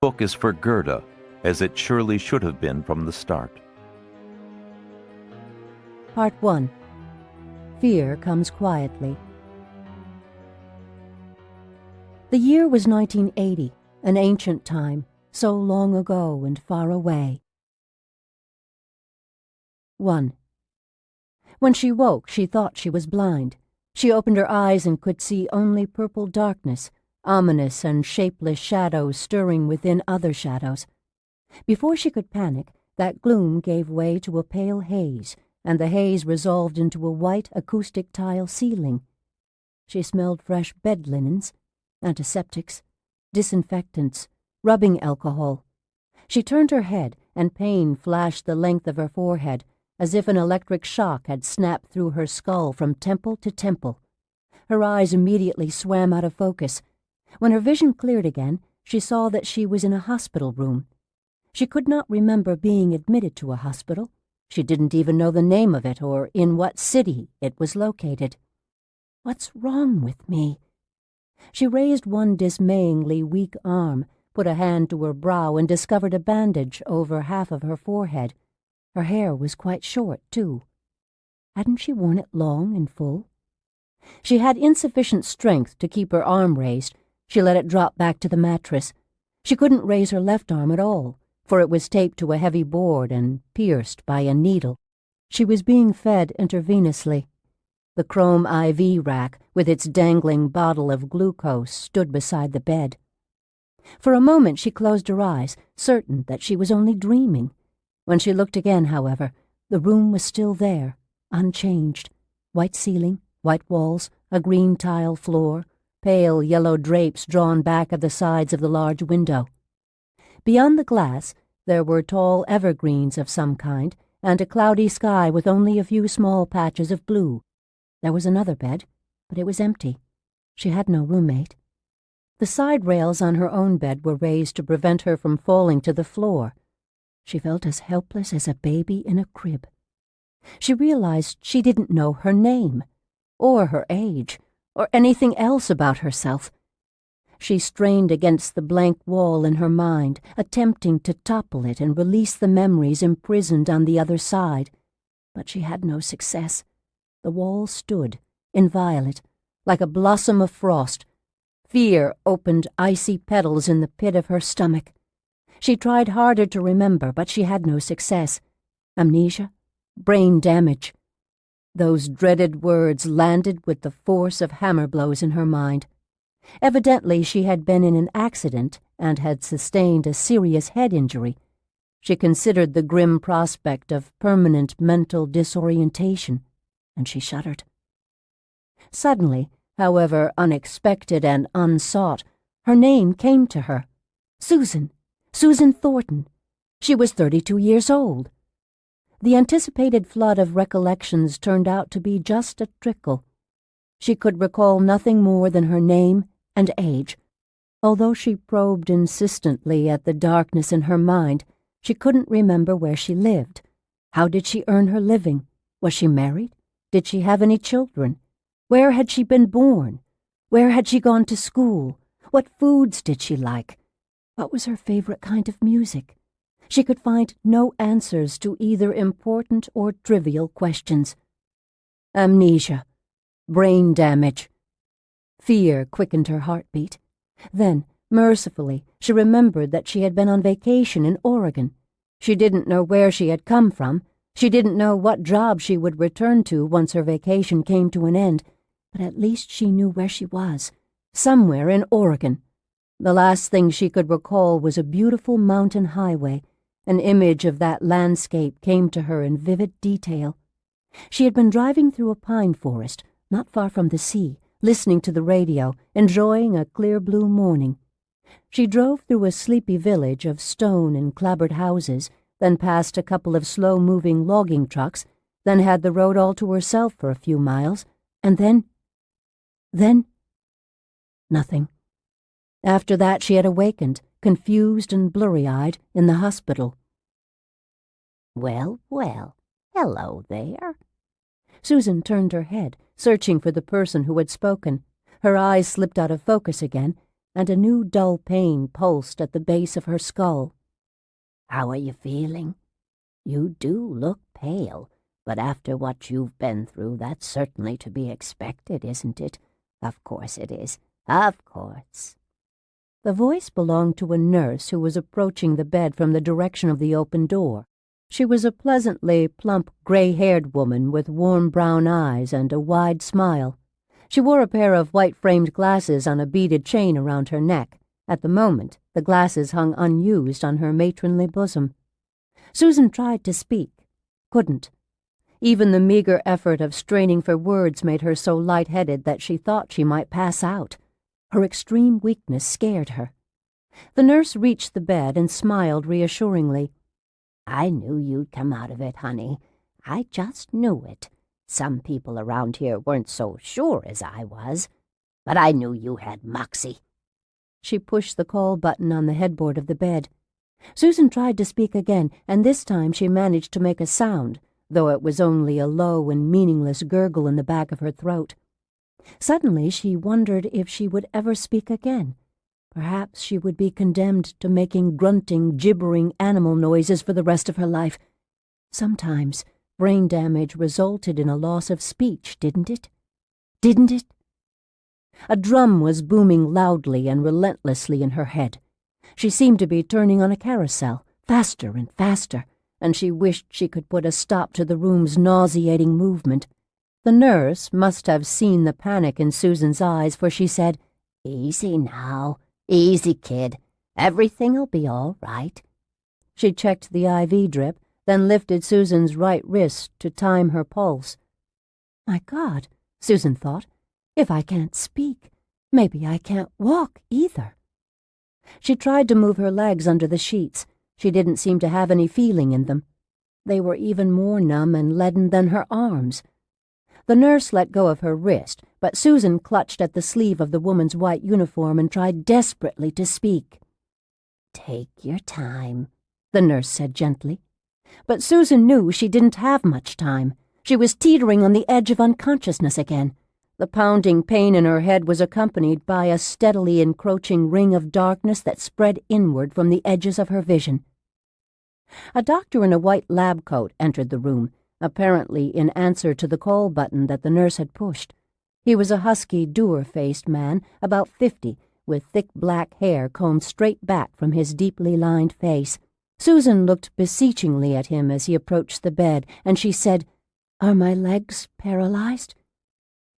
book is for Gerda, as it surely should have been from the start. Part 1. Fear Comes Quietly. The year was 1980, an ancient time, so long ago and far away. 1. When she woke, she thought she was blind. She opened her eyes and could see only purple darkness, ominous and shapeless shadows stirring within other shadows. Before she could panic, that gloom gave way to a pale haze, and the haze resolved into a white acoustic tile ceiling. She smelled fresh bed linens, antiseptics, disinfectants, rubbing alcohol. She turned her head, and pain flashed the length of her forehead, as if an electric shock had snapped through her skull from temple to temple. Her eyes immediately swam out of focus. When her vision cleared again, she saw that she was in a hospital room. She could not remember being admitted to a hospital. She didn't even know the name of it or in what city it was located. What's wrong with me? She raised one dismayingly weak arm, put a hand to her brow, and discovered a bandage over half of her forehead. Her hair was quite short, too. Hadn't she worn it long and full? She had insufficient strength to keep her arm raised. She let it drop back to the mattress. She couldn't raise her left arm at all, for it was taped to a heavy board and pierced by a needle. She was being fed intravenously. The chrome IV rack, with its dangling bottle of glucose, stood beside the bed. For a moment she closed her eyes, certain that she was only dreaming. When she looked again, however, the room was still there, unchanged. White ceiling, white walls, a green tile floor, pale yellow drapes drawn back at the sides of the large window. Beyond the glass, there were tall evergreens of some kind, and a cloudy sky with only a few small patches of blue. There was another bed, but it was empty. She had no roommate. The side rails on her own bed were raised to prevent her from falling to the floor. She felt as helpless as a baby in a crib. She realized she didn't know her name, or her age, or anything else about herself. She strained against the blank wall in her mind, attempting to topple it and release the memories imprisoned on the other side. But she had no success. The wall stood, inviolate, like a blossom of frost. Fear opened icy petals in the pit of her stomach. She tried harder to remember, but she had no success. Amnesia? Brain damage. Those dreaded words landed with the force of hammer blows in her mind. Evidently she had been in an accident and had sustained a serious head injury. She considered the grim prospect of permanent mental disorientation, and she shuddered. Suddenly, however unexpected and unsought, her name came to her. Susan Thornton. She was 32 years old. The anticipated flood of recollections turned out to be just a trickle. She could recall nothing more than her name and age. Although she probed insistently at the darkness in her mind, she couldn't remember where she lived. How did she earn her living? Was she married? Did she have any children? Where had she been born? Where had she gone to school? What foods did she like? What was her favorite kind of music? She could find no answers to either important or trivial questions. Amnesia. Brain damage. Fear quickened her heartbeat. Then, mercifully, she remembered that she had been on vacation in Oregon. She didn't know where she had come from. She didn't know what job she would return to once her vacation came to an end, but at least she knew where she was, somewhere in Oregon. The last thing she could recall was a beautiful mountain highway. An image of that landscape came to her in vivid detail. She had been driving through a pine forest, not far from the sea, listening to the radio, enjoying a clear blue morning. She drove through a sleepy village of stone and clapboard houses, then passed a couple of slow-moving logging trucks, then had the road all to herself for a few miles, and then nothing. After that she had awakened, confused and blurry-eyed, in the hospital. Well, hello there. Susan turned her head, searching for the person who had spoken. Her eyes slipped out of focus again, and a new dull pain pulsed at the base of her skull. "How are you feeling? You do look pale, but after what you've been through, that's certainly to be expected, isn't it? Of course it is. Of course." The voice belonged to a nurse who was approaching the bed from the direction of the open door. She was a pleasantly plump, gray-haired woman with warm brown eyes and a wide smile. She wore a pair of white-framed glasses on a beaded chain around her neck. At the moment, the glasses hung unused on her matronly bosom. Susan tried to speak, couldn't. Even the meager effort of straining for words made her so light-headed that she thought she might pass out. Her extreme weakness scared her. The nurse reached the bed and smiled reassuringly. "I knew you'd come out of it, honey. I just knew it. Some people around here weren't so sure as I was, but I knew you had moxie." She pushed the call button on the headboard of the bed. Susan tried to speak again, and this time she managed to make a sound, though it was only a low and meaningless gurgle in the back of her throat. Suddenly she wondered if she would ever speak again. Perhaps she would be condemned to making grunting, gibbering animal noises for the rest of her life. Sometimes brain damage resulted in a loss of speech, didn't it? Didn't it? A drum was booming loudly and relentlessly in her head. She seemed to be turning on a carousel, faster and faster, and she wished she could put a stop to the room's nauseating movement. The nurse must have seen the panic in Susan's eyes, for she said, "Easy now. Easy, kid. Everything'll be all right." She checked the IV drip, then lifted Susan's right wrist to time her pulse. My God, Susan thought, if I can't speak, maybe I can't walk either. She tried to move her legs under the sheets. She didn't seem to have any feeling in them. They were even more numb and leaden than her arms. The nurse let go of her wrist, but Susan clutched at the sleeve of the woman's white uniform and tried desperately to speak. "Take your time," the nurse said gently. But Susan knew she didn't have much time. She was teetering on the edge of unconsciousness again. The pounding pain in her head was accompanied by a steadily encroaching ring of darkness that spread inward from the edges of her vision. A doctor in a white lab coat entered the room, apparently in answer to the call button that the nurse had pushed. He was a husky, dour-faced man, about 50, with thick black hair combed straight back from his deeply lined face. Susan looked beseechingly at him as he approached the bed, and she said, "Are my legs paralyzed?"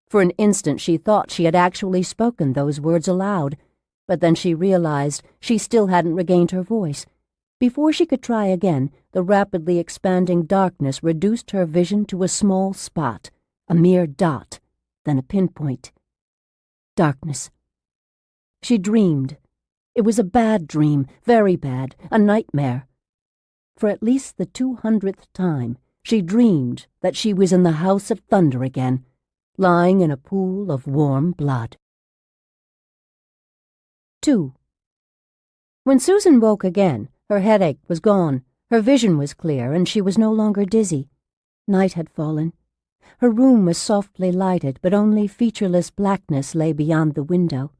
For an instant she thought she had actually spoken those words aloud, but then she realized she still hadn't regained her voice. Before she could try again, the rapidly expanding darkness reduced her vision to a small spot, a mere dot, then a pinpoint. Darkness. She dreamed. It was a bad dream, very bad, a nightmare. For at least the 200th time, she dreamed that she was in the House of Thunder again, lying in a pool of warm blood. 2. When Susan woke again, her headache was gone, her vision was clear, and she was no longer dizzy. Night had fallen. Her room was softly lighted, but only featureless blackness lay beyond the window.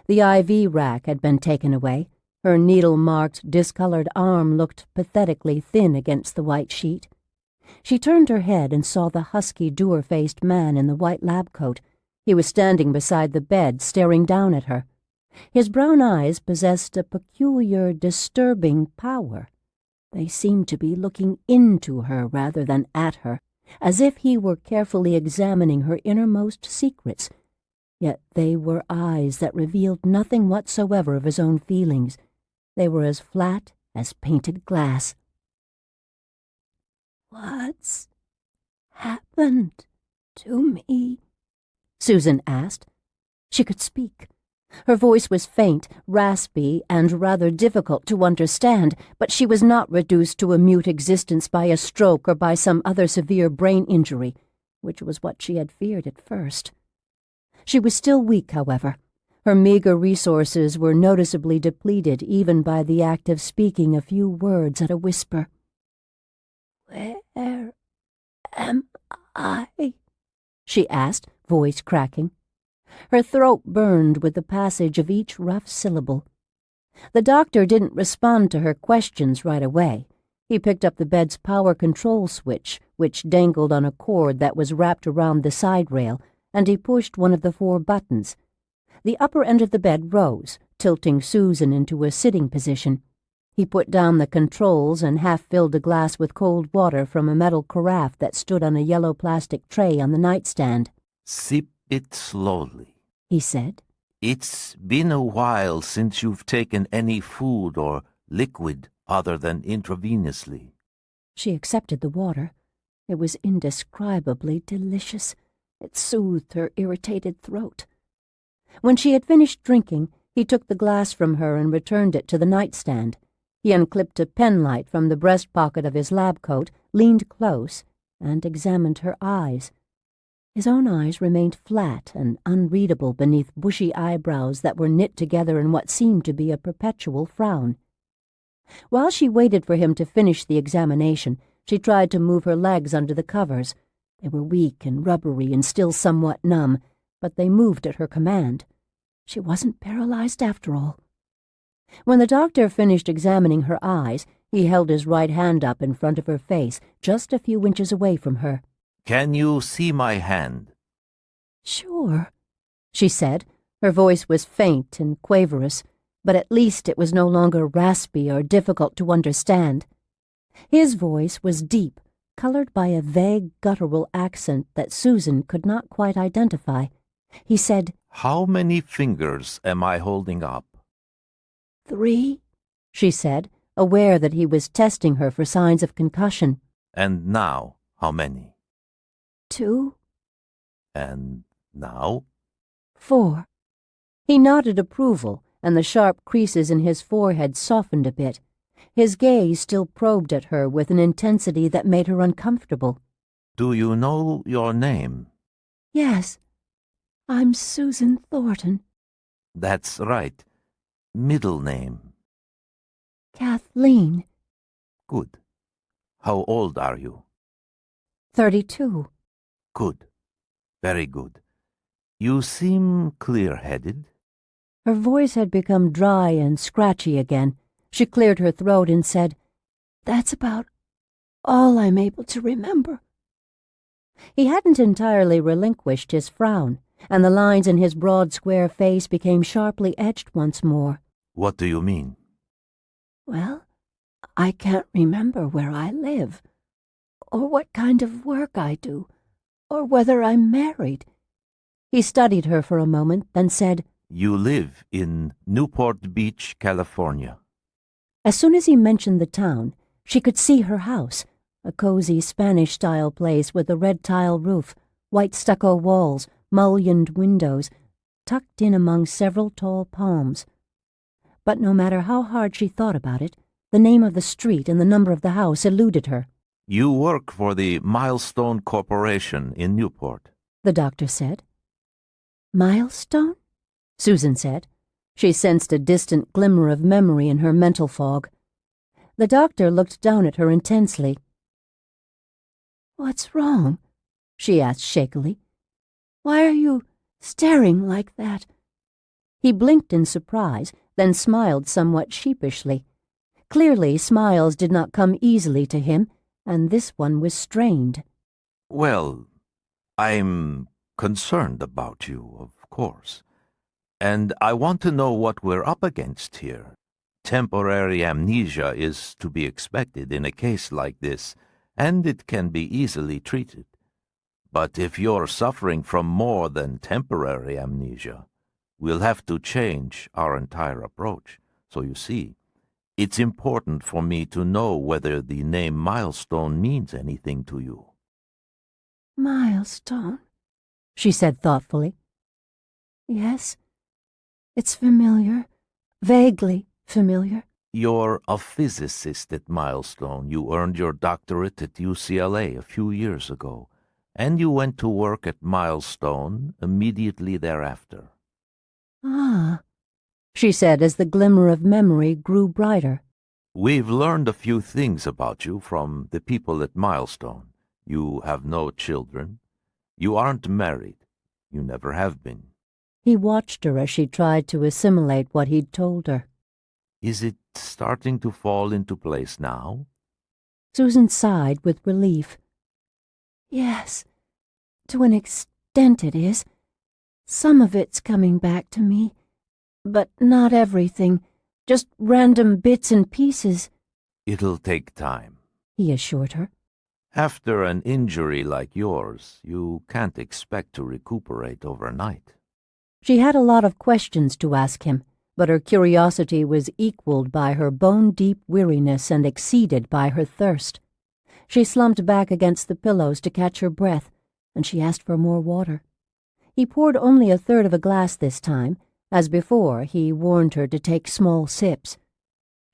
The IV rack had been taken away. Her needle-marked, discolored arm looked pathetically thin against the white sheet. She turned her head and saw the husky, dour-faced man in the white lab coat. He was standing beside the bed, staring down at her. His brown eyes possessed a peculiar, disturbing power. They seemed to be looking into her rather than at her, as if he were carefully examining her innermost secrets. Yet they were eyes that revealed nothing whatsoever of his own feelings. They were as flat as painted glass. "What's happened to me?" Susan asked. She could speak. Her voice was faint, raspy, and rather difficult to understand, but she was not reduced to a mute existence by a stroke or by some other severe brain injury, which was what she had feared at first. She was still weak, however. Her meager resources were noticeably depleted even by the act of speaking a few words at a whisper. "Where am I?" she asked, voice cracking. Her throat burned with the passage of each rough syllable. The doctor didn't respond to her questions right away. He picked up the bed's power control switch, which dangled on a cord that was wrapped around the side rail, and he pushed one of the 4 buttons. The upper end of the bed rose, tilting Susan into a sitting position. He put down the controls and half-filled a glass with cold water from a metal carafe that stood on a yellow plastic tray on the nightstand. "Sip it slowly," he said. "It's been a while since you've taken any food or liquid other than intravenously." She accepted the water. It was indescribably delicious. It soothed her irritated throat. When she had finished drinking, he took the glass from her and returned it to the nightstand. He unclipped a penlight from the breast pocket of his lab coat, leaned close, and examined her eyes. His own eyes remained flat and unreadable beneath bushy eyebrows that were knit together in what seemed to be a perpetual frown. While she waited for him to finish the examination, she tried to move her legs under the covers. They were weak and rubbery and still somewhat numb, but they moved at her command. She wasn't paralyzed after all. When the doctor finished examining her eyes, he held his right hand up in front of her face, just a few inches away from her. "Can you see my hand?" "Sure," she said. Her voice was faint and quaverous, but at least it was no longer raspy or difficult to understand. His voice was deep, colored by a vague guttural accent that Susan could not quite identify. He said, "How many fingers am I holding up?" 3, she said, aware that he was testing her for signs of concussion. "And now, how many?" 2, "And now?" 4. He nodded approval, and the sharp creases in his forehead softened a bit. His gaze still probed at her with an intensity that made her uncomfortable. "Do you know your name?" "Yes, I'm Susan Thornton." "That's right. Middle name?" "Kathleen." "Good. How old are you?" 32. "Good. Very good. You seem clear-headed." Her voice had become dry and scratchy again. She cleared her throat and said, "That's about all I'm able to remember." He hadn't entirely relinquished his frown, and the lines in his broad square face became sharply edged once more. "What do you mean?" "Well, I can't remember where I live, or what kind of work I do, or whether I'm married." He studied her for a moment, then said, "You live in Newport Beach, California." As soon as he mentioned the town, she could see her house, a cozy Spanish-style place with a red tile roof, white stucco walls, mullioned windows, tucked in among several tall palms. But no matter how hard she thought about it, the name of the street and the number of the house eluded her. "You work for the Milestone Corporation in Newport." The doctor said. "Milestone?" Susan said. She sensed a distant glimmer of memory in her mental fog. The doctor looked down at her intensely. "What's wrong?" she asked shakily. "Why are you staring like that?" He blinked in surprise, then smiled somewhat sheepishly. Clearly, smiles did not come easily to him, and this one was strained. "Well, I'm concerned about you, of course. And I want to know what we're up against here. Temporary amnesia is to be expected in a case like this, and it can be easily treated. But if you're suffering from more than temporary amnesia, we'll have to change our entire approach. So you see, it's important for me to know whether the name Milestone means anything to you." "Milestone," she said thoughtfully. "Yes, it's familiar, vaguely familiar." "You're a physicist at Milestone. You earned your doctorate at UCLA a few years ago, and you went to work at Milestone immediately thereafter." "Ah," she said as the glimmer of memory grew brighter. "We've learned a few things about you from the people at Milestone. You have no children. You aren't married. You never have been. He watched her as she tried to assimilate what he'd told her. Is it starting to fall into place now? Susan sighed with relief. Yes, to an extent it is. Some of it's coming back to me, but not everything, just random bits and pieces. It'll take time, He assured her. After an injury like yours, you can't expect to recuperate overnight. She had a lot of questions to ask him, but her curiosity was equaled by her bone-deep weariness and exceeded by her thirst. She slumped back against the pillows to catch her breath, and she asked for more water. He poured only a third of a glass this time. As before, he warned her to take small sips.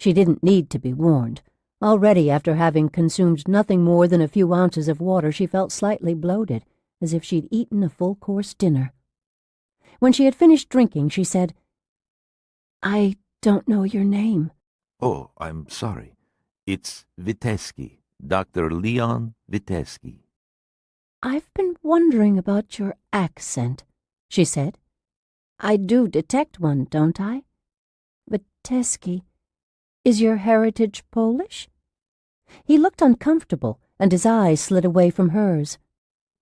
She didn't need to be warned. Already, after having consumed nothing more than a few ounces of water, she felt slightly bloated, as if she'd eaten a full-course dinner. When she had finished drinking, she said, "I don't know your name." Oh, I'm sorry. It's Witesky, Dr. Leon Witesky. "I've been wondering about your accent," she said. "I do detect one, don't I? Witesky. Is your heritage Polish?" He looked uncomfortable, and his eyes slid away from hers.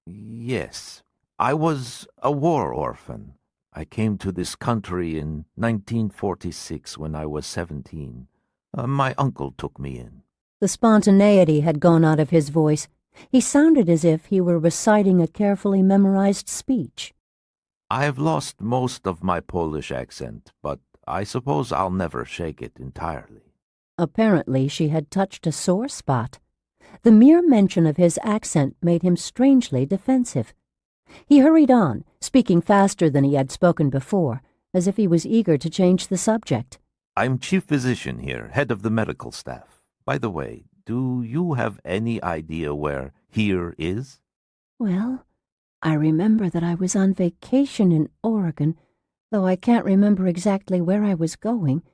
Yes, I was a war orphan. I came to this country in 1946 when I was 17. My uncle took me in. The spontaneity had gone out of his voice. He sounded as if he were reciting a carefully memorized speech. I've lost most of my Polish accent, but I suppose I'll never shake it entirely. Apparently she had touched a sore spot. The mere mention of his accent made him strangely defensive. He hurried on, speaking faster than he had spoken before, as if he was eager to change the subject. I'm chief physician here, head of the medical staff. By the way, do you have any idea where here is? Well, I remember that I was on vacation in Oregon, though I can't remember exactly where I was going.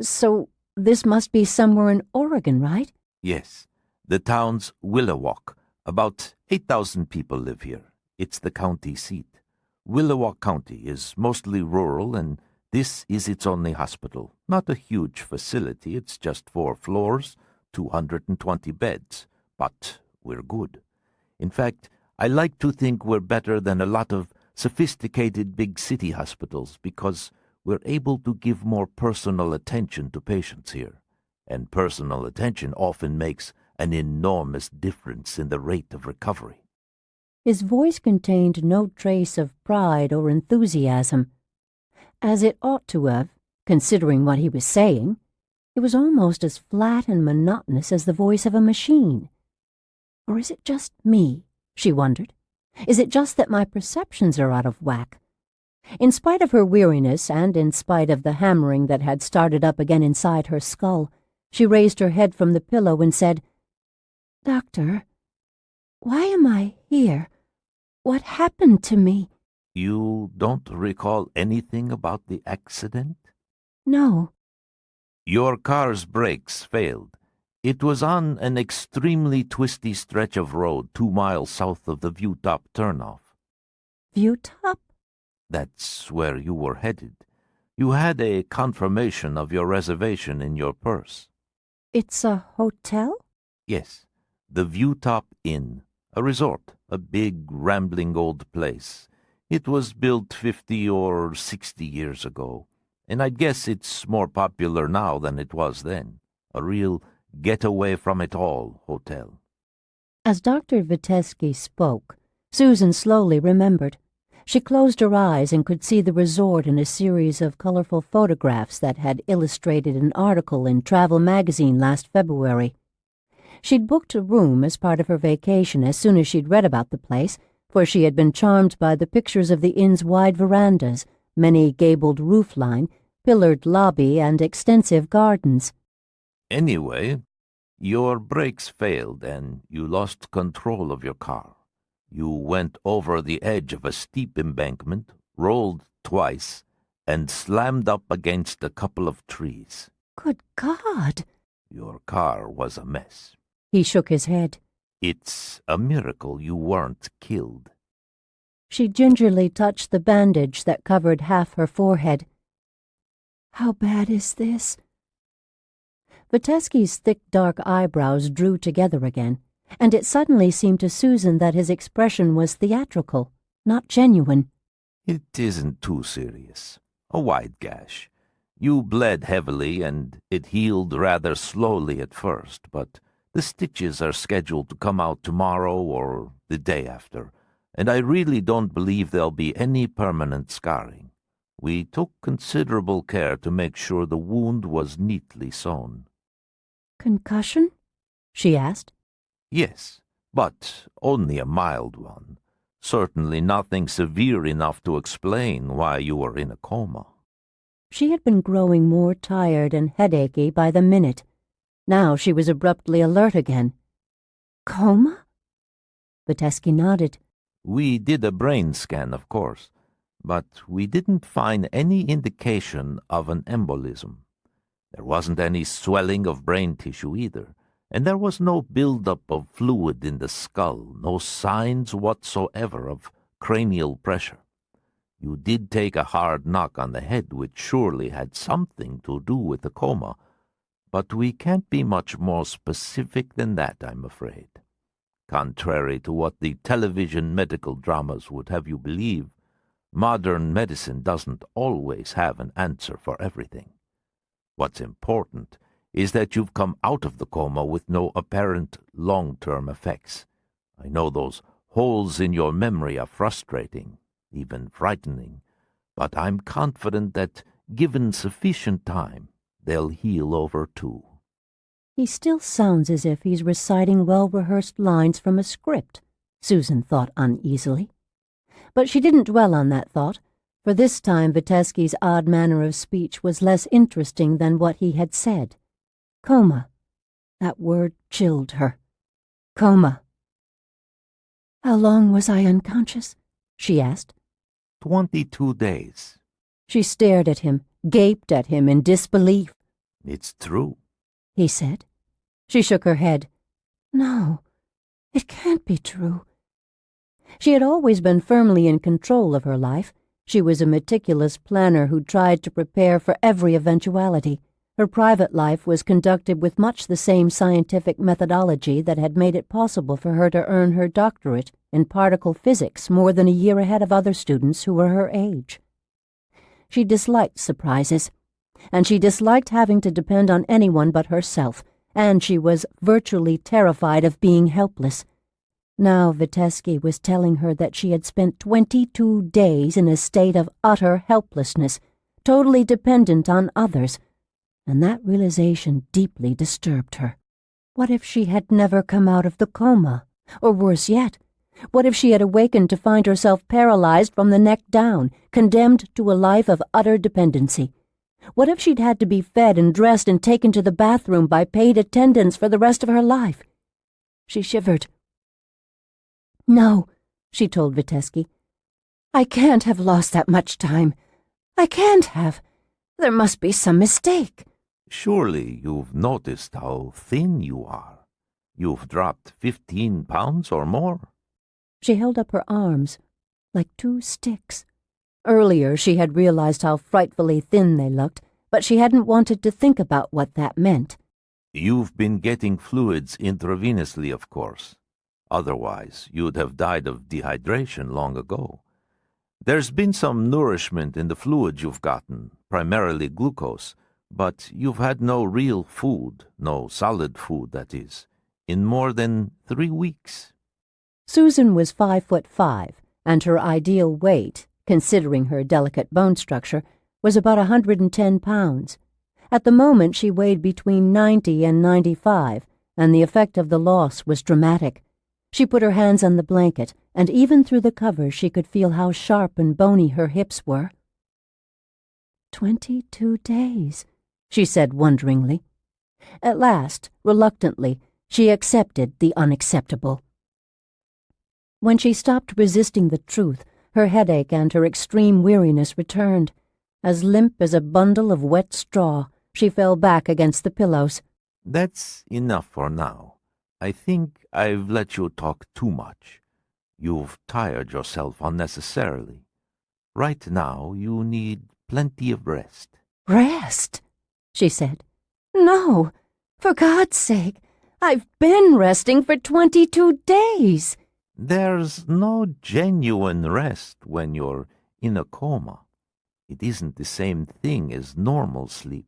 So this must be somewhere in Oregon, right? Yes. The town's Willowack. About 8,000 people live here. It's the county seat. Willowack County is mostly rural, and this is its only hospital. Not a huge facility, it's just 4 floors, 220 beds. But we're good. In fact, I like to think we're better than a lot of sophisticated big city hospitals because we're able to give more personal attention to patients here. And personal attention often makes an enormous difference in the rate of recovery. His voice contained no trace of pride or enthusiasm. As it ought to have, considering what he was saying. It was almost as flat and monotonous as the voice of a machine. Or is it just me, she wondered? Is it just that my perceptions are out of whack? In spite of her weariness, and in spite of the hammering that had started up again inside her skull, she raised her head from the pillow and said, "Doctor, why am I here? What happened to me?" You don't recall anything about the accident? "No." Your car's brakes failed. It was on an extremely twisty stretch of road 2 miles south of the Viewtop turnoff. "Viewtop?" That's where you were headed. You had a confirmation of your reservation in your purse. "It's a hotel?" Yes, the Viewtop Inn, a resort, a big, rambling old place. It was built 50 or 60 years ago, and I'd guess it's more popular now than it was then. A real get-away-from-it-all hotel. As Dr. Witesky spoke, Susan slowly remembered. She closed her eyes and could see the resort in a series of colorful photographs that had illustrated an article in Travel magazine last February. She'd booked a room as part of her vacation as soon as she'd read about the place, for she had been charmed by the pictures of the inn's wide verandas, many gabled roofline, pillared lobby, and extensive gardens. Anyway, your brakes failed and you lost control of your car. You went over the edge of a steep embankment, rolled twice, and slammed up against a couple of trees. "Good God!" Your car was a mess. He shook his head. It's a miracle you weren't killed. She gingerly touched the bandage that covered half her forehead. "How bad is this?" Vitesky's thick dark eyebrows drew together again, and it suddenly seemed to Susan that his expression was theatrical, not genuine. "It isn't too serious. A wide gash. You bled heavily, and it healed rather slowly at first, but the stitches are scheduled to come out tomorrow or the day after, and I really don't believe there'll be any permanent scarring. We took considerable care to make sure the wound was neatly sewn." "Concussion?" she asked. "Yes, but only a mild one. Certainly nothing severe enough to explain why you were in a coma." She had been growing more tired and headachy by the minute. Now she was abruptly alert again. "Coma?" Vitesky nodded. "We did a brain scan, of course, but we didn't find any indication of an embolism. There wasn't any swelling of brain tissue either, and there was no buildup of fluid in the skull, no signs whatsoever of cranial pressure. You did take a hard knock on the head, which surely had something to do with the coma, but we can't be much more specific than that, I'm afraid. Contrary to what the television medical dramas would have you believe, modern medicine doesn't always have an answer for everything. What's important is that you've come out of the coma with no apparent long-term effects. I know those holes in your memory are frustrating, even frightening, but I'm confident that, given sufficient time, they'll heal over too." He still sounds as if he's reciting well-rehearsed lines from a script, Susan thought uneasily. But she didn't dwell on that thought, for this time Vitesky's odd manner of speech was less interesting than what he had said. Coma. That word chilled her. Coma. "How long was I unconscious?" she asked. 22 days. She stared at him, gaped at him in disbelief. "It's true," he said. She shook her head. "No, it can't be true." She had always been firmly in control of her life. She was a meticulous planner who tried to prepare for every eventuality. Her private life was conducted with much the same scientific methodology that had made it possible for her to earn her doctorate in particle physics more than a year ahead of other students who were her age. She disliked surprises, and she disliked having to depend on anyone but herself, and she was virtually terrified of being helpless. Now Vitesky was telling her that she had spent 22 days in a state of utter helplessness, totally dependent on others, and that realization deeply disturbed her. What if she had never come out of the coma? Or worse yet, what if she had awakened to find herself paralyzed from the neck down, condemned to a life of utter dependency? What if she'd had to be fed and dressed and taken to the bathroom by paid attendants for the rest of her life? She shivered. "No," she told Vitesky. "I can't have lost that much time. I can't have. There must be some mistake." "Surely you've noticed how thin you are. You've dropped 15 pounds or more." She held up her arms, like two sticks. Earlier she had realized how frightfully thin they looked, but she hadn't wanted to think about what that meant. "You've been getting fluids intravenously, of course. Otherwise, you'd have died of dehydration long ago. There's been some nourishment in the fluid you've gotten, primarily glucose, but you've had no real food, no solid food, that is, in more than 3 weeks. Susan was 5'5", and her ideal weight, considering her delicate bone structure, was about 110 pounds. At the moment she weighed between 90 and 95, and the effect of the loss was dramatic. She put her hands on the blanket, and even through the covers she could feel how sharp and bony her hips were. 22 days, she said wonderingly. At last, reluctantly, she accepted the unacceptable. When she stopped resisting the truth, her headache and her extreme weariness returned. As limp as a bundle of wet straw, she fell back against the pillows. "That's enough for now. I think I've let you talk too much. You've tired yourself unnecessarily. Right now, you need plenty of rest. Rest, she said. No, for God's sake, I've been resting for 22 days. There's no genuine rest when you're in a coma. It isn't the same thing as normal sleep.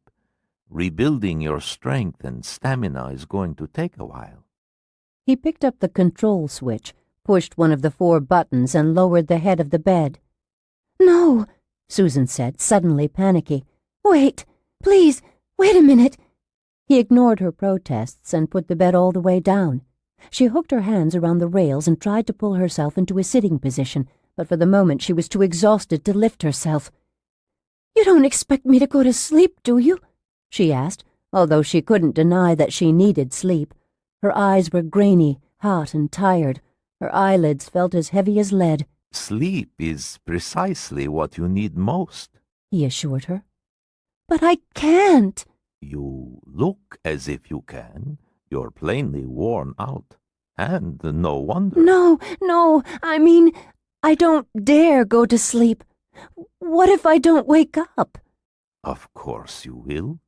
Rebuilding your strength and stamina is going to take a while. He picked up the control switch, pushed one of the 4 buttons, and lowered the head of the bed. No, Susan said, suddenly panicky. Wait, please, wait a minute. He ignored her protests and put the bed all the way down. She hooked her hands around the rails and tried to pull herself into a sitting position, but for the moment she was too exhausted to lift herself. You don't expect me to go to sleep, do you? She asked, although she couldn't deny that she needed sleep. Her eyes were grainy, hot, and tired. Her eyelids felt as heavy as lead. Sleep is precisely what you need most, he assured her. But I can't. You look as if you can. You're plainly worn out. And no wonder. No, I mean, I don't dare go to sleep. What if I don't wake up? Of course you will.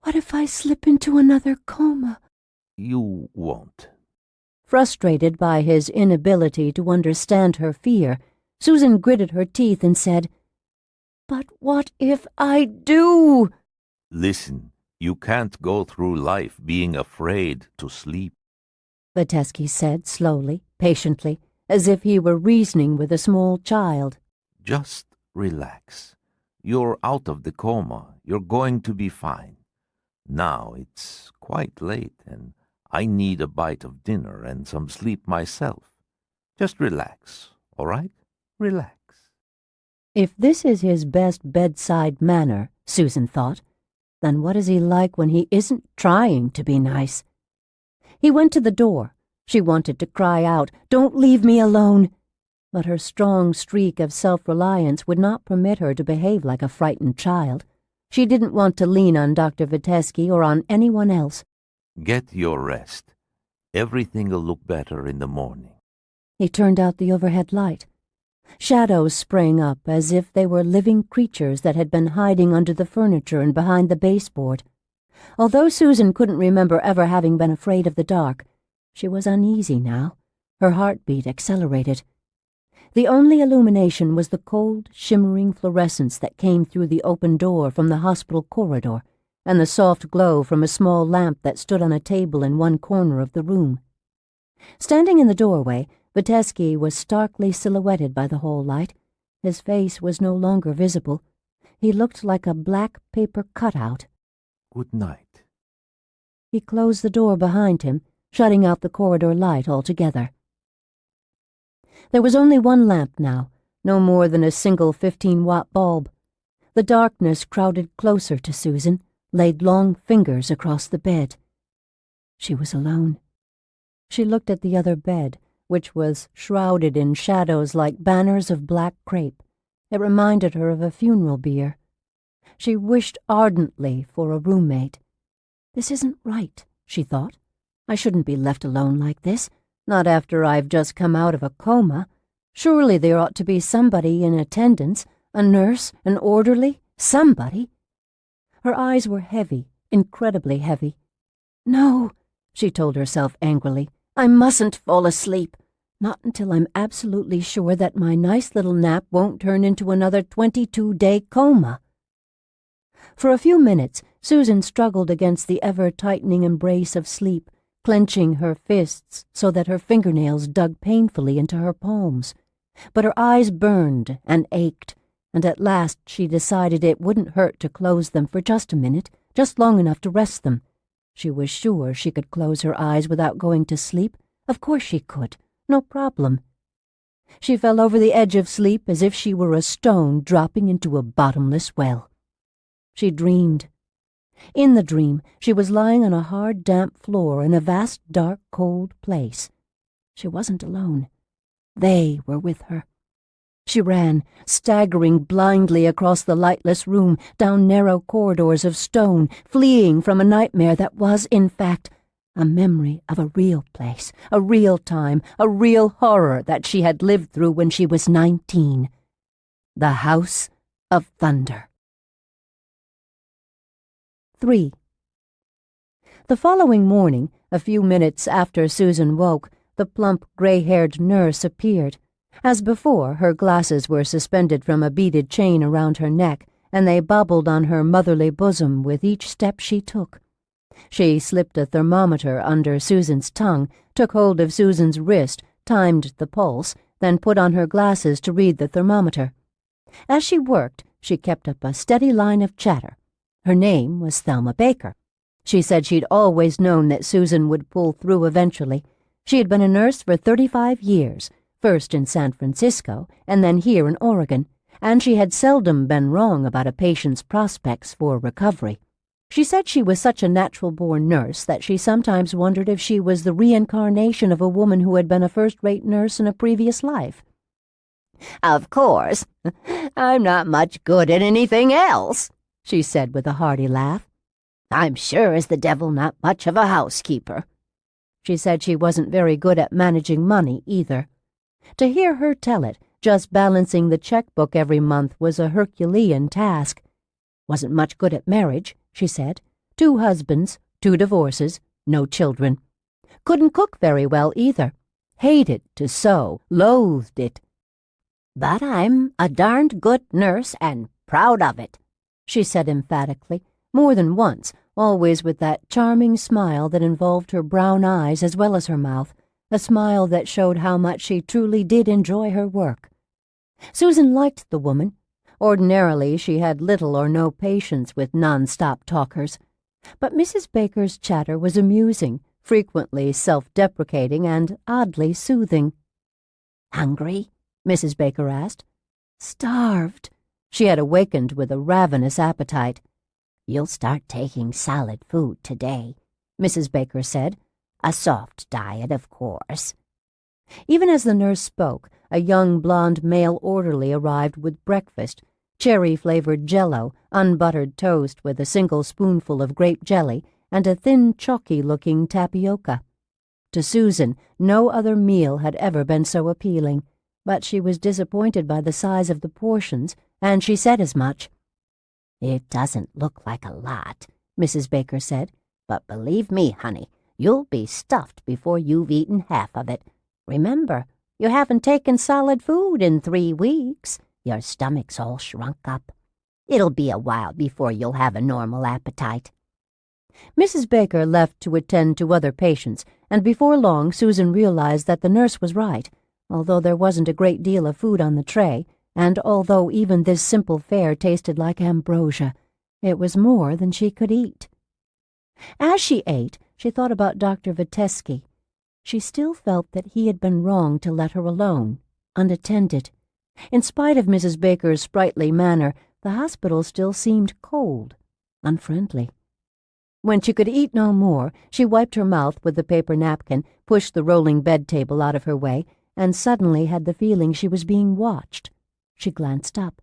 What if I slip into another coma? You won't. Frustrated by his inability to understand her fear, Susan gritted her teeth and said, But what if I do? Listen, you can't go through life being afraid to sleep. Vitesky said slowly, patiently, as if he were reasoning with a small child. Just relax. You're out of the coma. You're going to be fine. Now it's quite late and I need a bite of dinner and some sleep myself. Just relax, all right? Relax. If this is his best bedside manner, Susan thought, then what is he like when he isn't trying to be nice? He went to the door. She wanted to cry out, Don't leave me alone! But her strong streak of self-reliance would not permit her to behave like a frightened child. She didn't want to lean on Dr. Vitesky or on anyone else. Get your rest. Everything will look better in the morning. He turned out the overhead light. Shadows sprang up as if they were living creatures that had been hiding under the furniture and behind the baseboard. Although Susan couldn't remember ever having been afraid of the dark, she was uneasy now. Her heartbeat accelerated. The only illumination was the cold, shimmering fluorescence that came through the open door from the hospital corridor, and the soft glow from a small lamp that stood on a table in one corner of the room. Standing in the doorway, Vitesky was starkly silhouetted by the hall light. His face was no longer visible. He looked like a black paper cutout. Good night. He closed the door behind him, shutting out the corridor light altogether. There was only one lamp now, no more than a single 15-watt bulb. The darkness crowded closer to Susan, laid long fingers across the bed. She was alone. She looked at the other bed, which was shrouded in shadows like banners of black crepe. It reminded her of a funeral bier. She wished ardently for a roommate. This isn't right, she thought. I shouldn't be left alone like this, not after I've just come out of a coma. Surely there ought to be somebody in attendance, a nurse, an orderly, somebody. Her eyes were heavy, incredibly heavy. No, she told herself angrily, I mustn't fall asleep. Not until I'm absolutely sure that my nice little nap won't turn into another 22-day coma. For a few minutes, Susan struggled against the ever-tightening embrace of sleep, clenching her fists so that her fingernails dug painfully into her palms. But her eyes burned and ached, and at last she decided it wouldn't hurt to close them for just a minute, just long enough to rest them. She was sure she could close her eyes without going to sleep. Of course she could. No problem. She fell over the edge of sleep as if she were a stone dropping into a bottomless well. She dreamed. In the dream, she was lying on a hard, damp floor in a vast, dark, cold place. She wasn't alone. They were with her. She ran, staggering blindly across the lightless room, down narrow corridors of stone, fleeing from a nightmare that was, in fact, a memory of a real place, a real time, a real horror that she had lived through when she was 19. The House of Thunder. 3. The following morning, a few minutes after Susan woke, the plump, gray-haired nurse appeared. As before, her glasses were suspended from a beaded chain around her neck, and they bobbled on her motherly bosom with each step she took. She slipped a thermometer under Susan's tongue, took hold of Susan's wrist, timed the pulse, then put on her glasses to read the thermometer. As she worked, she kept up a steady line of chatter. Her name was Thelma Baker. She said she'd always known that Susan would pull through eventually. She had been a nurse for 35 years, first in San Francisco and then here in Oregon, and she had seldom been wrong about a patient's prospects for recovery. She said she was such a natural-born nurse that she sometimes wondered if she was the reincarnation of a woman who had been a first-rate nurse in a previous life. "Of course, I'm not much good at anything else," she said with a hearty laugh. "I'm sure as the devil not much of a housekeeper." She said she wasn't very good at managing money, either. To hear her tell it, just balancing the checkbook every month was a Herculean task. Wasn't much good at marriage, she said. 2 husbands, 2 divorces, no children. Couldn't cook very well, either. Hated to sew, loathed it. "But I'm a darned good nurse and proud of it," she said emphatically, more than once, always with that charming smile that involved her brown eyes as well as her mouth, a smile that showed how much she truly did enjoy her work. Susan liked the woman. Ordinarily, she had little or no patience with non-stop talkers. But Mrs. Baker's chatter was amusing, frequently self-deprecating, and oddly soothing. "Hungry?" Mrs. Baker asked. Starved. She had awakened with a ravenous appetite. "You'll start taking solid food today," Mrs. Baker said. "A soft diet, of course." Even as the nurse spoke, a young blonde male orderly arrived with breakfast, cherry-flavored Jell-O, unbuttered toast with a single spoonful of grape jelly, and a thin, chalky-looking tapioca. To Susan, no other meal had ever been so appealing, but she was disappointed by the size of the portions, and she said as much. "It doesn't look like a lot," Mrs. Baker said, "but believe me, honey, you'll be stuffed before you've eaten half of it. Remember, you haven't taken solid food in 3 weeks. Your stomach's all shrunk up. It'll be a while before you'll have a normal appetite." Mrs. Baker left to attend to other patients, and before long Susan realized that the nurse was right, although there wasn't a great deal of food on the tray, and although even this simple fare tasted like ambrosia, it was more than she could eat. As she ate, she thought about Dr. Vitesky. She still felt that he had been wrong to let her alone, unattended. In spite of Mrs. Baker's sprightly manner, the hospital still seemed cold, unfriendly. When she could eat no more, she wiped her mouth with the paper napkin, pushed the rolling bed table out of her way, and suddenly had the feeling she was being watched. She glanced up.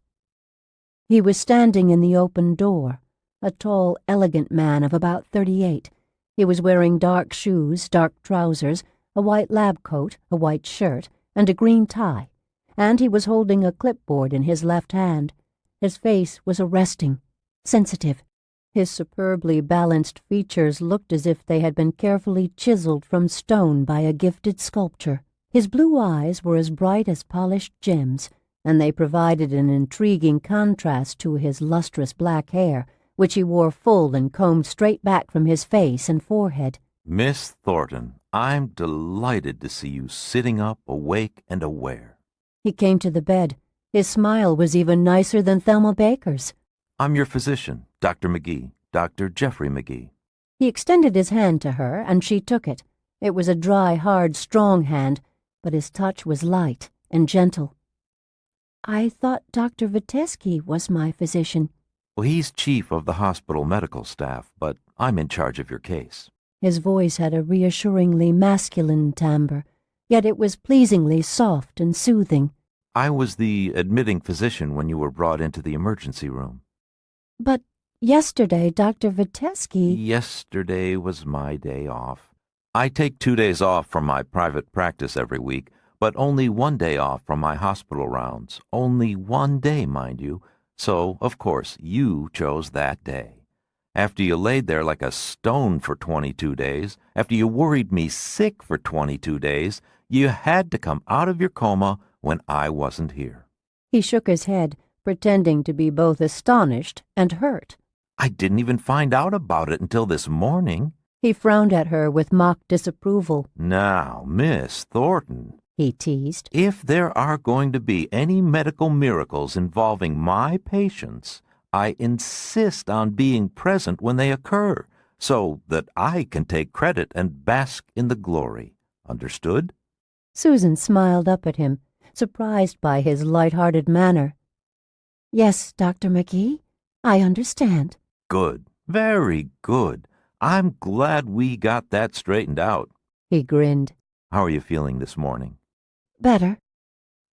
He was standing in the open door, a tall, elegant man of about 38. He was wearing dark shoes, dark trousers, a white lab coat, a white shirt, and a green tie, and he was holding a clipboard in his left hand. His face was arresting, sensitive. His superbly balanced features looked as if they had been carefully chiseled from stone by a gifted sculptor. His blue eyes were as bright as polished gems, and they provided an intriguing contrast to his lustrous black hair, which he wore full and combed straight back from his face and forehead. Miss Thornton, I'm delighted to see you sitting up, awake and aware. He came to the bed. His smile was even nicer than Thelma Baker's. I'm your physician, Dr. McGee, Dr. Jeffrey McGee. He extended his hand to her, and she took it. It was a dry, hard, strong hand, but his touch was light and gentle. "I thought Dr. Vitesky was my physician." Well, he's chief of the hospital medical staff, but I'm in charge of your case. His voice had a reassuringly masculine timbre, yet it was pleasingly soft and soothing. I was the admitting physician when you were brought into the emergency room. "But yesterday, Dr. Vitesky—" Yesterday was my day off. I take 2 days off from my private practice every week, but only 1 day off from my hospital rounds. Only 1 day, mind you. So, of course, you chose that day. After you laid there like a stone for 22 days, after you worried me sick for 22 days, you had to come out of your coma when I wasn't here. He shook his head, pretending to be both astonished and hurt. I didn't even find out about it until this morning. He frowned at her with mock disapproval. Now, Miss Thornton, He teased. if there are going to be any medical miracles involving my patients, I insist on being present when they occur, so that I can take credit and bask in the glory. Understood? Susan smiled up at him, surprised by his light-hearted manner. Yes, Dr. McGee, I understand. Good. Very good. I'm glad we got that straightened out. He grinned. How are you feeling this morning? Better.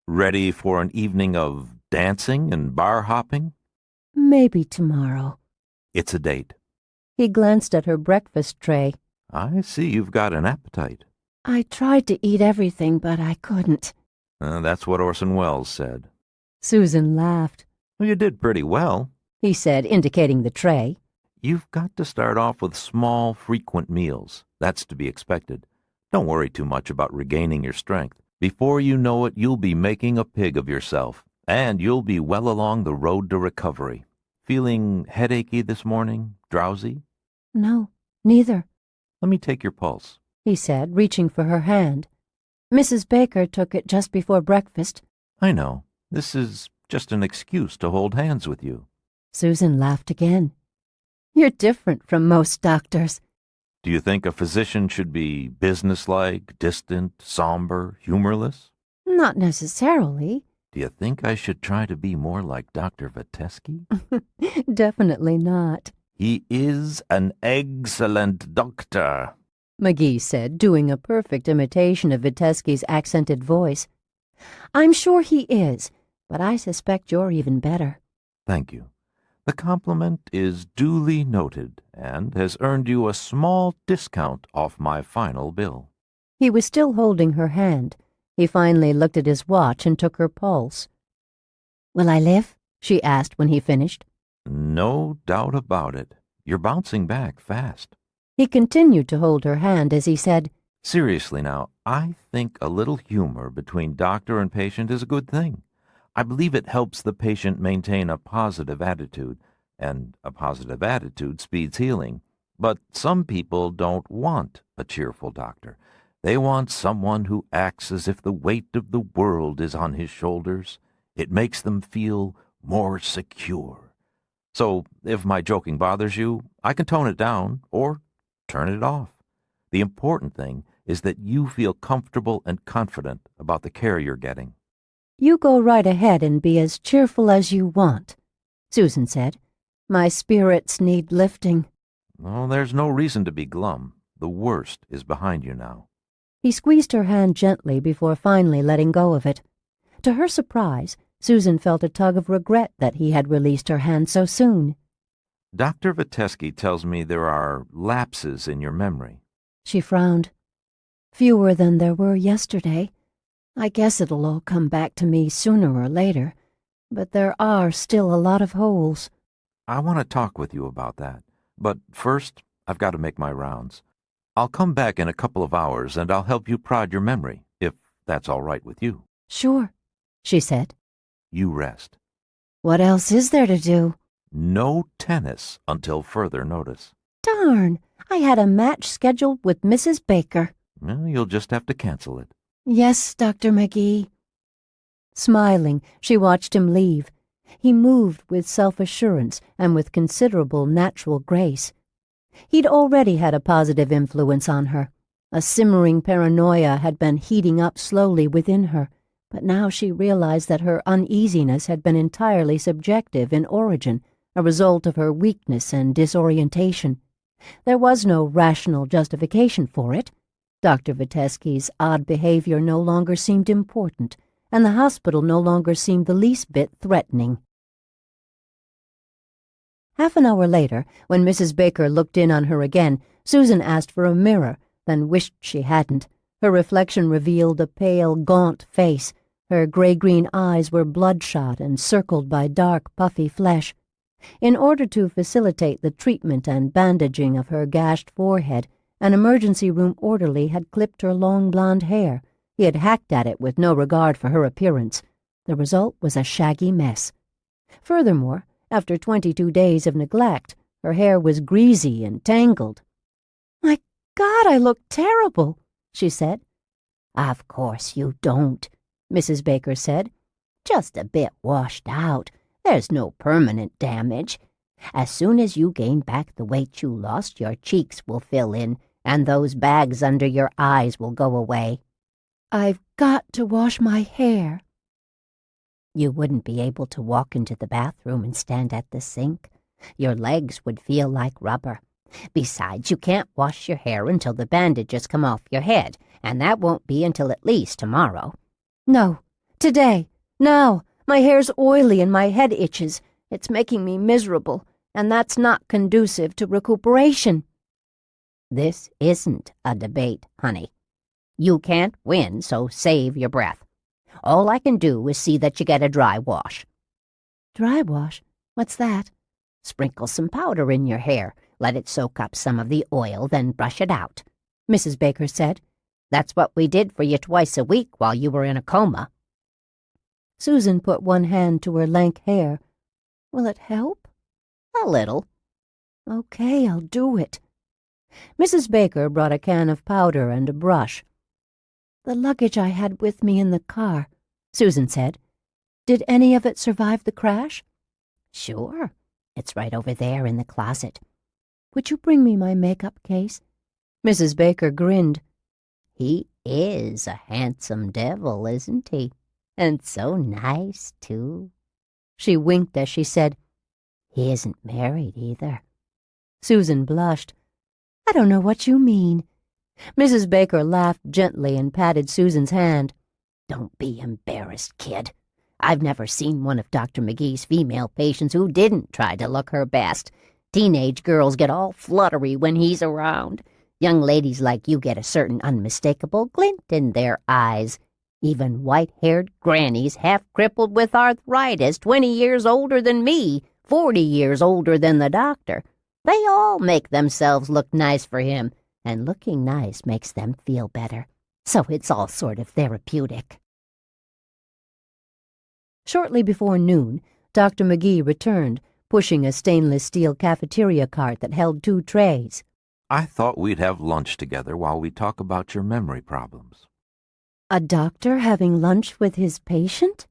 Ready for an evening of dancing and bar hopping? Maybe tomorrow. It's a date. He glanced at her breakfast tray. I see you've got an appetite. I tried to eat everything, but I couldn't. That's what Orson Welles said. Susan laughed. Well, you did pretty well. He said, indicating the tray. You've got to start off with small, frequent meals. That's to be expected. Don't worry too much about regaining your strength. Before you know it, you'll be making a pig of yourself, and you'll be well along the road to recovery. Feeling headachy this morning? Drowsy? No, neither, Let me take your pulse. he said, reaching for her hand. Mrs. Baker took it just before breakfast. I know. This is just an excuse to hold hands with you. Susan laughed again. You're different from most doctors. Do you think a physician should be businesslike, distant, somber, humorless? Not necessarily. Do you think I should try to be more like Dr. Vitesky? Definitely not, He is an excellent doctor. McGee said, doing a perfect imitation of Vitesky's accented voice. I'm sure he is, but I suspect you're even better. Thank you. The compliment is duly noted and has earned you a small discount off my final bill. He was still holding her hand. He finally looked at his watch and took her pulse. Will I live? She asked when he finished. No doubt about it. You're bouncing back fast. He continued to hold her hand as he said, Seriously now, I think a little humor between doctor and patient is a good thing. I believe it helps the patient maintain a positive attitude, and a positive attitude speeds healing. But some people don't want a cheerful doctor. They want someone who acts as if the weight of the world is on his shoulders. It makes them feel more secure. So, if my joking bothers you, I can tone it down or turn it off. The important thing is that you feel comfortable and confident about the care you're getting. You go right ahead and be as cheerful as you want, Susan said. My spirits need lifting. Oh, there's no reason to be glum. The worst is behind you now. He squeezed her hand gently before finally letting go of it. To her surprise, Susan felt a tug of regret that he had released her hand so soon. Dr. Vitesky tells me there are lapses in your memory. She frowned. Fewer than there were yesterday. I guess it'll all come back to me sooner or later, but there are still a lot of holes. I want to talk with you about that, but first I've got to make my rounds. I'll come back in a couple of hours and I'll help you prod your memory, if that's all right with you. Sure, she said. You rest. What else is there to do? No tennis until further notice. Darn, I had a match scheduled with Mrs. Baker. Well, you'll just have to cancel it. Yes, Dr. McGee. Smiling, she watched him leave. He moved with self-assurance and with considerable natural grace. He'd already had a positive influence on her. A simmering paranoia had been heating up slowly within her, but now she realized that her uneasiness had been entirely subjective in origin, a result of her weakness and disorientation. There was no rational justification for it. Dr. Vitesky's odd behavior no longer seemed important, and the hospital no longer seemed the least bit threatening. Half an hour later, when Mrs. Baker looked in on her again, Susan asked for a mirror, then wished she hadn't. Her reflection revealed a pale, gaunt face. Her gray-green eyes were bloodshot and circled by dark, puffy flesh. In order to facilitate the treatment and bandaging of her gashed forehead, an emergency room orderly had clipped her long blonde hair. He had hacked at it with no regard for her appearance. The result was a shaggy mess. Furthermore, after 22 days of neglect, her hair was greasy and tangled. "My God, I look terrible," she said. "Of course you don't," Mrs. Baker said. "Just a bit washed out. There's no permanent damage. As soon as you gain back the weight you lost, your cheeks will fill in, and those bags under your eyes will go away." "I've got to wash my hair." "You wouldn't be able to walk into the bathroom and stand at the sink. Your legs would feel like rubber. Besides, you can't wash your hair until the bandages come off your head, and that won't be until at least tomorrow." "No, today, now. My hair's oily and my head itches. It's making me miserable, and that's not conducive to recuperation." "This isn't a debate, honey. You can't win, so save your breath. All I can do is see that you get a dry wash." "Dry wash? What's that?" "Sprinkle some powder in your hair. Let it soak up some of the oil, then brush it out," Mrs. Baker said. "That's what we did for you twice a week while you were in a coma." Susan put one hand to her lank hair. "Will it help?" "A little." "Okay, I'll do it." Mrs. Baker brought a can of powder and a brush. "The luggage I had with me in the car," Susan said. "Did any of it survive the crash?" "Sure. It's right over there in the closet." "Would you bring me my makeup case?" Mrs. Baker grinned. "He is a handsome devil, isn't he? And so nice, too." She winked as she said, "He isn't married either." Susan blushed. "I don't know what you mean." Mrs. Baker laughed gently and patted Susan's hand. "Don't be embarrassed, kid. I've never seen one of Dr. McGee's female patients who didn't try to look her best. Teenage girls get all fluttery when he's around. Young ladies like you get a certain unmistakable glint in their eyes. Even white-haired grannies half-crippled with arthritis, 20 years older than me, 40 years older than the doctor. They all make themselves look nice for him, and looking nice makes them feel better. So it's all sort of therapeutic." Shortly before noon, Dr. McGee returned, pushing a stainless steel cafeteria cart that held 2 trays. I thought we'd have lunch together while we talk about your memory problems. "A doctor having lunch with his patient?"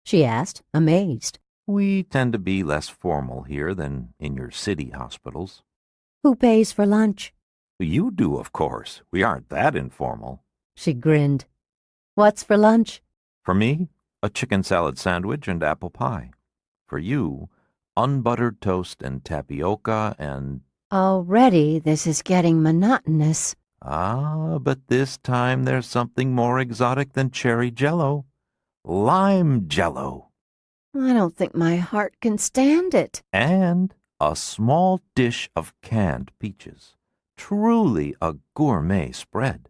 she asked, amazed. We tend to be less formal here than in your city hospitals. "Who pays for lunch?" You do, of course. We aren't that informal. She grinned. "What's for lunch?" For me, a chicken salad sandwich and apple pie. For you, unbuttered toast and tapioca and... Already this is getting monotonous. But this time there's something more exotic than cherry jello. Lime jello. I don't think my heart can stand it. And a small dish of canned peaches. Truly a gourmet spread.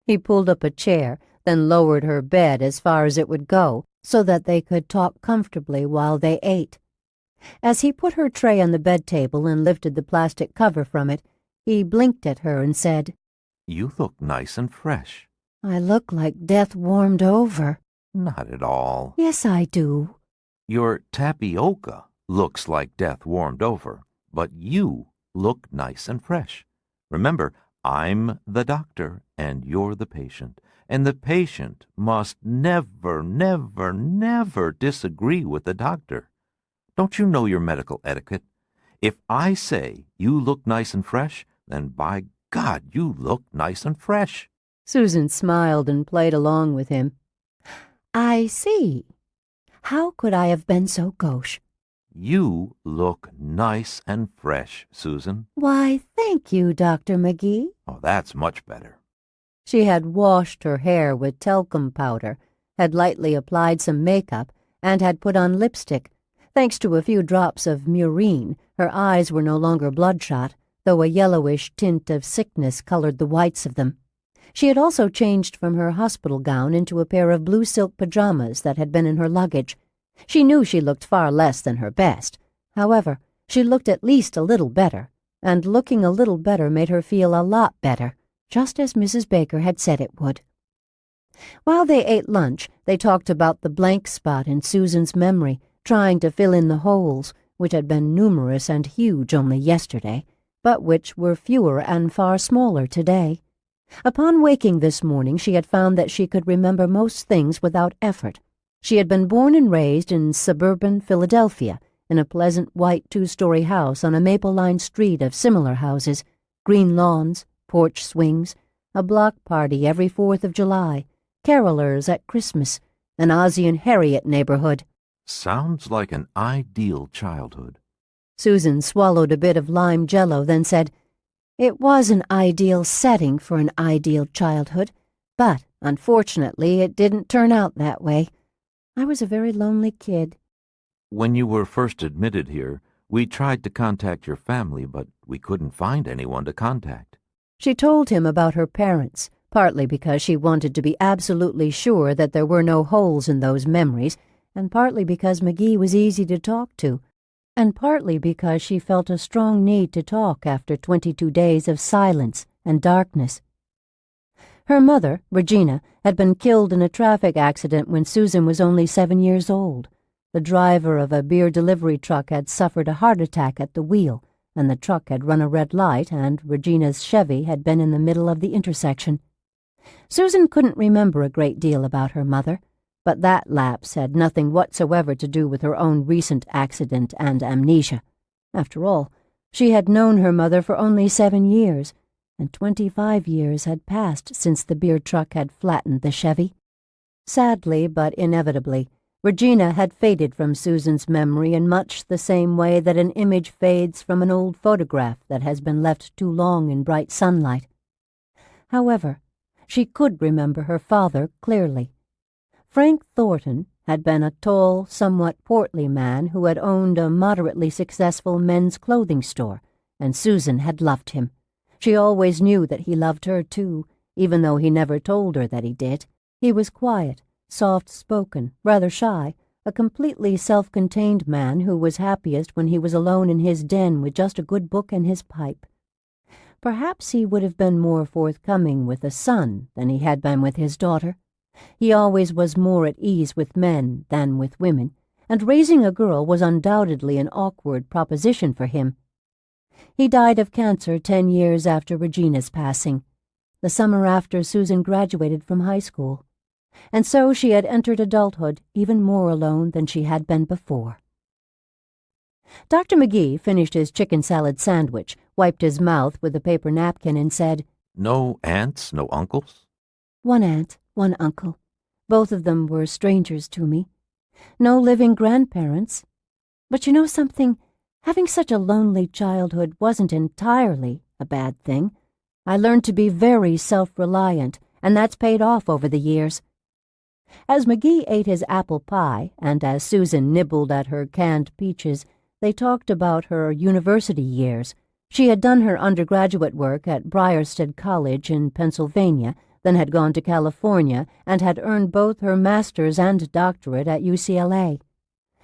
He pulled up a chair, then lowered her bed as far as it would go, so that they could talk comfortably while they ate. As he put her tray on the bed table and lifted the plastic cover from it, he blinked at her and said, You look nice and fresh. "I look like death warmed over." Not at all. "Yes, I do." Your tapioca looks like death warmed over, but you look nice and fresh. Remember, I'm the doctor and you're the patient, and the patient must never, never, never disagree with the doctor. Don't you know your medical etiquette? If I say you look nice and fresh, then by God, you look nice and fresh. Susan smiled and played along with him. "I see. How could I have been so gauche?" You look nice and fresh, Susan. "Why, thank you, Dr. McGee." Oh, that's much better. She had washed her hair with talcum powder, had lightly applied some makeup, and had put on lipstick. Thanks to a few drops of murine, her eyes were no longer bloodshot, though a yellowish tint of sickness colored the whites of them. She had also changed from her hospital gown into a pair of blue silk pajamas that had been in her luggage. She knew she looked far less than her best. However, she looked at least a little better, and looking a little better made her feel a lot better, just as Mrs. Baker had said it would. While they ate lunch, they talked about the blank spot in Susan's memory, trying to fill in the holes, which had been numerous and huge only yesterday, but which were fewer and far smaller today. Upon waking this morning, she had found that she could remember most things without effort. She had been born and raised in suburban Philadelphia, in a pleasant white two-story house on a maple-lined street of similar houses, green lawns, porch swings, a block party every 4th of July, carolers at Christmas, an Ozzie and Harriet neighborhood. Sounds like an ideal childhood. Susan swallowed a bit of lime jello, then said, "It was an ideal setting for an ideal childhood, but unfortunately it didn't turn out that way. I was a very lonely kid." When you were first admitted here, we tried to contact your family, but we couldn't find anyone to contact. She told him about her parents, partly because she wanted to be absolutely sure that there were no holes in those memories, and partly because McGee was easy to talk to, and partly because she felt a strong need to talk after 22 days of silence and darkness. Her mother, Regina, had been killed in a traffic accident when Susan was only 7 years old. The driver of a beer delivery truck had suffered a heart attack at the wheel, and the truck had run a red light, and Regina's Chevy had been in the middle of the intersection. Susan couldn't remember a great deal about her mother, but that lapse had nothing whatsoever to do with her own recent accident and amnesia. After all, she had known her mother for only 7 years, and 25 years had passed since the beer truck had flattened the Chevy. Sadly, but inevitably, Regina had faded from Susan's memory in much the same way that an image fades from an old photograph that has been left too long in bright sunlight. However, she could remember her father clearly. Frank Thornton had been a tall, somewhat portly man who had owned a moderately successful men's clothing store, and Susan had loved him. She always knew that he loved her, too, even though he never told her that he did. He was quiet, soft-spoken, rather shy, a completely self-contained man who was happiest when he was alone in his den with just a good book and his pipe. Perhaps he would have been more forthcoming with a son than he had been with his daughter. He always was more at ease with men than with women, and raising a girl was undoubtedly an awkward proposition for him. He died of cancer 10 years after Regina's passing, the summer after Susan graduated from high school, and so she had entered adulthood even more alone than she had been before. Dr. McGee finished his chicken salad sandwich, wiped his mouth with a paper napkin, and said, No aunts, no uncles? 1 aunt, 1 uncle. Both of them were strangers to me. No living grandparents. But you know something? Having such a lonely childhood wasn't entirely a bad thing. I learned to be very self-reliant, and that's paid off over the years. As McGee ate his apple pie, and as Susan nibbled at her canned peaches, they talked about her university years. She had done her undergraduate work at Briersted College in Pennsylvania, then had gone to California and had earned both her master's and doctorate at UCLA.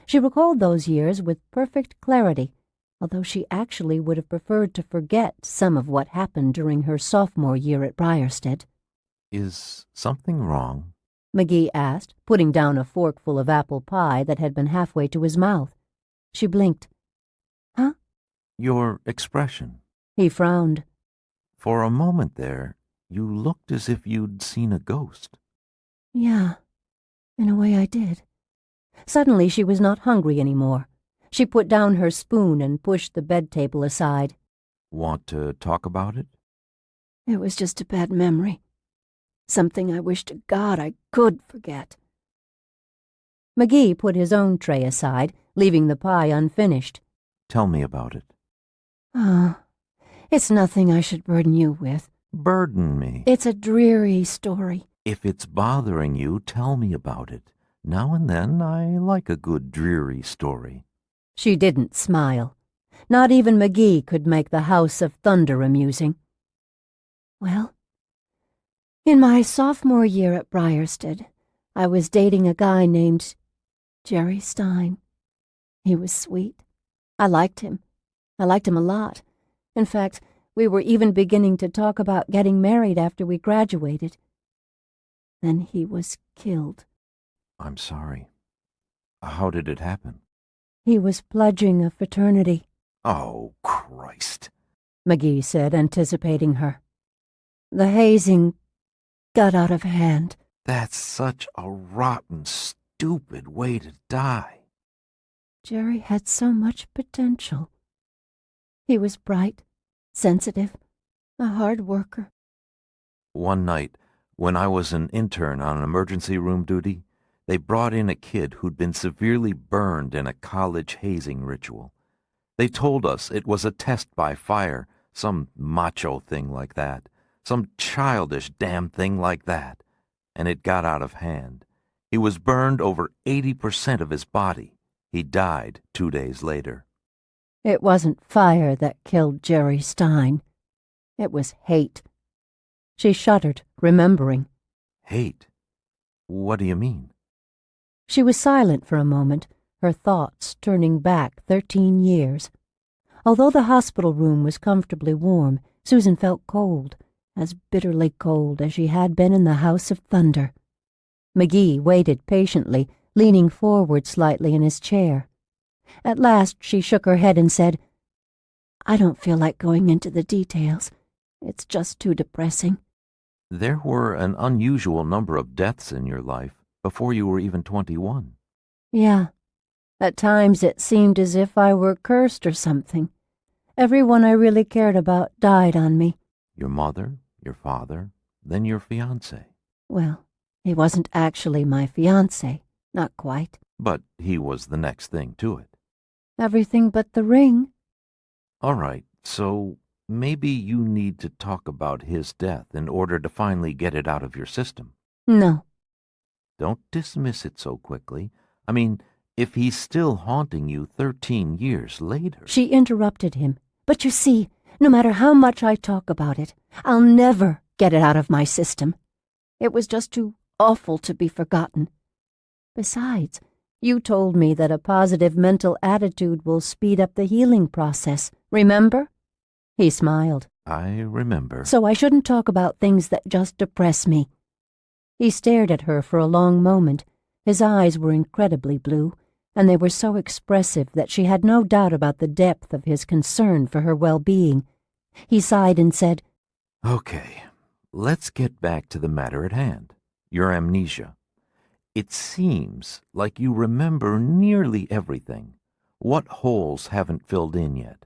She recalled those years with perfect clarity, although she actually would have preferred to forget some of what happened during her sophomore year at Briersted. Is something wrong? McGee asked, putting down a forkful of apple pie that had been halfway to his mouth. She blinked. Huh? Your expression. He frowned. For a moment there, you looked as if you'd seen a ghost. Yeah, in a way I did. Suddenly she was not hungry anymore. She put down her spoon and pushed the bed table aside. Want to talk about it? It was just a bad memory. Something I wish to God I could forget. McGee put his own tray aside, leaving the pie unfinished. Tell me about it. It's nothing I should burden you with. Burden me. It's a dreary story. If it's bothering you, tell me about it. Now and then I like a good dreary story. She didn't smile. Not even McGee could make the House of Thunder amusing. Well, in my sophomore year at Briersted, I was dating a guy named Jerry Stein. He was sweet. I liked him. I liked him a lot. In fact, we were even beginning to talk about getting married after we graduated. Then he was killed. I'm sorry. How did it happen? He was pledging a fraternity. Oh, Christ, McGee said, anticipating her. The hazing got out of hand. That's such a rotten, stupid way to die. Jerry had so much potential. He was bright, sensitive, a hard worker. One night, when I was an intern on emergency room duty, they brought in a kid who'd been severely burned in a college hazing ritual. They told us it was a test by fire, some macho thing like that, some childish damn thing like that, and it got out of hand. He was burned over 80% of his body. He died 2 days later. It wasn't fire that killed Jerry Stein. It was hate. She shuddered, remembering. Hate? What do you mean? She was silent for a moment, her thoughts turning back 13 years. Although the hospital room was comfortably warm, Susan felt cold, as bitterly cold as she had been in the House of Thunder. McGee waited patiently, leaning forward slightly in his chair. At last she shook her head and said, "I don't feel like going into the details. It's just too depressing." There were an unusual number of deaths in your life before you were even 21. Yeah. At times it seemed as if I were cursed or something. Everyone I really cared about died on me. Your mother, your father, then your fiancé. Well, he wasn't actually my fiancé, not quite. But he was the next thing to it. Everything but the ring. All right, so maybe you need to talk about his death in order to finally get it out of your system. No. Don't dismiss it so quickly. I mean, if he's still haunting you 13 years later... She interrupted him. But you see, no matter how much I talk about it, I'll never get it out of my system. It was just too awful to be forgotten. Besides, you told me that a positive mental attitude will speed up the healing process. Remember? He smiled. I remember. So I shouldn't talk about things that just depress me. He stared at her for a long moment. His eyes were incredibly blue, and they were so expressive that she had no doubt about the depth of his concern for her well-being. He sighed and said, Okay, let's get back to the matter at hand. Your amnesia. It seems like you remember nearly everything. What holes haven't filled in yet?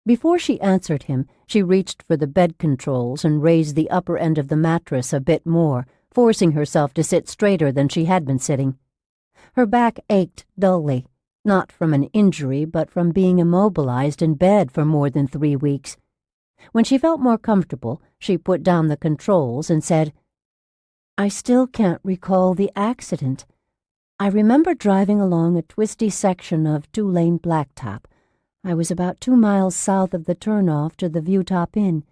Before she answered him, she reached for the bed controls and raised the upper end of the mattress a bit more, forcing herself to sit straighter than she had been sitting. Her back ached dully, not from an injury but from being immobilized in bed for more than 3 weeks. When she felt more comfortable, she put down the controls and said, "I still can't recall the accident. I remember driving along a twisty section of 2-lane blacktop. I was about 2 miles south of the turnoff to the Viewtop Inn.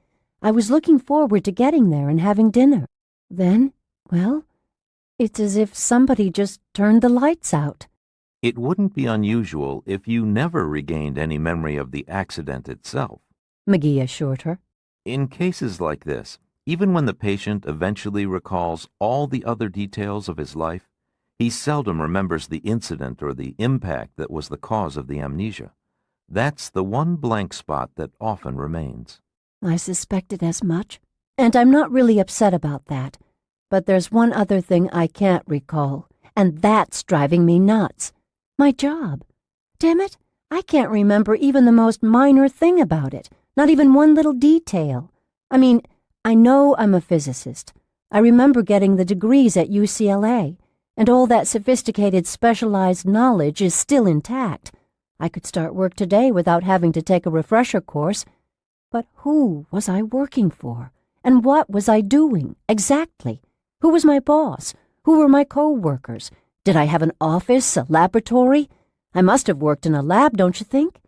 I was looking forward to getting there and having dinner. Then, well, it's as if somebody just turned the lights out." It wouldn't be unusual if you never regained any memory of the accident itself, McGee assured her. In cases like this, even when the patient eventually recalls all the other details of his life, he seldom remembers the incident or the impact that was the cause of the amnesia. That's the one blank spot that often remains. I suspected as much, and I'm not really upset about that. But there's one other thing I can't recall, and that's driving me nuts. My job. Damn it, I can't remember even the most minor thing about it, not even one little detail. I mean, I know I'm a physicist. I remember getting the degrees at UCLA, and all that sophisticated specialized knowledge is still intact. I could start work today without having to take a refresher course. But who was I working for? And what was I doing, exactly? Who was my boss? Who were my co-workers? Did I have an office, a laboratory? I must have worked in a lab, don't you think?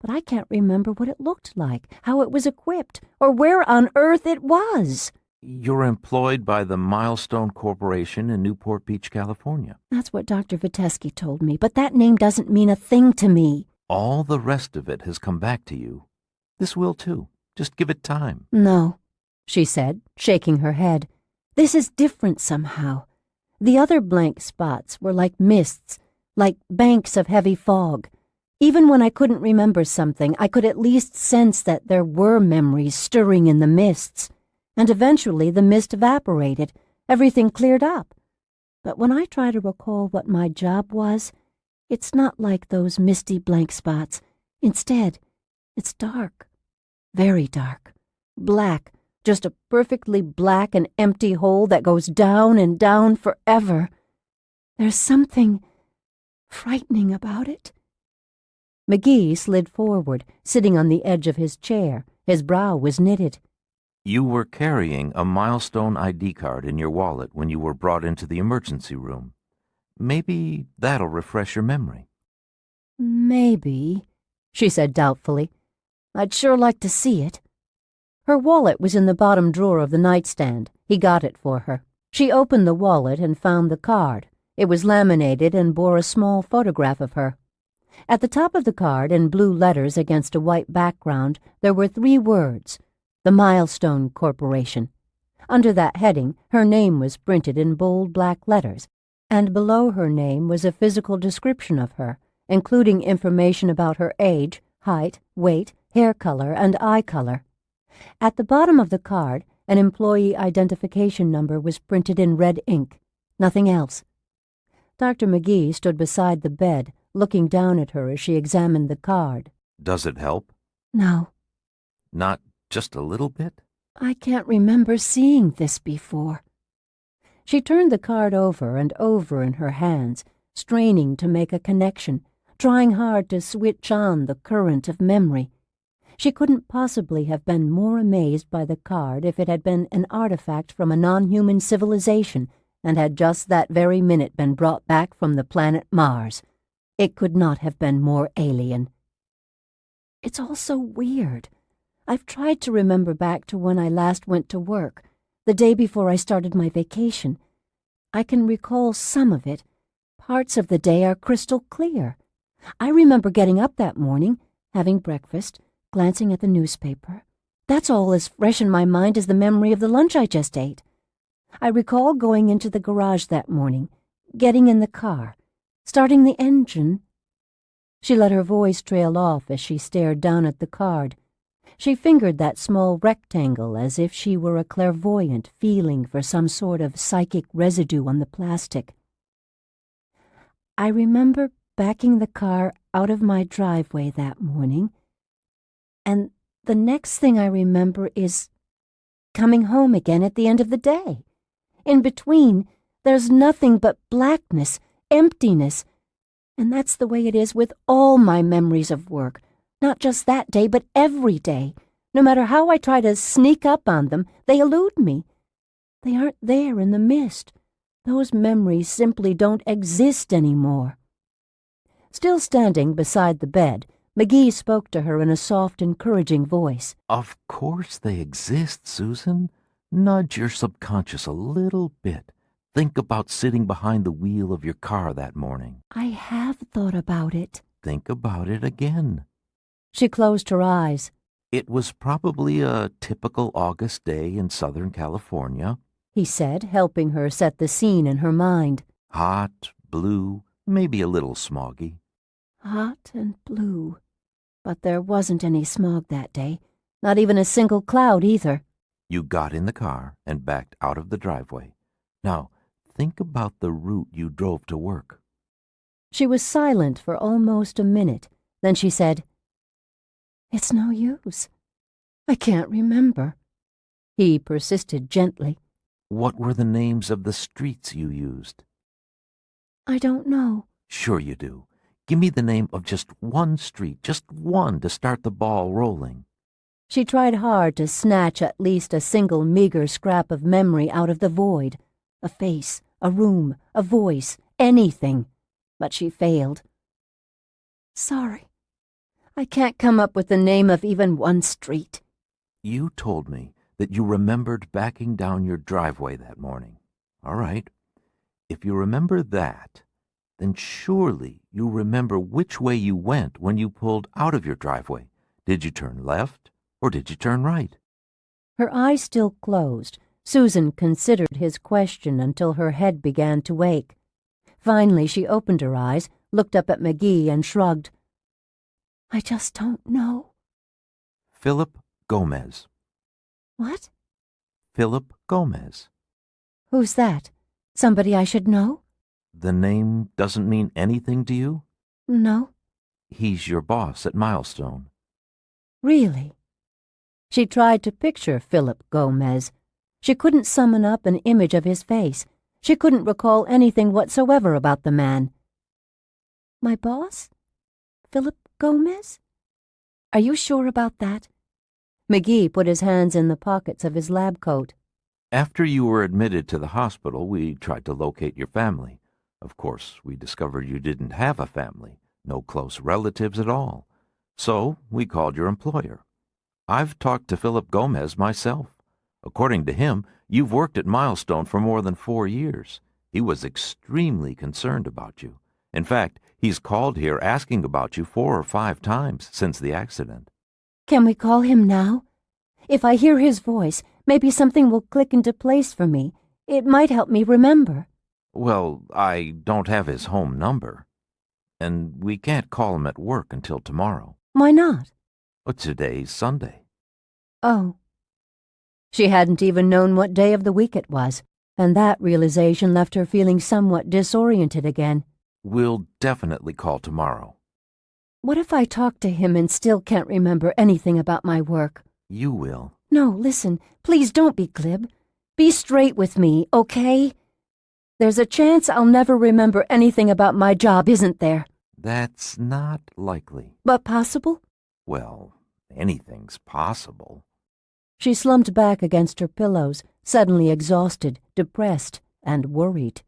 but I can't remember what it looked like, how it was equipped, or where on earth it was. You're employed by the Milestone Corporation in Newport Beach, California. That's what Dr. Vitesky told me, but that name doesn't mean a thing to me. All the rest of it has come back to you. This will too. Just give it time. No, she said, shaking her head. This is different somehow. The other blank spots were like mists, like banks of heavy fog. Even when I couldn't remember something, I could at least sense that there were memories stirring in the mists. And eventually the mist evaporated, everything cleared up. But when I try to recall what my job was, it's not like those misty blank spots. Instead, it's dark, very dark, black, just a perfectly black and empty hole that goes down and down forever. There's something frightening about it. McGee slid forward, sitting on the edge of his chair. His brow was knitted. You were carrying a Milestone ID card in your wallet when you were brought into the emergency room. Maybe that'll refresh your memory. Maybe, she said doubtfully. I'd sure like to see it. Her wallet was in the bottom drawer of the nightstand. He got it for her. She opened the wallet and found the card. It was laminated and bore a small photograph of her. At the top of the card, in blue letters against a white background, there were 3 words: the Milestone Corporation. Under that heading, her name was printed in bold black letters, and below her name was a physical description of her, including information about her age, height, weight, hair color, and eye color. At the bottom of the card, an employee identification number was printed in red ink. Nothing else. Dr. McGee stood beside the bed, looking down at her as she examined the card. Does it help? No. Not just a little bit? I can't remember seeing this before. She turned the card over and over in her hands, straining to make a connection, trying hard to switch on the current of memory. She couldn't possibly have been more amazed by the card if it had been an artifact from a non-human civilization and had just that very minute been brought back from the planet Mars. It could not have been more alien. It's all so weird. I've tried to remember back to when I last went to work, the day before I started my vacation. I can recall some of it. Parts of the day are crystal clear. I remember getting up that morning, having breakfast, glancing at the newspaper. That's all as fresh in my mind as the memory of the lunch I just ate. I recall going into the garage that morning, getting in the car, starting the engine. She let her voice trail off as she stared down at the card. She fingered that small rectangle as if she were a clairvoyant feeling for some sort of psychic residue on the plastic. I remember backing the car out of my driveway that morning, and the next thing I remember is coming home again at the end of the day. In between, there's nothing but blackness, emptiness, and that's the way it is with all my memories of work. Not just that day, but every day. No matter how I try to sneak up on them, they elude me. They aren't there in the mist. Those memories simply don't exist anymore. Still standing beside the bed, McGee spoke to her in a soft, encouraging voice. Of course they exist, Susan. Nudge your subconscious a little bit. Think about sitting behind the wheel of your car that morning. I have thought about it. Think about it again. She closed her eyes. It was probably a typical August day in Southern California, he said, helping her set the scene in her mind. Hot, blue, maybe a little smoggy. Hot and blue. But there wasn't any smog that day. Not even a single cloud either. You got in the car and backed out of the driveway. Now, think about the route you drove to work. She was silent for almost a minute. Then she said, It's no use. I can't remember. He persisted gently. What were the names of the streets you used? I don't know. Sure you do. Give me the name of just one street, just one to start the ball rolling. She tried hard to snatch at least a single meager scrap of memory out of the void. A face, a room, a voice, anything. But she failed. Sorry. I can't come up with the name of even one street. You told me that you remembered backing down your driveway that morning. All right. If you remember that, then surely you remember which way you went when you pulled out of your driveway. Did you turn left or did you turn right? Her eyes still closed, Susan considered his question until her head began to ache. Finally, she opened her eyes, looked up at McGee, and shrugged. I just don't know. Philip Gomez. What? Philip Gomez. Who's that? Somebody I should know? The name doesn't mean anything to you? No. He's your boss at Milestone. Really? She tried to picture Philip Gomez. She couldn't summon up an image of his face. She couldn't recall anything whatsoever about the man. My boss? Philip Gomez? Are you sure about that? McGee put his hands in the pockets of his lab coat. After you were admitted to the hospital, we tried to locate your family. Of course, we discovered you didn't have a family, no close relatives at all. So we called your employer. I've talked to Philip Gomez myself. According to him, you've worked at Milestone for more than 4 years. He was extremely concerned about you. In fact, he's called here asking about you 4 or 5 times since the accident. Can we call him now? If I hear his voice, maybe something will click into place for me. It might help me remember. Well, I don't have his home number. And we can't call him at work until tomorrow. Why not? Well, today's Sunday. Oh. She hadn't even known what day of the week it was, and that realization left her feeling somewhat disoriented again. We'll definitely call tomorrow. What if I talk to him and still can't remember anything about my work? You will. No, listen, please don't be glib. Be straight with me, okay? There's a chance I'll never remember anything about my job, isn't there? That's not likely. But possible? Well, anything's possible. She slumped back against her pillows, suddenly exhausted, depressed, and worried.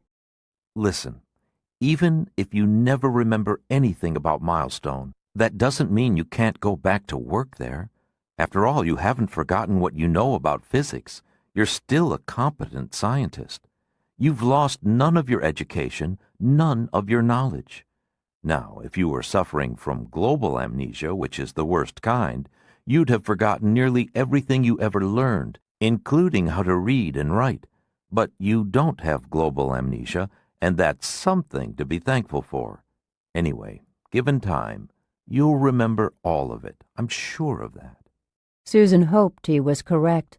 Listen, even if you never remember anything about Milestone, that doesn't mean you can't go back to work there. After all, you haven't forgotten what you know about physics. You're still a competent scientist. You've lost none of your education, none of your knowledge. Now, if you were suffering from global amnesia, which is the worst kind, you'd have forgotten nearly everything you ever learned, including how to read and write. But you don't have global amnesia, and that's something to be thankful for. Anyway, given time, you'll remember all of it. I'm sure of that. Susan hoped he was correct.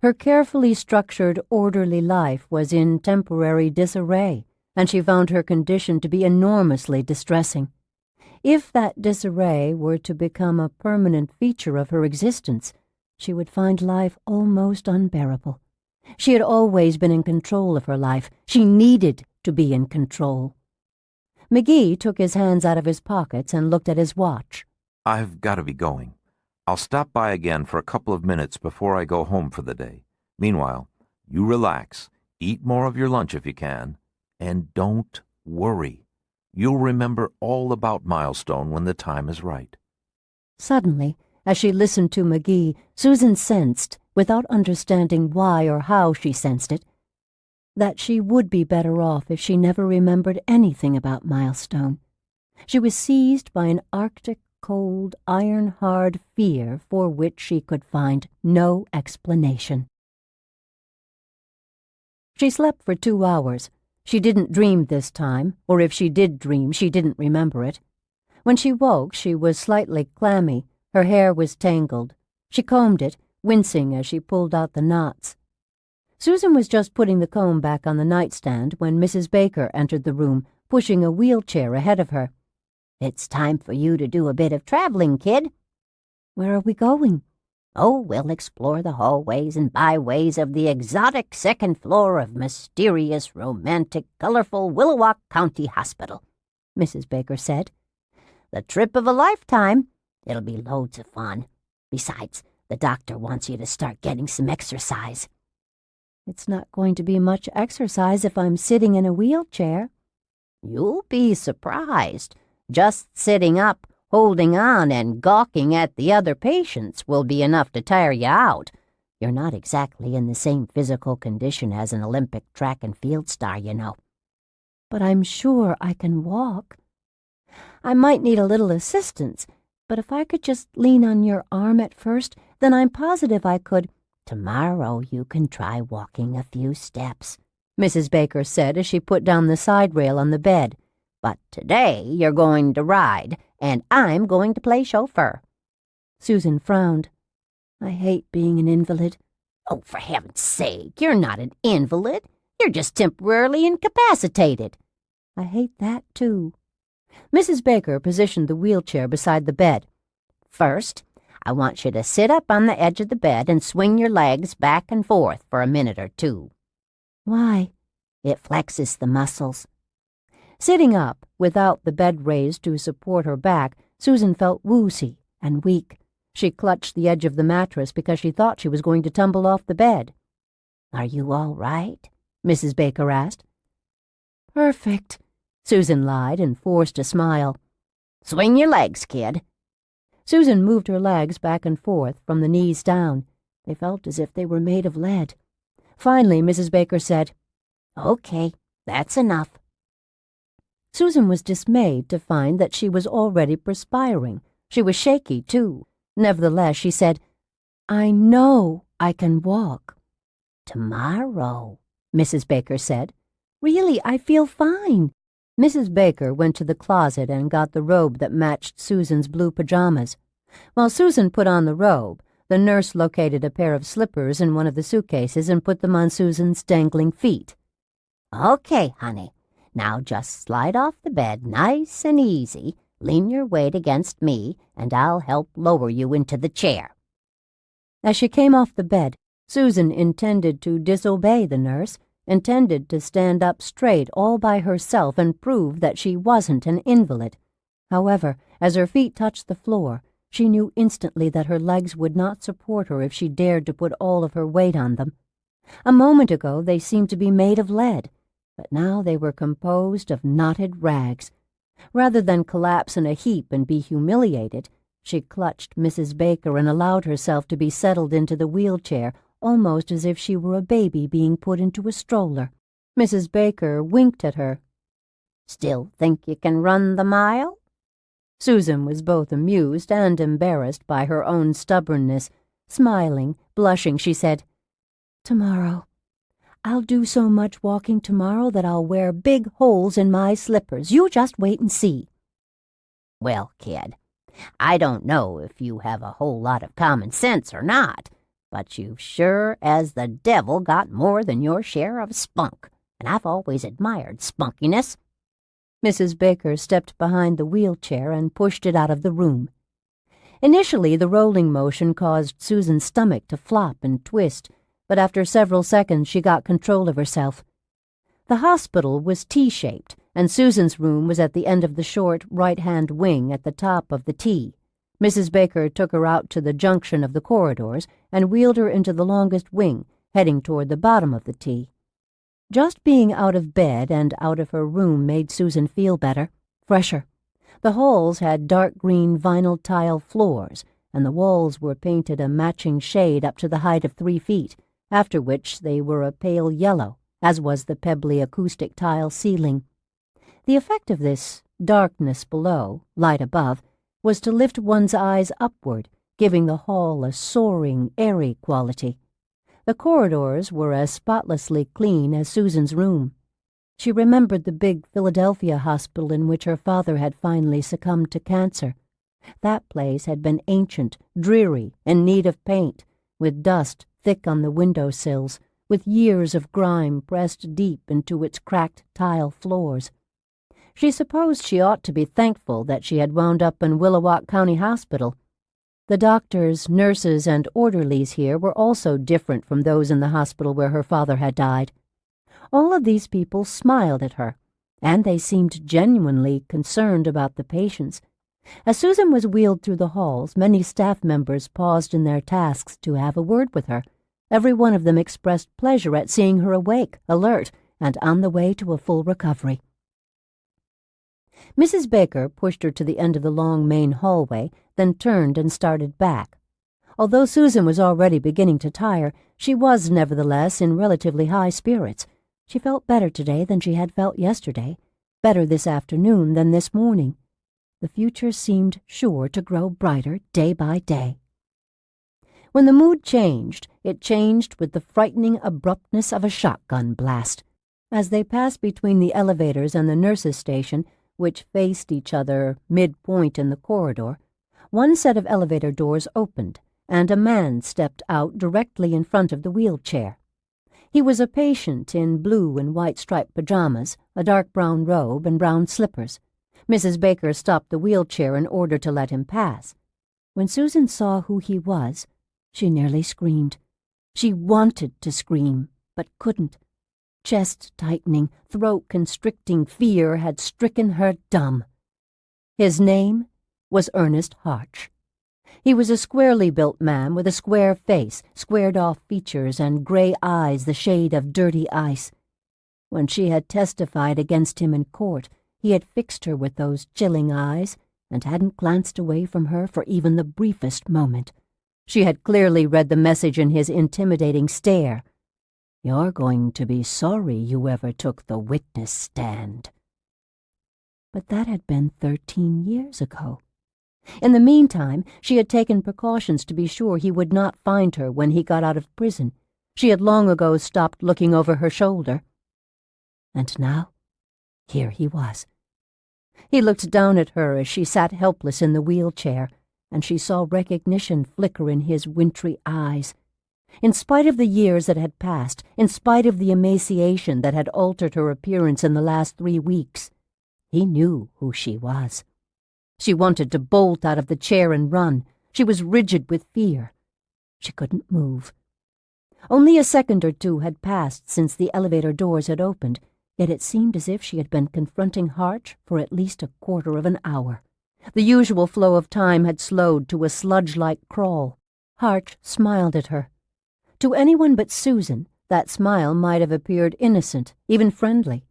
Her carefully structured, orderly life was in temporary disarray, and she found her condition to be enormously distressing. If that disarray were to become a permanent feature of her existence, she would find life almost unbearable. She had always been in control of her life. She needed to be in control. McGee took his hands out of his pockets and looked at his watch. I've got to be going. I'll stop by again for a couple of minutes before I go home for the day. Meanwhile, you relax, eat more of your lunch if you can, and don't worry. You'll remember all about Milestone when the time is right. Suddenly, as she listened to McGee, Susan sensed, without understanding why or how she sensed it, that she would be better off if she never remembered anything about Milestone. She was seized by an arctic, cold, iron-hard fear for which she could find no explanation. She slept for 2 hours. She didn't dream this time, or if she did dream, she didn't remember it. When she woke, she was slightly clammy. Her hair was tangled. She combed it, wincing as she pulled out the knots. Susan was just putting the comb back on the nightstand when Mrs. Baker entered the room, pushing a wheelchair ahead of her. It's time for you to do a bit of traveling, kid. Where are we going? Oh, we'll explore the hallways and byways of the exotic second floor of mysterious, romantic, colorful Willowack County Hospital, Mrs. Baker said. The trip of a lifetime. It'll be loads of fun. Besides, the doctor wants you to start getting some exercise. It's not going to be much exercise if I'm sitting in a wheelchair. You'll be surprised. Just sitting up, Holding on and gawking at the other patients will be enough to tire you out. You're not exactly in the same physical condition as an Olympic track and field star, you know. But I'm sure I can walk. I might need a little assistance, but if I could just lean on your arm at first, then I'm positive I could. Tomorrow you can try walking a few steps, Mrs. Baker said as she put down the side rail on the bed. But today you're going to ride, and I'm going to play chauffeur. Susan frowned. I hate being an invalid. Oh, for heaven's sake, you're not an invalid. You're just temporarily incapacitated. I hate that, too. Mrs. Baker positioned the wheelchair beside the bed. First, I want you to sit up on the edge of the bed and swing your legs back and forth for a minute or two. Why? It flexes the muscles. Sitting up, without the bed raised to support her back, Susan felt woozy and weak. She clutched the edge of the mattress because she thought she was going to tumble off the bed. Are you all right? Mrs. Baker asked. Perfect, Susan lied and forced a smile. Swing your legs, kid. Susan moved her legs back and forth from the knees down. They felt as if they were made of lead. Finally, Mrs. Baker said, Okay, that's enough. Susan was dismayed to find that she was already perspiring. She was shaky, too. Nevertheless, she said, I know I can walk. Tomorrow, Mrs. Baker said. Really, I feel fine. Mrs. Baker went to the closet and got the robe that matched Susan's blue pajamas. While Susan put on the robe, the nurse located a pair of slippers in one of the suitcases and put them on Susan's dangling feet. Okay, honey. Now just slide off the bed nice and easy, lean your weight against me, and I'll help lower you into the chair. As she came off the bed, Susan intended to disobey the nurse, intended to stand up straight all by herself and prove that she wasn't an invalid. However, as her feet touched the floor, she knew instantly that her legs would not support her if she dared to put all of her weight on them. A moment ago they seemed to be made of lead, but now they were composed of knotted rags. Rather than collapse in a heap and be humiliated, she clutched Mrs. Baker and allowed herself to be settled into the wheelchair, almost as if she were a baby being put into a stroller. Mrs. Baker winked at her. Still think you can run the mile? Susan was both amused and embarrassed by her own stubbornness. Smiling, blushing, she said, Tomorrow. I'll do so much walking tomorrow that I'll wear big holes in my slippers. You just wait and see. Well, kid, I don't know if you have a whole lot of common sense or not, but you've sure as the devil got more than your share of spunk, and I've always admired spunkiness. Mrs. Baker stepped behind the wheelchair and pushed it out of the room. Initially, the rolling motion caused Susan's stomach to flop and twist, but after several seconds she got control of herself. The hospital was T-shaped, and Susan's room was at the end of the short right-hand wing at the top of the T. Mrs. Baker took her out to the junction of the corridors and wheeled her into the longest wing, heading toward the bottom of the T. Just being out of bed and out of her room made Susan feel better, fresher. The halls had dark green vinyl tile floors, and the walls were painted a matching shade up to the height of 3 feet, after which they were a pale yellow, as was the pebbly acoustic tile ceiling. The effect of this darkness below, light above, was to lift one's eyes upward, giving the hall a soaring, airy quality. The corridors were as spotlessly clean as Susan's room. She remembered the big Philadelphia hospital in which her father had finally succumbed to cancer. That place had been ancient, dreary, in need of paint, with dust thick on the window-sills, with years of grime pressed deep into its cracked tile floors. She supposed she ought to be thankful that she had wound up in Willowalk County Hospital. The doctors, nurses, and orderlies here were also different from those in the hospital where her father had died. All of these people smiled at her, and they seemed genuinely concerned about the patients. As Susan was wheeled through the halls, many staff members paused in their tasks to have a word with her. Every one of them expressed pleasure at seeing her awake, alert, and on the way to a full recovery. Mrs. Baker pushed her to the end of the long main hallway, then turned and started back. Although Susan was already beginning to tire, she was nevertheless in relatively high spirits. She felt better today than she had felt yesterday, better this afternoon than this morning. The future seemed sure to grow brighter day by day. When the mood changed, it changed with the frightening abruptness of a shotgun blast. As they passed between the elevators and the nurses' station, which faced each other midpoint in the corridor, one set of elevator doors opened, and a man stepped out directly in front of the wheelchair. He was a patient in blue and white striped pajamas, a dark brown robe, and brown slippers. Mrs. Baker stopped the wheelchair in order to let him pass. When Susan saw who he was, she nearly screamed. She wanted to scream, but couldn't. Chest tightening, throat constricting fear had stricken her dumb. His name was Ernest Harch. He was a squarely built man with a square face, squared-off features, and gray eyes the shade of dirty ice. When she had testified against him in court, he had fixed her with those chilling eyes and hadn't glanced away from her for even the briefest moment. She had clearly read the message in his intimidating stare. "You're going to be sorry you ever took the witness stand." But that had been 13 years ago. In the meantime, she had taken precautions to be sure he would not find her when he got out of prison. She had long ago stopped looking over her shoulder. And now, here he was. He looked down at her as she sat helpless in the wheelchair, and she saw recognition flicker in his wintry eyes. In spite of the years that had passed, in spite of the emaciation that had altered her appearance in the last 3 weeks, he knew who she was. She wanted to bolt out of the chair and run. She was rigid with fear. She couldn't move. Only a second or two had passed since the elevator doors had opened, yet it seemed as if she had been confronting Harch for at least a quarter of an hour. The usual flow of time had slowed to a sludge-like crawl. Harch smiled at her. To anyone but Susan, that smile might have appeared innocent, even friendly.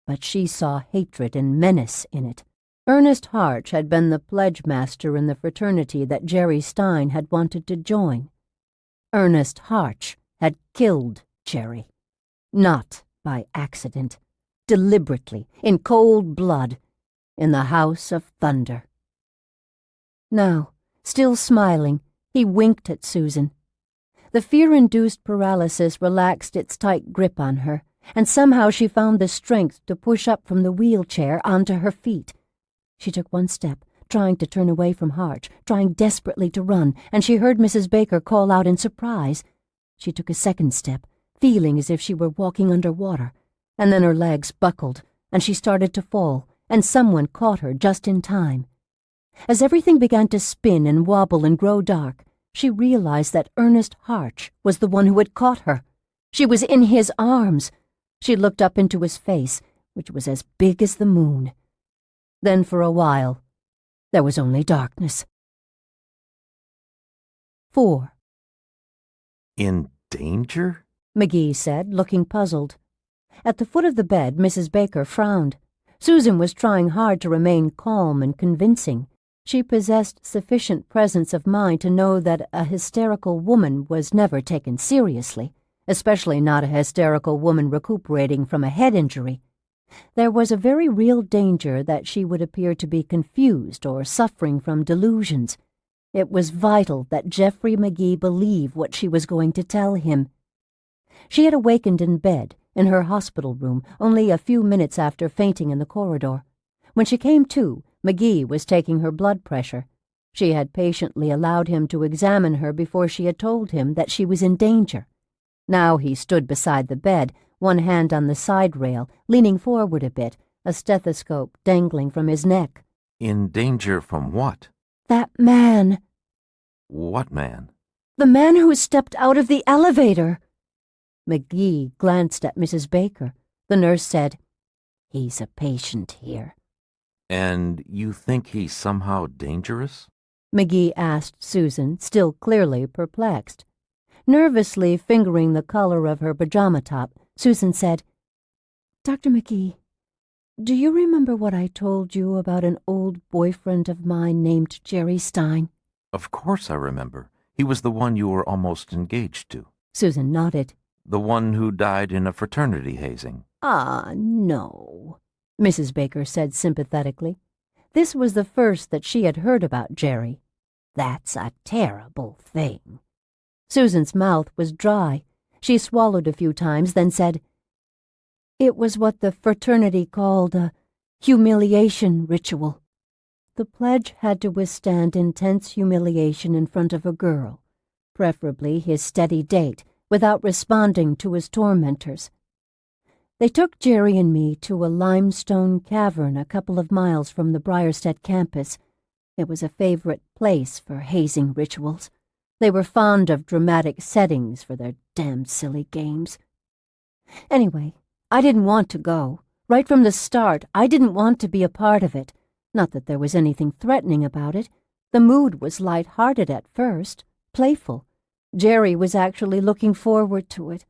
But she saw hatred and menace in it. Ernest Harch had been the pledge master in the fraternity that Jerry Stein had wanted to join. Ernest Harch had killed Jerry. Not by accident. Deliberately, in cold blood, in the House of Thunder. Now, still smiling, he winked at Susan. The fear-induced paralysis relaxed its tight grip on her, and somehow she found the strength to push up from the wheelchair onto her feet. She took one step, trying to turn away from Harch, trying desperately to run, and she heard Mrs. Baker call out in surprise. She took a second step, feeling as if she were walking underwater, and then her legs buckled, and she started to fall, and someone caught her just in time. As everything began to spin and wobble and grow dark, she realized that Ernest Harch was the one who had caught her. She was in his arms. She looked up into his face, which was as big as the moon. Then for a while, there was only darkness. 4. In danger? McGee said, looking puzzled. At the foot of the bed, Mrs. Baker frowned. Susan was trying hard to remain calm and convincing. She possessed sufficient presence of mind to know that a hysterical woman was never taken seriously, especially not a hysterical woman recuperating from a head injury. There was a very real danger that she would appear to be confused or suffering from delusions. It was vital that Jeffrey McGee believe what she was going to tell him. She had awakened in bed, in her hospital room, only a few minutes after fainting in the corridor. When she came to, McGee was taking her blood pressure. She had patiently allowed him to examine her before she had told him that she was in danger. Now he stood beside the bed, one hand on the side rail, leaning forward a bit, a stethoscope dangling from his neck. In danger from what? That man. What man? The man who stepped out of the elevator. McGee glanced at Mrs. Baker. The nurse said, "He's a patient here." And you think he's somehow dangerous? McGee asked Susan, still clearly perplexed. Nervously fingering the collar of her pajama top, Susan said, "Dr. McGee, Do you remember what I told you about an old boyfriend of mine named Jerry Stein? Of course I remember. He was the one you were almost engaged to. Susan nodded. The one who died in a fraternity hazing. Ah, no, Mrs. Baker said sympathetically. This was the first that she had heard about Jerry. That's a terrible thing. Susan's mouth was dry. She swallowed a few times, then said, It was what the fraternity called a humiliation ritual. The pledge had to withstand intense humiliation in front of a girl, preferably his steady date, without responding to his tormentors. They took Jerry and me to a limestone cavern a couple of miles from the Briarstead campus. It was a favorite place for hazing rituals. They were fond of dramatic settings for their damned silly games. Anyway, I didn't want to go. Right from the start, I didn't want to be a part of it. Not that there was anything threatening about it. The mood was light-hearted at first, playful. Jerry was actually looking forward to it.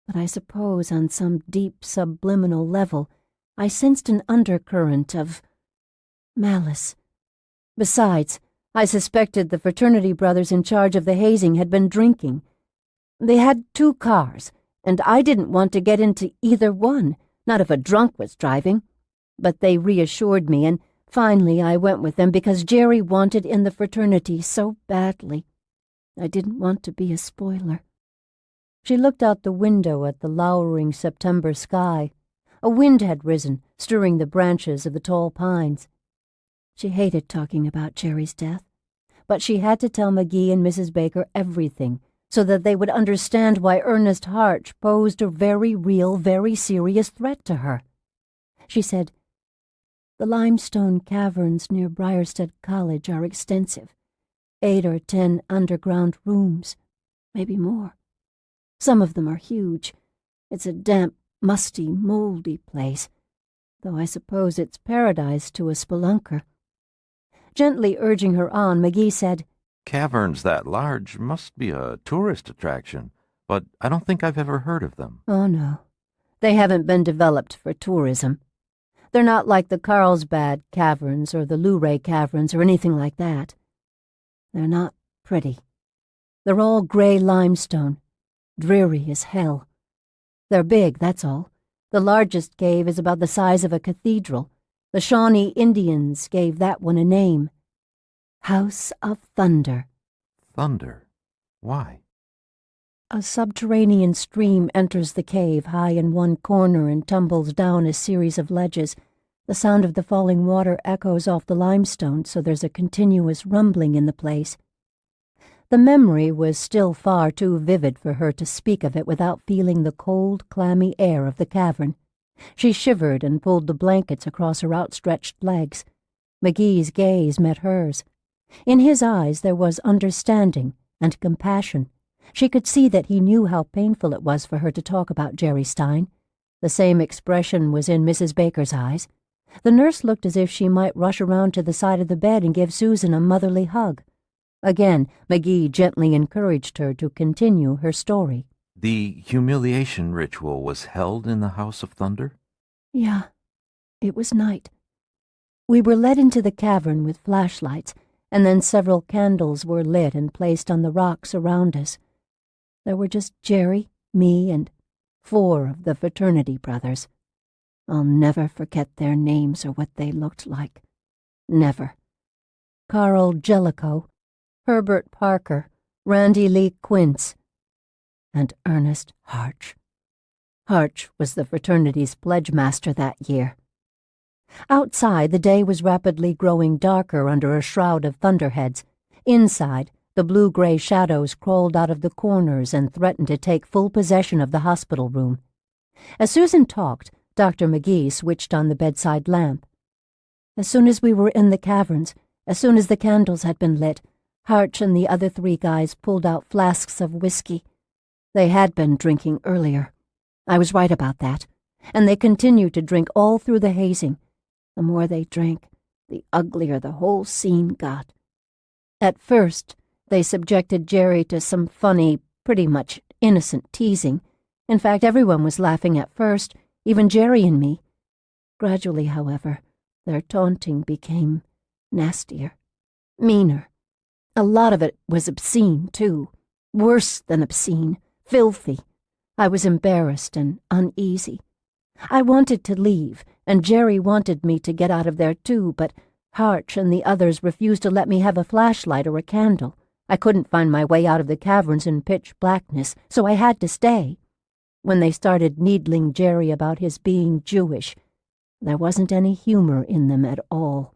But I suppose on some deep subliminal level, I sensed an undercurrent of malice. Besides, I suspected the fraternity brothers in charge of the hazing had been drinking. They had 2 cars, and I didn't want to get into either one, not if a drunk was driving. But they reassured me, and finally I went with them because Jerry wanted in the fraternity so badly. I didn't want to be a spoiler. She looked out the window at the lowering September sky. A wind had risen, stirring the branches of the tall pines. She hated talking about Jerry's death, but she had to tell McGee and Mrs. Baker everything so that they would understand why Ernest Harch posed a very real, very serious threat to her. She said, The limestone caverns near Briarstead College are extensive. 8 or 10 underground rooms, maybe more. Some of them are huge. It's a damp, musty, moldy place, though I suppose it's paradise to a spelunker. Gently urging her on, McGee said, Caverns that large must be a tourist attraction, but I don't think I've ever heard of them. Oh, no. They haven't been developed for tourism. They're not like the Carlsbad Caverns or the Luray Caverns or anything like that. They're not pretty. They're all gray limestone, dreary as hell. They're big, that's all. The largest cave is about the size of a cathedral. The Shawnee Indians gave that one a name. House of Thunder. Thunder? Why? A subterranean stream enters the cave high in one corner and tumbles down a series of ledges. The sound of the falling water echoes off the limestone, so there's a continuous rumbling in the place. The memory was still far too vivid for her to speak of it without feeling the cold, clammy air of the cavern. She shivered and pulled the blankets across her outstretched legs. McGee's gaze met hers. In his eyes there was understanding and compassion. She could see that he knew how painful it was for her to talk about Jerry Stein. The same expression was in Mrs. Baker's eyes. The nurse looked as if she might rush around to the side of the bed and give Susan a motherly hug. Again, McGee gently encouraged her to continue her story. The humiliation ritual was held in the House of Thunder? Yeah, it was night. We were led into the cavern with flashlights, and then several candles were lit and placed on the rocks around us. There were just Jerry, me, and 4 of the fraternity brothers. I'll never forget their names or what they looked like. Never. Carl Jellicoe, Herbert Parker, Randy Lee Quince, and Ernest Harch. Harch was the fraternity's pledge master that year. Outside, the day was rapidly growing darker under a shroud of thunderheads. Inside, the blue-gray shadows crawled out of the corners and threatened to take full possession of the hospital room. As Susan talked, Dr. McGee switched on the bedside lamp. As soon as we were in the caverns, as soon as the candles had been lit, Harch and the other 3 guys pulled out flasks of whiskey. They had been drinking earlier. I was right about that. And they continued to drink all through the hazing. The more they drank, the uglier the whole scene got. At first, they subjected Jerry to some funny, pretty much innocent teasing. In fact, everyone was laughing at first, even Jerry and me. Gradually, however, their taunting became nastier, meaner. A lot of it was obscene, too. Worse than obscene, filthy. I was embarrassed and uneasy. I wanted to leave, and Jerry wanted me to get out of there too, but Harch and the others refused to let me have a flashlight or a candle. I couldn't find my way out of the caverns in pitch blackness, so I had to stay. When they started needling Jerry about his being Jewish, there wasn't any humor in them at all.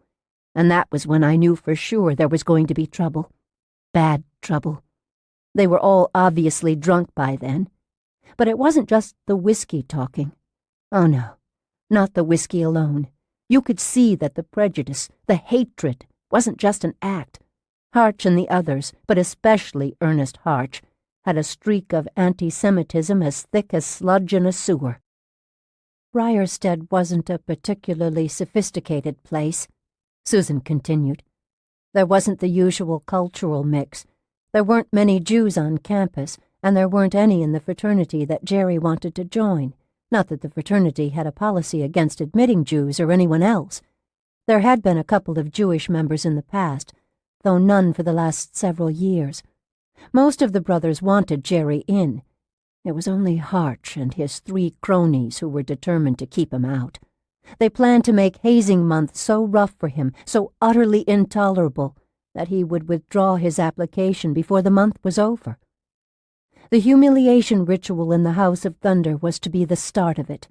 And that was when I knew for sure there was going to be trouble. Bad trouble. They were all obviously drunk by then. But it wasn't just the whiskey talking. Oh no, not the whiskey alone. You could see that the prejudice, the hatred, wasn't just an act. Harch and the others, but especially Ernest Harch, had a streak of anti-Semitism as thick as sludge in a sewer. Briarstead wasn't a particularly sophisticated place, Susan continued. There wasn't the usual cultural mix. There weren't many Jews on campus, and there weren't any in the fraternity that Jerry wanted to join. Not that the fraternity had a policy against admitting Jews or anyone else. There had been a couple of Jewish members in the past, though none for the last several years. Most of the brothers wanted Jerry in. It was only Harch and his 3 cronies who were determined to keep him out. They planned to make hazing month so rough for him, so utterly intolerable, that he would withdraw his application before the month was over. The humiliation ritual in the House of Thunder was to be the start of it.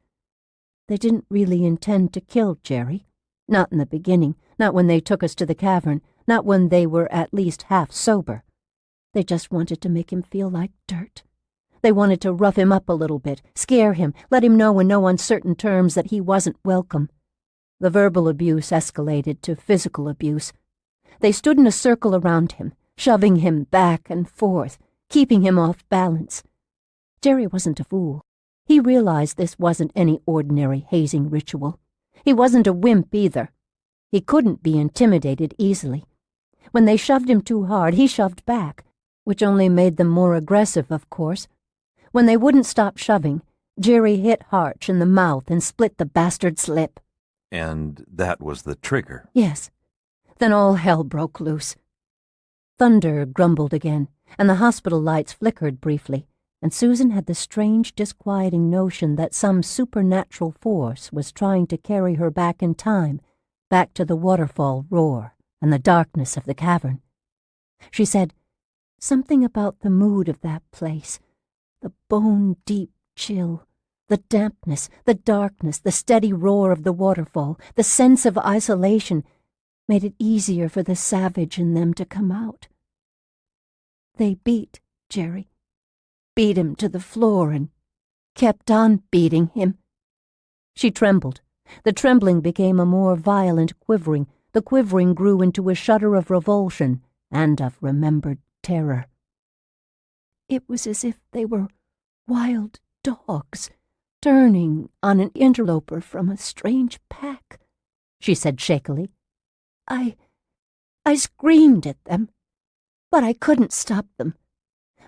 They didn't really intend to kill Jerry. Not in the beginning, not when they took us to the cavern, not when they were at least half sober. They just wanted to make him feel like dirt. They wanted to rough him up a little bit, scare him, let him know in no uncertain terms that he wasn't welcome. The verbal abuse escalated to physical abuse. They stood in a circle around him, shoving him back and forth, keeping him off balance. Jerry wasn't a fool. He realized this wasn't any ordinary hazing ritual. He wasn't a wimp either. He couldn't be intimidated easily. When they shoved him too hard, he shoved back, which only made them more aggressive, of course. When they wouldn't stop shoving, Jerry hit Harch in the mouth and split the bastard's lip. And that was the trigger? Yes. Then all hell broke loose. Thunder grumbled again, and the hospital lights flickered briefly, and Susan had the strange, disquieting notion that some supernatural force was trying to carry her back in time, back to the waterfall roar and the darkness of the cavern. She said, something about the mood of that place, the bone-deep chill, the dampness, the darkness, the steady roar of the waterfall, the sense of isolation, made it easier for the savage in them to come out. They beat Jerry, beat him to the floor, and kept on beating him. She trembled. The trembling became a more violent quivering. The quivering grew into a shudder of revulsion and of remembered terror. It was as if they were wild dogs, turning on an interloper from a strange pack, she said shakily. I screamed at them, but I couldn't stop them.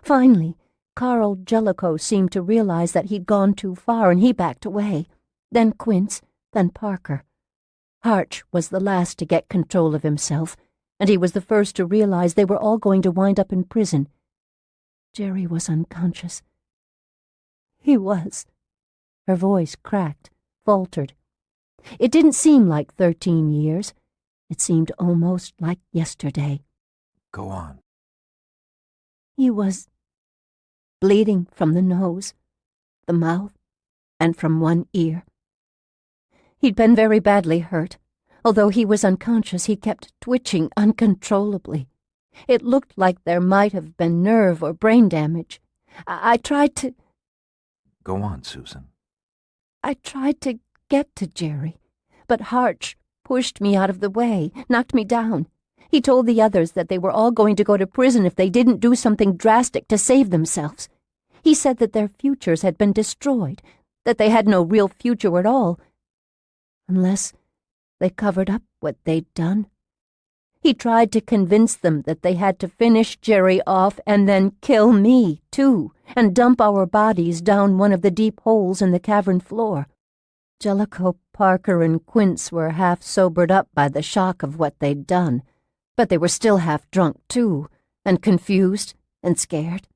Finally, Carl Jellicoe seemed to realize that he'd gone too far, and he backed away. Then Quince, then Parker. Harch was the last to get control of himself, and he was the first to realize they were all going to wind up in prison. Jerry was unconscious. He was. Her voice cracked, faltered. It didn't seem like 13 years. It seemed almost like yesterday. Go on. He was bleeding from the nose, the mouth, and from one ear. He'd been very badly hurt. Although he was unconscious, he kept twitching uncontrollably. It looked like there might have been nerve or brain damage. I tried to... Go on, Susan. I tried to get to Jerry, but Harch pushed me out of the way, knocked me down. He told the others that they were all going to go to prison if they didn't do something drastic to save themselves. He said that their futures had been destroyed, that they had no real future at all, unless they covered up what they'd done. He tried to convince them that they had to finish Jerry off and then kill me, too, and dump our bodies down one of the deep holes in the cavern floor. Jellicoe, Parker, and Koontz were half sobered up by the shock of what they'd done, but they were still half drunk, too, and confused and scared.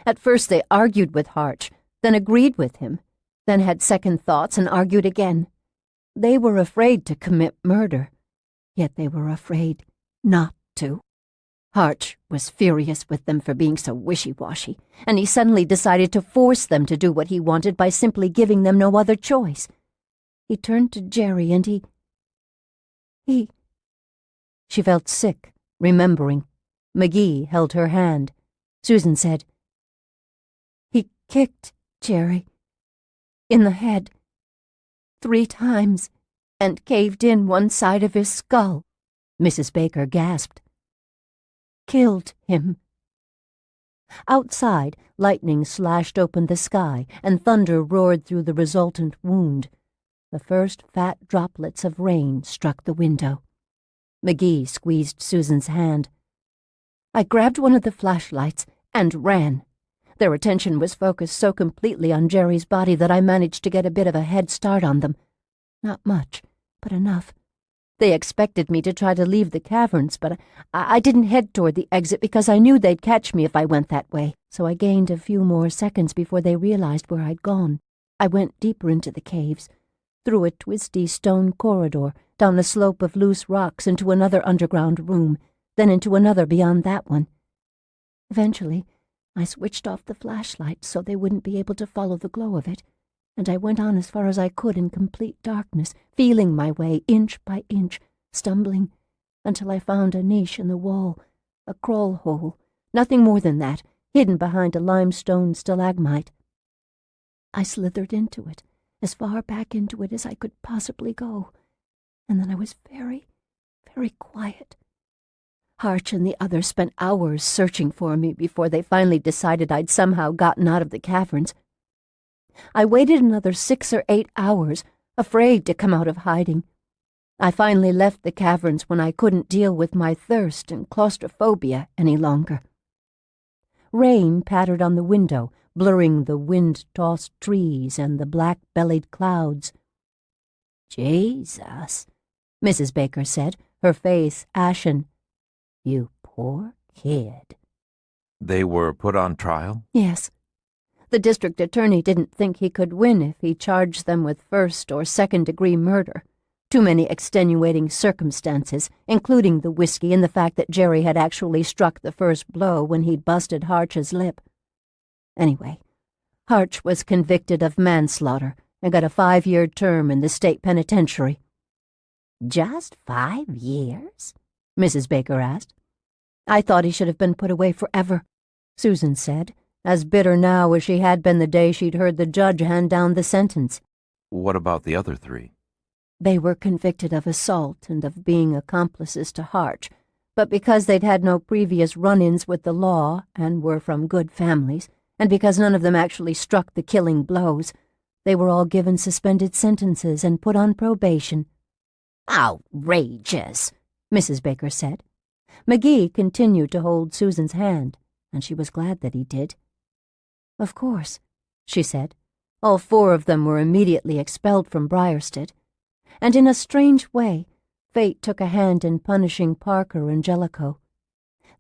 At first they argued with Harch, then agreed with him, then had second thoughts and argued again. They were afraid to commit murder, yet they were afraid not to. Harch was furious with them for being so wishy-washy, and he suddenly decided to force them to do what he wanted by simply giving them no other choice. He turned to Jerry and he... She felt sick, remembering. McGee held her hand. Susan said, "He kicked Jerry in the head 3 times and caved in one side of his skull." Mrs. Baker gasped. "Killed him." Outside, lightning slashed open the sky and thunder roared through the resultant wound. The first fat droplets of rain struck the window. McGee squeezed Susan's hand. I grabbed one of the flashlights and ran. Their attention was focused so completely on Jerry's body that I managed to get a bit of a head start on them. Not much, but enough. They expected me to try to leave the caverns, but I didn't head toward the exit because I knew they'd catch me if I went that way, so I gained a few more seconds before they realized where I'd gone. I went deeper into the caves, through a twisty stone corridor, down a slope of loose rocks into another underground room, then into another beyond that one. Eventually, I switched off the flashlight so they wouldn't be able to follow the glow of it, and I went on as far as I could in complete darkness, feeling my way inch by inch, stumbling, until I found a niche in the wall, a crawl hole, nothing more than that, hidden behind a limestone stalagmite. I slithered into it, as far back into it as I could possibly go, and then I was very, very quiet. Harch and the others spent hours searching for me before they finally decided I'd somehow gotten out of the caverns. I waited another 6 or 8 hours, afraid to come out of hiding. I finally left the caverns when I couldn't deal with my thirst and claustrophobia any longer. Rain pattered on the window, blurring the wind-tossed trees and the black-bellied clouds. "Jesus," Mrs. Baker said, her face ashen. "You poor kid." They were put on trial? Yes. The district attorney didn't think he could win if he charged them with first- or second-degree murder. Too many extenuating circumstances, including the whiskey and the fact that Jerry had actually struck the first blow when he'd busted Harch's lip. Anyway, Harch was convicted of manslaughter and got a 5-year term in the state penitentiary. "Just 5 years?" Mrs. Baker asked. "I thought he should have been put away forever," Susan said, as bitter now as she had been the day she'd heard the judge hand down the sentence. What about the other 3? They were convicted of assault and of being accomplices to Harch, but because they'd had no previous run-ins with the law and were from good families, and because none of them actually struck the killing blows, they were all given suspended sentences and put on probation. "Outrageous," Mrs. Baker said. McGee continued to hold Susan's hand, and she was glad that he did. "Of course," she said. All 4 of them were immediately expelled from Briarstead, and in a strange way, fate took a hand in punishing Parker and Jellicoe.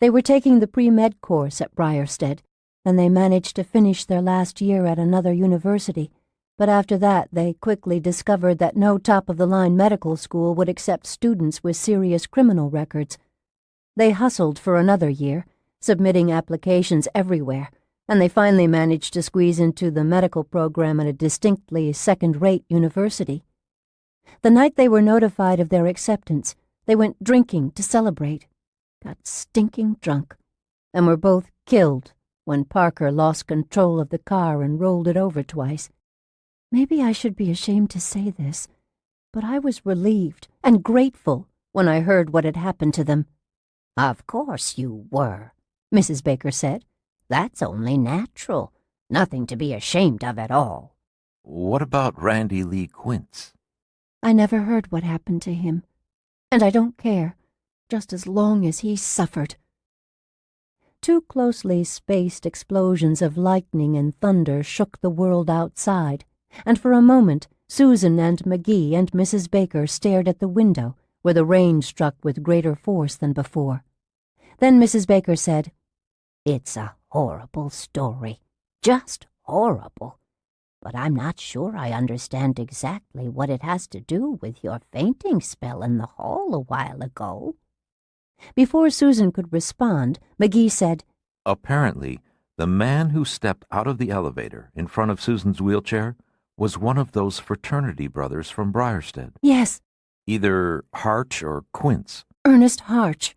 They were taking the pre-med course at Briarstead, and they managed to finish their last year at another university, but after that they quickly discovered that no top-of-the-line medical school would accept students with serious criminal records. They hustled for another year, submitting applications everywhere, and they finally managed to squeeze into the medical program at a distinctly second-rate university. The night they were notified of their acceptance, they went drinking to celebrate, got stinking drunk, and were both killed when Parker lost control of the car and rolled it over twice. Maybe I should be ashamed to say this, but I was relieved and grateful when I heard what had happened to them. "Of course you were," Mrs. Baker said. "That's only natural. Nothing to be ashamed of at all." What about Randy Lee Koontz? I never heard what happened to him, and I don't care, just as long as he suffered. 2 closely spaced explosions of lightning and thunder shook the world outside, and for a moment Susan and McGee and Mrs. Baker stared at the window, where the rain struck with greater force than before. Then Mrs. Baker said, "It's a horrible story. Just horrible. But I'm not sure I understand exactly what it has to do with your fainting spell in the hall a while ago." Before Susan could respond, McGee said, Apparently, the man who stepped out of the elevator in front of Susan's wheelchair was one of those fraternity brothers from Briarstead. "Yes, Either Harch or Quince. Ernest Harch,"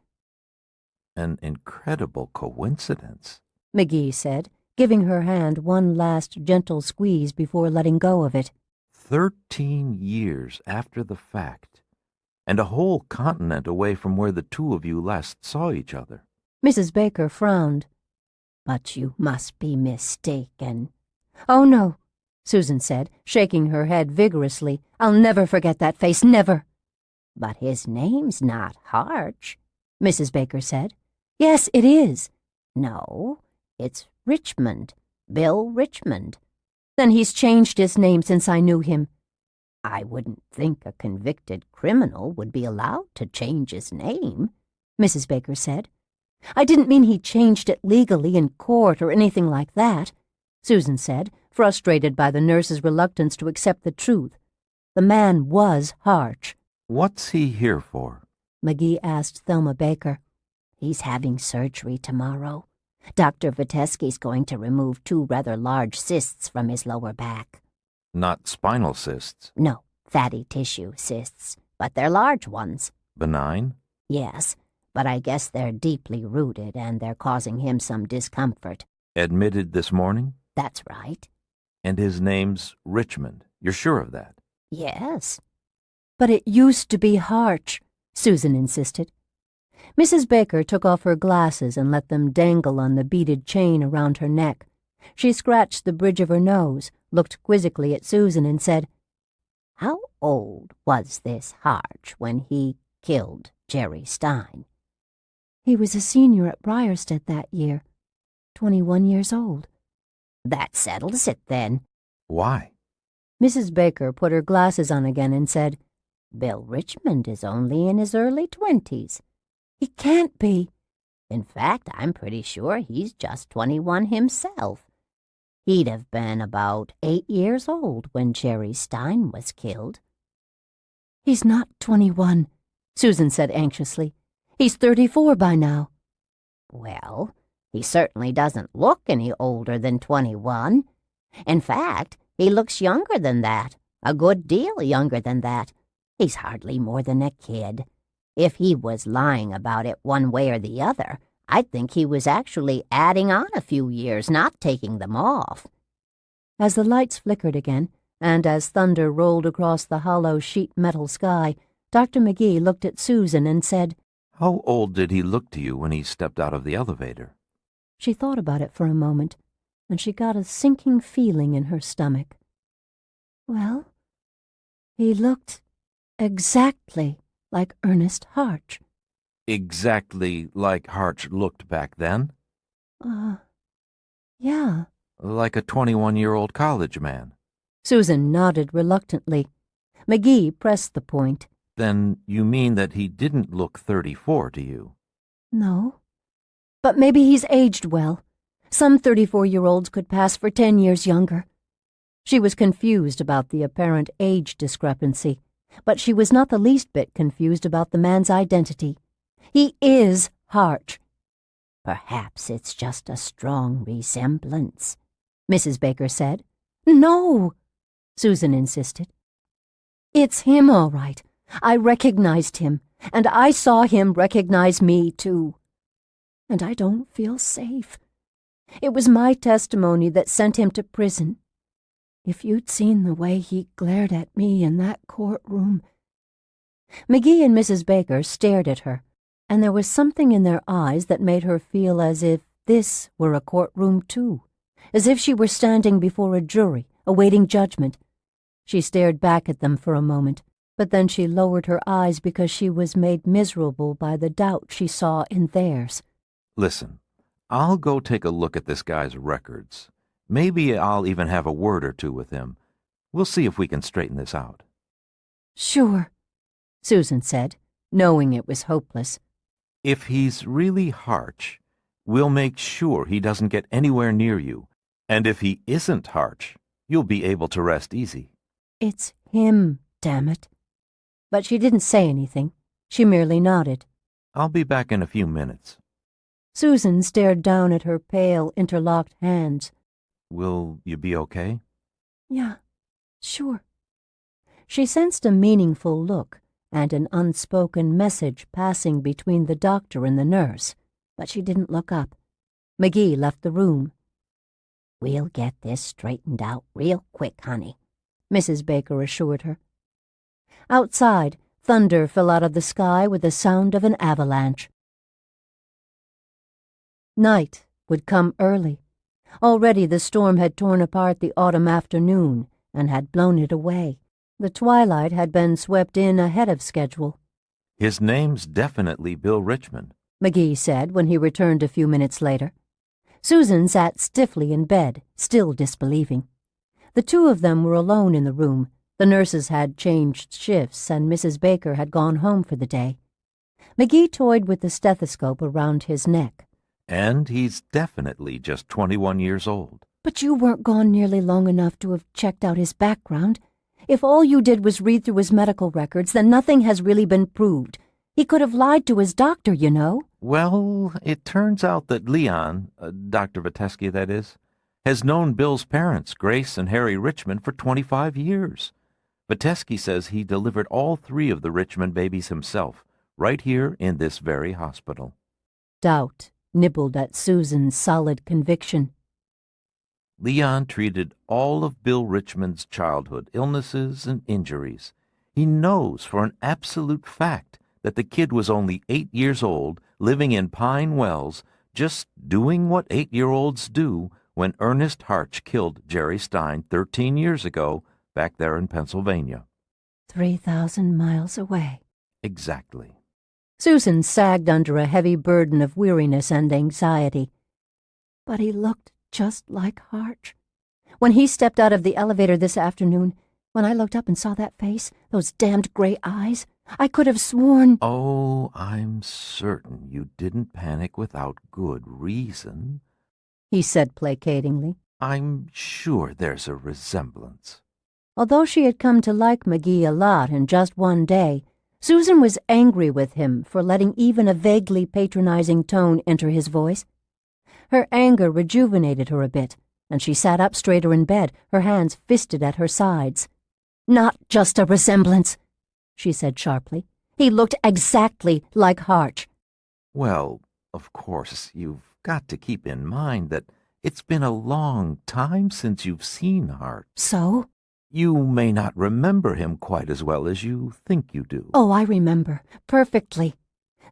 An incredible coincidence. McGee said, giving her hand one last gentle squeeze before letting go of it. 13 years after the fact, and a whole continent away from where the two of you last saw each other. Mrs. Baker frowned. "But you must be mistaken." "Oh, no," Susan said, shaking her head vigorously. "I'll never forget that face, never." "But his name's not Harch," Mrs. Baker said. "Yes, it is." "No, it's Richmond. Bill Richmond." "Then he's changed his name since I knew him." "I wouldn't think a convicted criminal would be allowed to change his name," Mrs. Baker said. "I didn't mean he changed it legally in court or anything like that," Susan said, frustrated by the nurse's reluctance to accept the truth. The man was Harch. What's he here for? McGee asked Thelma Baker. "He's having surgery tomorrow. Dr. Vitesky's going to remove 2 rather large cysts from his lower back." Not spinal cysts. "No, fatty tissue cysts, but they're large ones." Benign? "Yes, but I guess they're deeply rooted and they're causing him some discomfort." Admitted this morning? "That's right." And his name's Richmond. You're sure of that? "Yes." "But it used to be Harch," Susan insisted. Mrs. Baker took off her glasses and let them dangle on the beaded chain around her neck. She scratched the bridge of her nose, looked quizzically at Susan, and said, "How old was this Harch when he killed Jerry Stein?" "He was a senior at Briarstead that year, 21 years old." "That settles it, then." Why? Mrs. Baker put her glasses on again and said, "Bill Richmond is only in his early 20s. "He can't be." In fact, I'm pretty sure he's just 21 himself. He'd have been about 8 years old when Jerry Stein was killed." "He's not 21, Susan said anxiously. "He's 34 by now." "Well, he certainly doesn't look any older than 21. In fact, he looks younger than that, a good deal younger than that. He's hardly more than a kid. If he was lying about it one way or the other, I'd think he was actually adding on a few years, not taking them off." As the lights flickered again, and as thunder rolled across the hollow sheet metal sky, Dr. McGee looked at Susan and said, How old did he look to you when he stepped out of the elevator? She thought about it for a moment, and she got a sinking feeling in her stomach. "Well, he looked exactly like Ernest Harch." Exactly like Harch looked back then? Yeah. Like a 21-year-old college man? Susan nodded reluctantly. McGee pressed the point. Then you mean that he didn't look 34 to you? No. But maybe he's aged well. Some 34-year-olds could pass for 10 years younger. She was confused about the apparent age discrepancy, but she was not the least bit confused about the man's identity. He is Harch. "Perhaps it's just a strong resemblance," Mrs. Baker said. "No," Susan insisted. "It's him, all right. I recognized him, and I saw him recognize me, too. And I don't feel safe. It was my testimony that sent him to prison. If you'd seen the way he glared at me in that courtroom." McGee and Mrs. Baker stared at her, and there was something in their eyes that made her feel as if this were a courtroom, too, as if she were standing before a jury, awaiting judgment. She stared back at them for a moment, but then she lowered her eyes because she was made miserable by the doubt she saw in theirs. Listen, I'll go take a look at this guy's records. Maybe I'll even have a word or two with him. We'll see if we can straighten this out. Sure, Susan said, knowing it was hopeless. If he's really harsh, we'll make sure he doesn't get anywhere near you. And if he isn't harsh, you'll be able to rest easy. It's him, damn it. But she didn't say anything. She merely nodded. I'll be back in a few minutes. Susan stared down at her pale, interlocked hands. Will you be okay? Yeah, sure. She sensed a meaningful look and an unspoken message passing between the doctor and the nurse, but she didn't look up. McGee left the room. We'll get this straightened out real quick, honey, Mrs. Baker assured her. Outside, thunder fell out of the sky with the sound of an avalanche. Night would come early. Already the storm had torn apart the autumn afternoon and had blown it away. The twilight had been swept in ahead of schedule. His name's definitely Bill Richmond, McGee said when he returned a few minutes later. Susan sat stiffly in bed, still disbelieving. The two of them were alone in the room. The nurses had changed shifts, and Mrs. Baker had gone home for the day. McGee toyed with the stethoscope around his neck. And he's definitely just 21 years old. But you weren't gone nearly long enough to have checked out his background. If all you did was read through his medical records, then nothing has really been proved. He could have lied to his doctor, you know. Well, it turns out that Leon, Dr. Vitesky that is, has known Bill's parents, Grace and Harry Richmond, for 25 years. Vitesky says he delivered all 3 of the Richmond babies himself, right here in this very hospital. Doubt nibbled at Susan's solid conviction. Leon treated all of Bill Richmond's childhood illnesses and injuries. He knows for an absolute fact that the kid was only 8 years old, living in Pine Wells, just doing what 8-year-olds do when Ernest Harch killed Jerry Stein 13 years ago back there in Pennsylvania. 3,000 miles away. Exactly. Susan sagged under a heavy burden of weariness and anxiety. But he looked just like Harch. When he stepped out of the elevator this afternoon, when I looked up and saw that face, those damned gray eyes, I could have sworn— Oh, I'm certain you didn't panic without good reason, he said placatingly. I'm sure there's a resemblance. Although she had come to like McGee a lot in just one day, Susan was angry with him for letting even a vaguely patronizing tone enter his voice. Her anger rejuvenated her a bit, and she sat up straighter in bed, her hands fisted at her sides. Not just a resemblance, she said sharply. He looked exactly like Harch. Well, of course, you've got to keep in mind that it's been a long time since you've seen Harch. So? You may not remember him quite as well as you think you do. Oh, I remember. Perfectly.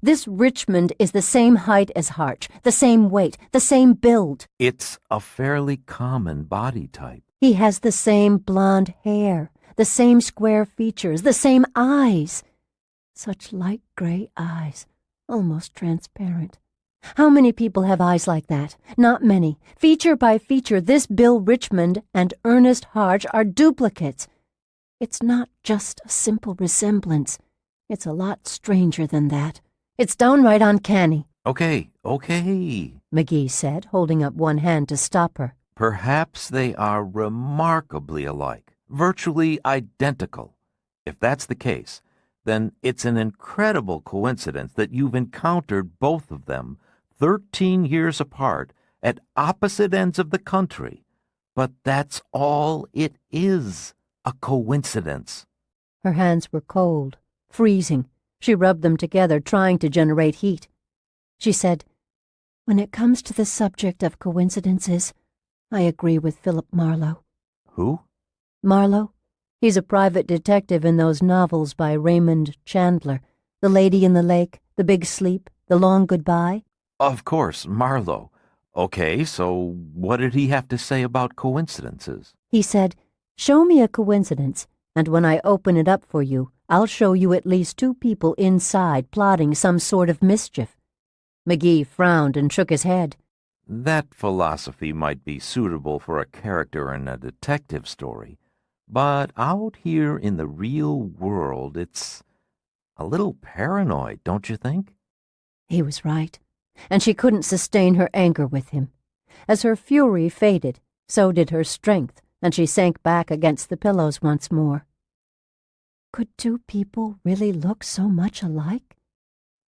This Richmond is the same height as Harch, the same weight, the same build. It's a fairly common body type. He has the same blonde hair, the same square features, the same eyes. Such light gray eyes, almost transparent. How many people have eyes like that? Not many. Feature by feature, this Bill Richmond and Ernest Harch are duplicates. It's not just a simple resemblance. It's a lot stranger than that. It's downright uncanny. Okay, McGee said, holding up one hand to stop her. Perhaps they are remarkably alike, virtually identical. If that's the case, then it's an incredible coincidence that you've encountered both of them 13 years apart at opposite ends of the country. But that's all it is, a coincidence. Her hands were cold, freezing. She rubbed them together, trying to generate heat. She said, "When it comes to the subject of coincidences, I agree with Philip Marlowe." Who? Marlowe. He's a private detective in those novels by Raymond Chandler. The Lady in the Lake, The Big Sleep, The Long Goodbye. Of course, Marlowe. Okay, so what did he have to say about coincidences? He said, "Show me a coincidence, and when I open it up for you, I'll show you at least 2 people inside plotting some sort of mischief." McGee frowned and shook his head. That philosophy might be suitable for a character in a detective story, But out here in the real world, it's a little paranoid, don't you think? He was right, and she couldn't sustain her anger with him. As her fury faded, so did her strength, and she sank back against the pillows once more. Could two people really look so much alike?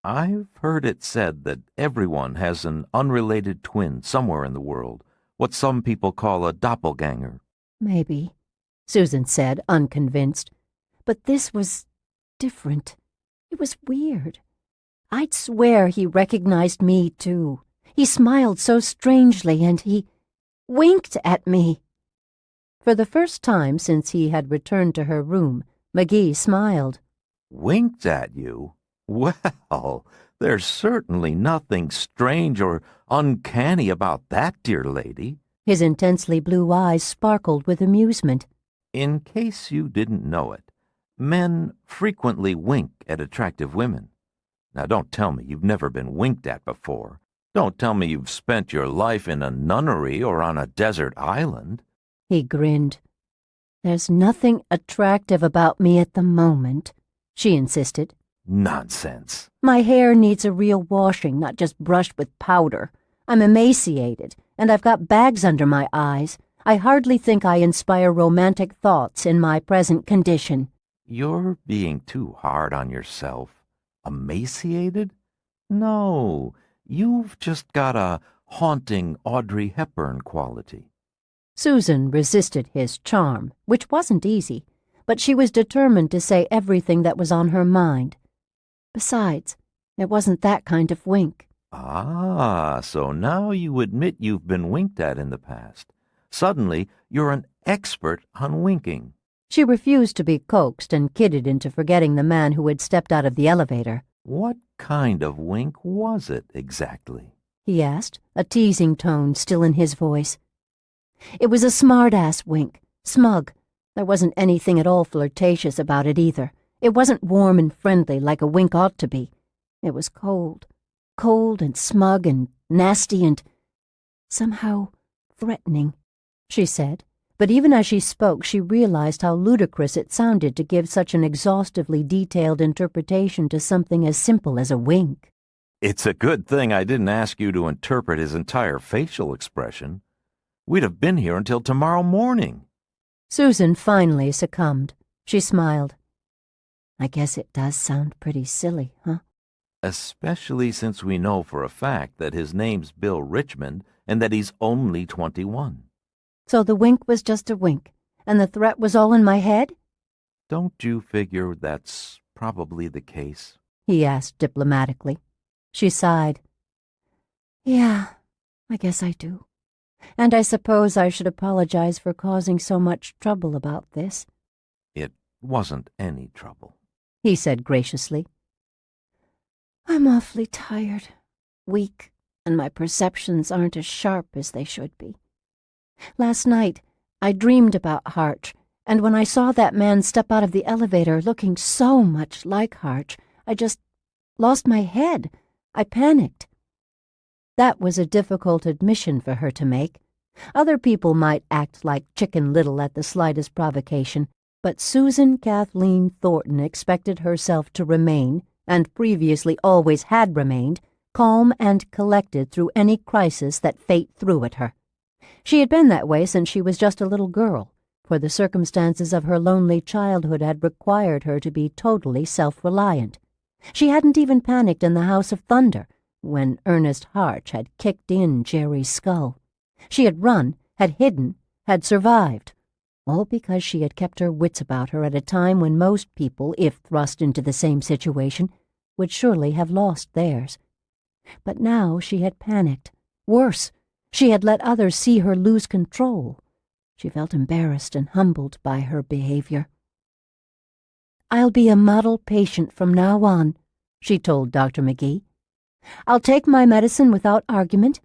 I've heard it said that everyone has an unrelated twin somewhere in the world, what some people call a doppelganger. Maybe, Susan said, unconvinced. But this was different. It was weird. I'd swear he recognized me, too. He smiled so strangely, and he winked at me. For the first time since he had returned to her room, McGee smiled. Winked at you? Well, there's certainly nothing strange or uncanny about that, dear lady. His intensely blue eyes sparkled with amusement. In case you didn't know it, men frequently wink at attractive women. Now don't tell me you've never been winked at before. Don't tell me you've spent your life in a nunnery or on a desert island. He grinned. There's nothing attractive about me at the moment, she insisted. Nonsense. My hair needs a real washing, not just brushed with powder. I'm emaciated, and I've got bags under my eyes. I hardly think I inspire romantic thoughts in my present condition. You're being too hard on yourself. Emaciated? No, you've just got a haunting Audrey Hepburn quality. Susan resisted his charm, which wasn't easy, but she was determined to say everything that was on her mind. Besides, it wasn't that kind of wink. Ah, so now you admit you've been winked at in the past. Suddenly, you're an expert on winking. She refused to be coaxed and kidded into forgetting the man who had stepped out of the elevator. What kind of wink was it exactly? He asked, a teasing tone still in his voice. It was a smart-ass wink, smug. There wasn't anything at all flirtatious about it either. It wasn't warm and friendly like a wink ought to be. It was cold and smug and nasty and somehow threatening, she said. But even as she spoke, she realized how ludicrous it sounded to give such an exhaustively detailed interpretation to something as simple as a wink. It's a good thing I didn't ask you to interpret his entire facial expression. We'd have been here until tomorrow morning. Susan finally succumbed. She smiled. I guess it does sound pretty silly, huh? Especially since we know for a fact that his name's Bill Richmond and that he's only 21. So the wink was just a wink, and the threat was all in my head? Don't you figure that's probably the case? He asked diplomatically. She sighed. Yeah, I guess I do. And I suppose I should apologize for causing so much trouble about this. It wasn't any trouble, he said graciously. I'm awfully tired, weak, and my perceptions aren't as sharp as they should be. Last night, I dreamed about Harch, and when I saw that man step out of the elevator looking so much like Harch, I just lost my head. I panicked. That was a difficult admission for her to make. Other people might act like Chicken Little at the slightest provocation, but Susan Kathleen Thornton expected herself to remain, and previously always had remained, calm and collected through any crisis that fate threw at her. She had been that way since she was just a little girl, for the circumstances of her lonely childhood had required her to be totally self-reliant. She hadn't even panicked in the House of Thunder, when Ernest Harch had kicked in Jerry's skull. She had run, had hidden, had survived, all because she had kept her wits about her at a time when most people, if thrust into the same situation, would surely have lost theirs. But now she had panicked. Worse, she had let others see her lose control. She felt embarrassed and humbled by her behavior. I'll be a model patient from now on, she told Dr. McGee. I'll take my medicine without argument.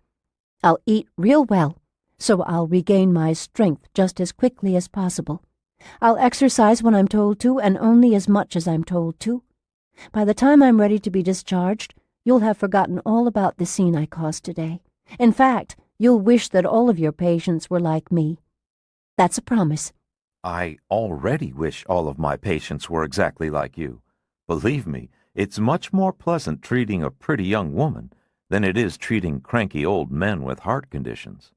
I'll eat real well, so I'll regain my strength just as quickly as possible. I'll exercise when I'm told to, and only as much as I'm told to. By the time I'm ready to be discharged, you'll have forgotten all about the scene I caused today. In fact, you'll wish that all of your patients were like me. That's a promise. I already wish all of my patients were exactly like you. Believe me, it's much more pleasant treating a pretty young woman than it is treating cranky old men with heart conditions.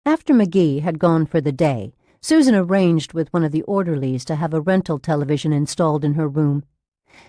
After McGee had gone for the day, Susan arranged with one of the orderlies to have a rental television installed in her room.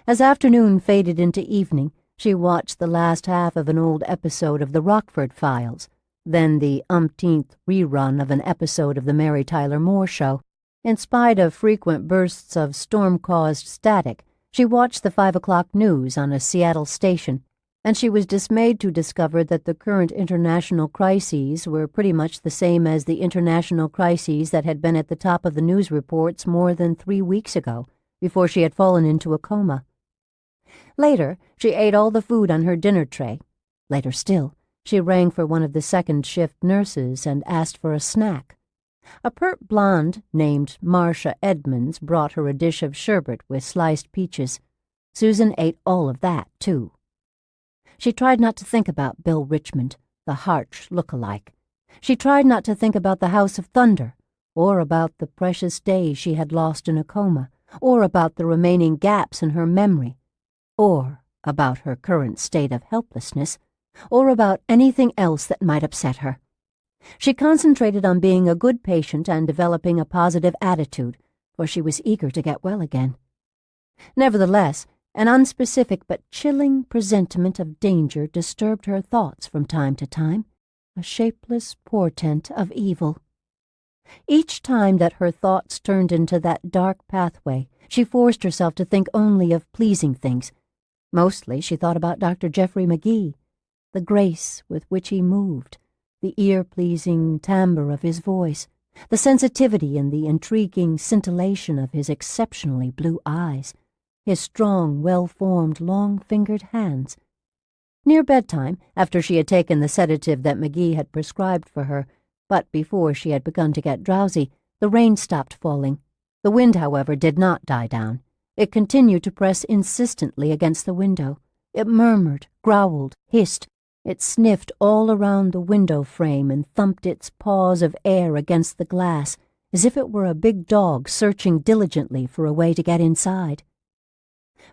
As afternoon faded into evening, she watched the last half of an old episode of The Rockford Files, then the umpteenth rerun of an episode of The Mary Tyler Moore Show. In spite of frequent bursts of storm-caused static, she watched the 5 o'clock news on a Seattle station, and she was dismayed to discover that the current international crises were pretty much the same as the international crises that had been at the top of the news reports more than 3 weeks ago, before she had fallen into a coma. Later, she ate all the food on her dinner tray. Later still, she rang for one of the second-shift nurses and asked for a snack. A pert blonde named Marcia Edmonds brought her a dish of sherbet with sliced peaches. Susan ate all of that, too. She tried not to think about Bill Richmond, the harsh look-alike. She tried not to think about the House of Thunder, or about the precious days she had lost in a coma, or about the remaining gaps in her memory, or about her current state of helplessness, or about anything else that might upset her. She concentrated on being a good patient and developing a positive attitude, for she was eager to get well again. Nevertheless, an unspecific but chilling presentiment of danger disturbed her thoughts from time to time, a shapeless portent of evil. Each time that her thoughts turned into that dark pathway, she forced herself to think only of pleasing things. Mostly she thought about Dr. Jeffrey McGee, the grace with which he moved, the ear-pleasing timbre of his voice, the sensitivity and the intriguing scintillation of his exceptionally blue eyes, his strong, well-formed, long-fingered hands. Near bedtime, after she had taken the sedative that McGee had prescribed for her, but before she had begun to get drowsy, the rain stopped falling. The wind, however, did not die down. It continued to press insistently against the window. It murmured, growled, hissed. It sniffed all around the window frame and thumped its paws of air against the glass, as if it were a big dog searching diligently for a way to get inside.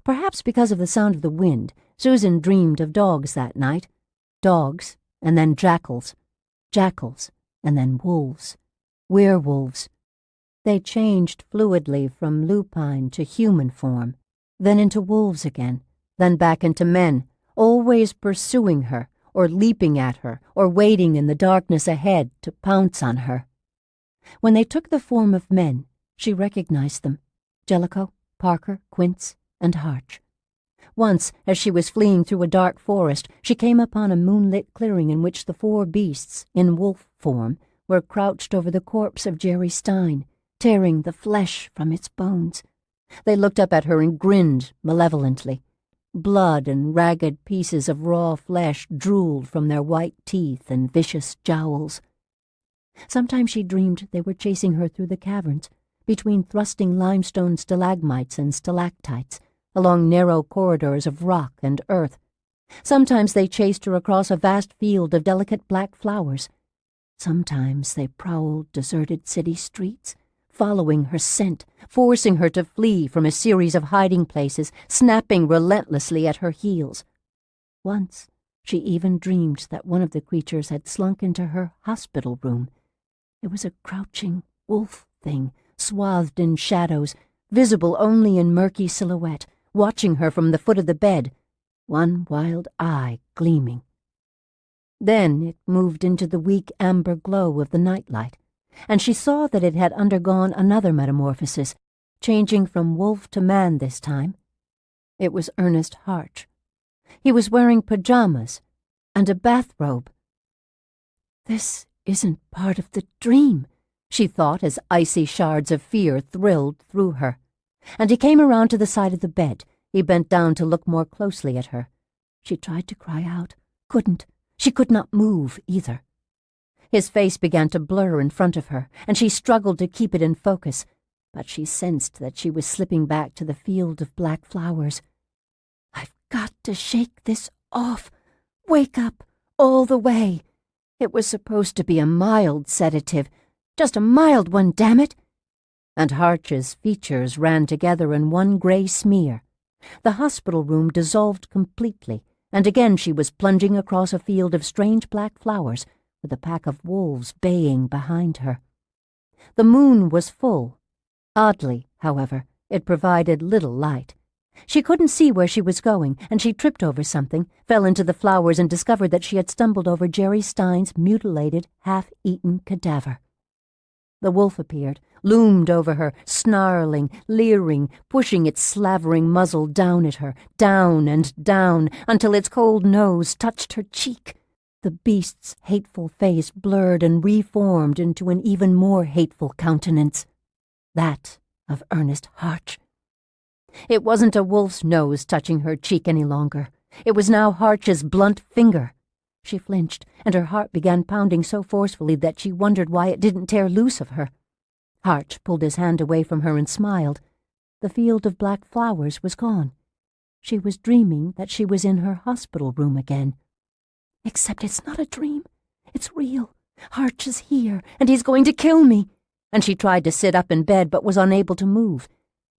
Perhaps because of the sound of the wind, Susan dreamed of dogs that night. Dogs, and then jackals. Jackals, and then wolves. Werewolves. They changed fluidly from lupine to human form, then into wolves again, then back into men, always pursuing her, or leaping at her, or waiting in the darkness ahead to pounce on her. When they took the form of men, she recognized them: Jellicoe, Parker, Quince, and Harch. Once, as she was fleeing through a dark forest, she came upon a moonlit clearing in which the 4 beasts, in wolf form, were crouched over the corpse of Jerry Stein, tearing the flesh from its bones. They looked up at her and grinned malevolently. Blood and ragged pieces of raw flesh drooled from their white teeth and vicious jowls. Sometimes she dreamed they were chasing her through the caverns, between thrusting limestone stalagmites and stalactites, along narrow corridors of rock and earth. Sometimes they chased her across a vast field of delicate black flowers. Sometimes they prowled deserted city streets, following her scent, forcing her to flee from a series of hiding places, snapping relentlessly at her heels. Once, she even dreamed that one of the creatures had slunk into her hospital room. It was a crouching wolf thing, swathed in shadows, visible only in murky silhouette, watching her from the foot of the bed, one wild eye gleaming. Then it moved into the weak amber glow of the nightlight, and she saw that it had undergone another metamorphosis, changing from wolf to man this time. It was Ernest Harch. He was wearing pajamas and a bathrobe. This isn't part of the dream, she thought as icy shards of fear thrilled through her. And he came around to the side of the bed. He bent down to look more closely at her. She tried to cry out, couldn't. She could not move, either. His face began to blur in front of her, and she struggled to keep it in focus, but she sensed that she was slipping back to the field of black flowers. I've got to shake this off. Wake up, all the way. It was supposed to be a mild sedative, just a mild one, damn it. and Harch's features ran together in one gray smear. The hospital room dissolved completely, and again she was plunging across a field of strange black flowers, with a pack of wolves baying behind her. The moon was full. Oddly, however, it provided little light. She couldn't see where she was going, and she tripped over something, fell into the flowers, and discovered that she had stumbled over Jerry Stein's mutilated, half-eaten cadaver. The wolf appeared, loomed over her, snarling, leering, pushing its slavering muzzle down at her, down and down, until its cold nose touched her cheek. The beast's hateful face blurred and reformed into an even more hateful countenance, that of Ernest Harch. It wasn't a wolf's nose touching her cheek any longer. It was now Harch's blunt finger. She flinched, and her heart began pounding so forcefully that she wondered why it didn't tear loose of her. Harch pulled his hand away from her and smiled. The field of black flowers was gone. She was dreaming that she was in her hospital room again. Except it's not a dream. It's real. Harch is here, and he's going to kill me. And she tried to sit up in bed but was unable to move.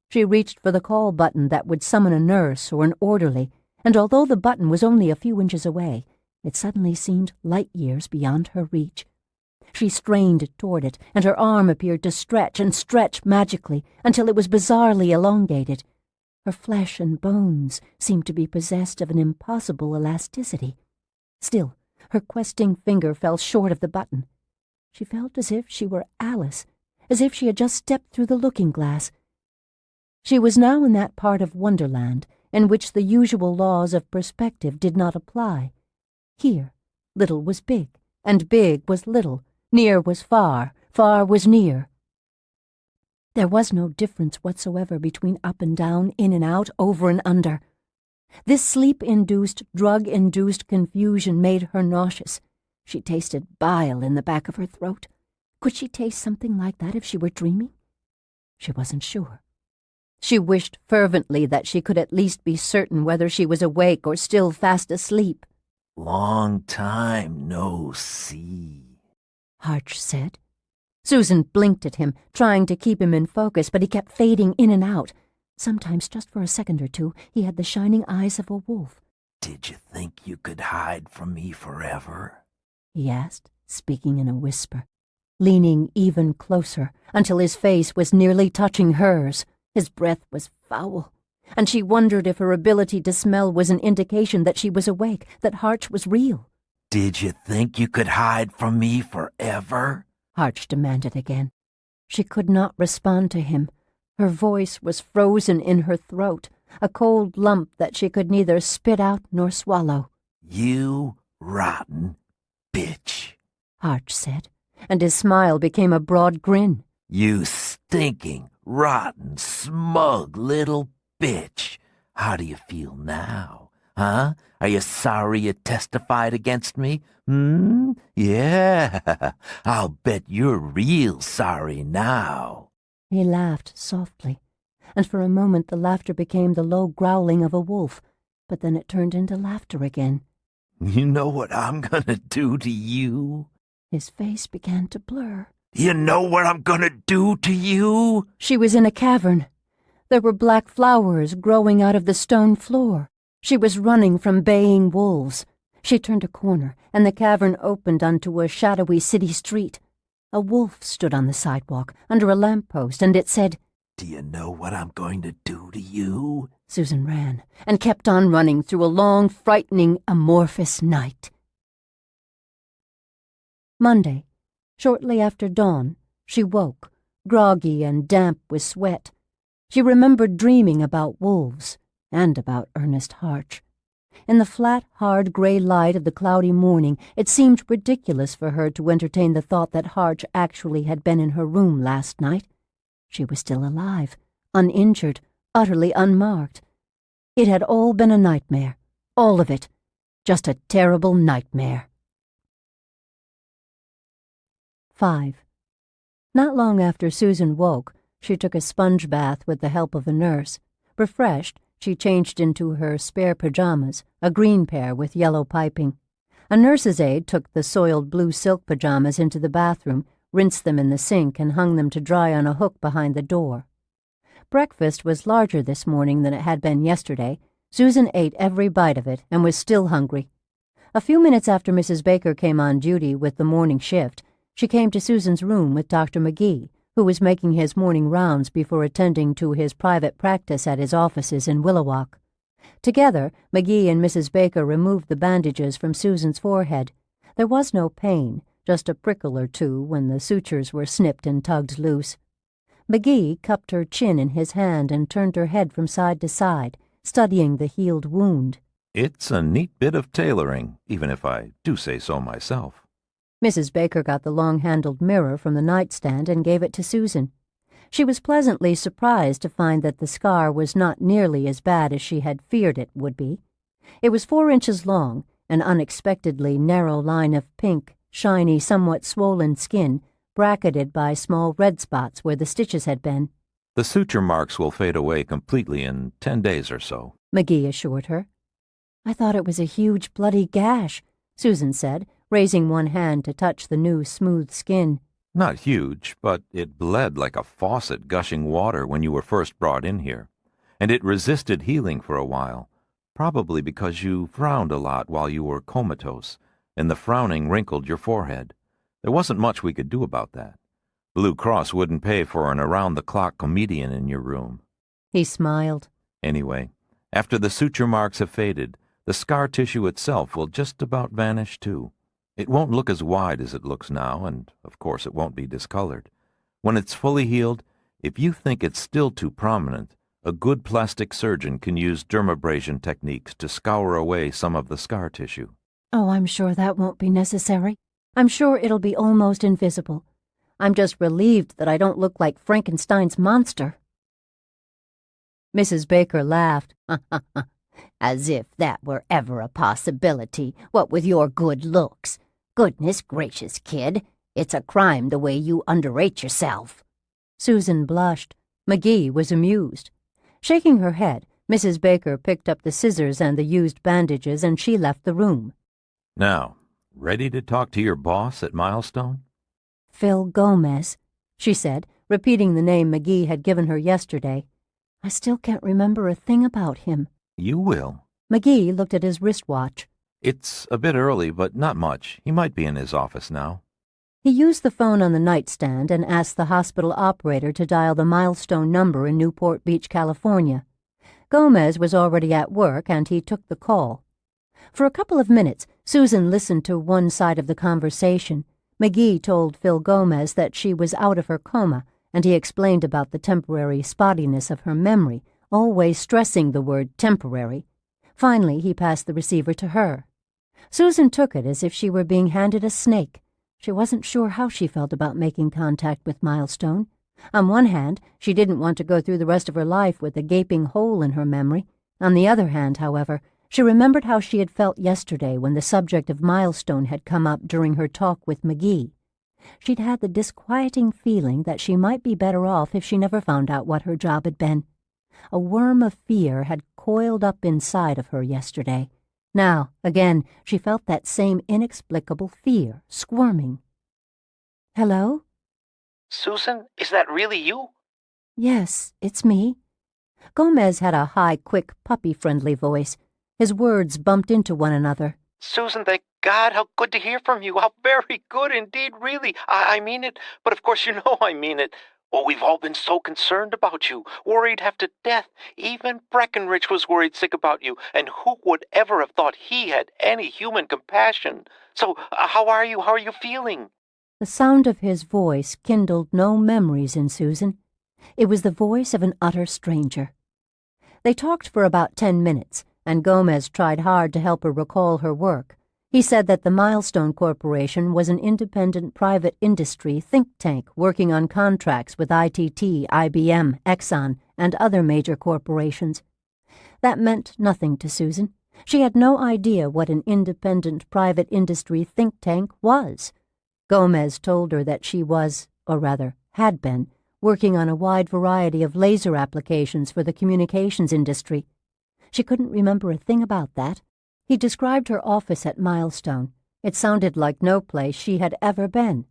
She reached for the call button that would summon a nurse or an orderly, and although the button was only a few inches away, it suddenly seemed light years beyond her reach. She strained toward it, and her arm appeared to stretch and stretch magically until it was bizarrely elongated. Her flesh and bones seemed to be possessed of an impossible elasticity. Still, her questing finger fell short of the button. She felt as if she were Alice, as if she had just stepped through the looking-glass. She was now in that part of Wonderland in which the usual laws of perspective did not apply. Here, little was big, and big was little, near was far, far was near. There was no difference whatsoever between up and down, in and out, over and under. This sleep-induced, drug-induced confusion made her nauseous. She tasted bile in the back of her throat. Could she taste something like that if she were dreaming? She wasn't sure. She wished fervently that she could at least be certain whether she was awake or still fast asleep. "Long time no see," Harch said. Susan blinked at him, trying to keep him in focus, but he kept fading in and out. Sometimes, just for a second or two, he had the shining eyes of a wolf. "Did you think you could hide from me forever?" he asked, speaking in a whisper, leaning even closer until his face was nearly touching hers. His breath was foul, and she wondered if her ability to smell was an indication that she was awake, that Harch was real. "Did you think you could hide from me forever?" Harch demanded again. She could not respond to him. Her voice was frozen in her throat, a cold lump that she could neither spit out nor swallow. "You rotten bitch," Harch said, and his smile became a broad grin. "You stinking, rotten, smug little bitch. How do you feel now? Huh? Are you sorry you testified against me? Yeah, I'll bet you're real sorry now." He laughed softly, and for a moment the laughter became the low growling of a wolf, but then it turned into laughter again. "You know what I'm gonna do to you?" His face began to blur. "You know what I'm gonna do to you?" She was in a cavern. There were black flowers growing out of the stone floor. She was running from baying wolves. She turned a corner, and the cavern opened onto a shadowy city street. A wolf stood on the sidewalk, under a lamppost, and it said, "Do you know what I'm going to do to you?" Susan ran, and kept on running through a long, frightening, amorphous night. Monday. Shortly after dawn, she woke, groggy and damp with sweat. She remembered dreaming about wolves, and about Ernest Harch. In the flat, hard gray light of the cloudy morning, it seemed ridiculous for her to entertain the thought that Harch actually had been in her room last night. She was still alive, uninjured, utterly unmarked. It had all been a nightmare, all of it, just a terrible nightmare. 5. Not long after Susan woke, she took a sponge bath with the help of a nurse. Refreshed, she changed into her spare pajamas, a green pair with yellow piping. A nurse's aide took the soiled blue silk pajamas into the bathroom, rinsed them in the sink, and hung them to dry on a hook behind the door. Breakfast was larger this morning than it had been yesterday. Susan ate every bite of it and was still hungry. A few minutes after Mrs. Baker came on duty with the morning shift, she came to Susan's room with Dr. McGee, who was making his morning rounds before attending to his private practice at his offices in Willowalk. Together, McGee and Mrs. Baker removed the bandages from Susan's forehead. There was no pain, just a prickle or two when the sutures were snipped and tugged loose. McGee cupped her chin in his hand and turned her head from side to side, studying the healed wound. It's a neat bit of tailoring, even if I do say so myself. Mrs. Baker got the long-handled mirror from the nightstand and gave it to Susan. She was pleasantly surprised to find that the scar was not nearly as bad as she had feared it would be. It was 4 inches long, an unexpectedly narrow line of pink, shiny, somewhat swollen skin, bracketed by small red spots where the stitches had been. The suture marks will fade away completely in 10 days or so, McGee assured her. I thought it was a huge bloody gash, Susan said, raising one hand to touch the new smooth skin. Not huge, but it bled like a faucet gushing water when you were first brought in here. And it resisted healing for a while, probably because you frowned a lot while you were comatose, and the frowning wrinkled your forehead. There wasn't much we could do about that. Blue Cross wouldn't pay for an around-the-clock comedian in your room. He smiled. Anyway, after the suture marks have faded, the scar tissue itself will just about vanish too. It won't look as wide as it looks now, and of course it won't be discolored. When it's fully healed, if you think it's still too prominent, a good plastic surgeon can use dermabrasion techniques to scour away some of the scar tissue. Oh, I'm sure that won't be necessary. I'm sure it'll be almost invisible. I'm just relieved that I don't look like Frankenstein's monster. Mrs. Baker laughed. As if that were ever a possibility, what with your good looks. Goodness gracious, kid, it's a crime the way you underrate yourself. Susan blushed. McGee was amused. Shaking her head, Mrs. Baker picked up the scissors and the used bandages, and she left the room. Now, ready to talk to your boss at Milestone? Phil Gomez, she said, repeating the name McGee had given her yesterday. I still can't remember a thing about him. You will. McGee looked at his wristwatch. It's a bit early, but not much. He might be in his office now. He used the phone on the nightstand and asked the hospital operator to dial the Milestone number in Newport Beach, California. Gomez was already at work, and he took the call. For a couple of minutes, Susan listened to one side of the conversation. McGee told Phil Gomez that she was out of her coma, and he explained about the temporary spottiness of her memory, always stressing the word temporary. Finally, he passed the receiver to her. Susan took it as if she were being handed a snake. She wasn't sure how she felt about making contact with Milestone. On one hand, she didn't want to go through the rest of her life with a gaping hole in her memory. On the other hand, however, she remembered how she had felt yesterday when the subject of Milestone had come up during her talk with McGee. She'd had the disquieting feeling that she might be better off if she never found out what her job had been. A worm of fear had coiled up inside of her yesterday. Now, again, she felt that same inexplicable fear, squirming. Hello? Susan, is that really you? Yes, it's me. Gomez had a high, quick, puppy-friendly voice. His words bumped into one another. Susan, thank God, how good to hear from you. How very good indeed, really. I mean it, but of course you know I mean it. Oh, we've all been so concerned about you, worried half to death. Even Breckenridge was worried sick about you, and who would ever have thought he had any human compassion? So, how are you? How are you feeling? The sound of his voice kindled no memories in Susan. It was the voice of an utter stranger. They talked for about 10 minutes, and Gomez tried hard to help her recall her work. He said that the Milestone Corporation was an independent private industry think tank working on contracts with ITT, IBM, Exxon, and other major corporations. That meant nothing to Susan. She had no idea what an independent private industry think tank was. Gomez told her that she was, or rather, had been, working on a wide variety of laser applications for the communications industry. She couldn't remember a thing about that. He described her office at Milestone. It sounded like no place she had ever been.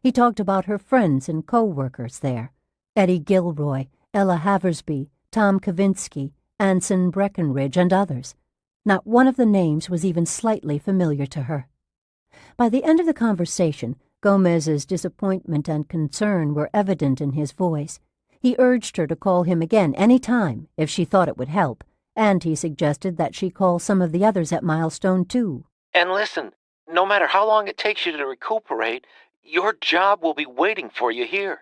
He talked about her friends and co-workers there, Eddie Gilroy, Ella Haversby, Tom Kavinsky, Anson Breckenridge, and others. Not one of the names was even slightly familiar to her. By the end of the conversation, Gomez's disappointment and concern were evident in his voice. He urged her to call him again any time if she thought it would help, and he suggested that she call some of the others at Milestone, too. And listen, no matter how long it takes you to recuperate, your job will be waiting for you here.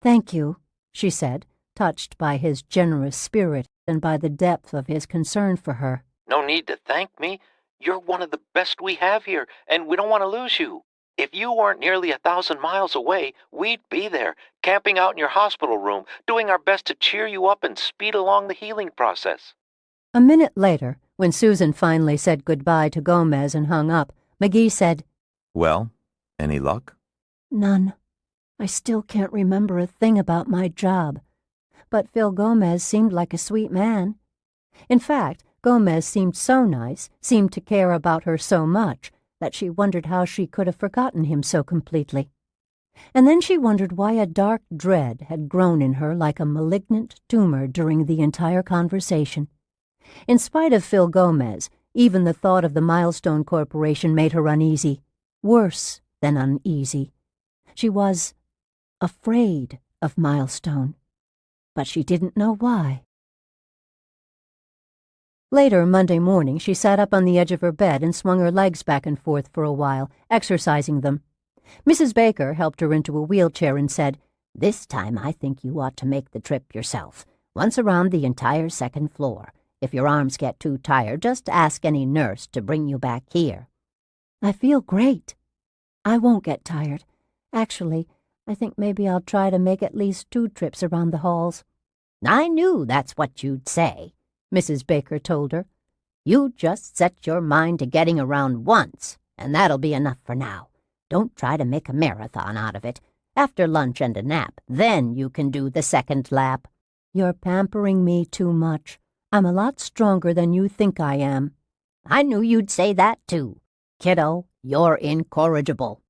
Thank you, she said, touched by his generous spirit and by the depth of his concern for her. No need to thank me. You're one of the best we have here, and we don't want to lose you. If you weren't nearly 1,000 miles away, we'd be there, camping out in your hospital room, doing our best to cheer you up and speed along the healing process. A minute later, when Susan finally said goodbye to Gomez and hung up, McGee said, Well, any luck? None. I still can't remember a thing about my job. But Phil Gomez seemed like a sweet man. In fact, Gomez seemed so nice, seemed to care about her so much, that she wondered how she could have forgotten him so completely. And then she wondered why a dark dread had grown in her like a malignant tumor during the entire conversation. In spite of Phil Gomez, even the thought of the Milestone Corporation made her uneasy, worse than uneasy. She was afraid of Milestone, but she didn't know why. Later, Monday morning, she sat up on the edge of her bed and swung her legs back and forth for a while, exercising them. Mrs. Baker helped her into a wheelchair and said, This time I think you ought to make the trip yourself, once around the entire second floor. If your arms get too tired, just ask any nurse to bring you back here. I feel great. I won't get tired. Actually, I think maybe I'll try to make at least 2 trips around the halls. I knew that's what you'd say, Mrs. Baker told her. You just set your mind to getting around once, and that'll be enough for now. Don't try to make a marathon out of it. After lunch and a nap, then you can do the second lap. You're pampering me too much. I'm a lot stronger than you think I am. I knew you'd say that, too. Kiddo, you're incorrigible.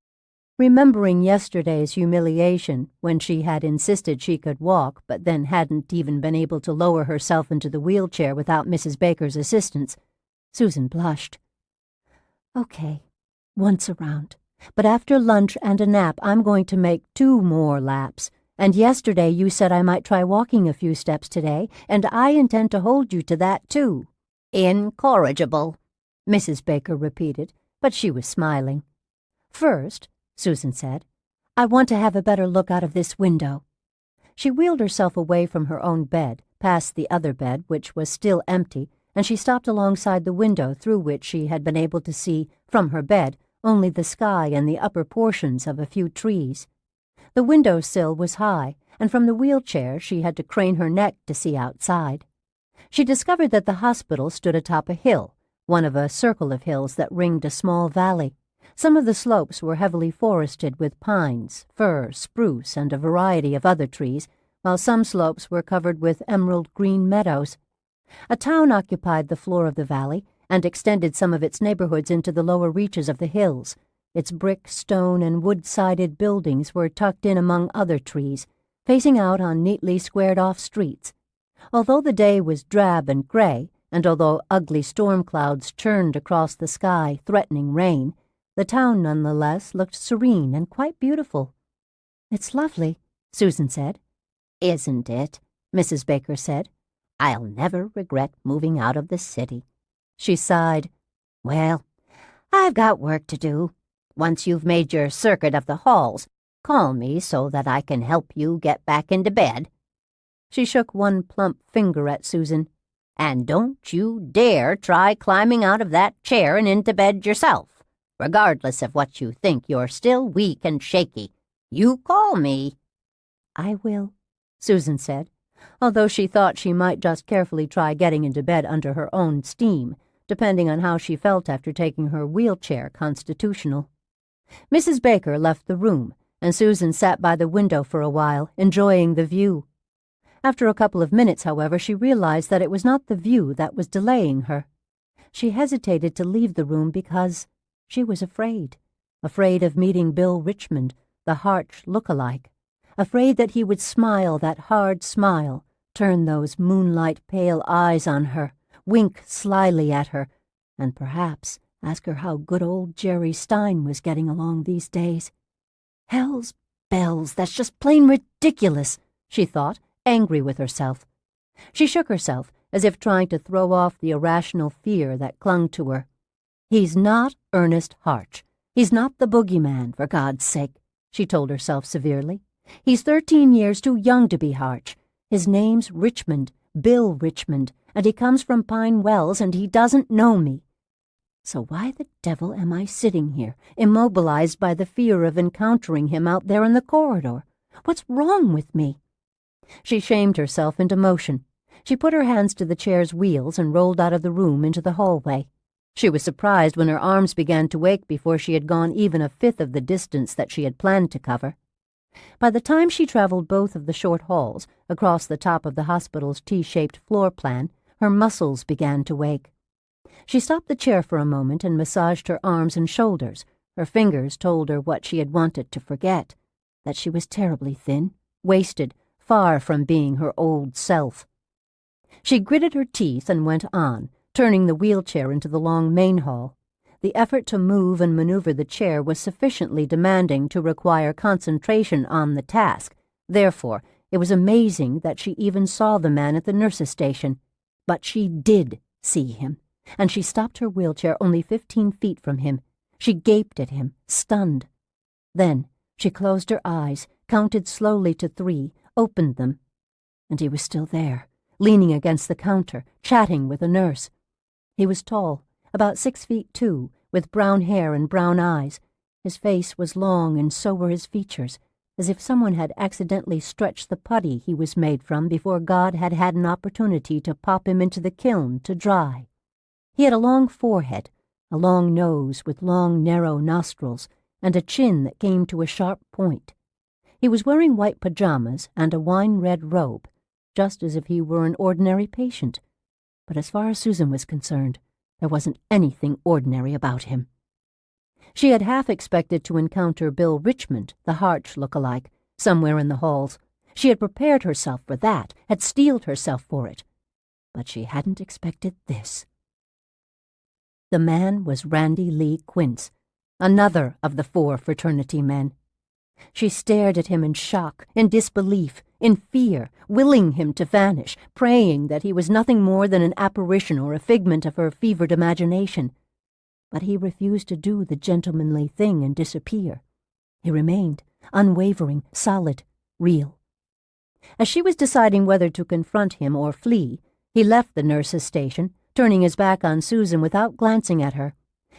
Remembering yesterday's humiliation when she had insisted she could walk but then hadn't even been able to lower herself into the wheelchair without Mrs. Baker's assistance, Susan blushed. Okay, once around. But after lunch and a nap, I'm going to make 2 more laps. And yesterday you said I might try walking a few steps today, and I intend to hold you to that, too. Incorrigible, Mrs. Baker repeated, but she was smiling. First, Susan said, I want to have a better look out of this window. She wheeled herself away from her own bed, past the other bed, which was still empty, and she stopped alongside the window through which she had been able to see, from her bed, only the sky and the upper portions of a few trees. The window sill was high, and from the wheelchair she had to crane her neck to see outside. She discovered that the hospital stood atop a hill, one of a circle of hills that ringed a small valley. Some of the slopes were heavily forested with pines, fir, spruce, and a variety of other trees, while some slopes were covered with emerald green meadows. A town occupied the floor of the valley and extended some of its neighborhoods into the lower reaches of the hills. Its brick, stone, and wood-sided buildings were tucked in among other trees, facing out on neatly squared-off streets. Although the day was drab and gray, and although ugly storm clouds churned across the sky, threatening rain, the town nonetheless looked serene and quite beautiful. It's lovely, Susan said. Isn't it? Mrs. Baker said. I'll never regret moving out of the city. She sighed. Well, I've got work to do. Once you've made your circuit of the halls, call me so that I can help you get back into bed. She shook one plump finger at Susan. And don't you dare try climbing out of that chair and into bed yourself. Regardless of what you think, you're still weak and shaky. You call me. I will, Susan said, although she thought she might just carefully try getting into bed under her own steam, depending on how she felt after taking her wheelchair constitutional. Mrs. Baker left the room, and Susan sat by the window for a while, enjoying the view. After a couple of minutes, however, she realized that it was not the view that was delaying her. She hesitated to leave the room because she was afraid of meeting Bill Richmond, the Harch look-alike, afraid that he would smile that hard smile, turn those moonlight-pale eyes on her, wink slyly at her, and perhaps ask her how good old Jerry Stein was getting along these days. Hell's bells, that's just plain ridiculous, she thought, angry with herself. She shook herself, as if trying to throw off the irrational fear that clung to her. He's not Ernest Harch. He's not the boogeyman, for God's sake, she told herself severely. He's 13 years too young to be Harch. His name's Richmond, Bill Richmond, and he comes from Pine Wells, and he doesn't know me. So why the devil am I sitting here, immobilized by the fear of encountering him out there in the corridor? What's wrong with me? She shamed herself into motion. She put her hands to the chair's wheels and rolled out of the room into the hallway. She was surprised when her arms began to ache before she had gone even a fifth of the distance that she had planned to cover. By the time she traveled both of the short halls across the top of the hospital's T-shaped floor plan, her muscles began to ache. She stopped the chair for a moment and massaged her arms and shoulders. Her fingers told her what she had wanted to forget, that she was terribly thin, wasted, far from being her old self. She gritted her teeth and went on, turning the wheelchair into the long main hall. The effort to move and maneuver the chair was sufficiently demanding to require concentration on the task. Therefore, it was amazing that she even saw the man at the nurse's station. But she did see him, and she stopped her wheelchair only 15 feet from him. She gaped at him, stunned. Then she closed her eyes, counted slowly to 3, opened them, and he was still there, leaning against the counter, chatting with a nurse. He was tall, about 6 feet 2, with brown hair and brown eyes. His face was long, and so were his features, as if someone had accidentally stretched the putty he was made from before God had had an opportunity to pop him into the kiln to dry. He had a long forehead, a long nose with long, narrow nostrils, and a chin that came to a sharp point. He was wearing white pajamas and a wine-red robe, just as if he were an ordinary patient. But as far as Susan was concerned, there wasn't anything ordinary about him. She had half expected to encounter Bill Richmond, the Harch look-alike, somewhere in the halls. She had prepared herself for that, had steeled herself for it. But she hadn't expected this. The man was Randy Lee Koontz, another of the 4 fraternity men. She stared at him in shock, in disbelief, in fear, willing him to vanish, praying that he was nothing more than an apparition or a figment of her fevered imagination. But he refused to do the gentlemanly thing and disappear. He remained, unwavering, solid, real. As she was deciding whether to confront him or flee, he left the nurse's station, turning his back on Susan without glancing at her.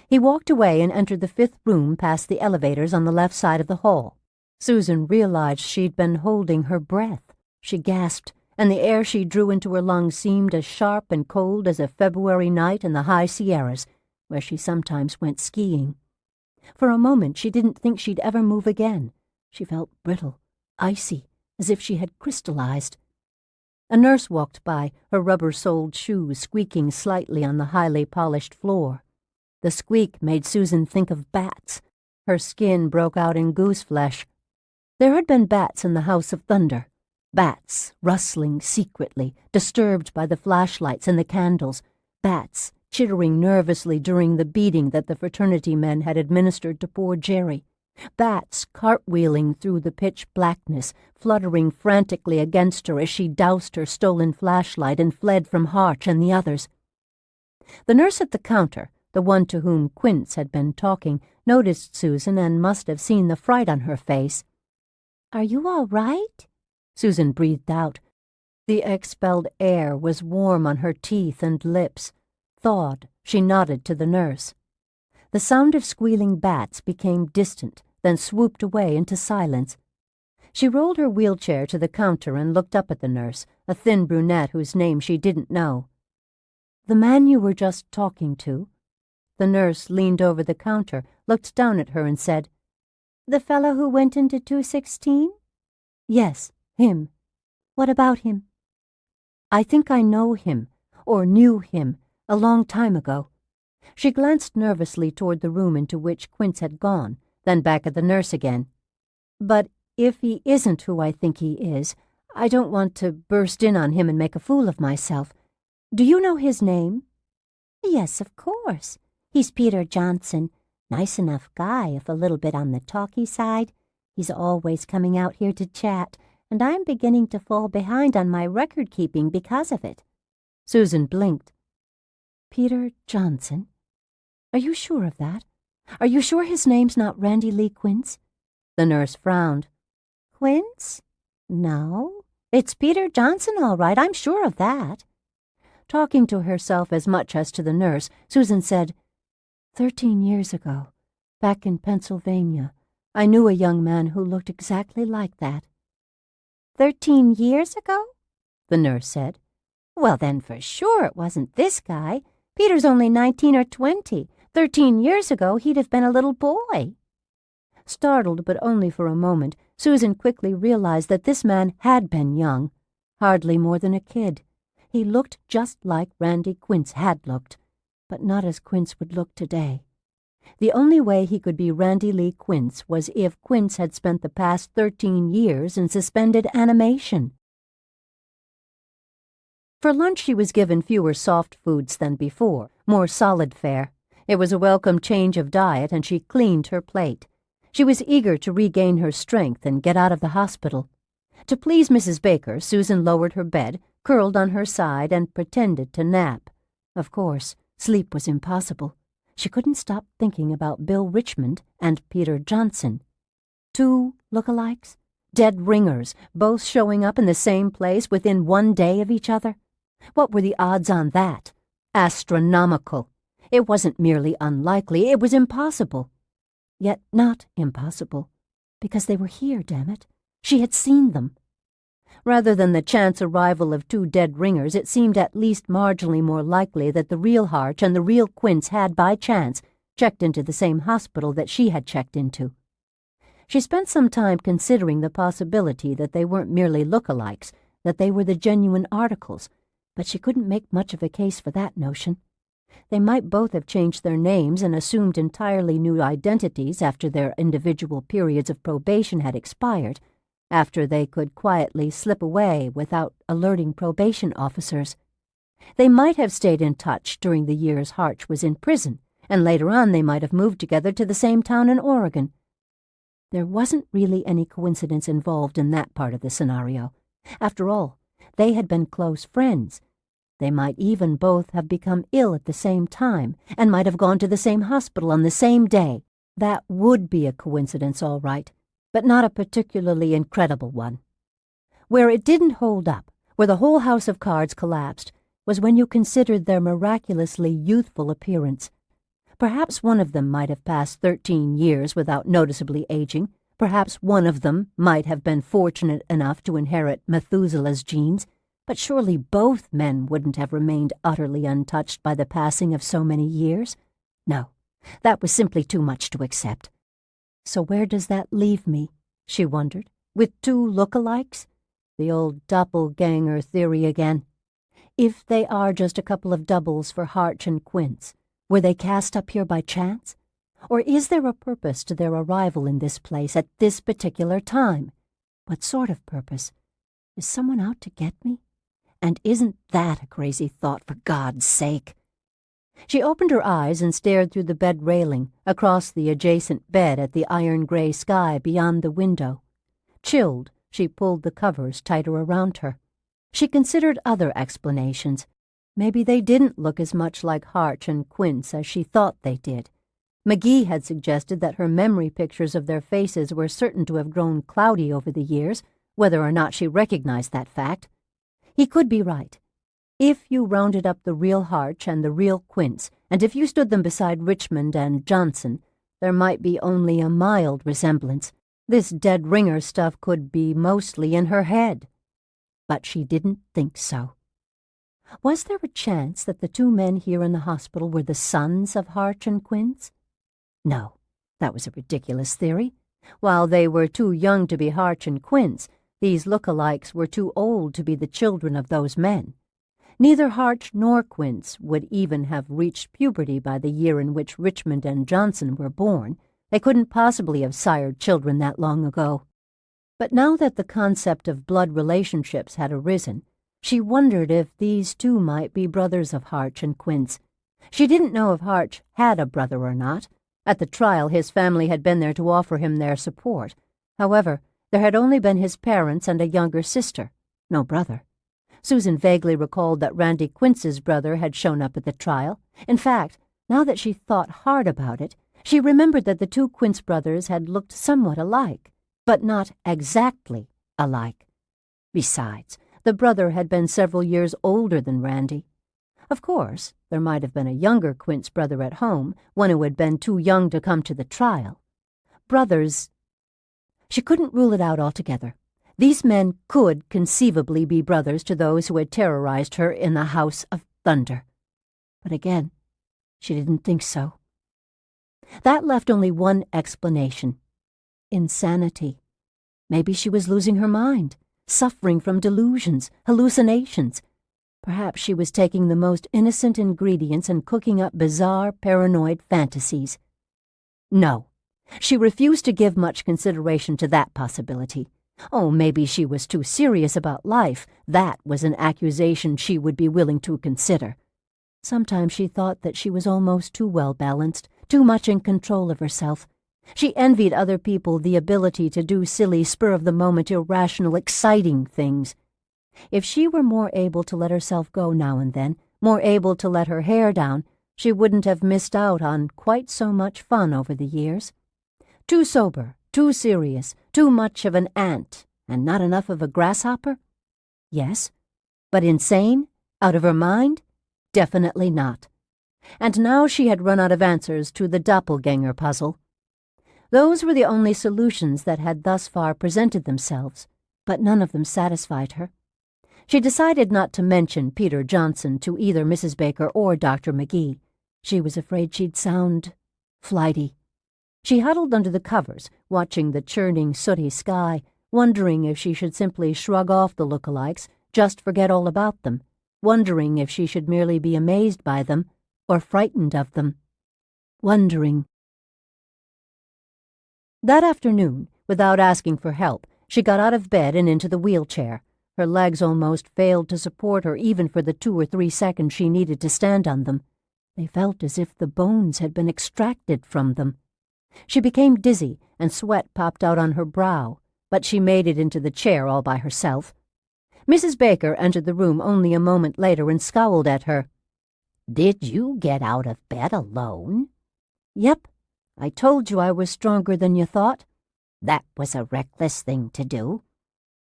He walked away and entered the 5th room past the elevators on the left side of the hall. Susan realized she'd been holding her breath. She gasped, and the air she drew into her lungs seemed as sharp and cold as a February night in the high Sierras, where she sometimes went skiing. For a moment she didn't think she'd ever move again. She felt brittle, icy, as if she had crystallized. A nurse walked by, her rubber-soled shoes squeaking slightly on the highly polished floor. The squeak made Susan think of bats. Her skin broke out in goose-flesh. There had been bats in the House of Thunder, bats rustling secretly, disturbed by the flashlights and the candles, bats chittering nervously during the beating that the fraternity men had administered to poor Jerry, bats cartwheeling through the pitch blackness, fluttering frantically against her as she doused her stolen flashlight and fled from Harch and the others. The nurse at the counter, the one to whom Koontz had been talking, noticed Susan and must have seen the fright on her face. "Are you all right?" Susan breathed out. The expelled air was warm on her teeth and lips. Thawed, she nodded to the nurse. The sound of squealing bats became distant, then swooped away into silence. She rolled her wheelchair to the counter and looked up at the nurse, a thin brunette whose name she didn't know. "The man you were just talking to?" The nurse leaned over the counter, looked down at her and said, "The fellow who went into 216? "Yes, him. What about him?" "I think I know him, or knew him, a long time ago." She glanced nervously toward the room into which Koontz had gone, then back at the nurse again. But if he isn't who I think he is, I don't want to burst in on him and make a fool of myself. Do you know his name?" "Yes, of course. He's Peter Johnson. Nice enough guy, if a little bit on the talky side. He's always coming out here to chat, and I'm beginning to fall behind on my record-keeping because of it." Susan blinked. "Peter Johnson? Are you sure of that? Are you sure his name's not Randy Lee Koontz?" The nurse frowned. "Quince? No. It's Peter Johnson, all right. I'm sure of that." Talking to herself as much as to the nurse, Susan said, 13 years ago, back in Pennsylvania, I knew a young man who looked exactly like that." 13 years ago? The nurse said. "Well, then for sure it wasn't this guy. Peter's only 19 or 20. 13 years ago, he'd have been a little boy." Startled, but only for a moment, Susan quickly realized that this man had been young, hardly more than a kid. He looked just like Randy Quince had looked, but not as Quince would look today. The only way he could be Randy Lee Quince was if Quince had spent the past 13 years in suspended animation. For lunch she was given fewer soft foods than before, more solid fare. It was a welcome change of diet, and she cleaned her plate. She was eager to regain her strength and get out of the hospital. To please Mrs. Baker, Susan lowered her bed, curled on her side, and pretended to nap. Of course, sleep was impossible. She couldn't stop thinking about Bill Richmond and Peter Johnson. 2 look-alikes? Dead ringers, both showing up in the same place within 1 day of each other? What were the odds on that? Astronomical. It wasn't merely unlikely, it was impossible. Yet not impossible, because they were here, damn it. She had seen them. Rather than the chance arrival of 2 dead ringers, it seemed at least marginally more likely that the real Harch and the real Quince had, by chance, checked into the same hospital that she had checked into. She spent some time considering the possibility that they weren't merely look-alikes, that they were the genuine articles, but she couldn't make much of a case for that notion. They might both have changed their names and assumed entirely new identities after their individual periods of probation had expired, after they could quietly slip away without alerting probation officers. They might have stayed in touch during the years Harch was in prison, and later on they might have moved together to the same town in Oregon. There wasn't really any coincidence involved in that part of the scenario. After all, they had been close friends. They might even both have become ill at the same time, and might have gone to the same hospital on the same day. That would be a coincidence, all right, but not a particularly incredible one. Where it didn't hold up, where the whole house of cards collapsed, was when you considered their miraculously youthful appearance. Perhaps one of them might have passed 13 years without noticeably aging. Perhaps one of them might have been fortunate enough to inherit Methuselah's genes. But surely both men wouldn't have remained utterly untouched by the passing of so many years. No, that was simply too much to accept. So where does that leave me, she wondered, with 2 look-alikes? The old doppelganger theory again. If they are just a couple of doubles for Harch and Quince, were they cast up here by chance? Or is there a purpose to their arrival in this place at this particular time? What sort of purpose? Is someone out to get me? And isn't that a crazy thought, for God's sake? She opened her eyes and stared through the bed railing, across the adjacent bed at the iron-gray sky beyond the window. Chilled, she pulled the covers tighter around her. She considered other explanations. Maybe they didn't look as much like Harch and Quince as she thought they did. McGee had suggested that her memory pictures of their faces were certain to have grown cloudy over the years, whether or not she recognized that fact. He could be right. If you rounded up the real Harch and the real Quince, and if you stood them beside Richmond and Johnson, there might be only a mild resemblance. This dead ringer stuff could be mostly in her head. But she didn't think so. Was there a chance that the 2 men here in the hospital were the sons of Harch and Quince? No, that was a ridiculous theory. While they were too young to be Harch and Quince, these look-alikes were too old to be the children of those men. Neither Harch nor Quince would even have reached puberty by the year in which Richmond and Johnson were born, They couldn't possibly have sired children that long ago. But now that the concept of blood relationships had arisen, she wondered if these two might be brothers of Harch and Koontz. She didn't know if Harch had a brother or not. At the trial, his family had been there to offer him their support. However, there had only been his parents and a younger sister, no brother. Susan vaguely recalled that Randy Koontz's brother had shown up at the trial. In fact, now that she thought hard about it, she remembered that the two Koontz brothers had looked somewhat alike, but not exactly alike. Besides, the brother had been several years older than Randy. Of course, there might have been a younger Koontz brother at home, one who had been too young to come to the trial. Brothers... She couldn't rule it out altogether. These men could conceivably be brothers to those who had terrorized her in the House of Thunder. But again, she didn't think so. That left only one explanation. Insanity. Maybe she was losing her mind, suffering from delusions, hallucinations. Perhaps she was taking the most innocent ingredients and cooking up bizarre, paranoid fantasies. No, she refused to give much consideration to that possibility. Oh, maybe she was too serious about life. That was an accusation she would be willing to consider. Sometimes she thought that she was almost too well-balanced, too much in control of herself. She envied other people the ability to do silly, spur-of-the-moment, irrational, exciting things. If she were more able to let herself go now and then, more able to let her hair down, she wouldn't have missed out on quite so much fun over the years. Too sober, too serious, too much of an ant, and not enough of a grasshopper? Yes. But insane? Out of her mind? Definitely not. And now she had run out of answers to the doppelganger puzzle. Those were the only solutions that had thus far presented themselves, but none of them satisfied her. She decided not to mention Peter Johnson to either Mrs. Baker or Dr. McGee. She was afraid she'd sound flighty. She huddled under the covers, watching the churning, sooty sky, wondering if she should simply shrug off the lookalikes, just forget all about them, wondering if she should merely be amazed by them or frightened of them. Wondering. That afternoon, without asking for help, she got out of bed and into the wheelchair. Her legs almost failed to support her even for the 2 or 3 seconds she needed to stand on them. They felt as if the bones had been extracted from them. She became dizzy, and sweat popped out on her brow, but she made it into the chair all by herself. Mrs. Baker entered the room only a moment later and scowled at her. "Did you get out of bed alone?" "Yep. I told you I was stronger than you thought." "That was a reckless thing to do."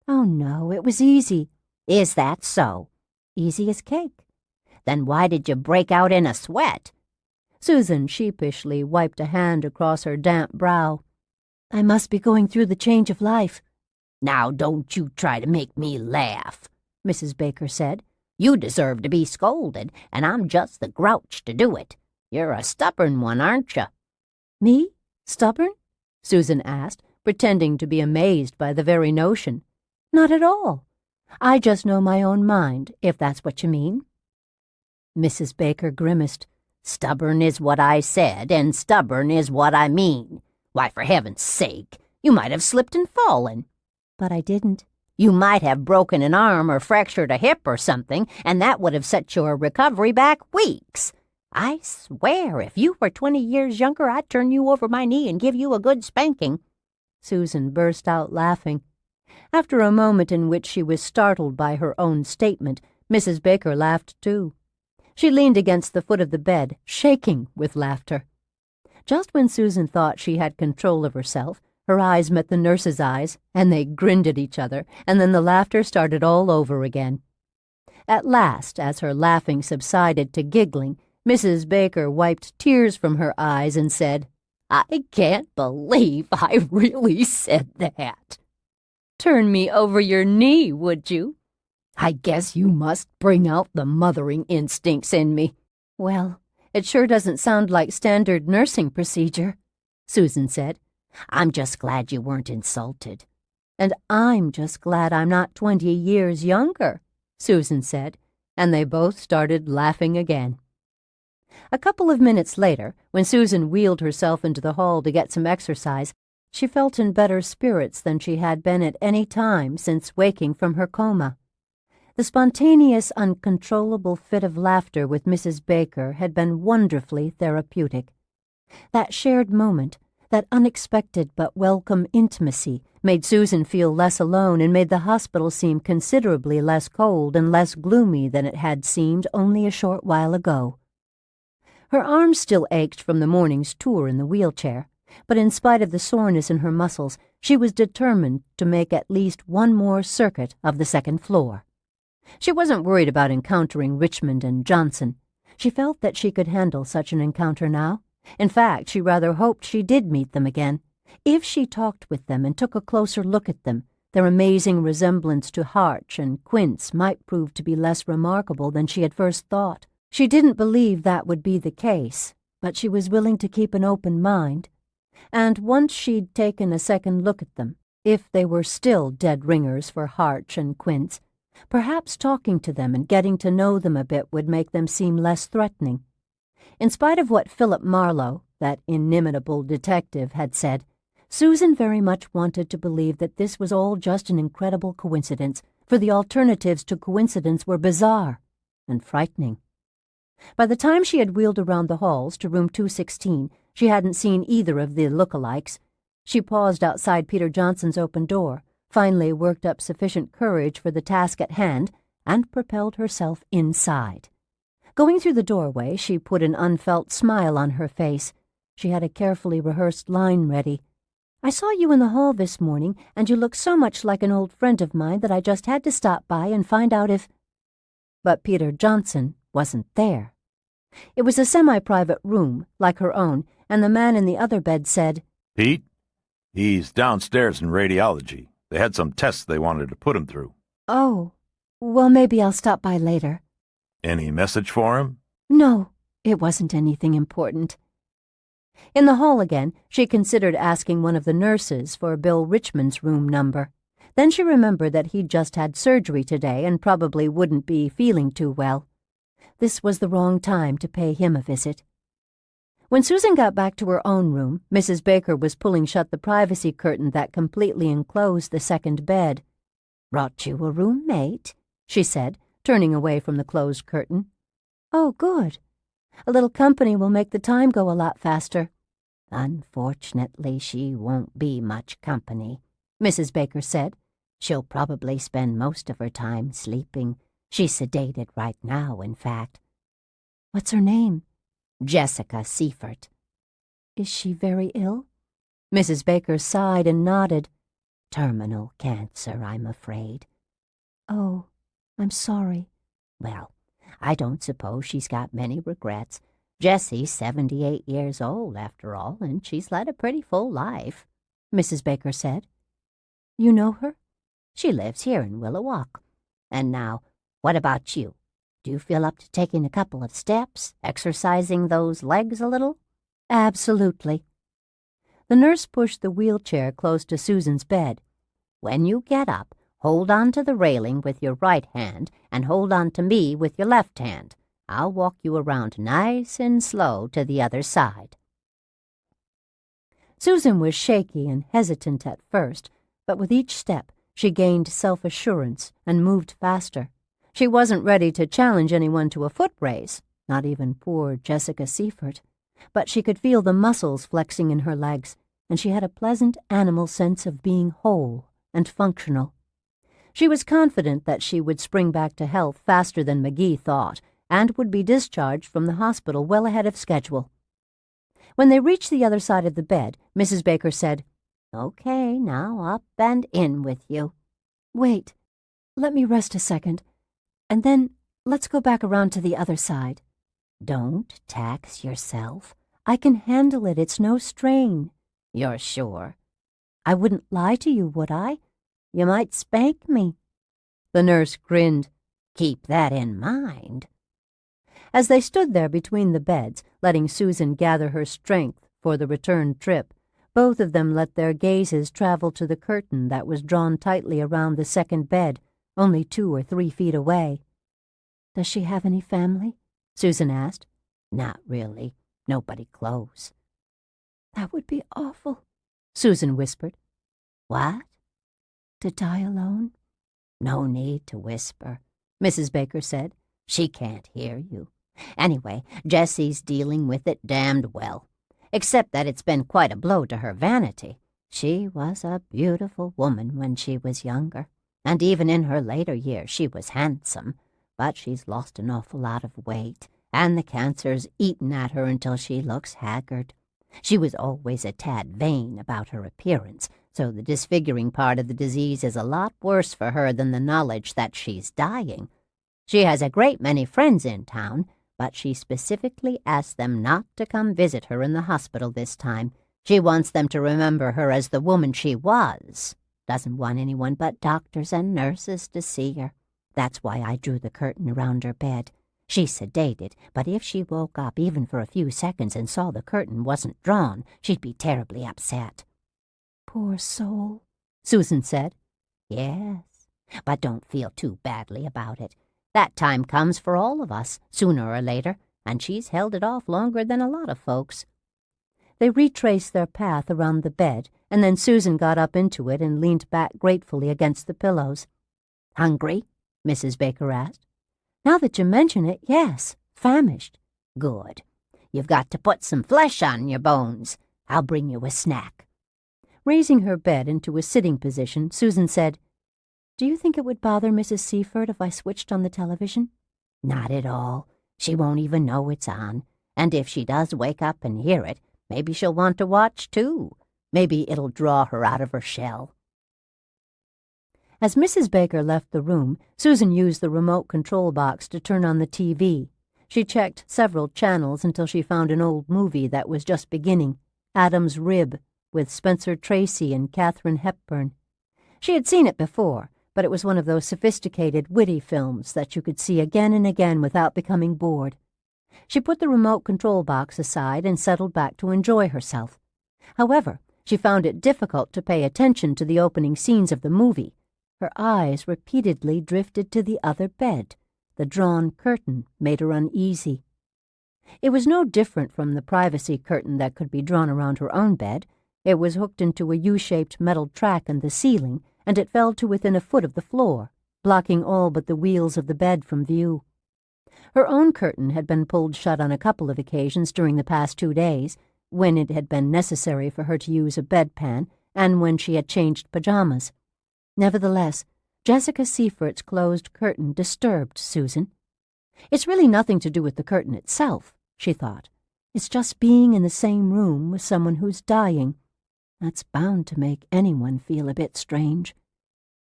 "Oh, no, it was easy." "Is that so?" "Easy as cake." "Then why did you break out in a sweat?" Susan sheepishly wiped a hand across her damp brow. "I must be going through the change of life." "Now don't you try to make me laugh," Mrs. Baker said. "You deserve to be scolded, and I'm just the grouch to do it. You're a stubborn one, aren't you?" "Me? Stubborn?" Susan asked, pretending to be amazed by the very notion. "Not at all. I just know my own mind, if that's what you mean." Mrs. Baker grimaced. "Stubborn is what I said, and stubborn is what I mean. Why, for heaven's sake, you might have slipped and fallen." "But I didn't." "You might have broken an arm or fractured a hip or something, and that would have set your recovery back weeks. I swear, if you were 20 years younger, I'd turn you over my knee and give you a good spanking." Susan burst out laughing. After a moment in which she was startled by her own statement, Mrs. Baker laughed too. She leaned against the foot of the bed, shaking with laughter. Just when Susan thought she had control of herself, her eyes met the nurse's eyes, and they grinned at each other, and then the laughter started all over again. At last, as her laughing subsided to giggling, Mrs. Baker wiped tears from her eyes and said, "I can't believe I really said that." "Turn me over your knee, would you?" "I guess you must bring out the mothering instincts in me." "Well, it sure doesn't sound like standard nursing procedure," Susan said. "I'm just glad you weren't insulted." "And I'm just glad I'm not 20 years younger," Susan said, and they both started laughing again. A couple of minutes later, when Susan wheeled herself into the hall to get some exercise, she felt in better spirits than she had been at any time since waking from her coma. The spontaneous, uncontrollable fit of laughter with Mrs. Baker had been wonderfully therapeutic. That shared moment, that unexpected but welcome intimacy, made Susan feel less alone and made the hospital seem considerably less cold and less gloomy than it had seemed only a short while ago. Her arms still ached from the morning's tour in the wheelchair, but in spite of the soreness in her muscles, she was determined to make at least one more circuit of the second floor. She wasn't worried about encountering Richmond and Johnson. She felt that she could handle such an encounter now. In fact, she rather hoped she did meet them again. If she talked with them and took a closer look at them, their amazing resemblance to Harch and Koontz might prove to be less remarkable than she had first thought. She didn't believe that would be the case, but she was willing to keep an open mind. And once she'd taken a second look at them, if they were still dead ringers for Harch and Koontz, perhaps talking to them and getting to know them a bit would make them seem less threatening. In spite of what Philip Marlowe, that inimitable detective, had said, Susan very much wanted to believe that this was all just an incredible coincidence, for the alternatives to coincidence were bizarre and frightening. By the time she had wheeled around the halls to room 216, she hadn't seen either of the look-alikes. She paused outside Peter Johnson's open door, finally worked up sufficient courage for the task at hand, and propelled herself inside. Going through the doorway, she put an unfelt smile on her face. She had a carefully rehearsed line ready. "I saw you in the hall this morning, and you look so much like an old friend of mine that I just had to stop by and find out if—" But Peter Johnson wasn't there. It was a semi-private room, like her own, and the man in the other bed said, "Pete? He's downstairs in radiology. They had some tests they wanted to put him through." "Oh, well, maybe I'll stop by later." "Any message for him?" "No, it wasn't anything important." In the hall again, she considered asking one of the nurses for Bill Richmond's room number. Then she remembered that he'd just had surgery today and probably wouldn't be feeling too well. This was the wrong time to pay him a visit. When Susan got back to her own room, Mrs. Baker was pulling shut the privacy curtain that completely enclosed the second bed. "Brought you a roommate," she said, turning away from the closed curtain. "Oh, good. A little company will make the time go a lot faster." "Unfortunately, she won't be much company," Mrs. Baker said. "She'll probably spend most of her time sleeping. She's sedated right now, in fact." "What's her name?" "Jessica Seifert." "Is she very ill?" Mrs. Baker sighed and nodded. "Terminal cancer, I'm afraid." "Oh, I'm sorry." "Well, I don't suppose she's got many regrets. Jessie's 78 years old, after all, and she's led a pretty full life," Mrs. Baker said. "You know her?" "She lives here in Willowalk. And now, what about you? Do you feel up to taking a couple of steps, exercising those legs a little?" "Absolutely." The nurse pushed the wheelchair close to Susan's bed. "When you get up, hold on to the railing with your right hand and hold on to me with your left hand. I'll walk you around nice and slow to the other side." Susan was shaky and hesitant at first, but with each step she gained self-assurance and moved faster. She wasn't ready to challenge anyone to a foot race, not even poor Jessica Seifert, but she could feel the muscles flexing in her legs, and she had a pleasant animal sense of being whole and functional. She was confident that she would spring back to health faster than McGee thought, and would be discharged from the hospital well ahead of schedule. When they reached the other side of the bed, Mrs. Baker said, "Okay, now up and in with you." "Wait, let me rest a second, and then let's go back around to the other side." "Don't tax yourself. I can handle it. It's no strain." "You're sure?" "I wouldn't lie to you, would I?" "You might spank me." The nurse grinned. "Keep that in mind." As they stood there between the beds, letting Susan gather her strength for the return trip, both of them let their gazes travel to the curtain that was drawn tightly around the second bed, only 2 or 3 feet away. "Does she have any family?" Susan asked. Not really. Nobody close. That would be awful, Susan whispered. What? To die alone? No need to whisper, Mrs. Baker said. She can't hear you. Anyway, Jessie's dealing with it damned well, except that it's been quite a blow to her vanity. She was a beautiful woman when she was younger, and even in her later years she was handsome, but she's lost an awful lot of weight, and the cancer's eaten at her until she looks haggard. She was always a tad vain about her appearance, so the disfiguring part of the disease is a lot worse for her than the knowledge that she's dying. She has a great many friends in town, but she specifically asked them not to come visit her in the hospital this time. She wants them to remember her as the woman she was. Doesn't want anyone but doctors and nurses to see her. That's why I drew the curtain around her bed. She's sedated, but if she woke up even for a few seconds and saw the curtain wasn't drawn, she'd be terribly upset. Poor soul, Susan said. Yes, but don't feel too badly about it. That time comes for all of us, sooner or later, and she's held it off longer than a lot of folks. They retraced their path around the bed, and then Susan got up into it and leaned back gratefully against the pillows. Hungry? Mrs. Baker asked. Now that you mention it, yes, famished. Good. You've got to put some flesh on your bones. I'll bring you a snack. Raising her bed into a sitting position, Susan said, "Do you think it would bother Mrs. Seaford if I switched on the television?" Not at all. She won't even know it's on. And if she does wake up and hear it, maybe she'll want to watch, too. Maybe it'll draw her out of her shell. As Mrs. Baker left the room, Susan used the remote control box to turn on the TV. She checked several channels until she found an old movie that was just beginning, Adam's Rib, with Spencer Tracy and Katharine Hepburn. She had seen it before, but it was one of those sophisticated, witty films that you could see again and again without becoming bored. She put the remote control box aside and settled back to enjoy herself. However, she found it difficult to pay attention to the opening scenes of the movie. Her eyes repeatedly drifted to the other bed. The drawn curtain made her uneasy. It was no different from the privacy curtain that could be drawn around her own bed. It was hooked into a U-shaped metal track in the ceiling, and it fell to within a foot of the floor, blocking all but the wheels of the bed from view. Her own curtain had been pulled shut on a couple of occasions during the past 2 days, when it had been necessary for her to use a bedpan and when she had changed pajamas. Nevertheless, Jessica Seaford's closed curtain disturbed Susan. It's really nothing to do with the curtain itself, she thought. It's just being in the same room with someone who's dying. That's bound to make anyone feel a bit strange.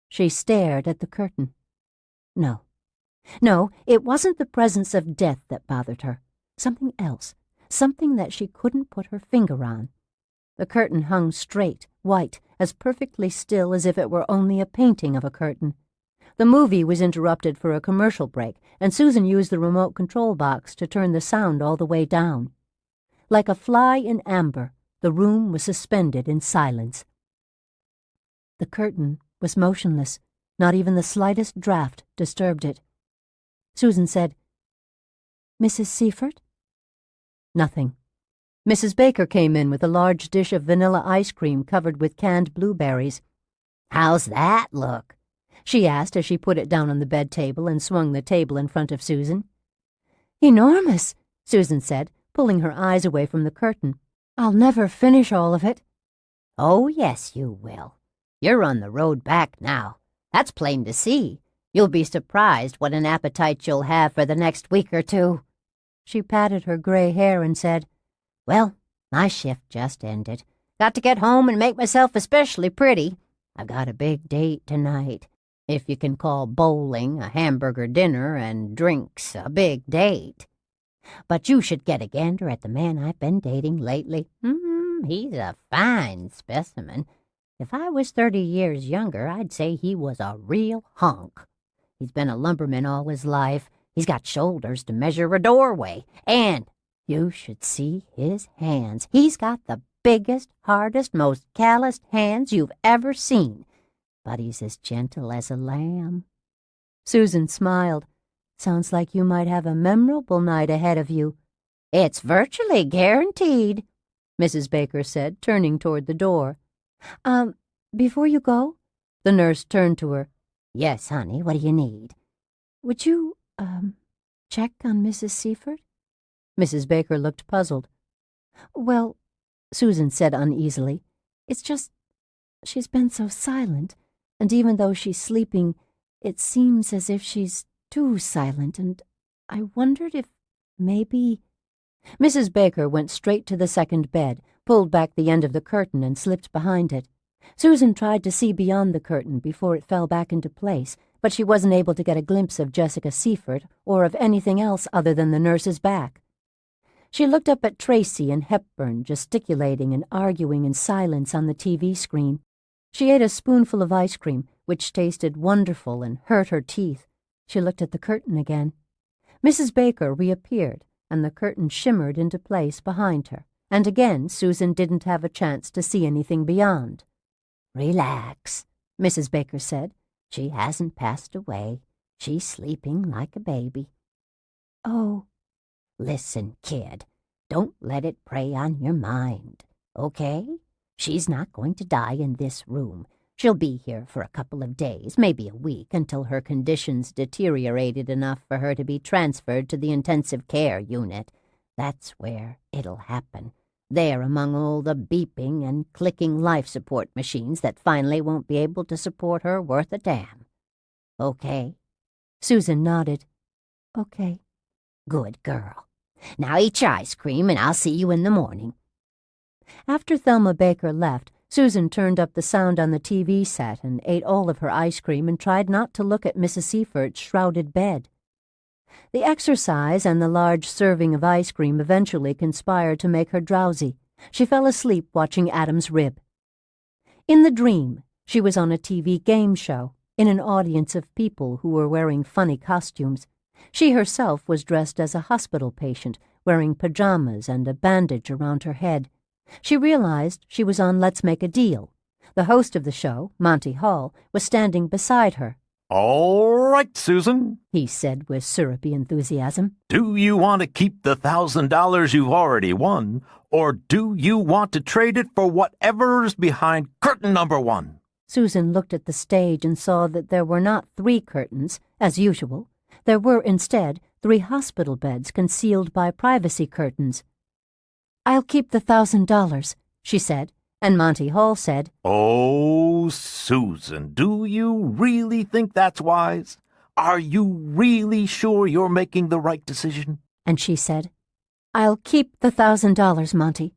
She stared at the curtain. No, it wasn't the presence of death that bothered her. Something else, something that she couldn't put her finger on. The curtain hung straight, white, as perfectly still as if it were only a painting of a curtain. The movie was interrupted for a commercial break, and Susan used the remote control box to turn the sound all the way down. Like a fly in amber, the room was suspended in silence. The curtain was motionless. Not even the slightest draft disturbed it. Susan said, "Mrs. Seaford?" Nothing. Mrs. Baker came in with a large dish of vanilla ice cream covered with canned blueberries. "How's that look?" she asked as she put it down on the bed table and swung the table in front of Susan. "Enormous," Susan said, pulling her eyes away from the curtain. "I'll never finish all of it." "Oh, yes, you will. You're on the road back now. That's plain to see. You'll be surprised what an appetite you'll have for the next week or two." She patted her gray hair and said, "Well, my shift just ended. Got to get home and make myself especially pretty. I've got a big date tonight. If you can call bowling, a hamburger dinner, and drinks a big date. But you should get a gander at the man I've been dating lately. He's a fine specimen. If I was 30 years younger, I'd say he was a real hunk. He's been a lumberman all his life. He's got shoulders to measure a doorway. And you should see his hands. He's got the biggest, hardest, most calloused hands you've ever seen. But he's as gentle as a lamb." Susan smiled. "Sounds like you might have a memorable night ahead of you." It's virtually guaranteed, Mrs. Baker said, turning toward the door. Before you go? The nurse turned to her. Yes, honey, what do you need? Would you, check on Mrs. Seifert? Mrs. Baker looked puzzled. Well, Susan said uneasily, it's just, she's been so silent, and even though she's sleeping, it seems as if she's too silent, and I wondered if maybe... Mrs. Baker went straight to the second bed, pulled back the end of the curtain, and slipped behind it. Susan tried to see beyond the curtain before it fell back into place, but she wasn't able to get a glimpse of Jessica Seifert or of anything else other than the nurse's back. She looked up at Tracy and Hepburn gesticulating and arguing in silence on the TV screen. She ate a spoonful of ice cream, which tasted wonderful and hurt her teeth. She looked at the curtain again. Mrs. Baker reappeared, and the curtain shimmered into place behind her, and again Susan didn't have a chance to see anything beyond. Relax, Mrs. Baker said. She hasn't passed away. She's sleeping like a baby. Oh. Listen, kid, don't let it prey on your mind, okay? She's not going to die in this room. She'll be here for a couple of days, maybe a week, until her condition's deteriorated enough for her to be transferred to the intensive care unit. That's where it'll happen. There among all the beeping and clicking life support machines that finally won't be able to support her worth a damn. Okay? Susan nodded. Okay. Good girl. Now eat your ice cream and I'll see you in the morning. After Thelma Baker left, Susan turned up the sound on the TV set and ate all of her ice cream and tried not to look at Mrs. Seifert's shrouded bed. The exercise and the large serving of ice cream eventually conspired to make her drowsy. She fell asleep watching Adam's Rib. In the dream, she was on a TV game show, in an audience of people who were wearing funny costumes. She herself was dressed as a hospital patient, wearing pajamas and a bandage around her head. She realized she was on Let's Make a Deal. The host of the show, Monty Hall, was standing beside her. All right, Susan, he said with syrupy enthusiasm. Do you want to keep the $1,000 you've already won, or do you want to trade it for whatever's behind curtain number 1? Susan looked at the stage and saw that there were not 3 curtains, as usual. There were, instead, 3 hospital beds concealed by privacy curtains. I'll keep the $1,000, she said, and Monty Hall said, Oh, Susan, do you really think that's wise? Are you really sure you're making the right decision? And she said, I'll keep the $1,000, Monty.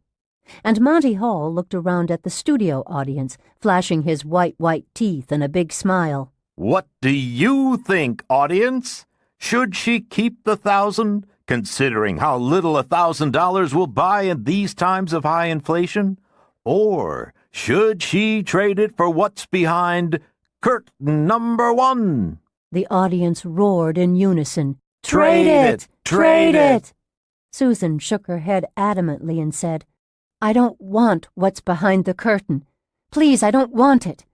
And Monty Hall looked around at the studio audience, flashing his white teeth and a big smile. What do you think, audience? Should she keep the $1,000, considering how little $1,000 will buy in these times of high inflation? Or should she trade it for what's behind curtain number 1? The audience roared in unison. Trade it! Trade it! Susan shook her head adamantly and said, I don't want what's behind the curtain. Please, I don't want it.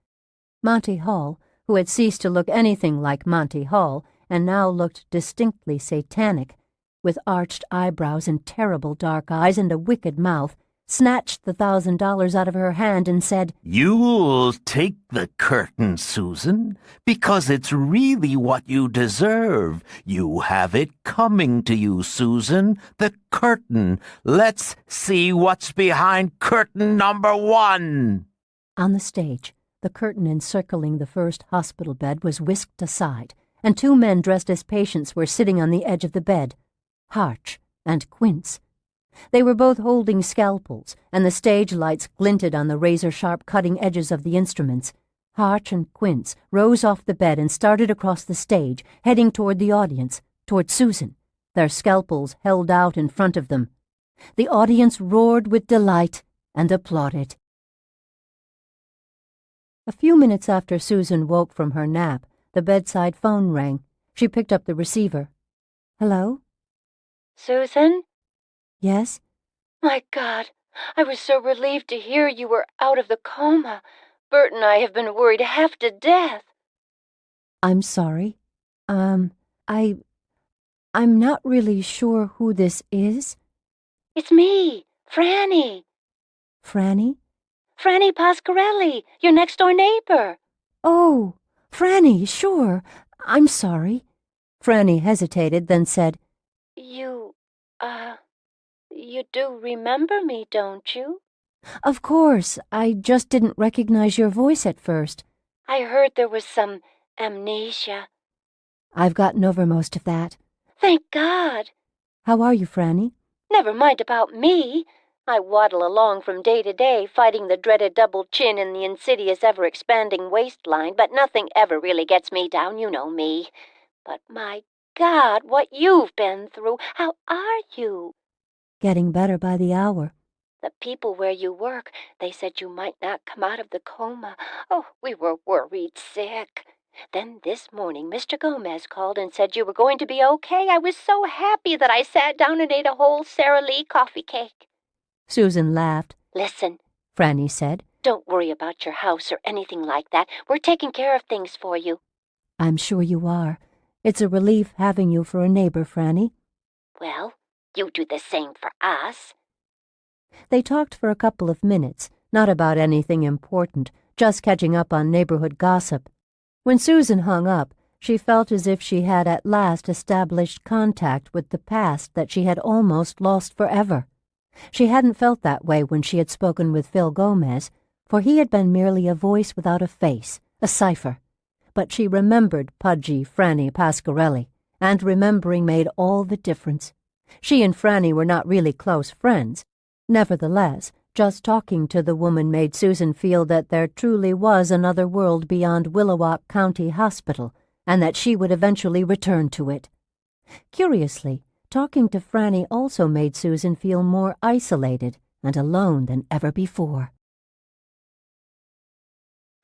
Monty Hall, who had ceased to look anything like Monty Hall and now looked distinctly satanic, with arched eyebrows and terrible dark eyes and a wicked mouth, snatched the $1,000 out of her hand and said, You'll take the curtain, Susan, because it's really what you deserve. You have it coming to you, Susan. The curtain. Let's see what's behind curtain number 1. On the stage, the curtain encircling the first hospital bed was whisked aside, and 2 men dressed as patients were sitting on the edge of the bed, Harch and Quince. They were both holding scalpels, and the stage lights glinted on the razor-sharp cutting edges of the instruments. Harch and Quince rose off the bed and started across the stage, heading toward the audience, toward Susan, their scalpels held out in front of them. The audience roared with delight and applauded. A few minutes after Susan woke from her nap, the bedside phone rang. She picked up the receiver. Hello? Susan? Yes? My God, I was so relieved to hear you were out of the coma. Bert and I have been worried half to death. I'm sorry. I'm not really sure who this is. It's me, Franny. Franny? Franny Pasquarelli, your next-door neighbor. Oh, Franny, sure. I'm sorry. Franny hesitated, then said, You do remember me, don't you? Of course, I just didn't recognize your voice at first. I heard there was some amnesia. I've gotten over most of that. Thank God. How are you, Franny? Never mind about me. I waddle along from day to day, fighting the dreaded double chin and the insidious ever-expanding waistline, but nothing ever really gets me down, you know me. But my God, what you've been through. How are you? Getting better by the hour. The people where you work, they said you might not come out of the coma. Oh, we were worried sick. Then this morning, Mr. Gomez called and said you were going to be okay. I was so happy that I sat down and ate a whole Sara Lee coffee cake. Susan laughed. Listen, Franny said. Don't worry about your house or anything like that. We're taking care of things for you. I'm sure you are. It's a relief having you for a neighbor, Franny. Well, you do the same for us. They talked for a couple of minutes, not about anything important, just catching up on neighborhood gossip. When Susan hung up, she felt as if she had at last established contact with the past that she had almost lost forever. She hadn't felt that way when she had spoken with Phil Gomez, for he had been merely a voice without a face, a cipher. But she remembered pudgy Franny Pasquarelli, and remembering made all the difference. She and Franny were not really close friends. Nevertheless, just talking to the woman made Susan feel that there truly was another world beyond Willowalk County Hospital, and that she would eventually return to it. Curiously, talking to Franny also made Susan feel more isolated and alone than ever before.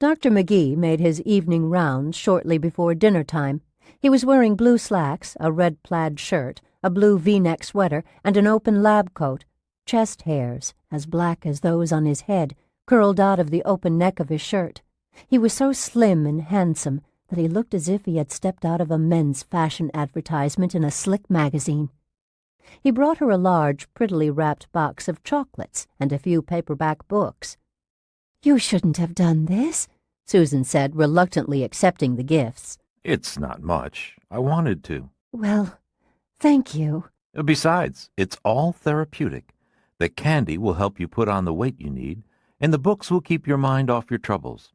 Dr. McGee made his evening rounds shortly before dinner time. He was wearing blue slacks, a red plaid shirt, a blue V-neck sweater, and an open lab coat. Chest hairs, as black as those on his head, curled out of the open neck of his shirt. He was so slim and handsome that he looked as if he had stepped out of a men's fashion advertisement in a slick magazine. He brought her a large, prettily wrapped box of chocolates and a few paperback books. "You shouldn't have done this," Susan said, reluctantly accepting the gifts. It's not much. I wanted to. "Well, thank you." Besides, it's all therapeutic. The candy will help you put on the weight you need, and the books will keep your mind off your troubles.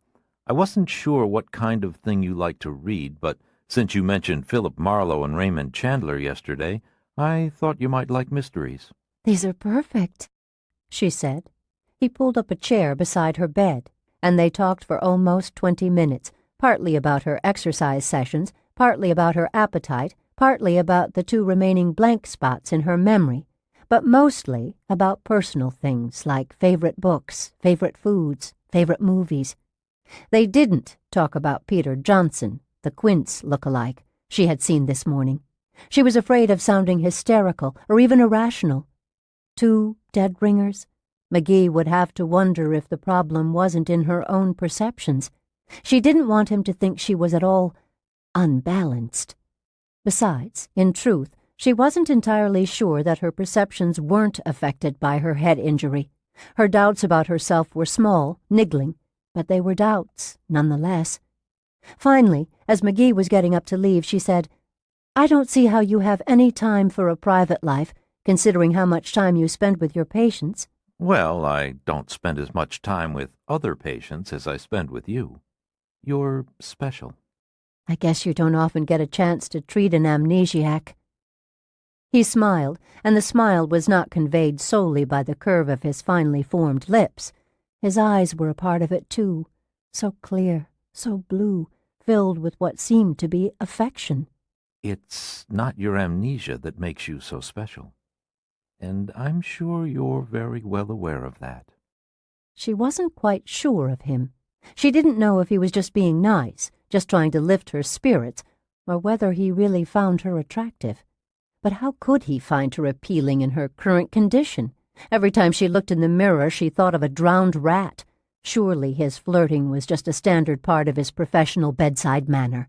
I wasn't sure what kind of thing you like to read, but since you mentioned Philip Marlowe and Raymond Chandler yesterday, I thought you might like mysteries. "These are perfect," she said. He pulled up a chair beside her bed, and they talked for almost 20 minutes, partly about her exercise sessions, partly about her appetite, partly about the 2 remaining blank spots in her memory, but mostly about personal things like favorite books, favorite foods, favorite movies. They didn't talk about Peter Johnson, the Koontz look-alike, she had seen this morning. She was afraid of sounding hysterical or even irrational. 2 dead ringers? McGee would have to wonder if the problem wasn't in her own perceptions. She didn't want him to think she was at all unbalanced. Besides, in truth, she wasn't entirely sure that her perceptions weren't affected by her head injury. Her doubts about herself were small, niggling, but they were doubts, nonetheless. Finally, as McGee was getting up to leave, she said, "I don't see how you have any time for a private life, considering how much time you spend with your patients." Well, I don't spend as much time with other patients as I spend with you. You're special. "I guess you don't often get a chance to treat an amnesiac." He smiled, and the smile was not conveyed solely by the curve of his finely formed lips. His eyes were a part of it, too, so clear, so blue, filled with what seemed to be affection. It's not your amnesia that makes you so special. And I'm sure you're very well aware of that. She wasn't quite sure of him. She didn't know if he was just being nice, just trying to lift her spirits, or whether he really found her attractive. But how could he find her appealing in her current condition? Every time she looked in the mirror, she thought of a drowned rat. Surely his flirting was just a standard part of his professional bedside manner.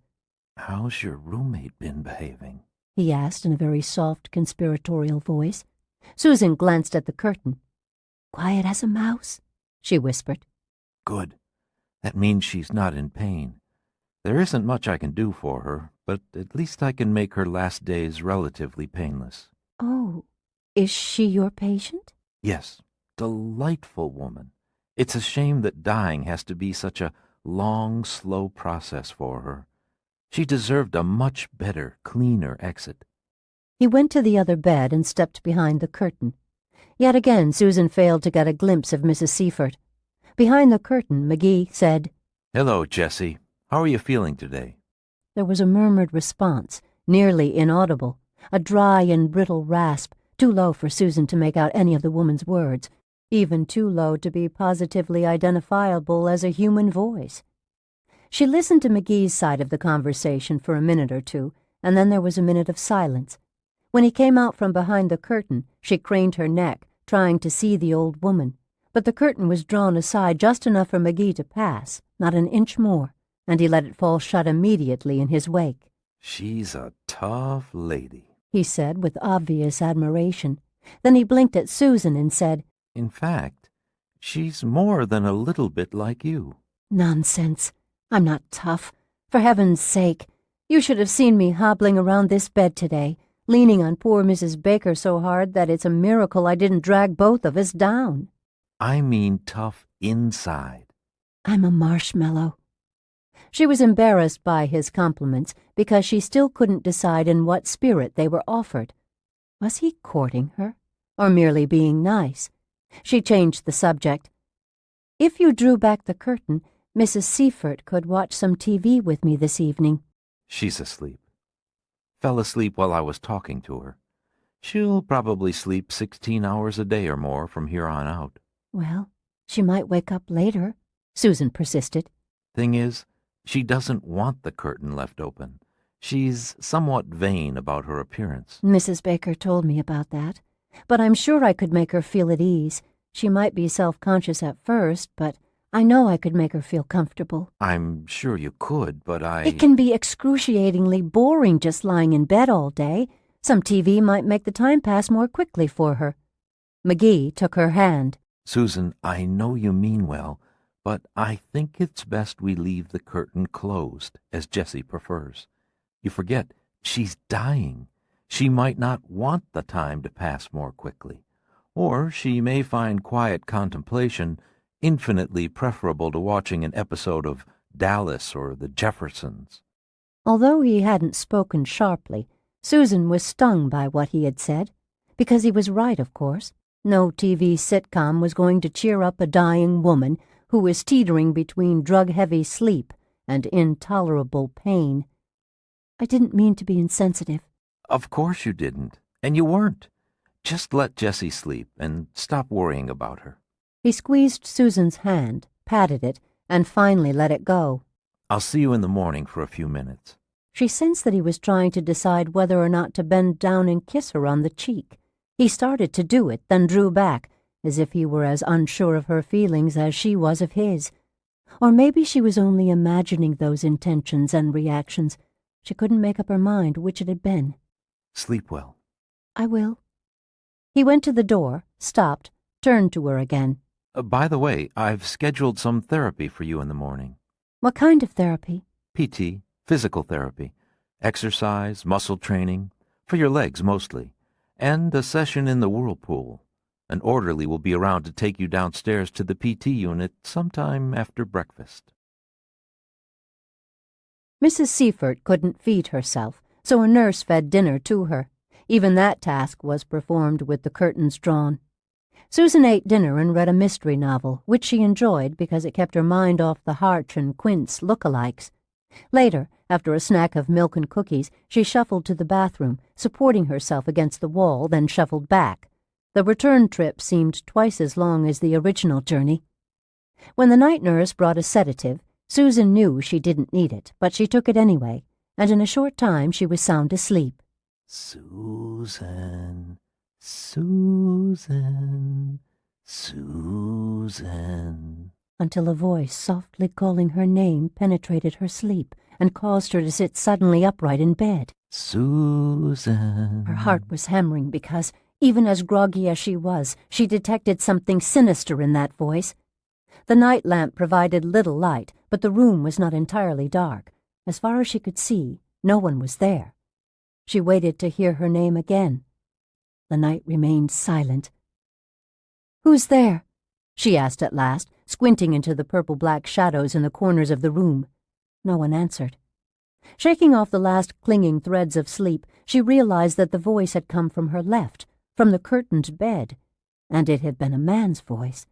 How's your roommate been behaving? He asked in a very soft, conspiratorial voice. Susan glanced at the curtain. Quiet as a mouse, she whispered. Good. That means she's not in pain. There isn't much I can do for her, but at least I can make her last days relatively painless. Oh, is she your patient? Yes, delightful woman. It's a shame that dying has to be such a long, slow process for her. She deserved a much better, cleaner exit. He went to the other bed and stepped behind the curtain. Yet again Susan failed to get a glimpse of Mrs. Seifert. Behind the curtain, McGee said, Hello, Jessie. How are you feeling today? There was a murmured response, nearly inaudible, a dry and brittle rasp, too low for Susan to make out any of the woman's words, even too low to be positively identifiable as a human voice. She listened to McGee's side of the conversation for a minute or two, and then there was a minute of silence. When he came out from behind the curtain, she craned her neck, trying to see the old woman, but the curtain was drawn aside just enough for McGee to pass, not an inch more, and he let it fall shut immediately in his wake. She's a tough lady, he said with obvious admiration. Then he blinked at Susan and said, In fact, she's more than a little bit like you. Nonsense. I'm not tough. For heaven's sake. You should have seen me hobbling around this bed today, leaning on poor Mrs. Baker so hard that it's a miracle I didn't drag both of us down. I mean tough inside. I'm a marshmallow. She was embarrassed by his compliments because she still couldn't decide in what spirit they were offered. Was he courting her, or merely being nice? She changed the subject. If you drew back the curtain, Mrs. Seifert could watch some TV with me this evening. She's asleep. Fell asleep while I was talking to her. She'll probably sleep 16 hours a day or more from here on out. Well, she might wake up later, Susan persisted. Thing is, she doesn't want the curtain left open. She's somewhat vain about her appearance. Mrs. Baker told me about that, but I'm sure I could make her feel at ease. She might be self-conscious at first, but I know I could make her feel comfortable. I'm sure you could, but It can be excruciatingly boring just lying in bed all day. Some TV might make the time pass more quickly for her. McGee took her hand. Susan, I know you mean well, but I think it's best we leave the curtain closed, as Jessie prefers. You forget, she's dying. She might not want the time to pass more quickly, or she may find quiet contemplation infinitely preferable to watching an episode of Dallas or The Jeffersons. Although he hadn't spoken sharply, Susan was stung by what he had said, because he was right, of course. No TV sitcom was going to cheer up a dying woman who was teetering between drug-heavy sleep and intolerable pain. I didn't mean to be insensitive. Of course you didn't, and you weren't. Just let Jessie sleep and stop worrying about her. He squeezed Susan's hand, patted it, and finally let it go. I'll see you in the morning for a few minutes. She sensed that he was trying to decide whether or not to bend down and kiss her on the cheek. He started to do it, then drew back, as if he were as unsure of her feelings as she was of his. Or maybe she was only imagining those intentions and reactions. She couldn't make up her mind which it had been. Sleep well. I will. He went to the door, stopped, turned to her again. By the way, I've scheduled some therapy for you in the morning. What kind of therapy? PT, physical therapy, exercise, muscle training, for your legs mostly, and a session in the whirlpool. An orderly will be around to take you downstairs to the PT unit sometime after breakfast. Mrs. Seifert couldn't feed herself, so a nurse fed dinner to her. Even that task was performed with the curtains drawn. Susan ate dinner and read a mystery novel, which she enjoyed because it kept her mind off the Harch and Quince look-alikes. Later, after a snack of milk and cookies, she shuffled to the bathroom, supporting herself against the wall, then shuffled back. The return trip seemed twice as long as the original journey. When the night nurse brought a sedative, Susan knew she didn't need it, but she took it anyway, and in a short time she was sound asleep. Susan, Susan, Susan, until a voice softly calling her name penetrated her sleep and caused her to sit suddenly upright in bed. Susan. Her heart was hammering because, Even as groggy as she was, she detected something sinister in that voice. The night lamp provided little light, but the room was not entirely dark. As far as she could see, no one was there. She waited to hear her name again. The night remained silent. "Who's there?" she asked at last, squinting into the purple-black shadows in the corners of the room. No one answered. Shaking off the last clinging threads of sleep, she realized that the voice had come from her left, from the curtained bed, and it had been a man's voice.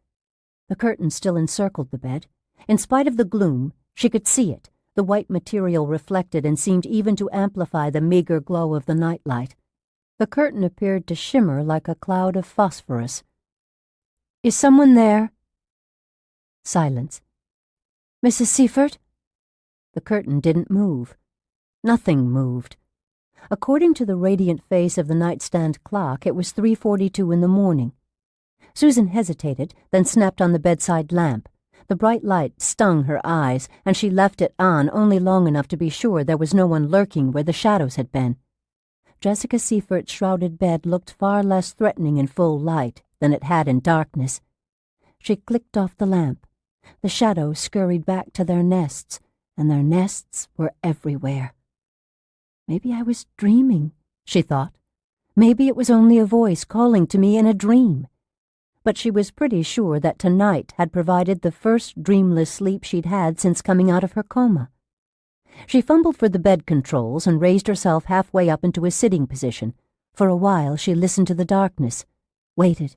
The curtains still encircled the bed. In spite of the gloom, she could see it. The white material reflected and seemed even to amplify the meager glow of the nightlight. The curtain appeared to shimmer like a cloud of phosphorus. "Is someone there?" Silence. "Mrs. Seifert?" The curtain didn't move. Nothing moved. According to the radiant face of the nightstand clock, it was 3:42 in the morning. Susan hesitated, then snapped on the bedside lamp. The bright light stung her eyes, and she left it on only long enough to be sure there was no one lurking where the shadows had been. Jessica Seifert's shrouded bed looked far less threatening in full light than it had in darkness. She clicked off the lamp. The shadows scurried back to their nests, and their nests were everywhere. Maybe I was dreaming, she thought. Maybe it was only a voice calling to me in a dream. But she was pretty sure that tonight had provided the first dreamless sleep she'd had since coming out of her coma. She fumbled for the bed controls and raised herself halfway up into a sitting position. For a while she listened to the darkness, waited.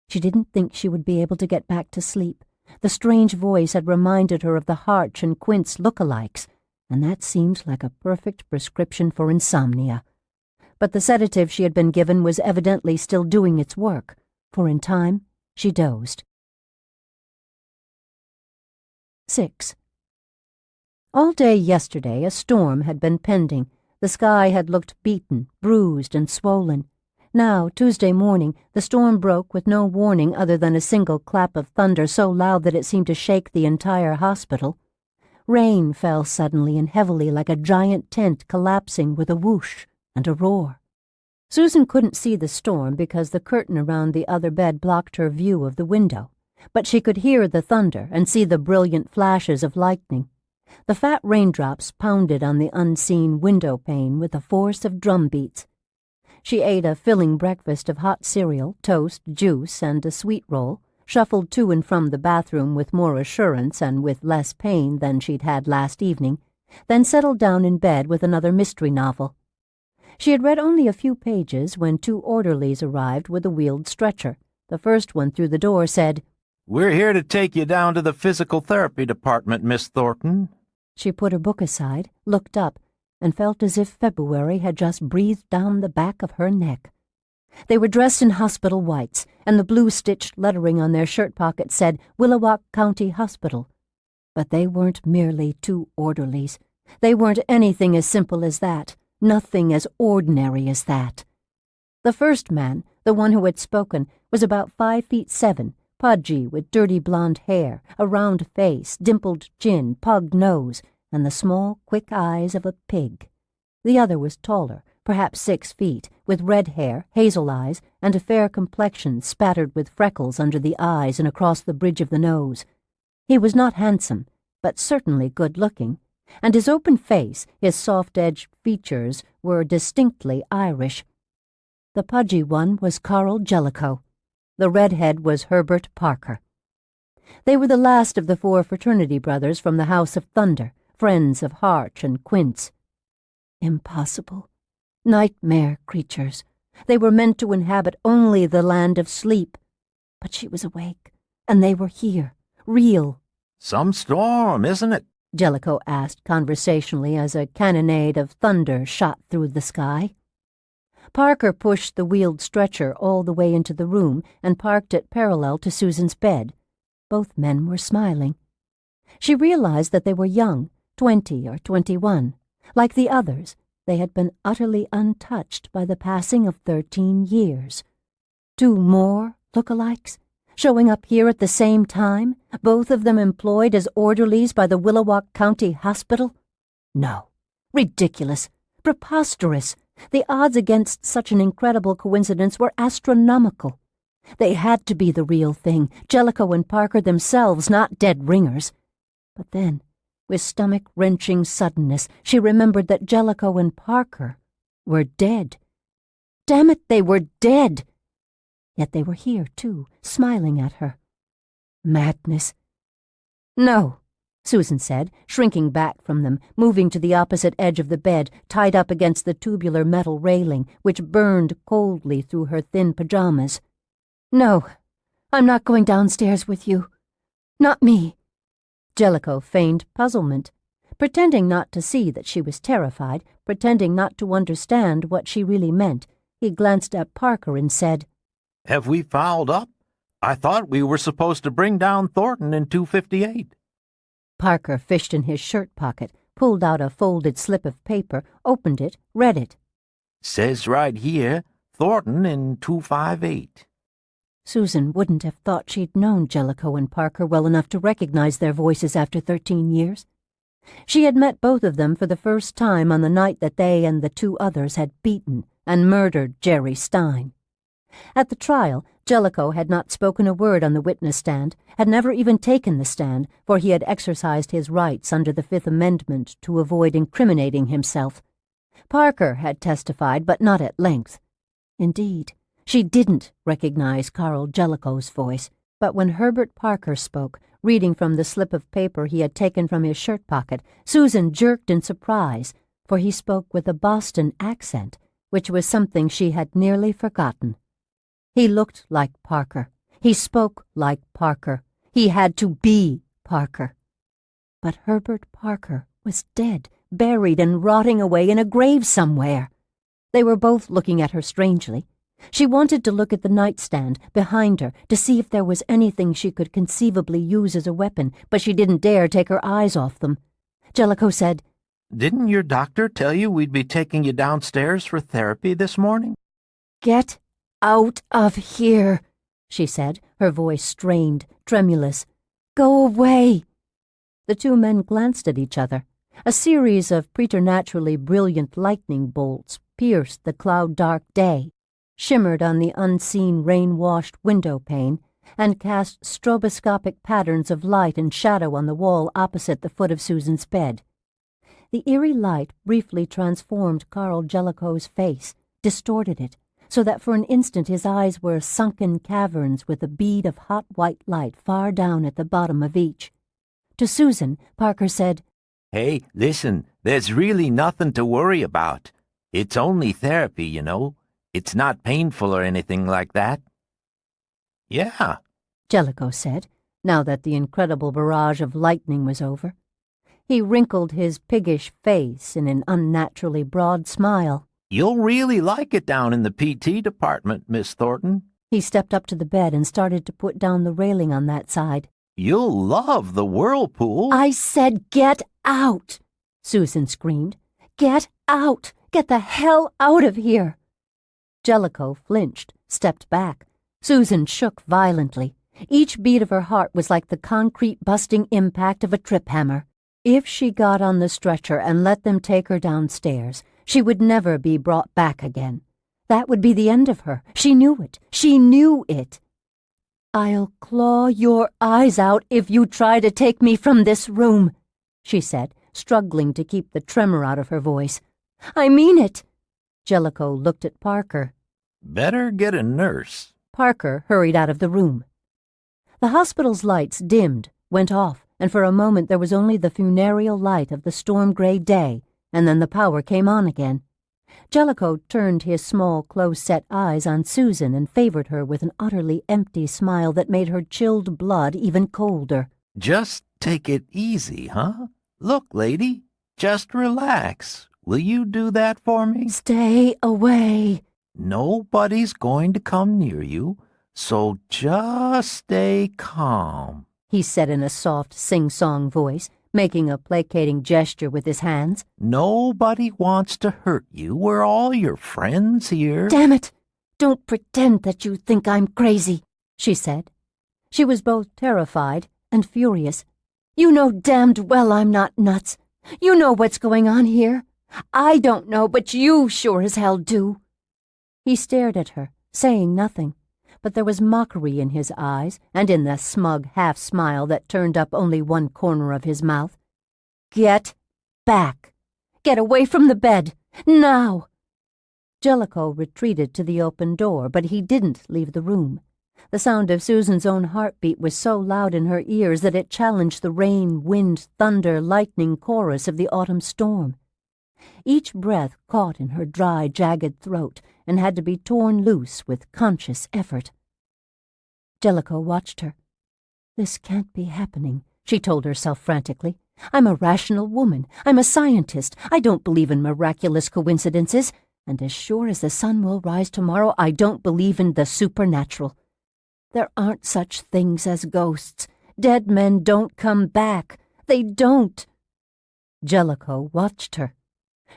She didn't think she would be able to get back to sleep. The strange voice had reminded her of the Harch and Koontz look-alikes, and that seemed like a perfect prescription for insomnia. But the sedative she had been given was evidently still doing its work, for in time she dozed. 6. All day yesterday a storm had been pending. The sky had looked beaten, bruised, and swollen. Now, Tuesday morning, the storm broke with no warning other than a single clap of thunder so loud that it seemed to shake the entire hospital. Rain fell suddenly and heavily like a giant tent collapsing with a whoosh and a roar. Susan couldn't see the storm because the curtain around the other bed blocked her view of the window, but she could hear the thunder and see the brilliant flashes of lightning. The fat raindrops pounded on the unseen window pane with the force of drum beats. She ate a filling breakfast of hot cereal, toast, juice, and a sweet roll, shuffled to and from the bathroom with more assurance and with less pain than she'd had last evening, then settled down in bed with another mystery novel. She had read only a few pages when 2 orderlies arrived with a wheeled stretcher. The first one through the door said, "We're here to take you down to the physical therapy department, Miss Thornton." She put her book aside, looked up, and felt as if February had just breathed down the back of her neck. They were dressed in hospital whites, and the blue-stitched lettering on their shirt pockets said Willowack County Hospital. But they weren't merely 2 orderlies. They weren't anything as simple as that, nothing as ordinary as that. The first man, the one who had spoken, was about 5'7", pudgy with dirty blonde hair, a round face, dimpled chin, pug nose, and the small, quick eyes of a pig. The other was taller, perhaps 6 feet, with red hair, hazel eyes, and a fair complexion spattered with freckles under the eyes and across the bridge of the nose. He was not handsome, but certainly good-looking, and his open face, his soft-edged features, were distinctly Irish. The pudgy one was Carl Jellicoe. The redhead was Herbert Parker. They were the last of the 4 fraternity brothers from the House of Thunder, friends of Harch and Koontz. Impossible. Nightmare creatures. They were meant to inhabit only the land of sleep. But she was awake, and they were here, real. "Some storm, isn't it?" Jellicoe asked conversationally as a cannonade of thunder shot through the sky. Parker pushed the wheeled stretcher all the way into the room and parked it parallel to Susan's bed. Both men were smiling. She realized that they were young, 20 or 21. Like the others, they had been utterly untouched by the passing of 13 years. 2 more look-alikes, showing up here at the same time, both of them employed as orderlies by the Willowack County Hospital? No. Ridiculous. Preposterous. The odds against such an incredible coincidence were astronomical. They had to be the real thing, Jellicoe and Parker themselves, not dead ringers. But then, with stomach-wrenching suddenness, she remembered that Jellicoe and Parker were dead. Damn it, they were dead! Yet they were here, too, smiling at her. Madness. No, Susan said, shrinking back from them, moving to the opposite edge of the bed, tied up against the tubular metal railing, which burned coldly through her thin pajamas. No, I'm not going downstairs with you. Not me. Jellicoe feigned puzzlement, pretending not to see that she was terrified, pretending not to understand what she really meant. He glanced at Parker and said, Have we fouled up? I thought we were supposed to bring down Thornton in 258. Parker fished in his shirt pocket, pulled out a folded slip of paper, opened it, read it. Says right here, Thornton in 258. Susan wouldn't have thought she'd known Jellicoe and Parker well enough to recognize their voices after 13 years. She had met both of them for the first time on the night that they and the two others had beaten and murdered Jerry Stein. At the trial, Jellicoe had not spoken a word on the witness stand, had never even taken the stand, for he had exercised his rights under the Fifth Amendment to avoid incriminating himself. Parker had testified, but not at length. Indeed, she didn't recognize Carl Jellicoe's voice, but when Herbert Parker spoke, reading from the slip of paper he had taken from his shirt pocket, Susan jerked in surprise, for he spoke with a Boston accent, which was something she had nearly forgotten. He looked like Parker. He spoke like Parker. He had to be Parker. But Herbert Parker was dead, buried and rotting away in a grave somewhere. They were both looking at her strangely. She wanted to look at the nightstand behind her to see if there was anything she could conceivably use as a weapon, but she didn't dare take her eyes off them. Jellicoe said, Didn't your doctor tell you we'd be taking you downstairs for therapy this morning? Get out of here, she said, her voice strained, tremulous. Go away. The two men glanced at each other. A series of preternaturally brilliant lightning bolts pierced the cloud-dark day, shimmered on the unseen rain-washed window pane, and cast stroboscopic patterns of light and shadow on the wall opposite the foot of Susan's bed. The eerie light briefly transformed Carl Jellicoe's face, distorted it, so that for an instant his eyes were sunken caverns with a bead of hot white light far down at the bottom of each. To Susan, Parker said, Hey, listen, there's really nothing to worry about. It's only therapy, you know. It's not painful or anything like that. Yeah, Jellicoe said, now that the incredible barrage of lightning was over. He wrinkled his piggish face in an unnaturally broad smile. You'll really like it down in the PT department, Miss Thornton. He stepped up to the bed and started to put down the railing on that side. You'll love the whirlpool. I said get out, Susan screamed. Get out! Get the hell out of here! Jellicoe flinched, stepped back. Susan shook violently. Each beat of her heart was like the concrete-busting impact of a trip hammer. If she got on the stretcher and let them take her downstairs, she would never be brought back again. That would be the end of her. She knew it. She knew it. I'll claw your eyes out if you try to take me from this room, she said, struggling to keep the tremor out of her voice. I mean it. Jellicoe looked at Parker. Better get a nurse. Parker hurried out of the room. The hospital's lights dimmed, went off, and for a moment there was only the funereal light of the storm-gray day, and then the power came on again. Jellicoe turned his small, close-set eyes on Susan and favored her with an utterly empty smile that made her chilled blood even colder. Just take it easy, huh? Look, lady, just relax. Will you do that for me? Stay away. Nobody's going to come near you, so just stay calm, he said in a soft, sing-song voice, making a placating gesture with his hands. Nobody wants to hurt you. We're all your friends here. Damn it! Don't pretend that you think I'm crazy, she said. She was both terrified and furious. You know damned well I'm not nuts. You know what's going on here. I don't know, but you sure as hell do." He stared at her, saying nothing, but there was mockery in his eyes and in the smug half-smile that turned up only one corner of his mouth. "Get back. Get away from the bed. Now." Jellicoe retreated to the open door, but he didn't leave the room. The sound of Susan's own heartbeat was so loud in her ears that it challenged the rain, wind, thunder, lightning chorus of the autumn storm. Each breath caught in her dry, jagged throat and had to be torn loose with conscious effort. Jellicoe watched her. "This can't be happening," she told herself frantically. "I'm a rational woman. I'm a scientist. I don't believe in miraculous coincidences. And as sure as the sun will rise tomorrow, I don't believe in the supernatural. There aren't such things as ghosts. Dead men don't come back. They don't." Jellicoe watched her.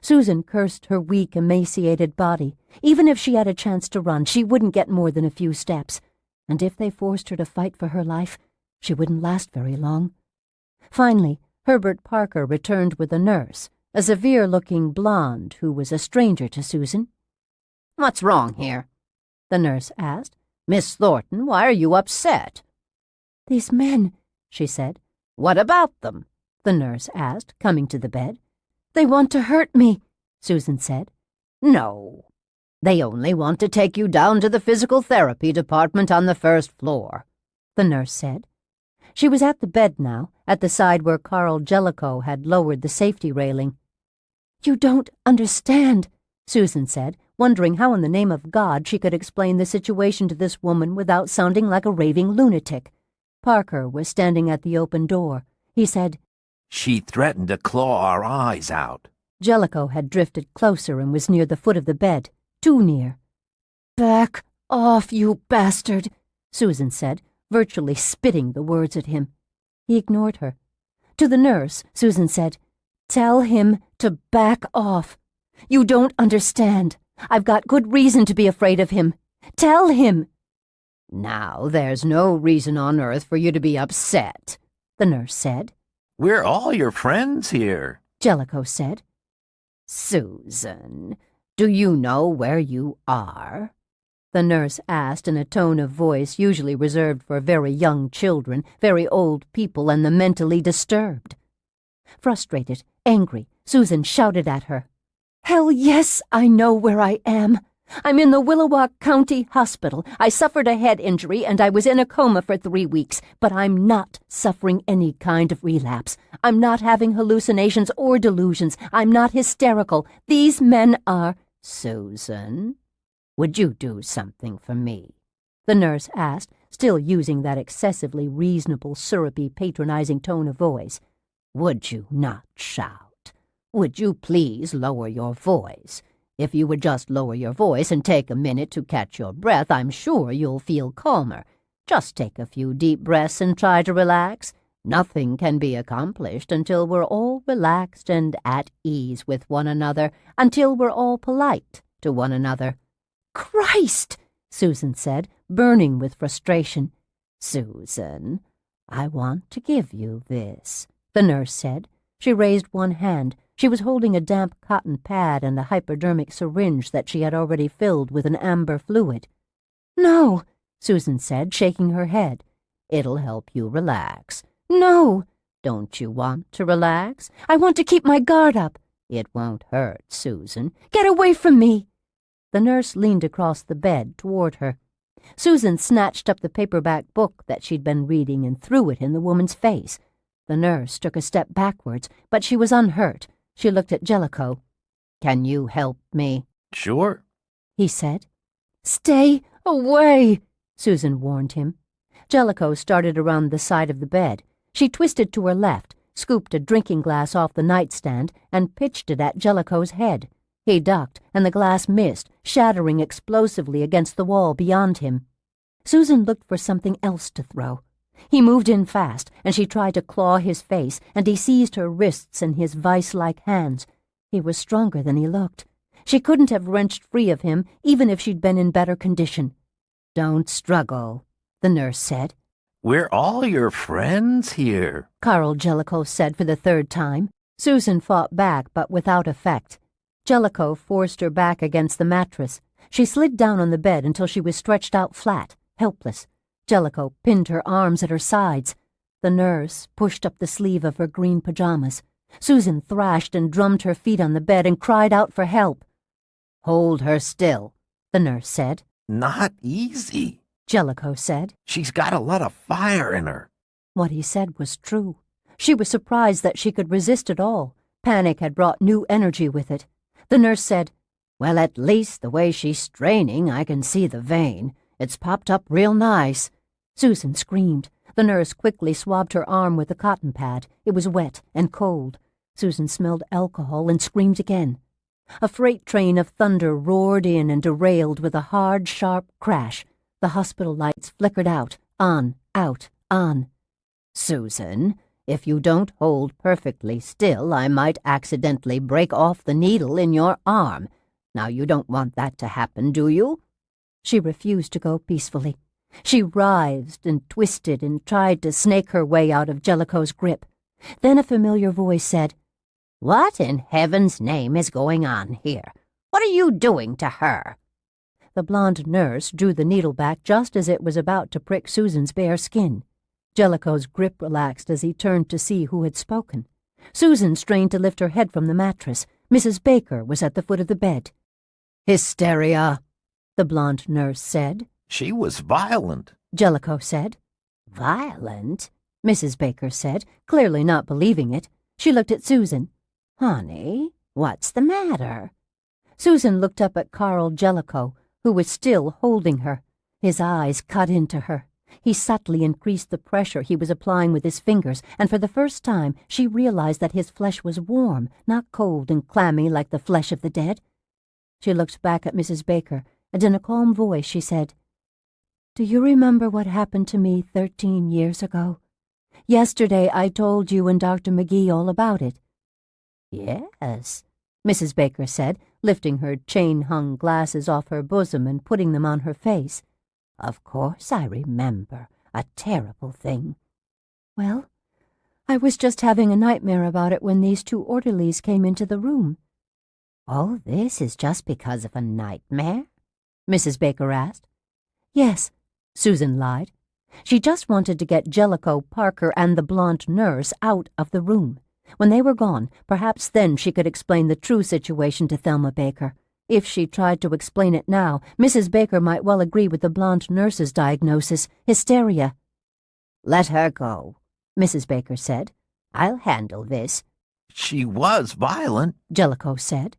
Susan cursed her weak, emaciated body. Even if she had a chance to run, she wouldn't get more than a few steps. And if they forced her to fight for her life, she wouldn't last very long. Finally, Herbert Parker returned with a nurse, a severe-looking blonde who was a stranger to Susan. "What's wrong here?" the nurse asked. "Miss Thornton, why are you upset?" "These men," she said. "What about them?" the nurse asked, coming to the bed. "They want to hurt me," Susan said. "No. They only want to take you down to the physical therapy department on the first floor," the nurse said. She was at the bed now, at the side where Carl Jellicoe had lowered the safety railing. "You don't understand," Susan said, wondering how in the name of God she could explain the situation to this woman without sounding like a raving lunatic. Parker was standing at the open door. He said, She threatened to claw our eyes out. Jellicoe had drifted closer and was near the foot of the bed, too near. "Back off, you bastard," Susan said, virtually spitting the words at him. He ignored her. To the nurse, Susan said, "Tell him to back off. You don't understand. I've got good reason to be afraid of him. Tell him." "Now, there's no reason on earth for you to be upset," the nurse said. We're all your friends here, Jellicoe said. "Susan, do you know where you are?" the nurse asked in a tone of voice usually reserved for very young children, very old people, and the mentally disturbed. Frustrated, angry, Susan shouted at her. "Hell yes, I know where I am. I'm in the Willowack County Hospital. I suffered a head injury and I was in a coma for 3 weeks, but I'm not suffering any kind of relapse. I'm not having hallucinations or delusions. I'm not hysterical. These men are—" "Susan, would you do something for me?" the nurse asked, still using that excessively reasonable, syrupy, patronizing tone of voice. "Would you not shout? Would you please lower your voice? If you would just lower your voice and take a minute to catch your breath, I'm sure you'll feel calmer. Just take a few deep breaths and try to relax. Nothing can be accomplished until we're all relaxed and at ease with one another, until we're all polite to one another." "Christ!" Susan said, burning with frustration. "Susan, I want to give you this," the nurse said. She raised one hand. She was holding a damp cotton pad and a hypodermic syringe that she had already filled with an amber fluid. "No," Susan said, shaking her head. "It'll help you relax." "No." "Don't you want to relax?" "I want to keep my guard up." "It won't hurt, Susan." "Get away from me." The nurse leaned across the bed toward her. Susan snatched up the paperback book that she'd been reading and threw it in the woman's face. The nurse took a step backwards, but she was unhurt. She looked at Jellicoe. "Can you help me?" Sure, he said. "Stay away," Susan warned him. Jellicoe started around the side of the bed. She twisted to her left, scooped a drinking glass off the nightstand, and pitched it at Jellicoe's head. He ducked, and the glass missed, shattering explosively against the wall beyond him. Susan looked for something else to throw. He moved in fast, and she tried to claw his face, and he seized her wrists in his vice-like hands. He was stronger than he looked. She couldn't have wrenched free of him, even if she'd been in better condition. "Don't struggle," the nurse said. we're all your friends here. Carl Jellicoe said for the 3rd time. Susan fought back, but without effect. Jellicoe forced her back against the mattress. She slid down on the bed until she was stretched out flat, helpless. Jellicoe pinned her arms at her sides. The nurse pushed up the sleeve of her green pajamas. Susan thrashed and drummed her feet on the bed and cried out for help. "Hold her still," the nurse said. Not easy, Jellicoe said. She's got a lot of fire in her. What he said was true. She was surprised that she could resist it all. Panic had brought new energy with it. The nurse said, "Well, at least the way she's straining, I can see the vein. It's popped up real nice." Susan screamed. The nurse quickly swabbed her arm with a cotton pad. It was wet and cold. Susan smelled alcohol and screamed again. A freight train of thunder roared in and derailed with a hard, sharp crash. The hospital lights flickered out, on, out, on. "Susan, if you don't hold perfectly still, I might accidentally break off the needle in your arm. Now you don't want that to happen, do you?" She refused to go peacefully. She writhed and twisted and tried to snake her way out of Jellicoe's grip. Then a familiar voice said, "What in heaven's name is going on here? What are you doing to her?" The blonde nurse drew the needle back just as it was about to prick Susan's bare skin. Jellicoe's grip relaxed as he turned to see who had spoken. Susan strained to lift her head from the mattress. Mrs. Baker was at the foot of the bed. "Hysteria," the blonde nurse said. She was violent, Jellicoe said. "Violent?" Mrs. Baker said, clearly not believing it. She looked at Susan. "Honey, what's the matter?" Susan looked up at Carl Jellicoe, who was still holding her. His eyes cut into her. He subtly increased the pressure he was applying with his fingers, and for the first time she realized that his flesh was warm, not cold and clammy like the flesh of the dead. She looked back at Mrs. Baker, and in a calm voice she said, "Do you remember what happened to me 13 years ago? Yesterday I told you and Dr. McGee all about it." "Yes," Mrs. Baker said, lifting her chain-hung glasses off her bosom and putting them on her face. "Of course I remember. A terrible thing." "Well, I was just having a nightmare about it when these two orderlies came into the room." "Oh, this is just because of a nightmare?" Mrs. Baker asked. "Yes," Susan lied. She just wanted to get Jellicoe, Parker, and the blonde nurse out of the room. When they were gone, perhaps then she could explain the true situation to Thelma Baker. If she tried to explain it now, Mrs. Baker might well agree with the blonde nurse's diagnosis, hysteria. "Let her go," Mrs. Baker said. "I'll handle this." She was violent, Jellicoe said.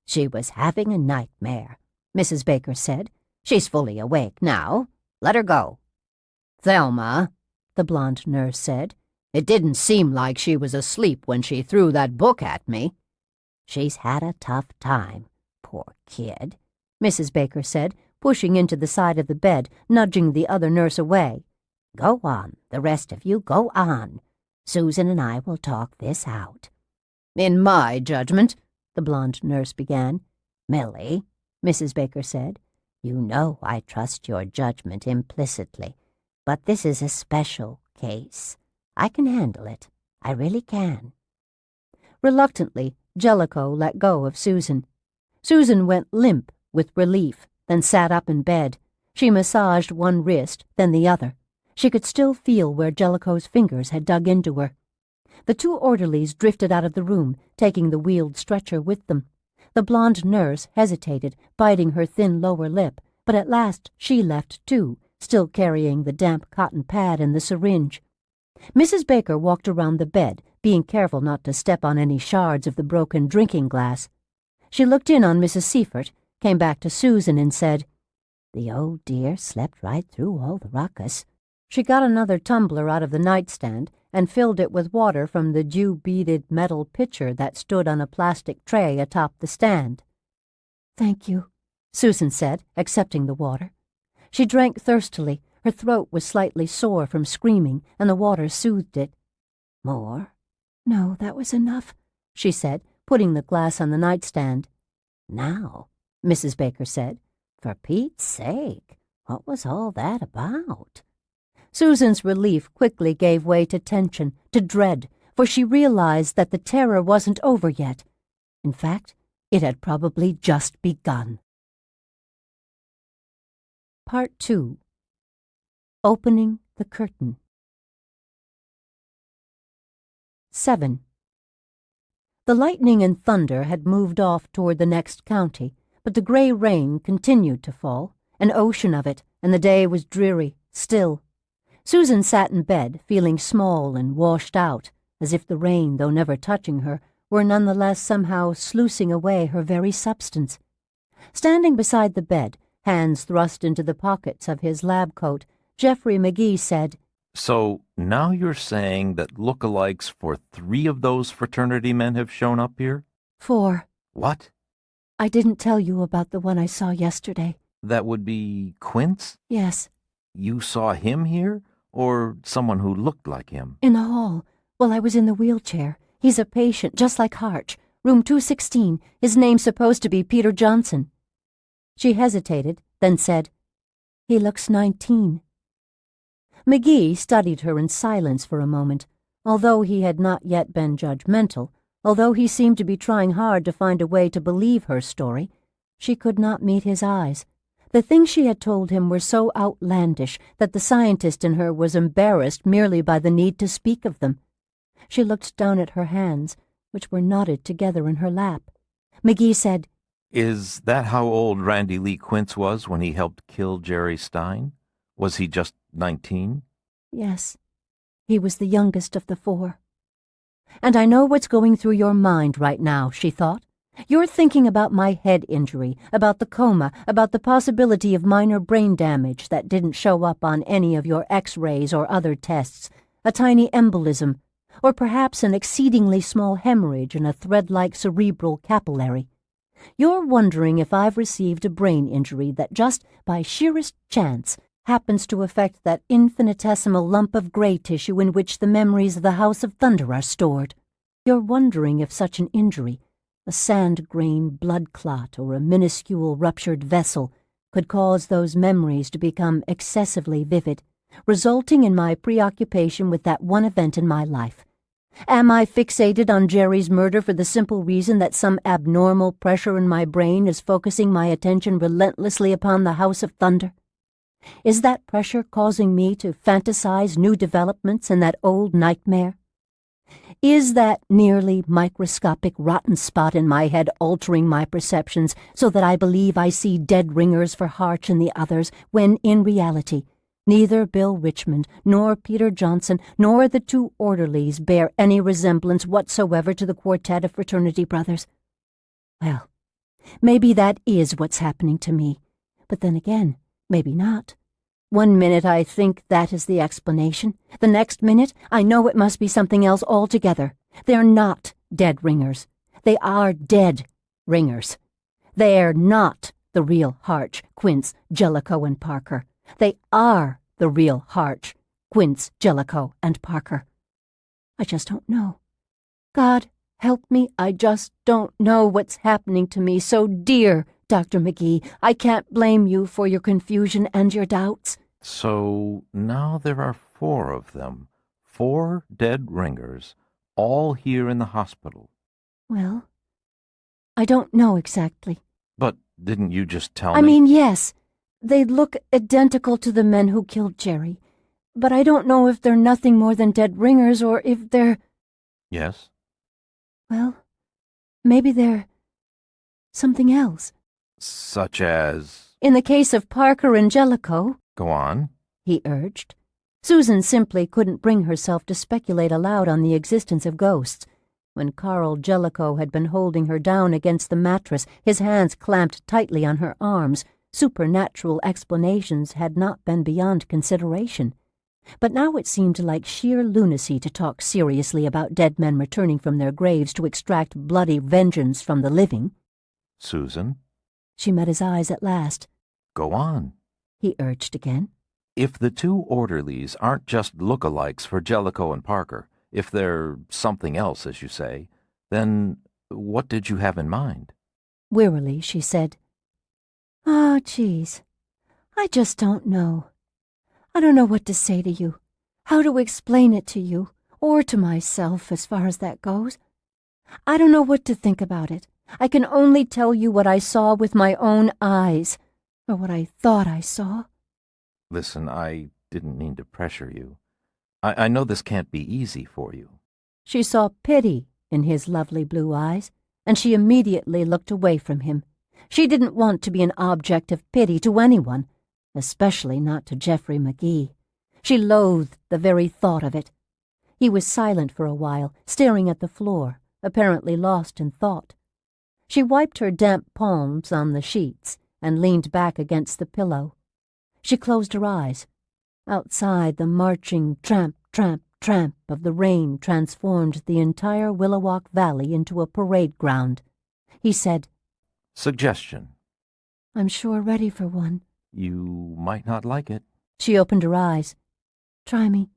"She was having a nightmare," Mrs. Baker said. "She's fully awake now. Let her go." "Thelma," the blonde nurse said, "it didn't seem like she was asleep when she threw that book at me." "She's had a tough time, poor kid," Mrs. Baker said, pushing into the side of the bed, nudging the other nurse away. "Go on, the rest of you, go on. Susan and I will talk this out." "In my judgment," the blonde nurse began. "Millie," Mrs. Baker said, "you know I trust your judgment implicitly, but this is a special case. I can handle it. I really can." Reluctantly, Jellicoe let go of Susan. Susan went limp with relief, then sat up in bed. She massaged one wrist, then the other. She could still feel where Jellicoe's fingers had dug into her. The two orderlies drifted out of the room, taking the wheeled stretcher with them. The blonde nurse hesitated, biting her thin lower lip, but at last she left too, still carrying the damp cotton pad and the syringe. Mrs. Baker walked around the bed, being careful not to step on any shards of the broken drinking glass. She looked in on Mrs. Seifert, came back to Susan and said, "The old dear slept right through all the ruckus." She got another tumbler out of the nightstand and filled it with water from the dew-beaded metal pitcher that stood on a plastic tray atop the stand. "Thank you," Susan said, accepting the water. She drank thirstily. Her throat was slightly sore from screaming, and the water soothed it. "More?" "No, that was enough," she said, putting the glass on the nightstand. "Now," Mrs. Baker said, "for Pete's sake, what was all that about?" Susan's relief quickly gave way to tension, to dread, for she realized that the terror wasn't over yet. In fact, It had probably just begun. Part 2. Opening the Curtain. 7. The lightning and thunder had moved off toward the next county, but the gray rain continued to fall, an ocean of it, and the day was dreary, still. Susan sat in bed, feeling small and washed out, as if the rain, though never touching her, were nonetheless somehow sluicing away her very substance. Standing beside the bed, hands thrust into the pockets of his lab coat, Jeffrey McGee said, So now you're saying that lookalikes for 3 of those fraternity men have shown up here? 4. What? I didn't tell you about the one I saw yesterday. That would be Koontz? Yes, You saw him here? Or someone who looked like him? in the hall, while I was in the wheelchair. He's a patient, just like Harch. Room 216. His name's supposed to be Peter Johnson. She hesitated, then said, He looks 19. McGee studied her in silence for a moment. Although he had not yet been judgmental, although he seemed to be trying hard to find a way to believe her story, she could not meet his eyes. The things she had told him were so outlandish that the scientist in her was embarrassed merely by the need to speak of them. She looked down at her hands, which were knotted together in her lap. McGee said, Is that how old Randy Lee Koontz was when he helped kill Jerry Stein? Was he just 19? Yes, he was the youngest of the 4. And I know what's going through your mind right now, she thought. You're thinking about my head injury, about the coma, about the possibility of minor brain damage that didn't show up on any of your X-rays or other tests, a tiny embolism, or perhaps an exceedingly small hemorrhage in a thread-like cerebral capillary. You're wondering if I've received a brain injury that just by sheerest chance happens to affect that infinitesimal lump of gray tissue in which the memories of the House of Thunder are stored. You're wondering if such an injury, a sand-grain blood clot or a minuscule ruptured vessel, could cause those memories to become excessively vivid, resulting in my preoccupation with that one event in my life. Am I fixated on Jerry's murder for the simple reason that some abnormal pressure in my brain is focusing my attention relentlessly upon the House of Thunder? Is that pressure causing me to fantasize new developments in that old nightmare? Is that nearly microscopic rotten spot in my head altering my perceptions so that I believe I see dead ringers for Harch and the others, when in reality neither Bill Richmond nor Peter Johnson nor the 2 orderlies bear any resemblance whatsoever to the quartet of fraternity brothers? Well, maybe that is what's happening to me, but then again, maybe not. One minute I think that is the explanation. The next minute I know it must be something else altogether. They're not dead ringers. They are dead ringers. They're not the real Harch, Koontz, Jellicoe, and Parker. They are the real Harch, Koontz, Jellicoe, and Parker. I just don't know. God help me, I just don't know what's happening to me. So dear Dr. McGee, I can't blame you for your confusion and your doubts. So now there are 4 of them, 4 dead ringers, all here in the hospital. Well, I don't know exactly. But didn't you just tell me? I mean, yes, they look identical to the men who killed Jerry, but I don't know if they're nothing more than dead ringers or if they're... Yes? Well, maybe they're something else. Such as... In the case of Parker and Jellicoe, Go on. he urged. Susan simply couldn't bring herself to speculate aloud on the existence of ghosts. When Carl Jellicoe had been holding her down against the mattress, his hands clamped tightly on her arms, supernatural explanations had not been beyond consideration. But now it seemed like sheer lunacy to talk seriously about dead men returning from their graves to extract bloody vengeance from the living. Susan? She met his eyes at last. Go on. He urged again. If the 2 orderlies aren't just lookalikes for Jellicoe and Parker, if they're something else, as you say, then what did you have in mind? Wearily, she said, "Oh, geez, I just don't know. I don't know what to say to you, how to explain it to you, or to myself as far as that goes. I don't know what to think about it. I can only tell you what I saw with my own eyes, or what I thought I saw. Listen, I didn't mean to pressure you. I know this can't be easy for you. She saw pity in his lovely blue eyes, and she immediately looked away from him. She didn't want to be an object of pity to anyone, especially not to Geoffrey McGee. She loathed the very thought of it. He was silent for a while, staring at the floor, apparently lost in thought. She wiped her damp palms on the sheets and leaned back against the pillow. She closed her eyes. Outside, the marching tramp, tramp, tramp of the rain transformed the entire Willowalk Valley into a parade ground. He said, Suggestion. I'm sure ready for one. You might not like it. She opened her eyes. Try me.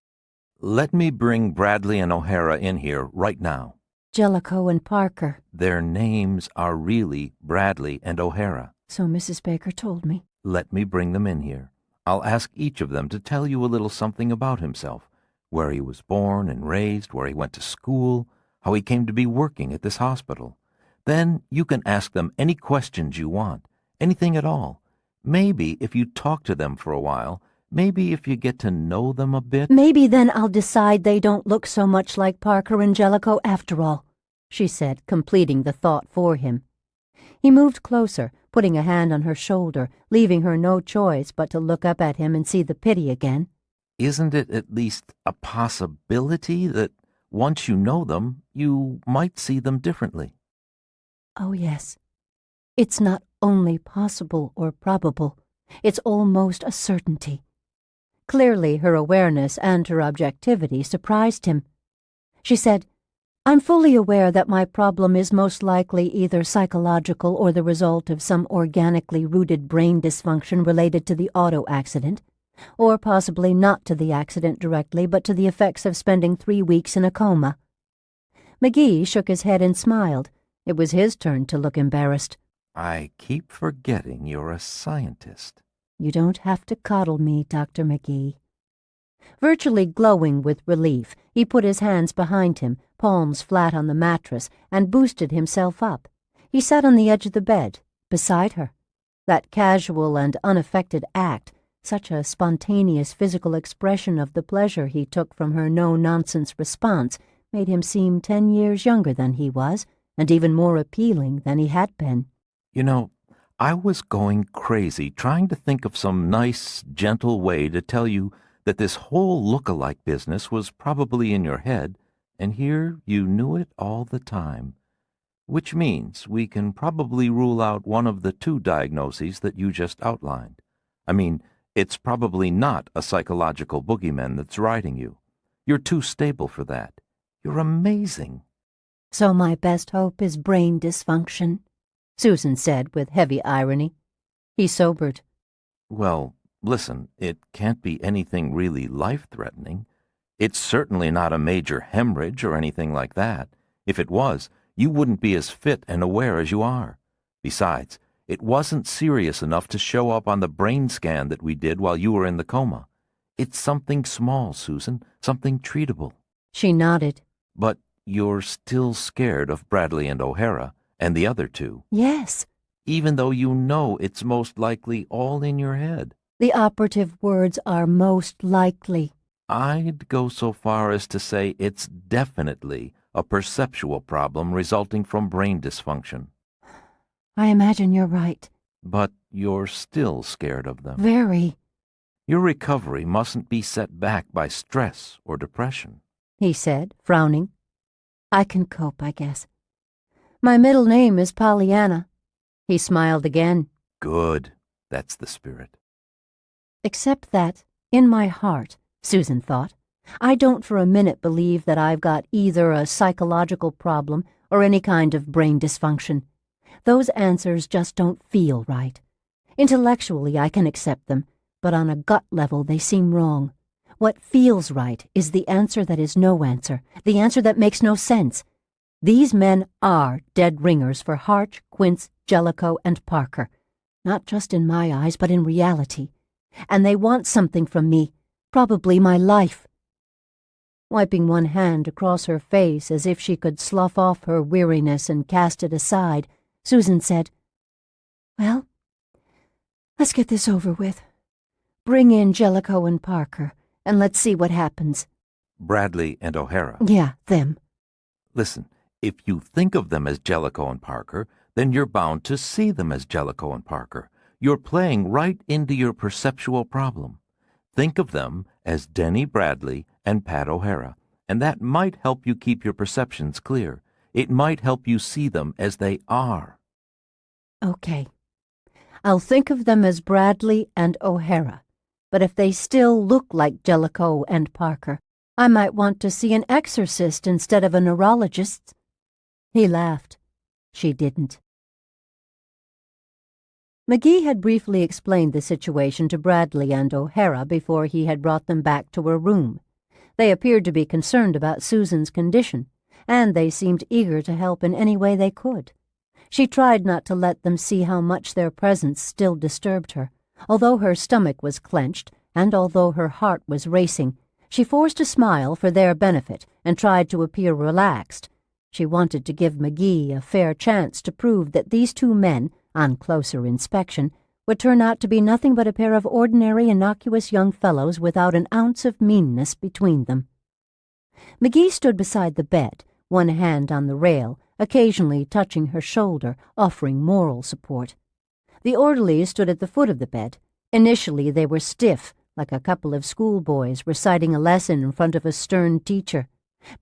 Let me bring Bradley and O'Hara in here right now. Jellicoe and Parker. Their names are really Bradley and O'Hara. So Mrs. Baker told me. Let me bring them in here. I'll ask each of them to tell you a little something about himself, where he was born and raised, where he went to school, how he came to be working at this hospital. Then you can ask them any questions you want, anything at all. Maybe if you talk to them for a while, maybe if you get to know them a bit. Maybe then I'll decide they don't look so much like Parker and Jellicoe after all, she said, completing the thought for him. He moved closer, putting a hand on her shoulder, leaving her no choice but to look up at him and see the pity again. Isn't it at least a possibility that once you know them, you might see them differently? Oh, yes. It's not only possible or probable, it's almost a certainty. Clearly, her awareness and her objectivity surprised him. She said, I'm fully aware that my problem is most likely either psychological or the result of some organically rooted brain dysfunction related to the auto accident, or possibly not to the accident directly, but to the effects of spending 3 weeks in a coma. McGee shook his head and smiled. It was his turn to look embarrassed. I keep forgetting you're a scientist. You don't have to coddle me, Dr. McGee. Virtually glowing with relief, he put his hands behind him, palms flat on the mattress, and boosted himself up. He sat on the edge of the bed, beside her. That casual and unaffected act, such a spontaneous physical expression of the pleasure he took from her no-nonsense response, made him seem 10 years younger than he was, and even more appealing than he had been. You know, I was going crazy trying to think of some nice, gentle way to tell you that this whole look-alike business was probably in your head, and here you knew it all the time. Which means we can probably rule out one of the 2 diagnoses that you just outlined. I mean, it's probably not a psychological boogeyman that's riding you. You're too stable for that. You're amazing. So my best hope is brain dysfunction, Susan said with heavy irony. He sobered. Well, listen, it can't be anything really life-threatening. It's certainly not a major hemorrhage or anything like that. If it was, you wouldn't be as fit and aware as you are. Besides, it wasn't serious enough to show up on the brain scan that we did while you were in the coma. It's something small, Susan, something treatable. She nodded. But you're still scared of Bradley and O'Hara and the other 2. Yes. Even though you know it's most likely all in your head. The operative words are most likely. I'd go so far as to say it's definitely a perceptual problem resulting from brain dysfunction. I imagine you're right. But you're still scared of them. Very. Your recovery mustn't be set back by stress or depression, he said, frowning. I can cope, I guess. My middle name is Pollyanna. He smiled again. Good. That's the spirit. Except that, in my heart, Susan thought, I don't for a minute believe that I've got either a psychological problem or any kind of brain dysfunction. Those answers just don't feel right. Intellectually, I can accept them, but on a gut level, they seem wrong. What feels right is the answer that is no answer, the answer that makes no sense. These men are dead ringers for Hart, Quince, Jellicoe, and Parker. Not just in my eyes, but in reality. And they want something from me, probably my life. Wiping one hand across her face as if she could slough off her weariness and cast it aside, Susan said, "Well, let's get this over with. Bring in Jellicoe and Parker, and let's see what happens." Bradley and O'Hara. "Yeah, them." Listen, if you think of them as Jellicoe and Parker, then you're bound to see them as Jellicoe and Parker. You're playing right into your perceptual problem. Think of them as Denny Bradley and Pat O'Hara, and that might help you keep your perceptions clear. It might help you see them as they are. "Okay. I'll think of them as Bradley and O'Hara, but if they still look like Jellicoe and Parker, I might want to see an exorcist instead of a neurologist." He laughed. She didn't. McGee had briefly explained the situation to Bradley and O'Hara before he had brought them back to her room. They appeared to be concerned about Susan's condition, and they seemed eager to help in any way they could. She tried not to let them see how much their presence still disturbed her. Although her stomach was clenched, and although her heart was racing, she forced a smile for their benefit and tried to appear relaxed. She wanted to give McGee a fair chance to prove that these two men, on closer inspection, would turn out to be nothing but a pair of ordinary, innocuous young fellows without an ounce of meanness between them. McGee stood beside the bed, one hand on the rail, occasionally touching her shoulder, offering moral support. The orderlies stood at the foot of the bed. Initially they were stiff, like a couple of schoolboys reciting a lesson in front of a stern teacher,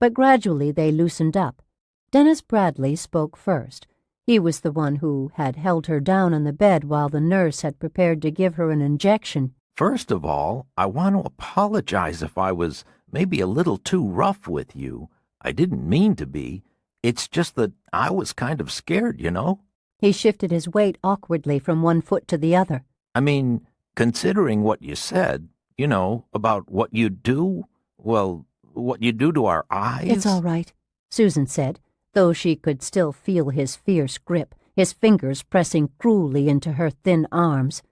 but gradually they loosened up. Dennis Bradley spoke first. He was the one who had held her down on the bed while the nurse had prepared to give her an injection. First of all, I want to apologize if I was maybe a little too rough with you. I didn't mean to be. It's just that I was kind of scared, you know? He shifted his weight awkwardly from one foot to the other. I mean, considering what you said, you know, about what you do, well, what you do to our eyes. "It's all right," Susan said, though she could still feel his fierce grip, his fingers pressing cruelly into her thin arms.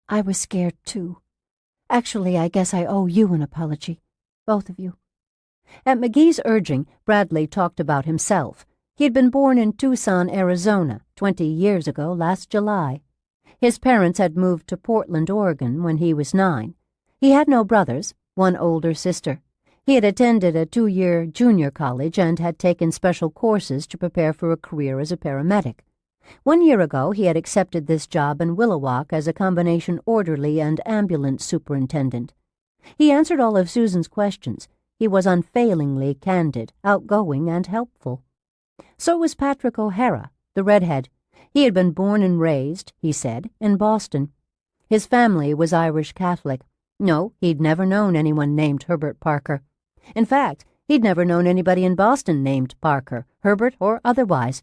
"I was scared, too. Actually, I guess I owe you an apology, both of you." At McGee's urging, Bradley talked about himself. He had been born in Tucson, Arizona, 20 years ago last July. His parents had moved to Portland, Oregon, when he was 9. He had no brothers, one older sister. He had attended a 2-year junior college and had taken special courses to prepare for a career as a paramedic. 1 year ago, he had accepted this job in Willowalk as a combination orderly and ambulance superintendent. He answered all of Susan's questions. He was unfailingly candid, outgoing, and helpful. So was Patrick O'Hara, the redhead. He had been born and raised, he said, in Boston. His family was Irish Catholic. No, he'd never known anyone named Herbert Parker. In fact, he'd never known anybody in Boston named Parker, Herbert or otherwise.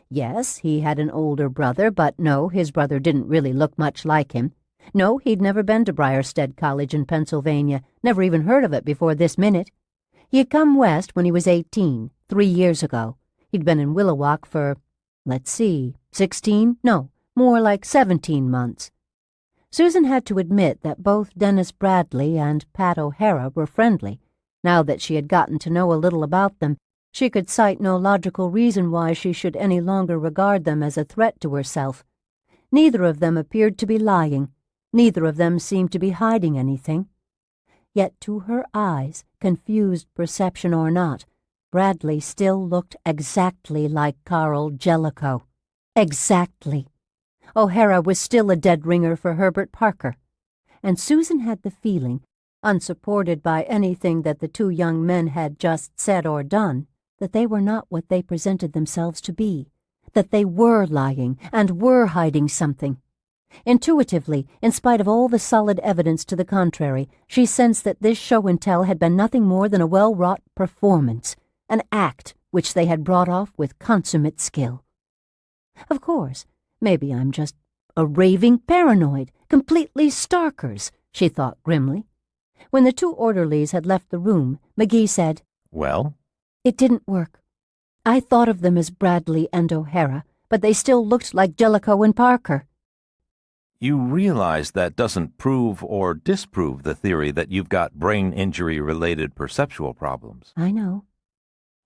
Yes, he had an older brother, but no, his brother didn't really look much like him. No, he'd never been to Briarstead College in Pennsylvania, never even heard of it before this minute. He had come west when he was 18, 3 years ago. He'd been in Willowalk for, 16? No, more like 17 months. Susan had to admit that both Dennis Bradley and Pat O'Hara were friendly. Now that she had gotten to know a little about them, she could cite no logical reason why she should any longer regard them as a threat to herself. Neither of them appeared to be lying. Neither of them seemed to be hiding anything. Yet to her eyes, confused perception or not, Bradley still looked exactly like Carl Jellicoe. Exactly. O'Hara was still a dead ringer for Herbert Parker. And Susan had the feeling, unsupported by anything that the two young men had just said or done, that they were not what they presented themselves to be, that they were lying and were hiding something. Intuitively, in spite of all the solid evidence to the contrary, she sensed that this show and tell had been nothing more than a well-wrought performance, an act which they had brought off with consummate skill. Of course, maybe I'm just a raving paranoid, completely starkers, she thought grimly. When the two orderlies had left the room, McGee said, "Well?" "It didn't work. I thought of them as Bradley and O'Hara, but they still looked like Jellicoe and Parker." You realize that doesn't prove or disprove the theory that you've got brain injury-related perceptual problems. "I know."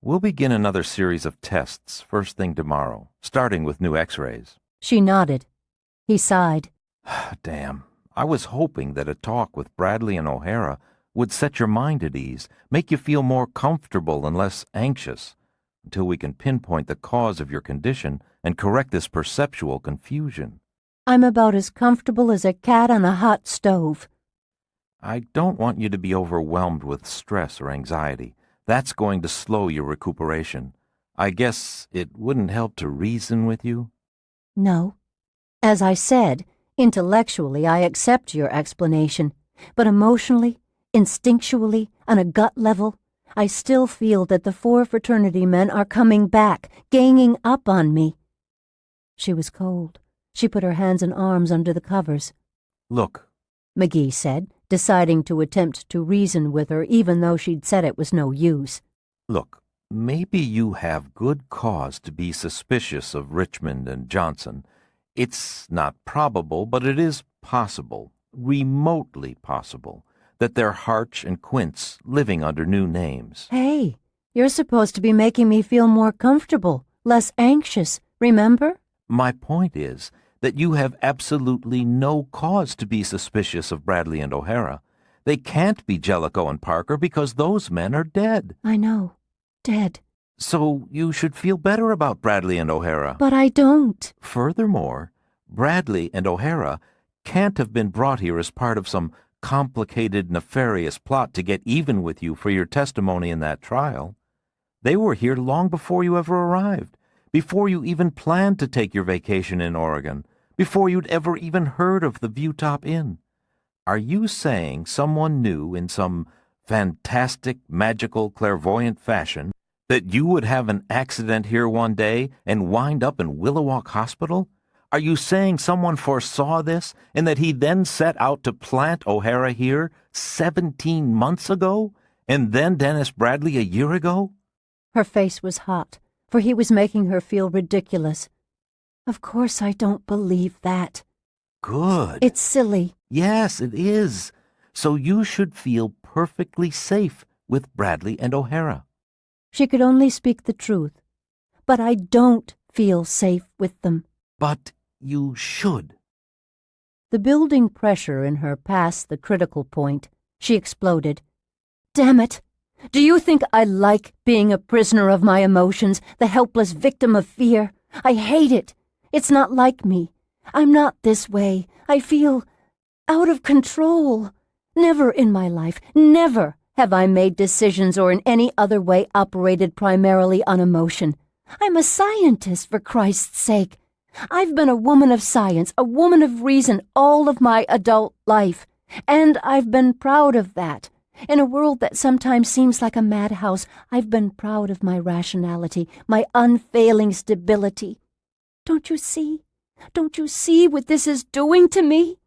We'll begin another series of tests first thing tomorrow, starting with new x-rays. She nodded. He sighed. Damn. I was hoping that a talk with Bradley and O'Hara would set your mind at ease, make you feel more comfortable and less anxious, until we can pinpoint the cause of your condition and correct this perceptual confusion. I'm about as comfortable as a cat on a hot stove. I don't want you to be overwhelmed with stress or anxiety. That's going to slow your recuperation. I guess it wouldn't help to reason with you? No. As I said, intellectually I accept your explanation, but emotionally, instinctually, on a gut level, I still feel that the 4 fraternity men are coming back, ganging up on me. She was cold. She put her hands and arms under the covers. Look, McGee said, deciding to attempt to reason with her even though she'd said it was no use. Look, maybe you have good cause to be suspicious of Richmond and Johnson. It's not probable, but it is possible, remotely possible, that they're Harch and Koontz living under new names. Hey, you're supposed to be making me feel more comfortable, less anxious, remember? My point is that you have absolutely no cause to be suspicious of Bradley and O'Hara. They can't be Jellicoe and Parker because those men are dead. I know. Dead. So you should feel better about Bradley and O'Hara. But I don't. Furthermore, Bradley and O'Hara can't have been brought here as part of some complicated, nefarious plot to get even with you for your testimony in that trial. They were here long before you ever arrived, before you even planned to take your vacation in Oregon, before you'd ever even heard of the Viewtop Inn. Are you saying someone knew in some fantastic, magical, clairvoyant fashion that you would have an accident here one day and wind up in Willowwalk Hospital? Are you saying someone foresaw this and that he then set out to plant O'Hara here 17 months ago and then Dennis Bradley a year ago? Her face was hot, for he was making her feel ridiculous. Of course I don't believe that. Good. It's silly. Yes, it is. So you should feel perfectly safe with Bradley and O'Hara. She could only speak the truth. But I don't feel safe with them. But you should. The building pressure in her passed the critical point. She exploded. Damn it! Do you think I like being a prisoner of my emotions, the helpless victim of fear? I hate it. It's not like me. I'm not this way. I feel out of control. Never in my life, never have I made decisions or in any other way operated primarily on emotion. I'm a scientist, for Christ's sake. I've been a woman of science, a woman of reason all of my adult life, and I've been proud of that. In a world that sometimes seems like a madhouse, I've been proud of my rationality, my unfailing stability. Don't you see? Don't you see what this is doing to me?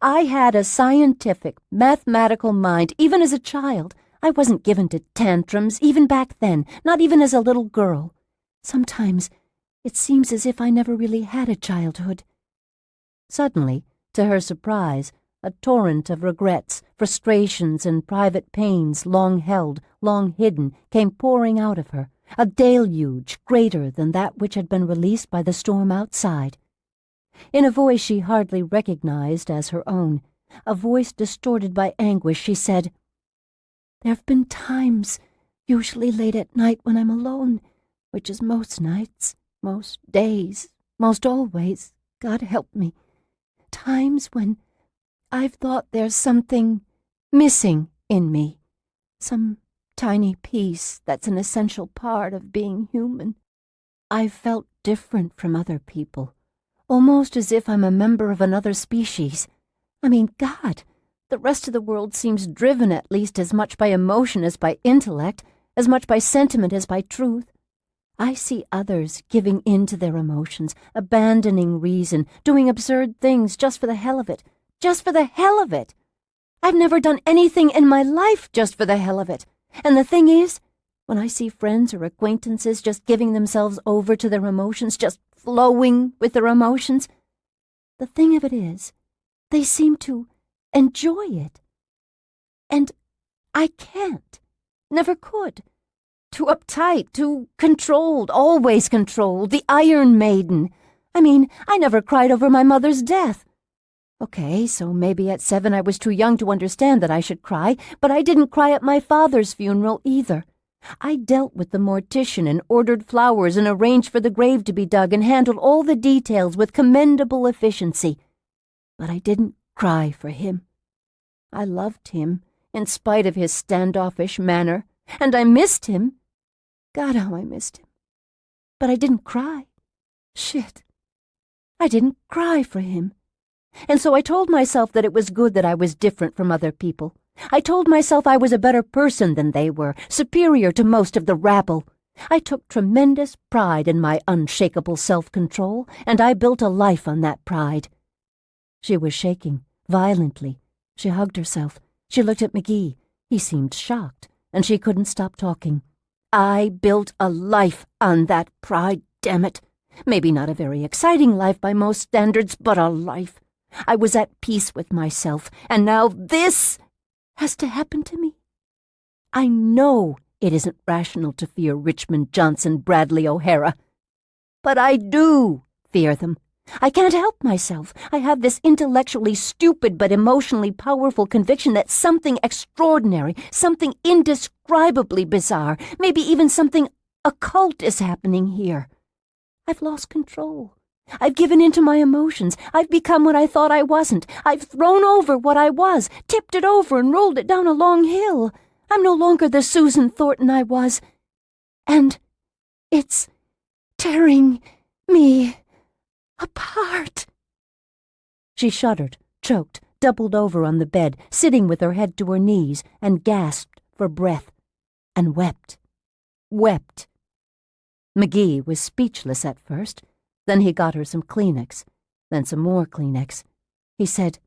I had a scientific, mathematical mind, even as a child. I wasn't given to tantrums, even back then, not even as a little girl. Sometimes it seems as if I never really had a childhood. Suddenly, to her surprise, a torrent of regrets, frustrations, and private pains, long held, long hidden, came pouring out of her, a deluge greater than that which had been released by the storm outside. In a voice she hardly recognized as her own, a voice distorted by anguish, she said, "There have been times, usually late at night when I'm alone, which is most nights, most days, most always, God help me, times when I've thought there's something missing in me, some tiny piece that's an essential part of being human. I've felt different from other people, almost as if I'm a member of another species. I mean, God, the rest of the world seems driven at least as much by emotion as by intellect, as much by sentiment as by truth. I see others giving in to their emotions, abandoning reason, doing absurd things just for the hell of it. Just for the hell of it. I've never done anything in my life just for the hell of it. And the thing is, when I see friends or acquaintances just giving themselves over to their emotions, just flowing with their emotions, the thing of it is, they seem to enjoy it. And I can't, never could. too uptight, too controlled, always controlled, the Iron Maiden. I mean, I never cried over my mother's death. Okay, so maybe at 7 I was too young to understand that I should cry, but I didn't cry at my father's funeral either. I dealt with the mortician and ordered flowers and arranged for the grave to be dug and handled all the details with commendable efficiency. But I didn't cry for him. I loved him, in spite of his standoffish manner, and I missed him. God, how I missed him. But I didn't cry. Shit. I didn't cry for him. And so I told myself that it was good that I was different from other people. I told myself I was a better person than they were, superior to most of the rabble. I took tremendous pride in my unshakable self-control, and I built a life on that pride. She was shaking, violently. She hugged herself. She looked at McGee. He seemed shocked, and she couldn't stop talking. I built a life on that pride, damn it. Maybe not a very exciting life by most standards, but a life. I was at peace with myself, and now this has to happen to me. I know it isn't rational to fear Richmond Johnson, Bradley O'Hara, but I do fear them. I can't help myself. I have this intellectually stupid but emotionally powerful conviction that something extraordinary, something indescribably bizarre, maybe even something occult is happening here. I've lost control. I've given in to my emotions. I've become what I thought I wasn't. I've thrown over what I was, tipped it over and rolled it down a long hill. I'm no longer the Susan Thornton I was. And it's tearing me apart. She shuddered, choked, doubled over on the bed, sitting with her head to her knees, and gasped for breath, and wept. Wept. McGee was speechless at first. Then he got her some Kleenex, then some more Kleenex. He said,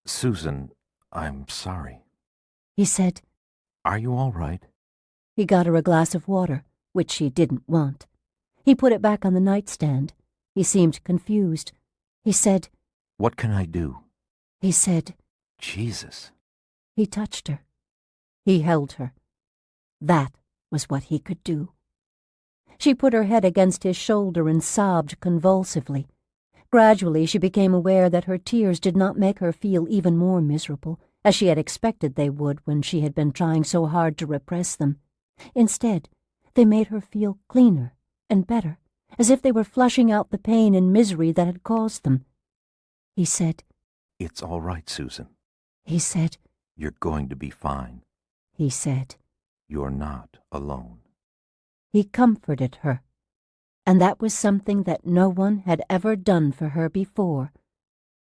Susan, I'm sorry. He said, Are you all right? He got her a glass of water, which she didn't want. He put it back on the nightstand. He seemed confused. He said, What can I do? He said, Jesus. He touched her. He held her. That was what he could do. She put her head against his shoulder and sobbed convulsively. Gradually she became aware that her tears did not make her feel even more miserable, as she had expected they would when she had been trying so hard to repress them. Instead, they made her feel cleaner and better, as if they were flushing out the pain and misery that had caused them. He said, It's all right, Susan. He said, You're going to be fine. He said, You're not alone. He comforted her, and that was something that no one had ever done for her before,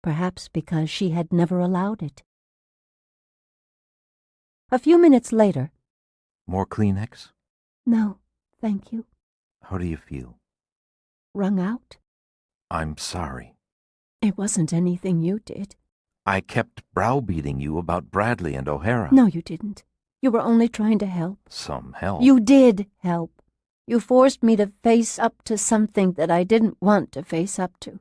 perhaps because she had never allowed it. A few minutes later, More Kleenex? No, thank you. How do you feel? Wrung out? I'm sorry. It wasn't anything you did. I kept browbeating you about Bradley and O'Hara. No, you didn't. You were only trying to help. Some help. You did help. You forced me to face up to something that I didn't want to face up to.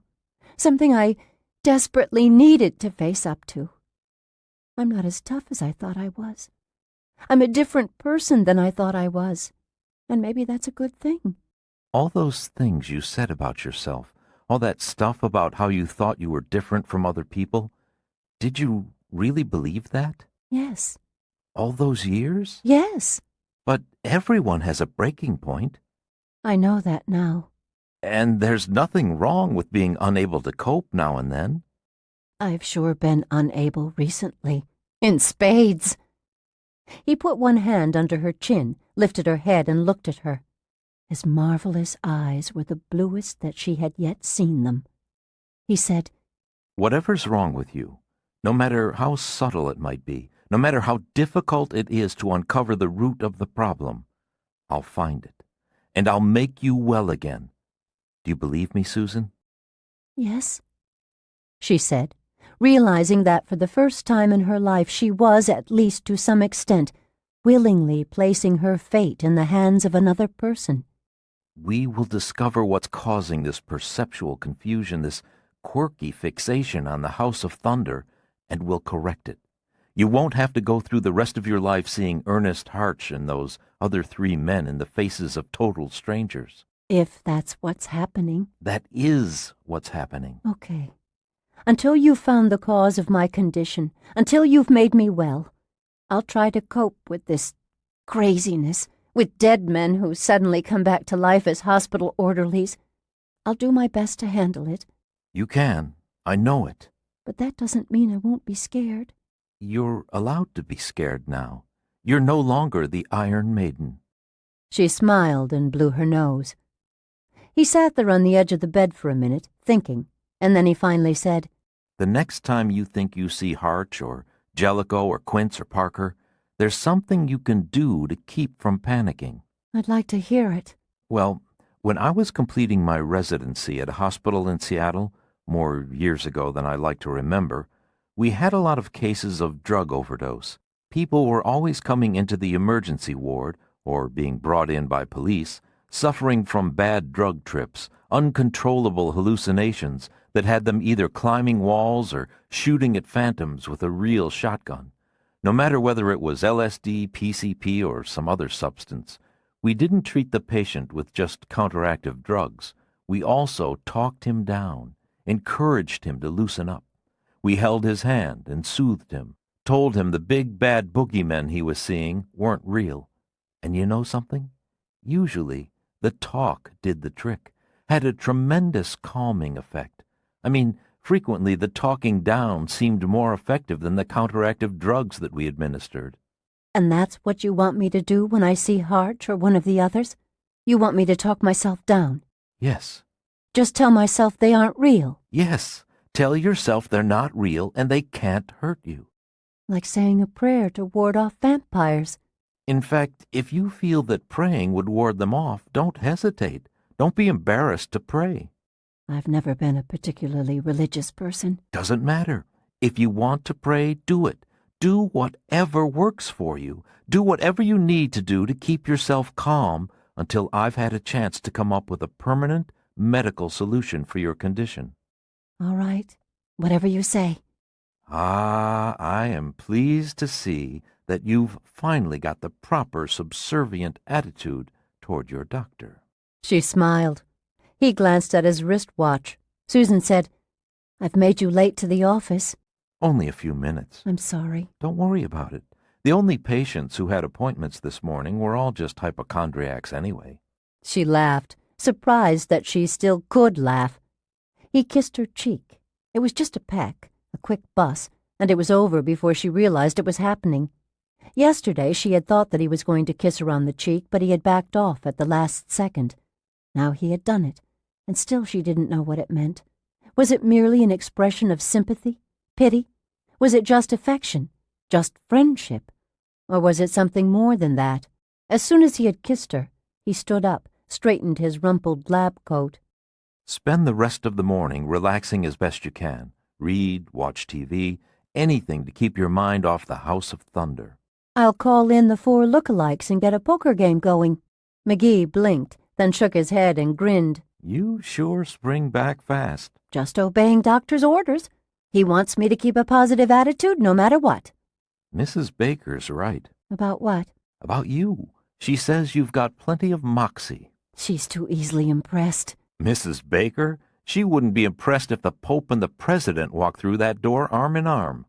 Something I desperately needed to face up to. I'm not as tough as I thought I was. I'm a different person than I thought I was. And maybe that's a good thing. All those things you said about yourself, all that stuff about how you thought you were different from other people, did you really believe that? Yes. All those years? Yes. But everyone has a breaking point. I know that now. And there's nothing wrong with being unable to cope now and then. I've sure been unable recently. In spades. He put one hand under her chin, lifted her head, and looked at her. His marvelous eyes were the bluest that she had yet seen them. He said, Whatever's wrong with you, no matter how subtle it might be, no matter how difficult it is to uncover the root of the problem, I'll find it, and I'll make you well again. Do you believe me, Susan? Yes, she said, realizing that for the first time in her life she was, at least to some extent, willingly placing her fate in the hands of another person. We will discover what's causing this perceptual confusion, this quirky fixation on the House of Thunder, and we'll correct it. You won't have to go through the rest of your life seeing Ernest Harch and those other 3 men in the faces of total strangers. If that's what's happening. That is what's happening. Okay. Until you've found the cause of my condition, until you've made me well, I'll try to cope with this craziness, with dead men who suddenly come back to life as hospital orderlies. I'll do my best to handle it. You can. I know it. But that doesn't mean I won't be scared. You're allowed to be scared now. You're no longer the Iron Maiden. She smiled and blew her nose. He sat there on the edge of the bed for a minute, thinking, and then he finally said, The next time you think you see Harch or Jellicoe or Quince or Parker, there's something you can do to keep from panicking. I'd like to hear it. Well, when I was completing my residency at a hospital in Seattle, more years ago than I like to remember, we had a lot of cases of drug overdose. People were always coming into the emergency ward, or being brought in by police, suffering from bad drug trips, uncontrollable hallucinations that had them either climbing walls or shooting at phantoms with a real shotgun. No matter whether it was LSD, PCP, or some other substance, we didn't treat the patient with just counteractive drugs. We also talked him down, encouraged him to loosen up. We held his hand and soothed him, told him the big bad boogeymen he was seeing weren't real. And you know something? Usually, the talk did the trick, had a tremendous calming effect. I mean, frequently the talking down seemed more effective than the counteractive drugs that we administered. And that's what you want me to do when I see Harch or one of the others? You want me to talk myself down? Yes. Just tell myself they aren't real? Yes. Tell yourself they're not real and they can't hurt you. Like saying a prayer to ward off vampires. In fact, if you feel that praying would ward them off, don't hesitate. Don't be embarrassed to pray. I've never been a particularly religious person. Doesn't matter. If you want to pray, do it. Do whatever works for you. Do whatever you need to do to keep yourself calm until I've had a chance to come up with a permanent medical solution for your condition. All right. Whatever you say. I am pleased to see that you've finally got the proper subservient attitude toward your doctor. She smiled. He glanced at his wristwatch. Susan said, I've made you late to the office. Only a few minutes. I'm sorry. Don't worry about it. The only patients who had appointments this morning were all just hypochondriacs anyway. She laughed, surprised that she still could laugh. He kissed her cheek. It was just a peck, a quick buss, and it was over before she realized it was happening. Yesterday she had thought that he was going to kiss her on the cheek, but he had backed off at the last second. Now he had done it, and still she didn't know what it meant. Was it merely an expression of sympathy? Pity? Was it just affection? Just friendship? Or was it something more than that? As soon as he had kissed her, he stood up, straightened his rumpled lab coat. Spend the rest of the morning relaxing as best you can. Read, watch TV, anything to keep your mind off the House of Thunder. I'll call in the 4 lookalikes and get a poker game going. McGee blinked, then shook his head and grinned. You sure spring back fast. Just obeying doctor's orders. He wants me to keep a positive attitude no matter what. Mrs. Baker's right. About what? About you. She says you've got plenty of moxie. She's too easily impressed. Mrs. Baker? She wouldn't be impressed if the Pope and the President walked through that door arm in arm.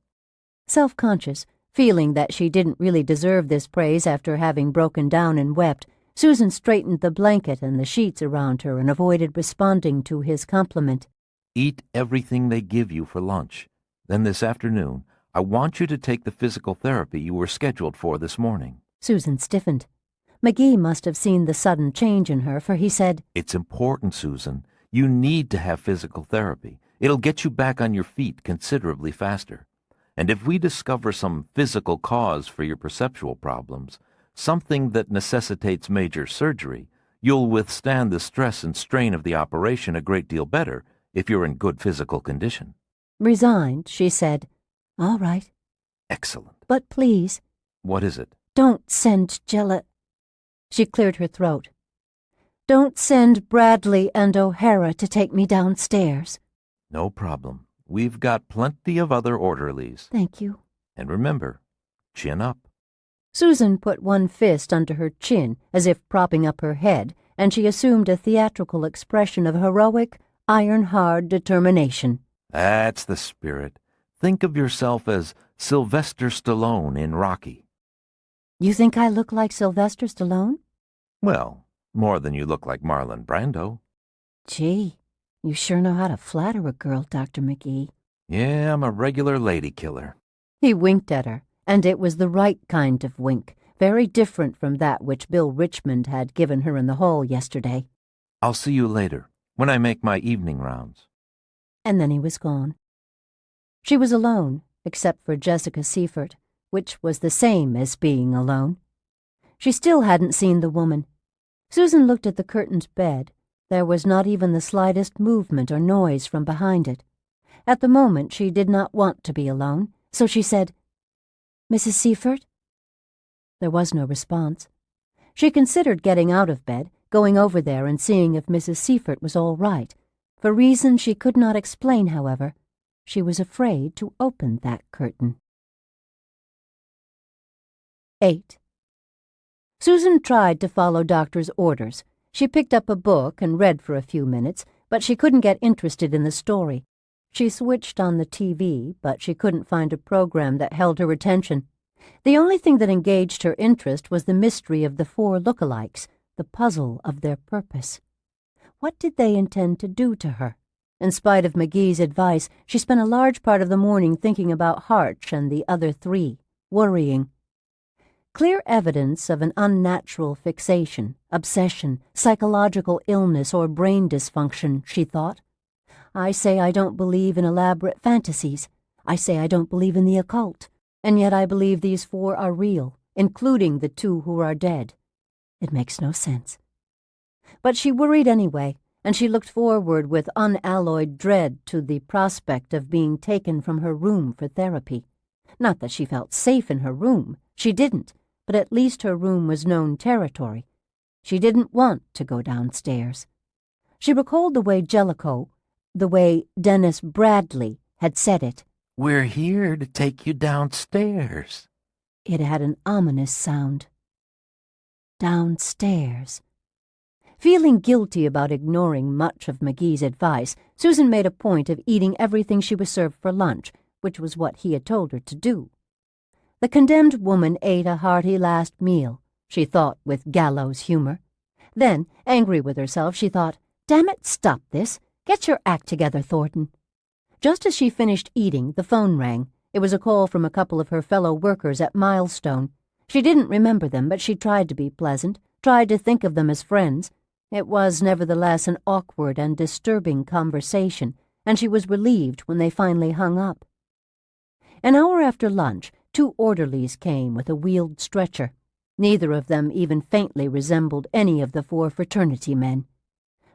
Self-conscious, feeling that she didn't really deserve this praise after having broken down and wept, Susan straightened the blanket and the sheets around her and avoided responding to his compliment. Eat everything they give you for lunch. Then this afternoon, I want you to take the physical therapy you were scheduled for this morning. Susan stiffened. McGee must have seen the sudden change in her, for he said, It's important, Susan. You need to have physical therapy. It'll get you back on your feet considerably faster. And if we discover some physical cause for your perceptual problems, something that necessitates major surgery, you'll withstand the stress and strain of the operation a great deal better if you're in good physical condition. Resigned, she said, All right. Excellent. But please. What is it? Don't send Jella. She cleared her throat. Don't send Bradley and O'Hara to take me downstairs. No problem. We've got plenty of other orderlies. Thank you. And remember, chin up. Susan put one fist under her chin, as if propping up her head, and she assumed a theatrical expression of heroic, iron-hard determination. That's the spirit. Think of yourself as Sylvester Stallone in Rocky. You think I look like Sylvester Stallone? Well, more than you look like Marlon Brando. Gee, you sure know how to flatter a girl, Dr. McGee. Yeah, I'm a regular lady killer. He winked at her, and it was the right kind of wink, very different from that which Bill Richmond had given her in the hall yesterday. I'll see you later, when I make my evening rounds. And then he was gone. She was alone, except for Jessica Seifert, which was the same as being alone. She still hadn't seen the woman. Susan looked at the curtained bed. There was not even the slightest movement or noise from behind it. At the moment she did not want to be alone, so she said, "Mrs. Seifert?" There was no response. She considered getting out of bed, going over there and seeing if Mrs. Seifert was all right. For reasons she could not explain, however, she was afraid to open that curtain. 8. Susan tried to follow doctor's orders. She picked up a book and read for a few minutes, but she couldn't get interested in the story. She switched on the TV, but she couldn't find a program that held her attention. The only thing that engaged her interest was the mystery of the 4 lookalikes, the puzzle of their purpose. What did they intend to do to her? In spite of McGee's advice, she spent a large part of the morning thinking about Harch and the other 3, worrying. Clear evidence of an unnatural fixation, obsession, psychological illness, or brain dysfunction, she thought. I say I don't believe in elaborate fantasies. I say I don't believe in the occult. And yet I believe these 4 are real, including the 2 who are dead. It makes no sense. But she worried anyway, and she looked forward with unalloyed dread to the prospect of being taken from her room for therapy. Not that she felt safe in her room. She didn't, but at least her room was known territory. She didn't want to go downstairs. She recalled the way Jellicoe, the way Dennis Bradley had said it. We're here to take you downstairs. It had an ominous sound. Downstairs. Feeling guilty about ignoring much of McGee's advice, Susan made a point of eating everything she was served for lunch, which was what he had told her to do. The condemned woman ate a hearty last meal, she thought with gallows humor. Then, angry with herself, she thought, "Damn it, stop this. Get your act together, Thornton." Just as she finished eating, the phone rang. It was a call from a couple of her fellow workers at Milestone. She didn't remember them, but she tried to be pleasant, tried to think of them as friends. It was, nevertheless, an awkward and disturbing conversation, and she was relieved when they finally hung up. An hour after lunch, 2 orderlies came with a wheeled stretcher. Neither of them even faintly resembled any of the 4 fraternity men.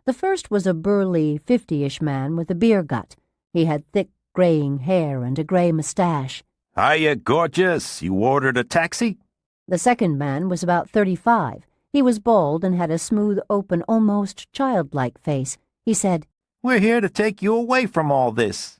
The first was a burly, 50-ish man with a beer gut. He had thick, graying hair and a gray mustache. Hiya, gorgeous. You ordered a taxi? The second man was about 35. He was bald and had a smooth, open, almost childlike face. He said, We're here to take you away from all this.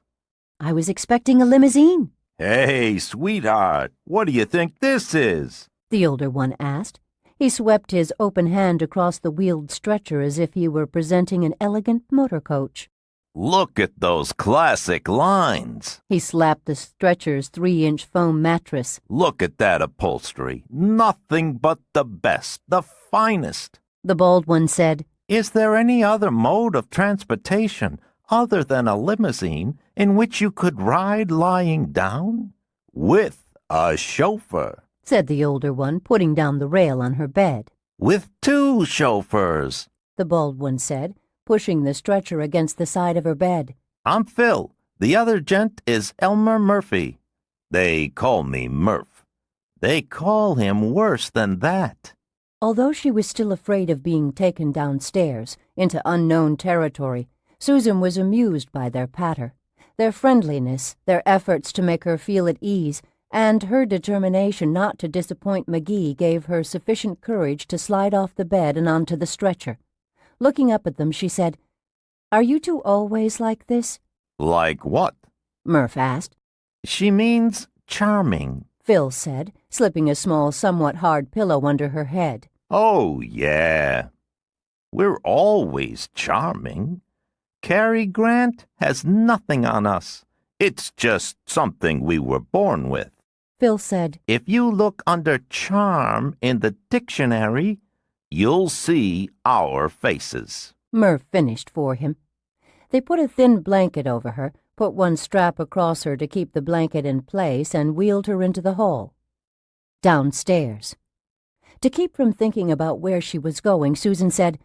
"I was expecting a limousine." Hey, sweetheart, what do you think this is? The older one asked. He swept his open hand across the wheeled stretcher as if he were presenting an elegant motor coach. Look at those classic lines. He slapped the stretcher's 3-inch foam mattress. Look at that upholstery. Nothing but the best, the finest. The bald one said, Is there any other mode of transportation other than a limousine in which you could ride lying down? With a chauffeur, said the older one, putting down the rail on her bed. With 2 chauffeurs, the bald one said, pushing the stretcher against the side of her bed. I'm Phil. The other gent is Elmer Murphy. They call me Murph. They call him worse than that. Although she was still afraid of being taken downstairs, into unknown territory, Susan was amused by their patter, their friendliness, their efforts to make her feel at ease, and her determination not to disappoint McGee gave her sufficient courage to slide off the bed and onto the stretcher. Looking up at them, she said, "Are you 2 always like this?" Like what? Murph asked. She means charming," Phil said, slipping a small, somewhat hard pillow under her head. "Oh, yeah. We're always charming. Cary Grant has nothing on us. It's just something we were born with. Phil said, If you look under charm in the dictionary, you'll see our faces." Murph finished for him. They put a thin blanket over her, put one strap across her to keep the blanket in place, and wheeled her into the hall. Downstairs. To keep from thinking about where she was going, Susan said,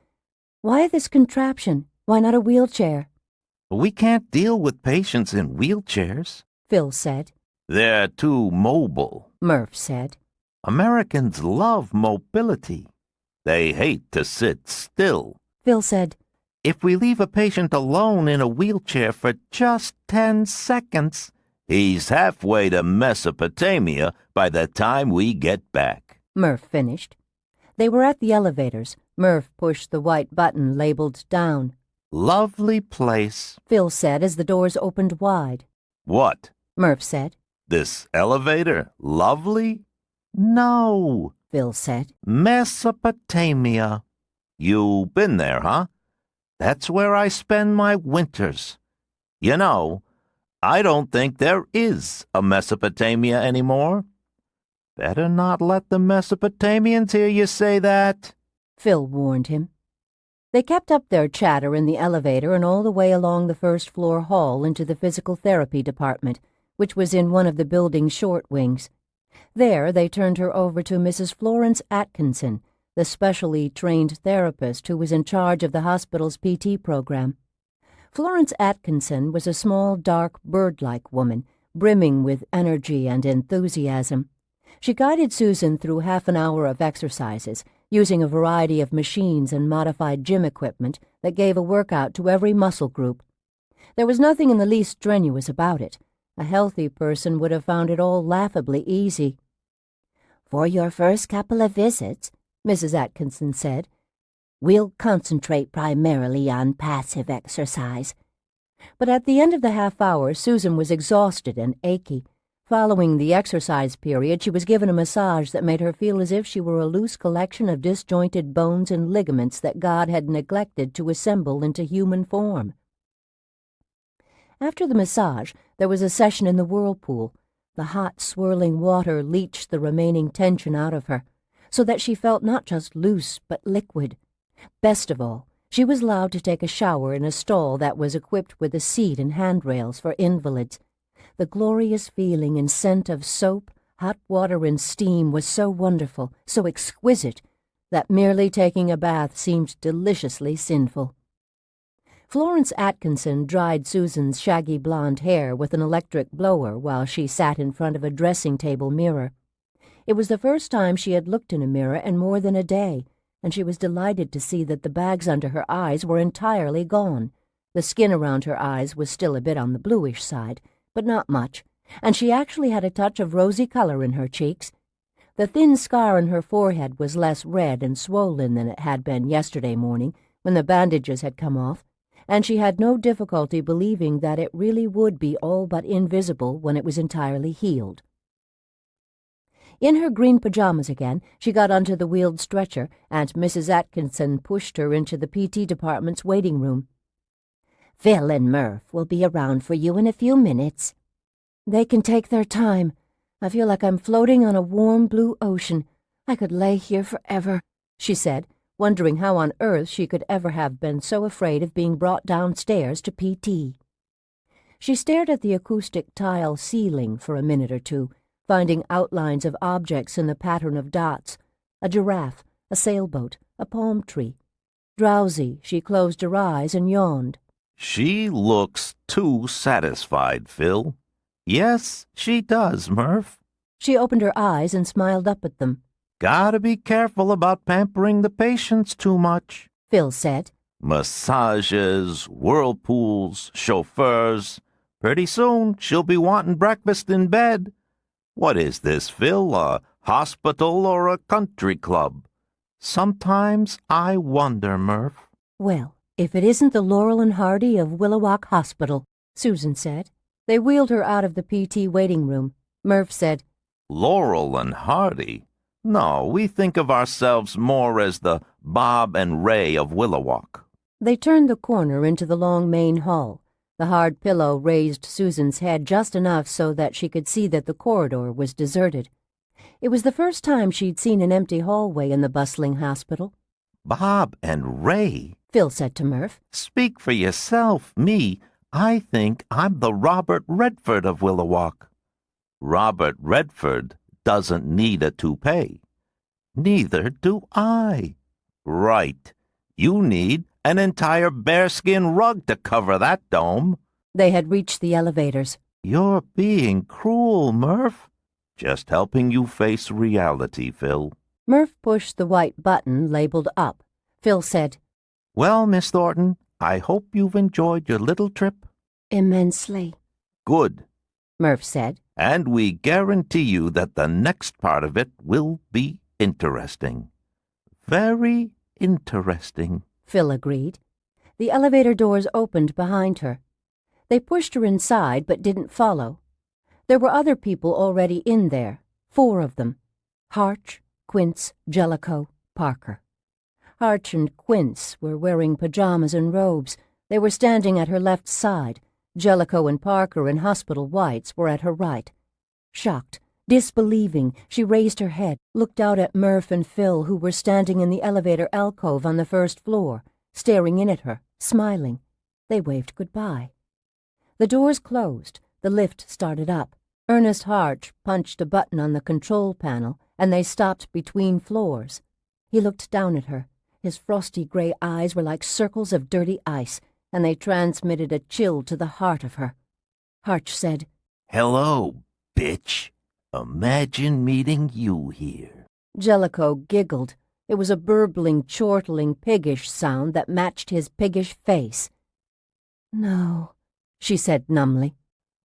"Why this contraption? Why not a wheelchair?" "We can't deal with patients in wheelchairs. Phil said. They're too mobile." Murph said. "Americans love mobility. They hate to sit still. Phil said, If we leave a patient alone in a wheelchair for just 10 seconds, he's halfway to Mesopotamia by the time we get back." Murph finished. They were at the elevators. Murph pushed the white button labeled down. "Lovely place." Phil said as the doors opened wide. "What? Murph said. This elevator lovely? No, Phil said. Mesopotamia. You been there, huh? That's where I spend my winters. You know, I don't think there is a Mesopotamia anymore. Better not let the Mesopotamians hear you say that." Phil warned him. They kept up their chatter in the elevator and all the way along the first-floor hall into the physical therapy department, which was in one of the building's short wings. There they turned her over to Mrs. Florence Atkinson, the specially trained therapist who was in charge of the hospital's PT program. Florence Atkinson was a small, dark, bird-like woman, brimming with energy and enthusiasm. She guided Susan through half an hour of exercises, using a variety of machines and modified gym equipment that gave a workout to every muscle group. There was nothing in the least strenuous about it. A healthy person would have found it all laughably easy. "For your first couple of visits," Mrs. Atkinson said, "we'll concentrate primarily on passive exercise." But at the end of the half hour, Susan was exhausted and achy. Following the exercise period, she was given a massage that made her feel as if she were a loose collection of disjointed bones and ligaments that God had neglected to assemble into human form. After the massage, there was a session in the whirlpool. The hot, swirling water leached the remaining tension out of her, so that she felt not just loose, but liquid. Best of all, she was allowed to take a shower in a stall that was equipped with a seat and handrails for invalids. The glorious feeling and scent of soap, hot water, and steam was so wonderful, so exquisite, that merely taking a bath seemed deliciously sinful. Florence Atkinson dried Susan's shaggy blonde hair with an electric blower while she sat in front of a dressing-table mirror. It was the first time she had looked in a mirror in more than a day, and she was delighted to see that the bags under her eyes were entirely gone. The skin around her eyes was still a bit on the bluish side, but not much, and she actually had a touch of rosy color in her cheeks. The thin scar on her forehead was less red and swollen than it had been yesterday morning when the bandages had come off, and she had no difficulty believing that it really would be all but invisible when it was entirely healed. In her green pajamas again, she got onto the wheeled stretcher, and Mrs. Atkinson pushed her into the PT department's waiting room. "Phil and Murph will be around for you in a few minutes." "They can take their time. I feel like I'm floating on a warm blue ocean. I could lay here forever," she said, wondering how on earth she could ever have been so afraid of being brought downstairs to PT. She stared at the acoustic tile ceiling for a minute or two, finding outlines of objects in the pattern of dots: a giraffe, a sailboat, a palm tree. Drowsy, she closed her eyes and yawned. "She looks too satisfied, Phil." "Yes, she does, Murph." She opened her eyes and smiled up at them. "Gotta be careful about pampering the patients too much," Phil said. "Massages, whirlpools, chauffeurs. Pretty soon she'll be wanting breakfast in bed. What is this, Phil, a hospital or a country club? Sometimes I wonder, Murph." "Well, if it isn't the Laurel and Hardy of Willowalk Hospital," Susan said. They wheeled her out of the PT waiting room. Murph said, Laurel and Hardy? No, we think of ourselves more as the Bob and Ray of Willowalk. They turned the corner into the long main hall. The hard pillow raised Susan's head just enough so that she could see that the corridor was deserted. It was the first time she'd seen an empty hallway in the bustling hospital. Bob and Ray? Phil said to Murph. Speak for yourself. Me, I think I'm the Robert Redford of Willowalk. Robert Redford doesn't need a toupee. Neither do I. Right. You need an entire bearskin rug to cover that dome. They had reached the elevators. You're being cruel, Murph. Just helping you face reality, Phil. Murph pushed the white button labeled up. Phil said, Well, Miss Thornton, I hope you've enjoyed your little trip. Immensely. Good. Murph said. And we guarantee you that the next part of it will be interesting. Very interesting. Phil agreed. The elevator doors opened behind her. They pushed her inside but didn't follow. There were other people already in there, 4 of them. Harch, Quince, Jellicoe, Parker. Harch and Quince were wearing pajamas and robes. They were standing at her left side. Jellicoe and Parker in hospital whites were at her right. Shocked, disbelieving, she raised her head, looked out at Murph and Phil, who were standing in the elevator alcove on the first floor, staring in at her, smiling. They waved goodbye. The doors closed. The lift started up. Ernest Harch punched a button on the control panel, and they stopped between floors. He looked down at her. His frosty gray eyes were like circles of dirty ice, and they transmitted a chill to the heart of her. Harch said, Hello, bitch. Imagine meeting you here. Jellicoe giggled. It was a burbling, chortling, piggish sound that matched his piggish face. No, she said numbly.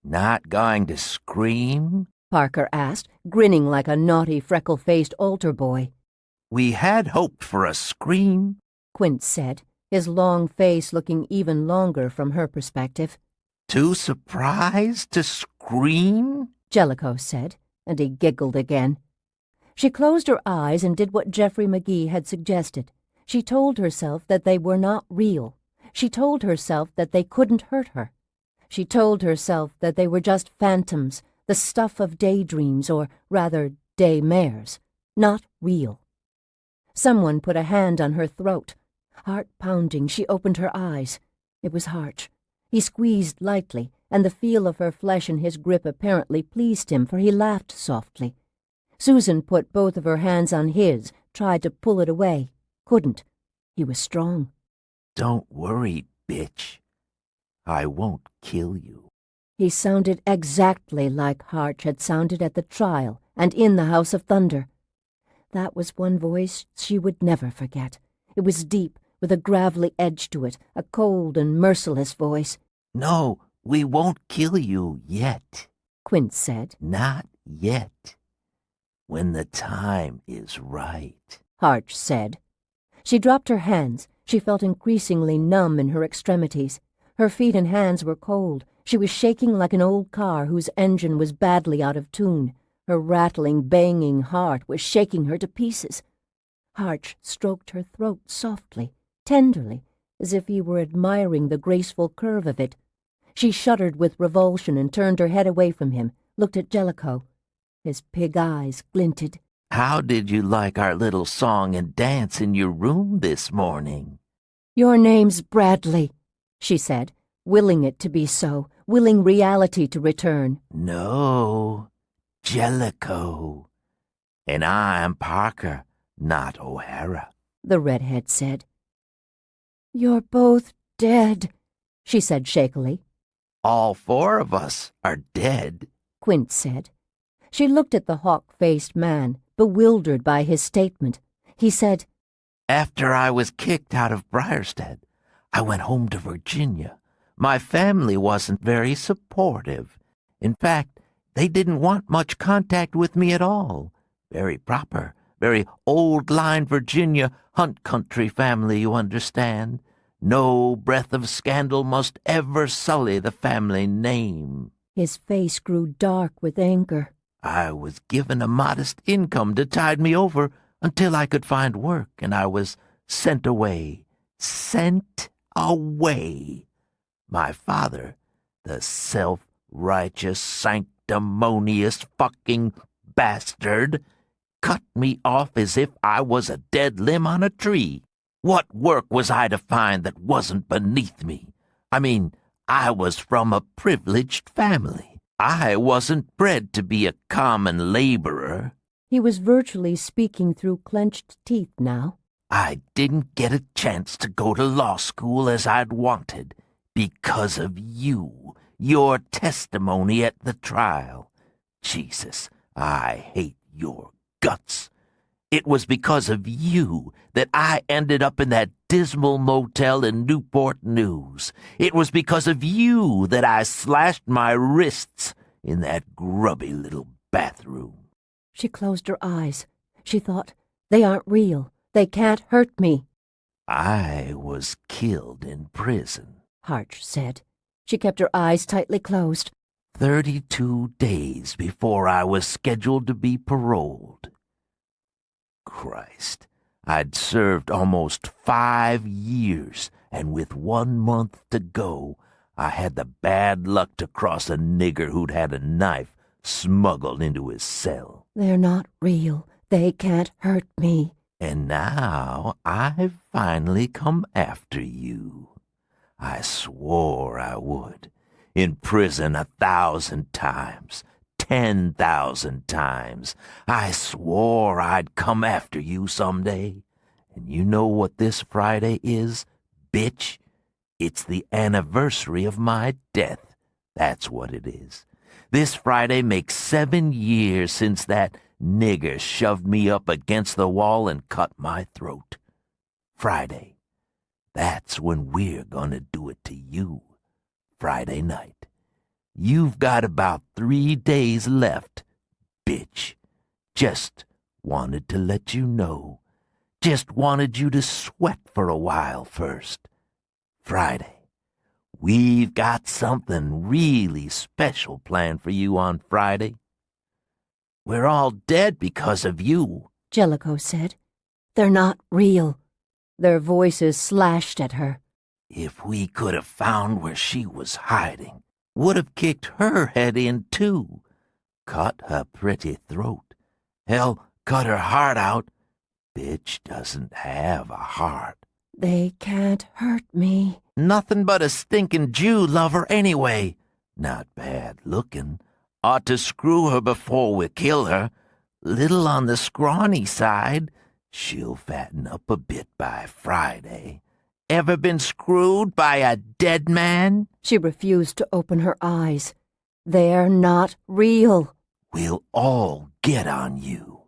Not going to scream? Parker asked, grinning like a naughty, freckle-faced altar boy. We had hoped for a scream, Quince said, his long face looking even longer from her perspective. Too surprised to scream? Jellicoe said, and he giggled again. She closed her eyes and did what Geoffrey McGee had suggested. She told herself that they were not real. She told herself that they couldn't hurt her. She told herself that they were just phantoms, the stuff of daydreams, or rather daymares, not real. Someone put a hand on her throat. Heart pounding, she opened her eyes. It was Harch. He squeezed lightly, and the feel of her flesh in his grip apparently pleased him, for he laughed softly. Susan put both of her hands on his, tried to pull it away. Couldn't. He was strong. Don't worry, bitch. I won't kill you. He sounded exactly like Harch had sounded at the trial and in the House of Thunder. That was one voice she would never forget. It was deep, with a gravelly edge to it, a cold and merciless voice. No, we won't kill you yet, Quince said. Not yet. When the time is right, Harch said. She dropped her hands. She felt increasingly numb in her extremities. Her feet and hands were cold. She was shaking like an old car whose engine was badly out of tune. Her rattling, banging heart was shaking her to pieces. Harch stroked her throat softly, tenderly, as if he were admiring the graceful curve of it. She shuddered with revulsion and turned her head away from him, looked at Jellicoe. His pig eyes glinted. How did you like our little song and dance in your room this morning? Your name's Bradley, she said, willing it to be so, willing reality to return. No, Jellicoe. And I'm Parker, not O'Hara, the redhead said. You're both dead, she said shakily. All 4 of us are dead, Quince said. She looked at the hawk-faced man, bewildered by his statement. He said, After I was kicked out of Briarstead, I went home to Virginia. My family wasn't very supportive. In fact, they didn't want much contact with me at all. Very proper, very old-line Virginia hunt country family, you understand. No breath of scandal must ever sully the family name. His face grew dark with anger. I was given a modest income to tide me over until I could find work, and I was sent away. Sent away. My father, the self-righteous, sanctimonious fucking bastard, cut me off as if I was a dead limb on a tree. What work was I to find that wasn't beneath me? I mean, I was from a privileged family. I wasn't bred to be a common laborer. He was virtually speaking through clenched teeth now. I didn't get a chance to go to law school as I'd wanted because of you, your testimony at the trial. Jesus, I hate your guts. It was because of you that I ended up in that dismal motel in Newport News. It was because of you that I slashed my wrists in that grubby little bathroom. She closed her eyes. She thought, they aren't real. They can't hurt me. I was killed in prison, Harch said. She kept her eyes tightly closed. 32 days before I was scheduled to be paroled. Christ, I'd served almost 5 years, and with 1 month to go, I had the bad luck to cross a nigger who'd had a knife smuggled into his cell. They're not real. They can't hurt me. And now I've finally come after you. I swore I would. In prison 1,000 times, 10,000 times. I swore I'd come after you someday. And you know what this Friday is, bitch? It's the anniversary of my death. That's what it is. This Friday makes 7 years since that nigger shoved me up against the wall and cut my throat. Friday. That's when we're gonna do it to you. Friday night. You've got about 3 days left, bitch. Just wanted to let you know. Just wanted you to sweat for a while first. Friday. We've got something really special planned for you on Friday. We're all dead because of you, Jellicoe said. They're not real. Their voices slashed at her. If we could have found where she was hiding, would have kicked her head in too. Cut her pretty throat. Hell, cut her heart out. Bitch doesn't have a heart. They can't hurt me. Nothing but a stinking Jew lover anyway. Not bad looking. Ought to screw her before we kill her. Little on the scrawny side. She'll fatten up a bit by Friday. Ever been screwed by a dead man? She refused to open her eyes. They're not real. We'll all get on you.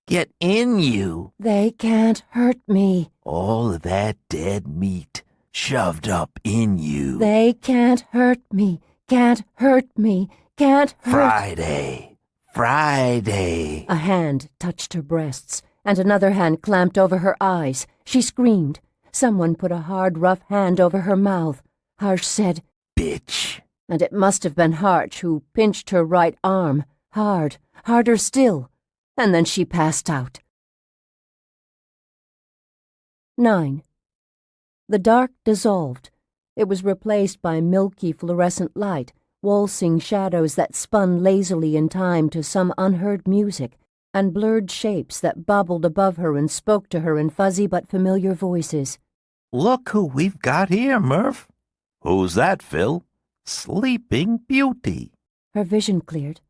Get in you. They can't hurt me. All of that dead meat shoved up in you. They can't hurt me. Can't hurt me. Can't hurt... Friday. Friday. A hand touched her breasts, and another hand clamped over her eyes. She screamed. Someone put a hard, rough hand over her mouth. Harch said, Bitch. And it must have been Harch who pinched her right arm. Hard, harder still. And then she passed out. 9. The dark dissolved. It was replaced by milky fluorescent light, waltzing shadows that spun lazily in time to some unheard music, and blurred shapes that bobbled above her and spoke to her in fuzzy but familiar voices. Look who we've got here, Murph. Who's that, Phil? Sleeping Beauty. Her vision cleared.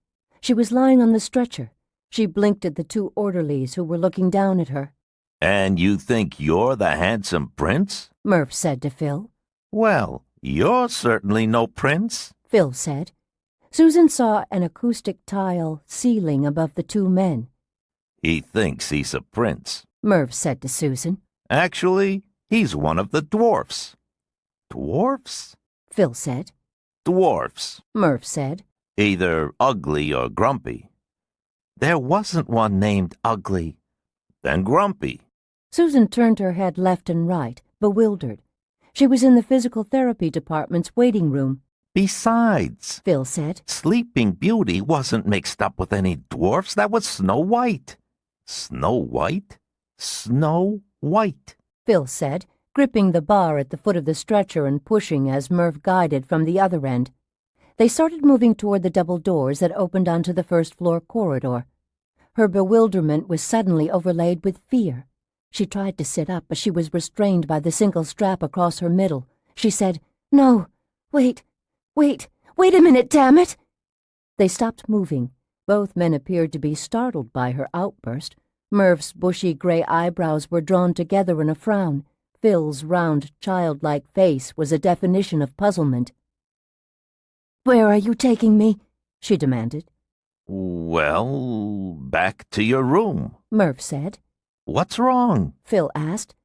She was lying on the stretcher. She blinked at the 2 orderlies who were looking down at her. And you think you're the handsome prince? Murph said to Phil. Well, you're certainly no prince, Phil said. Susan saw an acoustic tile ceiling above the 2 men. He thinks he's a prince. Murph said to Susan. Actually, he's one of the dwarfs. Dwarfs? Phil said. Dwarfs. Murph said. Either ugly or grumpy. There wasn't one named Ugly. Then Grumpy. Susan turned her head left and right, bewildered. She was in the physical therapy department's waiting room. Besides, Phil said. Sleeping Beauty wasn't mixed up with any dwarfs. That was Snow White. Snow White? Snow White. Phil said, gripping the bar at the foot of the stretcher and pushing as Murph guided from the other end. They started moving toward the double doors that opened onto the first-floor corridor. Her bewilderment was suddenly overlaid with fear. She tried to sit up, but she was restrained by the single strap across her middle. She said, "No, wait a minute, damn it!" They stopped moving. Both men appeared to be startled by her outburst. Murph's bushy gray eyebrows were drawn together in a frown. Phil's round, childlike face was a definition of puzzlement. "Where are you taking me?" she demanded. Well, back to your room, Murph said. What's wrong? Phil asked.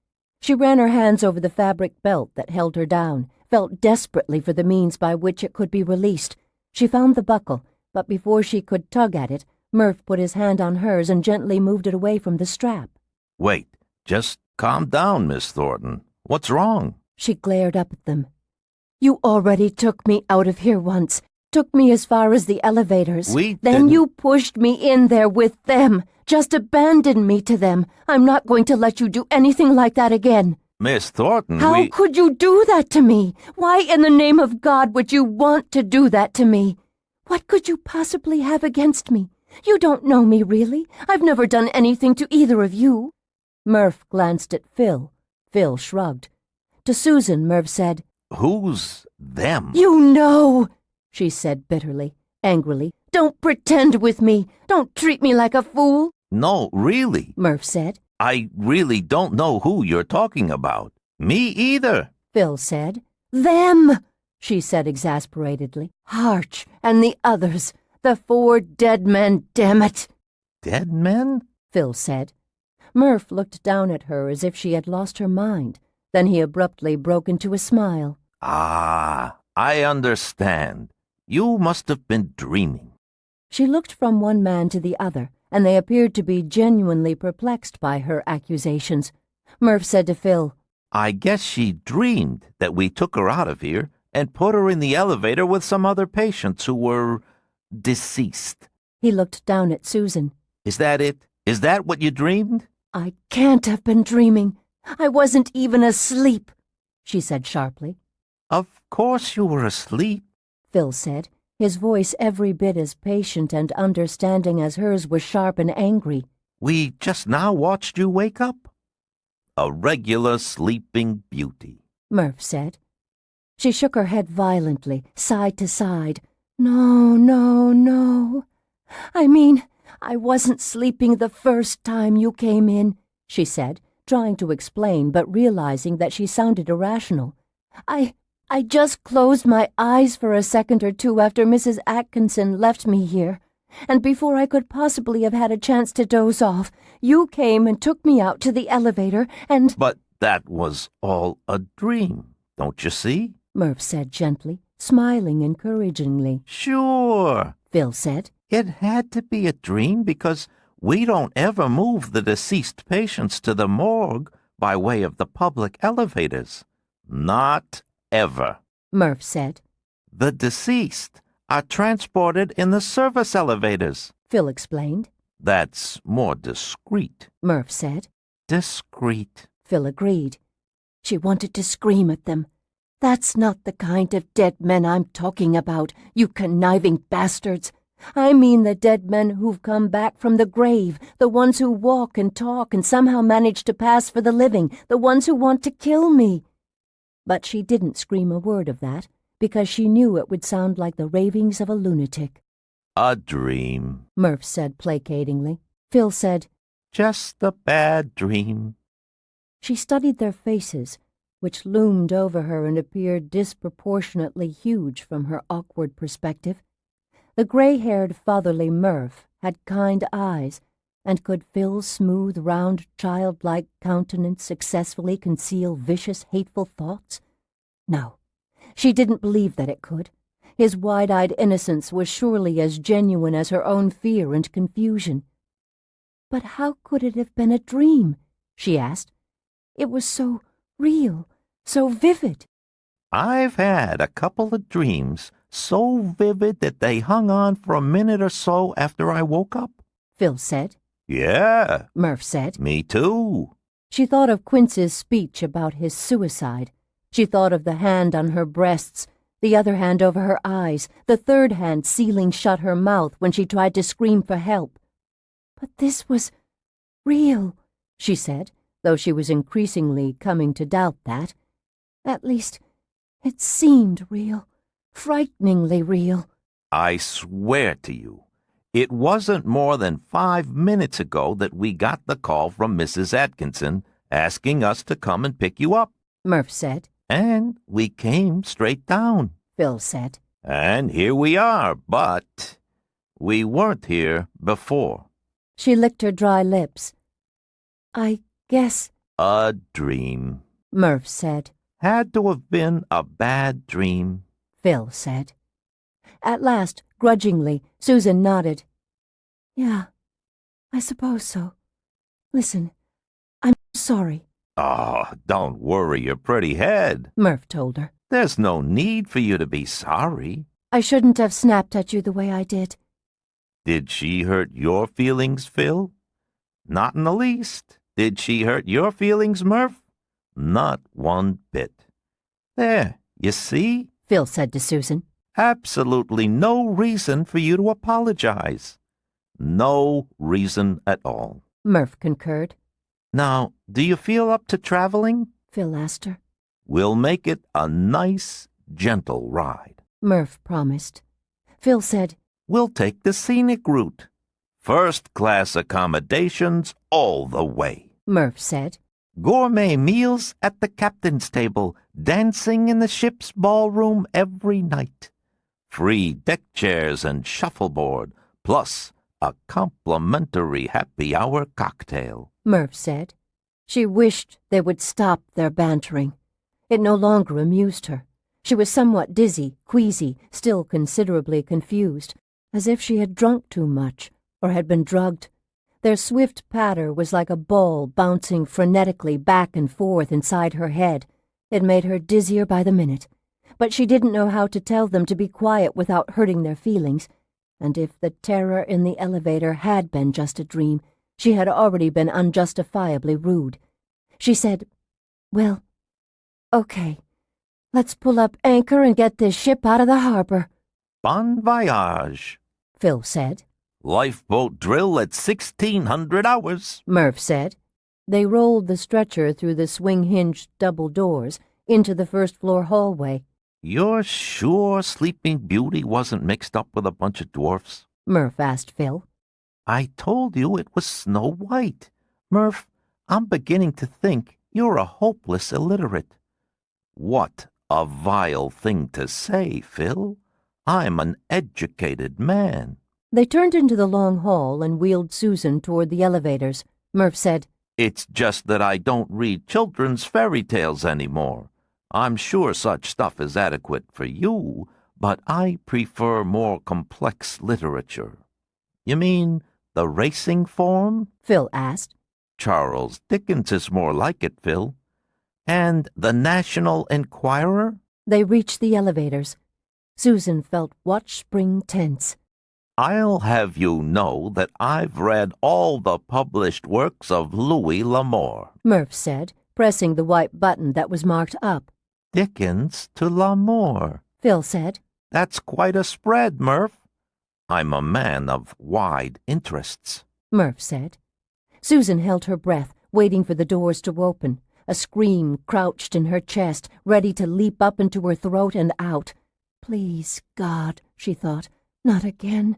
She ran her hands over the fabric belt that held her down, felt desperately for the means by which it could be released. She found the buckle, but before she could tug at it, Murph put his hand on hers and gently moved it away from the strap. Wait, just calm down, Miss Thornton. What's wrong? She glared up at them. "You already took me out of here once. Took me as far as the elevators. Then didn't- you pushed me in there with them. Just abandoned me to them. I'm not going to let you do anything like that again." Miss Thornton, How could you do that to me? Why in the name of God would you want to do that to me? What could you possibly have against me? You don't know me, really. I've never done anything to either of you. Murph glanced at Phil. Phil shrugged. To Susan, Murph said, Who's them? "You know," she said bitterly, angrily. "Don't pretend with me. Don't treat me like a fool." No, really. Murph said. I really don't know who you're talking about. Me either. Phil said. "Them," she said exasperatedly. "Harch and the others. The 4 dead men, damn it." Dead men? Phil said. Murph looked down at her as if she had lost her mind. Then he abruptly broke into a smile. Ah, I understand. You must have been dreaming. She looked from one man to the other, and they appeared to be genuinely perplexed by her accusations. Murph said to Phil, I guess she dreamed that we took her out of here and put her in the elevator with some other patients who were deceased. He looked down at Susan. Is that it? Is that what you dreamed? "I can't have been dreaming. I wasn't even asleep," she said sharply. Of course you were asleep. Phil said. His voice every bit as patient and understanding as hers was sharp and angry. We just now watched you wake up. A regular sleeping beauty. Murph said. She shook her head violently, side to side. "No, no, no. I mean, I wasn't sleeping the first time you came in," she said, trying to explain but realizing that she sounded irrational. I just closed my eyes for a second or two after Mrs. Atkinson left me here, and before I could possibly have had a chance to doze off, you came and took me out to the elevator and— But that was all a dream, don't you see? Murph said gently, smiling encouragingly. Sure, Phil said. It had to be a dream because we don't ever move the deceased patients to the morgue by way of the public elevators. Not ever. Murph said. The deceased are transported in the service elevators. Phil explained. That's more discreet. Murph said. Discreet. Phil agreed. She wanted to scream at them. "That's not the kind of dead men I'm talking about, you conniving bastards. I mean the dead men who've come back from the grave, the ones who walk and talk and somehow manage to pass for the living, the ones who want to kill me." But she didn't scream a word of that, because she knew it would sound like the ravings of a lunatic. A dream, Murph said placatingly. Phil said, Just a bad dream. She studied their faces, which loomed over her and appeared disproportionately huge from her awkward perspective. The gray-haired fatherly Murph had kind eyes, and could Phil's smooth, round, childlike countenance successfully conceal vicious, hateful thoughts? No, she didn't believe that it could. His wide-eyed innocence was surely as genuine as her own fear and confusion. But how could it have been a dream? She asked. It was so real, so vivid. I've had a couple of dreams so vivid that they hung on for a minute or so after I woke up. Phil said. Yeah, Murph said. me too. She thought of Quince's speech about his suicide. She thought of the hand on her breasts, the other hand over her eyes, the third hand sealing shut her mouth when she tried to scream for help. But this was real, she said, though she was increasingly coming to doubt that. At least, it seemed real, frighteningly real. I swear to you, it wasn't more than 5 minutes ago that we got the call from Mrs. Atkinson asking us to come and pick you up. Murph said. And we came straight down. Phil said. And here we are, but we weren't here before. She licked her dry lips. I guess... A dream. Murph said. Had to have been a bad dream. Phil said. At last, grudgingly, Susan nodded. Yeah, I suppose so. Listen, I'm sorry. Oh, don't worry your pretty head, Murph told her. There's no need for you to be sorry. I shouldn't have snapped at you the way I did. Did she hurt your feelings, Phil? Not in the least. Did she hurt your feelings, Murph? Not one bit. There, you see? Phil said to Susan. Absolutely no reason for you to apologize. No reason at all. Murph concurred. Now, do you feel up to traveling? Phil asked her. We'll make it a nice, gentle ride. Murph promised. Phil said, We'll take the scenic route. First-class accommodations all the way. Murph said. Gourmet meals at the captain's table, dancing in the ship's ballroom every night. Free deck chairs and shuffleboard, plus a complimentary happy hour cocktail. Murph said. She wished they would stop their bantering. It no longer amused her. She was somewhat dizzy, queasy, still considerably confused, as if she had drunk too much or had been drugged. Their swift patter was like a ball bouncing frenetically back and forth inside her head. It made her dizzier by the minute. But she didn't know how to tell them to be quiet without hurting their feelings. And if the terror in the elevator had been just a dream, she had already been unjustifiably rude. She said, Well, okay, let's pull up anchor and get this ship out of the harbor. Bon voyage, Phil said. Lifeboat drill at 1600 hours, Murph said. They rolled the stretcher through the swing-hinged double doors into the first-floor hallway. You're sure Sleeping Beauty wasn't mixed up with a bunch of dwarfs? Murph asked Phil. I told you it was Snow White. Murph, I'm beginning to think you're a hopeless illiterate. What a vile thing to say, Phil. I'm an educated man. They turned into the long hall and wheeled Susan toward the elevators. Murph said, It's just that I don't read children's fairy tales anymore. I'm sure such stuff is adequate for you, but I prefer more complex literature. You mean the racing form? Phil asked. Charles Dickens is more like it, Phil. And the National Enquirer? They reached the elevators. Susan felt watch spring tense. I'll have you know that I've read all the published works of Louis L'Amour, Murph said, pressing the white button that was marked up. Dickens to L'Amour. Phil said. That's quite a spread, Murph. I'm a man of wide interests. Murph said. Susan held her breath, waiting for the doors to open. A scream crouched in her chest, ready to leap up into her throat and out. Please, God, she thought, not again.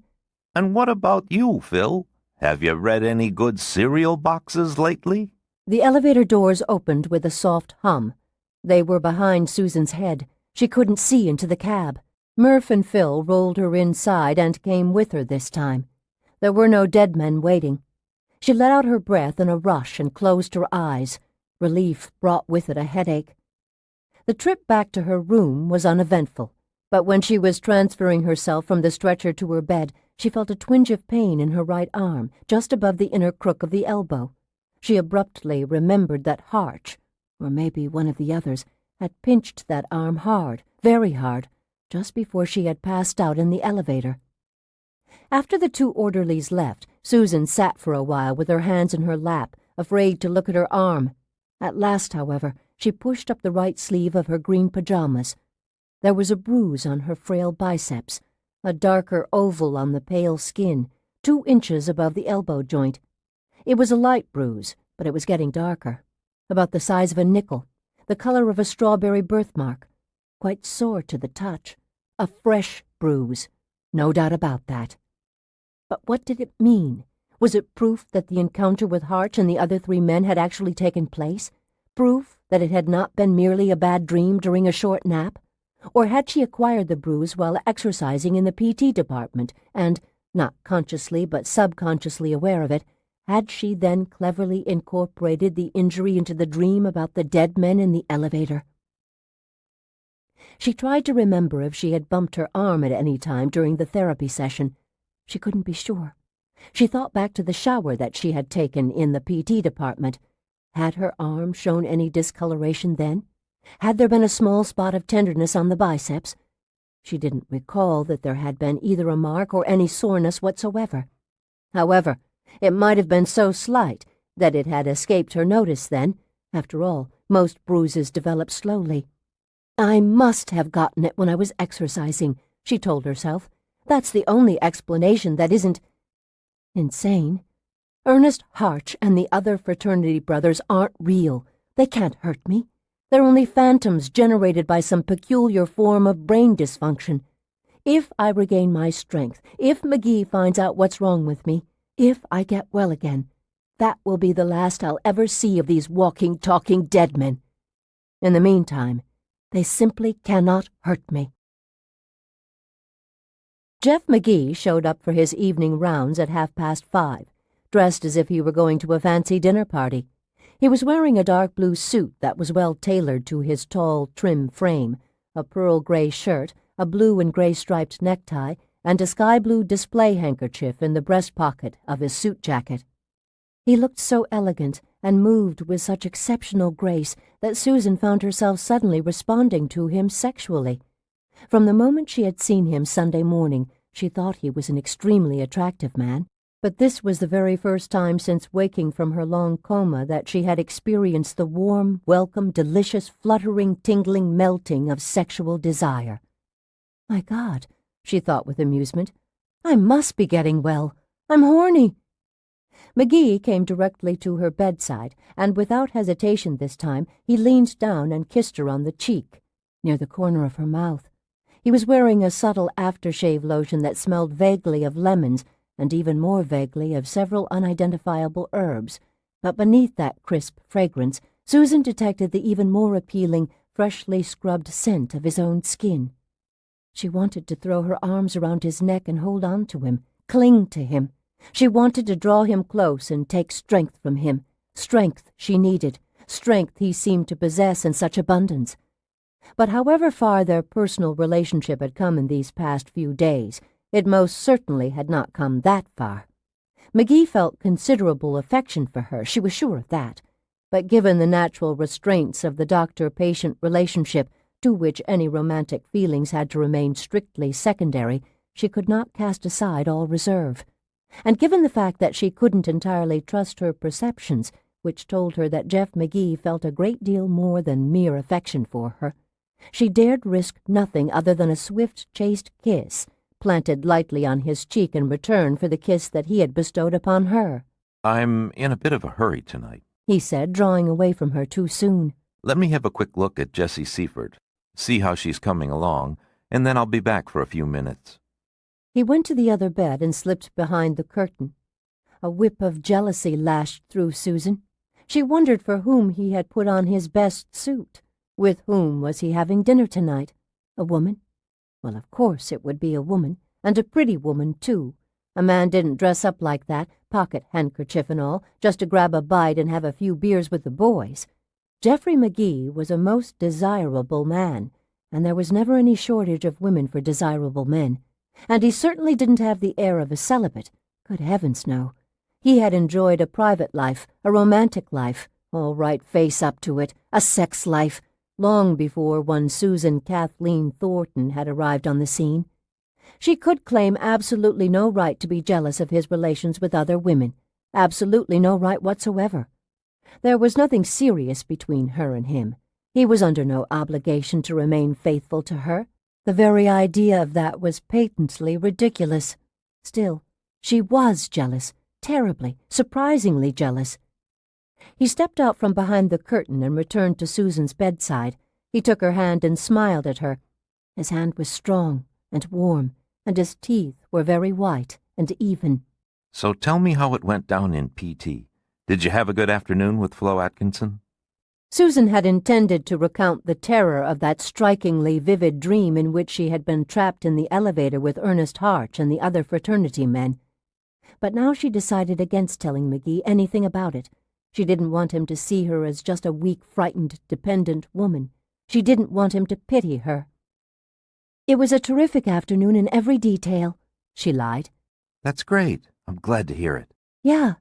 And what about you, Phil? Have you read any good cereal boxes lately? The elevator doors opened with a soft hum. They were behind Susan's head. She couldn't see into the cab. Murph and Phil rolled her inside and came with her this time. There were no dead men waiting. She let out her breath in a rush and closed her eyes. Relief brought with it a headache. The trip back to her room was uneventful, but when she was transferring herself from the stretcher to her bed, she felt a twinge of pain in her right arm, just above the inner crook of the elbow. She abruptly remembered that Harch, or maybe one of the others, had pinched that arm hard, very hard, just before she had passed out in the elevator. After the two orderlies left, Susan sat for a while with her hands in her lap, afraid to look at her arm. At last, however, she pushed up the right sleeve of her green pajamas. There was a bruise on her frail biceps, a darker oval on the pale skin, 2 inches above the elbow joint. It was a light bruise, but it was getting darker, about the size of a nickel, the color of a strawberry birthmark, quite sore to the touch. A fresh bruise, no doubt about that. But what did it mean? Was it proof that the encounter with Harch and the other 3 men had actually taken place? Proof that it had not been merely a bad dream during a short nap? Or had she acquired the bruise while exercising in the PT department and, not consciously but subconsciously aware of it, had she then cleverly incorporated the injury into the dream about the dead men in the elevator? She tried to remember if she had bumped her arm at any time during the therapy session. She couldn't be sure. She thought back to the shower that she had taken in the PT department. Had her arm shown any discoloration then? Had there been a small spot of tenderness on the biceps? She didn't recall that there had been either a mark or any soreness whatsoever. However, it might have been so slight that it had escaped her notice then. After all, most bruises develop slowly. I must have gotten it when I was exercising, she told herself. That's the only explanation that isn't insane. Ernest Harch and the other fraternity brothers aren't real. They can't hurt me. They're only phantoms generated by some peculiar form of brain dysfunction. If I regain my strength, if McGee finds out what's wrong with me, if I get well again, that will be the last I'll ever see of these walking, talking dead men. In the meantime, they simply cannot hurt me. Jeff McGee showed up for his evening rounds at 5:30, dressed as if he were going to a fancy dinner party. He was wearing a dark blue suit that was well tailored to his tall, trim frame, a pearl gray shirt, a blue and gray striped necktie, and a sky blue display handkerchief in the breast pocket of his suit jacket. He looked so elegant and moved with such exceptional grace that Susan found herself suddenly responding to him sexually. From the moment she had seen him Sunday morning, she thought he was an extremely attractive man. But this was the very first time since waking from her long coma that she had experienced the warm, welcome, delicious, fluttering, tingling melting of sexual desire. My God, she thought with amusement, I must be getting well. I'm horny. McGee came directly to her bedside, and without hesitation this time, he leaned down and kissed her on the cheek, near the corner of her mouth. He was wearing a subtle aftershave lotion that smelled vaguely of lemons, and even more vaguely of several unidentifiable herbs, but beneath that crisp fragrance, Susan detected the even more appealing, freshly scrubbed scent of his own skin. She wanted to throw her arms around his neck and hold on to him, cling to him. She wanted to draw him close and take strength from him, strength she needed, strength he seemed to possess in such abundance. But however far their personal relationship had come in these past few days, it most certainly had not come that far. McGee felt considerable affection for her, she was sure of that, but given the natural restraints of the doctor-patient relationship, to which any romantic feelings had to remain strictly secondary, she could not cast aside all reserve. And given the fact that she couldn't entirely trust her perceptions, which told her that Jeff McGee felt a great deal more than mere affection for her, she dared risk nothing other than a swift, chaste kiss, planted lightly on his cheek in return for the kiss that he had bestowed upon her. I'm in a bit of a hurry tonight, he said, drawing away from her too soon. Let me have a quick look at Jessie Seaford, see how she's coming along, and then I'll be back for a few minutes. He went to the other bed and slipped behind the curtain. A whip of jealousy lashed through Susan. She wondered for whom he had put on his best suit. With whom was he having dinner tonight? A woman? Well, of course it would be a woman, and a pretty woman, too. A man didn't dress up like that, pocket handkerchief and all, just to grab a bite and have a few beers with the boys. Geoffrey McGee was a most desirable man, and there was never any shortage of women for desirable men. And he certainly didn't have the air of a celibate. Good heavens, no. He had enjoyed a private life, a romantic life, all right face up to it, a sex life. long before one Susan Kathleen Thornton had arrived on the scene. She could claim absolutely no right to be jealous of his relations with other women, absolutely no right whatsoever. There was nothing serious between her and him. He was under no obligation to remain faithful to her. The very idea of that was patently ridiculous. Still, she was jealous, terribly, surprisingly jealous. He stepped out from behind the curtain and returned to Susan's bedside. He took her hand and smiled at her. His hand was strong and warm, and his teeth were very white and even. So tell me how it went down in PT. Did you have a good afternoon with Flo Atkinson? Susan had intended to recount the terror of that strikingly vivid dream in which she had been trapped in the elevator with Ernest Harch and the other fraternity men. But now she decided against telling McGee anything about it. She didn't want him to see her as just a weak, frightened, dependent woman. She didn't want him to pity her. "It was a terrific afternoon in every detail," she lied. That's great. I'm glad to hear it. "Yeah,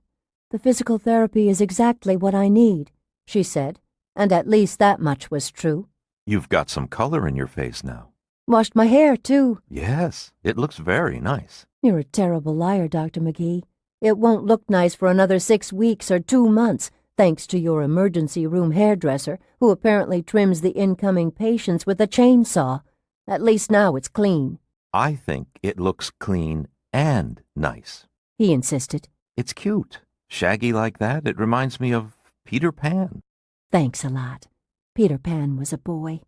the physical therapy is exactly what I need," she said, and at least that much was true. You've got some color in your face now. "Washed my hair, too." Yes, it looks very nice. "You're a terrible liar, Dr. McGee. It won't look nice for another 6 weeks or 2 months, thanks to your emergency room hairdresser, who apparently trims the incoming patients with a chainsaw. At least now it's clean." I think it looks clean and nice. He insisted. It's cute. Shaggy like that, it reminds me of Peter Pan. "Thanks a lot. Peter Pan was a boy."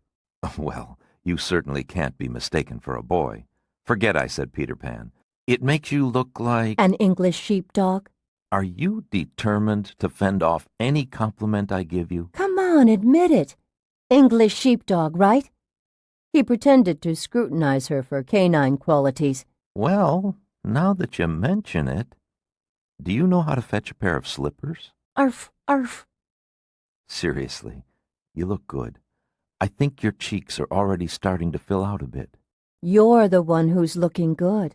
Well, you certainly can't be mistaken for a boy. Forget I said Peter Pan. It makes you look like... "An English sheepdog." Are you determined to fend off any compliment I give you? "Come on, admit it. English sheepdog, right?" He pretended to scrutinize her for canine qualities. Well, now that you mention it, do you know how to fetch a pair of slippers? "Arf, arf." Seriously, you look good. I think your cheeks are already starting to fill out a bit. "You're the one who's looking good.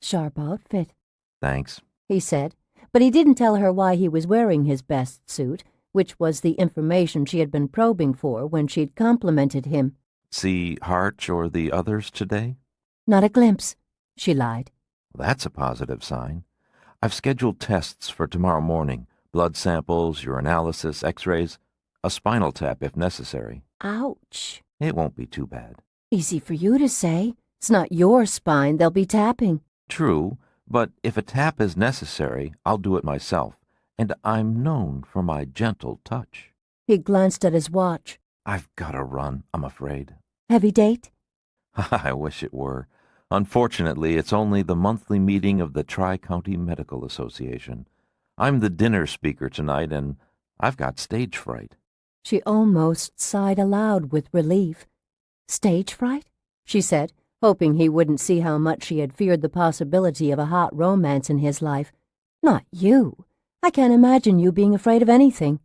Sharp outfit," Thanks. he said, but he didn't tell her why he was wearing his best suit, which was the information she had been probing for when she'd complimented him. See Harch or the others today? "Not a glimpse," she lied. That's a positive sign. I've scheduled tests for tomorrow morning. Blood samples, urinalysis, x-rays, a spinal tap if necessary. "Ouch." It won't be too bad. "Easy for you to say. It's not your spine they'll be tapping." True, but if a tap is necessary, I'll do it myself, and I'm known for my gentle touch. He glanced at his watch. I've got to run, I'm afraid. "Heavy date?" I wish it were. Unfortunately, it's only the monthly meeting of the Tri-County Medical Association. I'm the dinner speaker tonight, and I've got stage fright. She almost sighed aloud with relief. "Stage fright?" she said, hoping he wouldn't see how much she had feared the possibility of a hot romance in his life. "Not you. I can't imagine you being afraid of anything."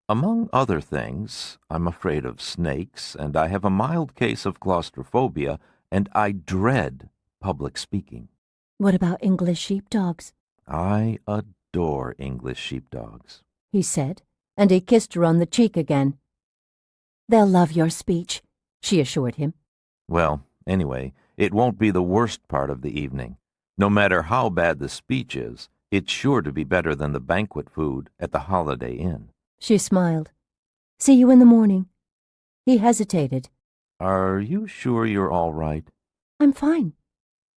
Among other things, I'm afraid of snakes, and I have a mild case of claustrophobia, and I dread public speaking. "What about English sheepdogs?" I adore English sheepdogs," he said, and he kissed her on the cheek again. "They'll love your speech," she assured him. Well, anyway, it won't be the worst part of the evening. No matter how bad the speech is, it's sure to be better than the banquet food at the Holiday Inn. She smiled. "See you in the morning." He hesitated. Are you sure you're all right? "I'm fine."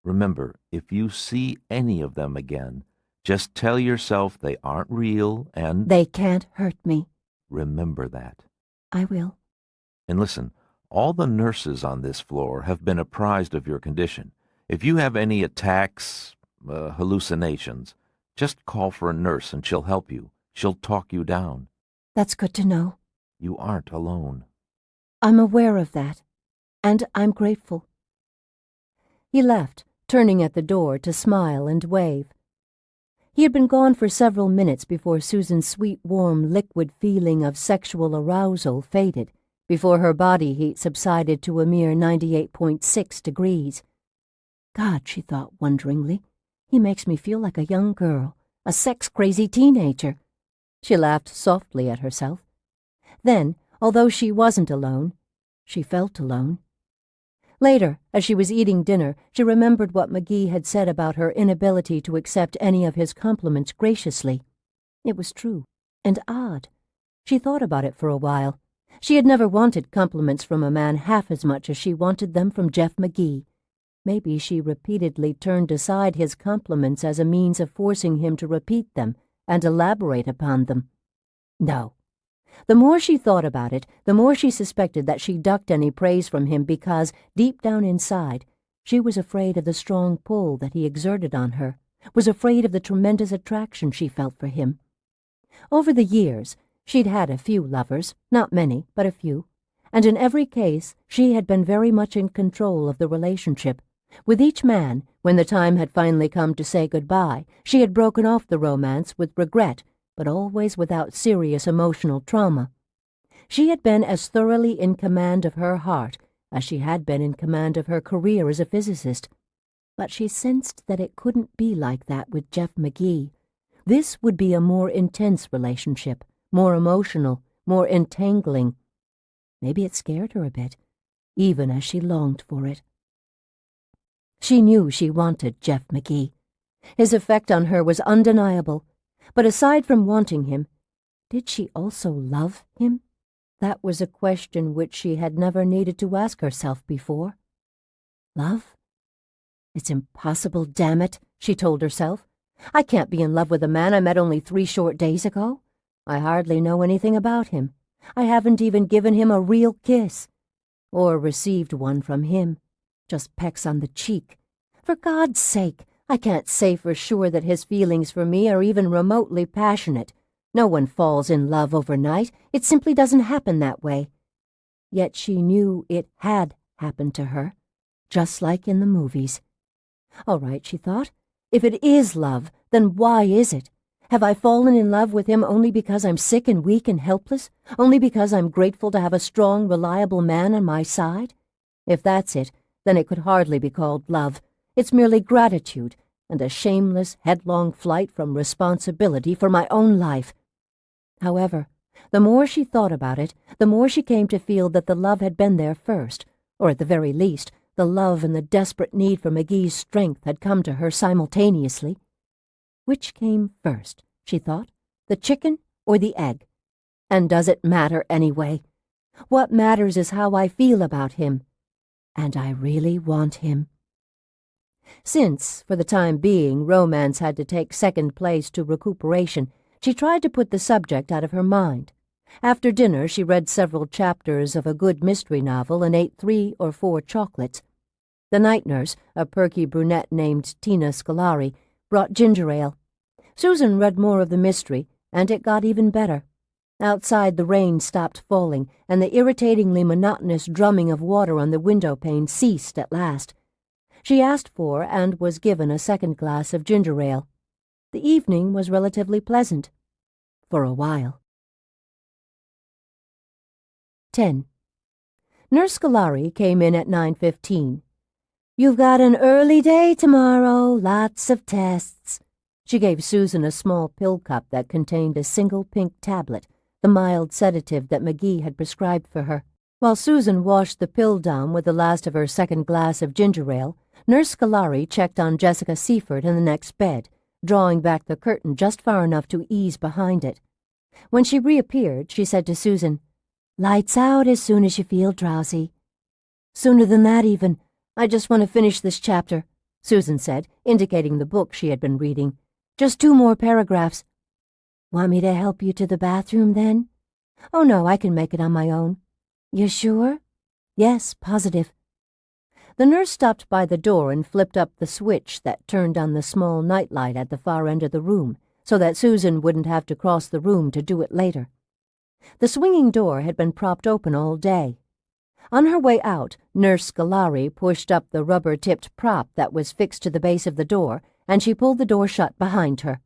Remember, if you see any of them again, just tell yourself they aren't real and... "They can't hurt me." Remember that. "I will." And listen, all the nurses on this floor have been apprised of your condition. If you have any attacks, hallucinations, just call for a nurse and she'll help you. She'll talk you down. "That's good to know." You aren't alone. "I'm aware of that, and I'm grateful." He left, turning at the door to smile and wave. He had been gone for several minutes before Susan's sweet, warm, liquid feeling of sexual arousal faded, before her body heat subsided to a mere 98.6 degrees. "God," she thought wonderingly, "he makes me feel like a young girl, a sex-crazy teenager." She laughed softly at herself. Then, although she wasn't alone, she felt alone. Later, as she was eating dinner, she remembered what McGee had said about her inability to accept any of his compliments graciously. It was true, and odd. She thought about it for a while. She had never wanted compliments from a man half as much as she wanted them from Jeff McGee. Maybe she repeatedly turned aside his compliments as a means of forcing him to repeat them and elaborate upon them. No. The more she thought about it, the more she suspected that she ducked any praise from him because, deep down inside, she was afraid of the strong pull that he exerted on her, was afraid of the tremendous attraction she felt for him. Over the years, she'd had a few lovers, not many, but a few, and in every case she had been very much in control of the relationship. With each man, when the time had finally come to say goodbye, she had broken off the romance with regret, but always without serious emotional trauma. She had been as thoroughly in command of her heart as she had been in command of her career as a physicist. But she sensed that it couldn't be like that with Jeff McGee. This would be a more intense relationship, more emotional, more entangling. Maybe it scared her a bit, even as she longed for it. She knew she wanted Jeff McGee. His effect on her was undeniable, but aside from wanting him, did she also love him? That was a question which she had never needed to ask herself before. Love? It's impossible, damn it, she told herself. I can't be in love with a man I met only 3 short days ago. I hardly know anything about him. I haven't even given him a real kiss. Or received one from him. Just pecks on the cheek. For God's sake, I can't say for sure that his feelings for me are even remotely passionate. No one falls in love overnight. It simply doesn't happen that way. Yet she knew it had happened to her, just like in the movies. All right, she thought. If it is love, then why is it? Have I fallen in love with him only because I'm sick and weak and helpless? Only because I'm grateful to have a strong, reliable man on my side? If that's it, then it could hardly be called love. It's merely gratitude and a shameless, headlong flight from responsibility for my own life. However, the more she thought about it, the more she came to feel that the love had been there first, or at the very least, the love and the desperate need for McGee's strength had come to her simultaneously. Which came first, she thought, the chicken or the egg? And does it matter anyway? What matters is how I feel about him. And I really want him. Since, for the time being, romance had to take second place to recuperation, she tried to put the subject out of her mind. After dinner, she read several chapters of a good mystery novel and ate 3 or 4 chocolates. The night nurse, a perky brunette named Tina Scolari, brought ginger ale. Susan read more of the mystery, and it got even better. Outside, the rain stopped falling, and the irritatingly monotonous drumming of water on the window pane ceased at last. She asked for and was given a second glass of ginger ale. The evening was relatively pleasant. For a while. 10. Nurse Scolari came in at 9:15. "You've got an early day tomorrow, lots of tests." She gave Susan a small pill cup that contained a single pink tablet, the mild sedative that McGee had prescribed for her. While Susan washed the pill down with the last of her second glass of ginger ale, Nurse Scolari checked on Jessica Seaford in the next bed, drawing back the curtain just far enough to ease behind it. When she reappeared, she said to Susan, "Lights out as soon as you feel drowsy." "Sooner than that, even. I just want to finish this chapter," Susan said, indicating the book she had been reading. "Just 2 more paragraphs." "Want me to help you to the bathroom, then?" "Oh, no, I can make it on my own." "You sure?" "Yes, positive." The nurse stopped by the door and flipped up the switch that turned on the small nightlight at the far end of the room, so that Susan wouldn't have to cross the room to do it later. The swinging door had been propped open all day. On her way out, Nurse Scolari pushed up the rubber-tipped prop that was fixed to the base of the door, and she pulled the door shut behind her.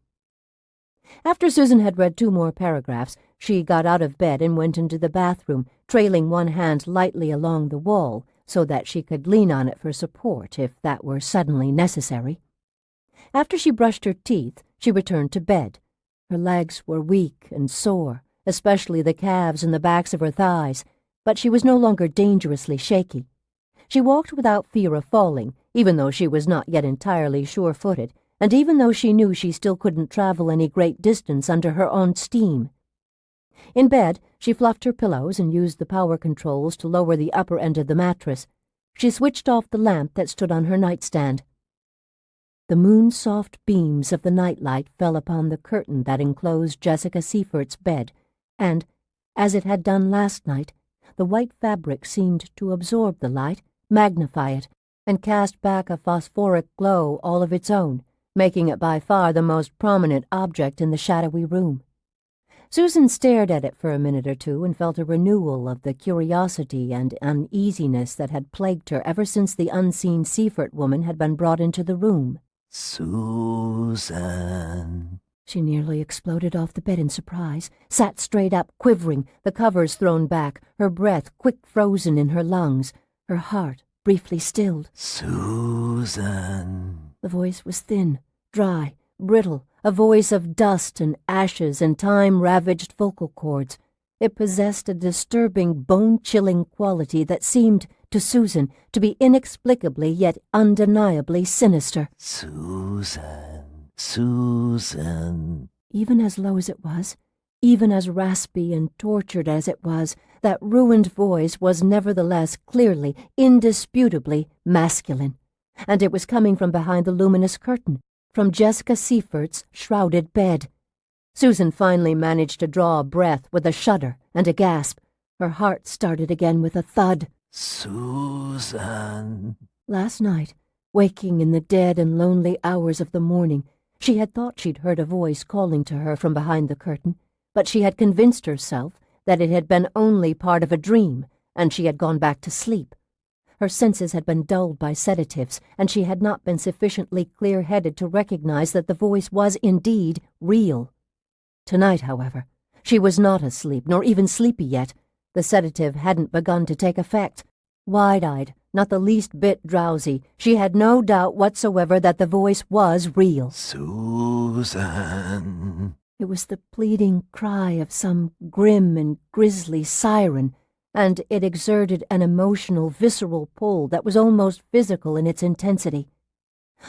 After Susan had read 2 more paragraphs, she got out of bed and went into the bathroom, trailing one hand lightly along the wall so that she could lean on it for support if that were suddenly necessary. After she brushed her teeth, she returned to bed. Her legs were weak and sore, especially the calves and the backs of her thighs, but she was no longer dangerously shaky. She walked without fear of falling, even though she was not yet entirely sure-footed, and even though she knew she still couldn't travel any great distance under her own steam. In bed, she fluffed her pillows and used the power controls to lower the upper end of the mattress. She switched off the lamp that stood on her nightstand. The moon-soft beams of the nightlight fell upon the curtain that enclosed Jessica Seifert's bed, and, as it had done last night, the white fabric seemed to absorb the light, magnify it, and cast back a phosphoric glow all of its own, making it by far the most prominent object in the shadowy room. Susan stared at it for a minute or two and felt a renewal of the curiosity and uneasiness that had plagued her ever since the unseen Seifert woman had been brought into the room. Susan. She nearly exploded off the bed in surprise, sat straight up, quivering, the covers thrown back, her breath quick frozen in her lungs, her heart briefly stilled. Susan. The voice was thin, dry, brittle, a voice of dust and ashes and time-ravaged vocal cords. It possessed a disturbing, bone-chilling quality that seemed, to Susan, to be inexplicably yet undeniably sinister. Susan, Susan. Even as low as it was, even as raspy and tortured as it was, that ruined voice was nevertheless clearly, indisputably masculine. And it was coming from behind the luminous curtain, from Jessica Seifert's shrouded bed. Susan finally managed to draw a breath with a shudder and a gasp. Her heart started again with a thud. Susan. Last night, waking in the dead and lonely hours of the morning, she had thought she'd heard a voice calling to her from behind the curtain, but she had convinced herself that it had been only part of a dream, and she had gone back to sleep. Her senses had been dulled by sedatives, and she had not been sufficiently clear-headed to recognize that the voice was indeed real. Tonight, however, she was not asleep, nor even sleepy yet. The sedative hadn't begun to take effect. Wide-eyed, not the least bit drowsy, she had no doubt whatsoever that the voice was real. Susan. It was the pleading cry of some grim and grisly siren, and it exerted an emotional, visceral pull that was almost physical in its intensity.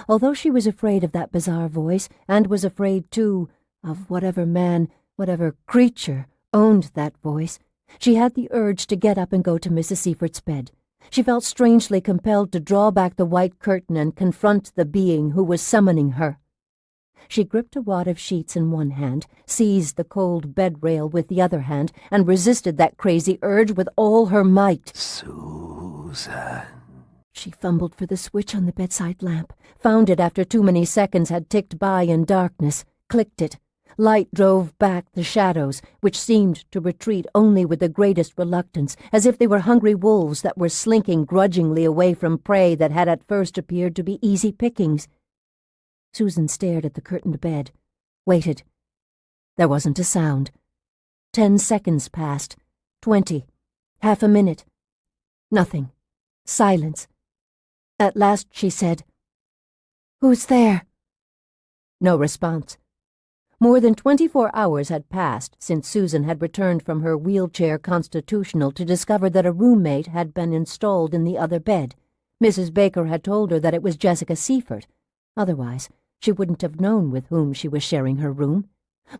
Although she was afraid of that bizarre voice, and was afraid, too, of whatever man, whatever creature owned that voice, she had the urge to get up and go to Mrs. Seifert's bed. She felt strangely compelled to draw back the white curtain and confront the being who was summoning her. She gripped a wad of sheets in one hand, seized the cold bed rail with the other hand, and resisted that crazy urge with all her might. Susan. She fumbled for the switch on the bedside lamp, found it after too many seconds had ticked by in darkness, clicked it. Light drove back the shadows, which seemed to retreat only with the greatest reluctance, as if they were hungry wolves that were slinking grudgingly away from prey that had at first appeared to be easy pickings. Susan stared at the curtained bed, waited. There wasn't a sound. 10 seconds passed, 20, half a minute. Nothing. Silence. At last she said, "Who's there?" No response. More than 24 hours had passed since Susan had returned from her wheelchair constitutional to discover that a roommate had been installed in the other bed. Mrs. Baker had told her that it was Jessica Seifert. Otherwise, she wouldn't have known with whom she was sharing her room.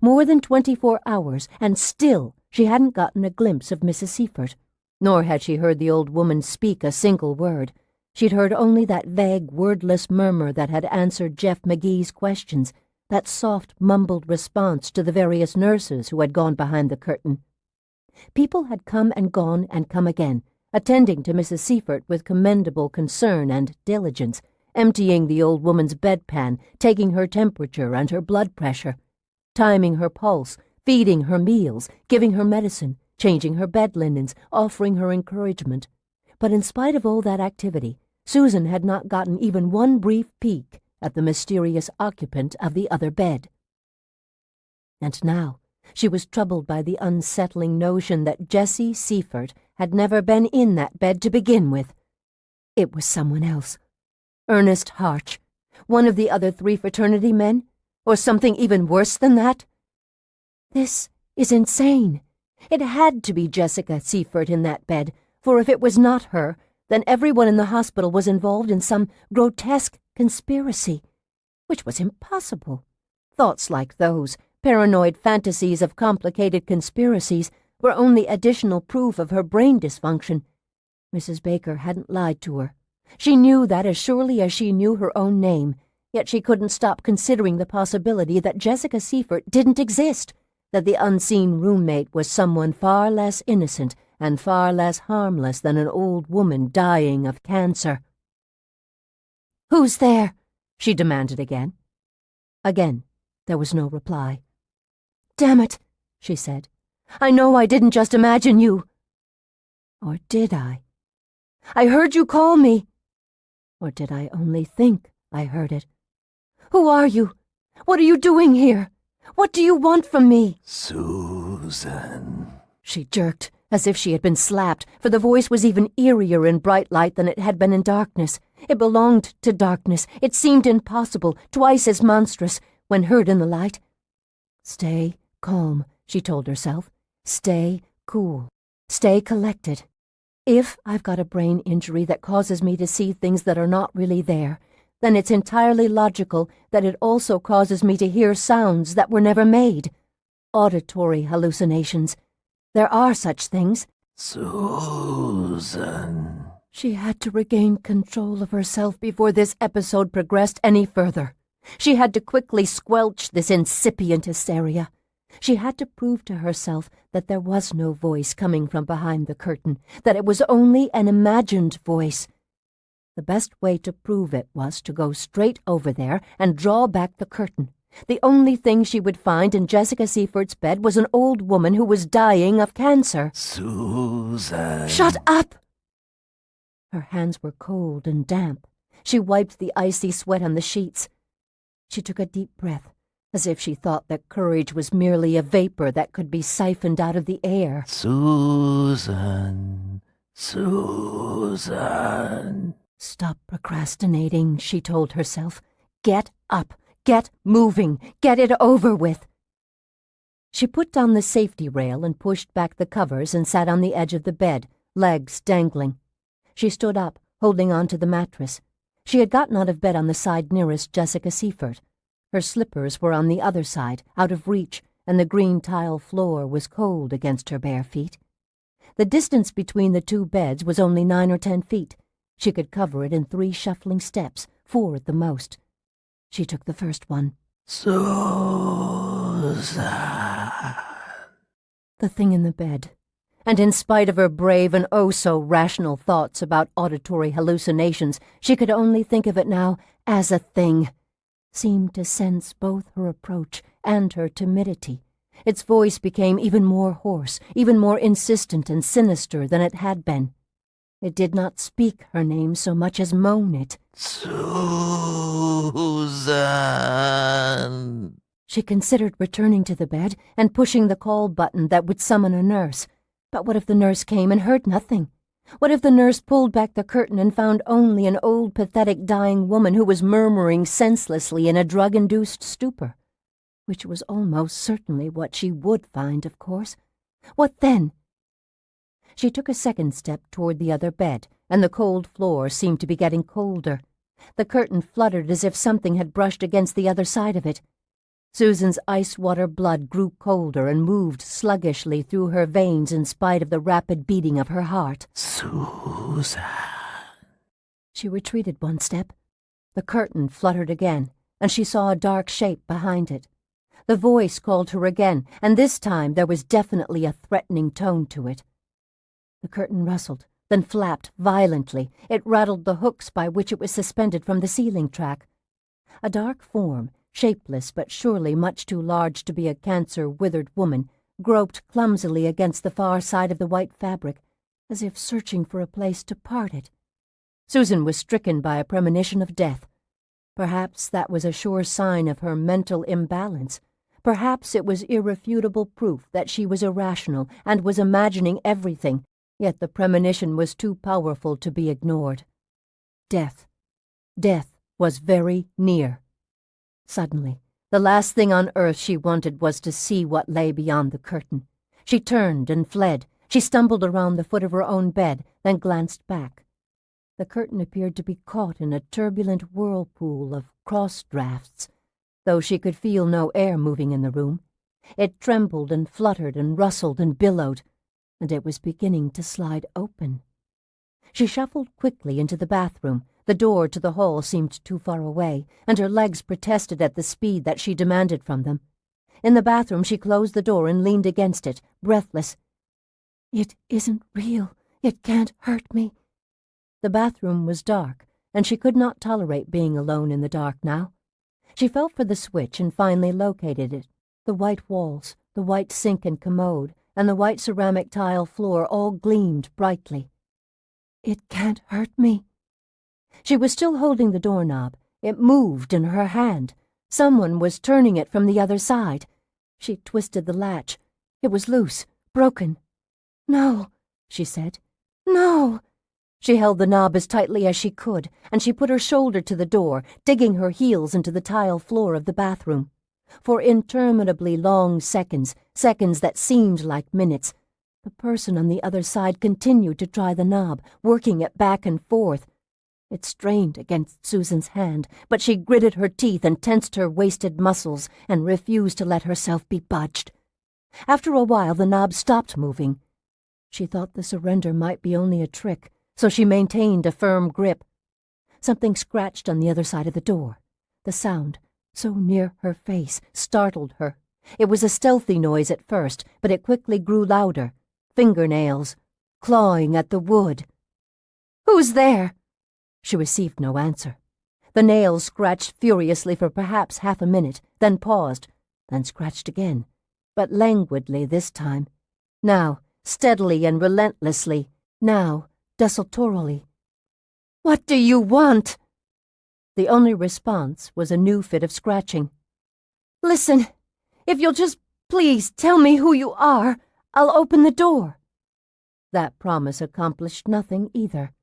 More than 24 hours, and still she hadn't gotten a glimpse of Mrs. Seifert. Nor had she heard the old woman speak a single word. She'd heard only that vague, wordless murmur that had answered Jeff McGee's questions, that soft, mumbled response to the various nurses who had gone behind the curtain. People had come and gone and come again, attending to Mrs. Seifert with commendable concern and diligence, emptying the old woman's bedpan, taking her temperature and her blood pressure, timing her pulse, feeding her meals, giving her medicine, changing her bed linens, offering her encouragement. But in spite of all that activity, Susan had not gotten even one brief peek at the mysterious occupant of the other bed. And now she was troubled by the unsettling notion that Jessie Seifert had never been in that bed to begin with. It was someone else. Ernest Harch, one of the other 3 fraternity men, or something even worse than that? This is insane. It had to be Jessica Seifert in that bed, for if it was not her, then everyone in the hospital was involved in some grotesque conspiracy, which was impossible. Thoughts like those, paranoid fantasies of complicated conspiracies, were only additional proof of her brain dysfunction. Mrs. Baker hadn't lied to her. She knew that as surely as she knew her own name, yet she couldn't stop considering the possibility that Jessica Seifert didn't exist, that the unseen roommate was someone far less innocent and far less harmless than an old woman dying of cancer. "Who's there?" she demanded again. Again, there was no reply. "Damn it," she said. "I know I didn't just imagine you." Or did I? "I heard you call me." Or did I only think I heard it? "Who are you? What are you doing here? What do you want from me?" Susan. She jerked, as if she had been slapped, for the voice was even eerier in bright light than it had been in darkness. It belonged to darkness. It seemed impossible, twice as monstrous, when heard in the light. Stay calm, she told herself. Stay cool. Stay collected. If I've got a brain injury that causes me to see things that are not really there, then it's entirely logical that it also causes me to hear sounds that were never made. Auditory hallucinations. There are such things. Susan. She had to regain control of herself before this episode progressed any further. She had to quickly squelch this incipient hysteria. She had to prove to herself that there was no voice coming from behind the curtain, that it was only an imagined voice. The best way to prove it was to go straight over there and draw back the curtain. The only thing she would find in Jessica Seifert's bed was an old woman who was dying of cancer. Susan. Shut up! Her hands were cold and damp. She wiped the icy sweat on the sheets. She took a deep breath, as if she thought that courage was merely a vapor that could be siphoned out of the air. Susan. Susan. Stop procrastinating, she told herself. Get up. Get moving. Get it over with. She put down the safety rail and pushed back the covers and sat on the edge of the bed, legs dangling. She stood up, holding on to the mattress. She had gotten out of bed on the side nearest Jessica Seifert. Her slippers were on the other side, out of reach, and the green tile floor was cold against her bare feet. The distance between the two beds was only 9 or 10 feet. She could cover it in 3 shuffling steps, 4 at the most. She took the first one. Susan. The thing in the bed, and in spite of her brave and oh-so-rational thoughts about auditory hallucinations, she could only think of it now as a thing, seemed to sense both her approach and her timidity. Its voice became even more hoarse, even more insistent and sinister than it had been. It did not speak her name so much as moan it. Susan. She considered returning to the bed and pushing the call button that would summon a nurse. But what if the nurse came and heard nothing? What if the nurse pulled back the curtain and found only an old, pathetic, dying woman who was murmuring senselessly in a drug-induced stupor? Which was almost certainly what she would find, of course. What then? She took a second step toward the other bed, and the cold floor seemed to be getting colder. The curtain fluttered as if something had brushed against the other side of it. Susan's ice-water blood grew colder and moved sluggishly through her veins in spite of the rapid beating of her heart. Susan. She retreated 1 step. The curtain fluttered again, and she saw a dark shape behind it. The voice called her again, and this time there was definitely a threatening tone to it. The curtain rustled, then flapped violently. It rattled the hooks by which it was suspended from the ceiling track. A dark form, shapeless but surely much too large to be a cancer-withered woman, groped clumsily against the far side of the white fabric, as if searching for a place to part it. Susan was stricken by a premonition of death. Perhaps that was a sure sign of her mental imbalance. Perhaps it was irrefutable proof that she was irrational and was imagining everything, yet the premonition was too powerful to be ignored. Death. Death was very near. Suddenly, the last thing on earth she wanted was to see what lay beyond the curtain. She turned and fled. She stumbled around the foot of her own bed, then glanced back. The curtain appeared to be caught in a turbulent whirlpool of cross-drafts, though she could feel no air moving in the room. It trembled and fluttered and rustled and billowed, and it was beginning to slide open. She shuffled quickly into the bathroom. The door to the hall seemed too far away, and her legs protested at the speed that she demanded from them. In the bathroom she closed the door and leaned against it, breathless. "It isn't real. It can't hurt me." The bathroom was dark, and she could not tolerate being alone in the dark now. She felt for the switch and finally located it. The white walls, the white sink and commode, and the white ceramic tile floor all gleamed brightly. "It can't hurt me." She was still holding the doorknob. It moved in her hand. Someone was turning it from the other side. She twisted the latch. It was loose, broken. "No," she said. "No." She held the knob as tightly as she could, and she put her shoulder to the door, digging her heels into the tile floor of the bathroom. For interminably long seconds, seconds that seemed like minutes, the person on the other side continued to try the knob, working it back and forth. It strained against Susan's hand, but she gritted her teeth and tensed her wasted muscles and refused to let herself be budged. After a while, the knob stopped moving. She thought the surrender might be only a trick, so she maintained a firm grip. Something scratched on the other side of the door. The sound, so near her face, startled her. It was a stealthy noise at first, but it quickly grew louder. Fingernails, clawing at the wood. "Who's there?" She received no answer. The nails scratched furiously for perhaps half a minute, then paused, then scratched again, but languidly this time. Now, steadily and relentlessly. Now, desultorily. "What do you want?" The only response was a new fit of scratching. "Listen, if you'll just please tell me who you are, I'll open the door." That promise accomplished nothing either.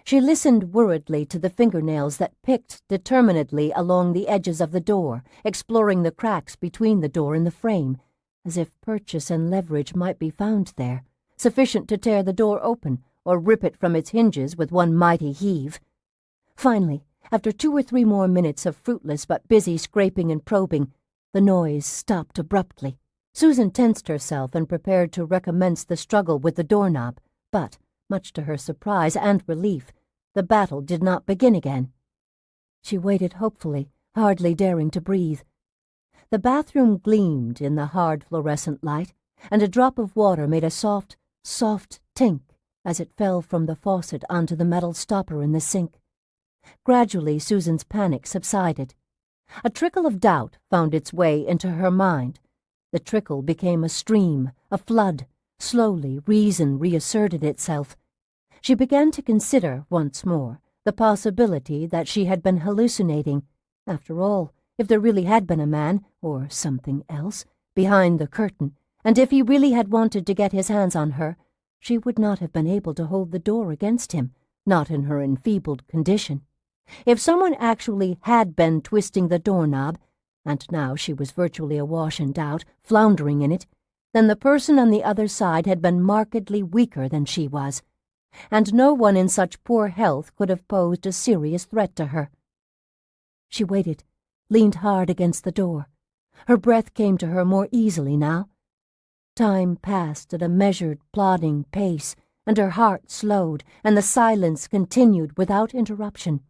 She listened worriedly to the fingernails that picked determinedly along the edges of the door, exploring the cracks between the door and the frame, as if purchase and leverage might be found there, sufficient to tear the door open or rip it from its hinges with one mighty heave. Finally, after 2 or 3 more minutes of fruitless but busy scraping and probing, the noise stopped abruptly. Susan tensed herself and prepared to recommence the struggle with the doorknob, but, much to her surprise and relief, the battle did not begin again. She waited hopefully, hardly daring to breathe. The bathroom gleamed in the hard fluorescent light, and a drop of water made a soft, soft tink as it fell from the faucet onto the metal stopper in the sink. Gradually, Susan's panic subsided. A trickle of doubt found its way into her mind. The trickle became a stream, a flood. Slowly, reason reasserted itself. She began to consider, once more, the possibility that she had been hallucinating. After all, if there really had been a man, or something else, behind the curtain, and if he really had wanted to get his hands on her, she would not have been able to hold the door against him, not in her enfeebled condition. If someone actually had been twisting the doorknob, and now she was virtually awash in doubt, floundering in it, then the person on the other side had been markedly weaker than she was, and no one in such poor health could have posed a serious threat to her. She waited, leaned hard against the door. Her breath came to her more easily now. Time passed at a measured, plodding pace, and her heart slowed, and the silence continued without interruption.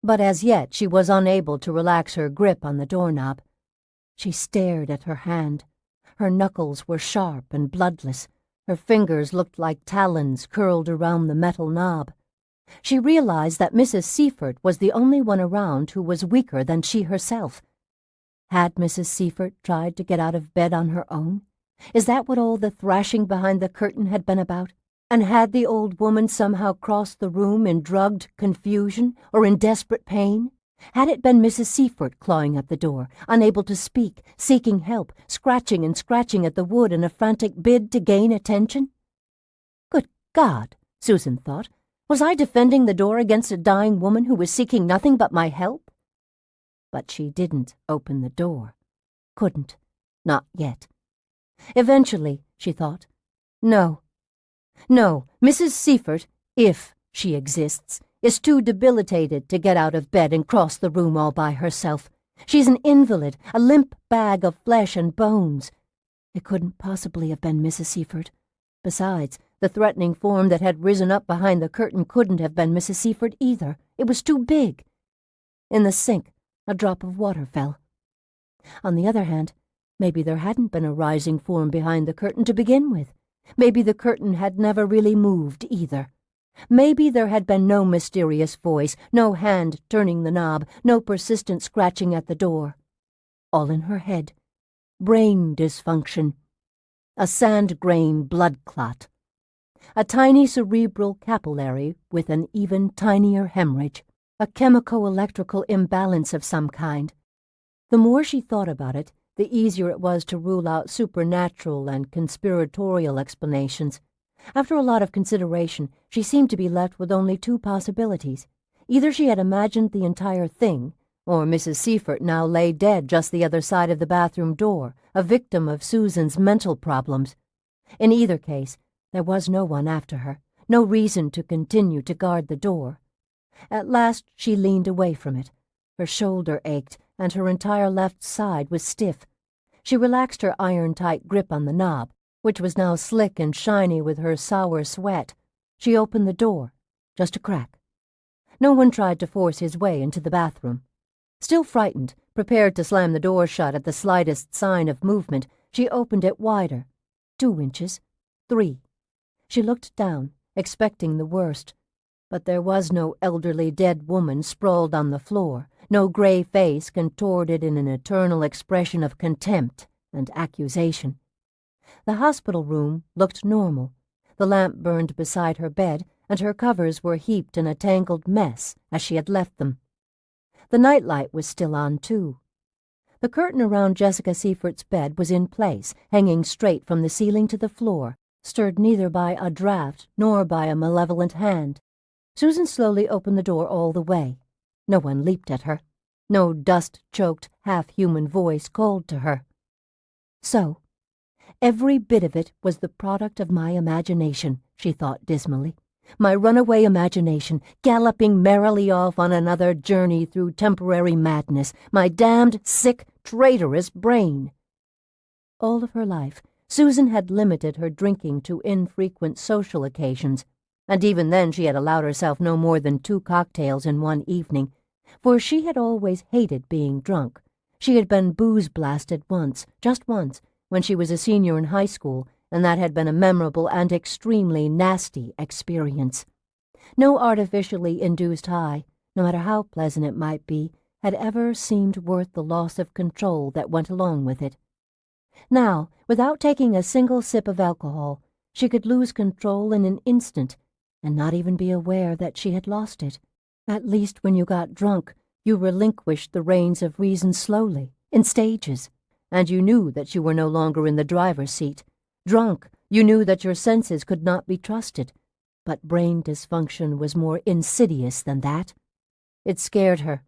But as yet she was unable to relax her grip on the doorknob. She stared at her hand. Her knuckles were sharp and bloodless. Her fingers looked like talons curled around the metal knob. She realized that Mrs. Seifert was the only one around who was weaker than she herself. Had Mrs. Seifert tried to get out of bed on her own? Is that what all the thrashing behind the curtain had been about? And had the old woman somehow crossed the room in drugged confusion or in desperate pain? Had it been Mrs. Seifert clawing at the door, unable to speak, seeking help, scratching and scratching at the wood in a frantic bid to gain attention? Good God, Susan thought, was I defending the door against a dying woman who was seeking nothing but my help? But she didn't open the door. Couldn't. Not yet. Eventually, she thought, no, Mrs. Seifert, if she exists, is too debilitated to get out of bed and cross the room all by herself. She's an invalid, a limp bag of flesh and bones. It couldn't possibly have been Mrs. Seifert. Besides, the threatening form that had risen up behind the curtain couldn't have been Mrs. Seifert either. It was too big. In the sink, a drop of water fell. On the other hand, maybe there hadn't been a rising form behind the curtain to begin with. Maybe the curtain had never really moved either. Maybe there had been no mysterious voice, no hand turning the knob, no persistent scratching at the door. All in her head. Brain dysfunction. A sand grain blood clot. A tiny cerebral capillary with an even tinier hemorrhage. A chemico-electrical imbalance of some kind. The more she thought about it, the easier it was to rule out supernatural and conspiratorial explanations. After a lot of consideration, she seemed to be left with only two possibilities. Either she had imagined the entire thing, or Mrs. Seifert now lay dead just the other side of the bathroom door, a victim of Susan's mental problems. In either case, there was no one after her, no reason to continue to guard the door. At last she leaned away from it. Her shoulder ached, and her entire left side was stiff. She relaxed her iron-tight grip on the knob, which was now slick and shiny with her sour sweat. She opened the door, just a crack. No one tried to force his way into the bathroom. Still frightened, prepared to slam the door shut at the slightest sign of movement, she opened it wider. 2 inches. 3. She looked down, expecting the worst. But there was no elderly dead woman sprawled on the floor, no gray face contorted in an eternal expression of contempt and accusation. The hospital room looked normal. The lamp burned beside her bed, and her covers were heaped in a tangled mess as she had left them. The nightlight was still on, too. The curtain around Jessica Seifert's bed was in place, hanging straight from the ceiling to the floor, stirred neither by a draught nor by a malevolent hand. Susan slowly opened the door all the way. No one leaped at her. No dust-choked, half-human voice called to her. So, every bit of it was the product of my imagination, she thought dismally. My runaway imagination, galloping merrily off on another journey through temporary madness, my damned, sick, traitorous brain. All of her life, Susan had limited her drinking to infrequent social occasions, and even then she had allowed herself no more than 2 cocktails in one evening, for she had always hated being drunk. She had been booze-blasted once, just once, when she was a senior in high school, and that had been a memorable and extremely nasty experience. No artificially induced high, no matter how pleasant it might be, had ever seemed worth the loss of control that went along with it. Now, without taking a single sip of alcohol, she could lose control in an instant, and not even be aware that she had lost it. At least when you got drunk, you relinquished the reins of reason slowly, in stages, and you knew that you were no longer in the driver's seat. Drunk, you knew that your senses could not be trusted, but brain dysfunction was more insidious than that. It scared her.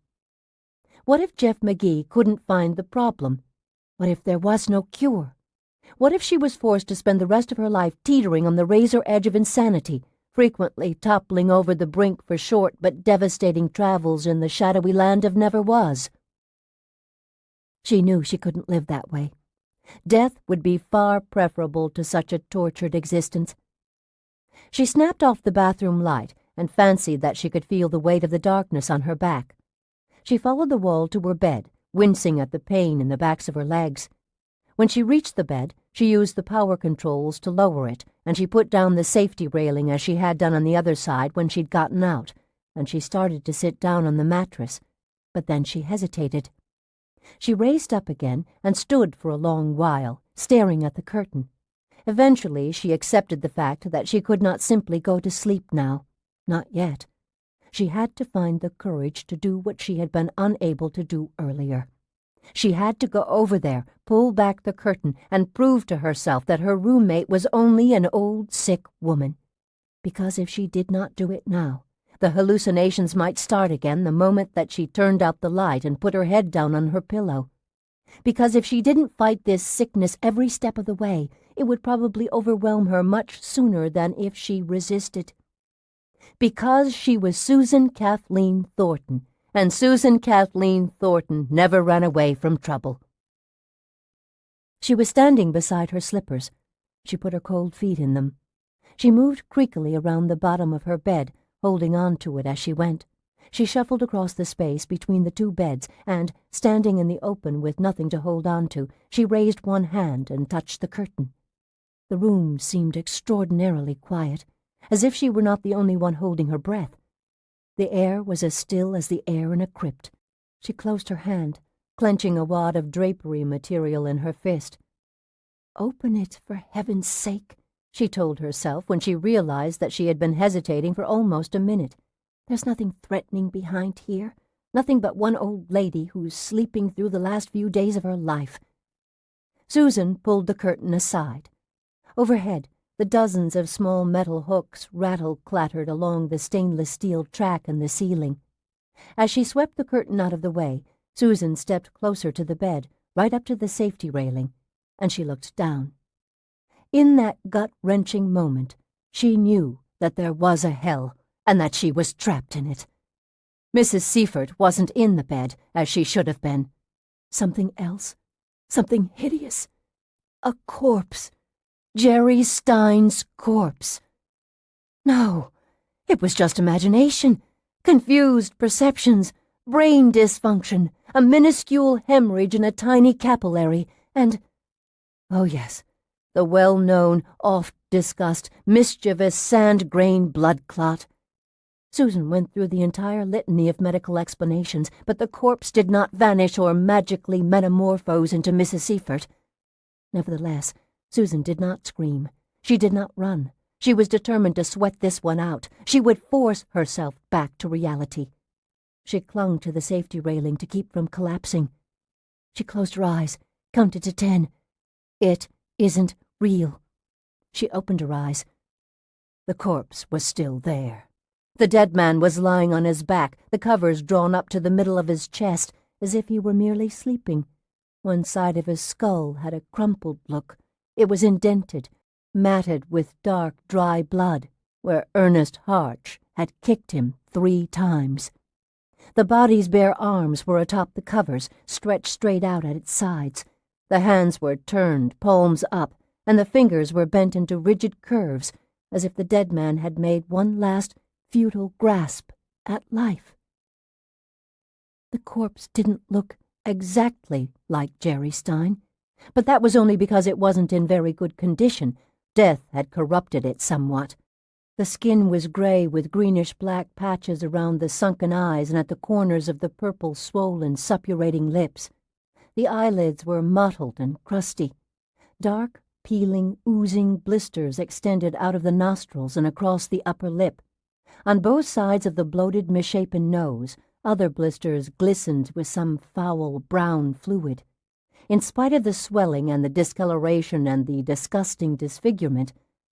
What if Jeff McGee couldn't find the problem? What if there was no cure? What if she was forced to spend the rest of her life teetering on the razor edge of insanity, frequently toppling over the brink for short but devastating travels in the shadowy land of never was? She knew she couldn't live that way. Death would be far preferable to such a tortured existence. She snapped off the bathroom light and fancied that she could feel the weight of the darkness on her back. She followed the wall to her bed, wincing at the pain in the backs of her legs. When she reached the bed, she used the power controls to lower it, and she put down the safety railing as she had done on the other side when she'd gotten out, and she started to sit down on the mattress, but then she hesitated. She raised up again and stood for a long while, staring at the curtain. Eventually she accepted the fact that she could not simply go to sleep now. Not yet. She had to find the courage to do what she had been unable to do earlier. She had to go over there, pull back the curtain, and prove to herself that her roommate was only an old, sick woman. Because if she did not do it now, the hallucinations might start again the moment that she turned out the light and put her head down on her pillow. Because if she didn't fight this sickness every step of the way, it would probably overwhelm her much sooner than if she resisted. Because she was Susan Kathleen Thornton, and Susan Kathleen Thornton never ran away from trouble. She was standing beside her slippers. She put her cold feet in them. She moved creakily around the bottom of her bed, holding on to it as she went. She shuffled across the space between the two beds, and, standing in the open with nothing to hold on to, she raised one hand and touched the curtain. The room seemed extraordinarily quiet, as if she were not the only one holding her breath. The air was as still as the air in a crypt. She closed her hand, clenching a wad of drapery material in her fist. "Open it, for heaven's sake," she told herself when she realized that she had been hesitating for almost a minute. "There's nothing threatening behind here, nothing but one old lady who's sleeping through the last few days of her life." Susan pulled the curtain aside. Overhead, the dozens of small metal hooks rattle-clattered along the stainless steel track in the ceiling. As she swept the curtain out of the way, Susan stepped closer to the bed, right up to the safety railing, and she looked down. In that gut-wrenching moment, she knew that there was a hell, and that she was trapped in it. Mrs. Seifert wasn't in the bed, as she should have been. Something else, something hideous. A corpse. Jerry Stein's corpse. No, it was just imagination, confused perceptions, brain dysfunction, a minuscule hemorrhage in a tiny capillary, and, oh yes, the well-known, oft-discussed, mischievous sand-grain blood clot. Susan went through the entire litany of medical explanations, but the corpse did not vanish or magically metamorphose into Mrs. Seifert. Nevertheless, Susan did not scream. She did not run. She was determined to sweat this one out. She would force herself back to reality. She clung to the safety railing to keep from collapsing. She closed her eyes, counted to 10. It isn't real. She opened her eyes. The corpse was still there. The dead man was lying on his back, the covers drawn up to the middle of his chest, as if he were merely sleeping. One side of his skull had a crumpled look. It was indented, matted with dark, dry blood, where Ernest Harch had kicked him 3 times. The body's bare arms were atop the covers, stretched straight out at its sides. The hands were turned, palms up, and the fingers were bent into rigid curves, as if the dead man had made one last, futile grasp at life. The corpse didn't look exactly like Jerry Stein, but that was only because it wasn't in very good condition. Death had corrupted it somewhat. The skin was gray with greenish-black patches around the sunken eyes and at the corners of the purple, swollen, suppurating lips. The eyelids were mottled and crusty. Dark, peeling, oozing blisters extended out of the nostrils and across the upper lip. On both sides of the bloated, misshapen nose, other blisters glistened with some foul, brown fluid. In spite of the swelling and the discoloration and the disgusting disfigurement,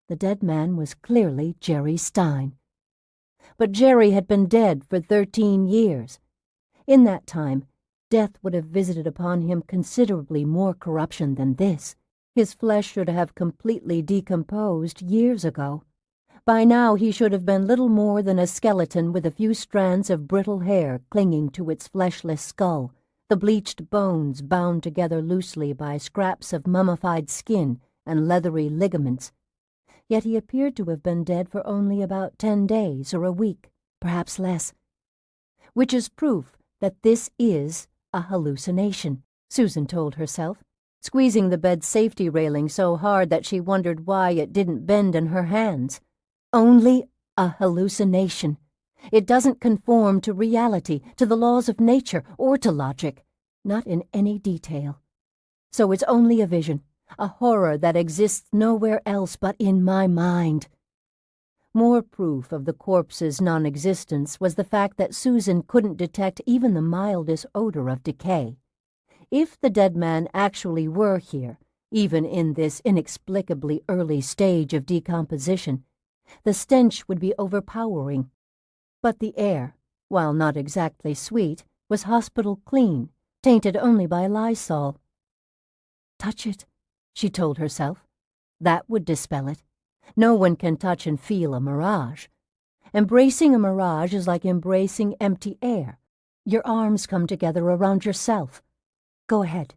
the dead man was clearly Jerry Stein. But Jerry had been dead for 13 years. In that time, death would have visited upon him considerably more corruption than this. His flesh should have completely decomposed years ago. By now he should have been little more than a skeleton with a few strands of brittle hair clinging to its fleshless skull, the bleached bones bound together loosely by scraps of mummified skin and leathery ligaments. Yet he appeared to have been dead for only about 10 days or a week, perhaps less. Which is proof that this is a hallucination, Susan told herself, squeezing the bed's safety railing so hard that she wondered why it didn't bend in her hands. Only a hallucination. It doesn't conform to reality, to the laws of nature, or to logic, not in any detail. So it's only a vision, a horror that exists nowhere else but in my mind. More proof of the corpse's non-existence was the fact that Susan couldn't detect even the mildest odor of decay. If the dead man actually were here, even in this inexplicably early stage of decomposition, the stench would be overpowering. But the air, while not exactly sweet, was hospital clean, tainted only by Lysol, Touch it, she told herself. That would dispel it. No one can touch and feel a mirage. Embracing a mirage is like embracing empty air. Your arms come together around yourself. Go ahead,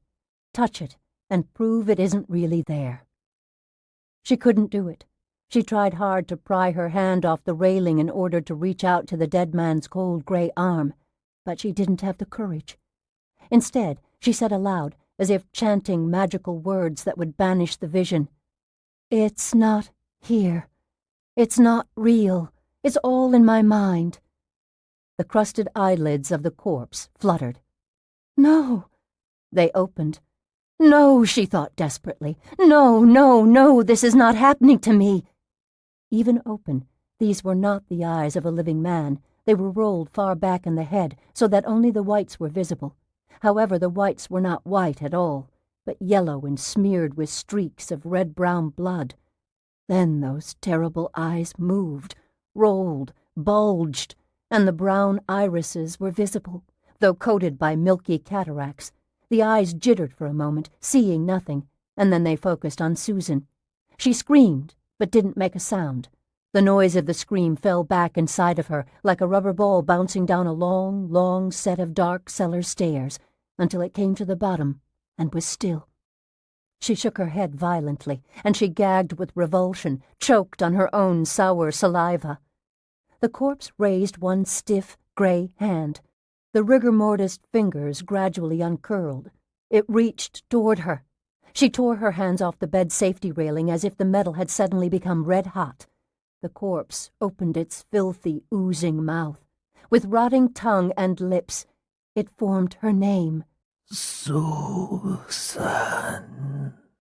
touch it, and prove it isn't really there. She couldn't do it. She tried hard to pry her hand off the railing in order to reach out to the dead man's cold gray arm, but she didn't have the courage. Instead, she said aloud, as if chanting magical words that would banish the vision, "It's not here. It's not real. It's all in my mind." The crusted eyelids of the corpse fluttered. "No." They opened. "No," she thought desperately. "No, no, no, this is not happening to me." Even open, these were not the eyes of a living man. They were rolled far back in the head so that only the whites were visible. However, the whites were not white at all, but yellow and smeared with streaks of red-brown blood. Then those terrible eyes moved, rolled, bulged, and the brown irises were visible, though coated by milky cataracts. The eyes jittered for a moment, seeing nothing, and then they focused on Susan. She screamed, but didn't make a sound. The noise of the scream fell back inside of her like a rubber ball bouncing down a long, long set of dark cellar stairs until it came to the bottom and was still. She shook her head violently, and she gagged with revulsion, choked on her own sour saliva. The corpse raised one stiff, gray hand. The rigor mortis fingers gradually uncurled. It reached toward her. She tore her hands off the bed safety railing as if the metal had suddenly become red hot. The corpse opened its filthy, oozing mouth. With rotting tongue and lips, it formed her name. Susan.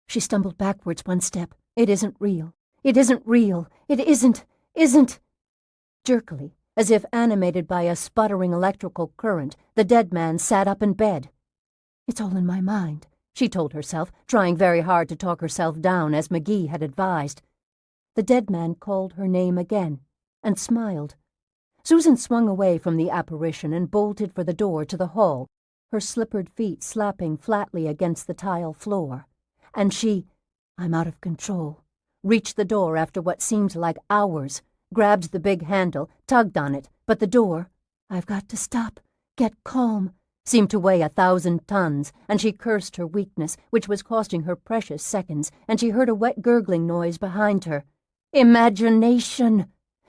She stumbled backwards one step. It isn't real. It isn't real. It isn't. Jerkily, as if animated by a sputtering electrical current, the dead man sat up in bed. "It's all in my mind," she told herself, trying very hard to talk herself down as McGee had advised. The dead man called her name again, and smiled. Susan swung away from the apparition and bolted for the door to the hall, her slippered feet slapping flatly against the tile floor. And I'm out of control, reached the door after what seemed like hours, grabbed the big handle, tugged on it, but the door, I've got to stop, get calm, seemed to weigh 1,000 tons, and she cursed her weakness, which was costing her precious seconds, and she heard a wet gurgling noise behind her. Imagination!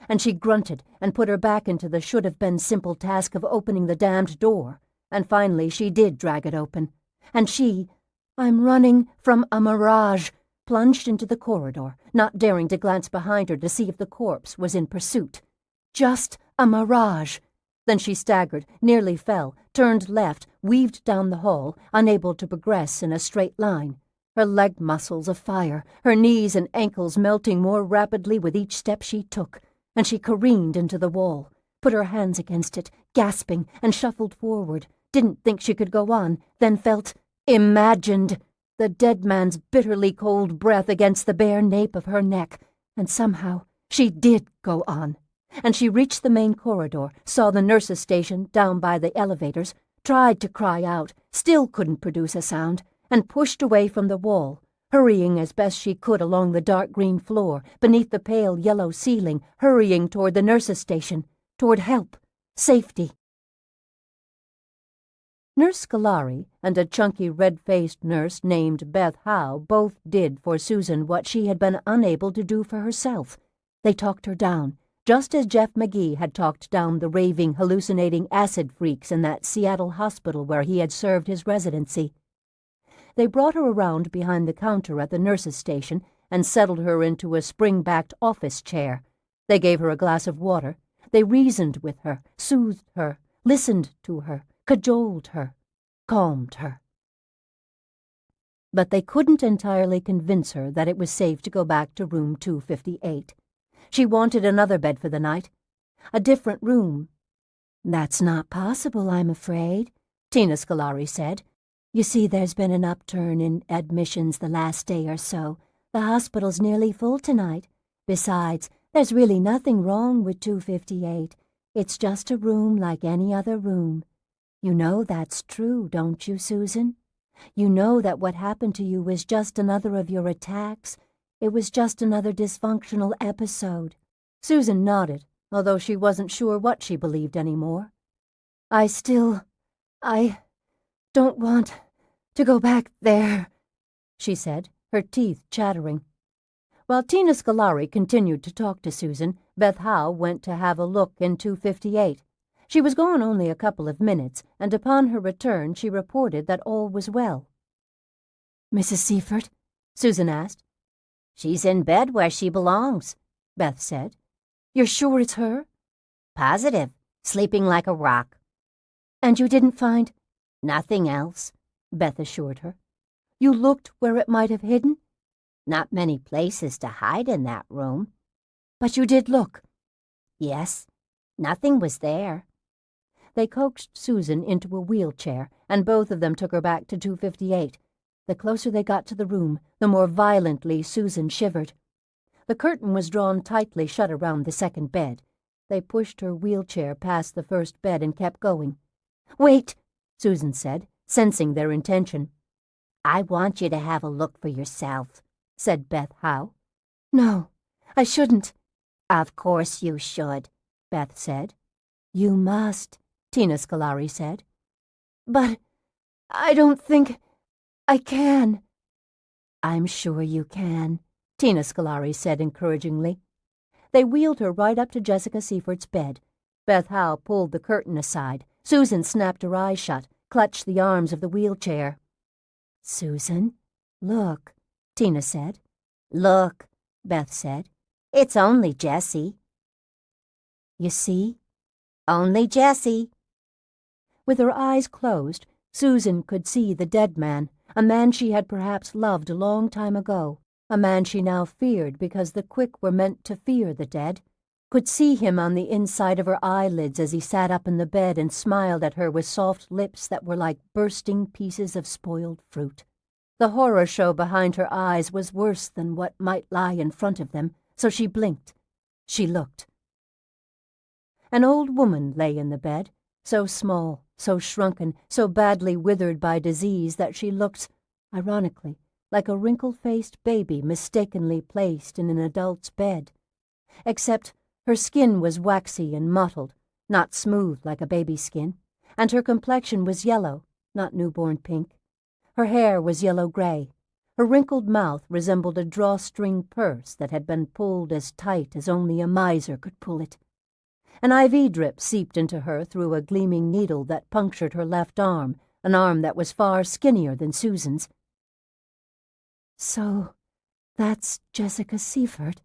And she grunted and put her back into the should-have-been simple task of opening the damned door, and finally she did drag it open. And I'm running from a mirage, plunged into the corridor, not daring to glance behind her to see if the corpse was in pursuit. Just a mirage. Then she staggered, nearly fell, turned left, weaved down the hall, unable to progress in a straight line. Her leg muscles afire, her knees and ankles melting more rapidly with each step she took, and she careened into the wall, put her hands against it, gasping, and shuffled forward, didn't think she could go on, then imagined the dead man's bitterly cold breath against the bare nape of her neck, and somehow she did go on. And she reached the main corridor, saw the nurse's station down by the elevators, tried to cry out, still couldn't produce a sound, and pushed away from the wall, hurrying as best she could along the dark green floor, beneath the pale yellow ceiling, hurrying toward the nurse's station, toward help, safety. Nurse Scolari and a chunky red-faced nurse named Beth Howe both did for Susan what she had been unable to do for herself. They talked her down, just as Jeff McGee had talked down the raving, hallucinating acid freaks in that Seattle hospital where he had served his residency. They brought her around behind the counter at the nurse's station and settled her into a spring-backed office chair. They gave her a glass of water. They reasoned with her, soothed her, listened to her, cajoled her, calmed her. But they couldn't entirely convince her that it was safe to go back to room 258. She wanted another bed for the night, a different room. "That's not possible, I'm afraid," Tina Scolari said. "You see, there's been an upturn in admissions the last day or so. The hospital's nearly full tonight. Besides, there's really nothing wrong with 258. It's just a room like any other room. You know that's true, don't you, Susan?" You know that what happened to you was just another of your attacks. It was just another dysfunctional episode. Susan nodded, although she wasn't sure what she believed anymore. I don't want to go back there, she said, her teeth chattering. While Tina Scolari continued to talk to Susan, Beth Howe went to have a look in 258. She was gone only a couple of minutes, and upon her return she reported that all was well. "Mrs. Seifert?" Susan asked. "She's in bed where she belongs," Beth said. "You're sure it's her?" "Positive. Sleeping like a rock." "And you didn't find—" "Nothing else," Beth assured her. "You looked where it might have hidden?" "Not many places to hide in that room." "But you did look?" "Yes. Nothing was there." They coaxed Susan into a wheelchair, and both of them took her back to 258. The closer they got to the room, the more violently Susan shivered. The curtain was drawn tightly shut around the second bed. They pushed her wheelchair past the first bed and kept going. "Wait," Susan said, sensing their intention. "I want you to have a look for yourself," said Beth Howe. "No, I shouldn't." "Of course you should," Beth said. "You must," Tina Scolari said. "But I don't think I can." "I'm sure you can," Tina Scolari said encouragingly. They wheeled her right up to Jessica Seifert's bed. Beth Howe pulled the curtain aside. Susan snapped her eyes shut, clutched the arms of the wheelchair. "Susan, look," Tina said. "Look," Beth said. "It's only Jessie." "You see?" "Only Jessie." With her eyes closed, Susan could see the dead man, a man she had perhaps loved a long time ago, a man she now feared because the quick were meant to fear the dead, could see him on the inside of her eyelids as he sat up in the bed and smiled at her with soft lips that were like bursting pieces of spoiled fruit. The horror show behind her eyes was worse than what might lie in front of them, so she blinked. She looked. An old woman lay in the bed, so small, so shrunken, so badly withered by disease that she looked, ironically, like a wrinkle-faced baby mistakenly placed in an adult's bed. Except her skin was waxy and mottled, not smooth like a baby's skin, and her complexion was yellow, not newborn pink. Her hair was yellow-gray. Her wrinkled mouth resembled a drawstring purse that had been pulled as tight as only a miser could pull it. An IV drip seeped into her through a gleaming needle that punctured her left arm, an arm that was far skinnier than Susan's. "So, that's Jessica Seifert,"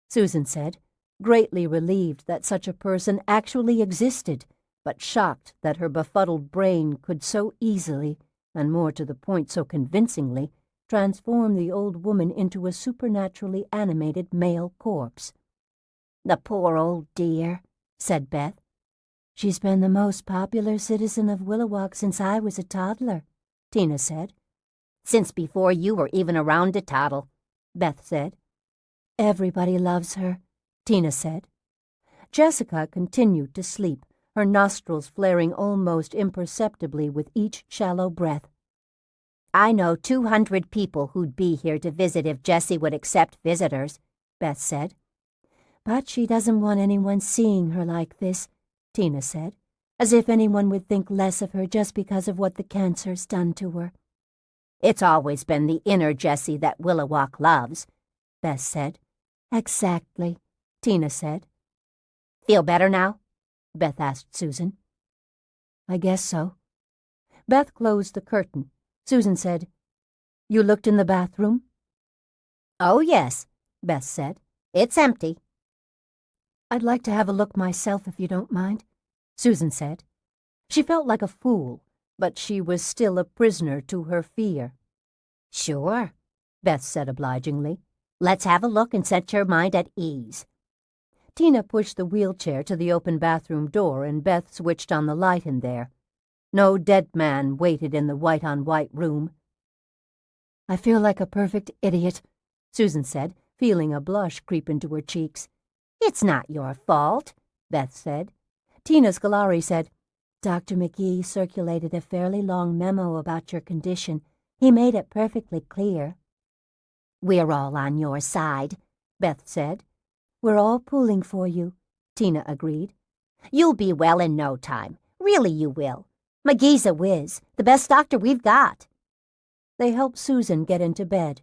Susan said, greatly relieved that such a person actually existed, but shocked that her befuddled brain could so easily, and more to the point so convincingly, transform the old woman into a supernaturally animated male corpse. "The poor old dear," said Beth. "She's been the most popular citizen of Willowalk since I was a toddler," Tina said. "Since before you were even around to toddle," Beth said. "Everybody loves her," Tina said. Jessica continued to sleep, her nostrils flaring almost imperceptibly with each shallow breath. "I know 200 people who'd be here to visit if Jessie would accept visitors," Beth said. "But she doesn't want anyone seeing her like this," Tina said, "as if anyone would think less of her just because of what the cancer's done to her." "It's always been the inner Jessie that Willowalk loves," Beth said. "Exactly," Tina said. "Feel better now?" Beth asked Susan. "I guess so." Beth closed the curtain. Susan said, "You looked in the bathroom?" "Oh, yes," Beth said. "It's empty." "I'd like to have a look myself if you don't mind," Susan said. She felt like a fool, but she was still a prisoner to her fear. "Sure," Beth said obligingly. "Let's have a look and set your mind at ease." Tina pushed the wheelchair to the open bathroom door and Beth switched on the light in there. No dead man waited in the white-on-white room. "I feel like a perfect idiot," Susan said, feeling a blush creep into her cheeks. "It's not your fault," Beth said. Tina Scolari said, "Dr. McGee circulated a fairly long memo about your condition. He made it perfectly clear. We're all on your side, Beth said. We're all pulling for you, Tina agreed. You'll be well in no time. Really you will. McGee's a whiz, the best doctor we've got. They helped Susan get into bed.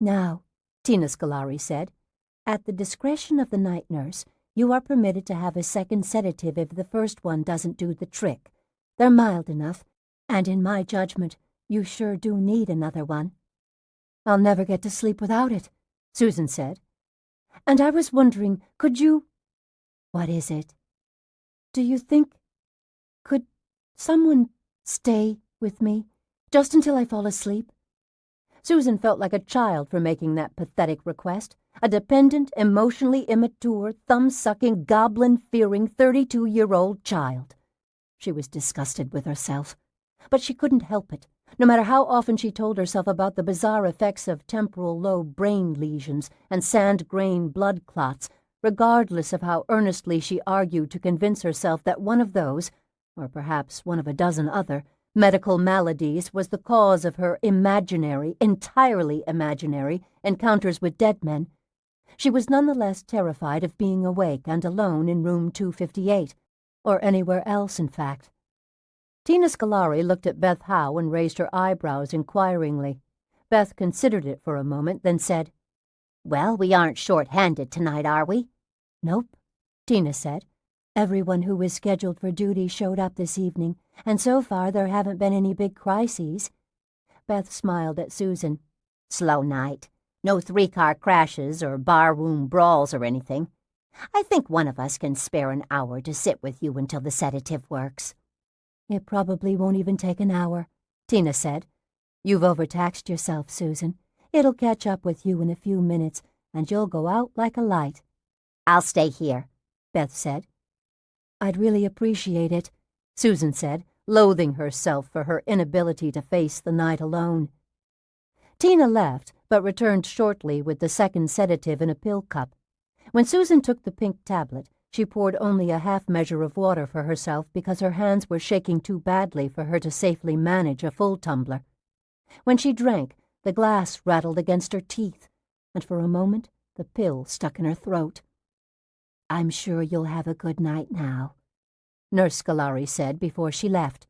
Now, Tina Scolari said, at the discretion of the night nurse, you are permitted to have a second sedative if the first one doesn't do the trick. They're mild enough, and in my judgment, you sure do need another one. I'll never get to sleep without it, Susan said. And I was wondering, could you... What is it? Do you think... Could someone stay with me, just until I fall asleep? Susan felt like a child for making that pathetic request, a dependent, emotionally immature, thumb-sucking, goblin-fearing 32-year-old child. She was disgusted with herself, but she couldn't help it, no matter how often she told herself about the bizarre effects of temporal lobe brain lesions and sand-grain blood clots, regardless of how earnestly she argued to convince herself that one of those, or perhaps one of a dozen other, medical maladies was the cause of her imaginary, entirely imaginary, encounters with dead men. She was nonetheless terrified of being awake and alone in room 258, or anywhere else, in fact. Tina Scolari looked at Beth Howe and raised her eyebrows inquiringly. Beth considered it for a moment, then said, Well, we aren't short-handed tonight, are we? Nope, Tina said. Everyone who was scheduled for duty showed up this evening, and so far there haven't been any big crises. Beth smiled at Susan. Slow night. No 3-car crashes or barroom brawls or anything. I think one of us can spare an hour to sit with you until the sedative works. It probably won't even take an hour, Tina said. You've overtaxed yourself, Susan. It'll catch up with you in a few minutes, and you'll go out like a light. I'll stay here, Beth said. I'd really appreciate it, Susan said, loathing herself for her inability to face the night alone. Tina left, but returned shortly with the second sedative in a pill cup. When Susan took the pink tablet, she poured only a half measure of water for herself because her hands were shaking too badly for her to safely manage a full tumbler. When she drank, the glass rattled against her teeth, and for a moment the pill stuck in her throat. I'm sure you'll have a good night now, Nurse Scolari said before she left.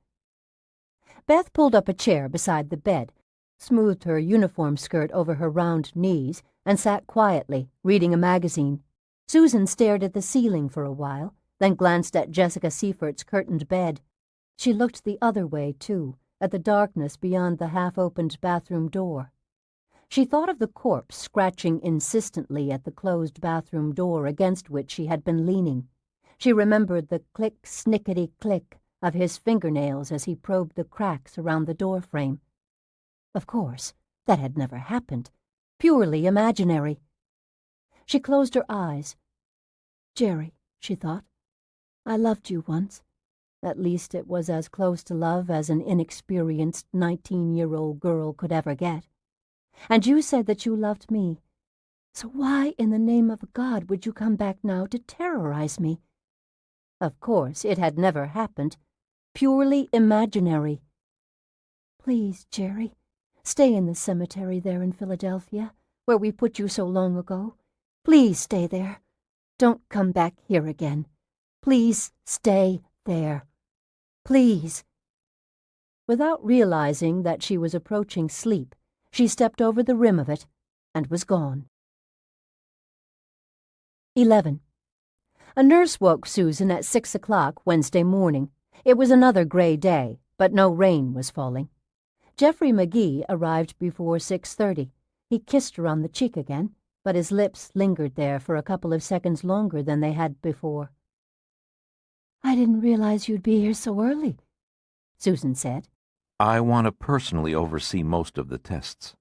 Beth pulled up a chair beside the bed, smoothed her uniform skirt over her round knees, and sat quietly, reading a magazine. Susan stared at the ceiling for a while, then glanced at Jessica Seifert's curtained bed. She looked the other way, too, at the darkness beyond the half-opened bathroom door. She thought of the corpse scratching insistently at the closed bathroom door against which she had been leaning. She remembered the click-snickety-click of his fingernails as he probed the cracks around the doorframe. Of course, that had never happened. Purely imaginary. She closed her eyes. Jerry, she thought, I loved you once. At least it was as close to love as an inexperienced 19-year-old girl could ever get. And you said that you loved me. So why in the name of God would you come back now to terrorize me? Of course, it had never happened. Purely imaginary. Please, Jerry, stay in the cemetery there in Philadelphia, where we put you so long ago. Please stay there. Don't come back here again. Please stay there. Please. Without realizing that she was approaching sleep, she stepped over the rim of it and was gone. 11. A nurse woke Susan at 6 o'clock Wednesday morning. It was another gray day, but no rain was falling. Jeffrey McGee arrived before 6:30. He kissed her on the cheek again, but his lips lingered there for a couple of seconds longer than they had before. I didn't realize you'd be here so early, Susan said. I want to personally oversee most of the tests.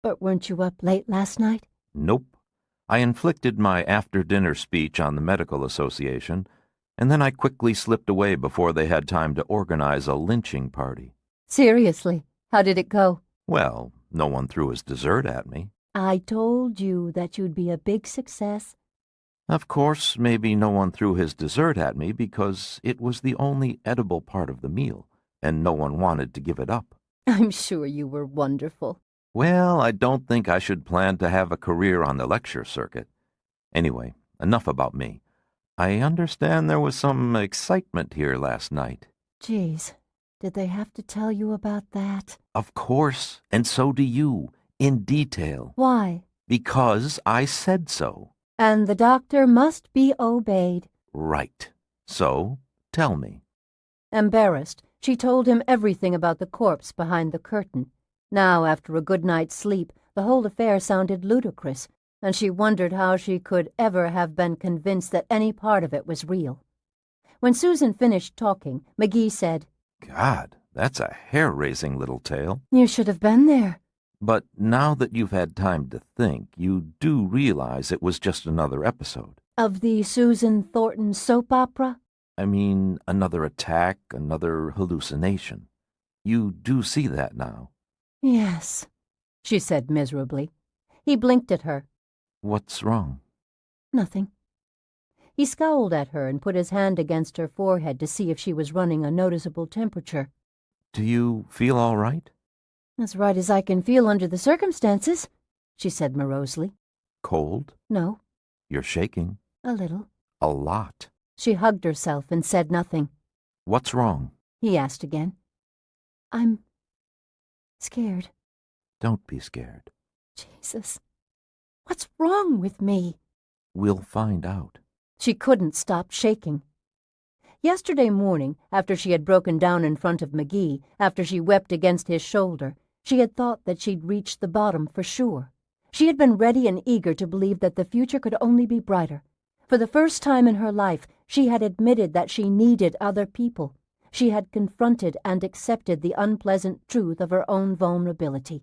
But weren't you up late last night? Nope. I inflicted my after-dinner speech on the Medical Association, and then I quickly slipped away before they had time to organize a lynching party. Seriously, how did it go? Well, no one threw his dessert at me. I told you that you'd be a big success. Of course, maybe no one threw his dessert at me because it was the only edible part of the meal, and no one wanted to give it up. I'm sure you were wonderful. Well, I don't think I should plan to have a career on the lecture circuit. Anyway, enough about me. I understand there was some excitement here last night. Geez, did they have to tell you about that? Of course, and so do you, in detail. Why? Because I said so. And the doctor must be obeyed. Right. So, tell me. Embarrassed, she told him everything about the corpse behind the curtain. Now, after a good night's sleep, the whole affair sounded ludicrous, and she wondered how she could ever have been convinced that any part of it was real. When Susan finished talking, McGee said, God, that's a hair-raising little tale. "You should have been there." But now that you've had time to think, you do realize it was just another episode. Of the Susan Thornton soap opera? I mean, another attack, another hallucination. You do see that now. Yes, she said miserably. He blinked at her. What's wrong? Nothing. He scowled at her and put his hand against her forehead to see if she was running a noticeable temperature. Do you feel all right? As right as I can feel under the circumstances, she said morosely. Cold? No, You're shaking. a little. A lot. She hugged herself and said nothing. What's wrong? He asked again. I'm scared. Don't be scared. Jesus, what's wrong with me? We'll find out. She couldn't stop shaking. Yesterday morning, after she had broken down in front of McGee, after she wept against his shoulder, she had thought that she'd reached the bottom for sure. She had been ready and eager to believe that the future could only be brighter. For the first time in her life, she had admitted that she needed other people. She had confronted and accepted the unpleasant truth of her own vulnerability.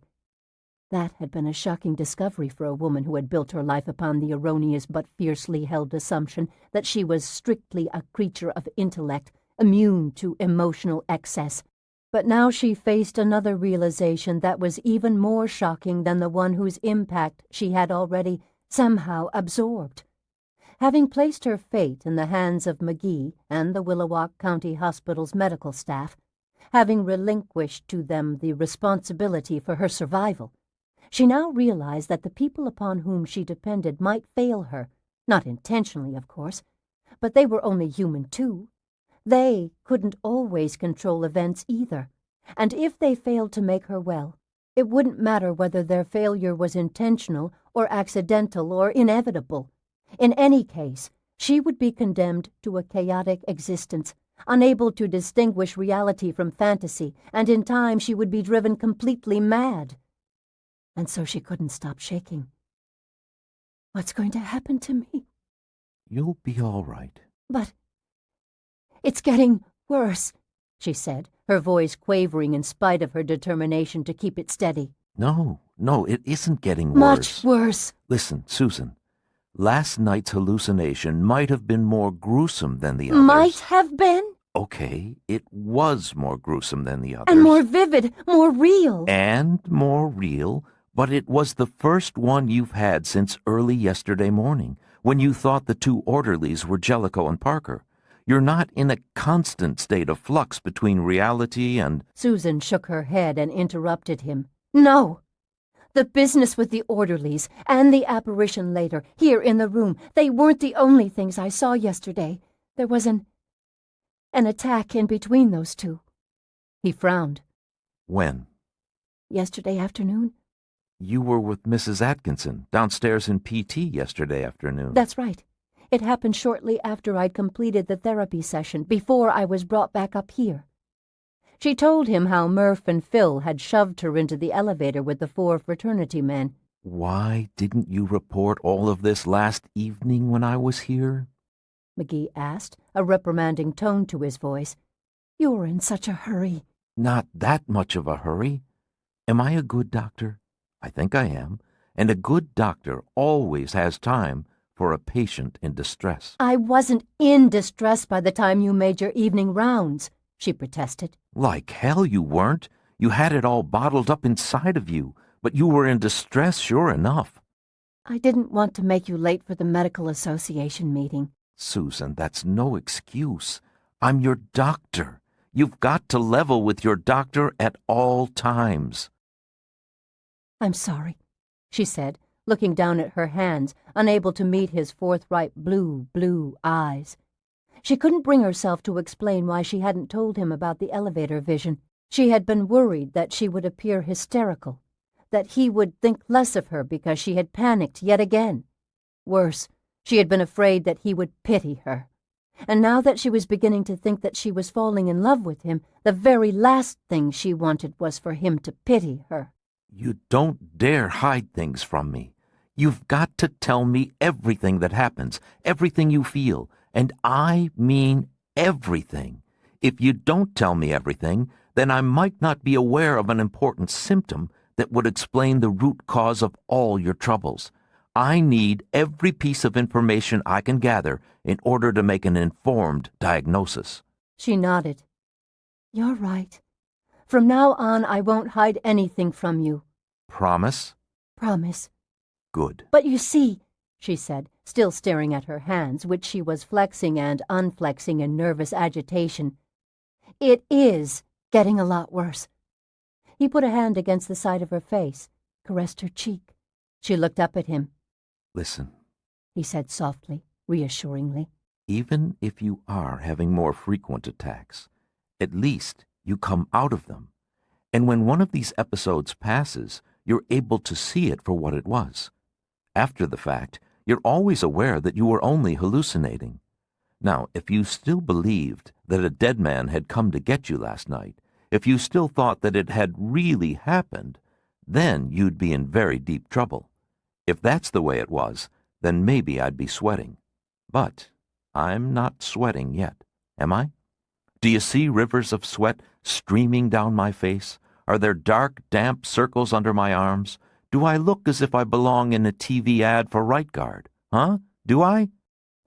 That had been a shocking discovery for a woman who had built her life upon the erroneous but fiercely held assumption that she was strictly a creature of intellect, immune to emotional excess. But now she faced another realization that was even more shocking than the one whose impact she had already somehow absorbed. Having placed her fate in the hands of McGee and the Willowack County Hospital's medical staff, having relinquished to them the responsibility for her survival, she now realized that the people upon whom she depended might fail her, not intentionally, of course, but they were only human too. They couldn't always control events either, and if they failed to make her well, it wouldn't matter whether their failure was intentional or accidental or inevitable. In any case, she would be condemned to a chaotic existence, unable to distinguish reality from fantasy, and in time she would be driven completely mad. And so she couldn't stop shaking. What's going to happen to me? You'll be all right. But it's getting worse, she said, her voice quavering in spite of her determination to keep it steady. No, it isn't getting worse. Much worse. Listen, Susan, last night's hallucination might have been more gruesome than the others. Might have been? Okay, it was more gruesome than the others. And more vivid, more real. And more real, but it was the first one you've had since early yesterday morning, when you thought the two orderlies were Jellicoe and Parker. You're not in a constant state of flux between reality and— Susan shook her head and interrupted him. No! The business with the orderlies and the apparition later, here in the room, they weren't the only things I saw yesterday. There was an attack in between those two. He frowned. When? Yesterday afternoon. You were with Mrs. Atkinson downstairs in PT yesterday afternoon. That's right. It happened shortly after I'd completed the therapy session, before I was brought back up here. She told him how Murph and Phil had shoved her into the elevator with the 4 fraternity men. Why didn't you report all of this last evening when I was here? McGee asked, a reprimanding tone to his voice. You were in such a hurry. Not that much of a hurry. Am I a good doctor? I think I am. And a good doctor always has time for a patient in distress. I wasn't in distress by the time you made your evening rounds, she protested. Like hell you weren't. You had it all bottled up inside of you, but you were in distress sure enough. I didn't want to make you late for the medical association meeting. Susan, that's no excuse. I'm your doctor. You've got to level with your doctor at all times. I'm sorry, she said, looking down at her hands, unable to meet his forthright blue eyes. She couldn't bring herself to explain why she hadn't told him about the elevator vision. She had been worried that she would appear hysterical, that he would think less of her because she had panicked yet again. Worse, she had been afraid that he would pity her. And now that she was beginning to think that she was falling in love with him, the very last thing she wanted was for him to pity her. You don't dare hide things from me. You've got to tell me everything that happens, everything you feel, and I mean everything. If you don't tell me everything, then I might not be aware of an important symptom that would explain the root cause of all your troubles. I need every piece of information I can gather in order to make an informed diagnosis. She nodded. You're right. From now on, I won't hide anything from you. Promise? Promise. Good. But you see, she said, still staring at her hands, which she was flexing and unflexing in nervous agitation, it is getting a lot worse. He put a hand against the side of her face, caressed her cheek. She looked up at him. Listen, he said softly, reassuringly. Even if you are having more frequent attacks, at least you come out of them. And when one of these episodes passes, you're able to see it for what it was. After the fact, you're always aware that you were only hallucinating. Now, if you still believed that a dead man had come to get you last night, if you still thought that it had really happened, then you'd be in very deep trouble. If that's the way it was, then maybe I'd be sweating. But I'm not sweating yet, am I? Do you see rivers of sweat streaming down my face? Are there dark, damp circles under my arms? Do I look as if I belong in a TV ad for Right Guard? Huh? Do I?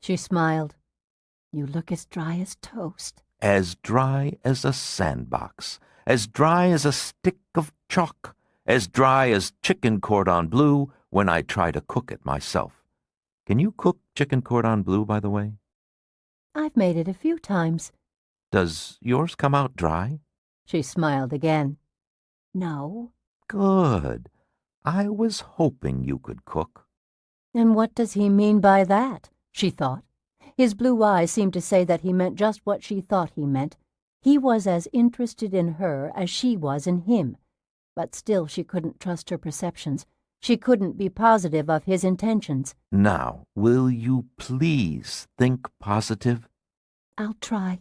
She smiled. You look as dry as toast. As dry as a sandbox, as dry as a stick of chalk, as dry as chicken cordon bleu when I try to cook it myself. Can you cook chicken cordon bleu, by the way? I've made it a few times. Does yours come out dry? She smiled again. No. Good. I was hoping you could cook. And what does he mean by that? She thought. His blue eyes seemed to say that he meant just what she thought he meant. He was as interested in her as she was in him. But still she couldn't trust her perceptions. She couldn't be positive of his intentions. Now, will you please think positive? I'll try.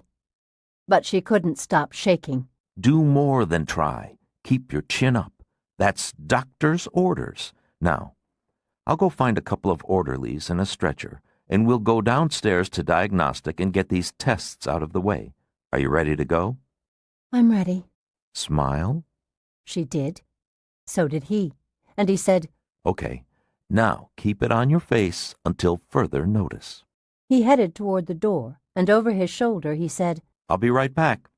But she couldn't stop shaking. Do more than try. Keep your chin up. That's doctor's orders. Now, I'll go find a couple of orderlies and a stretcher, and we'll go downstairs to diagnostic and get these tests out of the way. Are you ready to go? I'm ready. Smile. She did. So did he. And he said, Okay, now keep it on your face until further notice. He headed toward the door, and over his shoulder he said, I'll be right back.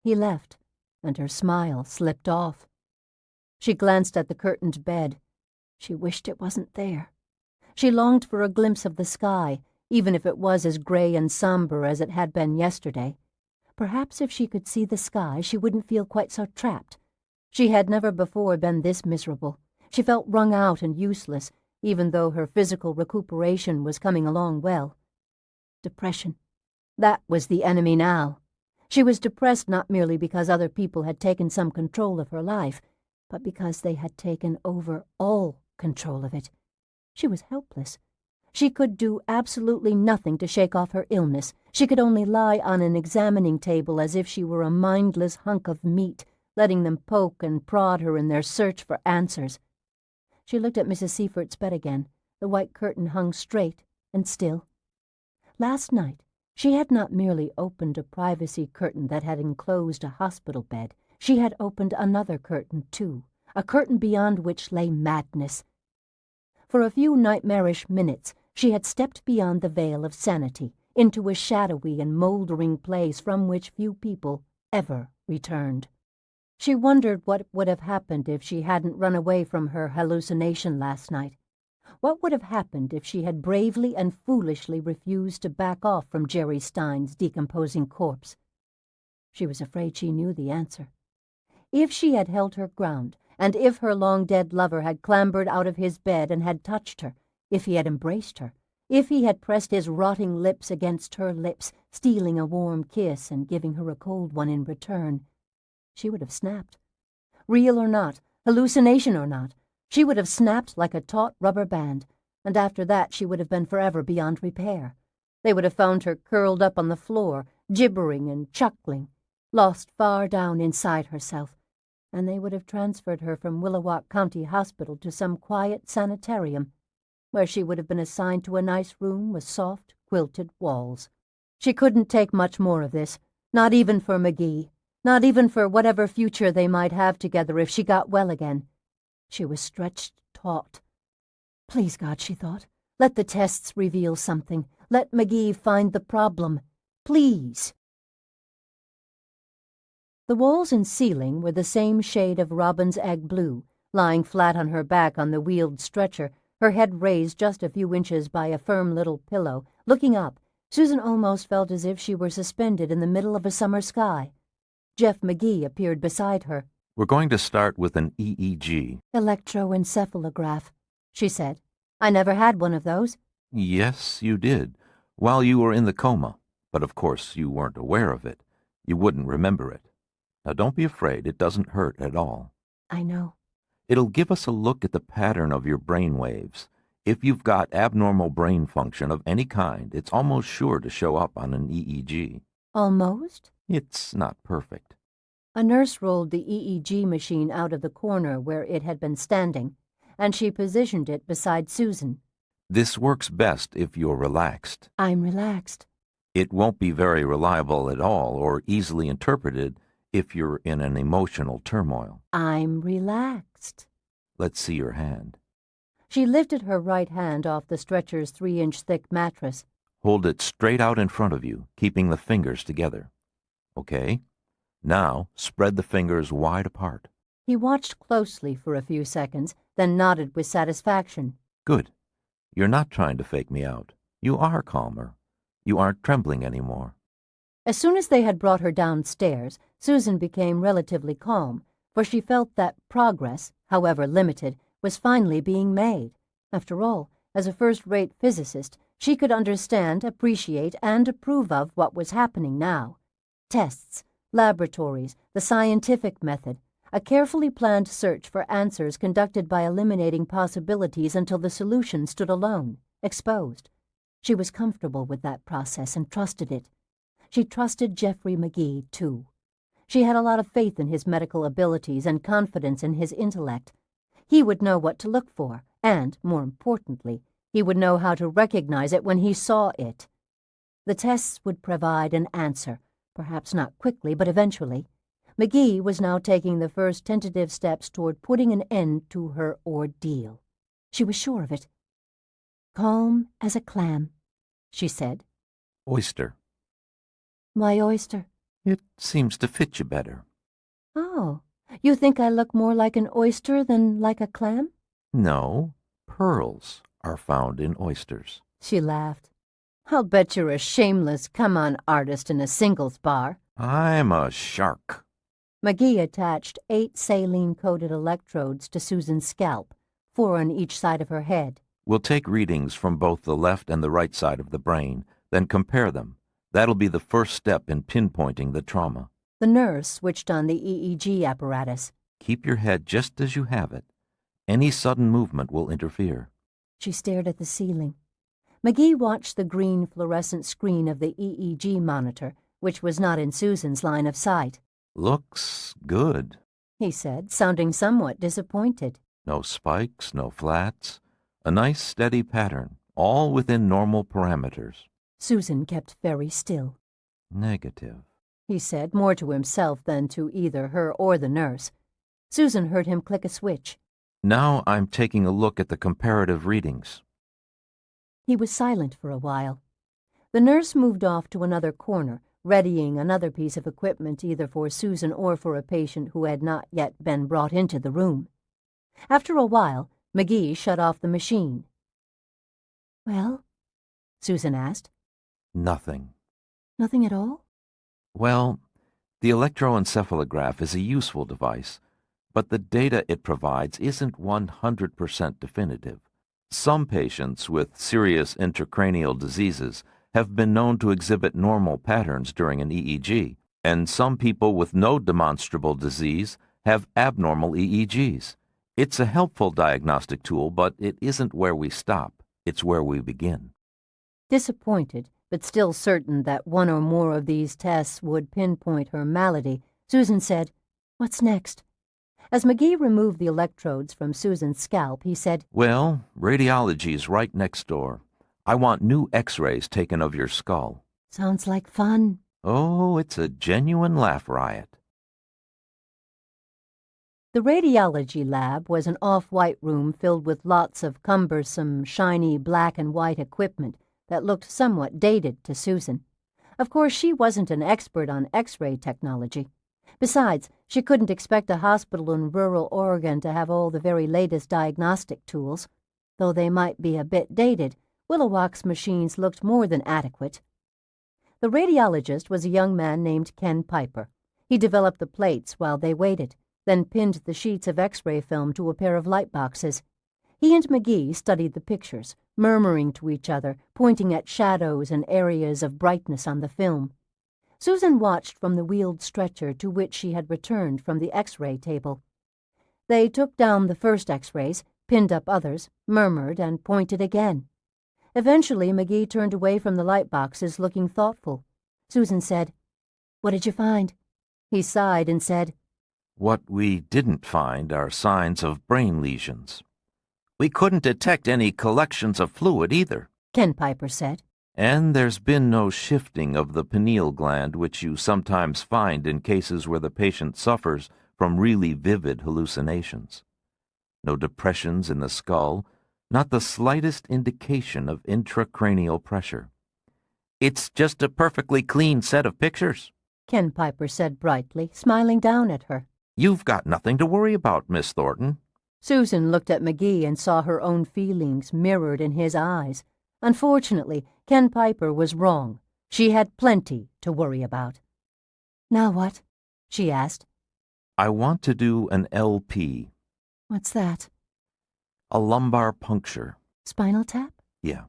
He left, and her smile slipped off. She glanced at the curtained bed. She wished it wasn't there. She longed for a glimpse of the sky, even if it was as gray and somber as it had been yesterday. Perhaps if she could see the sky, she wouldn't feel quite so trapped. She had never before been this miserable. She felt wrung out and useless, even though her physical recuperation was coming along well. Depression. That was the enemy now. She was depressed not merely because other people had taken some control of her life, but because they had taken over all control of it. She was helpless. She could do absolutely nothing to shake off her illness. She could only lie on an examining table as if she were a mindless hunk of meat, letting them poke and prod her in their search for answers. She looked at Mrs. Seifert's bed again. The white curtain hung straight and still. Last night, she had not merely opened a privacy curtain that had enclosed a hospital bed. She had opened another curtain, too, a curtain beyond which lay madness. For a few nightmarish minutes, she had stepped beyond the veil of sanity, into a shadowy and moldering place from which few people ever returned. She wondered what would have happened if she hadn't run away from her hallucination last night. What would have happened if she had bravely and foolishly refused to back off from Jerry Stein's decomposing corpse? She was afraid she knew the answer. If she had held her ground, and if her long-dead lover had clambered out of his bed and had touched her, if he had embraced her, if he had pressed his rotting lips against her lips, stealing a warm kiss and giving her a cold one in return, she would have snapped. Real or not, hallucination or not, she would have snapped like a taut rubber band, and after that she would have been forever beyond repair. They would have found her curled up on the floor, gibbering and chuckling, lost far down inside herself, and they would have transferred her from Willowalk County Hospital to some quiet sanitarium, where she would have been assigned to a nice room with soft, quilted walls. She couldn't take much more of this, not even for McGee, not even for whatever future they might have together if she got well again. She was stretched taut. Please, God, she thought, let the tests reveal something. Let McGee find the problem. Please. The walls and ceiling were the same shade of robin's egg blue. Lying flat on her back on the wheeled stretcher, her head raised just a few inches by a firm little pillow, looking up, Susan almost felt as if she were suspended in the middle of a summer sky. Jeff McGee appeared beside her. We're going to start with an EEG. Electroencephalograph, she said. I never had one of those. Yes, you did, while you were in the coma. But of course you weren't aware of it. You wouldn't remember it. Now don't be afraid, it doesn't hurt at all. I know. It'll give us a look at the pattern of your brain waves. If you've got abnormal brain function of any kind, it's almost sure to show up on an EEG. Almost? It's not perfect. A nurse rolled the EEG machine out of the corner where it had been standing, and she positioned it beside Susan. This works best if you're relaxed. I'm relaxed. It won't be very reliable at all or easily interpreted if you're in an emotional turmoil. I'm relaxed. Let's see your hand. She lifted her right hand off the stretcher's 3-inch thick mattress. Hold it straight out in front of you, keeping the fingers together. Okay? Now, spread the fingers wide apart. He watched closely for a few seconds, then nodded with satisfaction. Good. You're not trying to fake me out. You are calmer. You aren't trembling anymore. As soon as they had brought her downstairs, Susan became relatively calm, for she felt that progress, however limited, was finally being made. After all, as a first-rate physicist, she could understand, appreciate, and approve of what was happening now. Tests, laboratories, the scientific method, a carefully planned search for answers conducted by eliminating possibilities until the solution stood alone, exposed. She was comfortable with that process and trusted it. She trusted Jeffrey McGee, too. She had a lot of faith in his medical abilities and confidence in his intellect. He would know what to look for, and, more importantly, he would know how to recognize it when he saw it. The tests would provide an answer, perhaps not quickly, but eventually. McGee was now taking the first tentative steps toward putting an end to her ordeal. She was sure of it. Calm as a clam, she said. Oyster. Why oyster? It seems to fit you better. Oh, you think I look more like an oyster than like a clam? No, pearls are found in oysters. She laughed. I'll bet you're a shameless come-on artist in a singles bar. I'm a shark. McGee attached 8 saline-coated electrodes to Susan's scalp, 4 on each side of her head. We'll take readings from both the left and the right side of the brain, then compare them. That'll be the first step in pinpointing the trauma. The nurse switched on the EEG apparatus. Keep your head just as you have it. Any sudden movement will interfere. She stared at the ceiling. McGee watched the green fluorescent screen of the EEG monitor, which was not in Susan's line of sight. Looks good, he said, sounding somewhat disappointed. No spikes, no flats. A nice steady pattern, all within normal parameters. Susan kept very still. Negative, he said, more to himself than to either her or the nurse. Susan heard him click a switch. Now I'm taking a look at the comparative readings. He was silent for a while. The nurse moved off to another corner, readying another piece of equipment either for Susan or for a patient who had not yet been brought into the room. After a while, McGee shut off the machine. Well? Susan asked. Nothing. Nothing at all? Well, The electroencephalograph is a useful device, but the data it provides isn't 100% definitive. Some patients with serious intracranial diseases have been known to exhibit normal patterns during an EEG, and some people with no demonstrable disease have abnormal EEGs. It's a helpful diagnostic tool, but it isn't where we stop. It's where we begin. Disappointed, but still certain that one or more of these tests would pinpoint her malady, Susan said, "What's next?" As McGee removed the electrodes from Susan's scalp, he said, "Well, radiology's right next door. I want new x-rays taken of your skull." "Sounds like fun." Oh, it's a genuine laugh riot. The radiology lab was an off-white room filled with lots of cumbersome, shiny black and white equipment that looked somewhat dated to Susan. Of course, she wasn't an expert on X-ray technology. Besides, she couldn't expect a hospital in rural Oregon to have all the very latest diagnostic tools. Though they might be a bit dated, Willowalk's machines looked more than adequate. The radiologist was a young man named Ken Piper. He developed the plates while they waited, then pinned the sheets of X-ray film to a pair of light boxes. He and McGee studied the pictures, murmuring to each other, pointing at shadows and areas of brightness on the film. Susan watched from the wheeled stretcher to which she had returned from the X-ray table. They took down the first X-rays, pinned up others, murmured, and pointed again. Eventually, McGee turned away from the light boxes, looking thoughtful. Susan said, "What did you find?" He sighed and said, What we didn't find are signs of brain lesions. We couldn't detect any collections of fluid either, Ken Piper said. and there's been no shifting of the pineal gland, which you sometimes find in cases where the patient suffers from really vivid hallucinations. No depressions in the skull, not the slightest indication of intracranial pressure. It's just a perfectly clean set of pictures. Ken Piper said brightly, smiling down at her. You've got nothing to worry about, Miss Thornton. Susan looked at McGee and saw her own feelings mirrored in his eyes. Unfortunately, Ken Piper was wrong. She had plenty to worry about. "Now what?" she asked. I want to do an LP, "What's that?" a lumbar puncture. "Spinal tap?" Yeah.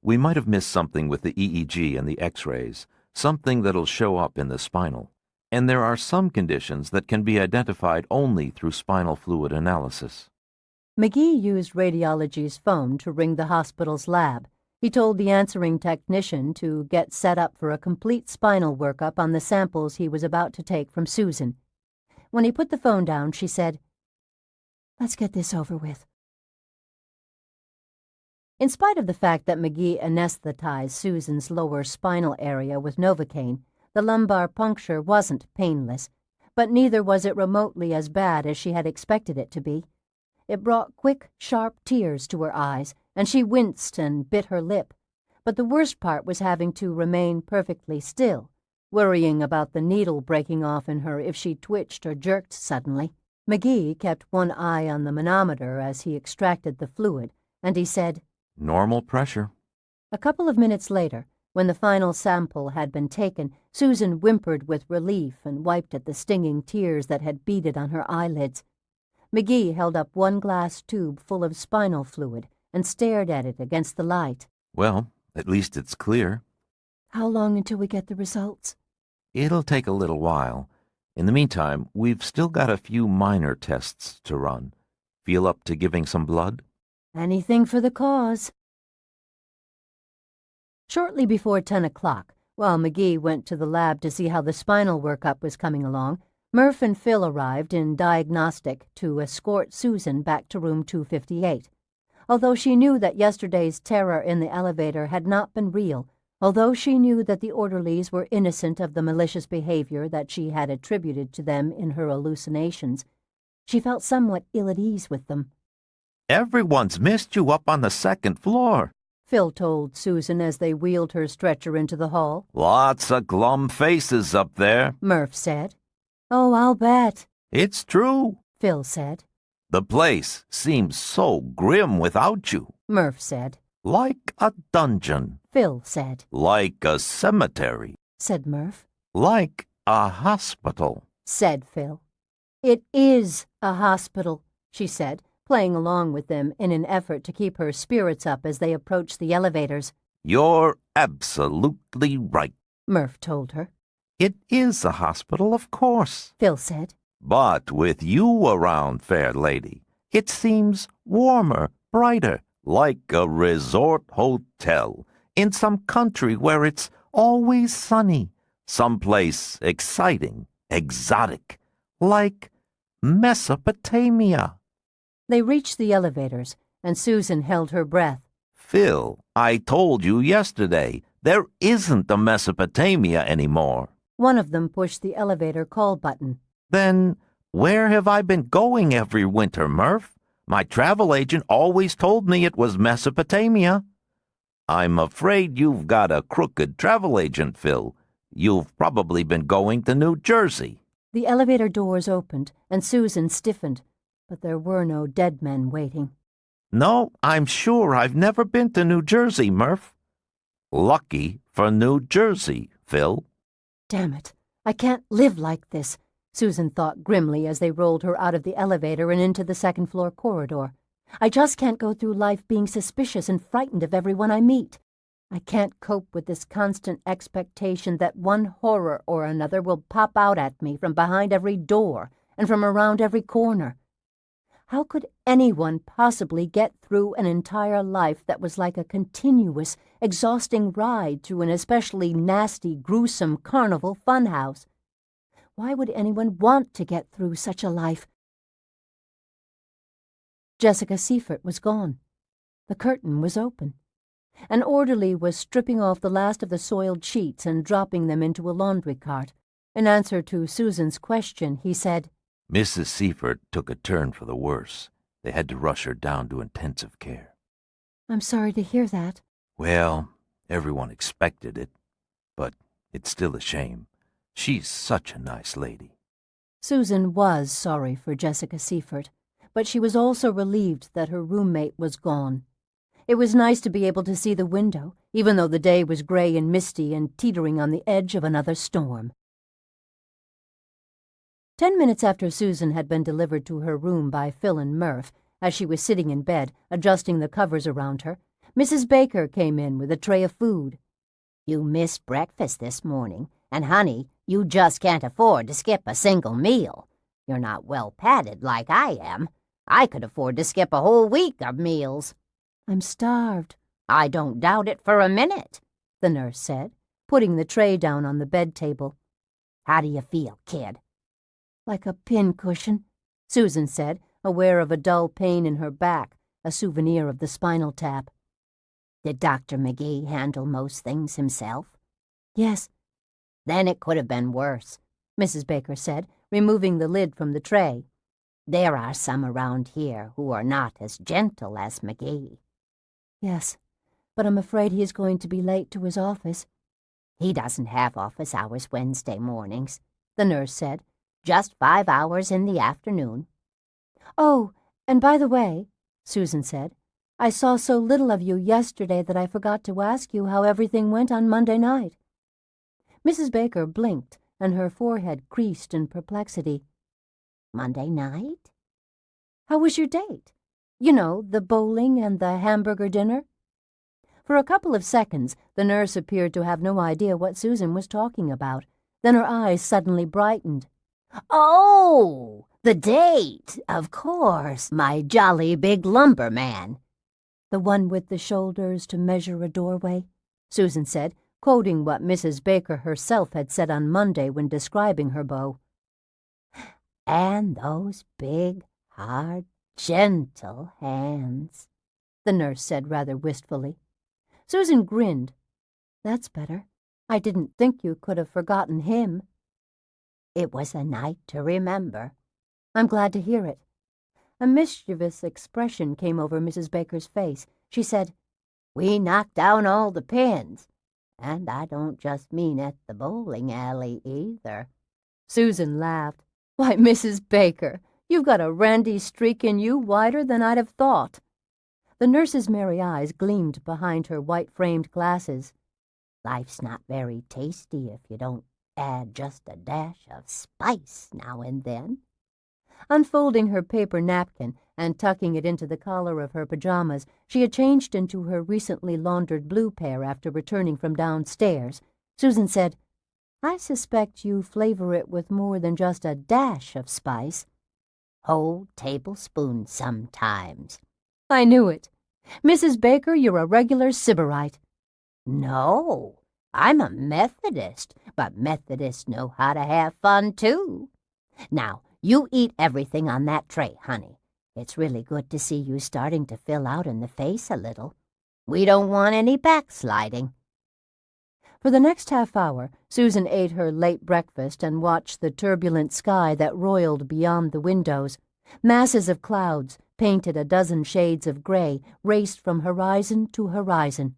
We might have missed something with the EEG and the X-rays, something that'll show up in the spinal. And there are some conditions that can be identified only through spinal fluid analysis. McGee used radiology's phone to ring the hospital's lab. He told the answering technician to get set up for a complete spinal workup on the samples he was about to take from Susan. When he put the phone down, she said, "Let's get this over with." In spite of the fact that McGee anesthetized Susan's lower spinal area with Novocaine, the lumbar puncture wasn't painless, but neither was it remotely as bad as she had expected it to be. It brought quick, sharp tears to her eyes, and she winced and bit her lip. But the worst part was having to remain perfectly still, worrying about the needle breaking off in her if she twitched or jerked suddenly. McGee kept one eye on the manometer as he extracted the fluid, and he said, Normal pressure. A couple of minutes later, when the final sample had been taken, Susan whimpered with relief and wiped at the stinging tears that had beaded on her eyelids. McGee held up one glass tube full of spinal fluid and stared at it against the light. Well, at least it's clear. "How long until we get the results?" It'll take a little while. In the meantime, we've still got a few minor tests to run. Feel up to giving some blood? "Anything for the cause." Shortly before 10 o'clock, while McGee went to the lab to see how the spinal workup was coming along, Murph and Phil arrived in diagnostic to escort Susan back to room 258. Although she knew that yesterday's terror in the elevator had not been real, although she knew that the orderlies were innocent of the malicious behavior that she had attributed to them in her hallucinations, she felt somewhat ill at ease with them. Everyone's missed you up on the second floor, Phil told Susan as they wheeled her stretcher into the hall. Lots of glum faces up there. Murph said. "Oh, I'll bet," It's true. Phil said. The place seems so grim without you. Murph said. Like a dungeon. Phil said. Like a cemetery. Said Murph. Like a hospital," said Phil. "It is a hospital," she said, playing along with them in an effort to keep her spirits up as they approached the elevators. "You're absolutely right. Murph told her. It is a hospital, of course. Phil said. But with you around, fair lady, it seems warmer, brighter, like a resort hotel in some country where it's always sunny, someplace exciting, exotic, like Mesopotamia." They reached the elevators, and Susan held her breath. "Phil, I told you yesterday, there isn't a Mesopotamia anymore." One of them pushed the elevator call button. "Then where have I been going every winter, Murph? My travel agent always told me it was Mesopotamia." "I'm afraid you've got a crooked travel agent, Phil. You've probably been going to New Jersey." The elevator doors opened, and Susan stiffened, but there were no dead men waiting. "No, I'm sure I've never been to New Jersey, Murph." "Lucky for New Jersey, Phil." Damn it, I can't live like this, Susan thought grimly as they rolled her out of the elevator and into the second-floor corridor. I just can't go through life being suspicious and frightened of everyone I meet. I can't cope with this constant expectation that one horror or another will pop out at me from behind every door and from around every corner. How could anyone possibly get through an entire life that was like a continuous, exhausting ride through an especially nasty, gruesome carnival funhouse? Why would anyone want to get through such a life? Jessica Seifert was gone. The curtain was open. An orderly was stripping off the last of the soiled sheets and dropping them into a laundry cart. In answer to Susan's question, he said, "Mrs. Seifert took a turn for the worse. They had to rush her down to intensive care." "I'm sorry to hear that." "Well, everyone expected it, but it's still a shame. She's such a nice lady." Susan was sorry for Jessica Seifert, but she was also relieved that her roommate was gone. It was nice to be able to see the window, even though the day was gray and misty and teetering on the edge of another storm. 10 minutes after Susan had been delivered to her room by Phil and Murph, as she was sitting in bed, adjusting the covers around her, Mrs. Baker came in with a tray of food. "You missed breakfast this morning, and honey, you just can't afford to skip a single meal. You're not well padded like I am. I could afford to skip a whole week of meals." "I'm starved." "I don't doubt it for a minute," the nurse said, putting the tray down on the bed table. "How do you feel, kid?" "Like a pincushion," Susan said, aware of a dull pain in her back, a souvenir of the spinal tap. "Did Dr. McGee handle most things himself?" "Yes." "Then it could have been worse," Mrs. Baker said, removing the lid from the tray. "There are some around here who are not as gentle as McGee." "Yes, but I'm afraid he's going to be late to his office." "He doesn't have office hours Wednesday mornings," the nurse said. "Just 5 hours in the afternoon." "Oh, and by the way," Susan said, "I saw so little of you yesterday that I forgot to ask you how everything went on Monday night." Mrs. Baker blinked, and her forehead creased in perplexity. "Monday night?" "How was your date? You know, the bowling and the hamburger dinner?" For a couple of seconds, the nurse appeared to have no idea what Susan was talking about. Then her eyes suddenly brightened. "Oh, the date, of course, my jolly big lumberman." "The one with the shoulders to measure a doorway," Susan said, quoting what Mrs. Baker herself had said on Monday when describing her beau. "And those big, hard, gentle hands," the nurse said rather wistfully. Susan grinned. "That's better. I didn't think you could have forgotten him." "It was a night to remember." "I'm glad to hear it." A mischievous expression came over Mrs. Baker's face. She said, "We knocked down all the pins. And I don't just mean at the bowling alley either." Susan laughed. "Why, Mrs. Baker, you've got a randy streak in you wider than I'd have thought." The nurse's merry eyes gleamed behind her white-framed glasses. "Life's not very tasty if you don't add just a dash of spice now and then. Unfolding her paper napkin and tucking it into the collar of her pajamas, she had changed into her recently laundered blue pair after returning from downstairs. Susan said, "I suspect you flavor it with more than just a dash of spice." "Whole tablespoon sometimes." "I knew it. Mrs. Baker, you're a regular sybarite." "No, I'm a Methodist, but Methodists know how to have fun, too. Now, you eat everything on that tray, honey. It's really good to see you starting to fill out in the face a little. We don't want any backsliding." For the next half hour, Susan ate her late breakfast and watched the turbulent sky that roiled beyond the windows. Masses of clouds, painted a dozen shades of gray, raced from horizon to horizon.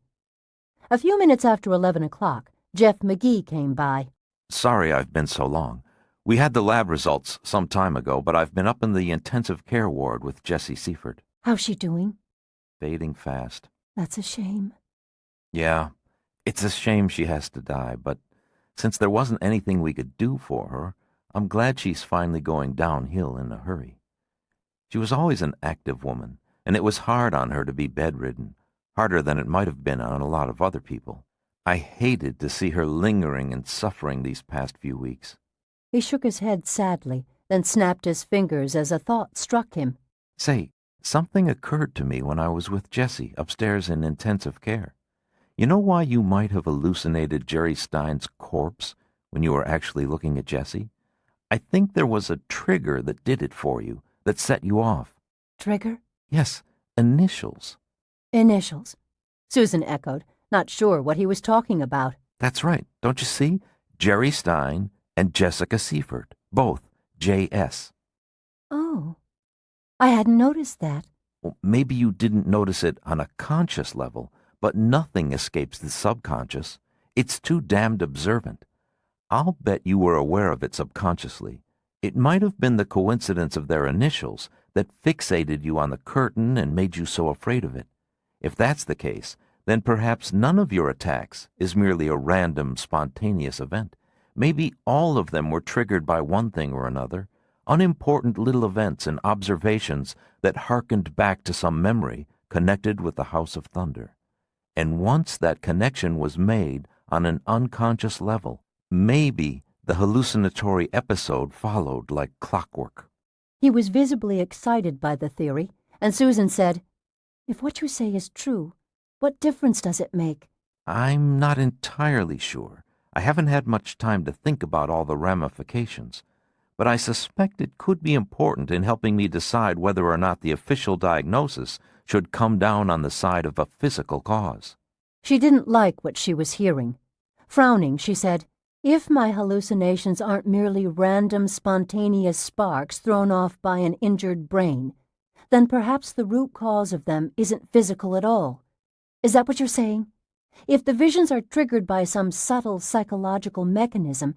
A few minutes after 11 o'clock, Jeff McGee came by. Sorry I've been so long. We had the lab results some time ago, but I've been up in the intensive care ward with Jessie Seifert. "How's she doing?" Fading fast. "That's a shame." Yeah, it's a shame she has to die, but since there wasn't anything we could do for her, I'm glad she's finally going downhill in a hurry. She was always an active woman, and it was hard on her to be bedridden, harder than it might have been on a lot of other people. I hated to see her lingering and suffering these past few weeks. He shook his head sadly, then snapped his fingers as a thought struck him. Say, something occurred to me when I was with Jessie upstairs in intensive care. You know why you might have hallucinated Jerry Stein's corpse when you were actually looking at Jessie? I think there was a trigger that did it for you, that set you off. "Trigger?" Yes, initials. "Initials," Susan echoed, not sure what he was talking about. That's right, don't you see? Jerry Stein and Jessica Seifert, both J.S. "Oh, I hadn't noticed that." Well, maybe you didn't notice it on a conscious level, but nothing escapes the subconscious. It's too damned observant. I'll bet you were aware of it subconsciously. It might have been the coincidence of their initials that fixated you on the curtain and made you so afraid of it. If that's the case, then perhaps none of your attacks is merely a random, spontaneous event. Maybe all of them were triggered by one thing or another, unimportant little events and observations that hearkened back to some memory connected with the House of Thunder. And once that connection was made on an unconscious level, maybe the hallucinatory episode followed like clockwork. He was visibly excited by the theory, and Susan said, "If what you say is true, what difference does it make?" I'm not entirely sure. I haven't had much time to think about all the ramifications, but I suspect it could be important in helping me decide whether or not the official diagnosis should come down on the side of a physical cause. She didn't like what she was hearing. Frowning, she said, "If my hallucinations aren't merely random, spontaneous sparks thrown off by an injured brain, then perhaps the root cause of them isn't physical at all. Is that what you're saying? If the visions are triggered by some subtle psychological mechanism,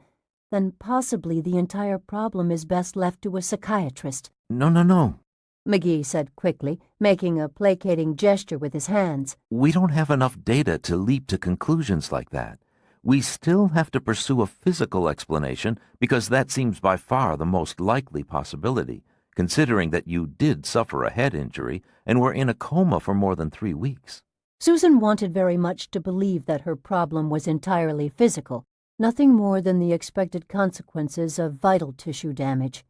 then possibly the entire problem is best left to a psychiatrist." No. McGee said quickly, making a placating gesture with his hands. We don't have enough data to leap to conclusions like that. We still have to pursue a physical explanation because that seems by far the most likely possibility, considering that you did suffer a head injury and were in a coma for more than 3 weeks. Susan wanted very much to believe that her problem was entirely physical, nothing more than the expected consequences of vital tissue damage.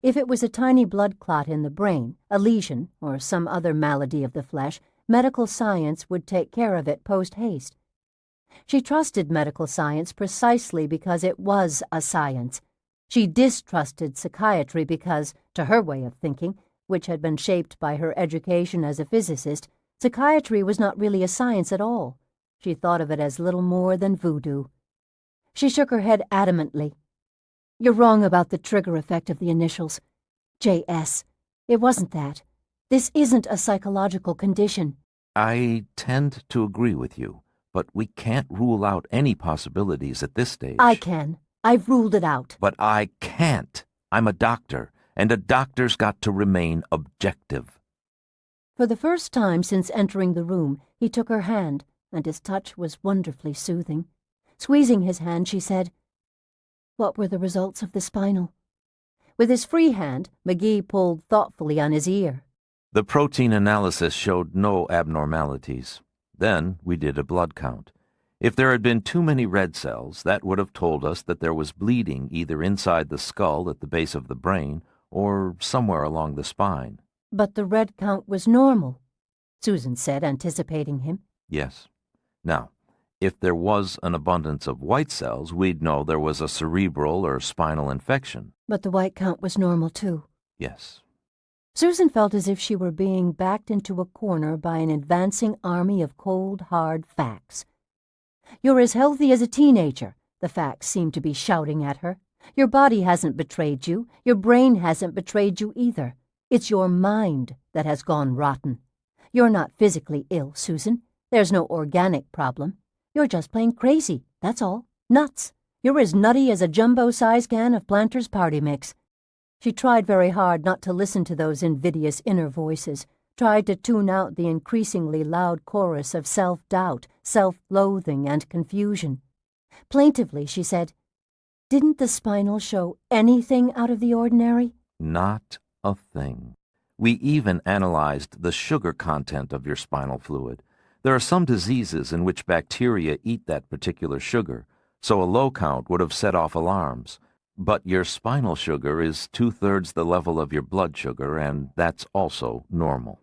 If it was a tiny blood clot in the brain, a lesion, or some other malady of the flesh, medical science would take care of it post-haste. She trusted medical science precisely because it was a science. She distrusted psychiatry because, to her way of thinking, which had been shaped by her education as a physicist, psychiatry was not really a science at all. She thought of it as little more than voodoo. She shook her head adamantly. "You're wrong about the trigger effect of the initials. J.S. It wasn't that. This isn't a psychological condition." I tend to agree with you, but we can't rule out any possibilities at this stage. "I can. I've ruled it out." But I can't. I'm a doctor, and a doctor's got to remain objective. For the first time since entering the room, he took her hand, and his touch was wonderfully soothing. Squeezing his hand, she said, What were the results of the spinal? With his free hand, McGee pulled thoughtfully on his ear. The protein analysis showed no abnormalities. Then we did a blood count. If there had been too many red cells, that would have told us that there was bleeding either inside the skull at the base of the brain or somewhere along the spine. But the red count was normal, Susan said, anticipating him. Yes. Now, if there was an abundance of white cells, we'd know there was a cerebral or spinal infection. But the white count was normal, too. Yes. Susan felt as if she were being backed into a corner by an advancing army of cold, hard facts. You're as healthy as a teenager, the facts seemed to be shouting at her. Your body hasn't betrayed you. Your brain hasn't betrayed you either. It's your mind that has gone rotten. You're not physically ill, Susan. There's no organic problem. You're just plain crazy, that's all. Nuts. You're as nutty as a jumbo-size can of Planters Party Mix. She tried very hard not to listen to those invidious inner voices, tried to tune out the increasingly loud chorus of self-doubt, self-loathing, and confusion. Plaintively, she said, "Didn't the spinal show anything out of the ordinary?" Not a thing. We even analyzed the sugar content of your spinal fluid. There are some diseases in which bacteria eat that particular sugar, so a low count would have set off alarms. But your spinal sugar is 2/3 the level of your blood sugar, and that's also normal.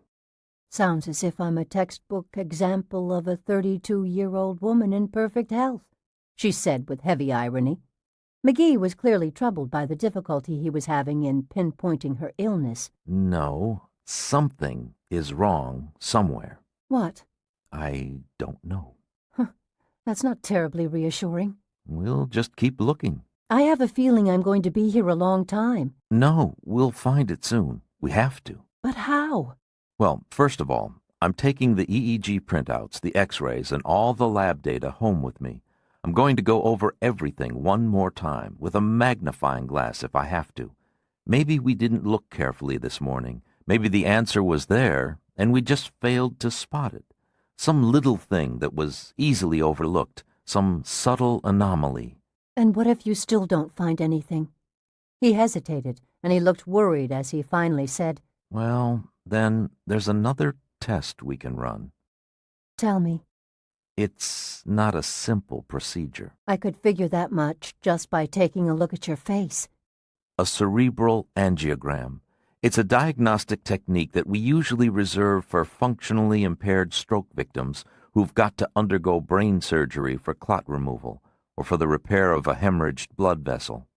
Sounds as if I'm a textbook example of a 32-year-old woman in perfect health, she said with heavy irony. McGee was clearly troubled by the difficulty he was having in pinpointing her illness. No, something is wrong somewhere. What? I don't know. That's not terribly reassuring. We'll just keep looking. I have a feeling I'm going to be here a long time. No, we'll find it soon. We have to. But how? Well, first of all, I'm taking the EEG printouts, the X-rays, and all the lab data home with me. I'm going to go over everything one more time, with a magnifying glass if I have to. Maybe we didn't look carefully this morning. Maybe the answer was there, and we just failed to spot it. Some little thing that was easily overlooked, some subtle anomaly. And what if you still don't find anything? He hesitated, and he looked worried as he finally said, Well, then there's another test we can run. "Tell me." It's not a simple procedure. I could figure that much just by taking a look at your face. A cerebral angiogram. It's a diagnostic technique that we usually reserve for functionally impaired stroke victims who've got to undergo brain surgery for clot removal or for the repair of a hemorrhaged blood vessel.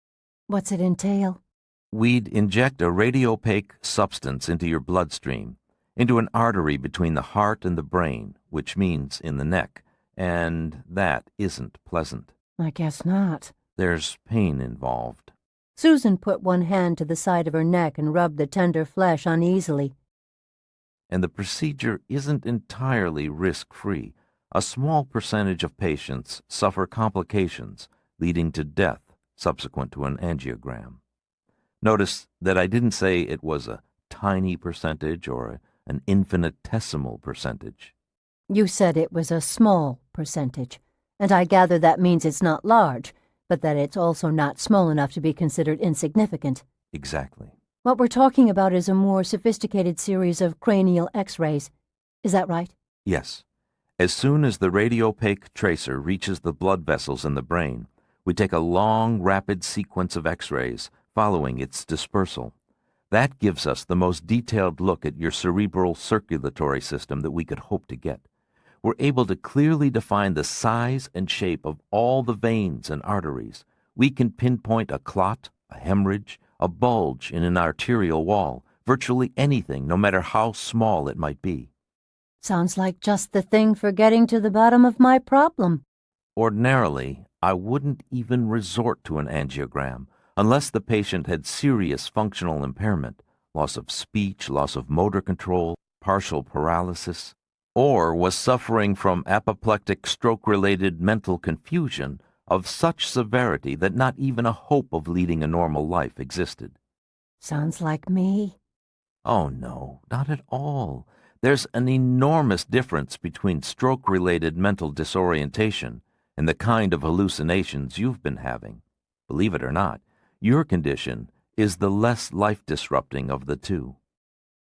What's it entail? We'd inject a radiopaque substance into your bloodstream, into an artery between the heart and the brain, which means in the neck, and that isn't pleasant. I guess not. There's pain involved. Susan put one hand to the side of her neck and rubbed the tender flesh uneasily. And the procedure isn't entirely risk-free. A small percentage of patients suffer complications leading to death subsequent to an angiogram. Notice that I didn't say it was a tiny percentage or an infinitesimal percentage. You said it was a small percentage, and I gather that means it's not large, but that it's also not small enough to be considered insignificant. Exactly. What we're talking about is a more sophisticated series of cranial X-rays. Is that right? Yes. As soon as the radiopaque tracer reaches the blood vessels in the brain, we take a long, rapid sequence of X-rays following its dispersal. That gives us the most detailed look at your cerebral circulatory system that we could hope to get. We're able to clearly define the size and shape of all the veins and arteries. We can pinpoint a clot, a hemorrhage, a bulge in an arterial wall, virtually anything, no matter how small it might be. Sounds like just the thing for getting to the bottom of my problem. Ordinarily, I wouldn't even resort to an angiogram unless the patient had serious functional impairment, loss of speech, loss of motor control, partial paralysis, or was suffering from apoplectic stroke-related mental confusion of such severity that not even a hope of leading a normal life existed. Sounds like me. Oh, no, not at all. There's an enormous difference between stroke-related mental disorientation and the kind of hallucinations you've been having. Believe it or not, your condition is the less life-disrupting of the two.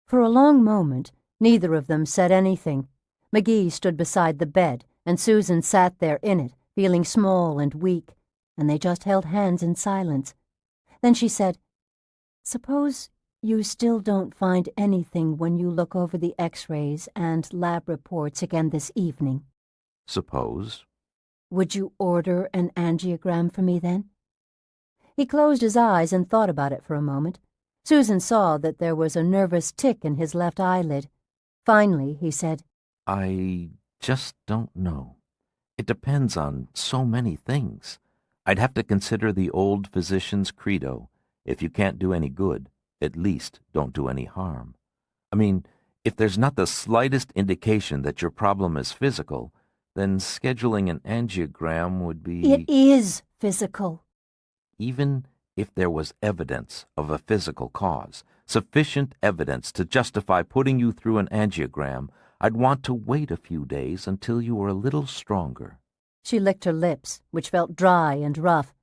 For a long moment, neither of them said anything. McGee stood beside the bed, and Susan sat there in it, feeling small and weak, and they just held hands in silence. Then she said, "Suppose you still don't find anything when you look over the X-rays and lab reports again this evening. Suppose? Would you order an angiogram for me then?" He closed his eyes and thought about it for a moment. Susan saw that there was a nervous tick in his left eyelid. Finally, he said, I just don't know. It depends on so many things. I'd have to consider the old physician's credo. If you can't do any good, at least don't do any harm. I mean, if there's not the slightest indication that your problem is physical, then scheduling an angiogram would be... "It is physical." Even if there was evidence of a physical cause, sufficient evidence to justify putting you through an angiogram, I'd want to wait a few days until you were a little stronger. She licked her lips, which felt dry and rough.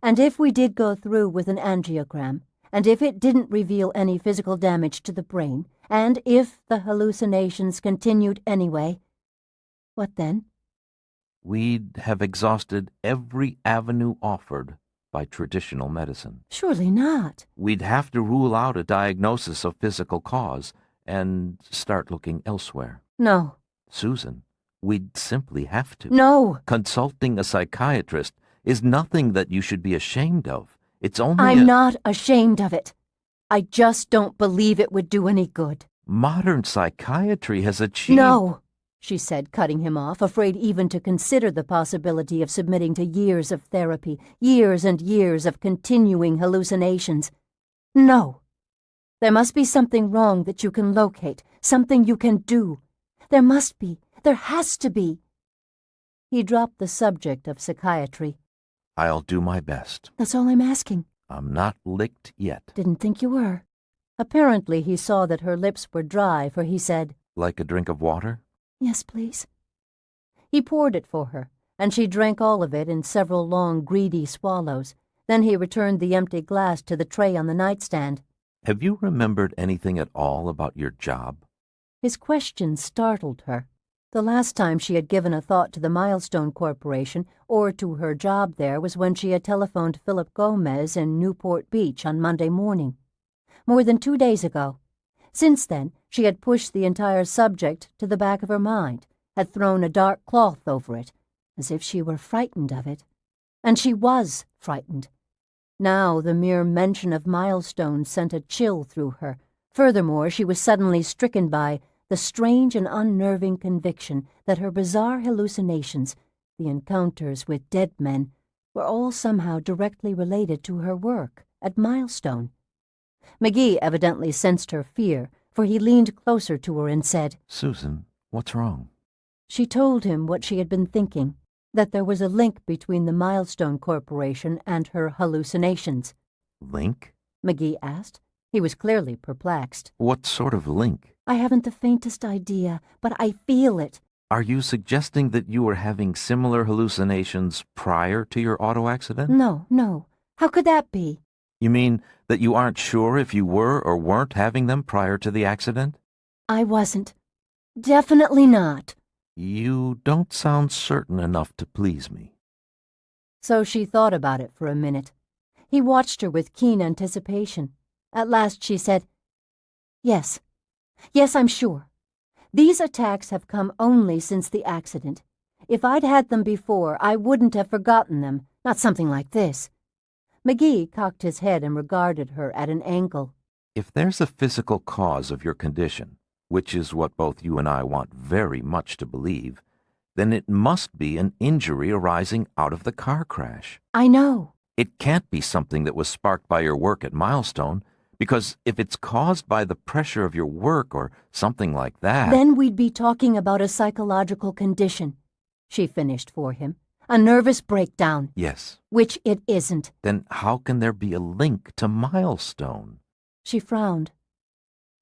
"And if we did go through with an angiogram, and if it didn't reveal any physical damage to the brain, and if the hallucinations continued anyway, what then?" We'd have exhausted every avenue offered by traditional medicine. "Surely not." We'd have to rule out a diagnosis of physical cause and start looking elsewhere. "No." Susan, we'd simply have to. "No." Consulting a psychiatrist is nothing that you should be ashamed of. It's only "I'm not ashamed of it. I just don't believe it would do any good." Modern psychiatry has achieved... "No," she said, cutting him off, afraid even to consider the possibility of submitting to years of therapy, years and years of continuing hallucinations. "No. There must be something wrong that you can locate, something you can do. There must be. There has to be." He dropped the subject of psychiatry. I'll do my best. "That's all I'm asking." I'm not licked yet. "Didn't think you were." Apparently he saw that her lips were dry, for he said, Like a drink of water? "Yes, please." He poured it for her, and she drank all of it in several long, greedy swallows. Then he returned the empty glass to the tray on the nightstand. Have you remembered anything at all about your job? His question startled her. The last time she had given a thought to the Milestone Corporation or to her job there was when she had telephoned Philip Gomez in Newport Beach on Monday morning. More than 2 days ago. Since then, she had pushed the entire subject to the back of her mind, had thrown a dark cloth over it, as if she were frightened of it. And she was frightened. Now the mere mention of Milestone sent a chill through her. Furthermore, she was suddenly stricken by the strange and unnerving conviction that her bizarre hallucinations, the encounters with dead men, were all somehow directly related to her work at Milestone. McGee evidently sensed her fear, for he leaned closer to her and said, Susan, what's wrong? She told him what she had been thinking, that there was a link between the Milestone Corporation and her hallucinations. Link? McGee asked. He was clearly perplexed. What sort of link? I haven't the faintest idea, but I feel it. Are you suggesting that you were having similar hallucinations prior to your auto accident? No. How could that be? You mean that you aren't sure if you were or weren't having them prior to the accident? I wasn't. Definitely not. You don't sound certain enough to please me. So she thought about it for a minute. He watched her with keen anticipation. At last she said, Yes, I'm sure. These attacks have come only since the accident. If I'd had them before, I wouldn't have forgotten them, not something like this. McGee cocked his head and regarded her at an angle. If there's a physical cause of your condition, which is what both you and I want very much to believe, then it must be an injury arising out of the car crash. I know. It can't be something that was sparked by your work at Milestone, because if it's caused by the pressure of your work or something like that... Then we'd be talking about a psychological condition, she finished for him. A nervous breakdown. Yes. Which it isn't. Then how can there be a link to Milestone? She frowned.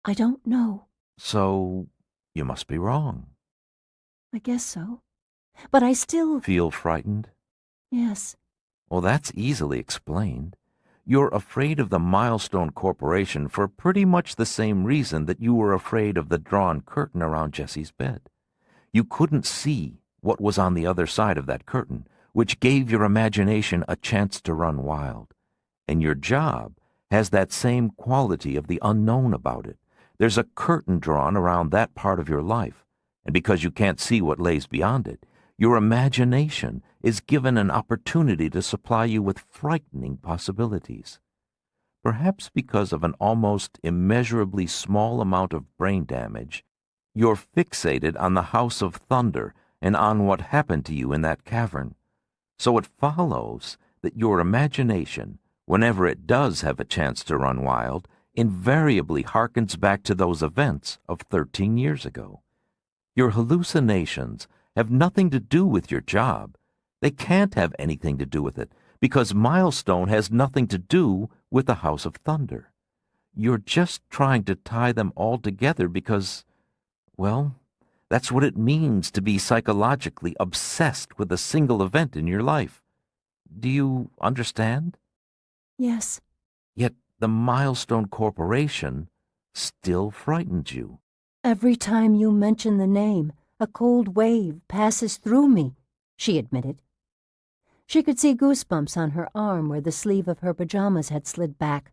I don't know. So, you must be wrong. I guess so. But I still... Feel frightened? Yes. Well, that's easily explained. You're afraid of the Milestone Corporation for pretty much the same reason that you were afraid of the drawn curtain around Jesse's bed. You couldn't see what was on the other side of that curtain, which gave your imagination a chance to run wild. And your job has that same quality of the unknown about it. There's a curtain drawn around that part of your life, and because you can't see what lays beyond it, your imagination is given an opportunity to supply you with frightening possibilities. Perhaps because of an almost immeasurably small amount of brain damage, you're fixated on the House of Thunder and on what happened to you in that cavern. So it follows that your imagination, whenever it does have a chance to run wild, invariably harkens back to those events of 13 years ago. Your hallucinations have nothing to do with your job. They can't have anything to do with it, because Milestone has nothing to do with the House of Thunder. You're just trying to tie them all together because, well, that's what it means to be psychologically obsessed with a single event in your life. Do you understand? Yes. Yet the Milestone Corporation still frightens you. Every time you mention the name, a cold wave passes through me, she admitted. She could see goosebumps on her arm where the sleeve of her pajamas had slid back.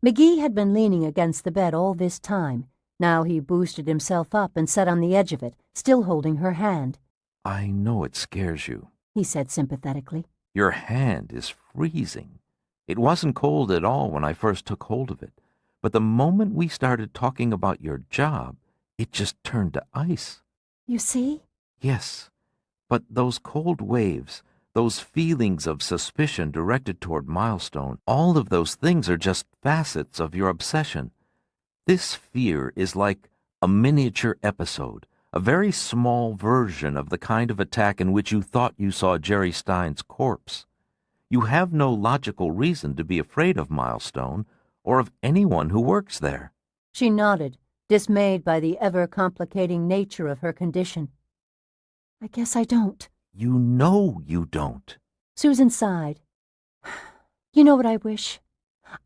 McGee had been leaning against the bed all this time. Now he boosted himself up and sat on the edge of it, still holding her hand. I know it scares you, he said sympathetically. Your hand is freezing. It wasn't cold at all when I first took hold of it, but the moment we started talking about your job, it just turned to ice. You see? Yes, but those cold waves, those feelings of suspicion directed toward Milestone, all of those things are just facets of your obsession. This fear is like a miniature episode, a very small version of the kind of attack in which you thought you saw Jerry Stein's corpse. You have no logical reason to be afraid of Milestone or of anyone who works there. She nodded, dismayed by the ever-complicating nature of her condition. I guess I don't. You know you don't. Susan sighed. You know what I wish?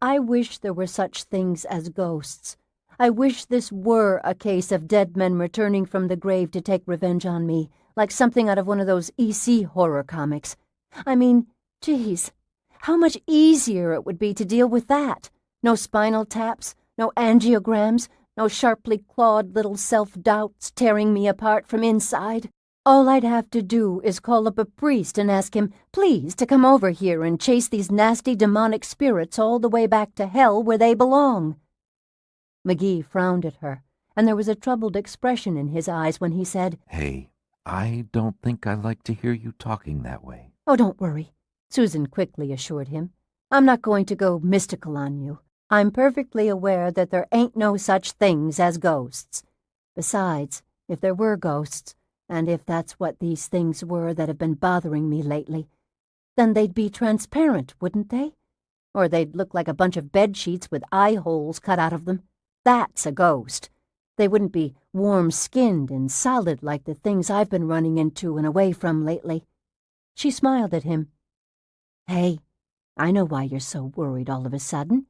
I wish there were such things as ghosts. I wish this were a case of dead men returning from the grave to take revenge on me, like something out of one of those EC horror comics. I mean, geez, how much easier it would be to deal with that. No spinal taps, no angiograms, no sharply clawed little self-doubts tearing me apart from inside. All I'd have to do is call up a priest and ask him, please, to come over here and chase these nasty demonic spirits all the way back to hell where they belong. McGee frowned at her, and there was a troubled expression in his eyes when he said, Hey, I don't think I like to hear you talking that way. Oh, don't worry, Susan quickly assured him. I'm not going to go mystical on you. I'm perfectly aware that there ain't no such things as ghosts. Besides, if there were ghosts, and if that's what these things were that have been bothering me lately, then they'd be transparent, wouldn't they? Or they'd look like a bunch of bed sheets with eye holes cut out of them. That's a ghost. They wouldn't be warm-skinned and solid like the things I've been running into and away from lately. She smiled at him. Hey, I know why you're so worried all of a sudden.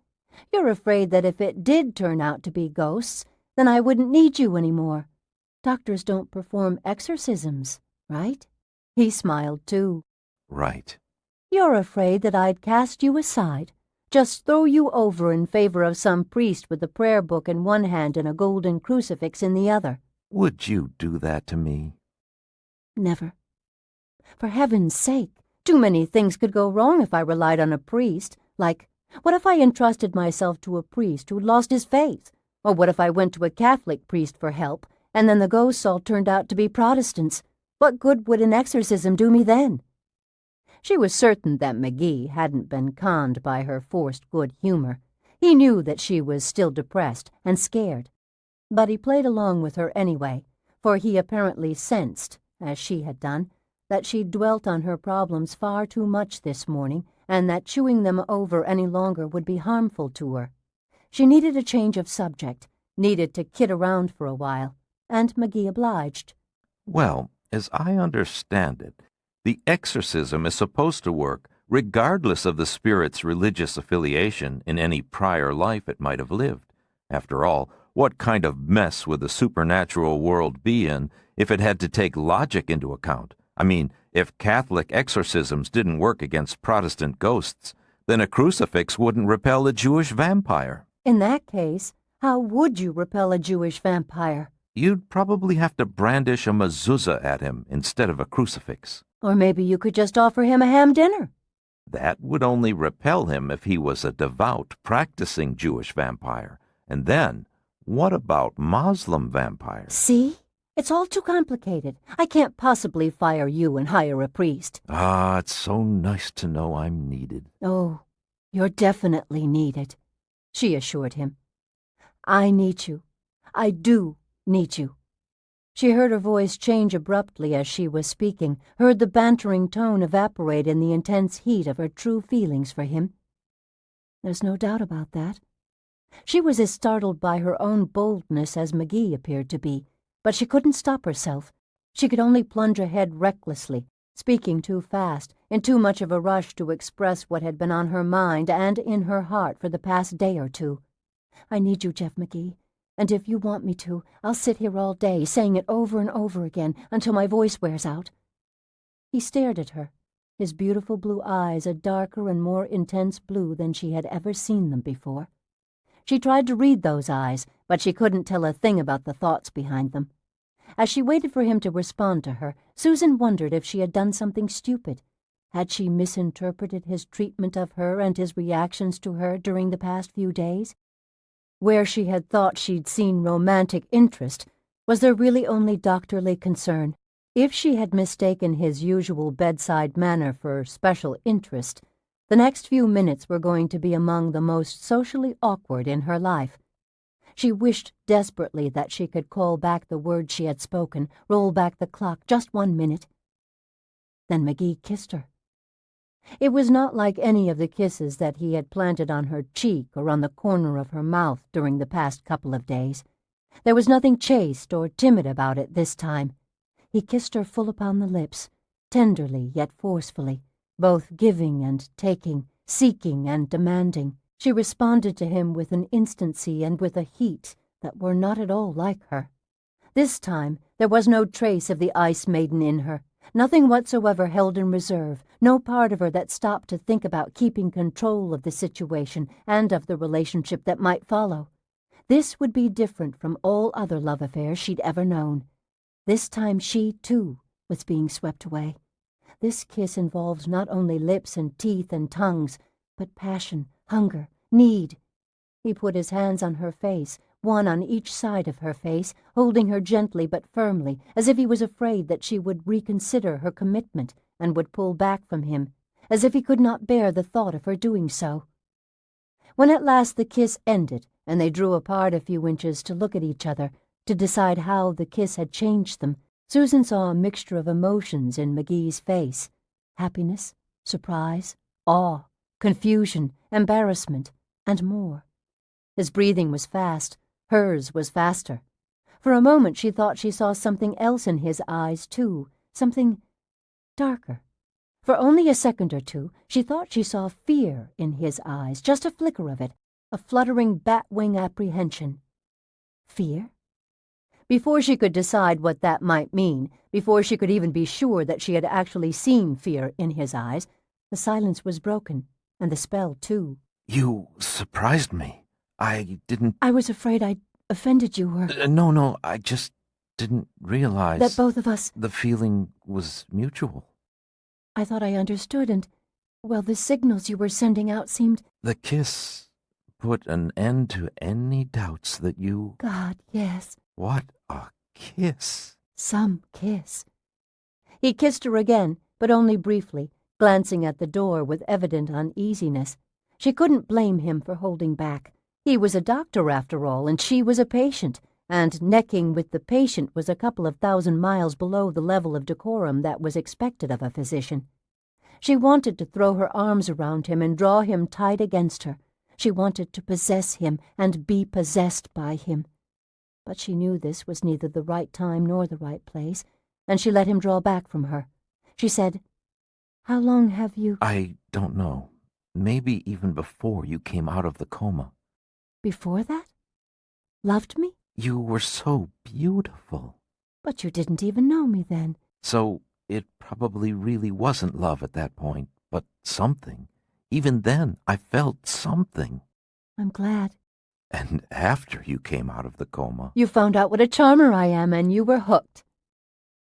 You're afraid that if it did turn out to be ghosts, then I wouldn't need you anymore. Doctors don't perform exorcisms, right? He smiled, too. Right. You're afraid that I'd cast you aside, just throw you over in favor of some priest with a prayer book in one hand and a golden crucifix in the other. Would you do that to me? Never. For heaven's sake, too many things could go wrong if I relied on a priest. Like, what if I entrusted myself to a priest who'd lost his faith? Or what if I went to a Catholic priest for help, and then the ghosts all turned out to be Protestants? What good would an exorcism do me then? She was certain that McGee hadn't been conned by her forced good humor. He knew that she was still depressed and scared. But he played along with her anyway, for he apparently sensed, as she had done, that she dwelt on her problems far too much this morning, and that chewing them over any longer would be harmful to her. She needed a change of subject, needed to kid around for a while, and McGee obliged. Well, as I understand it, the exorcism is supposed to work regardless of the spirit's religious affiliation in any prior life it might have lived. After all, what kind of mess would the supernatural world be in if it had to take logic into account? I mean, if Catholic exorcisms didn't work against Protestant ghosts, then a crucifix wouldn't repel a Jewish vampire. In that case, how would you repel a Jewish vampire? You'd probably have to brandish a mezuzah at him instead of a crucifix. Or maybe you could just offer him a ham dinner. That would only repel him if he was a devout, practicing Jewish vampire. And then, what about Muslim vampires? See? It's all too complicated. I can't possibly fire you and hire a priest. Ah, it's so nice to know I'm needed. Oh, you're definitely needed, she assured him. I need you. I do need you. She heard her voice change abruptly as she was speaking, heard the bantering tone evaporate in the intense heat of her true feelings for him. There's no doubt about that. She was as startled by her own boldness as McGee appeared to be, but she couldn't stop herself. She could only plunge ahead recklessly, speaking too fast, in too much of a rush to express what had been on her mind and in her heart for the past day or two. I need you, Jeff McGee. And if you want me to, I'll sit here all day, saying it over and over again until my voice wears out. He stared at her, his beautiful blue eyes a darker and more intense blue than she had ever seen them before. She tried to read those eyes, but she couldn't tell a thing about the thoughts behind them. As she waited for him to respond to her, Susan wondered if she had done something stupid. Had she misinterpreted his treatment of her and his reactions to her during the past few days? Where she had thought she'd seen romantic interest, was there really only doctorly concern? If she had mistaken his usual bedside manner for special interest, the next few minutes were going to be among the most socially awkward in her life. She wished desperately that she could call back the words she had spoken, roll back the clock just 1 minute. Then McGee kissed her. It was not like any of the kisses that he had planted on her cheek or on the corner of her mouth during the past couple of days. There was nothing chaste or timid about it this time. He kissed her full upon the lips, tenderly yet forcefully, both giving and taking, seeking and demanding. She responded to him with an instancy and with a heat that were not at all like her. This time there was no trace of the ice maiden in her, nothing whatsoever held in reserve, no part of her that stopped to think about keeping control of the situation and of the relationship that might follow. This would be different from all other love affairs she'd ever known. This time she, too, was being swept away. This kiss involved not only lips and teeth and tongues, but passion, hunger, need. He put his hands on her face, one on each side of her face, holding her gently but firmly, as if he was afraid that she would reconsider her commitment and would pull back from him, as if he could not bear the thought of her doing so. When at last the kiss ended, and they drew apart a few inches to look at each other, to decide how the kiss had changed them, Susan saw a mixture of emotions in McGee's face: happiness, surprise, awe, confusion, embarrassment, and more. His breathing was fast. Hers was faster. For a moment she thought she saw something else in his eyes, too, something darker. For only a second or two she thought she saw fear in his eyes, just a flicker of it, a fluttering bat-wing apprehension. Fear? Before she could decide what that might mean, before she could even be sure that she had actually seen fear in his eyes, the silence was broken, and the spell, too. You surprised me. I didn't... I was afraid I'd offended you, or... No, I just didn't realize... That both of us... The feeling was mutual. I thought I understood, and, well, the signals you were sending out seemed... The kiss put an end to any doubts that you... God, yes. What a kiss. Some kiss. He kissed her again, but only briefly, glancing at the door with evident uneasiness. She couldn't blame him for holding back. He was a doctor, after all, and she was a patient, and necking with the patient was a couple of 1,000 miles below the level of decorum that was expected of a physician. She wanted to throw her arms around him and draw him tight against her. She wanted to possess him and be possessed by him. But she knew this was neither the right time nor the right place, and she let him draw back from her. She said, How long have you... I don't know. Maybe even before you came out of the coma. Before that? Loved me? You were so beautiful. But you didn't even know me then. So it probably really wasn't love at that point, but something. Even then, I felt something. I'm glad. And after you came out of the coma... You found out what a charmer I am, and you were hooked.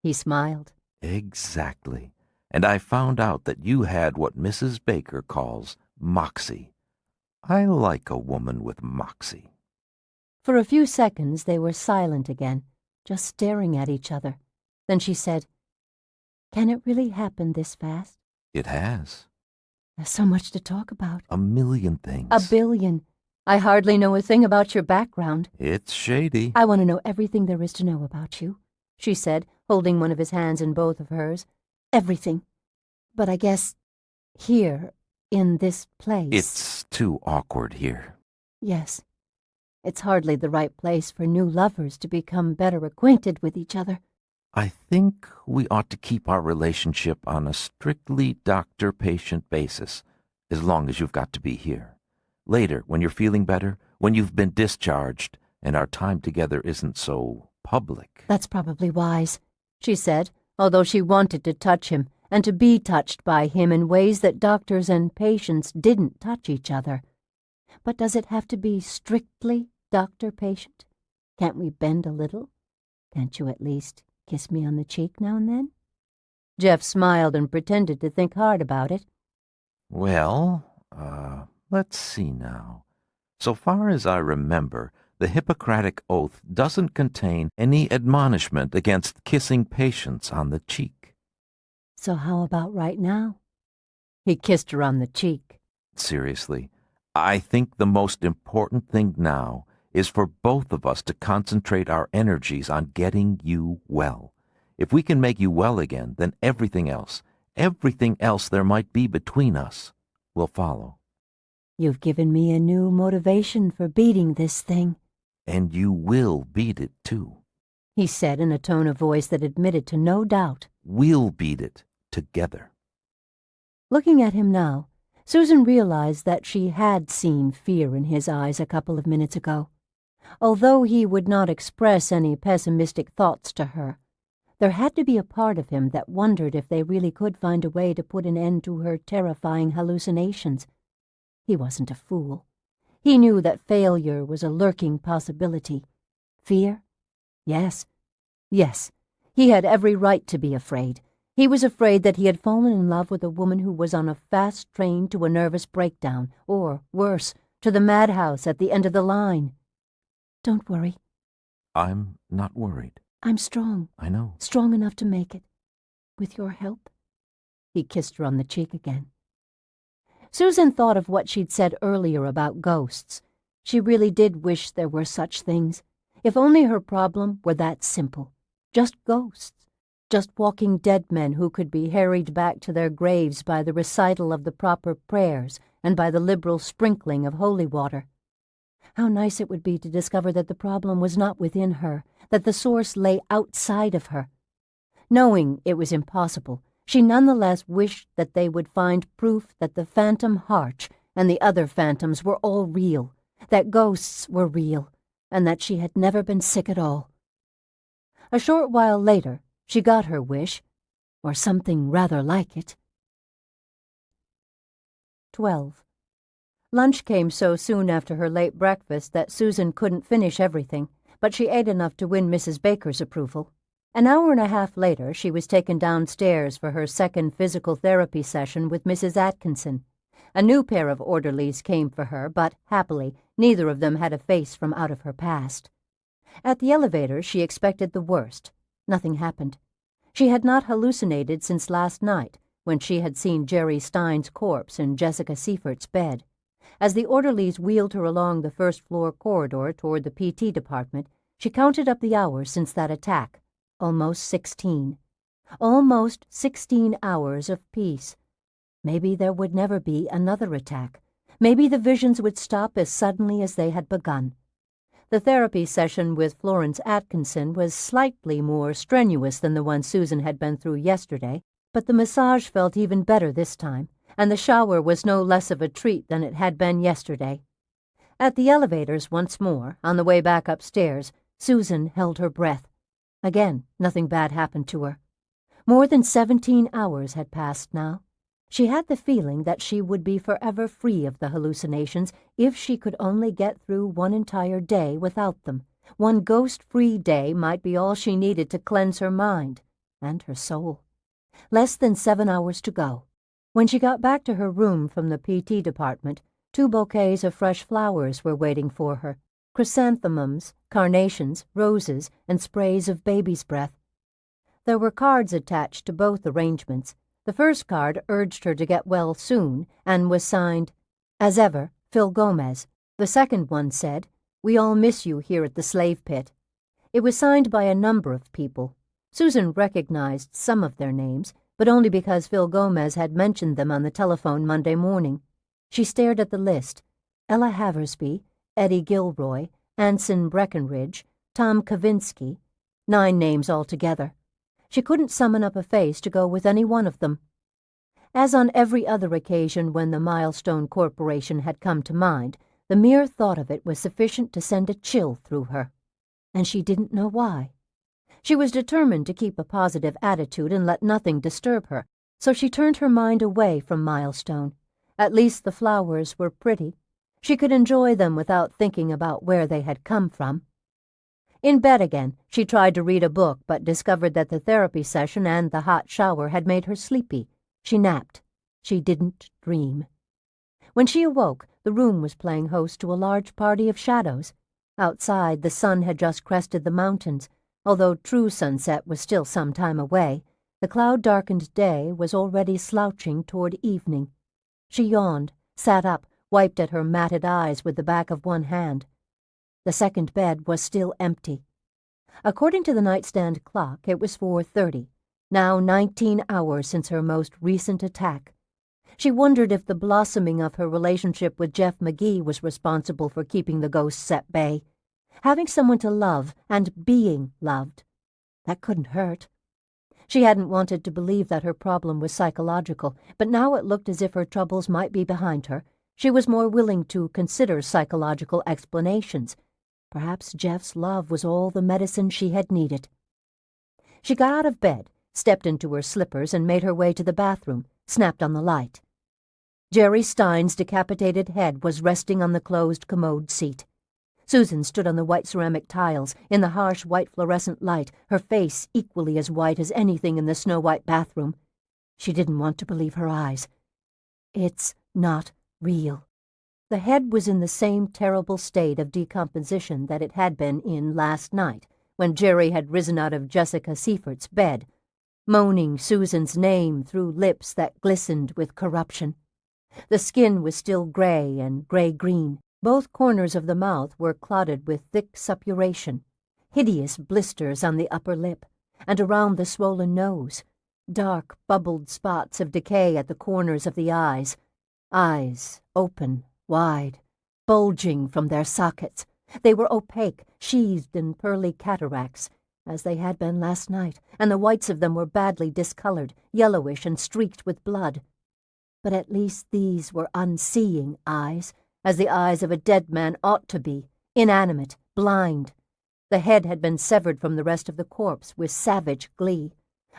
He smiled. Exactly. And I found out that you had what Mrs. Baker calls moxie. I like a woman with moxie. For a few seconds they were silent again, just staring at each other. Then she said, "Can it really happen this fast?" It has. There's so much to talk about. A million things. A billion. I hardly know a thing about your background. It's shady. I want to know everything there is to know about you, she said, holding one of his hands in both of hers. Everything. But I guess here, in this place... It's too awkward here. Yes. It's hardly the right place for new lovers to become better acquainted with each other. I think we ought to keep our relationship on a strictly doctor-patient basis, as long as you've got to be here. Later, when you're feeling better, when you've been discharged, and our time together isn't so public. That's probably wise, she said, although she wanted to touch him, and to be touched by him in ways that doctors and patients didn't touch each other. But does it have to be strictly doctor-patient? Can't we bend a little? Can't you at least kiss me on the cheek now and then? Jeff smiled and pretended to think hard about it. Well, let's see now. So far as I remember, the Hippocratic Oath doesn't contain any admonishment against kissing patients on the cheek. So how about right now? He kissed her on the cheek. Seriously, I think the most important thing now is for both of us to concentrate our energies on getting you well. If we can make you well again, then everything else there might be between us, will follow. You've given me a new motivation for beating this thing. And you will beat it, too. He said in a tone of voice that admitted to no doubt. We'll beat it together. Looking at him now, Susan realized that she had seen fear in his eyes a couple of minutes ago. Although he would not express any pessimistic thoughts to her, there had to be a part of him that wondered if they really could find a way to put an end to her terrifying hallucinations. He wasn't a fool. He knew that failure was a lurking possibility. Fear? Yes. Yes. He had every right to be afraid. He was afraid that he had fallen in love with a woman who was on a fast train to a nervous breakdown, or, worse, to the madhouse at the end of the line. Don't worry. I'm not worried. I'm strong. I know. Strong enough to make it. With your help. He kissed her on the cheek again. Susan thought of what she'd said earlier about ghosts. She really did wish there were such things. If only her problem were that simple. Just ghosts. Just walking dead men who could be harried back to their graves by the recital of the proper prayers and by the liberal sprinkling of holy water. How nice it would be to discover that the problem was not within her, that the source lay outside of her. Knowing it was impossible, she nonetheless wished that they would find proof that the phantom Harch and the other phantoms were all real, that ghosts were real, and that she had never been sick at all. A short while later, she got her wish, or something rather like it. 12. Lunch came so soon after her late breakfast that Susan couldn't finish everything, but she ate enough to win Mrs. Baker's approval. An hour and a half later, she was taken downstairs for her second physical therapy session with Mrs. Atkinson. A new pair of orderlies came for her, but, happily, neither of them had a face from out of her past. At the elevator, she expected the worst. Nothing happened. She had not hallucinated since last night, when she had seen Jerry Stein's corpse in Jessica Seifert's bed. As the orderlies wheeled her along the first-floor corridor toward the PT department, she counted up the hours since that attack. Almost 16. Almost 16 hours of peace. Maybe there would never be another attack. Maybe the visions would stop as suddenly as they had begun. The therapy session with Florence Atkinson was slightly more strenuous than the one Susan had been through yesterday, But the massage felt even better this time, and the shower was no less of a treat than it had been yesterday. At the elevators once more, on the way back upstairs, Susan held her breath. Again, nothing bad happened to her. More than 17 hours had passed now. She had the feeling that she would be forever free of the hallucinations if she could only get through one entire day without them. One ghost-free day might be all she needed to cleanse her mind and her soul. Less than 7 hours to go. When she got back to her room from the PT department, 2 bouquets of fresh flowers were waiting for her. Chrysanthemums, carnations, roses, and sprays of baby's breath. There were cards attached to both arrangements. The first card urged her to get well soon and was signed, "As ever, Phil Gomez." The second one said, "We all miss you here at the slave pit." It was signed by a number of people. Susan recognized some of their names, but only because Phil Gomez had mentioned them on the telephone Monday morning. She stared at the list. Ella Haversby, Eddie Gilroy, Anson Breckenridge, Tom Kavinsky, 9 names altogether. She couldn't summon up a face to go with any one of them. As on every other occasion when the Milestone Corporation had come to mind, the mere thought of it was sufficient to send a chill through her. And she didn't know why. She was determined to keep a positive attitude and let nothing disturb her, so she turned her mind away from Milestone. At least the flowers were pretty. She could enjoy them without thinking about where they had come from. In bed again, she tried to read a book but discovered that the therapy session and the hot shower had made her sleepy. She napped. She didn't dream. When she awoke, the room was playing host to a large party of shadows. Outside, the sun had just crested the mountains. Although true sunset was still some time away, the cloud-darkened day was already slouching toward evening. She yawned, sat up, wiped at her matted eyes with the back of one hand. The second bed was still empty. According to the nightstand clock, it was 4:30, now 19 hours since her most recent attack. She wondered if the blossoming of her relationship with Jeff McGee was responsible for keeping the ghosts at bay. Having someone to love and being loved. That couldn't hurt. She hadn't wanted to believe that her problem was psychological, but now it looked as if her troubles might be behind her. She was more willing to consider psychological explanations. Perhaps Jeff's love was all the medicine she had needed. She got out of bed, stepped into her slippers, and made her way to the bathroom, snapped on the light. Jerry Stein's decapitated head was resting on the closed commode seat. Susan stood on the white ceramic tiles, in the harsh white fluorescent light, her face equally as white as anything in the snow-white bathroom. She didn't want to believe her eyes. It's not real. The head was in the same terrible state of decomposition that it had been in last night, when Jerry had risen out of Jessica Seifert's bed, moaning Susan's name through lips that glistened with corruption. The skin was still gray and gray-green. Both corners of the mouth were clotted with thick suppuration, hideous blisters on the upper lip, and around the swollen nose, dark, bubbled spots of decay at the corners of the eyes open, wide, bulging from their sockets. They were opaque, sheathed in pearly cataracts, as they had been last night, and the whites of them were badly discolored, yellowish and streaked with blood. But at least these were unseeing eyes, as the eyes of a dead man ought to be, inanimate, blind. The head had been severed from the rest of the corpse with savage glee.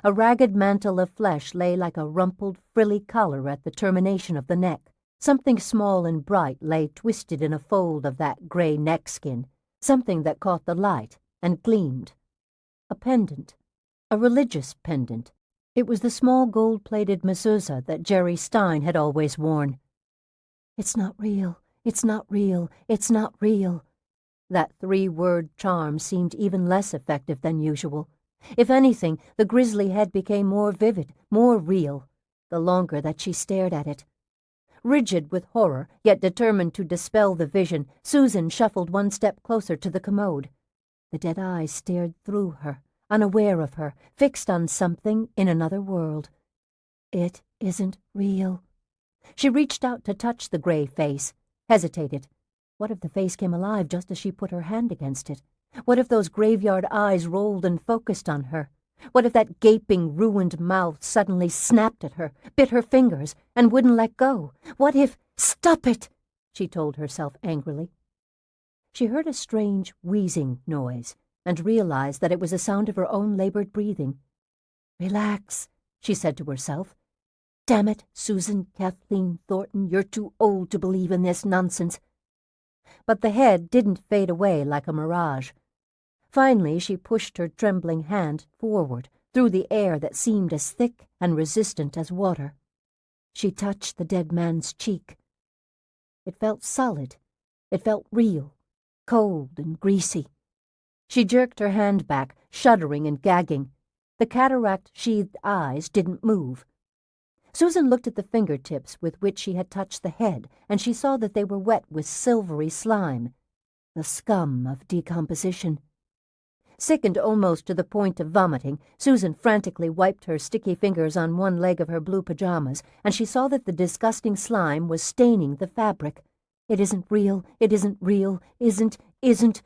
A ragged mantle of flesh lay like a rumpled, frilly collar at the termination of the neck. Something small and bright lay twisted in a fold of that gray neckskin, something that caught the light and gleamed. A pendant, a religious pendant. It was the small gold-plated mezuzah that Jerry Stein had always worn. "It's not real. It's not real. It's not real." That 3-word charm seemed even less effective than usual. If anything, the grisly head became more vivid, more real, the longer that she stared at it. Rigid with horror, yet determined to dispel the vision, Susan shuffled one step closer to the commode. The dead eyes stared through her, unaware of her, fixed on something in another world. It isn't real. She reached out to touch the gray face, hesitated. What if the face came alive just as she put her hand against it? What if those graveyard eyes rolled and focused on her? What if that gaping, ruined mouth suddenly snapped at her, bit her fingers, and wouldn't let go? What if— "Stop it!" she told herself angrily. She heard a strange wheezing noise and realized that it was the sound of her own labored breathing. "Relax," she said to herself. "Damn it, Susan Kathleen Thornton, you're too old to believe in this nonsense." But the head didn't fade away like a mirage. Finally, she pushed her trembling hand forward through the air that seemed as thick and resistant as water. She touched the dead man's cheek. It felt solid. It felt real, cold and greasy. She jerked her hand back, shuddering and gagging. The cataract-sheathed eyes didn't move. Susan looked at the fingertips with which she had touched the head, and she saw that they were wet with silvery slime, the scum of decomposition. Sickened almost to the point of vomiting, Susan frantically wiped her sticky fingers on one leg of her blue pajamas, and she saw that the disgusting slime was staining the fabric. "It isn't real, it isn't real, isn't."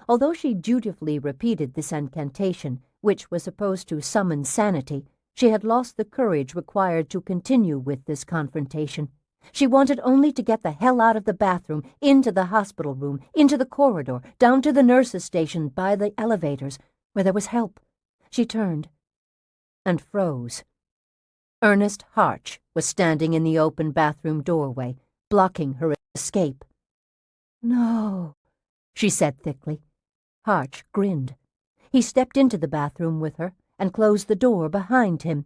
Although she dutifully repeated this incantation, which was supposed to summon sanity, she had lost the courage required to continue with this confrontation. She wanted only to get the hell out of the bathroom, into the hospital room, into the corridor, down to the nurses' station by the elevators, where there was help. She turned and froze. Ernest Harch was standing in the open bathroom doorway, blocking her escape. "No," she said thickly. Harch grinned. He stepped into the bathroom with her and closed the door behind him.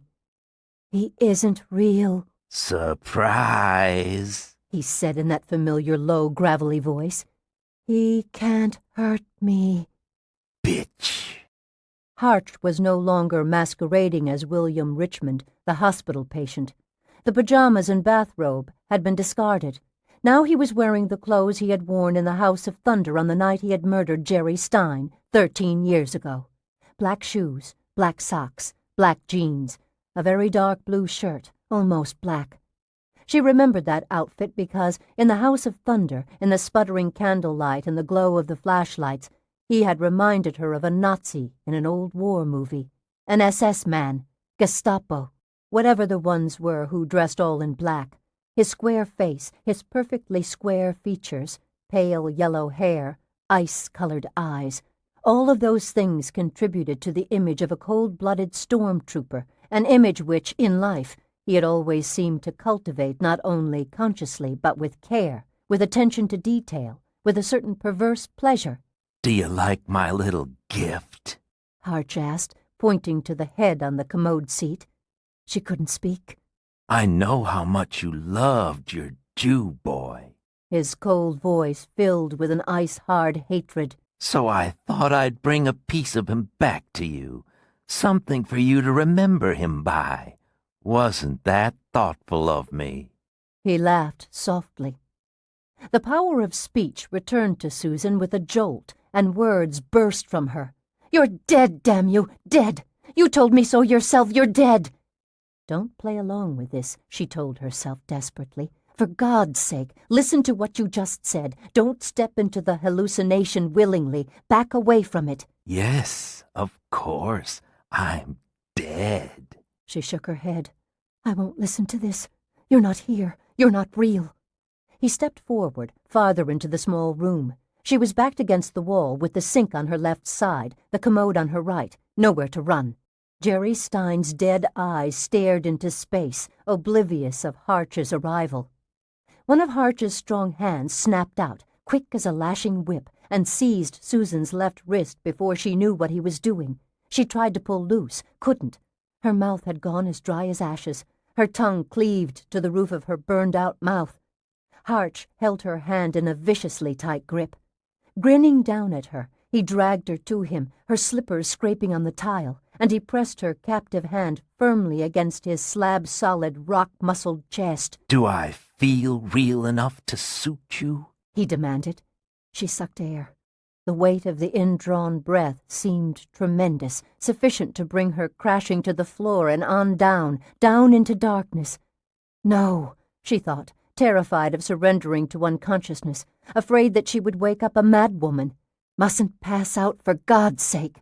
"He isn't real." "Surprise," he said in that familiar low, gravelly voice. "He can't hurt me." "Bitch." Harch was no longer masquerading as William Richmond, the hospital patient. The pajamas and bathrobe had been discarded. Now he was wearing the clothes he had worn in the House of Thunder on the night he had murdered Jerry Stein 13 years ago. Black shoes, black socks, black jeans, a very dark blue shirt, almost black. She remembered that outfit because, in the House of Thunder, in the sputtering candlelight and the glow of the flashlights, he had reminded her of a Nazi in an old war movie, an SS man, Gestapo, whatever the ones were who dressed all in black. His square face, his perfectly square features, pale yellow hair, ice-colored eyes, all of those things contributed to the image of a cold-blooded stormtrooper, an image which, in life, he had always seemed to cultivate not only consciously but with care, with attention to detail, with a certain perverse pleasure. "Do you like my little gift?" Harch asked, pointing to the head on the commode seat. She couldn't speak. "I know how much you loved your Jew boy." His cold voice filled with an ice-hard hatred. "So I thought I'd bring a piece of him back to you, something for you to remember him by. Wasn't that thoughtful of me?" He laughed softly. The power of speech returned to Susan with a jolt, and words burst from her. "You're dead, damn you, dead! You told me so yourself, you're dead!" "Don't play along with this," she told herself desperately. "For God's sake, listen to what you just said. Don't step into the hallucination willingly. Back away from it." "Yes, of course. I'm dead." She shook her head. "I won't listen to this. You're not here. You're not real." He stepped forward, farther into the small room. She was backed against the wall, with the sink on her left side, the commode on her right, nowhere to run. Jerry Stein's dead eyes stared into space, oblivious of Harch's arrival. One of Harch's strong hands snapped out, quick as a lashing whip, and seized Susan's left wrist before she knew what he was doing. She tried to pull loose, couldn't. Her mouth had gone as dry as ashes. Her tongue cleaved to the roof of her burned-out mouth. Harch held her hand in a viciously tight grip. Grinning down at her, he dragged her to him, her slippers scraping on the tile, and he pressed her captive hand firmly against his slab-solid, rock-muscled chest. "Do I feel real enough to suit you?" he demanded. She sucked air. The weight of the indrawn breath seemed tremendous, sufficient to bring her crashing to the floor and on down into darkness. No, she thought, terrified of surrendering to unconsciousness, afraid that she would wake up a madwoman. Mustn't pass out for God's sake.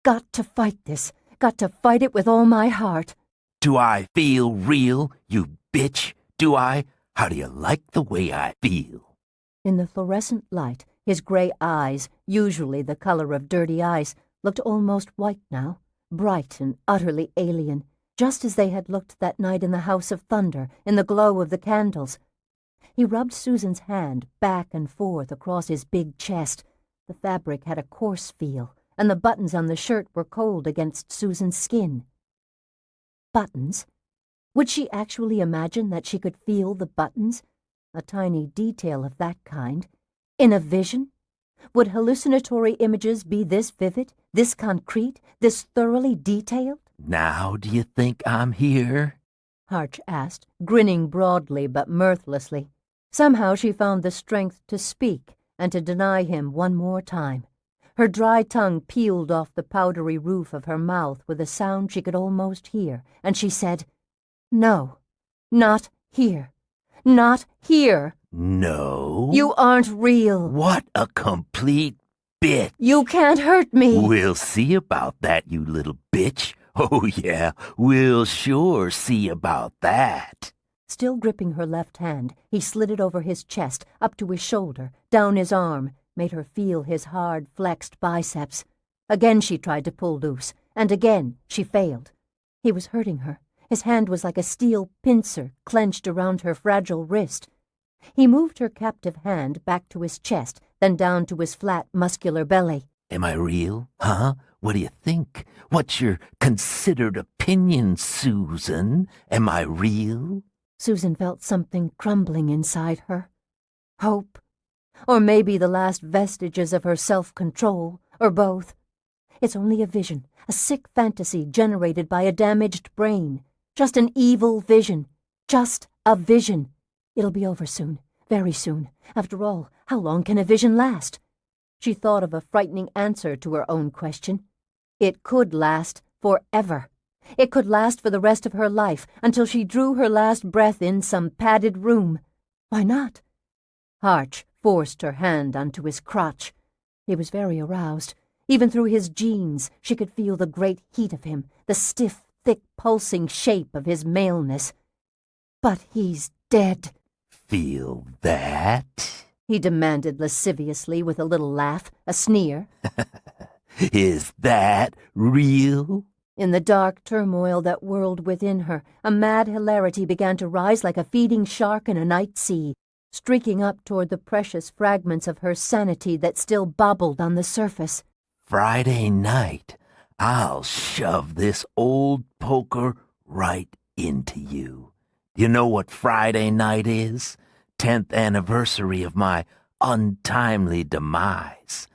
Got to fight this. Got to fight it with all my heart. Do I feel real, you bitch? Do I? How do you like the way I feel? In the fluorescent light, his gray eyes, usually the color of dirty ice, looked almost white now, bright and utterly alien, just as they had looked that night in the House of Thunder, in the glow of the candles. He rubbed Susan's hand back and forth across his big chest. The fabric had a coarse feel, and the buttons on the shirt were cold against Susan's skin. Buttons? Would she actually imagine that she could feel the buttons? A tiny detail of that kind. In a vision? Would hallucinatory images be this vivid, this concrete, this thoroughly detailed? Now do you think I'm here? Harch asked, grinning broadly but mirthlessly. Somehow she found the strength to speak and to deny him one more time. Her dry tongue peeled off the powdery roof of her mouth with a sound she could almost hear, and she said, "No, not here. Not here. No. You aren't real. What a complete bitch. You can't hurt me." We'll see about that, you little bitch. Oh, yeah, we'll sure see about that. Still gripping her left hand, he slid it over his chest, up to his shoulder, down his arm, made her feel his hard, flexed biceps. Again she tried to pull loose, and again she failed. He was hurting her. His hand was like a steel pincer clenched around her fragile wrist. He moved her captive hand back to his chest, then down to his flat, muscular belly. Am I real? Huh? What do you think? What's your considered opinion, Susan? Am I real? Susan felt something crumbling inside her. Hope. Or maybe the last vestiges of her self-control, or both. It's only a vision, a sick fantasy generated by a damaged brain. Just an evil vision. Just a vision. It'll be over soon, very soon. After all, how long can a vision last? She thought of a frightening answer to her own question. It could last forever. It could last for the rest of her life, until she drew her last breath in some padded room. Why not? Harch forced her hand onto his crotch. He was very aroused. Even through his jeans, she could feel the great heat of him, the stiff, thick, pulsing shape of his maleness. But he's dead. Feel that? He demanded lasciviously with a little laugh, a sneer. Is that real? In the dark turmoil that whirled within her, a mad hilarity began to rise like a feeding shark in a night sea, streaking up toward the precious fragments of her sanity that still bobbled on the surface. Friday night, I'll shove this old poker right into you. You know what Friday night is? 10th anniversary of my untimely demise.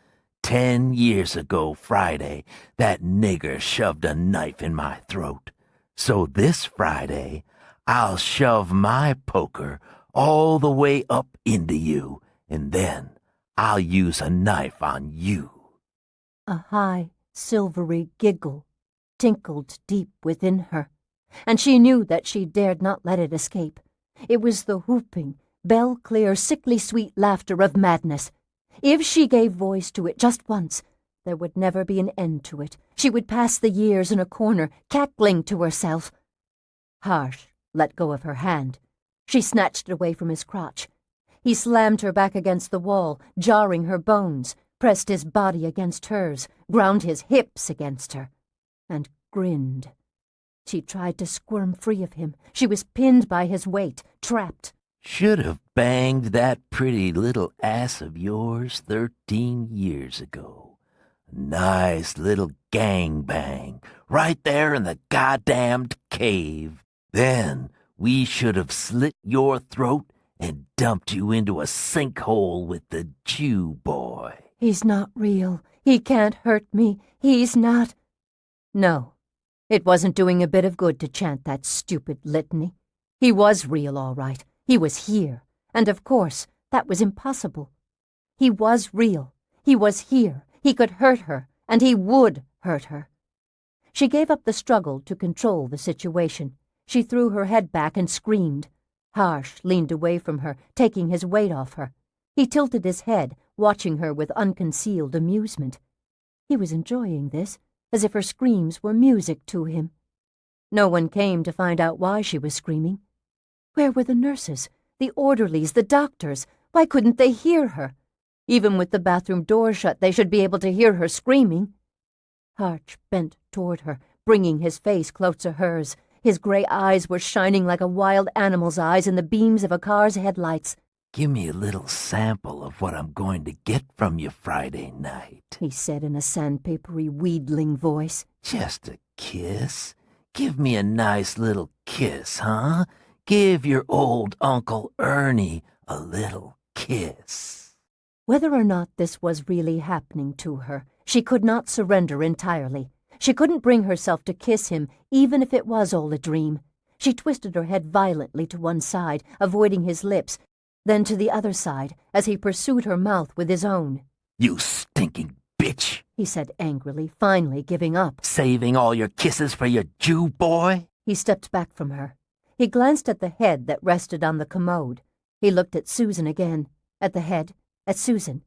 10 years ago Friday, that nigger shoved a knife in my throat. So this Friday, I'll shove my poker all the way up into you, and then I'll use a knife on you. A high, silvery giggle tinkled deep within her, and she knew that she dared not let it escape. It was the whooping, bell-clear, sickly sweet laughter of madness. If she gave voice to it just once, there would never be an end to it. She would pass the years in a corner, cackling to herself. Harsh let go of her hand. She snatched it away from his crotch. He slammed her back against the wall, jarring her bones, pressed his body against hers, ground his hips against her, and grinned. She tried to squirm free of him. She was pinned by his weight, trapped. Should have banged that pretty little ass of yours 13 years ago. Nice little gangbang, right there in the goddamned cave. Then we should have slit your throat and dumped you into a sinkhole with the Jew boy. He's not real. He can't hurt me. He's not. No, it wasn't doing a bit of good to chant that stupid litany. He was real, all right. He was here, and of course, that was impossible. He was real. He was here. He could hurt her, and he would hurt her. She gave up the struggle to control the situation. She threw her head back and screamed. Harsh leaned away from her, taking his weight off her. He tilted his head, watching her with unconcealed amusement. He was enjoying this. as if her screams were music to him. No one came to find out why she was screaming. Where were the nurses, the orderlies, the doctors? Why couldn't they hear her? Even with the bathroom door shut, they should be able to hear her screaming. Harch bent toward her, bringing his face close to hers. His gray eyes were shining like a wild animal's eyes in the beams of a car's headlights. "Give me a little sample of what I'm going to get from you Friday night," he said in a sandpapery, wheedling voice. "Just a kiss. Give me a nice little kiss, huh? Give your old Uncle Ernie a little kiss." Whether or not this was really happening to her, she could not surrender entirely. She couldn't bring herself to kiss him, even if it was all a dream. She twisted her head violently to one side, avoiding his lips, then to the other side, as he pursued her mouth with his own. "You stinking bitch," he said angrily, finally giving up. "Saving all your kisses for your Jew boy?" He stepped back from her. He glanced at the head that rested on the commode. He looked at Susan again, at the head, at Susan.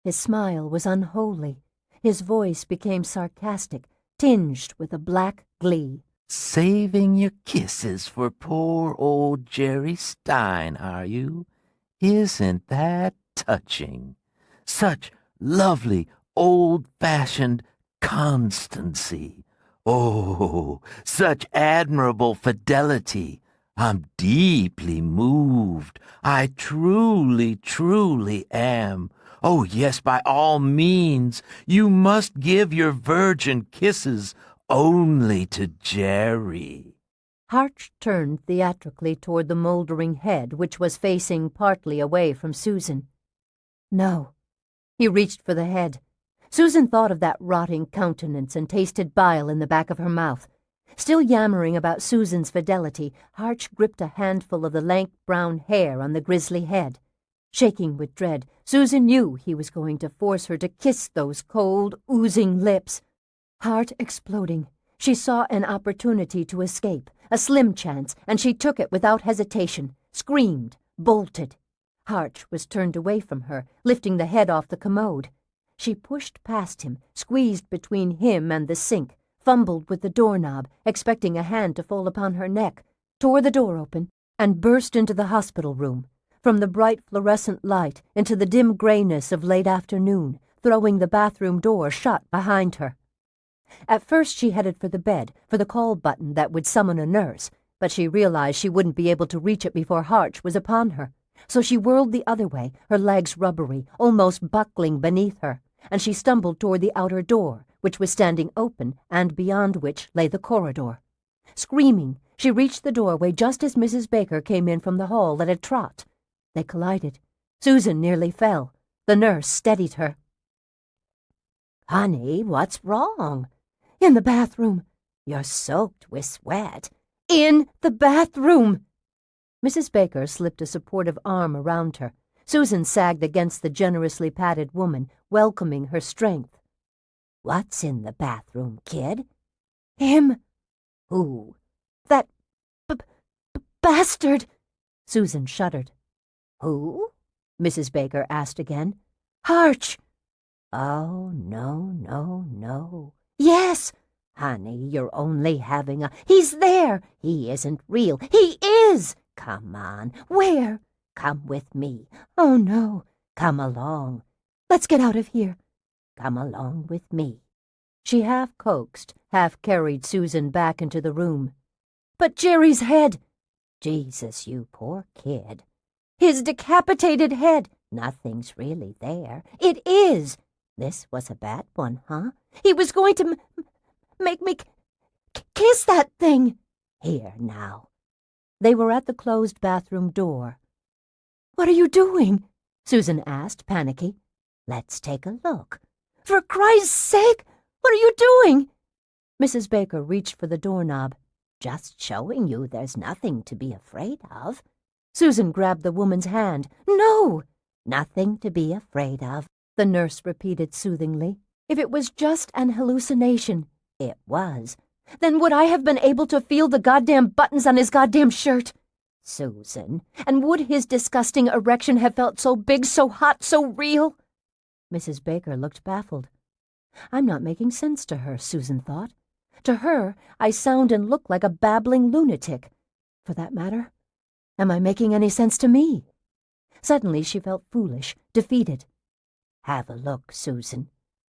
His smile was unholy. His voice became sarcastic, tinged with a black glee. "Saving your kisses for poor old Jerry Stein, are you? Isn't that touching? Such lovely, old-fashioned constancy. Oh, such admirable fidelity. I'm deeply moved. I truly, truly am. Oh, yes, by all means, you must give your virgin kisses only to Jerry." Harch turned theatrically toward the moldering head, which was facing partly away from Susan. No. He reached for the head. Susan thought of that rotting countenance and tasted bile in the back of her mouth. Still yammering about Susan's fidelity, Harch gripped a handful of the lank brown hair on the grisly head. Shaking with dread, Susan knew he was going to force her to kiss those cold, oozing lips. Heart exploding, she saw an opportunity to escape, a slim chance, and she took it without hesitation, screamed, bolted. Harch was turned away from her, lifting the head off the commode. She pushed past him, squeezed between him and the sink, fumbled with the doorknob, expecting a hand to fall upon her neck, tore the door open, and burst into the hospital room. From the bright fluorescent light into the dim grayness of late afternoon, throwing the bathroom door shut behind her. At first she headed for the bed, for the call button that would summon a nurse, but she realized she wouldn't be able to reach it before Harch was upon her. So she whirled the other way, her legs rubbery, almost buckling beneath her, and she stumbled toward the outer door, which was standing open, and beyond which lay the corridor. Screaming, she reached the doorway just as Mrs. Baker came in from the hall at a trot. They collided. Susan nearly fell. The nurse steadied her. "Honey, what's wrong?" "In the bathroom." "You're soaked with sweat." "In the bathroom." Mrs. Baker slipped a supportive arm around her. Susan sagged against the generously padded woman, welcoming her strength. "What's in the bathroom, kid?" "Him." "Who?" "That bastard." Susan shuddered. "Who?" Mrs. Baker asked again. "Harch." "Oh, no, no, no." "Yes." "Honey, you're only having a—" "He's there." "He isn't real." "He is." "Come on." "Where?" "Come with me." "Oh, no." "Come along." "Let's get out of here." "Come along with me." She half coaxed, half carried Susan back into the room. "But Jerry's head." "Jesus, you poor kid." "His decapitated head." "Nothing's really there." "It is." "This was a bad one, huh?" "He was going to make me kiss that thing." "Here, now." They were at the closed bathroom door. "What are you doing?" Susan asked, panicky. "Let's take a look." "For Christ's sake, what are you doing?" Mrs. Baker reached for the doorknob. "Just showing you there's nothing to be afraid of." Susan grabbed the woman's hand. "No!" "Nothing to be afraid of," the nurse repeated soothingly. "If it was just an hallucination." "It was." "Then would I have been able to feel the goddamn buttons on his goddamn shirt?" "Susan." "And would his disgusting erection have felt so big, so hot, so real?" Mrs. Baker looked baffled. I'm not making sense to her, Susan thought. To her, I sound and look like a babbling lunatic. For that matter, am I making any sense to me? Suddenly she felt foolish, defeated. Have a look, Susan.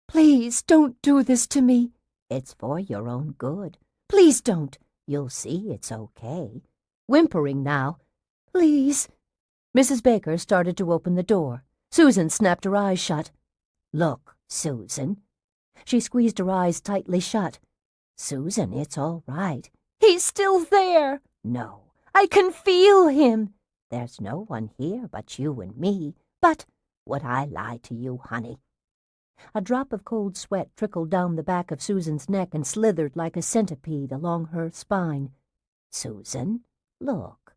Please don't do this to me. It's for your own good. Please don't. You'll see it's okay. Whimpering now. Please. Mrs. Baker started to open the door. Susan snapped her eyes shut. Look, Susan. She squeezed her eyes tightly shut. Susan, it's all right. He's still there. No. I can feel him. There's no one here but you and me. But would I lie to you, honey? A drop of cold sweat trickled down the back of Susan's neck and slithered like a centipede along her spine. Susan, look.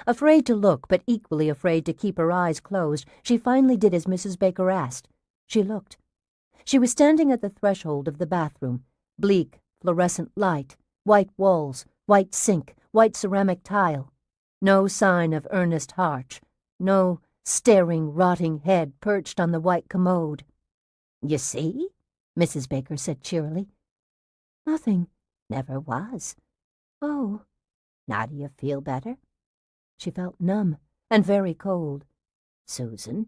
Afraid to look, but equally afraid to keep her eyes closed, she finally did as Mrs. Baker asked. She looked. She was standing at the threshold of the bathroom. Bleak, fluorescent light, white walls, white sink, white ceramic tile. No sign of earnest heart. No staring, rotting head perched on the white commode. You see? Mrs. Baker said cheerily. Nothing. Never was. Oh. Now do you feel better? She felt numb and very cold. Susan?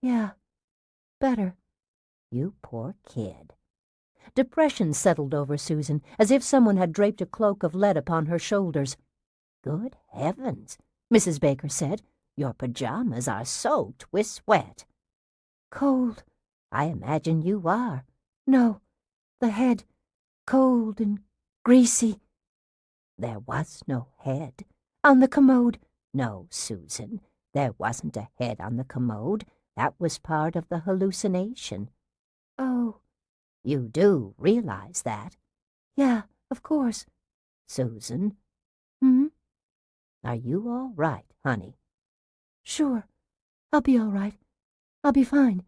Yeah. Better. You poor kid. Depression settled over Susan, as if someone had draped a cloak of lead upon her shoulders. Good heavens, Mrs. Baker said. Your pajamas are soaked with sweat. Cold. I imagine you are. No, the head, cold and greasy. There was no head. On the commode. No, Susan, there wasn't a head on the commode. That was part of the hallucination. Oh. You do realize that? Yeah, of course. Susan? Hmm? Are you all right, honey? Sure. I'll be all right. I'll be fine.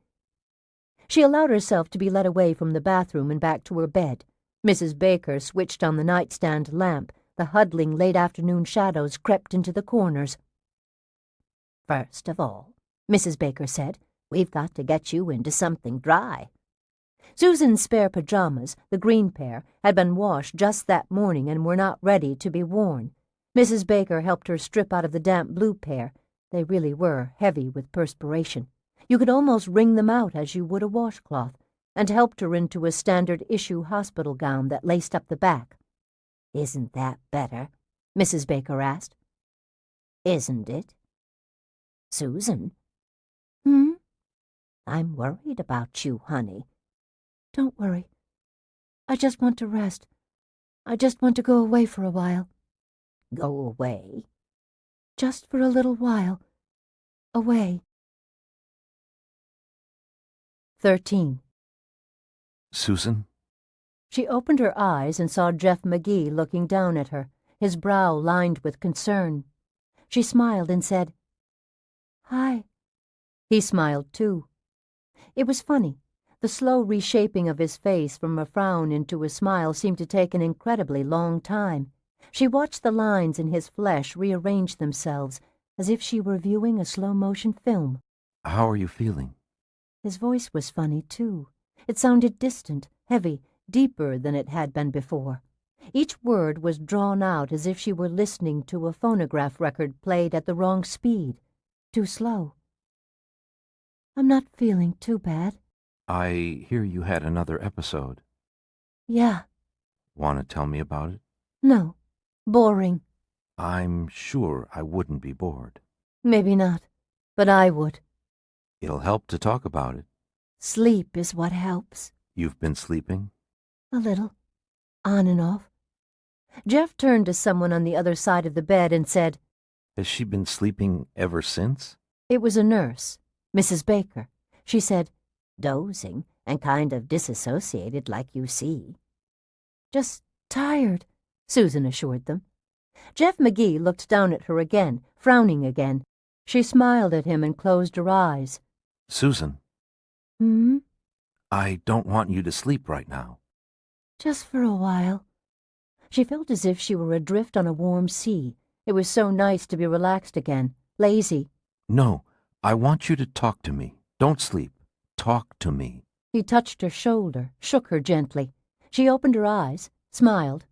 She allowed herself to be led away from the bathroom and back to her bed. Mrs. Baker switched on the nightstand lamp. The huddling late-afternoon shadows crept into the corners. First of all, Mrs. Baker said, we've got to get you into something dry. Susan's spare pajamas, the green pair, had been washed just that morning and were not ready to be worn. Mrs. Baker helped her strip out of the damp blue pair. They really were heavy with perspiration. You could almost wring them out as you would a washcloth, and helped her into a standard-issue hospital gown that laced up the back. Isn't that better? Mrs. Baker asked. Isn't it? Susan? Hmm? I'm worried about you, honey. Don't worry. I just want to rest. I just want to go away for a while. Go away? Just for a little while. Away. 13. Susan? She opened her eyes and saw Jeff McGee looking down at her, his brow lined with concern. She smiled and said, "Hi." He smiled too. It was funny. The slow reshaping of his face from a frown into a smile seemed to take an incredibly long time. She watched the lines in his flesh rearrange themselves, as if she were viewing a slow-motion film. How are you feeling? His voice was funny, too. It sounded distant, heavy, deeper than it had been before. Each word was drawn out as if she were listening to a phonograph record played at the wrong speed, too slow. "I'm not feeling too bad." I hear you had another episode. "Yeah." Want to tell me about it? "No. Boring." I'm sure I wouldn't be bored. "Maybe not, but I would." It'll help to talk about it. "Sleep is what helps." You've been sleeping? "A little. On and off." Jeff turned to someone on the other side of the bed and said, Has she been sleeping ever since? It was a nurse, Mrs. Baker. She said, Dozing and kind of disassociated like you see. "Just tired," Susan assured them. Jeff McGee looked down at her again, frowning again. She smiled at him and closed her eyes. Susan. "Hmm?" I don't want you to sleep right now. "Just for a while." She felt as if she were adrift on a warm sea. It was so nice to be relaxed again, lazy. No, I want you to talk to me. Don't sleep. Talk to me. He touched her shoulder, shook her gently. She opened her eyes, smiled.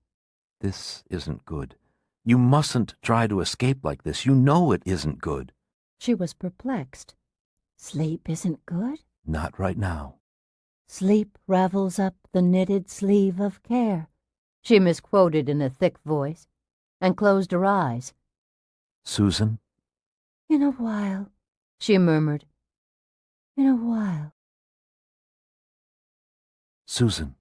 This isn't good. You mustn't try to escape like this. You know it isn't good. She was perplexed. Sleep isn't good? Not right now. Sleep ravels up the knitted sleeve of care, she misquoted in a thick voice, and closed her eyes. Susan? In a while, she murmured. In a while. Susan.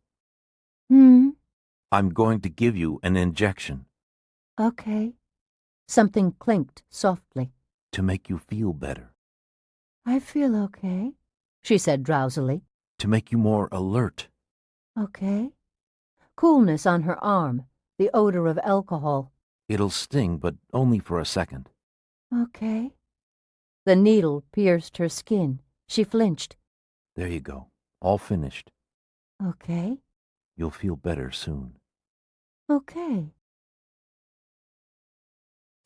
I'm going to give you an injection. Okay. Something clinked softly. To make you feel better. I feel okay, she said drowsily. To make you more alert. Okay. Coolness on her arm, the odor of alcohol. It'll sting, but only for a second. Okay. The needle pierced her skin. She flinched. There you go. All finished. Okay. You'll feel better soon. Okay.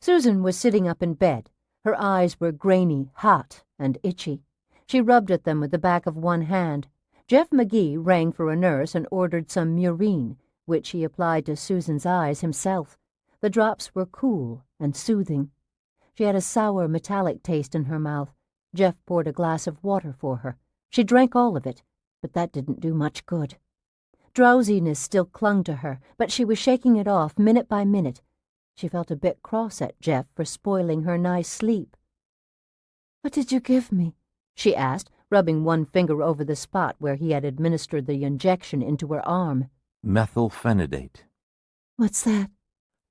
Susan was sitting up in bed. Her eyes were grainy, hot, and itchy. She rubbed at them with the back of one hand. Jeff McGee rang for a nurse and ordered some murine, which he applied to Susan's eyes himself. The drops were cool and soothing. She had a sour, metallic taste in her mouth. Jeff poured a glass of water for her. She drank all of it, but that didn't do much good. Drowsiness still clung to her, but she was shaking it off minute by minute. She felt a bit cross at Jeff for spoiling her nice sleep. "What did you give me?" she asked, rubbing one finger over the spot where he had administered the injection into her arm. Methylphenidate. "What's that?"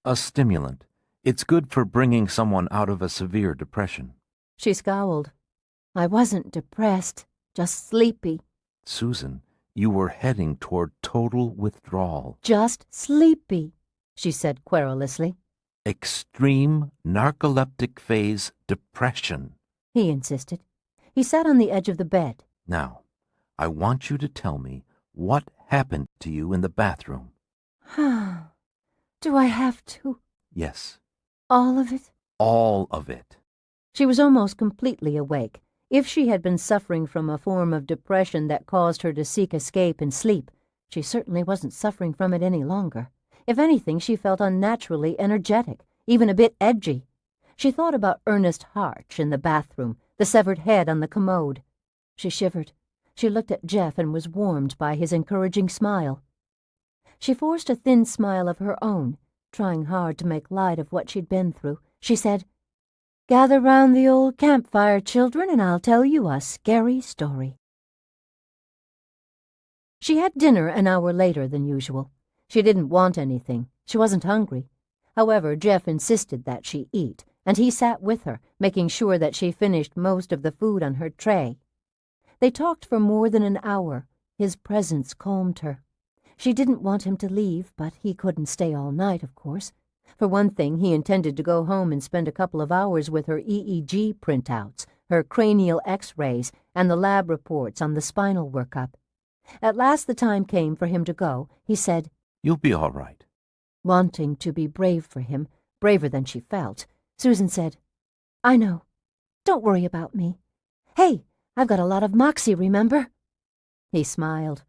A stimulant. It's good for bringing someone out of a severe depression. She scowled. "I wasn't depressed, just sleepy." Susan, you were heading toward total withdrawal. "Just sleepy," she said querulously. Extreme narcoleptic phase depression. He insisted. He sat on the edge of the bed. Now, I want you to tell me what happened to you in the bathroom. Do I have to? Yes. All of it? All of it. She was almost completely awake. If she had been suffering from a form of depression that caused her to seek escape in sleep, she certainly wasn't suffering from it any longer. If anything, she felt unnaturally energetic, even a bit edgy. She thought about Ernest Harch in the bathroom, the severed head on the commode. She shivered. She looked at Jeff and was warmed by his encouraging smile. She forced a thin smile of her own, trying hard to make light of what she'd been through. She said, "Gather round the old campfire, children, and I'll tell you a scary story." She had dinner an hour later than usual. She didn't want anything. She wasn't hungry. However, Jeff insisted that she eat, and he sat with her, making sure that she finished most of the food on her tray. They talked for more than an hour. His presence calmed her. She didn't want him to leave, but he couldn't stay all night, of course. For one thing, he intended to go home and spend a couple of hours with her EEG printouts, her cranial X-rays, and the lab reports on the spinal workup. At last the time came for him to go. He said, "You'll be all right." Wanting to be brave for him, braver than she felt, Susan said, "I know. Don't worry about me. Hey, I've got a lot of moxie, remember?" He smiled.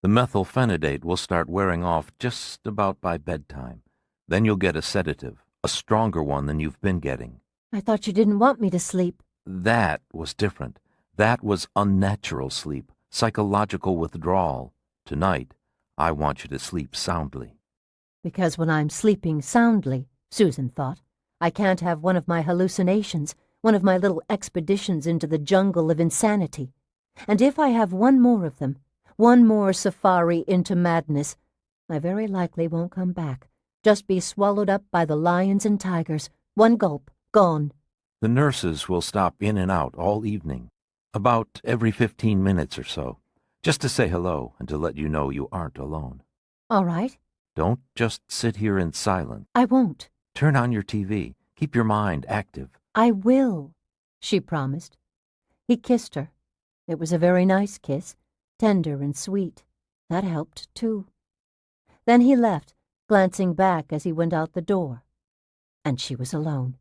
The methylphenidate will start wearing off just about by bedtime. Then you'll get a sedative, a stronger one than you've been getting. "I thought you didn't want me to sleep." That was different. That was unnatural sleep, psychological withdrawal. Tonight, I want you to sleep soundly. Because when I'm sleeping soundly, Susan thought, I can't have one of my hallucinations, one of my little expeditions into the jungle of insanity. And if I have one more of them, one more safari into madness, I very likely won't come back, just be swallowed up by the lions and tigers, one gulp, gone. The nurses will stop in and out all evening, about every 15 minutes or so, just to say hello and to let you know you aren't alone. All right. Don't just sit here in silence. I won't. Turn on your TV. Keep your mind active. I will, she promised. He kissed her. It was a very nice kiss, tender and sweet. That helped, too. Then he left, glancing back as he went out the door. And she was alone.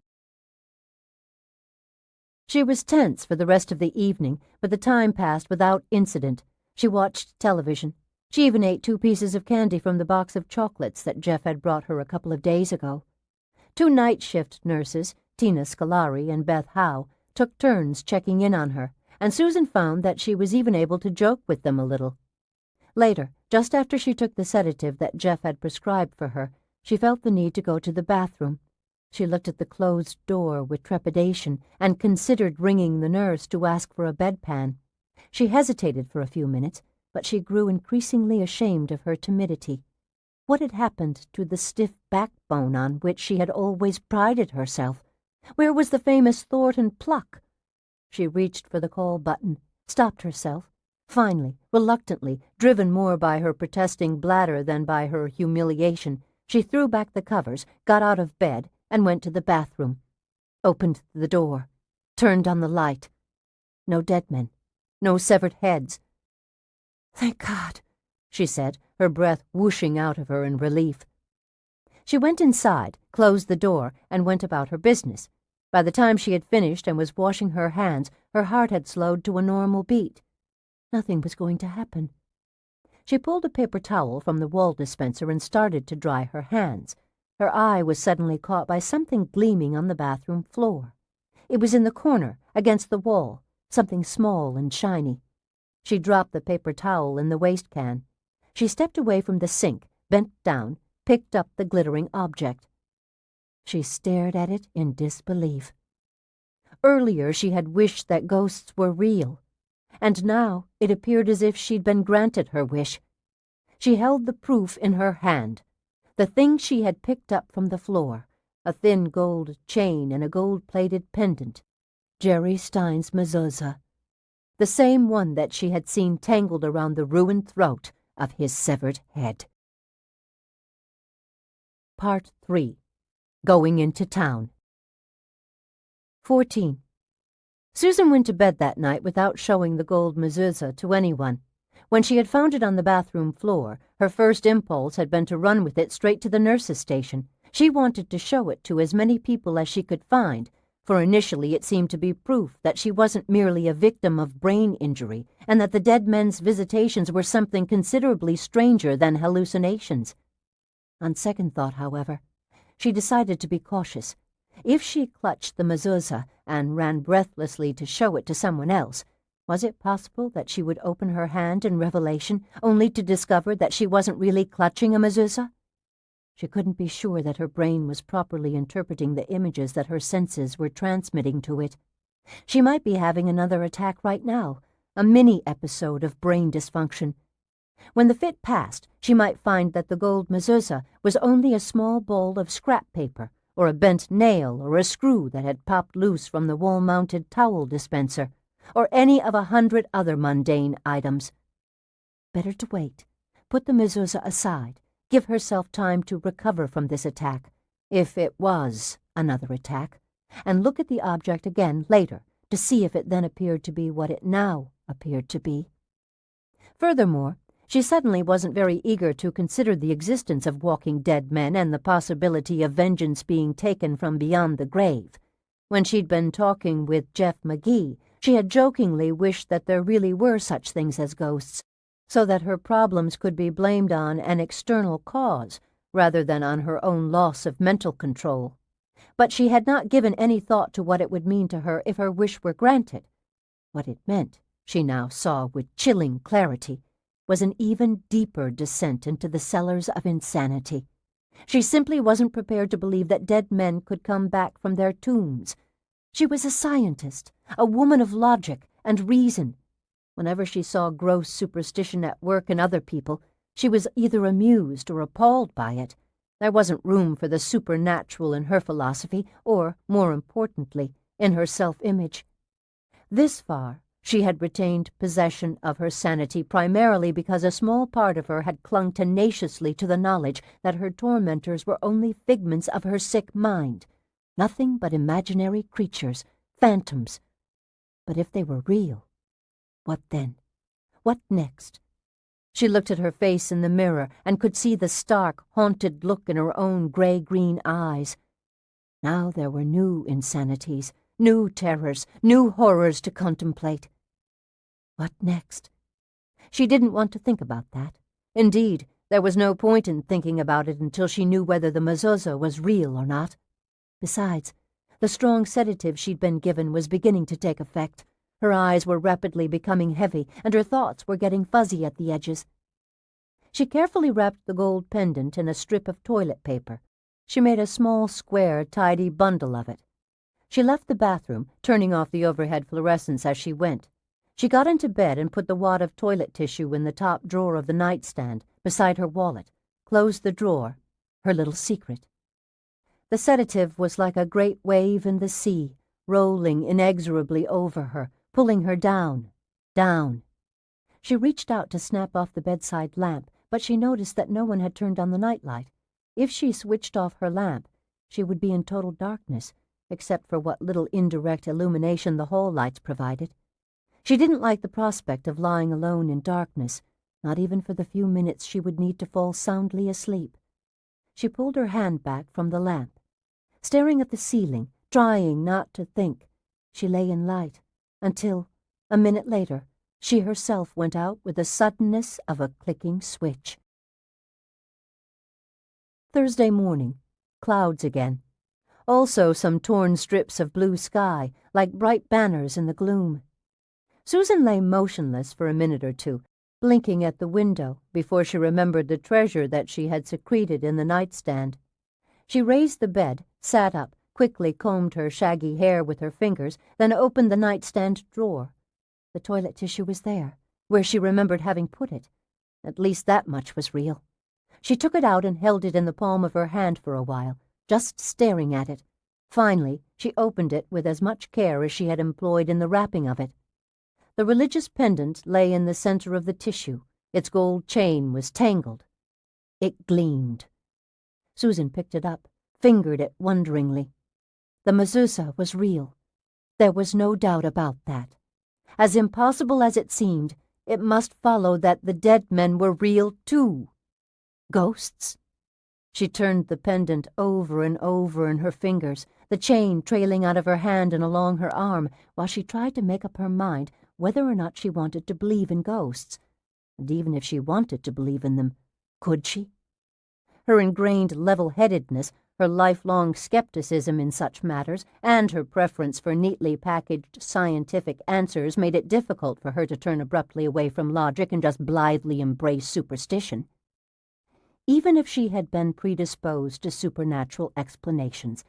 She was tense for the rest of the evening, but the time passed without incident. She watched television. She even ate 2 pieces of candy from the box of chocolates that Jeff had brought her a couple of days ago. 2 night shift nurses, Tina Scolari and Beth Howe, took turns checking in on her, and Susan found that she was even able to joke with them a little. Later, just after she took the sedative that Jeff had prescribed for her, she felt the need to go to the bathroom. She looked at the closed door with trepidation and considered ringing the nurse to ask for a bedpan. She hesitated for a few minutes, but she grew increasingly ashamed of her timidity. What had happened to the stiff backbone on which she had always prided herself? Where was the famous Thornton pluck? She reached for the call button, stopped herself. Finally, reluctantly, driven more by her protesting bladder than by her humiliation, she threw back the covers, got out of bed, and went to the bathroom. Opened the door, turned on the light. No dead men, no severed heads. "Thank God," she said, her breath whooshing out of her in relief. She went inside, closed the door, and went about her business. By the time she had finished and was washing her hands, her heart had slowed to a normal beat. Nothing was going to happen. She pulled a paper towel from the wall dispenser and started to dry her hands. Her eye was suddenly caught by something gleaming on the bathroom floor. It was in the corner, against the wall, something small and shiny. She dropped the paper towel in the waste can. She stepped away from the sink, bent down, picked up the glittering object. She stared at it in disbelief. Earlier she had wished that ghosts were real, and now it appeared as if she'd been granted her wish. She held the proof in her hand, the thing she had picked up from the floor, a thin gold chain and a gold-plated pendant, Jerry Stein's mezuzah, the same one that she had seen tangled around the ruined throat of his severed head. Part 3. Going into Town. 14. Susan went to bed that night without showing the gold mezuzah to anyone. When she had found it on the bathroom floor, her first impulse had been to run with it straight to the nurse's station. She wanted to show it to as many people as she could find, for initially it seemed to be proof that she wasn't merely a victim of brain injury, and that the dead men's visitations were something considerably stranger than hallucinations. On second thought, however, she decided to be cautious. If she clutched the mezuzah and ran breathlessly to show it to someone else, was it possible that she would open her hand in revelation only to discover that she wasn't really clutching a mezuzah? She couldn't be sure that her brain was properly interpreting the images that her senses were transmitting to it. She might be having another attack right now, a mini-episode of brain dysfunction. When the fit passed, she might find that the gold mezuzah was only a small ball of scrap paper, or a bent nail or a screw that had popped loose from the wall-mounted towel dispenser, or any of 100 other mundane items. Better to wait, put the mezuzah aside, give herself time to recover from this attack, if it was another attack, and look at the object again later to see if it then appeared to be what it now appeared to be. Furthermore, she suddenly wasn't very eager to consider the existence of walking dead men and the possibility of vengeance being taken from beyond the grave. When she'd been talking with Jeff McGee, she had jokingly wished that there really were such things as ghosts, so that her problems could be blamed on an external cause rather than on her own loss of mental control. But she had not given any thought to what it would mean to her if her wish were granted. What it meant, she now saw with chilling clarity, was an even deeper descent into the cellars of insanity. She simply wasn't prepared to believe that dead men could come back from their tombs. She was a scientist, a woman of logic and reason. Whenever she saw gross superstition at work in other people, she was either amused or appalled by it. There wasn't room for the supernatural in her philosophy, or, more importantly, in her self-image. This far, she had retained possession of her sanity primarily because a small part of her had clung tenaciously to the knowledge that her tormentors were only figments of her sick mind, nothing but imaginary creatures, phantoms. But if they were real, what then? What next? She looked at her face in the mirror and could see the stark, haunted look in her own gray-green eyes. Now there were new insanities, new terrors, new horrors to contemplate. What next? She didn't want to think about that. Indeed, there was no point in thinking about it until she knew whether the mezuzah was real or not. Besides, the strong sedative she'd been given was beginning to take effect. Her eyes were rapidly becoming heavy, and her thoughts were getting fuzzy at the edges. She carefully wrapped the gold pendant in a strip of toilet paper. She made a small, square, tidy bundle of it. She left the bathroom, turning off the overhead fluorescence as she went. She got into bed and put the wad of toilet tissue in the top drawer of the nightstand, beside her wallet, closed the drawer, her little secret. The sedative was like a great wave in the sea, rolling inexorably over her, pulling her down, down. She reached out to snap off the bedside lamp, but she noticed that no one had turned on the nightlight. If she switched off her lamp, she would be in total darkness, except for what little indirect illumination the hall lights provided. She didn't like the prospect of lying alone in darkness, not even for the few minutes she would need to fall soundly asleep. She pulled her hand back from the lamp. Staring at the ceiling, trying not to think, she lay in light, until, a minute later, she herself went out with the suddenness of a clicking switch. Thursday morning. Clouds again. Also some torn strips of blue sky, like bright banners in the gloom. Susan lay motionless for a minute or two, blinking at the window before she remembered the treasure that she had secreted in the nightstand. She raised the bed, sat up, quickly combed her shaggy hair with her fingers, then opened the nightstand drawer. The toilet tissue was there, where she remembered having put it. At least that much was real. She took it out and held it in the palm of her hand for a while, just staring at it. Finally, she opened it with as much care as she had employed in the wrapping of it. The religious pendant lay in the center of the tissue. Its gold chain was tangled. It gleamed. Susan picked it up, fingered it wonderingly. The mezuzah was real. There was no doubt about that. As impossible as it seemed, it must follow that the dead men were real too. Ghosts? She turned the pendant over and over in her fingers, the chain trailing out of her hand and along her arm, while she tried to make up her mind whether or not she wanted to believe in ghosts. And even if she wanted to believe in them, could she? Her ingrained level-headedness, her lifelong skepticism in such matters, and her preference for neatly packaged scientific answers made it difficult for her to turn abruptly away from logic and just blithely embrace superstition. Even if she had been predisposed to supernatural explanations,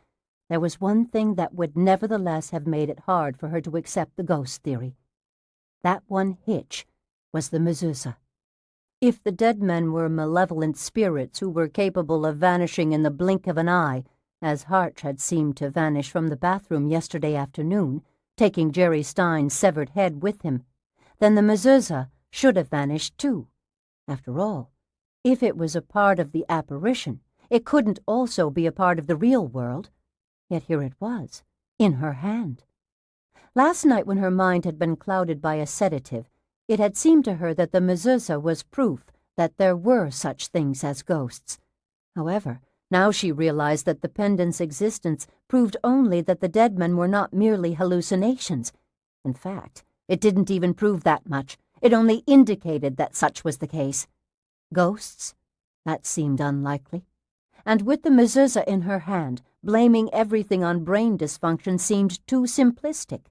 there was one thing that would nevertheless have made it hard for her to accept the ghost theory. That one hitch was the mezuzah. If the dead men were malevolent spirits who were capable of vanishing in the blink of an eye, as Harch had seemed to vanish from the bathroom yesterday afternoon, taking Jerry Stein's severed head with him, then the mezuzah should have vanished too. After all, if it was a part of the apparition, it couldn't also be a part of the real world. Yet here it was, in her hand. Last night, when her mind had been clouded by a sedative, it had seemed to her that the mezuzah was proof that there were such things as ghosts. However, now she realized that the pendant's existence proved only that the dead men were not merely hallucinations. In fact, it didn't even prove that much. It only indicated that such was the case. Ghosts? That seemed unlikely. And with the mezuzah in her hand, blaming everything on brain dysfunction seemed too simplistic.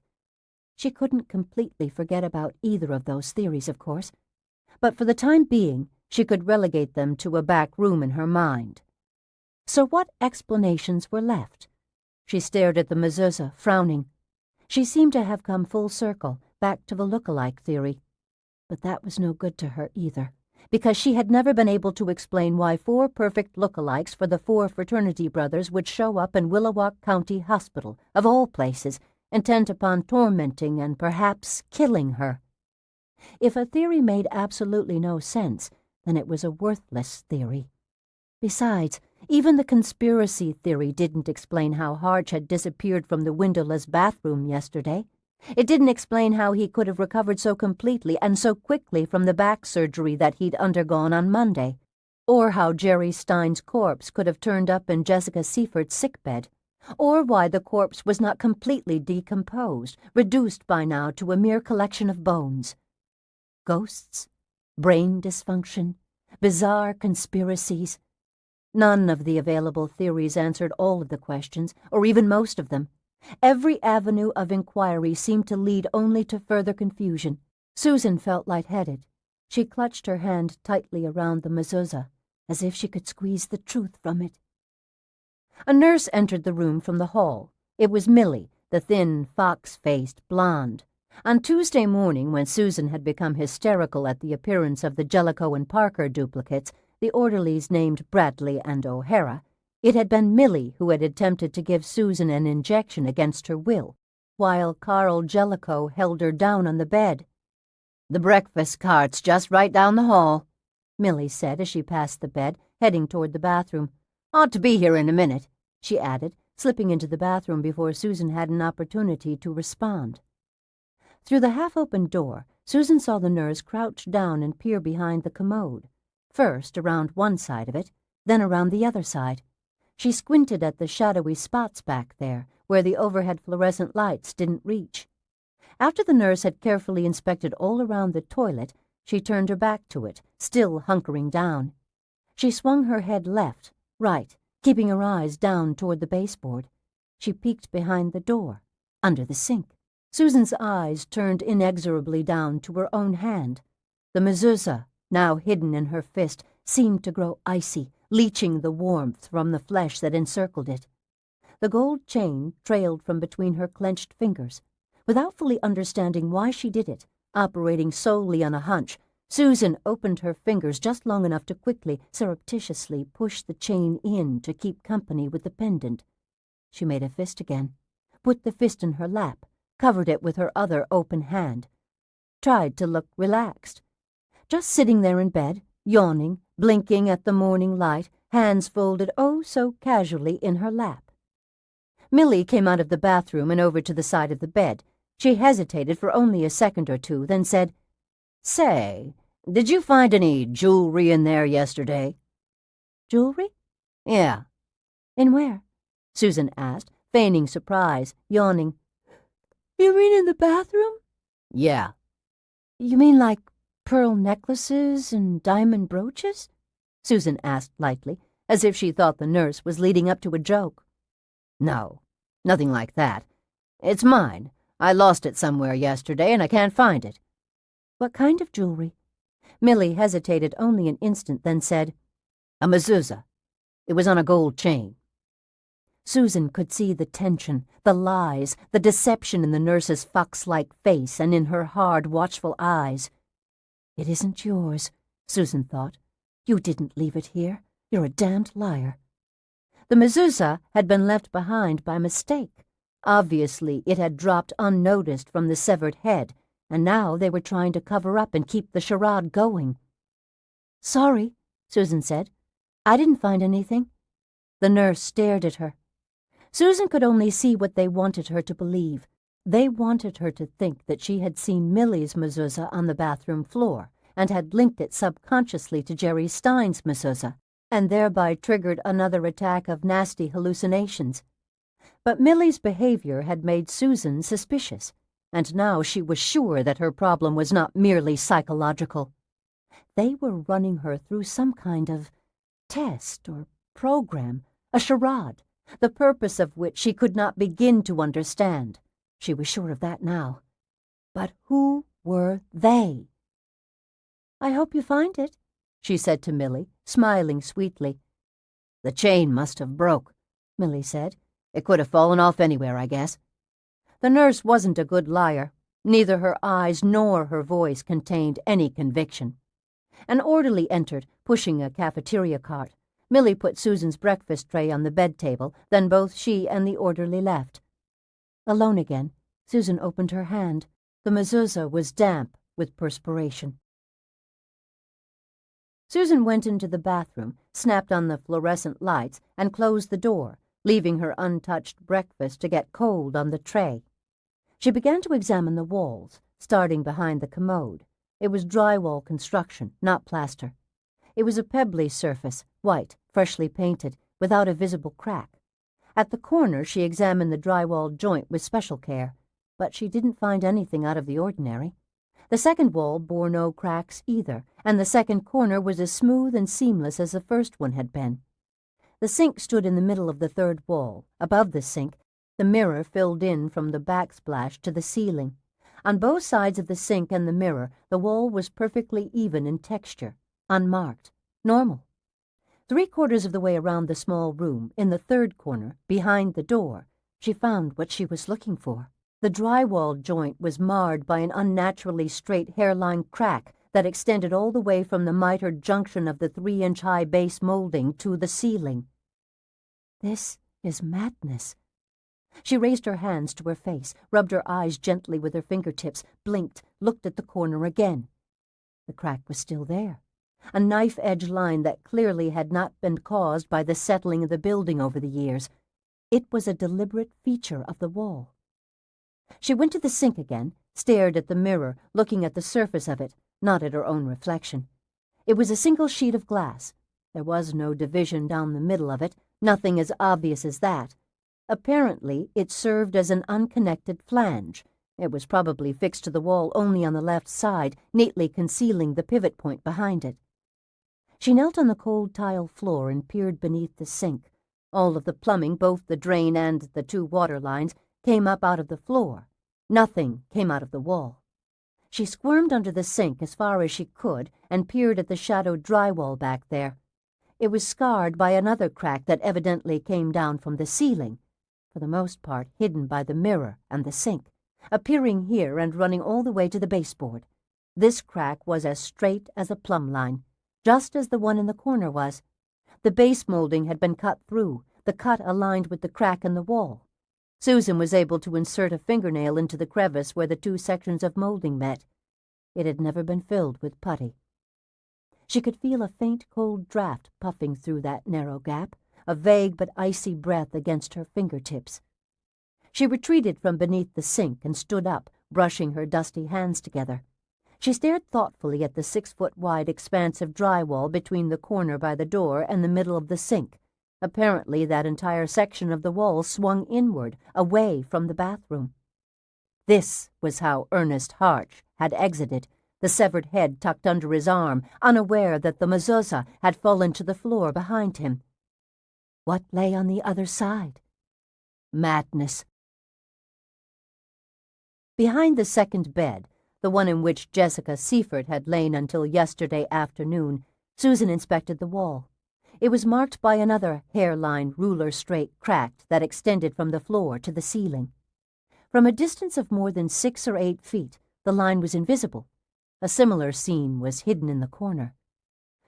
She couldn't completely forget about either of those theories, of course, but for the time being, she could relegate them to a back room in her mind. So what explanations were left? She stared at the mezuzah, frowning. She seemed to have come full circle, back to the look-alike theory. But that was no good to her either, because she had never been able to explain why 4 perfect look-alikes for the 4 fraternity brothers would show up in Willowalk County Hospital, of all places, intent upon tormenting and perhaps killing her. If a theory made absolutely no sense, then it was a worthless theory. Besides, even the conspiracy theory didn't explain how Harch had disappeared from the windowless bathroom yesterday. It didn't explain how he could have recovered so completely and so quickly from the back surgery that he'd undergone on Monday, or how Jerry Stein's corpse could have turned up in Jessica Seifert's sickbed, or why the corpse was not completely decomposed, reduced by now to a mere collection of bones. Ghosts? brain dysfunction, bizarre conspiracies. None of the available theories answered all of the questions, or even most of them. Every avenue of inquiry seemed to lead only to further confusion. Susan felt lightheaded. She clutched her hand tightly around the mezuzah, as if she could squeeze the truth from it. A nurse entered the room from the hall. It was Millie, the thin, fox-faced blonde. On Tuesday morning, when Susan had become hysterical at the appearance of the Jellicoe and Parker duplicates, the orderlies named Bradley and O'Hara, it had been Millie who had attempted to give Susan an injection against her will, while Carl Jellicoe held her down on the bed. "The breakfast cart's just right down the hall," Millie said as she passed the bed, heading toward the bathroom. "Ought to be here in a minute," she added, slipping into the bathroom before Susan had an opportunity to respond. Through the half-open door, Susan saw the nurse crouch down and peer behind the commode, first around one side of it, then around the other side. She squinted at the shadowy spots back there, where the overhead fluorescent lights didn't reach. After the nurse had carefully inspected all around the toilet, she turned her back to it, still hunkering down. She swung her head left, right, keeping her eyes down toward the baseboard. She peeked behind the door, under the sink. Susan's eyes turned inexorably down to her own hand. The mezuzah, now hidden in her fist, seemed to grow icy, leaching the warmth from the flesh that encircled it. The gold chain trailed from between her clenched fingers. Without fully understanding why she did it, operating solely on a hunch, Susan opened her fingers just long enough to quickly, surreptitiously push the chain in to keep company with the pendant. She made a fist again, put the fist in her lap, covered it with her other open hand, tried to look relaxed. Just sitting there in bed, yawning, blinking at the morning light, hands folded oh so casually in her lap. Millie came out of the bathroom and over to the side of the bed. She hesitated for only a second or two, then said, "Say, did you find any jewelry in there yesterday?" "Jewelry? Yeah." In where?" Susan asked, feigning surprise, yawning. "You mean in the bathroom?" "Yeah." "You mean like pearl necklaces and diamond brooches?" Susan asked lightly, as if she thought the nurse was leading up to a joke. "No, nothing like that. It's mine. I lost it somewhere yesterday, and I can't find it." "What kind of jewelry?" Millie hesitated only an instant, then said, "A mezuzah. It was on a gold chain." Susan could see the tension, the lies, the deception in the nurse's fox-like face and in her hard, watchful eyes. "It isn't yours," Susan thought. "You didn't leave it here. You're a damned liar." The mezuzah had been left behind by mistake. Obviously, it had dropped unnoticed from the severed head, and now they were trying to cover up and keep the charade going. "Sorry," Susan said. "I didn't find anything." The nurse stared at her. Susan could only see what they wanted her to believe. They wanted her to think that she had seen Millie's mezuzah on the bathroom floor and had linked it subconsciously to Jerry Stein's mezuzah, and thereby triggered another attack of nasty hallucinations. But Millie's behavior had made Susan suspicious, and now she was sure that her problem was not merely psychological. They were running her through some kind of test or program, a charade, the purpose of which she could not begin to understand. She was sure of that now. But who were they? "I hope you find it," she said to Millie, smiling sweetly. "The chain must have broke," Millie said. "It could have fallen off anywhere, I guess." The nurse wasn't a good liar. Neither her eyes nor her voice contained any conviction. An orderly entered, pushing a cafeteria cart. Millie put Susan's breakfast tray on the bed table, then both she and the orderly left. Alone again, Susan opened her hand. The mezuzah was damp with perspiration. Susan went into the bathroom, snapped on the fluorescent lights, and closed the door, leaving her untouched breakfast to get cold on the tray. She began to examine the walls, starting behind the commode. It was drywall construction, not plaster. It was a pebbly surface, white, freshly painted, without a visible crack. At the corner she examined the drywall joint with special care, but she didn't find anything out of the ordinary. The second wall bore no cracks either, and the second corner was as smooth and seamless as the first one had been. The sink stood in the middle of the third wall. Above the sink, the mirror filled in from the backsplash to the ceiling. On both sides of the sink and the mirror, the wall was perfectly even in texture, unmarked, normal. 3/4 of the way around the small room, in the third corner, behind the door, she found what she was looking for. The drywall joint was marred by an unnaturally straight hairline crack that extended all the way from the mitered junction of the 3-inch-high base molding to the ceiling. This is madness. She raised her hands to her face, rubbed her eyes gently with her fingertips, blinked, looked at the corner again. The crack was still there, a knife-edge line that clearly had not been caused by the settling of the building over the years. It was a deliberate feature of the wall. She went to the sink again, stared at the mirror, looking at the surface of it, not at her own reflection. It was a single sheet of glass. There was no division down the middle of it, nothing as obvious as that. Apparently, it served as an unconnected flange. It was probably fixed to the wall only on the left side, neatly concealing the pivot point behind it. She knelt on the cold tile floor and peered beneath the sink. All of the plumbing, both the drain and the 2 water lines, came up out of the floor. Nothing came out of the wall. She squirmed under the sink as far as she could and peered at the shadowed drywall back there. It was scarred by another crack that evidently came down from the ceiling, for the most part hidden by the mirror and the sink, appearing here and running all the way to the baseboard. This crack was as straight as a plumb line, just as the one in the corner was. The base molding had been cut through, the cut aligned with the crack in the wall. Susan was able to insert a fingernail into the crevice where the 2 sections of molding met. It had never been filled with putty. She could feel a faint cold draft puffing through that narrow gap, a vague but icy breath against her fingertips. She retreated from beneath the sink and stood up, brushing her dusty hands together. She stared thoughtfully at the 6-foot-wide expanse of drywall between the corner by the door and the middle of the sink. Apparently that entire section of the wall swung inward, away from the bathroom. This was how Ernest Harch had exited, the severed head tucked under his arm, unaware that the mezuzah had fallen to the floor behind him. What lay on the other side? Madness. Behind the second bed, the one in which Jessica Seifert had lain until yesterday afternoon, Susan inspected the wall. It was marked by another hairline ruler-straight crack that extended from the floor to the ceiling. From a distance of more than 6 or 8 feet, the line was invisible. A similar seam was hidden in the corner.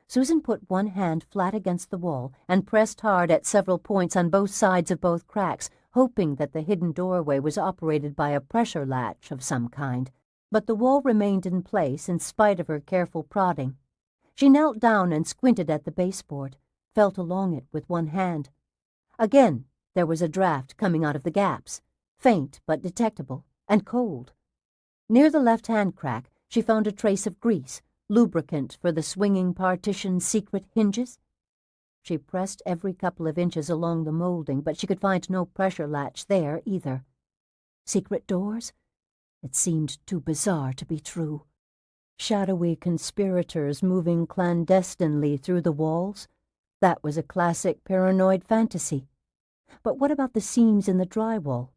Susan put one hand flat against the wall and pressed hard at several points on both sides of both cracks, hoping that the hidden doorway was operated by a pressure latch of some kind. But the wall remained in place in spite of her careful prodding. She knelt down and squinted at the baseboard, felt along it with one hand. Again, there was a draft coming out of the gaps, faint but detectable, and cold. Near the left-hand crack, she found a trace of grease, lubricant for the swinging partition's secret hinges. She pressed every couple of inches along the molding, but she could find no pressure latch there either. Secret doors? It seemed too bizarre to be true. Shadowy conspirators moving clandestinely through the walls? That was a classic paranoid fantasy. But what about the seams in the drywall?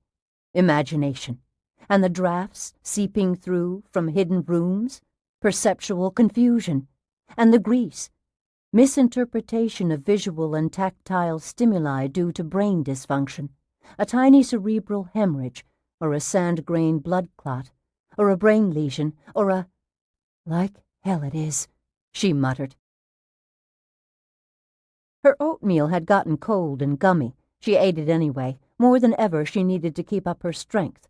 Imagination. And the drafts seeping through from hidden rooms? Perceptual confusion. And the grease. Misinterpretation of visual and tactile stimuli due to brain dysfunction. A tiny cerebral hemorrhage, or a sand-grain blood clot, or a brain lesion, or a... Like hell it is, she muttered. Her oatmeal had gotten cold and gummy. She ate it anyway. More than ever, she needed to keep up her strength.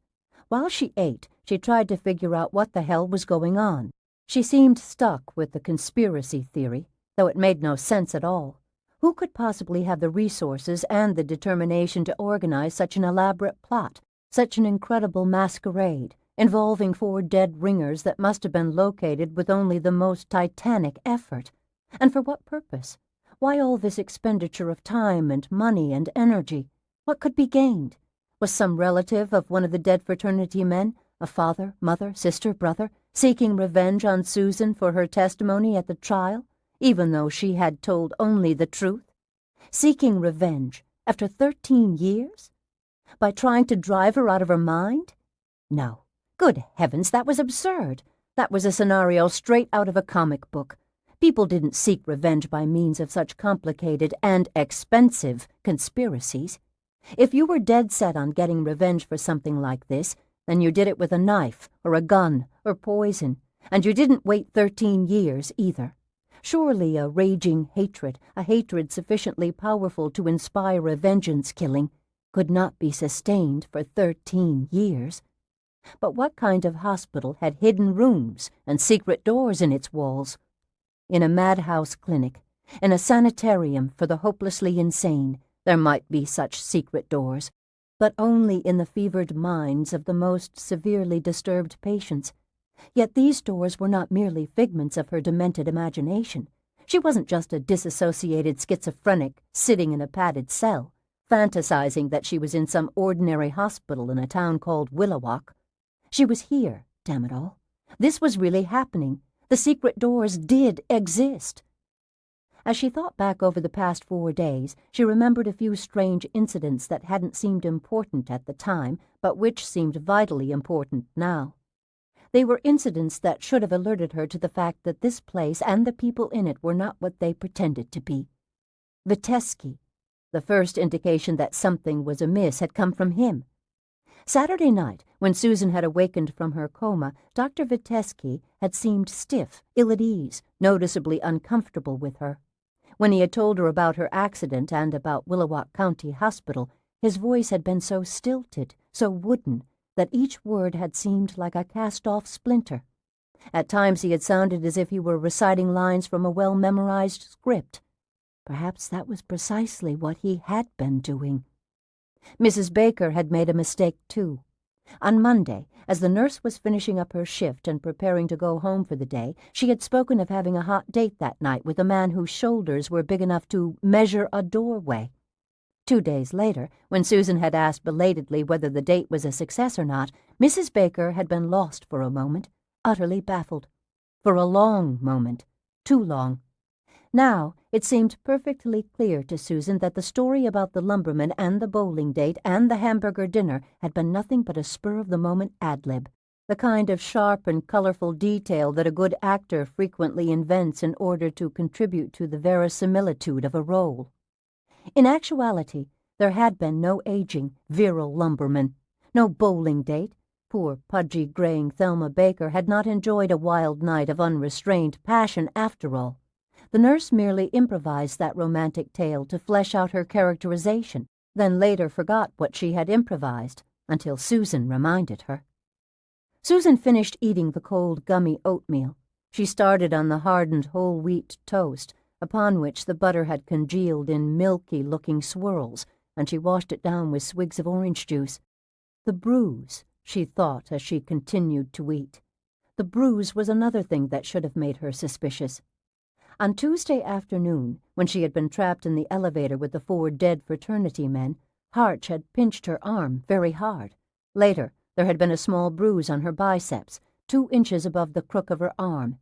While she ate, she tried to figure out what the hell was going on. She seemed stuck with the conspiracy theory, though it made no sense at all. Who could possibly have the resources and the determination to organize such an elaborate plot, such an incredible masquerade, involving 4 dead ringers that must have been located with only the most titanic effort? And for what purpose? Why all this expenditure of time and money and energy? What could be gained? Was some relative of one of the dead fraternity men, A father, mother, sister, brother, seeking revenge on Susan for her testimony at the trial, even though she had told only the truth? Seeking revenge after 13 years? By trying to drive her out of her mind? No. Good heavens, that was absurd. That was a scenario straight out of a comic book. People didn't seek revenge by means of such complicated and expensive conspiracies. If you were dead set on getting revenge for something like this, then you did it with a knife or a gun or poison, and you didn't wait 13 years either. Surely a raging hatred, a hatred sufficiently powerful to inspire a vengeance killing, could not be sustained for 13 years. But what kind of hospital had hidden rooms and secret doors in its walls? In a madhouse clinic, in a sanitarium for the hopelessly insane, there might be such secret doors, but only in the fevered minds of the most severely disturbed patients. Yet these doors were not merely figments of her demented imagination. She wasn't just a disassociated schizophrenic sitting in a padded cell, fantasizing that she was in some ordinary hospital in a town called Willowalk. She was here, damn it all. This was really happening. The secret doors did exist. As she thought back over the past 4 days, she remembered a few strange incidents that hadn't seemed important at the time, but which seemed vitally important now. They were incidents that should have alerted her to the fact that this place and the people in it were not what they pretended to be. Vitesky. The first indication that something was amiss had come from him. Saturday night, when Susan had awakened from her coma, Dr. Vitesky had seemed stiff, ill at ease, noticeably uncomfortable with her. When he had told her about her accident and about Willowalk County Hospital, his voice had been so stilted, so wooden, that each word had seemed like a cast-off splinter. At times he had sounded as if he were reciting lines from a well-memorized script. Perhaps that was precisely what he had been doing. Mrs. Baker had made a mistake, too. On Monday, as the nurse was finishing up her shift and preparing to go home for the day, she had spoken of having a hot date that night with a man whose shoulders were big enough to measure a doorway. 2 days later, when Susan had asked belatedly whether the date was a success or not, Mrs. Baker had been lost for a moment, utterly baffled. For a long moment. Too long. Now, it seemed perfectly clear to Susan that the story about the lumberman and the bowling date and the hamburger dinner had been nothing but a spur-of-the-moment ad-lib, the kind of sharp and colorful detail that a good actor frequently invents in order to contribute to the verisimilitude of a role. In actuality, there had been no aging, virile lumberman, no bowling date. Poor, pudgy, graying Thelma Baker had not enjoyed a wild night of unrestrained passion after all. The nurse merely improvised that romantic tale to flesh out her characterization, then later forgot what she had improvised, until Susan reminded her. Susan finished eating the cold, gummy oatmeal. She started on the hardened whole wheat toast, upon which the butter had congealed in milky-looking swirls, and she washed it down with swigs of orange juice. The bruise, she thought as she continued to eat. The bruise was another thing that should have made her suspicious. On Tuesday afternoon, when she had been trapped in the elevator with the 4 dead fraternity men, Harch had pinched her arm very hard. Later, there had been a small bruise on her biceps, 2 inches above the crook of her arm.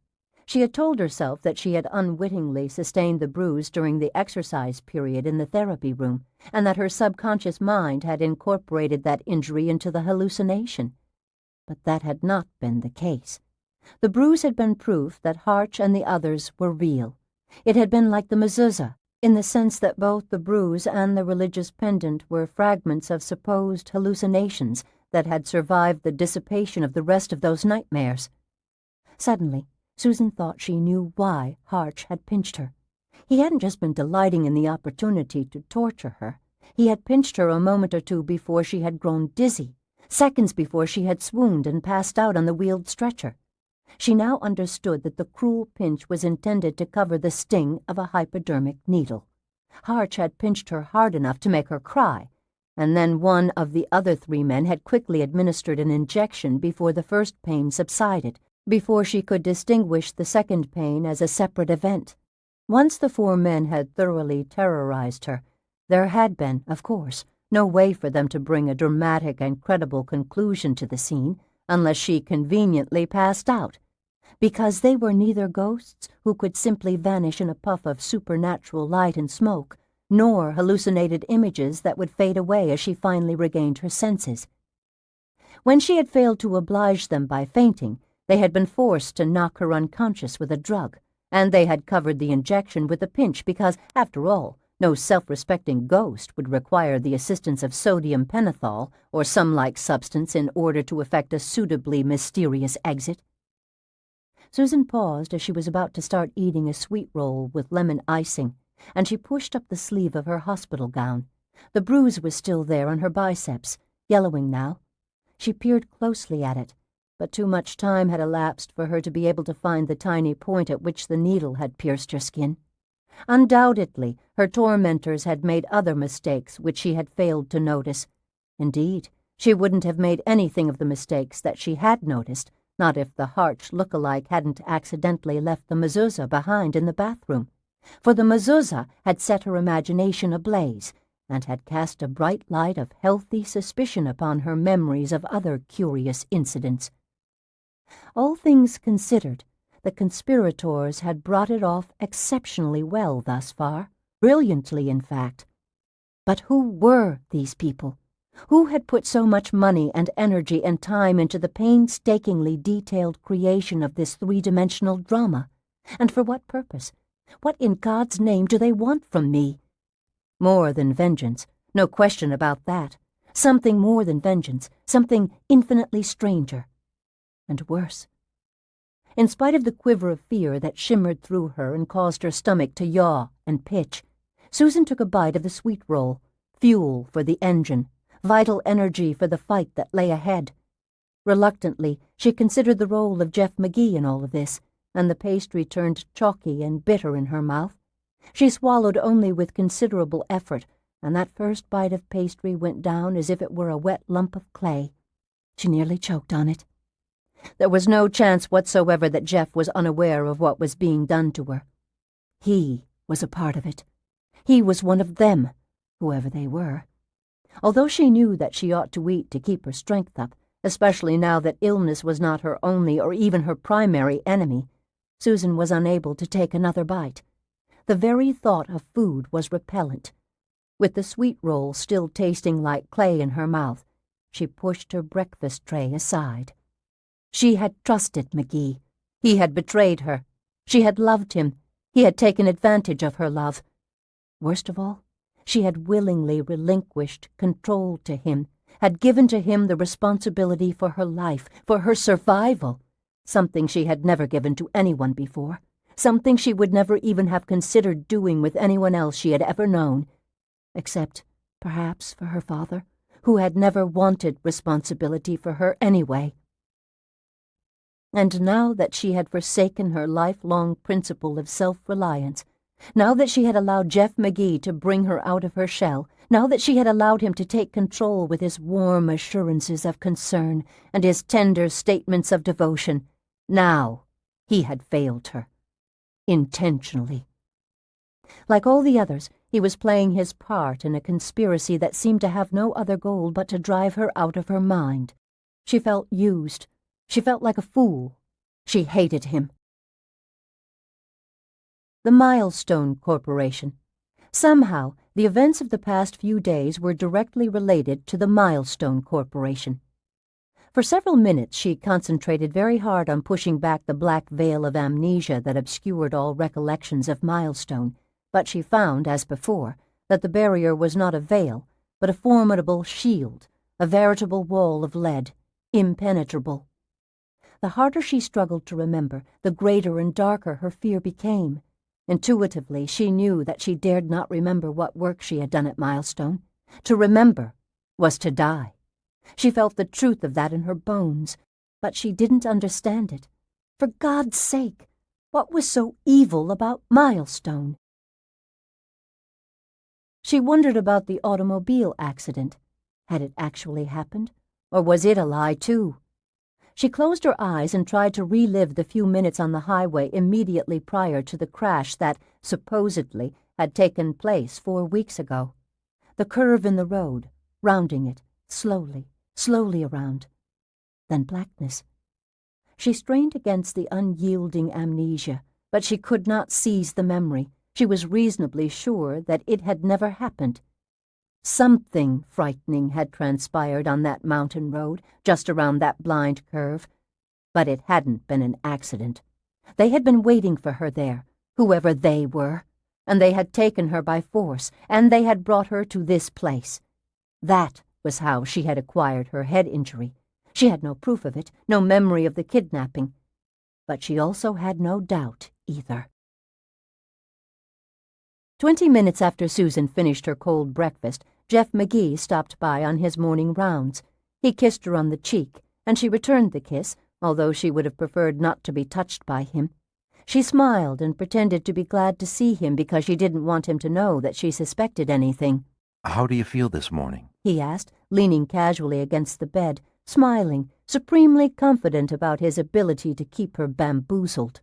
She had told herself that she had unwittingly sustained the bruise during the exercise period in the therapy room, and that her subconscious mind had incorporated that injury into the hallucination. But that had not been the case. The bruise had been proof that Harch and the others were real. It had been like the mezuzah, in the sense that both the bruise and the religious pendant were fragments of supposed hallucinations that had survived the dissipation of the rest of those nightmares. Suddenly, Susan thought she knew why Harch had pinched her. He hadn't just been delighting in the opportunity to torture her. He had pinched her a moment or two before she had grown dizzy, seconds before she had swooned and passed out on the wheeled stretcher. She now understood that the cruel pinch was intended to cover the sting of a hypodermic needle. Harch had pinched her hard enough to make her cry, and then one of the other 3 men had quickly administered an injection before the first pain subsided, before she could distinguish the second pain as a separate event. Once the 4 men had thoroughly terrorized her, there had been, of course, no way for them to bring a dramatic and credible conclusion to the scene unless she conveniently passed out, because they were neither ghosts who could simply vanish in a puff of supernatural light and smoke, nor hallucinated images that would fade away as she finally regained her senses. When she had failed to oblige them by fainting, they had been forced to knock her unconscious with a drug, and they had covered the injection with a pinch because, after all, no self-respecting ghost would require the assistance of sodium pentothal or some like substance in order to effect a suitably mysterious exit. Susan paused as she was about to start eating a sweet roll with lemon icing, and she pushed up the sleeve of her hospital gown. The bruise was still there on her biceps, yellowing now. She peered closely at it, but too much time had elapsed for her to be able to find the tiny point at which the needle had pierced her skin. Undoubtedly, her tormentors had made other mistakes which she had failed to notice. Indeed, she wouldn't have made anything of the mistakes that she had noticed, not if the Harch look-alike hadn't accidentally left the mezuzah behind in the bathroom. For the mezuzah had set her imagination ablaze, and had cast a bright light of healthy suspicion upon her memories of other curious incidents. All things considered, the conspirators had brought it off exceptionally well thus far, brilliantly in fact. But who were these people? Who had put so much money and energy and time into the painstakingly detailed creation of this three-dimensional drama? And for what purpose? What in God's name do they want from me? More than vengeance, no question about that. Something more than vengeance, something infinitely stranger. And worse. In spite of the quiver of fear that shimmered through her and caused her stomach to yaw and pitch, Susan took a bite of the sweet roll, fuel for the engine, vital energy for the fight that lay ahead. Reluctantly, she considered the role of Jeff McGee in all of this, and the pastry turned chalky and bitter in her mouth. She swallowed only with considerable effort, and that first bite of pastry went down as if it were a wet lump of clay. She nearly choked on it. There was no chance whatsoever that Jeff was unaware of what was being done to her. He was a part of it. He was one of them, whoever they were. Although she knew that she ought to eat to keep her strength up, especially now that illness was not her only or even her primary enemy, Susan was unable to take another bite. The very thought of food was repellent. With the sweet roll still tasting like clay in her mouth, she pushed her breakfast tray aside. She had trusted McGee. He had betrayed her. She had loved him. He had taken advantage of her love. Worst of all, she had willingly relinquished control to him, had given to him the responsibility for her life, for her survival, something she had never given to anyone before, something she would never even have considered doing with anyone else she had ever known, except, perhaps, for her father, who had never wanted responsibility for her anyway. And now that she had forsaken her lifelong principle of self-reliance, now that she had allowed Jeff McGee to bring her out of her shell, now that she had allowed him to take control with his warm assurances of concern and his tender statements of devotion, now he had failed her. Intentionally. Like all the others, he was playing his part in a conspiracy that seemed to have no other goal but to drive her out of her mind. She felt used. She felt like a fool. She hated him. The Milestone Corporation. Somehow, the events of the past few days were directly related to the Milestone Corporation. For several minutes she concentrated very hard on pushing back the black veil of amnesia that obscured all recollections of Milestone, but she found, as before, that the barrier was not a veil, but a formidable shield, a veritable wall of lead, impenetrable. The harder she struggled to remember, the greater and darker her fear became. Intuitively, she knew that she dared not remember what work she had done at Milestone. To remember was to die. She felt the truth of that in her bones, but she didn't understand it. For God's sake, what was so evil about Milestone? She wondered about the automobile accident. Had it actually happened, or was it a lie too? She closed her eyes and tried to relive the few minutes on the highway immediately prior to the crash that, supposedly, had taken place 4 weeks ago. The curve in the road, rounding it, slowly around. then blackness. She strained against the unyielding amnesia, but she could not seize the memory. She was reasonably sure that it had never happened. Something frightening had transpired on that mountain road, just around that blind curve. But it hadn't been an accident. They had been waiting for her there, whoever they were, and they had taken her by force, and they had brought her to this place. That was how she had acquired her head injury. She had no proof of it, no memory of the kidnapping. But she also had no doubt either. 20 minutes after Susan finished her cold breakfast, Jeff McGee stopped by on his morning rounds. He kissed her on the cheek, and she returned the kiss, although she would have preferred not to be touched by him. She smiled and pretended to be glad to see him because she didn't want him to know that she suspected anything. How do you feel this morning? He asked, leaning casually against the bed, smiling, supremely confident about his ability to keep her bamboozled.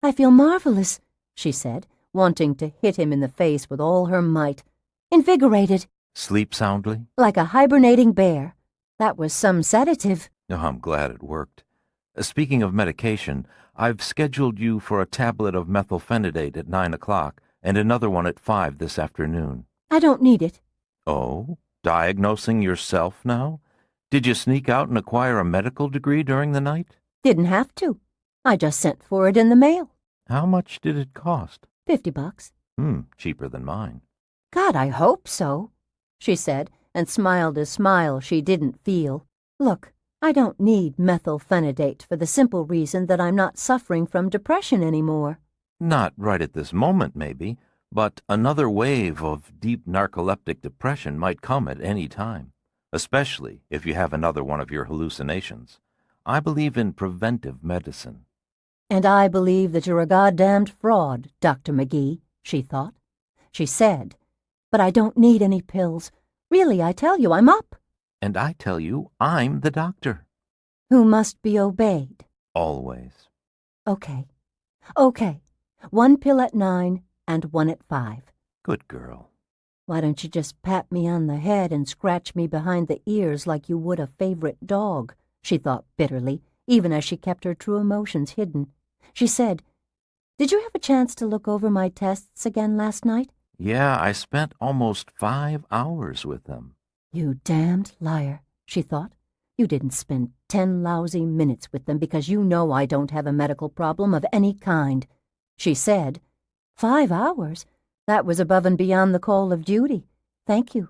"I feel marvelous," she said, wanting to hit him in the face with all her might. "Invigorated." Sleep soundly? "Like a hibernating bear. That was some sedative." Oh, I'm glad it worked. Speaking of medication, I've scheduled you for a tablet of methylphenidate at 9 o'clock and another one at 5 this afternoon. "I don't need it." Oh? Diagnosing yourself now? Did you sneak out and acquire a medical degree during the night? "Didn't have to. I just sent for it in the mail." How much did it cost? $50. Cheaper than mine. "God, I hope so," she said, and smiled a smile she didn't feel. "Look, I don't need methylphenidate for the simple reason that I'm not suffering from depression anymore." Not right at this moment, maybe, but another wave of deep narcoleptic depression might come at any time, especially if you have another one of your hallucinations. I believe in preventive medicine. "And I believe that you're a goddamned fraud, Dr. McGee," she thought. She said, "But I don't need any pills. Really, I tell you, I'm up." And I tell you, I'm the doctor. "Who must be obeyed." Always. Okay. 1 pill at 9 and 1 at 5. Good girl. Why don't you just pat me on the head and scratch me behind the ears like you would a favorite dog?" she thought bitterly, even as she kept her true emotions hidden. She said, "Did you have a chance to look over my tests again last night?" Yeah, I spent almost 5 hours with them. "You damned liar," she thought. "You didn't spend 10 lousy minutes with them because you know I don't have a medical problem of any kind." She said, 5 hours? That was above and beyond the call of duty. Thank you.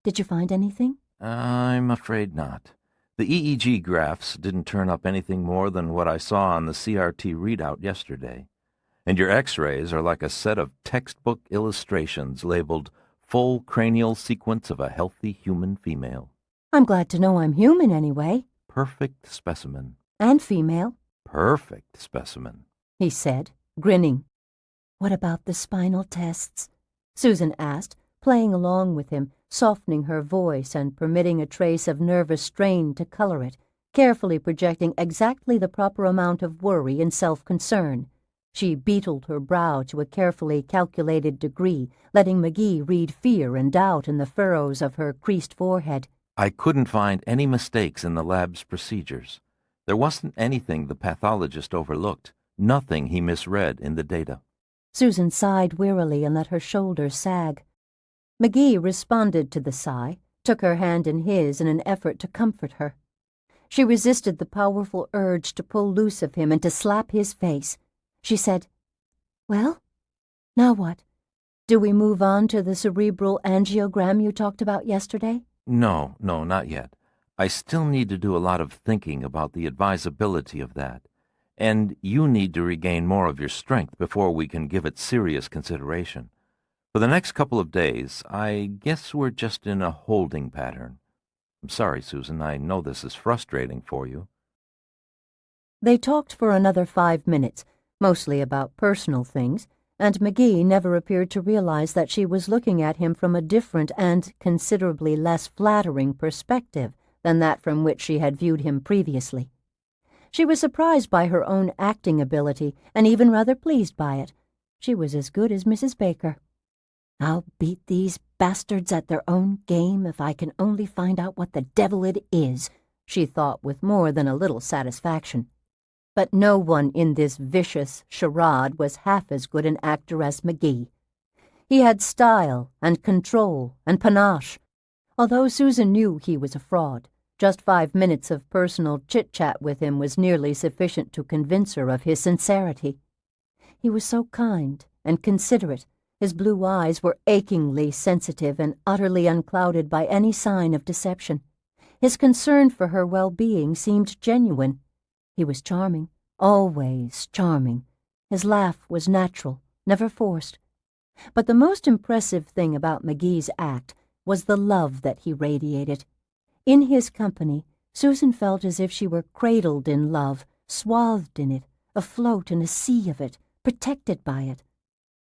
Did you find anything?" I'm afraid not. The EEG graphs didn't turn up anything more than what I saw on the CRT readout yesterday. And your X-rays are like a set of textbook illustrations labeled Full Cranial Sequence of a Healthy Human Female. "I'm glad to know I'm human anyway." Perfect specimen. "And female," Perfect specimen. he said, grinning. "What about the spinal tests?" Susan asked, playing along with him, softening her voice and permitting a trace of nervous strain to color it, carefully projecting exactly the proper amount of worry and self-concern. She beetled her brow to a carefully calculated degree, letting McGee read fear and doubt in the furrows of her creased forehead. I couldn't find any mistakes in the lab's procedures. There wasn't anything the pathologist overlooked, nothing he misread in the data. Susan sighed wearily and let her shoulders sag. McGee responded to the sigh, took her hand in his in an effort to comfort her. She resisted the powerful urge to pull loose of him and to slap his face. She said, "Well, now what? Do we move on to the cerebral angiogram you talked about yesterday?" No, not yet. I still need to do a lot of thinking about the advisability of that. And you need to regain more of your strength before we can give it serious consideration. For the next couple of days, I guess we're just in a holding pattern. I'm sorry, Susan, I know this is frustrating for you. They talked for another 5 minutes, mostly about personal things, and McGee never appeared to realize that she was looking at him from a different and considerably less flattering perspective than that from which she had viewed him previously. She was surprised by her own acting ability, and even rather pleased by it. She was as good as Mrs. Baker. "I'll beat these bastards at their own game if I can only find out what the devil it is," she thought with more than a little satisfaction. But no one in this vicious charade was half as good an actor as McGee. He had style and control and panache. Although Susan knew he was a fraud, just 5 minutes of personal chit-chat with him was nearly sufficient to convince her of his sincerity. He was so kind and considerate. His blue eyes were achingly sensitive and utterly unclouded by any sign of deception. His concern for her well-being seemed genuine. He was charming, always charming. His laugh was natural, never forced. But the most impressive thing about McGee's act was the love that he radiated. In his company, Susan felt as if she were cradled in love, swathed in it, afloat in a sea of it, protected by it.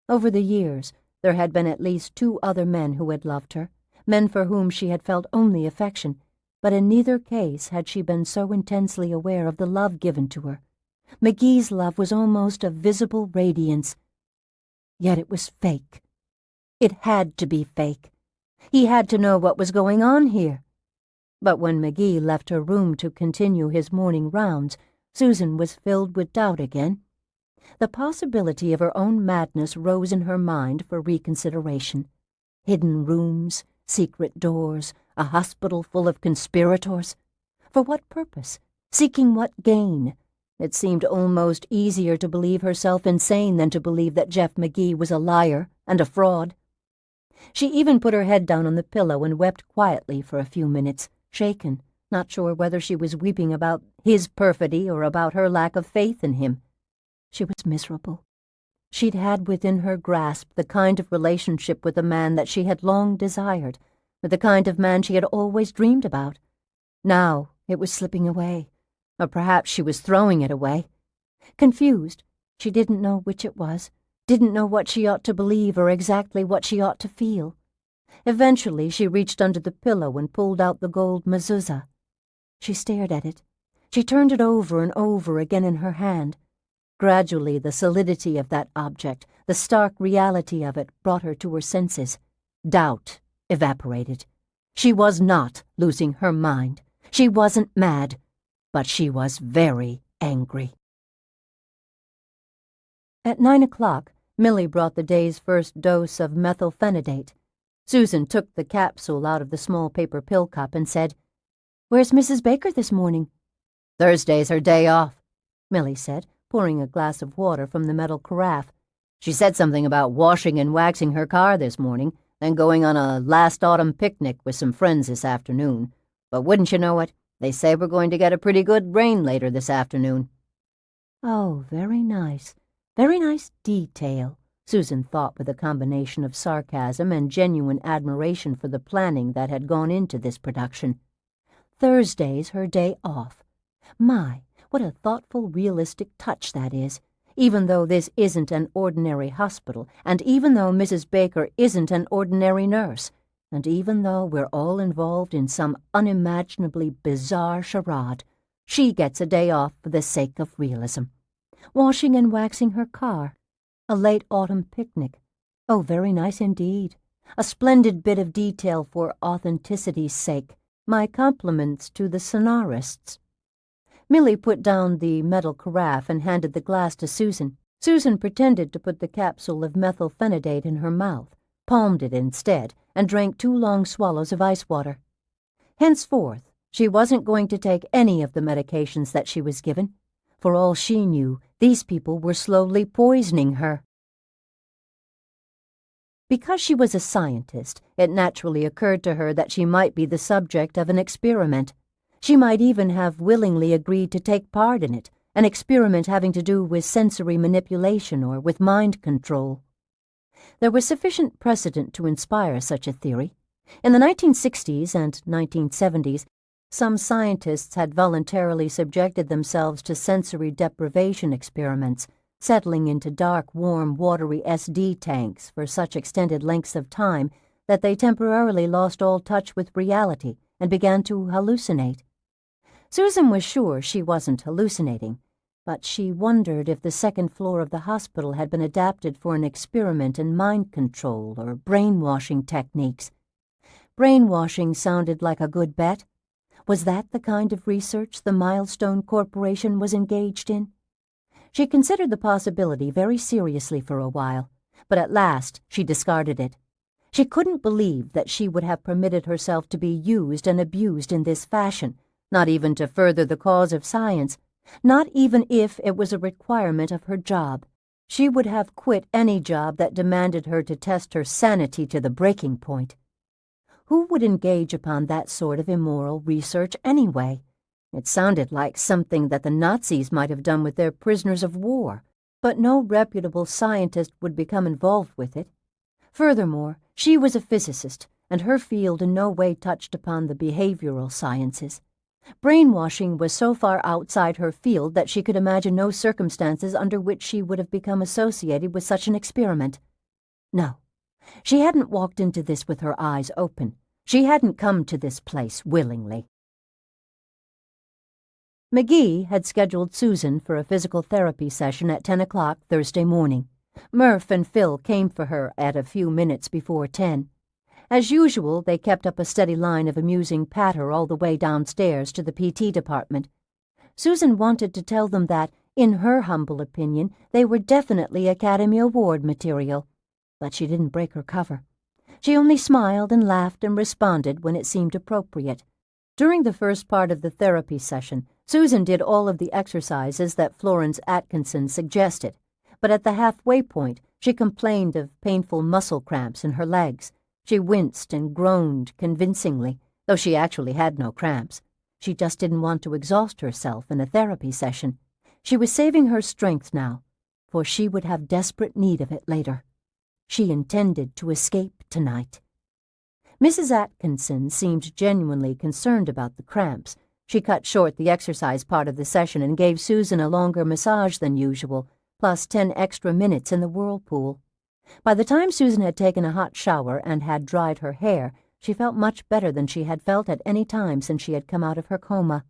Over the years, there had been at least 2 other men who had loved her, men for whom she had felt only affection, but in neither case had she been so intensely aware of the love given to her. McGee's love was almost a visible radiance. Yet it was fake. It had to be fake. He had to know what was going on here. But when McGee left her room to continue his morning rounds, Susan was filled with doubt again. The possibility of her own madness rose in her mind for reconsideration. Hidden rooms, secret doors, a hospital full of conspirators. For what purpose? Seeking what gain? It seemed almost easier to believe herself insane than to believe that Jeff McGee was a liar and a fraud. She even put her head down on the pillow and wept quietly for a few minutes, shaken, not sure whether she was weeping about his perfidy or about her lack of faith in him. She was miserable. She'd had within her grasp the kind of relationship with a man that she had long desired, with the kind of man she had always dreamed about. Now it was slipping away, or perhaps she was throwing it away. Confused, she didn't know which it was, didn't know what she ought to believe or exactly what she ought to feel. Eventually she reached under the pillow and pulled out the gold mezuzah. She stared at it. She turned it over and over again in her hand. Gradually the solidity of that object, the stark reality of it, brought her to her senses. Doubt evaporated. She was not losing her mind. She wasn't mad, but she was very angry. At 9 o'clock, Millie brought the day's first dose of methylphenidate. Susan took the capsule out of the small paper pill cup and said, "Where's Mrs. Baker this morning?" "Thursday's her day off," Millie said, pouring a glass of water from the metal carafe. "She said something about washing and waxing her car this morning, then going on a last autumn picnic with some friends this afternoon. But wouldn't you know it, they say we're going to get a pretty good rain later this afternoon." "Oh, very nice detail," Susan thought with a combination of sarcasm and genuine admiration for the planning that had gone into this production. Thursday's her day off. My, what a thoughtful, realistic touch that is, even though this isn't an ordinary hospital, and even though Mrs. Baker isn't an ordinary nurse, and even though we're all involved in some unimaginably bizarre charade, she gets a day off for the sake of realism. Washing and waxing her car. A late autumn picnic. Oh, very nice indeed. A splendid bit of detail for authenticity's sake. My compliments to the sonorists. Millie put down the metal carafe and handed the glass to Susan. Susan pretended to put the capsule of methylphenidate in her mouth, palmed it instead, and drank 2 long swallows of ice water. Henceforth, she wasn't going to take any of the medications that she was given. For all she knew, these people were slowly poisoning her. Because she was a scientist, it naturally occurred to her that she might be the subject of an experiment. She might even have willingly agreed to take part in it, an experiment having to do with sensory manipulation or with mind control. There was sufficient precedent to inspire such a theory. In the 1960s and 1970s, some scientists had voluntarily subjected themselves to sensory deprivation experiments, settling into dark, warm, watery SD tanks for such extended lengths of time that they temporarily lost all touch with reality and began to hallucinate. Susan was sure she wasn't hallucinating, but she wondered if the second floor of the hospital had been adapted for an experiment in mind control or brainwashing techniques. Brainwashing sounded like a good bet. Was that the kind of research the Milestone Corporation was engaged in? She considered the possibility very seriously for a while, but at last she discarded it. She couldn't believe that she would have permitted herself to be used and abused in this fashion, not even to further the cause of science, not even if it was a requirement of her job. She would have quit any job that demanded her to test her sanity to the breaking point. Who would engage upon that sort of immoral research anyway? It sounded like something that the Nazis might have done with their prisoners of war, but no reputable scientist would become involved with it. Furthermore, she was a physicist, and her field in no way touched upon the behavioral sciences. Brainwashing was so far outside her field that she could imagine no circumstances under which she would have become associated with such an experiment. No, she hadn't walked into this with her eyes open. She hadn't come to this place willingly. McGee had scheduled Susan for a physical therapy session at 10 o'clock Thursday morning. Murph and Phil came for her at a few minutes before 10. As usual, they kept up a steady line of amusing patter all the way downstairs to the PT department. Susan wanted to tell them that, in her humble opinion, they were definitely Academy Award material, but she didn't break her cover. She only smiled and laughed and responded when it seemed appropriate. During the first part of the therapy session, Susan did all of the exercises that Florence Atkinson suggested, but at the halfway point, she complained of painful muscle cramps in her legs. She winced and groaned convincingly, though she actually had no cramps. She just didn't want to exhaust herself in a therapy session. She was saving her strength now, for she would have desperate need of it later. She intended to escape tonight. Mrs. Atkinson seemed genuinely concerned about the cramps. She cut short the exercise part of the session and gave Susan a longer massage than usual, plus 10 extra minutes in the whirlpool. By the time Susan had taken a hot shower and had dried her hair, she felt much better than she had felt at any time since she had come out of her coma.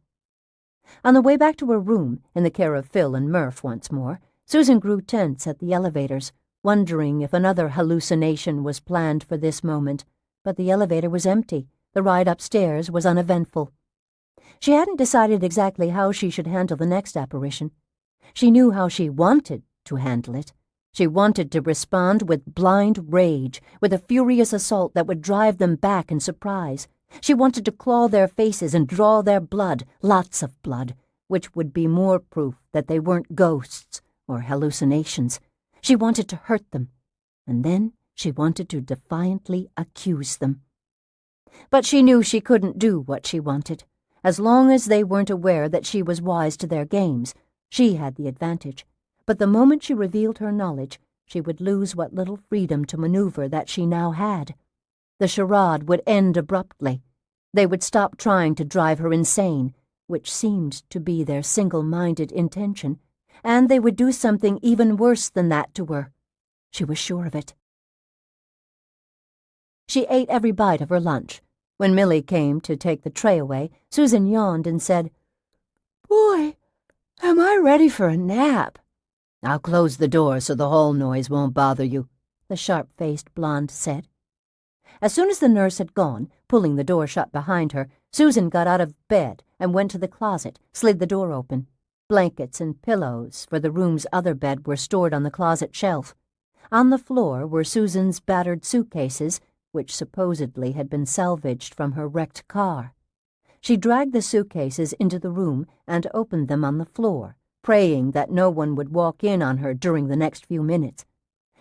On the way back to her room, in the care of Phil and Murph once more, Susan grew tense at the elevators, wondering if another hallucination was planned for this moment, but the elevator was empty. The ride upstairs was uneventful. She hadn't decided exactly how she should handle the next apparition. She knew how she wanted to handle it. She wanted to respond with blind rage, with a furious assault that would drive them back in surprise. She wanted to claw their faces and draw their blood, lots of blood, which would be more proof that they weren't ghosts or hallucinations. She wanted to hurt them, and then she wanted to defiantly accuse them. But she knew she couldn't do what she wanted. As long as they weren't aware that she was wise to their games, she had the advantage. But the moment she revealed her knowledge, she would lose what little freedom to maneuver that she now had. The charade would end abruptly. They would stop trying to drive her insane, which seemed to be their single-minded intention, and they would do something even worse than that to her. She was sure of it. She ate every bite of her lunch. When Millie came to take the tray away, Susan yawned and said, "Boy, am I ready for a nap." "I'll close the door so the hall noise won't bother you," the sharp-faced blonde said. As soon as the nurse had gone, pulling the door shut behind her, Susan got out of bed and went to the closet, slid the door open. Blankets and pillows for the room's other bed were stored on the closet shelf. On the floor were Susan's battered suitcases, which supposedly had been salvaged from her wrecked car. She dragged the suitcases into the room and opened them on the floor, praying that no one would walk in on her during the next few minutes.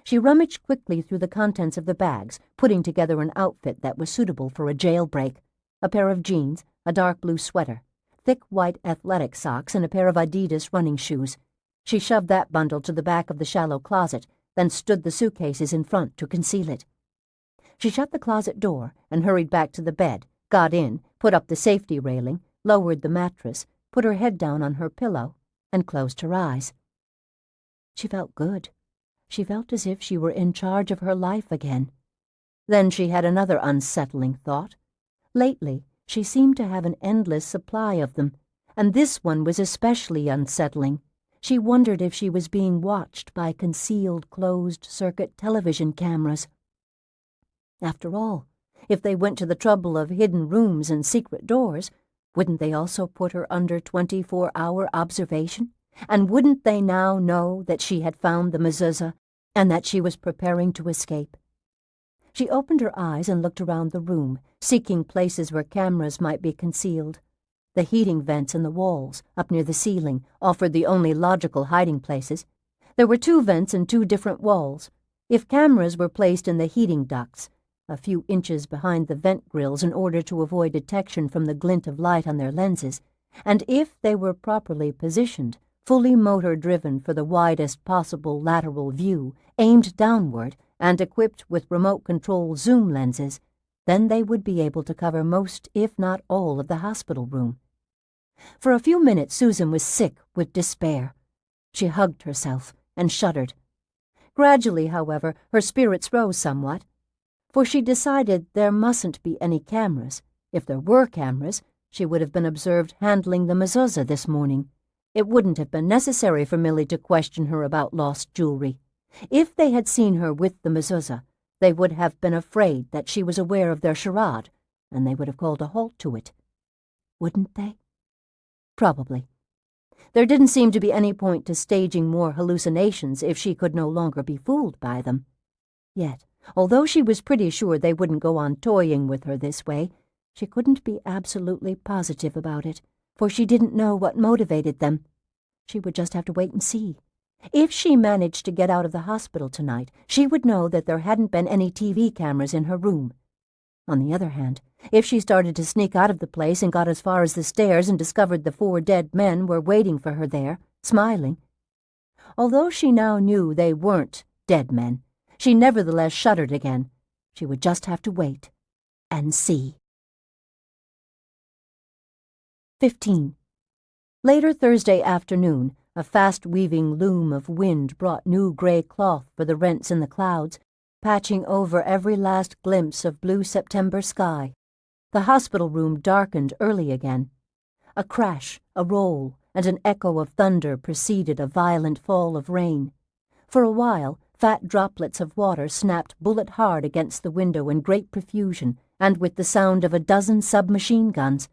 She rummaged quickly through the contents of the bags, putting together an outfit that was suitable for a jailbreak: a pair of jeans, a dark blue sweater, thick white athletic socks, and a pair of Adidas running shoes. She shoved that bundle to the back of the shallow closet, then stood the suitcases in front to conceal it. She shut the closet door and hurried back to the bed, got in, put up the safety railing, lowered the mattress, put her head down on her pillow, and closed her eyes. She felt good. She felt as if she were in charge of her life again. Then she had another unsettling thought. Lately, she seemed to have an endless supply of them, and this one was especially unsettling. She wondered if she was being watched by concealed closed-circuit television cameras. After all, if they went to the trouble of hidden rooms and secret doors, Wouldn't they also put her under 24-hour observation? And wouldn't they now know that she had found the mezuzah and that she was preparing to escape? She opened her eyes and looked around the room, seeking places where cameras might be concealed. The heating vents in the walls, up near the ceiling, offered the only logical hiding places. There were 2 vents in 2 different walls. If cameras were placed in the heating ducts, a few inches behind the vent grills in order to avoid detection from the glint of light on their lenses, and if they were properly positioned, fully motor-driven for the widest possible lateral view, aimed downward, and equipped with remote-control zoom lenses, then they would be able to cover most, if not all, of the hospital room. For a few minutes Susan was sick with despair. She hugged herself and shuddered. Gradually, however, her spirits rose somewhat, for she decided there mustn't be any cameras. If there were cameras, she would have been observed handling the mezuzah this morning. It wouldn't have been necessary for Millie to question her about lost jewelry. If they had seen her with the mezuzah, they would have been afraid that she was aware of their charade, and they would have called a halt to it. Wouldn't they? Probably. There didn't seem to be any point to staging more hallucinations if she could no longer be fooled by them. Yet, although she was pretty sure they wouldn't go on toying with her this way, she couldn't be absolutely positive about it, for she didn't know what motivated them. She would just have to wait and see. If she managed to get out of the hospital tonight, she would know that there hadn't been any TV cameras in her room. On the other hand, if she started to sneak out of the place and got as far as the stairs and discovered the 4 dead men were waiting for her there, smiling. Although she now knew they weren't dead men, she nevertheless shuddered again. She would just have to wait and see. 15. Later Thursday afternoon, a fast-weaving loom of wind brought new gray cloth for the rents in the clouds, patching over every last glimpse of blue September sky. The hospital room darkened early again. A crash, a roll, and an echo of thunder preceded a violent fall of rain. For a while, fat droplets of water snapped bullet-hard against the window in great profusion, and with the sound of a dozen submachine guns.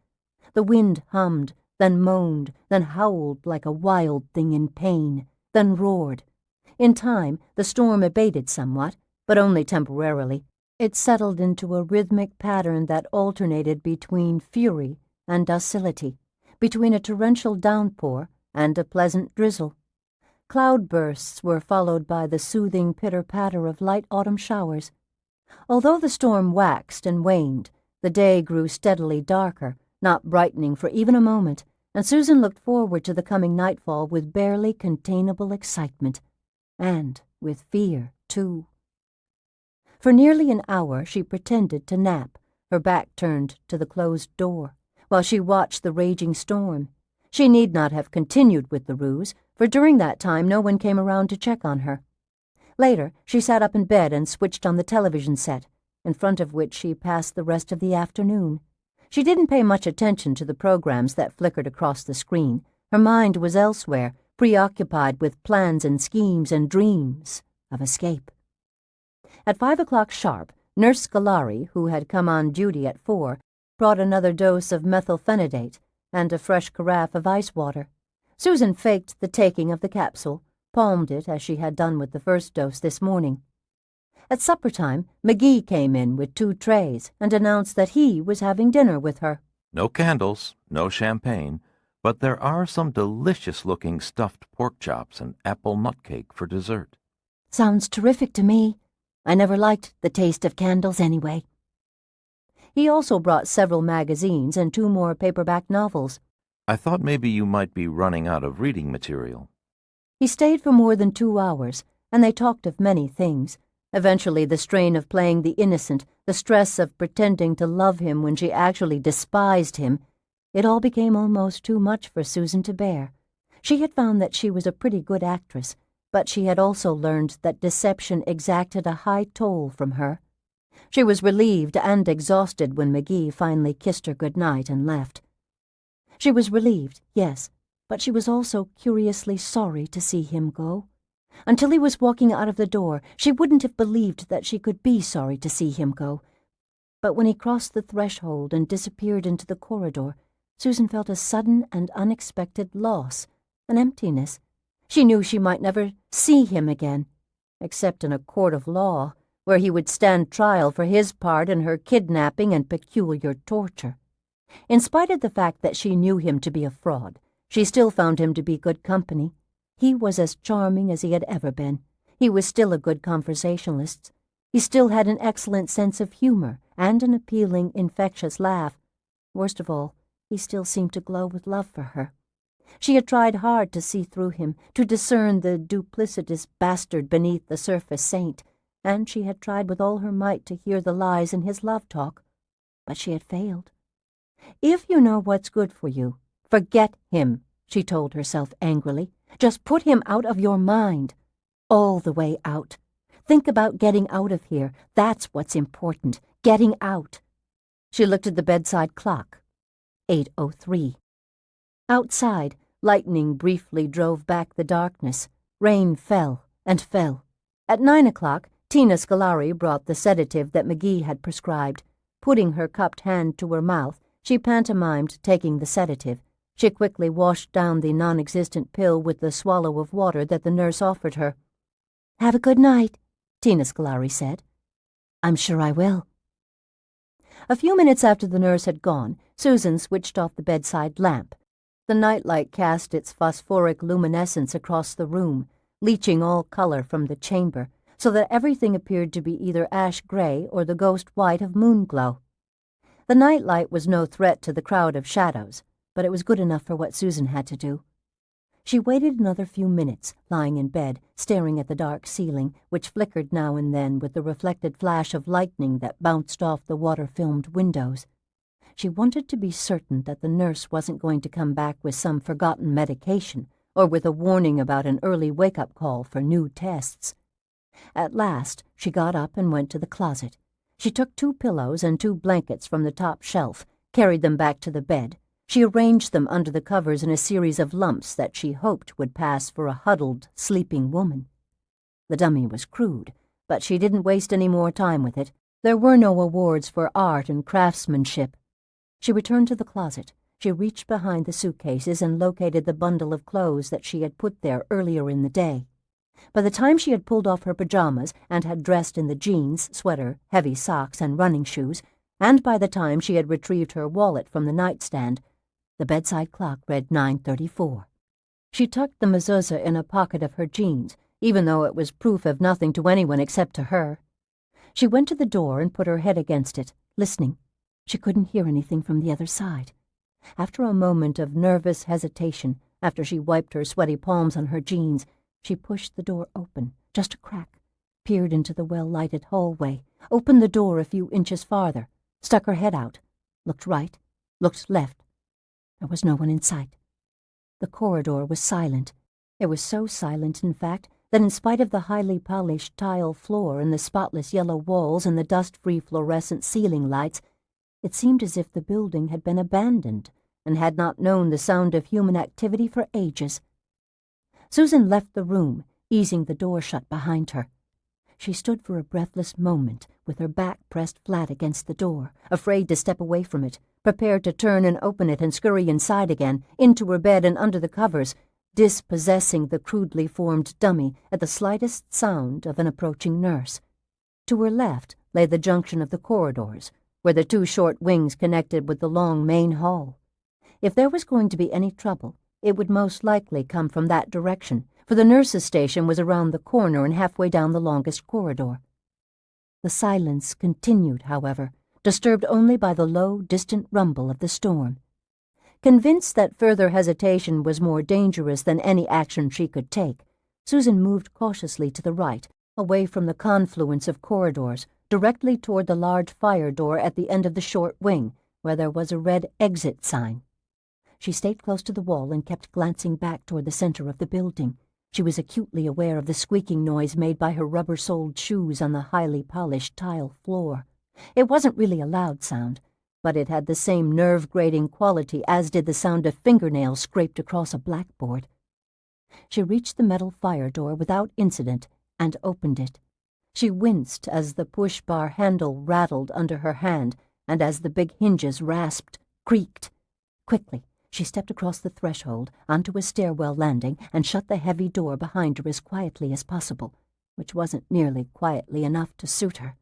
The wind hummed, then moaned, then howled like a wild thing in pain, then roared. In time, the storm abated somewhat, but only temporarily. It settled into a rhythmic pattern that alternated between fury and docility, between a torrential downpour and a pleasant drizzle. Cloudbursts were followed by the soothing pitter-patter of light autumn showers. Although the storm waxed and waned, the day grew steadily darker, not brightening for even a moment, and Susan looked forward to the coming nightfall with barely containable excitement, and with fear, too. For nearly an hour she pretended to nap, her back turned to the closed door, while she watched the raging storm. She need not have continued with the ruse, for during that time no one came around to check on her. Later, she sat up in bed and switched on the television set, in front of which she passed the rest of the afternoon. She didn't pay much attention to the programs that flickered across the screen. Her mind was elsewhere, preoccupied with plans and schemes and dreams of escape. At 5 o'clock sharp, Nurse Scolari, who had come on duty at 4, brought another dose of methylphenidate and a fresh carafe of ice water. Susan faked the taking of the capsule, palmed it as she had done with the first dose this morning. At supper time, McGee came in with 2 trays and announced that he was having dinner with her. No candles, no champagne, but there are some delicious-looking stuffed pork chops and apple nut cake for dessert. Sounds terrific to me. I never liked the taste of candles anyway. He also brought several magazines and 2 more paperback novels. I thought maybe you might be running out of reading material. He stayed for more than 2 hours, and they talked of many things. Eventually, the strain of playing the innocent, the stress of pretending to love him when she actually despised him, it all became almost too much for Susan to bear. She had found that she was a pretty good actress, but she had also learned that deception exacted a high toll from her. She was relieved and exhausted when McGee finally kissed her good night and left. She was relieved, yes, but she was also curiously sorry to see him go. Until he was walking out of the door, she wouldn't have believed that she could be sorry to see him go. But when he crossed the threshold and disappeared into the corridor, Susan felt a sudden and unexpected loss, an emptiness. She knew she might never see him again, except in a court of law, where he would stand trial for his part in her kidnapping and peculiar torture. In spite of the fact that she knew him to be a fraud, she still found him to be good company. He was as charming as he had ever been. He was still a good conversationalist. He still had an excellent sense of humor and an appealing, infectious laugh. Worst of all, he still seemed to glow with love for her. She had tried hard to see through him, to discern the duplicitous bastard beneath the surface saint, and she had tried with all her might to hear the lies in his love talk, but she had failed. If you know what's good for you, forget him, she told herself angrily. Just put him out of your mind. All the way out. Think about getting out of here. That's what's important. Getting out. She looked at the bedside clock. 8:03. Outside, lightning briefly drove back the darkness. Rain fell and fell. At 9 o'clock, Tina Scolari brought the sedative that McGee had prescribed. Putting her cupped hand to her mouth, she pantomimed taking the sedative. She quickly washed down the non-existent pill with the swallow of water that the nurse offered her. "Have a good night," Tina Scolari said. "I'm sure I will." A few minutes after the nurse had gone, Susan switched off the bedside lamp. The nightlight cast its phosphoric luminescence across the room, leaching all color from the chamber, so that everything appeared to be either ash-gray or the ghost white of moonglow. The nightlight was no threat to the crowd of shadows, but it was good enough for what Susan had to do. She waited another few minutes, lying in bed, staring at the dark ceiling, which flickered now and then with the reflected flash of lightning that bounced off the water-filmed windows. She wanted to be certain that the nurse wasn't going to come back with some forgotten medication or with a warning about an early wake-up call for new tests. At last, she got up and went to the closet. She took 2 pillows and 2 blankets from the top shelf, carried them back to the bed. She arranged them under the covers in a series of lumps that she hoped would pass for a huddled, sleeping woman. The dummy was crude, but she didn't waste any more time with it. There were no awards for art and craftsmanship. She returned to the closet. She reached behind the suitcases and located the bundle of clothes that she had put there earlier in the day. By the time she had pulled off her pajamas and had dressed in the jeans, sweater, heavy socks, and running shoes, and by the time she had retrieved her wallet from the nightstand, the bedside clock read 9:34. She tucked the mezuzah in a pocket of her jeans, even though it was proof of nothing to anyone except to her. She went to the door and put her head against it, listening. She couldn't hear anything from the other side. After a moment of nervous hesitation, after she wiped her sweaty palms on her jeans, she pushed the door open, just a crack, peered into the well-lighted hallway, opened the door a few inches farther, stuck her head out, looked right, looked left. There was no one in sight. The corridor was silent. It was so silent, in fact, that in spite of the highly polished tile floor and the spotless yellow walls and the dust-free fluorescent ceiling lights, it seemed as if the building had been abandoned and had not known the sound of human activity for ages. Susan left the room, easing the door shut behind her. She stood for a breathless moment, with her back pressed flat against the door, afraid to step away from it, prepared to turn and open it and scurry inside again, into her bed and under the covers, dispossessing the crudely formed dummy at the slightest sound of an approaching nurse. To her left lay the junction of the corridors, where the 2 short wings connected with the long main hall. If there was going to be any trouble, it would most likely come from that direction, for the nurse's station was around the corner and halfway down the longest corridor. The silence continued, however, disturbed only by the low, distant rumble of the storm. Convinced that further hesitation was more dangerous than any action she could take, Susan moved cautiously to the right, away from the confluence of corridors, directly toward the large fire door at the end of the short wing, where there was a red exit sign. She stayed close to the wall and kept glancing back toward the center of the building. She was acutely aware of the squeaking noise made by her rubber-soled shoes on the highly polished tile floor. It wasn't really a loud sound, but it had the same nerve-grating quality as did the sound of fingernails scraped across a blackboard. She reached the metal fire door without incident and opened it. She winced as the push-bar handle rattled under her hand and as the big hinges rasped, creaked. Quickly, she stepped across the threshold onto a stairwell landing and shut the heavy door behind her as quietly as possible, which wasn't nearly quietly enough to suit her.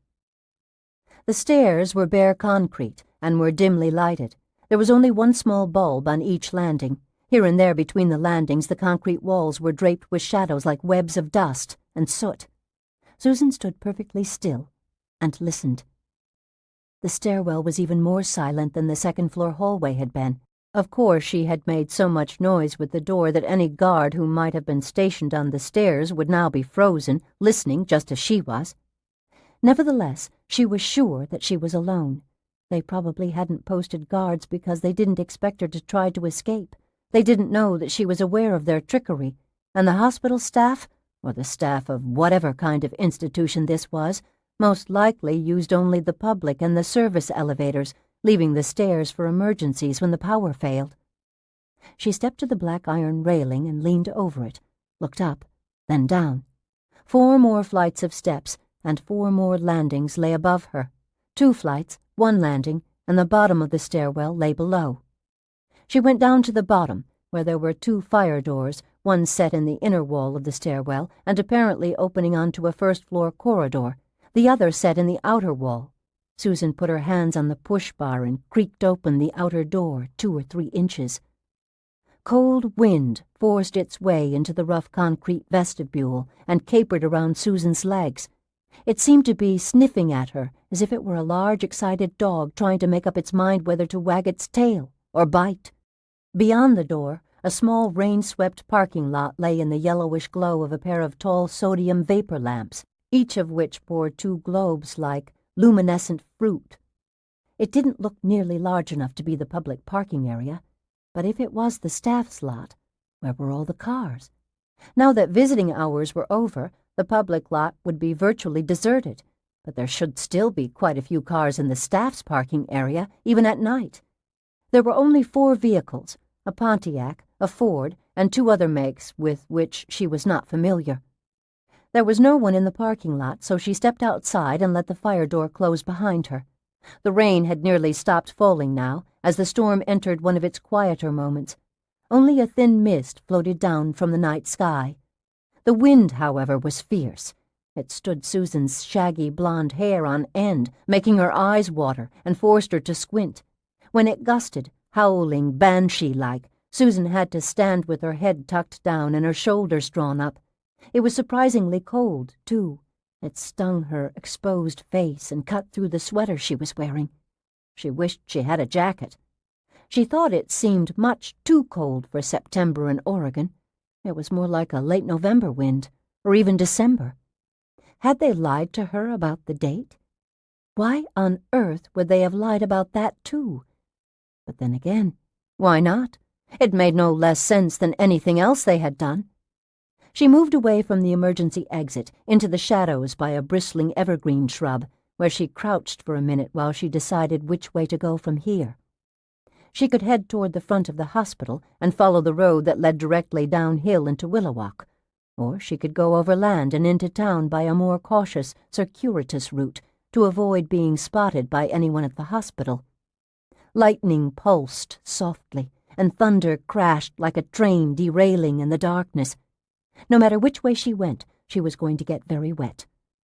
The stairs were bare concrete and were dimly lighted. There was only one small bulb on each landing. Here and there between the landings, the concrete walls were draped with shadows like webs of dust and soot. Susan stood perfectly still and listened. The stairwell was even more silent than the second-floor hallway had been. Of course, she had made so much noise with the door that any guard who might have been stationed on the stairs would now be frozen, listening just as she was. Nevertheless, she was sure that she was alone. They probably hadn't posted guards because they didn't expect her to try to escape. They didn't know that she was aware of their trickery, and the hospital staff, or the staff of whatever kind of institution this was, most likely used only the public and the service elevators, leaving the stairs for emergencies when the power failed. She stepped to the black iron railing and leaned over it, looked up, then down. 4 more flights of steps and 4 more landings lay above her. 2 flights, 1 landing, and the bottom of the stairwell lay below. She went down to the bottom, where there were 2 fire doors, one set in the inner wall of the stairwell and apparently opening onto a first-floor corridor, the other set in the outer wall. Susan put her hands on the push bar and creaked open the outer door 2 or 3 inches. Cold wind forced its way into the rough concrete vestibule and capered around Susan's legs. It seemed to be sniffing at her as if it were a large, excited dog trying to make up its mind whether to wag its tail or bite. Beyond the door, a small rain-swept parking lot lay in the yellowish glow of a pair of tall sodium vapor lamps, each of which bore 2 globes like luminescent fruit. It didn't look nearly large enough to be the public parking area, but if it was the staff's lot, where were all the cars? Now that visiting hours were over, the public lot would be virtually deserted, but there should still be quite a few cars in the staff's parking area, even at night. There were only 4 vehicles, a Pontiac, a Ford, and 2 other makes with which she was not familiar. There was no one in the parking lot, so she stepped outside and let the fire door close behind her. The rain had nearly stopped falling now, as the storm entered one of its quieter moments. Only a thin mist floated down from the night sky. The wind, however, was fierce. It stood Susan's shaggy blonde hair on end, making her eyes water and forced her to squint. When it gusted, howling banshee-like, Susan had to stand with her head tucked down and her shoulders drawn up. It was surprisingly cold, too. It stung her exposed face and cut through the sweater she was wearing. She wished she had a jacket. She thought it seemed much too cold for September in Oregon. It was more like a late November wind, or even December. Had they lied to her about the date? Why on earth would they have lied about that, too? But then again, why not? It made no less sense than anything else they had done. She moved away from the emergency exit into the shadows by a bristling evergreen shrub, where she crouched for a minute while she decided which way to go from here. She could head toward the front of the hospital and follow the road that led directly downhill into Willowalk, or she could go overland and into town by a more cautious, circuitous route to avoid being spotted by anyone at the hospital. Lightning pulsed softly, and thunder crashed like a train derailing in the darkness. No matter which way she went, she was going to get very wet.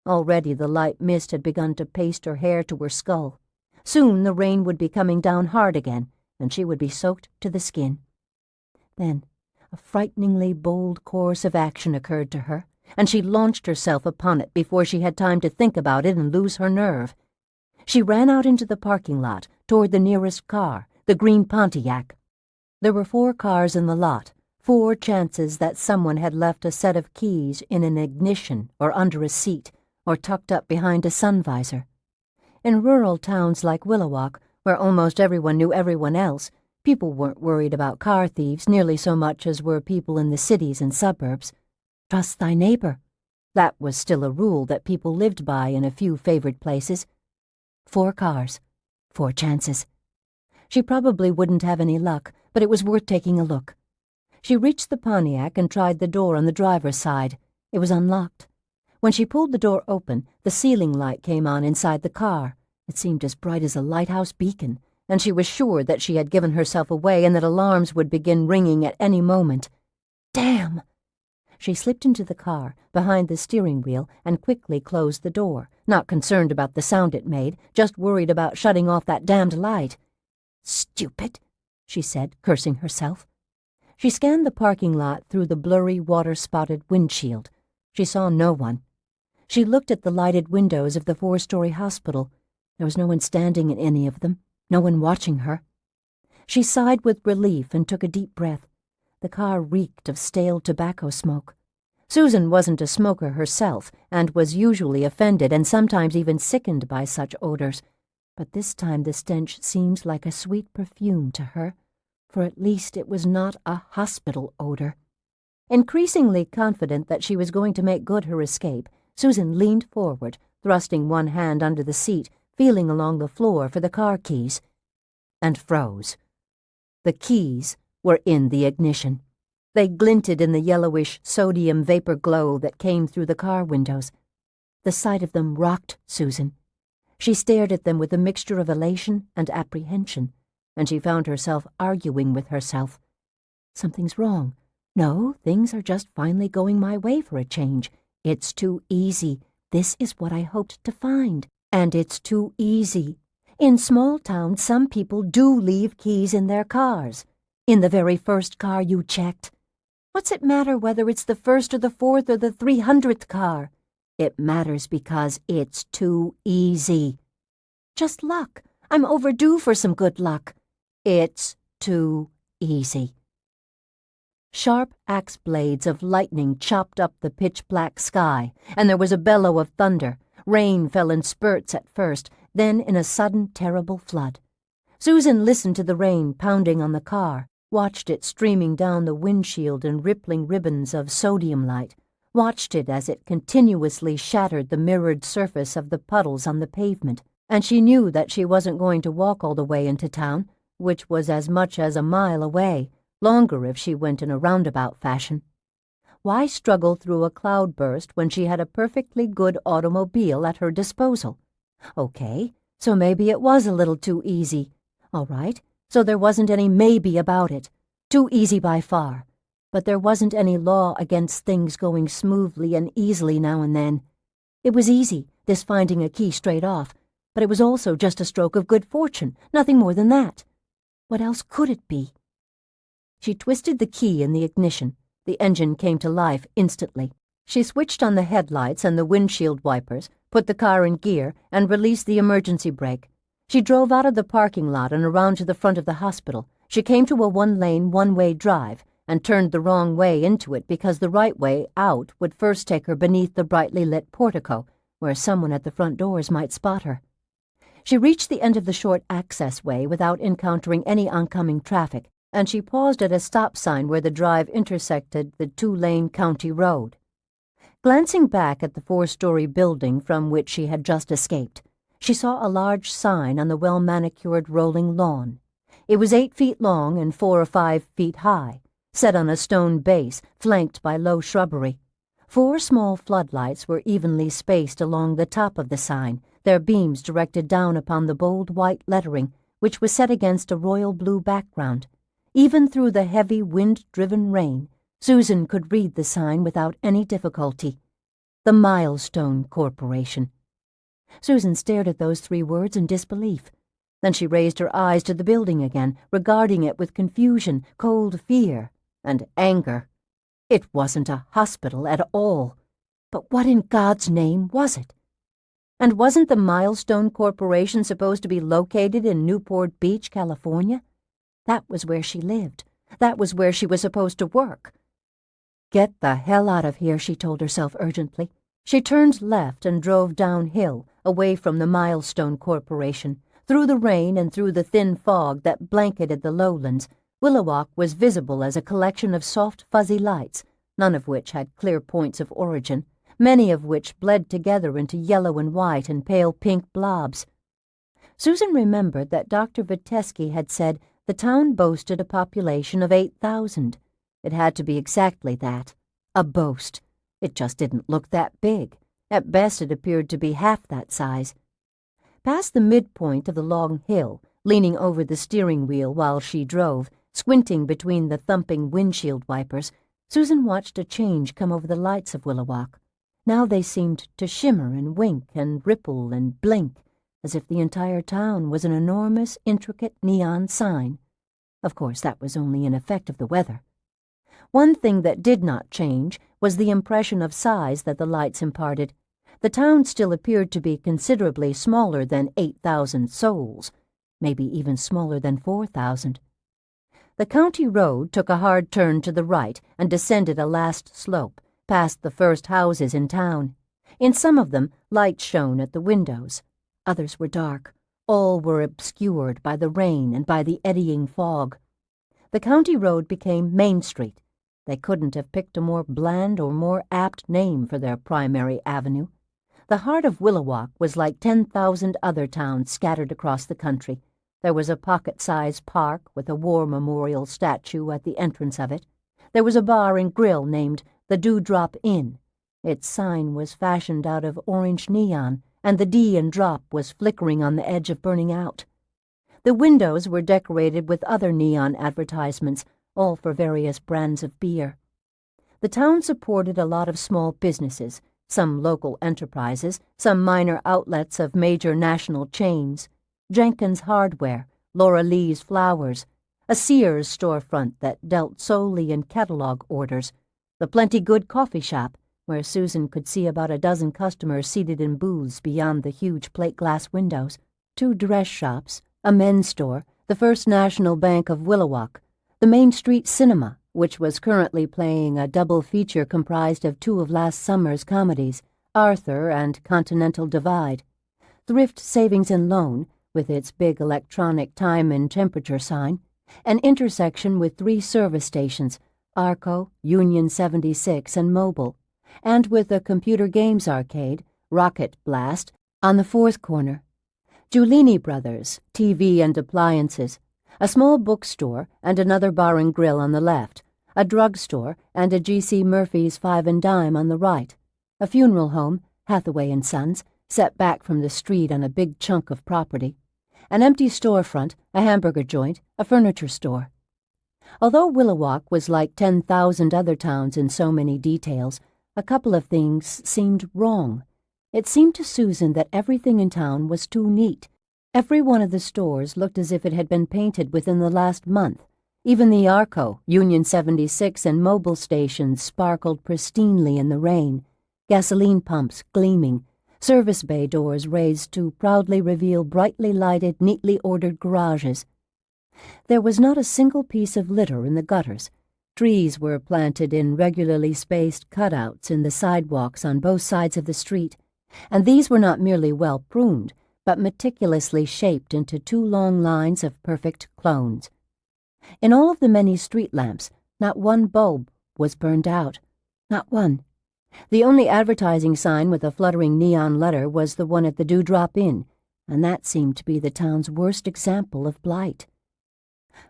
Already the light mist had begun to paste her hair to her skull. Soon the rain would be coming down hard again, and she would be soaked to the skin. Then a frighteningly bold course of action occurred to her, and she launched herself upon it before she had time to think about it and lose her nerve. She ran out into the parking lot toward the nearest car, the green Pontiac. There were 4 cars in the lot, 4 chances that someone had left a set of keys in an ignition or under a seat or tucked up behind a sun visor. In rural towns like Willowalk, where almost everyone knew everyone else, people weren't worried about car thieves nearly so much as were people in the cities and suburbs. Trust thy neighbor. That was still a rule that people lived by in a few favored places. 4 cars, 4 chances. She probably wouldn't have any luck, but it was worth taking a look. She reached the Pontiac and tried the door on the driver's side. It was unlocked. When she pulled the door open, the ceiling light came on inside the car. It seemed as bright as a lighthouse beacon, and she was sure that she had given herself away and that alarms would begin ringing at any moment. Damn! She slipped into the car, behind the steering wheel, and quickly closed the door, not concerned about the sound it made, just worried about shutting off that damned light. Stupid, she said, cursing herself. She scanned the parking lot through the blurry, water-spotted windshield. She saw no one. She looked at the lighted windows of the 4-story hospital. There was no one standing in any of them, no one watching her. She sighed with relief and took a deep breath. The car reeked of stale tobacco smoke. Susan wasn't a smoker herself and was usually offended and sometimes even sickened by such odors, but this time the stench seemed like a sweet perfume to her, for at least it was not a hospital odor. Increasingly confident that she was going to make good her escape, Susan leaned forward, thrusting one hand under the seat, feeling along the floor for the car keys, and froze. The keys were in the ignition. They glinted in the yellowish sodium vapor glow that came through the car windows. The sight of them rocked Susan. She stared at them with a mixture of elation and apprehension, and she found herself arguing with herself. Something's wrong. No, things are just finally going my way for a change. It's too easy. This is what I hoped to find. And it's too easy. In small towns, some people do leave keys in their cars. In the very first car you checked. What's it matter whether it's the first or the fourth or the 300th car? It matters because it's too easy. Just luck. I'm overdue for some good luck. It's too easy. Sharp axe blades of lightning chopped up the pitch-black sky, and there was a bellow of thunder. Rain fell in spurts at first, then in a sudden, terrible flood. Susan listened to the rain pounding on the car, watched it streaming down the windshield in rippling ribbons of sodium light, watched it as it continuously shattered the mirrored surface of the puddles on the pavement, and she knew that she wasn't going to walk all the way into town, which was as much as a mile away, longer if she went in a roundabout fashion. Why struggle through a cloudburst when she had a perfectly good automobile at her disposal? Okay, so maybe it was a little too easy. All right, so there wasn't any maybe about it. Too easy by far. But there wasn't any law against things going smoothly and easily now and then. It was easy, this finding a key straight off, but it was also just a stroke of good fortune, nothing more than that. What else could it be? She twisted the key in the ignition. The engine came to life instantly. She switched on the headlights and the windshield wipers, put the car in gear, and released the emergency brake. She drove out of the parking lot and around to the front of the hospital. She came to a one-lane, one-way drive, and turned the wrong way into it because the right way out would first take her beneath the brightly lit portico, where someone at the front doors might spot her. She reached the end of the short access way without encountering any oncoming traffic, and she paused at a stop sign where the drive intersected the two-lane county road. Glancing back at the 4-story building from which she had just escaped, she saw a large sign on the well-manicured rolling lawn. It was 8 feet long and 4 or 5 feet high, set on a stone base flanked by low shrubbery. 4 small floodlights were evenly spaced along the top of the sign, their beams directed down upon the bold white lettering, which was set against a royal blue background. Even through the heavy, wind-driven rain, Susan could read the sign without any difficulty. The Milestone Corporation. Susan stared at those 3 words in disbelief. Then she raised her eyes to the building again, regarding it with confusion, cold fear, and anger. It wasn't a hospital at all. But what in God's name was it? And wasn't the Milestone Corporation supposed to be located in Newport Beach, California? That was where she lived. That was where she was supposed to work. Get the hell out of here, she told herself urgently. She turned left and drove downhill, away from the Milestone Corporation. Through the rain and through the thin fog that blanketed the lowlands, Willowalk was visible as a collection of soft, fuzzy lights, none of which had clear points of origin, many of which bled together into yellow and white and pale pink blobs. Susan remembered that Dr. Viteski had said the town boasted a population of 8,000. It had to be exactly that. A boast. It just didn't look that big. At best it appeared to be half that size. Past the midpoint of the long hill, leaning over the steering wheel while she drove, squinting between the thumping windshield wipers. Susan watched a change come over the lights of Willowalk. Now they seemed to shimmer and wink and ripple and blink, as if the entire town was an enormous, intricate neon sign. Of course, that was only an effect of the weather. One thing that did not change was the impression of size that the lights imparted. The town still appeared to be considerably smaller than 8,000 souls, maybe even smaller than 4,000. The county road took a hard turn to the right and descended a last slope, past the first houses in town. In some of them, lights shone at the windows. Others were dark. All were obscured by the rain and by the eddying fog. The county road became Main Street. They couldn't have picked a more bland or more apt name for their primary avenue. The heart of Willowalk was like 10,000 other towns scattered across the country. There was a pocket-sized park with a war memorial statue at the entrance of it. There was a bar and grill named the Dewdrop Inn. Its sign was fashioned out of orange neon, and the D and drop was flickering on the edge of burning out. The windows were decorated with other neon advertisements, all for various brands of beer. The town supported a lot of small businesses, some local enterprises, some minor outlets of major national chains. Jenkins Hardware, Laura Lee's Flowers, a Sears storefront that dealt solely in catalog orders, the Plenty Good coffee shop, where Susan could see about a dozen customers seated in booths beyond the huge plate-glass windows, 2 dress shops, a men's store, the First National Bank of Willowalk, the Main Street Cinema, which was currently playing a double feature comprised of 2 of last summer's comedies, Arthur and Continental Divide, Thrift Savings and Loan, with its big electronic time and temperature sign, an intersection with 3 service stations, Arco, Union 76, and Mobile, and with a computer games arcade, Rocket Blast, on the 4th corner. Giulini Brothers, TV and appliances, a small bookstore and another bar and grill on the left, a drugstore and a G.C. Murphy's 5 and Dime on the right, a funeral home, Hathaway and Sons, set back from the street on a big chunk of property, an empty storefront, a hamburger joint, a furniture store. Although Willowalk was like 10,000 other towns in so many details, a couple of things seemed wrong. It seemed to Susan that everything in town was too neat. Every one of the stores looked as if it had been painted within the last month. Even the Arco, Union 76, and Mobile stations sparkled pristinely in the rain, gasoline pumps gleaming, service bay doors raised to proudly reveal brightly lighted, neatly ordered garages. There was not a single piece of litter in the gutters. Trees were planted in regularly spaced cutouts in the sidewalks on both sides of the street, and these were not merely well pruned, but meticulously shaped into 2 long lines of perfect clones. In all of the many street lamps, not one bulb was burned out. Not one. The only advertising sign with a fluttering neon letter was the one at the Dewdrop Inn, and that seemed to be the town's worst example of blight.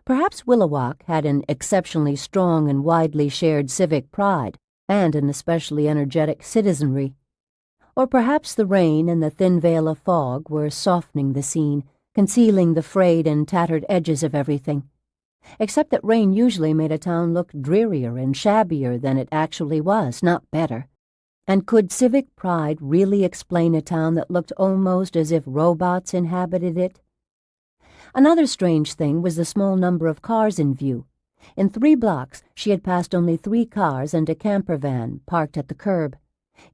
Perhaps Willowalk had an exceptionally strong and widely shared civic pride, and an especially energetic citizenry. Or perhaps the rain and the thin veil of fog were softening the scene, concealing the frayed and tattered edges of everything. Except that rain usually made a town look drearier and shabbier than it actually was, not better. And could civic pride really explain a town that looked almost as if robots inhabited it? Another strange thing was the small number of cars in view. In 3 blocks, she had passed only 3 cars and a camper van parked at the curb.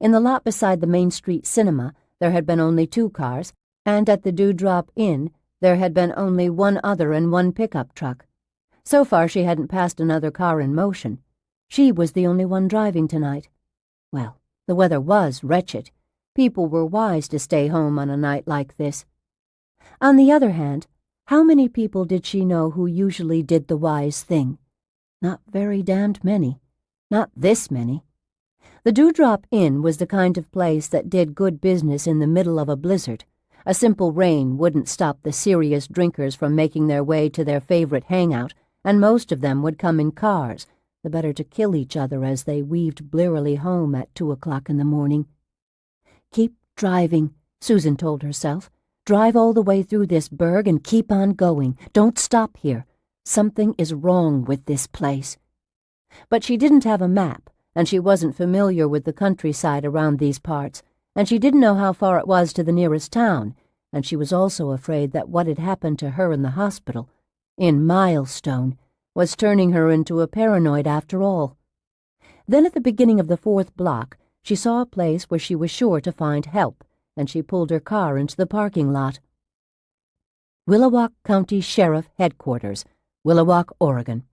In the lot beside the Main Street Cinema, there had been only 2 cars, and at the Dewdrop Inn, there had been only 1 other and 1 pickup truck. So far, she hadn't passed another car in motion. She was the only one driving tonight. Well, the weather was wretched. People were wise to stay home on a night like this. On the other hand, how many people did she know who usually did the wise thing? Not very damned many. Not this many. The Dewdrop Inn was the kind of place that did good business in the middle of a blizzard. A simple rain wouldn't stop the serious drinkers from making their way to their favorite hangout, and most of them would come in cars, the better to kill each other as they weaved blearily home at 2 o'clock in the morning. Keep driving, Susan told herself. Drive all the way through this burg and keep on going. Don't stop here. Something is wrong with this place." But she didn't have a map, and she wasn't familiar with the countryside around these parts, and she didn't know how far it was to the nearest town, and she was also afraid that what had happened to her in the hospital, in Milestone, was turning her into a paranoid after all. Then at the beginning of the 4th block, she saw a place where she was sure to find help, and she pulled her car into the parking lot. Willowack County Sheriff Headquarters, Willowack, Oregon.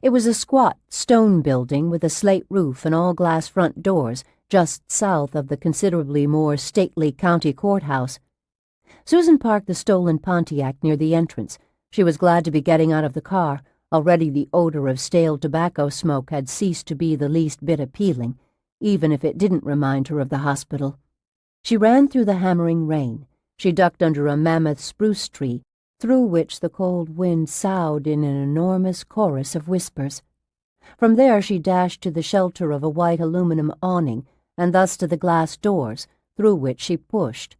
It was a squat stone building with a slate roof and all-glass front doors just south of the considerably more stately county courthouse. Susan parked the stolen Pontiac near the entrance. She was glad to be getting out of the car. Already the odor of stale tobacco smoke had ceased to be the least bit appealing, even if it didn't remind her of the hospital. She ran through the hammering rain. She ducked under a mammoth spruce tree, through which the cold wind soughed in an enormous chorus of whispers. From there she dashed to the shelter of a white aluminum awning, and thus to the glass doors, through which she pushed.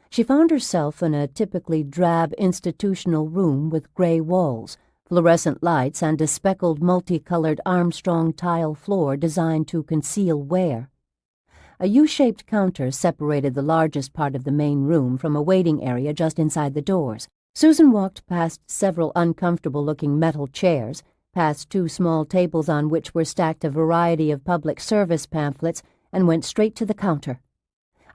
She found herself in a typically drab institutional room with gray walls, fluorescent lights, and a speckled multicolored Armstrong tile floor designed to conceal wear. A U-shaped counter separated the largest part of the main room from a waiting area just inside the doors. Susan walked past several uncomfortable-looking metal chairs, past 2 small tables on which were stacked a variety of public service pamphlets, and went straight to the counter.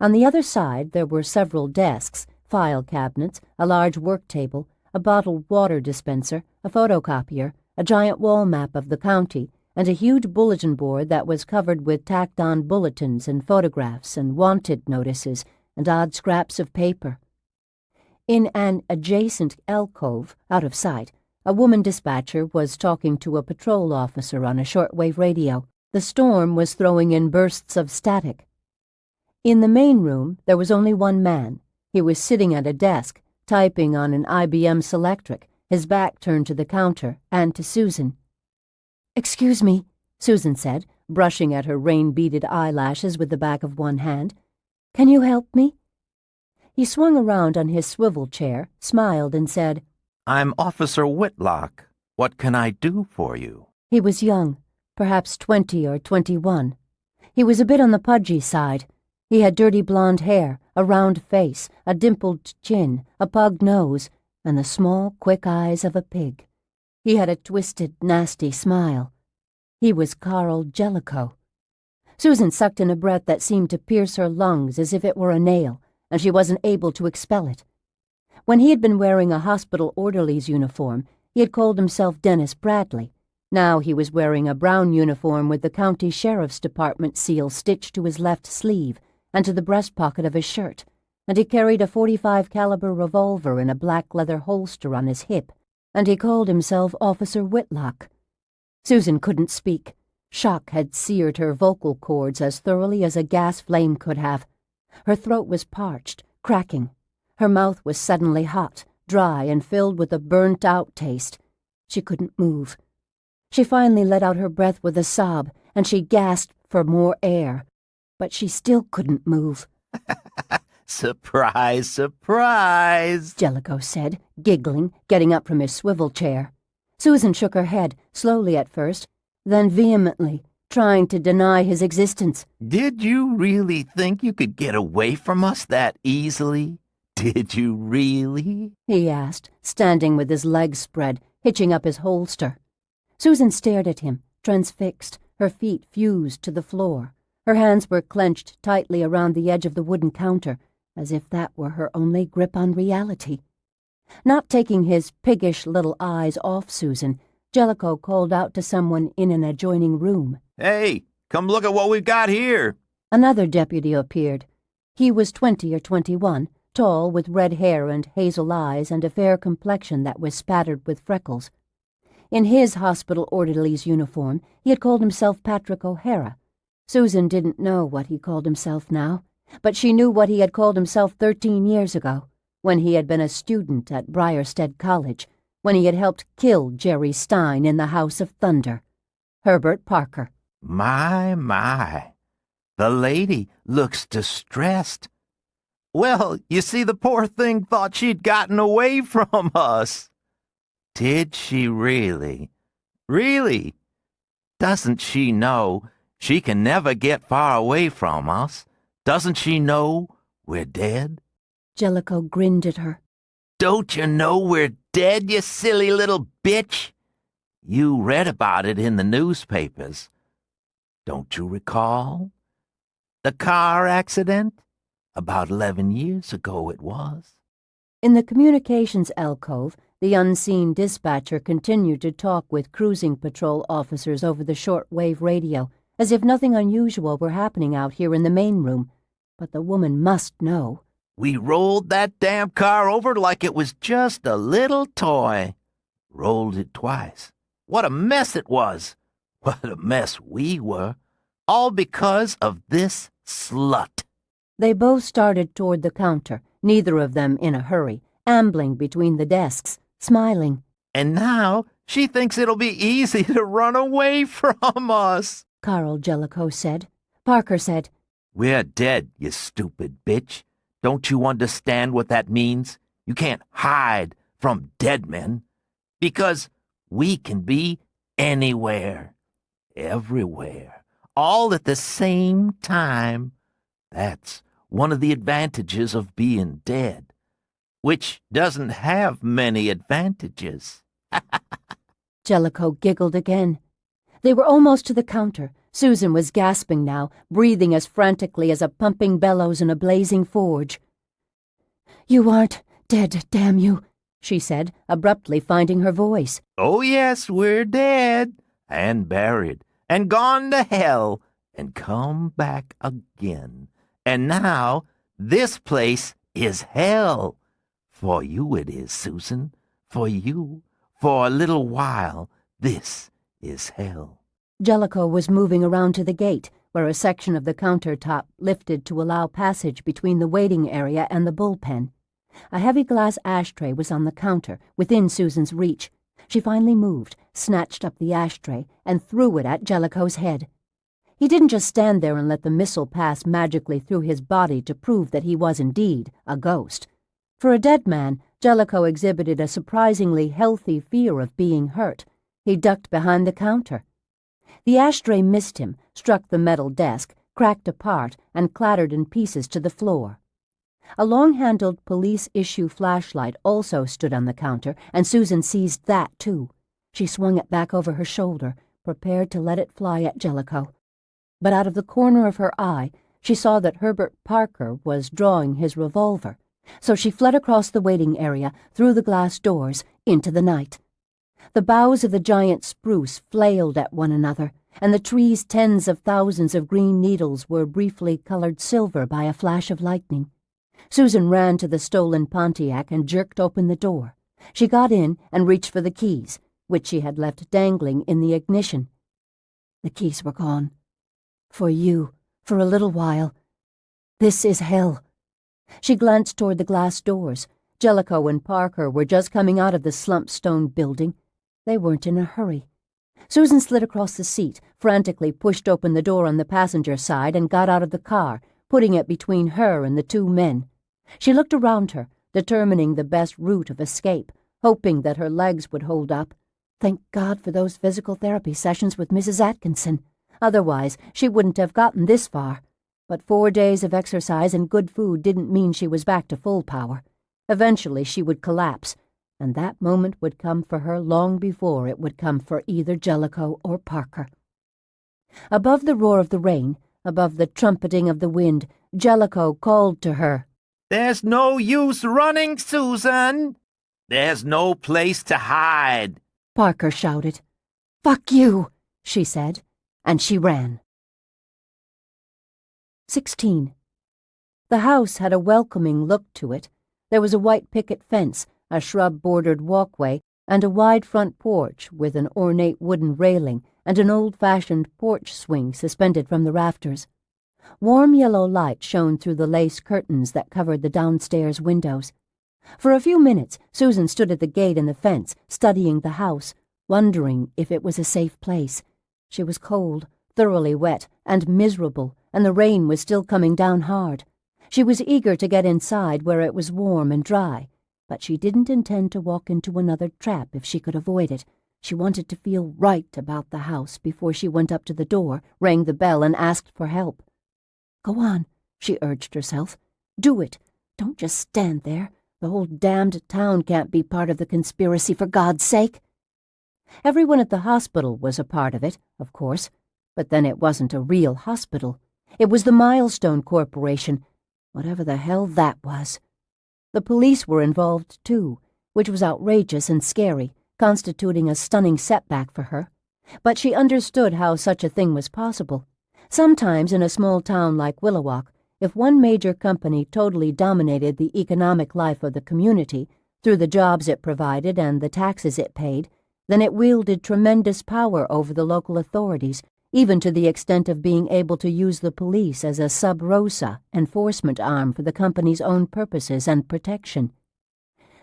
On the other side there were several desks, file cabinets, a large work table, a bottled water dispenser, a photocopier, a giant wall map of the county, and a huge bulletin board that was covered with tacked-on bulletins and photographs and wanted notices and odd scraps of paper. In an adjacent alcove, out of sight, a woman dispatcher was talking to a patrol officer on a shortwave radio. The storm was throwing in bursts of static. In the main room, there was only one man. He was sitting at a desk, typing on an IBM Selectric, his back turned to the counter and to Susan. "Excuse me," Susan said, brushing at her rain-beaded eyelashes with the back of one hand. "Can you help me?" He swung around on his swivel chair, smiled, and said, "I'm Officer Whitlock. What can I do for you?" He was young, perhaps 20 or 21. He was a bit on the pudgy side. He had dirty blonde hair, a round face, a dimpled chin, a pug nose, and the small, quick eyes of a pig. He had a twisted, nasty smile. He was Carl Jellicoe. Susan sucked in a breath that seemed to pierce her lungs as if it were a nail, and she wasn't able to expel it. When he had been wearing a hospital orderly's uniform, he had called himself Dennis Bradley. Now he was wearing a brown uniform with the county sheriff's department seal stitched to his left sleeve and to the breast pocket of his shirt, and he carried a .45 caliber revolver in a black leather holster on his hip, and he called himself Officer Whitlock. Susan couldn't speak. Shock had seared her vocal cords as thoroughly as a gas flame could have. Her throat was parched, cracking. Her mouth was suddenly hot, dry, and filled with a burnt-out taste. She couldn't move. She finally let out her breath with a sob, and she gasped for more air. But she still couldn't move. "Surprise, surprise," Jellicoe said, giggling, getting up from his swivel chair. Susan shook her head, slowly at first, then vehemently, trying to deny his existence. "Did you really think you could get away from us that easily? Did you really?" he asked, standing with his legs spread, hitching up his holster. Susan stared at him, transfixed, her feet fused to the floor. Her hands were clenched tightly around the edge of the wooden counter, as if that were her only grip on reality. Not taking his piggish little eyes off Susan, Jellicoe called out to someone in an adjoining room. "Hey, come look at what we've got here." Another deputy appeared. He was 20 or 21, tall, with red hair and hazel eyes and a fair complexion that was spattered with freckles. In his hospital orderly's uniform, he had called himself Patrick O'Hara. Susan didn't know what he called himself now, but she knew what he had called himself 13 years ago, when he had been a student at Briarstead College, when he had helped kill Jerry Stein in the House of Thunder. Herbert Parker. My, the lady looks distressed. Well, you see, the poor thing thought she'd gotten away from us. Did she really? Really? Doesn't she know she can never get far away from us? Doesn't she know we're dead? Jellicoe grinned at her. Don't you know we're dead, you silly little bitch? You read about it in the newspapers. Don't you recall? The car accident? About 11 years ago it was. In the communications alcove, the unseen dispatcher continued to talk with cruising patrol officers over the shortwave radio, as if nothing unusual were happening out here in the main room. But the woman must know. We rolled that damn car over like it was just a little toy. Rolled it twice. What a mess it was. What a mess we were. All because of this slut. They both started toward the counter, neither of them in a hurry, ambling between the desks, smiling. And now she thinks it'll be easy to run away from us, Carl Jellicoe said. Parker said, We're dead, you stupid bitch. Don't you understand what that means? You can't hide from dead men. Because we can be anywhere, everywhere, all at the same time. That's one of the advantages of being dead, which doesn't have many advantages. Jellicoe giggled again. They were almost to the counter. Susan was gasping now, breathing as frantically as a pumping bellows in a blazing forge. You aren't dead, damn you, she said, abruptly finding her voice. Oh, yes, we're dead, and buried, and gone to hell, and come back again. And now this place is hell. For you it is, Susan. For you, for a little while, this is hell. Jellicoe was moving around to the gate, where a section of the countertop lifted to allow passage between the waiting area and the bullpen. A heavy glass ashtray was on the counter, within Susan's reach. She finally moved, snatched up the ashtray, and threw it at Jellicoe's head. He didn't just stand there and let the missile pass magically through his body to prove that he was indeed a ghost. For a dead man, Jellicoe exhibited a surprisingly healthy fear of being hurt. He ducked behind the counter. The ashtray missed him, struck the metal desk, cracked apart, and clattered in pieces to the floor. A long-handled police-issue flashlight also stood on the counter, and Susan seized that, too. She swung it back over her shoulder, prepared to let it fly at Jellicoe. But out of the corner of her eye, she saw that Herbert Parker was drawing his revolver, so she fled across the waiting area, through the glass doors, into the night. The boughs of the giant spruce flailed at one another, and the tree's tens of thousands of green needles were briefly colored silver by a flash of lightning. Susan ran to the stolen Pontiac and jerked open the door. She got in and reached for the keys, which she had left dangling in the ignition. The keys were gone. For you, for a little while. This is hell. She glanced toward the glass doors. Jellicoe and Parker were just coming out of the slump stone building. They weren't in a hurry. Susan slid across the seat, frantically pushed open the door on the passenger side, and got out of the car, putting it between her and the two men. She looked around her, determining the best route of escape, hoping that her legs would hold up. Thank God for those physical therapy sessions with Mrs. Atkinson. Otherwise, she wouldn't have gotten this far. But 4 days of exercise and good food didn't mean she was back to full power. Eventually she would collapse, and that moment would come for her long before it would come for either Jellicoe or Parker. Above the roar of the rain, above the trumpeting of the wind, Jellicoe called to her. There's no use running, Susan. There's no place to hide. Parker shouted. Fuck you, she said, and she ran. 16. The house had a welcoming look to it. There was a white picket fence, a shrub-bordered walkway, and a wide front porch with an ornate wooden railing and an old-fashioned porch swing suspended from the rafters. Warm yellow light shone through the lace curtains that covered the downstairs windows. For a few minutes, Susan stood at the gate in the fence, studying the house, wondering if it was a safe place. She was cold, thoroughly wet, and miserable, and the rain was still coming down hard. She was eager to get inside where it was warm and dry, but she didn't intend to walk into another trap if she could avoid it. She wanted to feel right about the house before she went up to the door, rang the bell, and asked for help. "Go on," she urged herself. "Do it. Don't just stand there. The whole damned town can't be part of the conspiracy, for God's sake." Everyone at the hospital was a part of it, of course, but then it wasn't a real hospital. It was the Milestone Corporation, whatever the hell that was. The police were involved, too, which was outrageous and scary, constituting a stunning setback for her. But she understood how such a thing was possible. Sometimes in a small town like Willowalk, if one major company totally dominated the economic life of the community through the jobs it provided and the taxes it paid, then it wielded tremendous power over the local authorities, even to the extent of being able to use the police as a sub rosa enforcement arm for the company's own purposes and protection.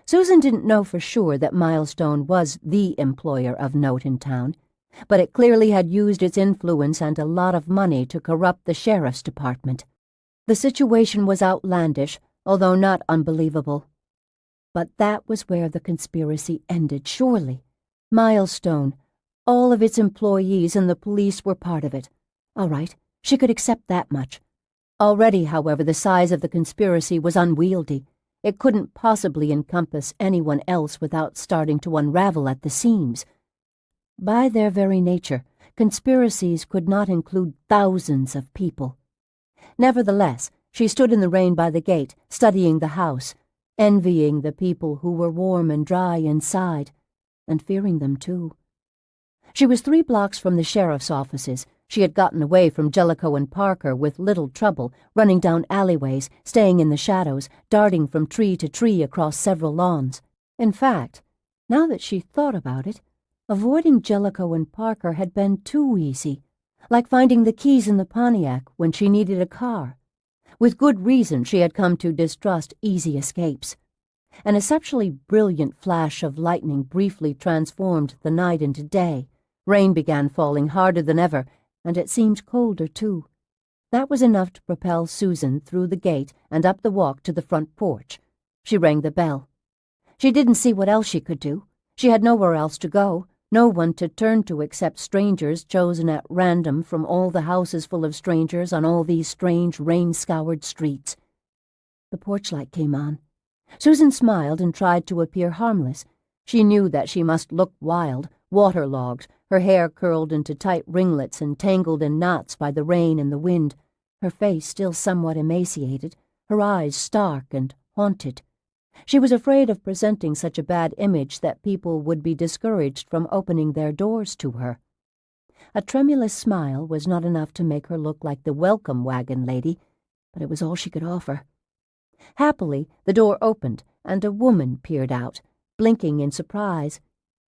Susan didn't know for sure that Milestone was the employer of note in town, but it clearly had used its influence and a lot of money to corrupt the sheriff's department. The situation was outlandish, although not unbelievable. But that was where the conspiracy ended, surely. Milestone, all of its employees and the police were part of it. All right, she could accept that much. Already, however, the size of the conspiracy was unwieldy. It couldn't possibly encompass anyone else without starting to unravel at the seams. By their very nature, conspiracies could not include thousands of people. Nevertheless, she stood in the rain by the gate, studying the house, envying the people who were warm and dry inside, and fearing them too. She was 3 blocks from the sheriff's offices. She had gotten away from Jellicoe and Parker with little trouble, running down alleyways, staying in the shadows, darting from tree to tree across several lawns. In fact, now that she thought about it, avoiding Jellicoe and Parker had been too easy, like finding the keys in the Pontiac when she needed a car. With good reason she had come to distrust easy escapes. An exceptionally brilliant flash of lightning briefly transformed the night into day. Rain began falling harder than ever, and it seemed colder, too. That was enough to propel Susan through the gate and up the walk to the front porch. She rang the bell. She didn't see what else she could do. She had nowhere else to go, no one to turn to except strangers chosen at random from all the houses full of strangers on all these strange, rain-scoured streets. The porch light came on. Susan smiled and tried to appear harmless. She knew that she must look wild, waterlogged, her hair curled into tight ringlets and tangled in knots by the rain and the wind, her face still somewhat emaciated, her eyes stark and haunted. She was afraid of presenting such a bad image that people would be discouraged from opening their doors to her. A tremulous smile was not enough to make her look like the welcome wagon lady, but it was all she could offer. Happily, the door opened, and a woman peered out, blinking in surprise.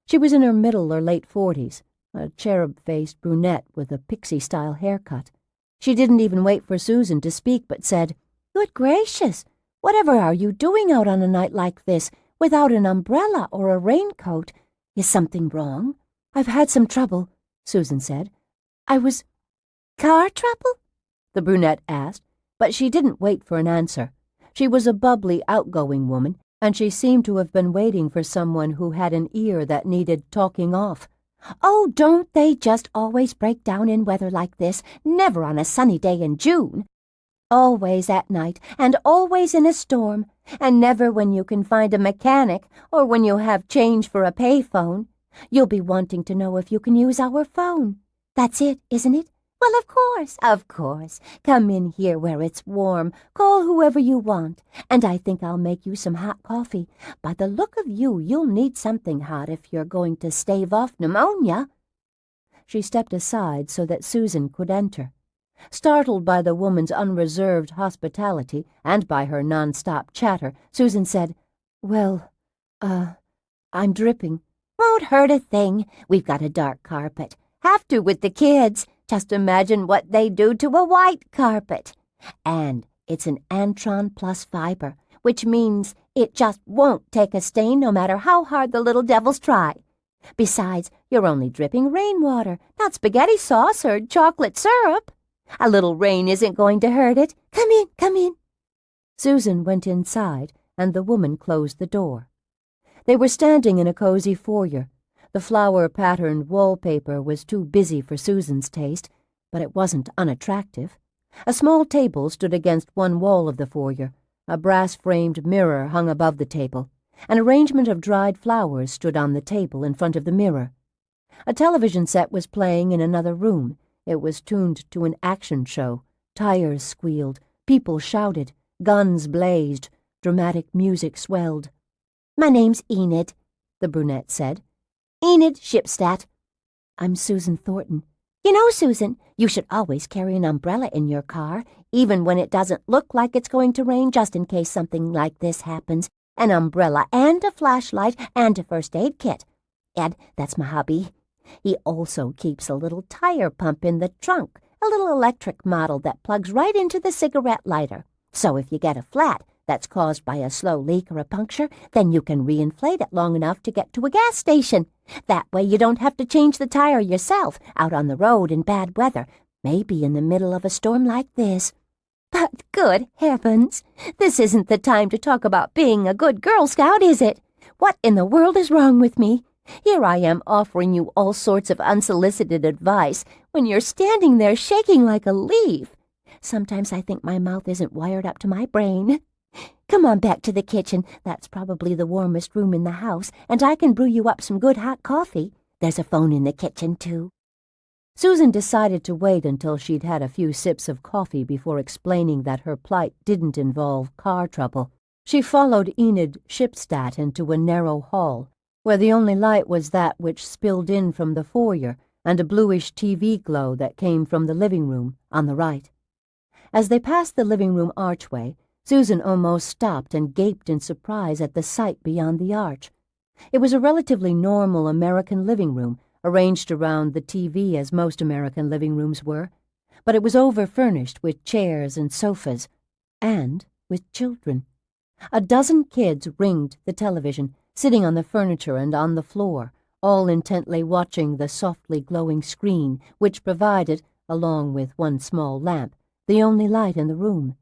She was in her middle or late 40s, a cherub-faced brunette with a pixie-style haircut. She didn't even wait for Susan to speak, but said, "Good gracious! Whatever are you doing out on a night like this, without an umbrella or a raincoat? Is something wrong?" "I've had some trouble," Susan said. "Car trouble?" the brunette asked, but she didn't wait for an answer. She was a bubbly, outgoing woman, and she seemed to have been waiting for someone who had an ear that needed talking off. "Oh, don't they just always break down in weather like this? Never on a sunny day in June. Always at night, and always in a storm, and never when you can find a mechanic or when you have change for a payphone. You'll be wanting to know if you can use our phone. That's it, isn't it? Well, of course. Come in here where it's warm. Call whoever you want, and I think I'll make you some hot coffee. By the look of you, you'll need something hot if you're going to stave off pneumonia." She stepped aside so that Susan could enter. Startled by the woman's unreserved hospitality and by her non-stop chatter, Susan said, "Well, I'm dripping." "Won't hurt a thing. We've got a dark carpet. Have to with the kids. Just imagine what they do to a white carpet. And it's an Antron plus fiber, which means it just won't take a stain no matter how hard the little devils try. Besides, you're only dripping rainwater, not spaghetti sauce or chocolate syrup. A little rain isn't going to hurt it. Come in. Susan went inside, and the woman closed the door. They were standing in a cozy foyer. The flower-patterned wallpaper was too busy for Susan's taste, but it wasn't unattractive. A small table stood against one wall of the foyer. A brass-framed mirror hung above the table. An arrangement of dried flowers stood on the table in front of the mirror. A television set was playing in another room. It was tuned to an action show. Tires squealed, people shouted, guns blazed, dramatic music swelled. "My name's Enid," the brunette said. "Enid Shipstadt." "I'm Susan Thornton." "You know, Susan, you should always carry an umbrella in your car, even when it doesn't look like it's going to rain, just in case something like this happens. An umbrella and a flashlight and a first aid kit. Ed, that's my hubby. He also keeps a little tire pump in the trunk, a little electric model that plugs right into the cigarette lighter. So if you get a flat that's caused by a slow leak or a puncture, then you can reinflate it long enough to get to a gas station. That way you don't have to change the tire yourself out on the road in bad weather, maybe in the middle of a storm like this." "But good heavens, this isn't the time to talk about being a good Girl Scout, is it? What in the world is wrong with me? Here I am offering you all sorts of unsolicited advice when you're standing there shaking like a leaf. Sometimes I think my mouth isn't wired up to my brain. Come on back to the kitchen. That's probably the warmest room in the house, and I can brew you up some good hot coffee. There's a phone in the kitchen, too." Susan decided to wait until she'd had a few sips of coffee before explaining that her plight didn't involve car trouble. She followed Enid Shipstadt into a narrow hall, where the only light was that which spilled in from the foyer and a bluish TV glow that came from the living room on the right. As they passed the living room archway, Susan almost stopped and gaped in surprise at the sight beyond the arch. It was a relatively normal American living room, arranged around the TV as most American living rooms were, but it was over-furnished with chairs and sofas, and with children. A dozen kids ringed the television, sitting on the furniture and on the floor, all intently watching the softly glowing screen, which provided, along with one small lamp, the only light in the room.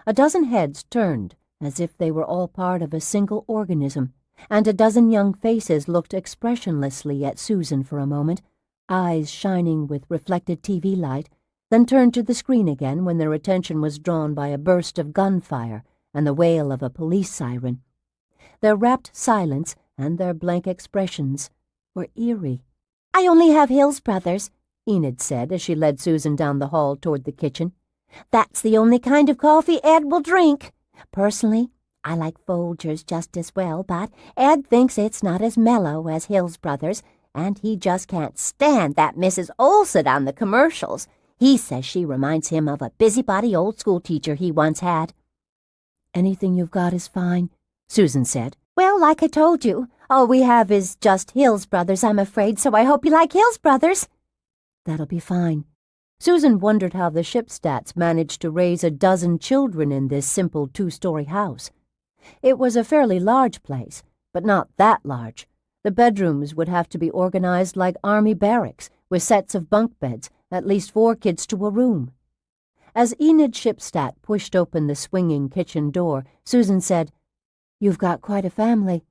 A dozen heads turned, as if they were all part of a single organism, and a dozen young faces looked expressionlessly at Susan for a moment, eyes shining with reflected TV light, then turned to the screen again when their attention was drawn by a burst of gunfire and the wail of a police siren. Their rapt silence and their blank expressions were eerie. "I only have Hill's Brothers," Enid said as she led Susan down the hall toward the kitchen. "That's the only kind of coffee Ed will drink. Personally, I like Folgers just as well, but Ed thinks it's not as mellow as Hill's Brothers, and he just can't stand that Mrs. Olson on the commercials. He says she reminds him of a busybody old school teacher he once had." "Anything you've got is fine," Susan said. "Well, like I told you, all we have is just Hill's Brothers, I'm afraid, so I hope you like Hill's Brothers." "That'll be fine." Susan wondered how the Shipstadts managed to raise a dozen children in this simple two-story house. It was a fairly large place, but not that large. The bedrooms would have to be organized like army barracks, with sets of bunk beds, at least 4 kids to a room. As Enid Shipstadt pushed open the swinging kitchen door, Susan said, "You've got quite a family."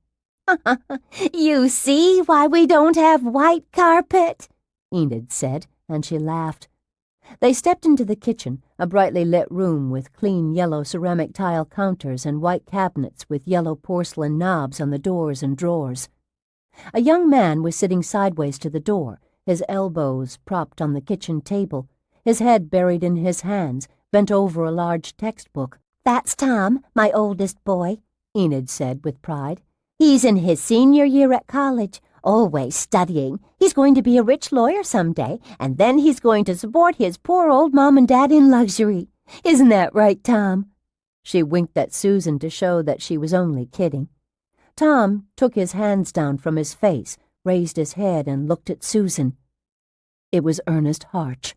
"You see why we don't have white carpet?" Enid said, and she laughed. They stepped into the kitchen, a brightly lit room with clean yellow ceramic tile counters and white cabinets with yellow porcelain knobs on the doors and drawers. A young man was sitting sideways to the door, his elbows propped on the kitchen table, his head buried in his hands, bent over a large textbook. "That's Tom, my oldest boy," Enid said with pride. "He's in his senior year at college, always studying. He's going to be a rich lawyer someday, and then he's going to support his poor old mom and dad in luxury. Isn't that right, Tom?" She winked at Susan to show that she was only kidding. Tom took his hands down from his face, raised his head, and looked at Susan. It was Ernest Harch.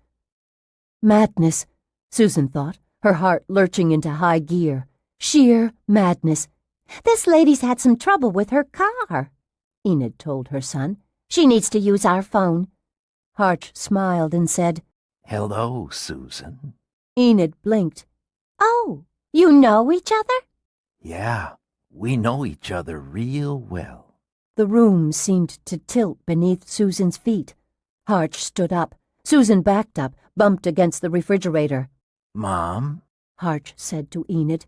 Madness, Susan thought, her heart lurching into high gear. Sheer madness. "This lady's had some trouble with her car," Enid told her son. "She needs to use our phone." Harch smiled and said, "Hello, Susan." Enid blinked. "Oh, You know each other? Yeah, we know each other real well. The room seemed to tilt beneath Susan's feet. Harch stood up. Susan backed up, bumped against the refrigerator. Mom, Harch said to Enid.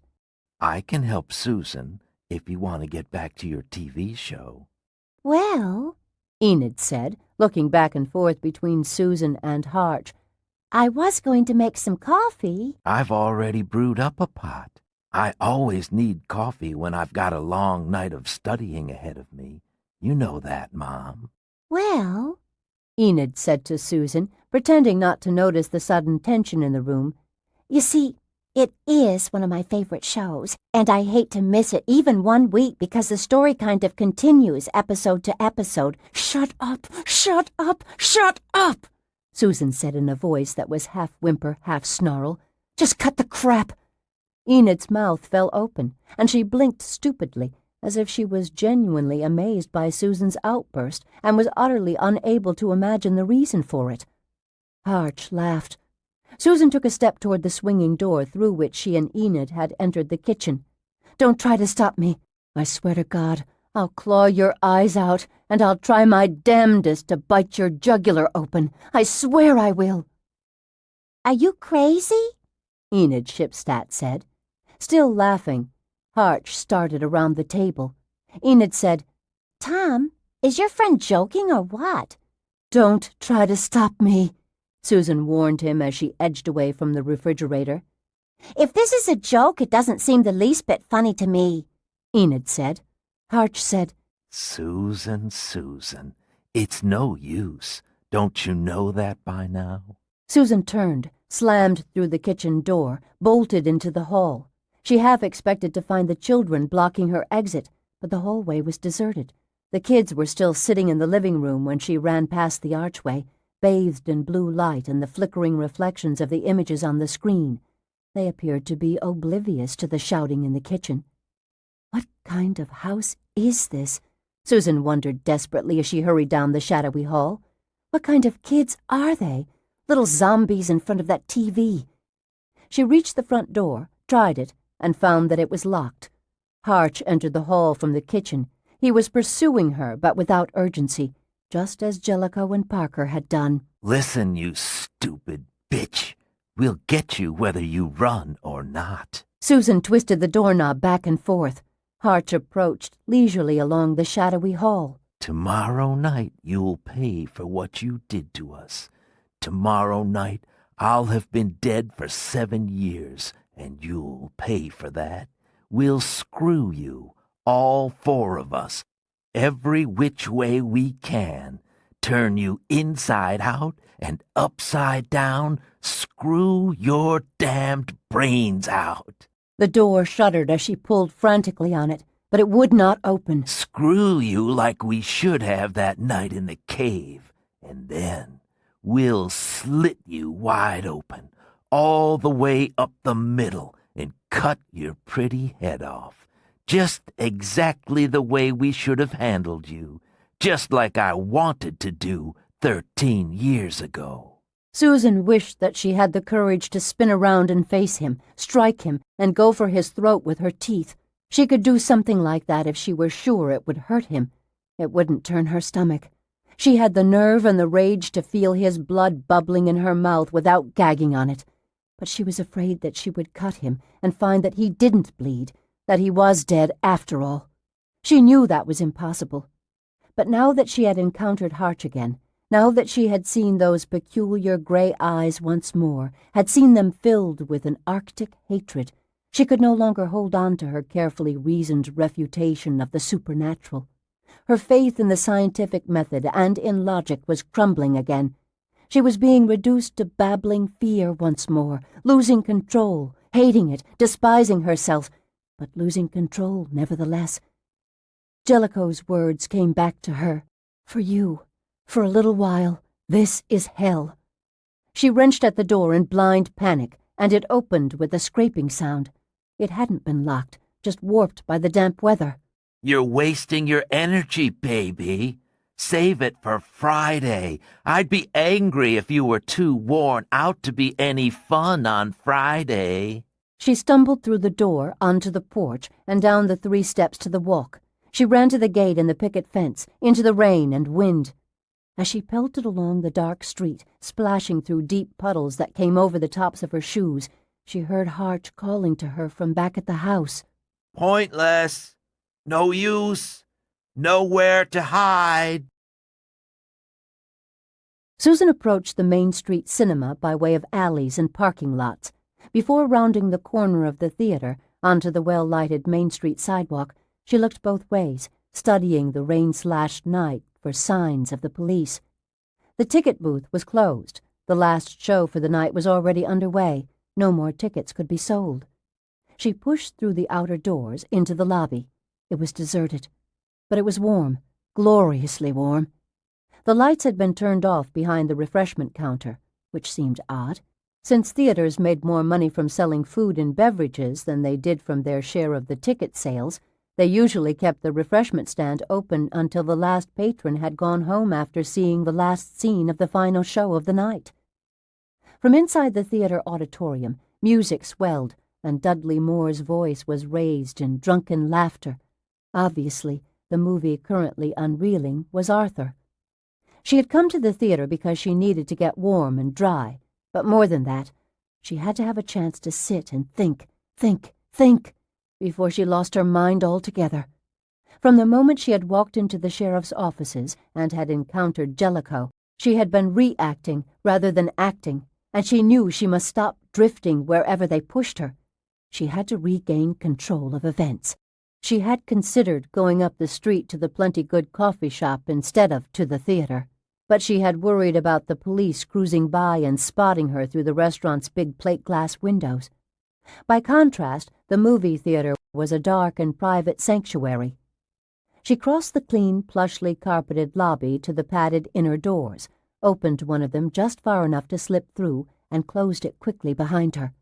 I can help Susan if you want to get back to your TV show. Well, Enid said, looking back and forth between Susan and Harch. I was going to make some coffee. I've already brewed up a pot. I always need coffee when I've got a long night of studying ahead of me. You know that, Mom. Well, Enid said to Susan, pretending not to notice the sudden tension in the room. you see, it is one of my favorite shows, and I hate to miss it even 1 week because the story kind of continues episode to episode. Shut up, shut up, shut up, Susan said in a voice that was half whimper, half snarl. Just cut the crap. Enid's mouth fell open, and she blinked stupidly, as if she was genuinely amazed by Susan's outburst and was utterly unable to imagine the reason for it. Harch laughed. Susan took a step toward the swinging door through which she and Enid had entered the kitchen. "Don't try to stop me. I swear to God, I'll claw your eyes out, and I'll try my damnedest to bite your jugular open. I swear I will." Are you crazy? Enid Shipstat said. Still laughing, Harch started around the table. Enid said, Tom, is your friend joking or what? "Don't try to stop me," Susan warned him as she edged away from the refrigerator. If this is a joke, it doesn't seem the least bit funny to me, Enid said. Harch said, Susan, Susan, it's no use. Don't you know that by now? Susan turned, slammed through the kitchen door, bolted into the hall. She half expected to find the children blocking her exit, but the hallway was deserted. The kids were still sitting in the living room when she ran past the archway, bathed in blue light and the flickering reflections of the images on the screen. They appeared to be oblivious to the shouting in the kitchen. What kind of house is this? Susan wondered desperately as she hurried down the shadowy hall. What kind of kids are they? Little zombies in front of that TV. She reached the front door, tried it, and found that it was locked. Harch entered the hall from the kitchen. He was pursuing her, but without urgency, just as Jellicoe and Parker had done. Listen, you stupid bitch. We'll get you whether you run or not. Susan twisted the doorknob back and forth. Harch approached leisurely along the shadowy hall. Tomorrow night you'll pay for what you did to us. Tomorrow night I'll have been dead for 7 years, and you'll pay for that. We'll screw you, all 4 of us, every which way we can, turn you inside out and upside down, screw your damned brains out. The door shuddered as she pulled frantically on it, but it would not open. Screw you like we should have that night in the cave, and then we'll slit you wide open, all the way up the middle, and cut your pretty head off. Just exactly the way we should have handled you, just like I wanted to do 13 years ago. Susan wished that she had the courage to spin around and face him, strike him, and go for his throat with her teeth. She could do something like that if she were sure it would hurt him. It wouldn't turn her stomach. She had the nerve and the rage to feel his blood bubbling in her mouth without gagging on it. But she was afraid that she would cut him and find that he didn't bleed, that he was dead after all. She knew that was impossible. But now that she had encountered Harch again, now that she had seen those peculiar gray eyes once more, had seen them filled with an arctic hatred, she could no longer hold on to her carefully reasoned refutation of the supernatural. Her faith in the scientific method and in logic was crumbling again. She was being reduced to babbling fear once more, losing control, hating it, despising herself, but losing control nevertheless. Jellicoe's words came back to her. For you, for a little while, this is hell. She wrenched at the door in blind panic, and it opened with a scraping sound. It hadn't been locked, just warped by the damp weather. You're wasting your energy, baby. Save it for Friday. I'd be angry if you were too worn out to be any fun on Friday. She stumbled through the door, onto the porch, and down the 3 steps to the walk. She ran to the gate and the picket fence, into the rain and wind. As she pelted along the dark street, splashing through deep puddles that came over the tops of her shoes, she heard Hart calling to her from back at the house. Pointless. No use. Nowhere to hide. Susan approached the Main Street cinema by way of alleys and parking lots. Before rounding the corner of the theater onto the well-lighted Main Street sidewalk, she looked both ways, studying the rain-slashed night for signs of the police. The ticket booth was closed. The last show for the night was already underway. No more tickets could be sold. She pushed through the outer doors into the lobby. It was deserted, but it was warm, gloriously warm. The lights had been turned off behind the refreshment counter, which seemed odd, since theaters made more money from selling food and beverages than they did from their share of the ticket sales. They usually kept the refreshment stand open until the last patron had gone home after seeing the last scene of the final show of the night. From inside the theater auditorium, music swelled, and Dudley Moore's voice was raised in drunken laughter. Obviously, the movie currently unreeling was Arthur. She had come to the theater because she needed to get warm and dry, but more than that, she had to have a chance to sit and think, before she lost her mind altogether. From the moment she had walked into the sheriff's offices and had encountered Jellicoe, she had been reacting rather than acting, and she knew she must stop drifting wherever they pushed her. She had to regain control of events. She had considered going up the street to the Plenty Good coffee shop instead of to the theater, but she had worried about the police cruising by and spotting her through the restaurant's big plate glass windows. By contrast, the movie theater was a dark and private sanctuary. She crossed the clean, plushly carpeted lobby to the padded inner doors, opened one of them just far enough to slip through, and closed it quickly behind her.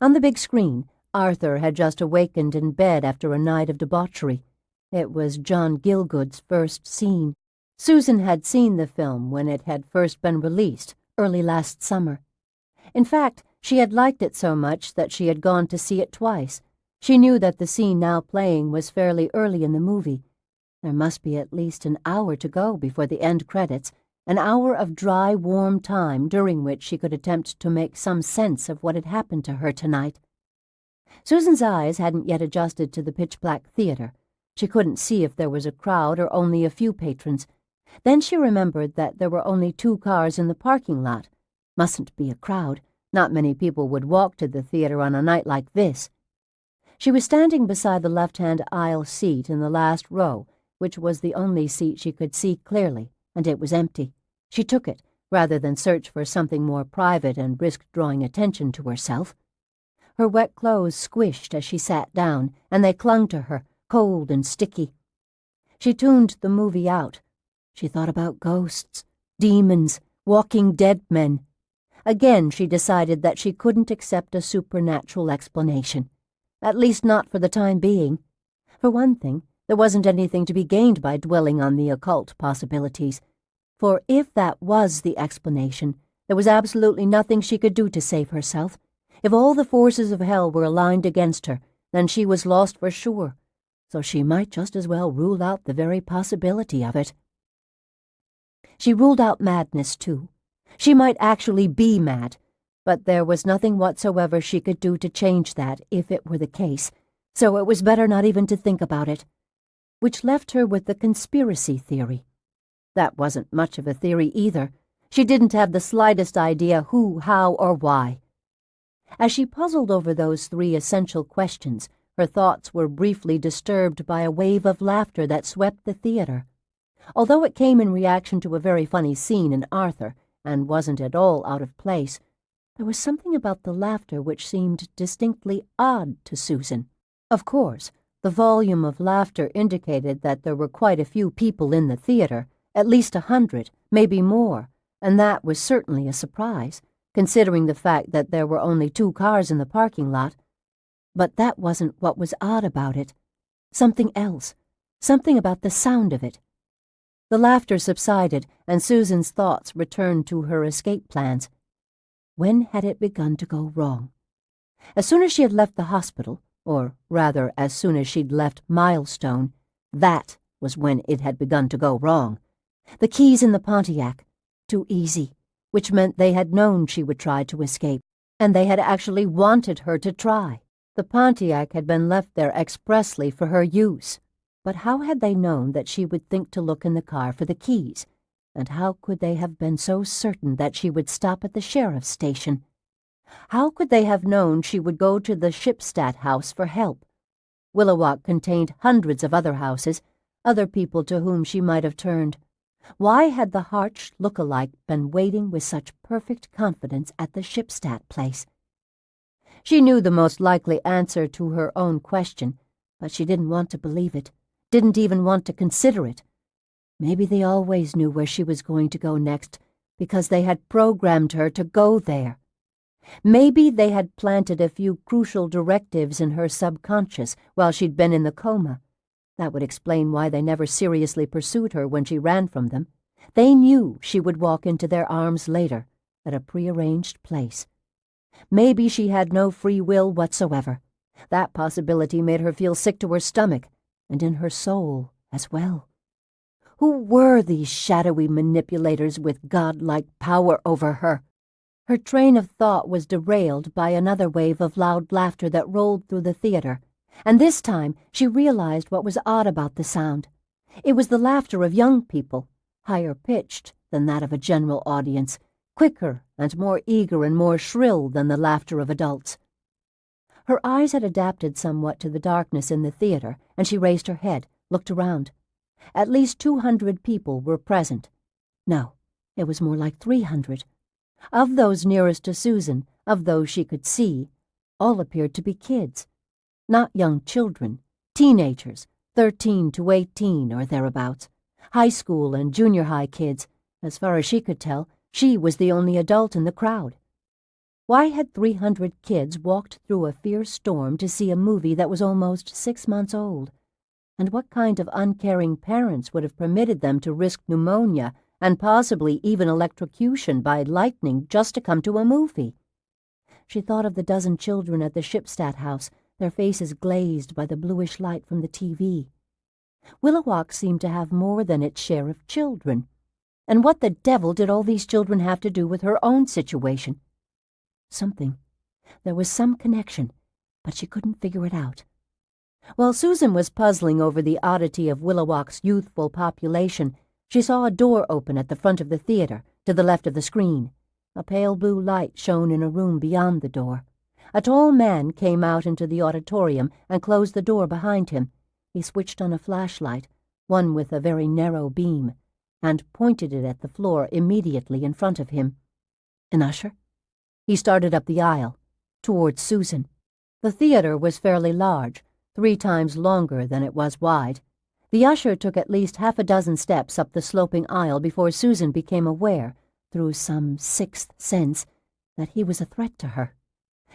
On the big screen, Arthur had just awakened in bed after a night of debauchery. It was John Gielgud's first scene. Susan had seen the film when it had first been released, early last summer. In fact, she had liked it so much that she had gone to see it twice. She knew that the scene now playing was fairly early in the movie. There must be at least an hour to go before the end credits, an hour of dry, warm time during which she could attempt to make some sense of what had happened to her tonight. Susan's eyes hadn't yet adjusted to the pitch-black theater. She couldn't see if there was a crowd or only a few patrons. Then she remembered that there were only 2 cars in the parking lot. Mustn't be a crowd. Not many people would walk to the theater on a night like this. She was standing beside the left-hand aisle seat in the last row, which was the only seat she could see clearly, and it was empty. She took it, rather than search for something more private and risk drawing attention to herself. Her wet clothes squished as she sat down, and they clung to her, cold and sticky. She tuned the movie out. She thought about ghosts, demons, walking dead men. Again she decided that she couldn't accept a supernatural explanation, at least not for the time being. For one thing, there wasn't anything to be gained by dwelling on the occult possibilities, for if that was the explanation, there was absolutely nothing she could do to save herself. If all the forces of hell were aligned against her, then she was lost for sure, so she might just as well rule out the very possibility of it. She ruled out madness, too. She might actually be mad, but there was nothing whatsoever she could do to change that if it were the case, so it was better not even to think about it. Which left her with the conspiracy theory. That wasn't much of a theory either. She didn't have the slightest idea who, how, or why. As she puzzled over those 3 essential questions, her thoughts were briefly disturbed by a wave of laughter that swept the theater. Although it came in reaction to a very funny scene in Arthur, and wasn't at all out of place, there was something about the laughter which seemed distinctly odd to Susan. Of course, the volume of laughter indicated that there were quite a few people in the theater, at least 100, maybe more, and that was certainly a surprise, considering the fact that there were only 2 cars in the parking lot. But that wasn't what was odd about it. Something else. Something about the sound of it. The laughter subsided, and Susan's thoughts returned to her escape plans. When had it begun to go wrong? As soon as she had left the hospital, or rather as soon as she'd left Milestone, that was when it had begun to go wrong. The keys in the Pontiac. Too easy, which meant they had known she would try to escape, and they had actually wanted her to try. The Pontiac had been left there expressly for her use. But how had they known that she would think to look in the car for the keys? And how could they have been so certain that she would stop at the sheriff's station? How could they have known she would go to the Shipstat house for help? Willowalk contained hundreds of other houses, other people to whom she might have turned. Why had the Harch look-alike been waiting with such perfect confidence at the Shipstat place? She knew the most likely answer to her own question, but she didn't want to believe it, didn't even want to consider it. Maybe they always knew where she was going to go next, because they had programmed her to go there. Maybe they had planted a few crucial directives in her subconscious while she'd been in the coma. That would explain why they never seriously pursued her when she ran from them. They knew she would walk into their arms later, at a prearranged place. Maybe she had no free will whatsoever. That possibility made her feel sick to her stomach, and in her soul as well. Who were these shadowy manipulators with godlike power over her? Her train of thought was derailed by another wave of loud laughter that rolled through the theater, and this time she realized what was odd about the sound. It was the laughter of young people, higher pitched than that of a general audience, quicker and more eager and more shrill than the laughter of adults. Her eyes had adapted somewhat to the darkness in the theater, and she raised her head, looked around. At least 200 people were present. No, it was more like 300. Of those nearest to Susan, of those she could see, all appeared to be kids. Not young children, teenagers, 13 to 18 or thereabouts. High school and junior high kids. As far as she could tell, she was the only adult in the crowd. Why had 300 kids walked through a fierce storm to see a movie that was almost 6 months old? And what kind of uncaring parents would have permitted them to risk pneumonia and possibly even electrocution by lightning just to come to a movie? She thought of the dozen children at the Shipstat house, their faces glazed by the bluish light from the TV. Willowalk seemed to have more than its share of children. And what the devil did all these children have to do with her own situation? Something. There was some connection, but she couldn't figure it out. While Susan was puzzling over the oddity of Willowalk's youthful population, she saw a door open at the front of the theater, to the left of the screen. A pale blue light shone in a room beyond the door. A tall man came out into the auditorium and closed the door behind him. He switched on a flashlight, one with a very narrow beam, and pointed it at the floor immediately in front of him. An usher? He started up the aisle, towards Susan. The theater was fairly large, 3 times longer than it was wide. The usher took at least half a dozen steps up the sloping aisle before Susan became aware, through some sixth sense, that he was a threat to her.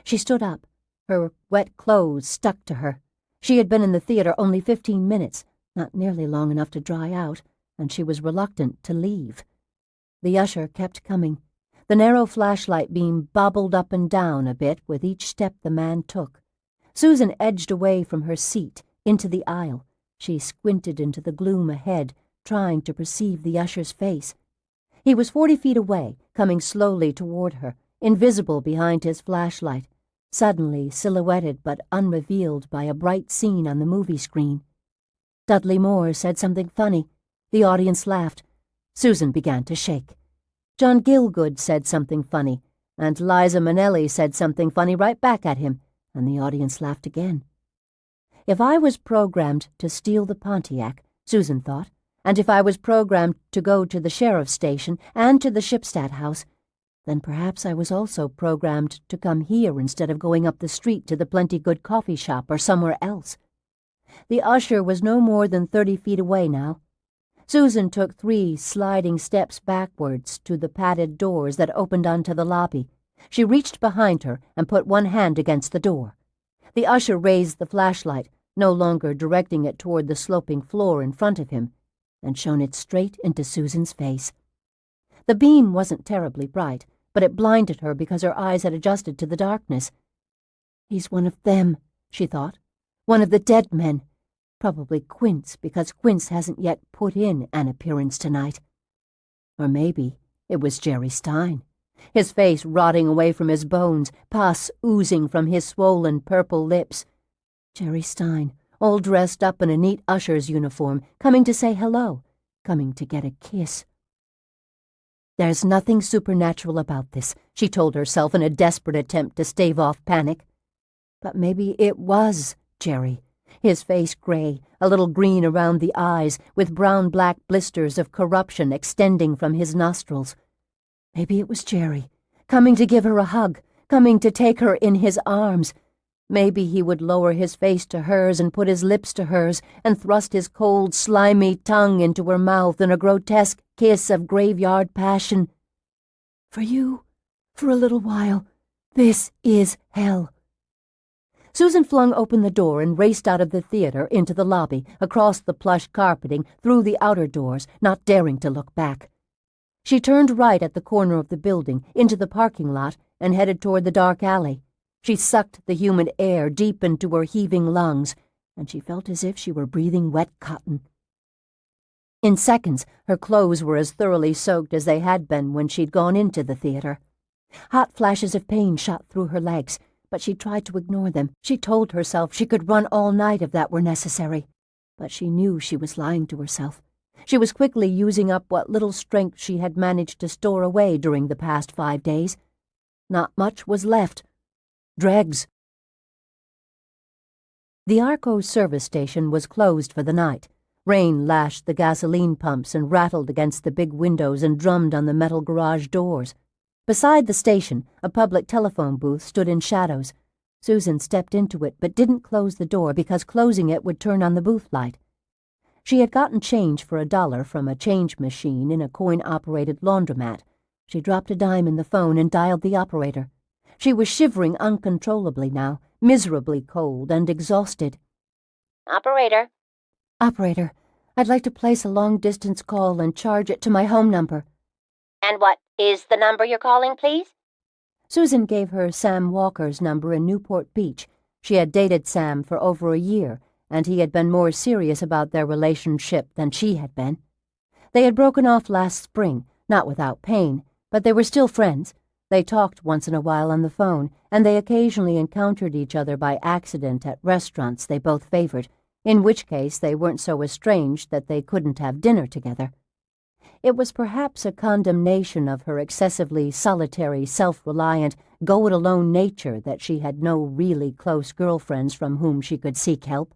She stood up, her wet clothes stuck to her. She had been in the theater only 15 minutes, not nearly long enough to dry out, and she was reluctant to leave. The usher kept coming. The narrow flashlight beam bobbled up and down a bit with each step the man took. Susan edged away from her seat, into the aisle. She squinted into the gloom ahead, trying to perceive the usher's face. He was 40 feet away, coming slowly toward her, invisible behind his flashlight, suddenly silhouetted but unrevealed by a bright scene on the movie screen. Dudley Moore said something funny. The audience laughed. Susan began to shake. John Gielgud said something funny, and Liza Minnelli said something funny right back at him, and the audience laughed again. If I was programmed to steal the Pontiac, Susan thought, and if I was programmed to go to the sheriff's station and to the Shipstat house, then perhaps I was also programmed to come here instead of going up the street to the Plenty Good coffee shop or somewhere else. The usher was no more than 30 feet away now. Susan took 3 sliding steps backwards to the padded doors that opened onto the lobby. She reached behind her and put one hand against the door. The usher raised the flashlight, no longer directing it toward the sloping floor in front of him, and shone it straight into Susan's face. The beam wasn't terribly bright, but it blinded her because her eyes had adjusted to the darkness. He's one of them, she thought. One of the dead men. Probably Koontz, because Koontz hasn't yet put in an appearance tonight. Or maybe it was Jerry Stein, his face rotting away from his bones, pus oozing from his swollen purple lips. Jerry Stein, all dressed up in a neat usher's uniform, coming to say hello, coming to get a kiss. There's nothing supernatural about this, she told herself in a desperate attempt to stave off panic. But maybe it was Jerry, his face gray, a little green around the eyes, with brown-black blisters of corruption extending from his nostrils. Maybe it was Jerry, coming to give her a hug, coming to take her in his arms. Maybe he would lower his face to hers and put his lips to hers and thrust his cold, slimy tongue into her mouth in a grotesque kiss of graveyard passion. For you, for a little while, this is hell. Susan flung open the door and raced out of the theater into the lobby, across the plush carpeting, through the outer doors, not daring to look back. She turned right at the corner of the building, into the parking lot, and headed toward the dark alley. She sucked the humid air deep into her heaving lungs, and she felt as if she were breathing wet cotton. In seconds, her clothes were as thoroughly soaked as they had been when she'd gone into the theater. Hot flashes of pain shot through her legs, but she tried to ignore them. She told herself she could run all night if that were necessary. But she knew she was lying to herself. She was quickly using up what little strength she had managed to store away during the past 5 days. Not much was left. Dregs. The Arco service station was closed for the night. Rain lashed the gasoline pumps and rattled against the big windows and drummed on the metal garage doors. Beside the station, a public telephone booth stood in shadows. Susan stepped into it but didn't close the door because closing it would turn on the booth light. She had gotten change for $1 from a change machine in a coin-operated laundromat. She dropped a dime in the phone and dialed the operator. She was shivering uncontrollably now, miserably cold and exhausted. Operator. Operator, I'd like to place a long-distance call and charge it to my home number. And what is the number you're calling, please? Susan gave her Sam Walker's number in Newport Beach. She had dated Sam for over a year, and he had been more serious about their relationship than she had been. They had broken off last spring, not without pain, but they were still friends. They talked once in a while on the phone, and they occasionally encountered each other by accident at restaurants they both favored, in which case they weren't so estranged that they couldn't have dinner together. It was perhaps a condemnation of her excessively solitary, self-reliant, go-it-alone nature that she had no really close girlfriends from whom she could seek help.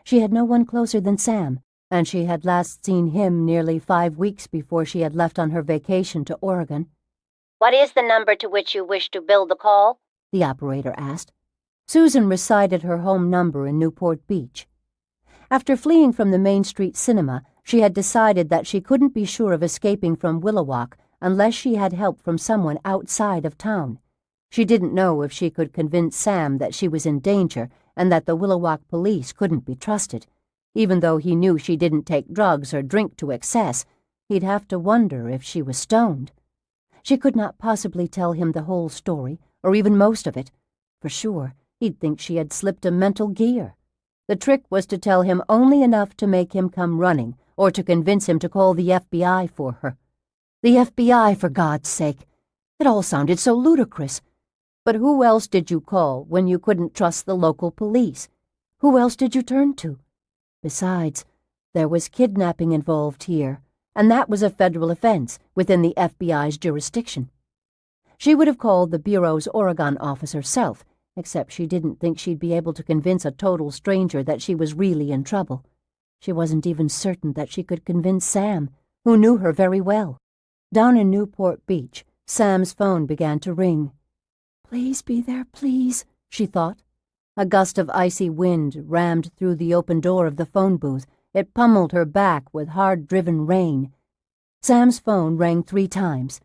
She had no one closer than Sam, and she had last seen him nearly 5 weeks before she had left on her vacation to Oregon. What is the number to which you wish to bill the call? The operator asked. Susan recited her home number in Newport Beach. After fleeing from the Main Street cinema, she had decided that she couldn't be sure of escaping from Willowalk unless she had help from someone outside of town. She didn't know if she could convince Sam that she was in danger and that the Willowalk police couldn't be trusted. Even though he knew she didn't take drugs or drink to excess, he'd have to wonder if she was stoned. She could not possibly tell him the whole story, or even most of it. For sure, he'd think she had slipped a mental gear. The trick was to tell him only enough to make him come running, or to convince him to call the FBI for her. The FBI, for God's sake! It all sounded so ludicrous. But who else did you call when you couldn't trust the local police? Who else did you turn to? Besides, there was kidnapping involved here, and that was a federal offense within the FBI's jurisdiction. She would have called the Bureau's Oregon office herself, except she didn't think she'd be able to convince a total stranger that she was really in trouble. She wasn't even certain that she could convince Sam, who knew her very well. Down in Newport Beach, Sam's phone began to ring. Please be there, please, she thought. A gust of icy wind rammed through the open door of the phone booth. It pummeled her back with hard-driven rain. Sam's phone rang 3 times,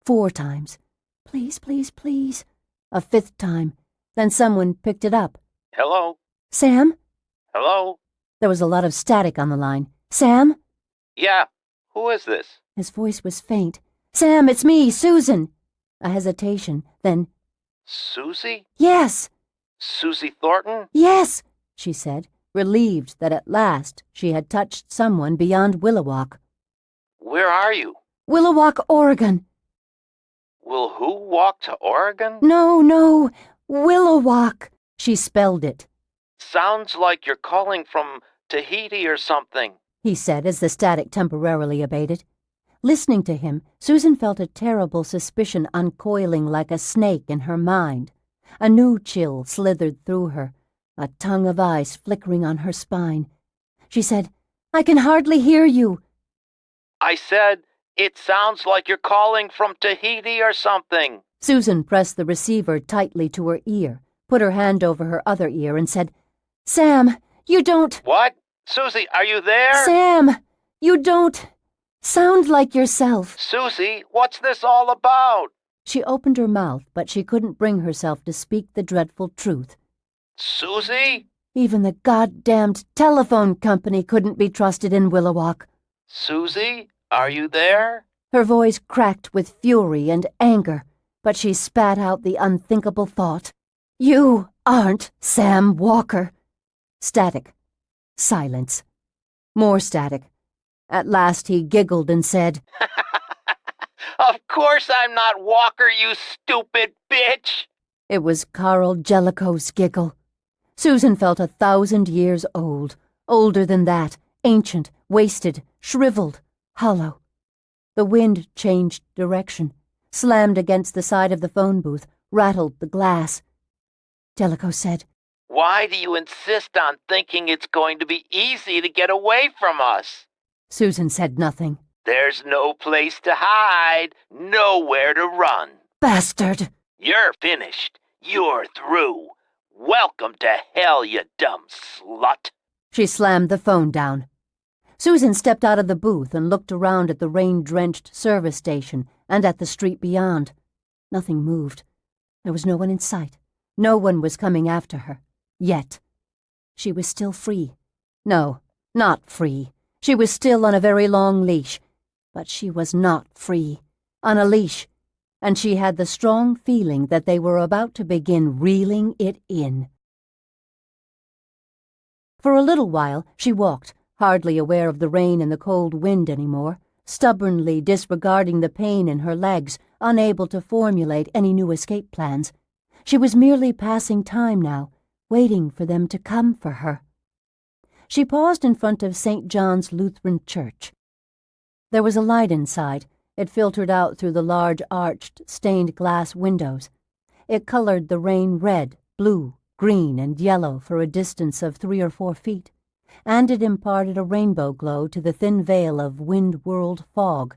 4 times. Please, please, please. A 5th time. Then someone picked it up. Hello? Sam? Hello? There was a lot of static on the line. Sam? Yeah, who is this? His voice was faint. Sam, it's me, Susan. A hesitation, then, Susie? Yes. Susie Thornton? Yes, she said, relieved that at last she had touched someone beyond Willowalk. Where are you? Willowalk, Oregon. Will who walk to Oregon? No, Willowalk. She spelled it. Sounds like you're calling from Tahiti or something, he said as the static temporarily abated. Listening to him, Susan felt a terrible suspicion uncoiling like a snake in her mind. A new chill slithered through her, a tongue of ice flickering on her spine. She said, "I can hardly hear you." I said, it sounds like you're calling from Tahiti or something. Susan pressed the receiver tightly to her ear, put her hand over her other ear, and said, "Sam, you don't—" What? Susie, are you there? "Sam, you don't sound like yourself." Susie, what's this all about? She opened her mouth, but she couldn't bring herself to speak the dreadful truth. Susie? Even the goddamned telephone company couldn't be trusted in Willowalk. Susie, are you there? Her voice cracked with fury and anger, but she spat out the unthinkable thought. "You aren't Sam Walker." Static. Silence. More static. At last he giggled and said, Of course I'm not Walker, you stupid bitch! It was Carl Jellicoe's giggle. Susan felt 1,000 years old, older than that, ancient, wasted, shriveled, hollow. The wind changed direction, slammed against the side of the phone booth, rattled the glass. Jellicoe said, Why do you insist on thinking it's going to be easy to get away from us? Susan said nothing. There's no place to hide, nowhere to run. Bastard! You're finished. You're through. Welcome to hell, you dumb slut. She slammed the phone down. Susan stepped out of the booth and looked around at the rain-drenched service station and at the street beyond. Nothing moved. There was no one in sight. No one was coming after her. Yet. She was still free. No, not free. She was still on a very long leash. But she was not free. On a leash. And she had the strong feeling that they were about to begin reeling it in. For a little while she walked, hardly aware of the rain and the cold wind anymore, stubbornly disregarding the pain in her legs, unable to formulate any new escape plans. She was merely passing time now, waiting for them to come for her. She paused in front of St. John's Lutheran Church. There was a light inside. It filtered out through the large arched, stained glass windows. It colored the rain red, blue, green, and yellow for a distance of 3 or 4 feet, and it imparted a rainbow glow to the thin veil of wind-whirled fog.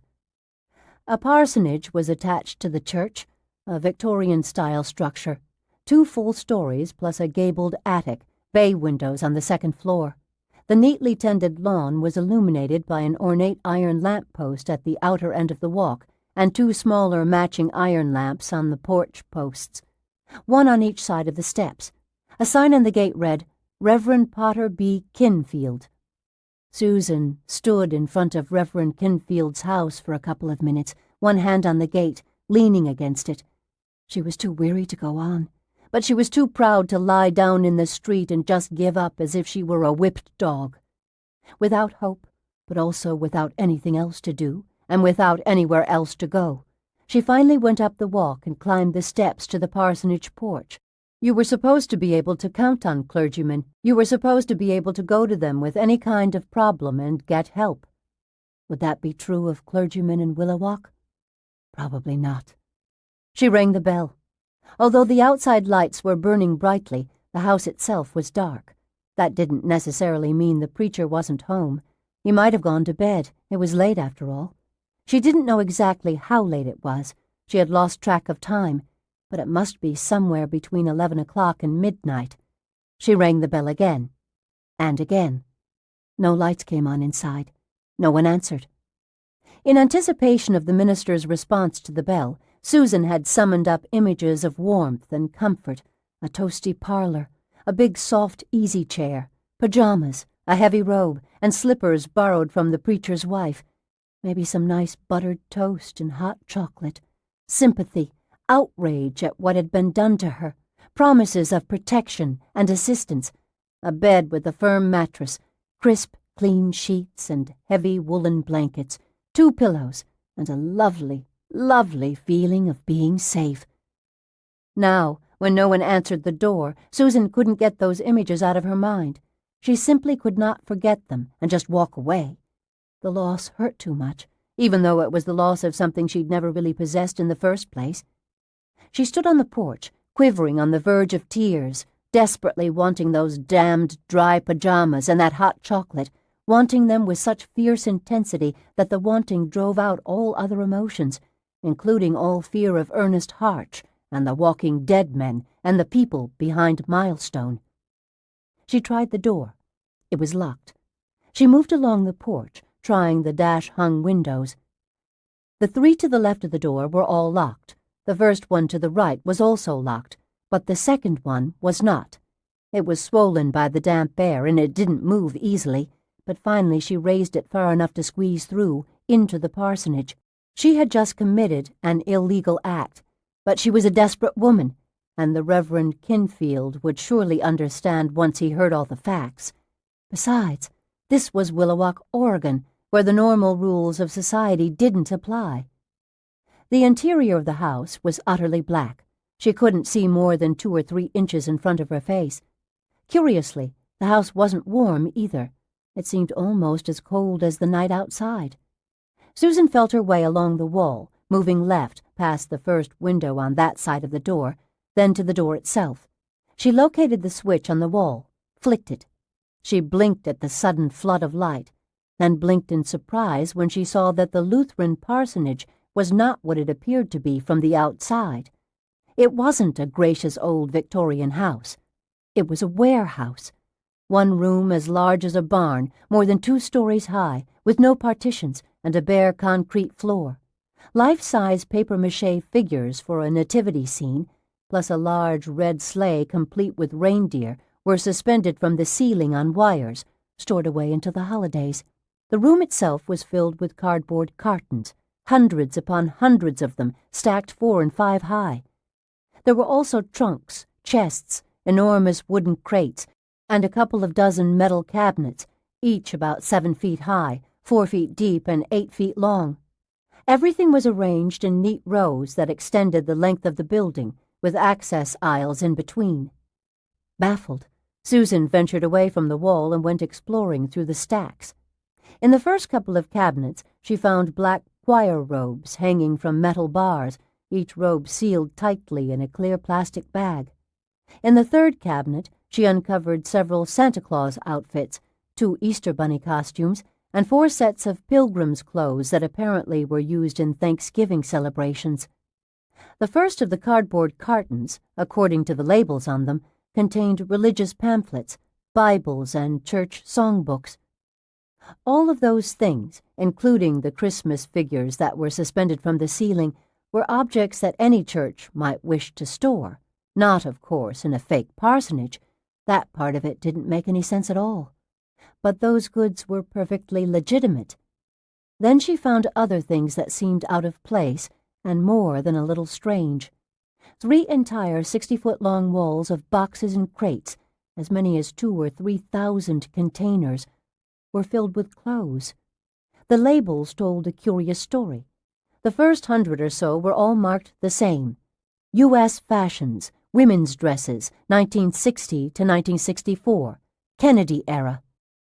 A parsonage was attached to the church, a Victorian-style structure, 2 full stories plus a gabled attic, bay windows on the 2nd floor. The neatly tended lawn was illuminated by an ornate iron lamp post at the outer end of the walk, and 2 smaller matching iron lamps on the porch posts, one on each side of the steps. A sign on the gate read, Reverend Potter B. Kinfield. Susan stood in front of Reverend Kinfield's house for a couple of minutes, one hand on the gate, leaning against it. She was too weary to go on, but she was too proud to lie down in the street and just give up as if she were a whipped dog. Without hope, but also without anything else to do, and without anywhere else to go, she finally went up the walk and climbed the steps to the parsonage porch. You were supposed to be able to count on clergymen. You were supposed to be able to go to them with any kind of problem and get help. Would that be true of clergymen in Willowalk? Probably not. She rang the bell. Although the outside lights were burning brightly, the house itself was dark. That didn't necessarily mean the preacher wasn't home. He might have gone to bed. It was late after all. She didn't know exactly how late it was. She had lost track of time, but it must be somewhere between 11 o'clock and midnight. She rang the bell again. And again. No lights came on inside. No one answered. In anticipation of the minister's response to the bell, Susan had summoned up images of warmth and comfort, a toasty parlor, a big soft easy chair, pajamas, a heavy robe, and slippers borrowed from the preacher's wife, maybe some nice buttered toast and hot chocolate, sympathy, outrage at what had been done to her, promises of protection and assistance, a bed with a firm mattress, crisp, clean sheets and heavy woolen blankets, 2 pillows, and a lovely, lovely feeling of being safe. Now, when no one answered the door, Susan couldn't get those images out of her mind. She simply could not forget them and just walk away. The loss hurt too much, even though it was the loss of something she'd never really possessed in the first place. She stood on the porch, quivering on the verge of tears, desperately wanting those damned dry pajamas and that hot chocolate, wanting them with such fierce intensity that the wanting drove out all other emotions, including all fear of Ernest Harch and the walking dead men and the people behind Milestone. She tried the door. It was locked. She moved along the porch, trying the dash-hung windows. The 3 to the left of the door were all locked. The first one to the right was also locked, but the second one was not. It was swollen by the damp air, and it didn't move easily, but finally she raised it far enough to squeeze through into the parsonage. She had just committed an illegal act, but she was a desperate woman, and the Reverend Kinfield would surely understand once he heard all the facts. Besides, this was Willowalk, Oregon, where the normal rules of society didn't apply. The interior of the house was utterly black. She couldn't see more than 2 or 3 inches in front of her face. Curiously, the house wasn't warm either. It seemed almost as cold as the night outside. Susan felt her way along the wall, moving left past the first window on that side of the door, then to the door itself. She located the switch on the wall, flicked it. She blinked at the sudden flood of light, then blinked in surprise when she saw that the Lutheran parsonage was not what it appeared to be from the outside. It wasn't a gracious old Victorian house. It was a warehouse. One room as large as a barn, more than 2 stories high, with no partitions and a bare concrete floor. Life-size papier-mâché figures for a nativity scene, plus a large red sleigh complete with reindeer, were suspended from the ceiling on wires, stored away until the holidays. The room itself was filled with cardboard cartons, hundreds upon hundreds of them, stacked 4 and 5 high. There were also trunks, chests, enormous wooden crates, and a couple of dozen metal cabinets, each about 7 feet high, 4 feet deep, and 8 feet long. Everything was arranged in neat rows that extended the length of the building, with access aisles in between. Baffled, Susan ventured away from the wall and went exploring through the stacks. In the first couple of cabinets, she found black choir robes hanging from metal bars, each robe sealed tightly in a clear plastic bag. In the third cabinet, she uncovered several Santa Claus outfits, 2 Easter Bunny costumes, and 4 sets of pilgrim's clothes that apparently were used in Thanksgiving celebrations. The first of the cardboard cartons, according to the labels on them, contained religious pamphlets, Bibles, and church songbooks. All of those things, including the Christmas figures that were suspended from the ceiling, were objects that any church might wish to store. Not, of course, in a fake parsonage. That part of it didn't make any sense at all. But those goods were perfectly legitimate. Then she found other things that seemed out of place and more than a little strange. 3 entire 60-foot-long walls of boxes and crates, as many as 2,000 or 3,000 containers, were filled with clothes. The labels told a curious story. The first 100 or so were all marked the same. U.S. Fashions, Women's Dresses, 1960 to 1964, Kennedy Era.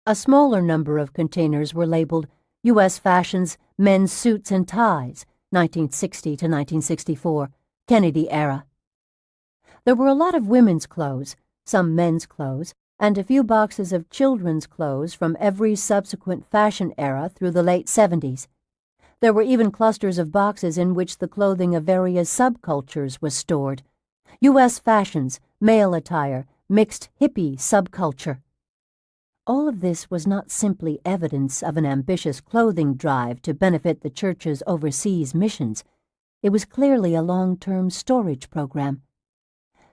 A smaller number of containers were labeled U.S. Fashions, Men's Suits and Ties, 1960 to 1964, Kennedy Era. There were a lot of women's clothes, some men's clothes, and a few boxes of children's clothes from every subsequent fashion era through the late 70s. There were even clusters of boxes in which the clothing of various subcultures was stored. U.S. Fashions, Male Attire, Mixed Hippie Subculture. All of this was not simply evidence of an ambitious clothing drive to benefit the church's overseas missions. It was clearly a long-term storage program.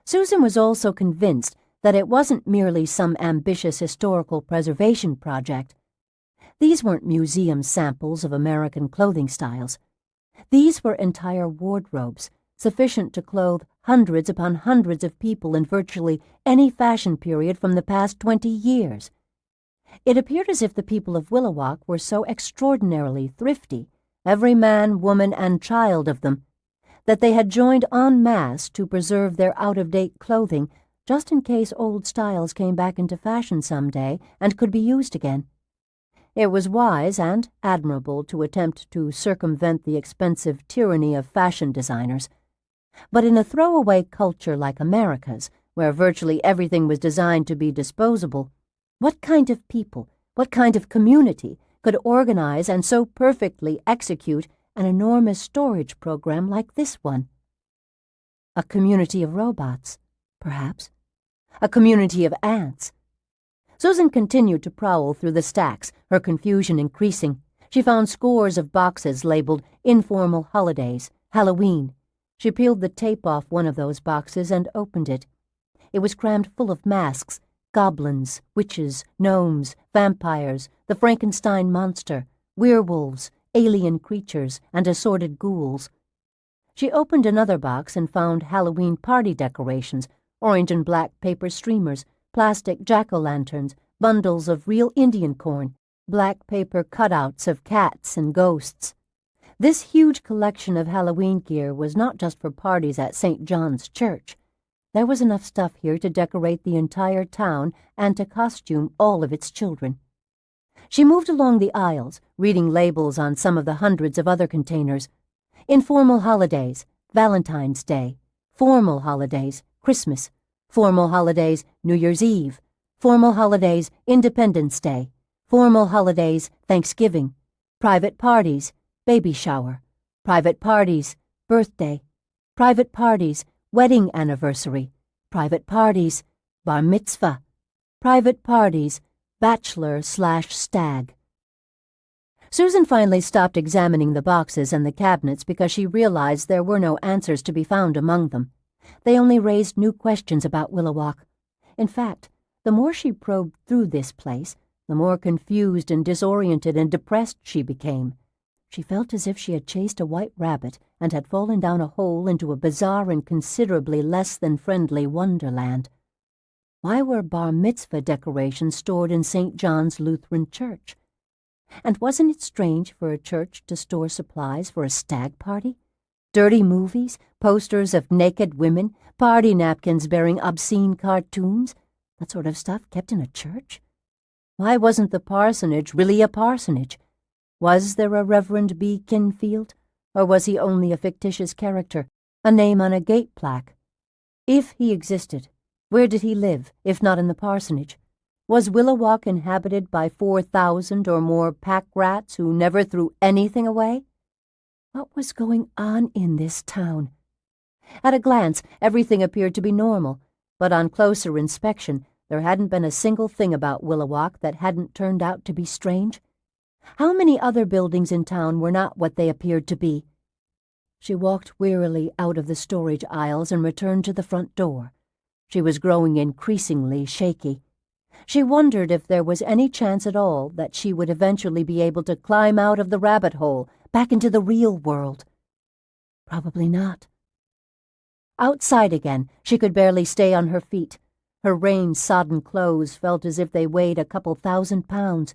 Susan was also convinced that it wasn't merely some ambitious historical preservation project. These weren't museum samples of American clothing styles. These were entire wardrobes, sufficient to clothe hundreds upon hundreds of people in virtually any fashion period from the past 20 years. It appeared as if the people of Willowalk were so extraordinarily thrifty, every man, woman, and child of them, that they had joined en masse to preserve their out-of-date clothing just in case old styles came back into fashion some day and could be used again. It was wise and admirable to attempt to circumvent the expensive tyranny of fashion designers. But in a throwaway culture like America's, where virtually everything was designed to be disposable, what kind of people, what kind of community could organize and so perfectly execute an enormous storage program like this one? A community of robots, perhaps. A community of ants. Susan continued to prowl through the stacks, her confusion increasing. She found scores of boxes labeled Informal Holidays, Halloween. She peeled the tape off one of those boxes and opened it. It was crammed full of masks, goblins, witches, gnomes, vampires, the Frankenstein monster, werewolves, alien creatures, and assorted ghouls. She opened another box and found Halloween party decorations, orange and black paper streamers, plastic jack-o'-lanterns, bundles of real Indian corn, black paper cutouts of cats and ghosts. This huge collection of Halloween gear was not just for parties at St. John's Church. There was enough stuff here to decorate the entire town and to costume all of its children. She moved along the aisles, reading labels on some of the hundreds of other containers. Informal holidays, Valentine's Day. Formal holidays, Christmas. Formal holidays, New Year's Eve. Formal holidays, Independence Day. Formal holidays, Thanksgiving. Private parties, baby shower. Private parties, birthday. Private parties, wedding anniversary. Private parties, bar mitzvah. Private parties, bachelor/stag. Susan finally stopped examining the boxes and the cabinets because she realized there were no answers to be found among them. They only raised new questions about Willowalk. In fact, the more she probed through this place, the more confused and disoriented and depressed she became. She felt as if she had chased a white rabbit and had fallen down a hole into a bizarre and considerably less than friendly wonderland. Why were bar mitzvah decorations stored in St. John's Lutheran Church? And wasn't it strange for a church to store supplies for a stag party? Dirty movies, posters of naked women, party napkins bearing obscene cartoons, that sort of stuff kept in a church? Why wasn't the parsonage really a parsonage? Was there a Reverend B. Kinfield, or was he only a fictitious character, a name on a gate plaque? If he existed, where did he live, if not in the parsonage? Was Willowalk inhabited by 4,000 or more pack rats who never threw anything away? What was going on in this town? At a glance, everything appeared to be normal, but on closer inspection, there hadn't been a single thing about Willowalk that hadn't turned out to be strange. How many other buildings in town were not what they appeared to be? She walked wearily out of the storage aisles and returned to the front door. She was growing increasingly shaky. She wondered if there was any chance at all that she would eventually be able to climb out of the rabbit hole, back into the real world. Probably not. Outside again, she could barely stay on her feet. Her rain-sodden clothes felt as if they weighed a couple 1,000 pounds.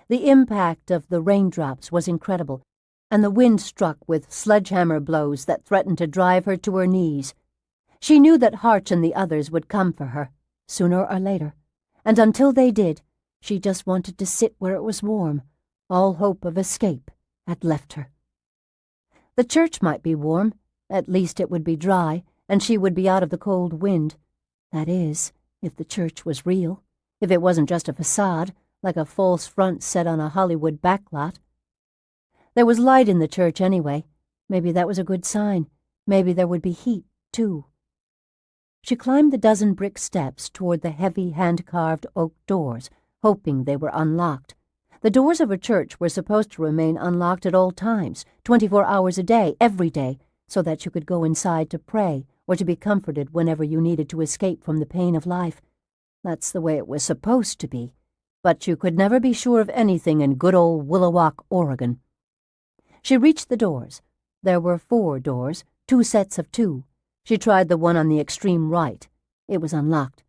The impact of the raindrops was incredible, and the wind struck with sledgehammer blows that threatened to drive her to her knees. She knew that Harch and the others would come for her, sooner or later, and until they did, she just wanted to sit where it was warm. All hope of escape had left her. The church might be warm, at least it would be dry, and she would be out of the cold wind. That is, if the church was real, if it wasn't just a facade, like a false front set on a Hollywood backlot. There was light in the church anyway. Maybe that was a good sign. Maybe there would be heat, too. She climbed the dozen brick steps toward the heavy hand-carved oak doors, hoping they were unlocked. The doors of a church were supposed to remain unlocked at all times, 24 hours a day, every day, so that you could go inside to pray or to be comforted whenever you needed to escape from the pain of life. That's the way it was supposed to be. But you could never be sure of anything in good old Willowalk, Oregon. She reached the doors. There were 4 doors, 2 sets of 2. She tried the one on the extreme right. It was unlocked.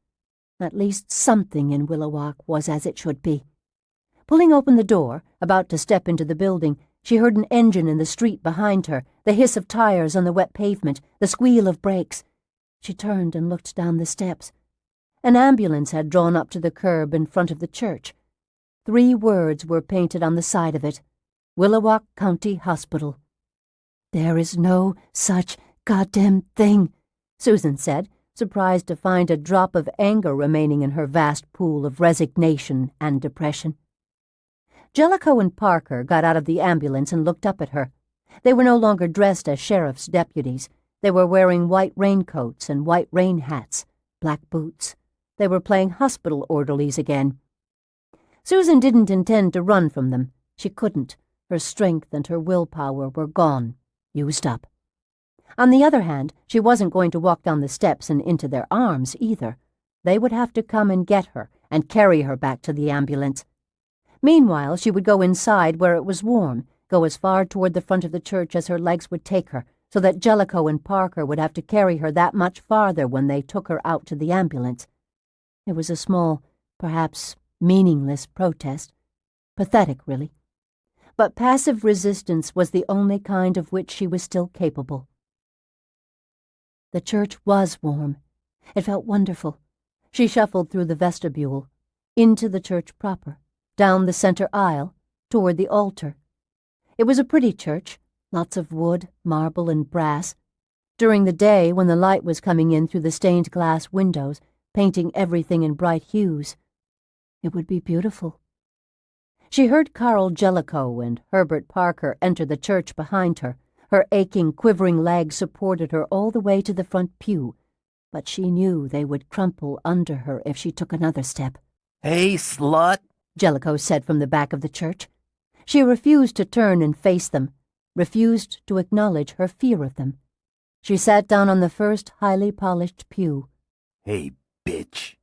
At least something in Willowalk was as it should be. Pulling open the door, about to step into the building, she heard an engine in the street behind her, the hiss of tires on the wet pavement, the squeal of brakes. She turned and looked down the steps. An ambulance had drawn up to the curb in front of the church. 3 words were painted on the side of it: Willowalk County Hospital. "There is no such goddamn thing," Susan said, surprised to find a drop of anger remaining in her vast pool of resignation and depression. Jellicoe and Parker got out of the ambulance and looked up at her. They were no longer dressed as sheriff's deputies. They were wearing white raincoats and white rain hats, black boots. They were playing hospital orderlies again. Susan didn't intend to run from them. She couldn't. Her strength and her willpower were gone, used up. On the other hand, she wasn't going to walk down the steps and into their arms either. They would have to come and get her and carry her back to the ambulance. Meanwhile, she would go inside where it was warm, go as far toward the front of the church as her legs would take her, so that Jellicoe and Parker would have to carry her that much farther when they took her out to the ambulance. It was a small, perhaps meaningless protest. Pathetic, really. But passive resistance was the only kind of which she was still capable. The church was warm. It felt wonderful. She shuffled through the vestibule, into the church proper, down the center aisle, toward the altar. It was a pretty church, lots of wood, marble, and brass. During the day, when the light was coming in through the stained glass windows, painting everything in bright hues, it would be beautiful. She heard Carl Jellicoe and Herbert Parker enter the church behind her. Her aching, quivering legs supported her all the way to the front pew, but she knew they would crumple under her if she took another step. "Hey, slut," Jellicoe said from the back of the church. She refused to turn and face them, refused to acknowledge her fear of them. She sat down on the first highly polished pew. "Hey, bitch."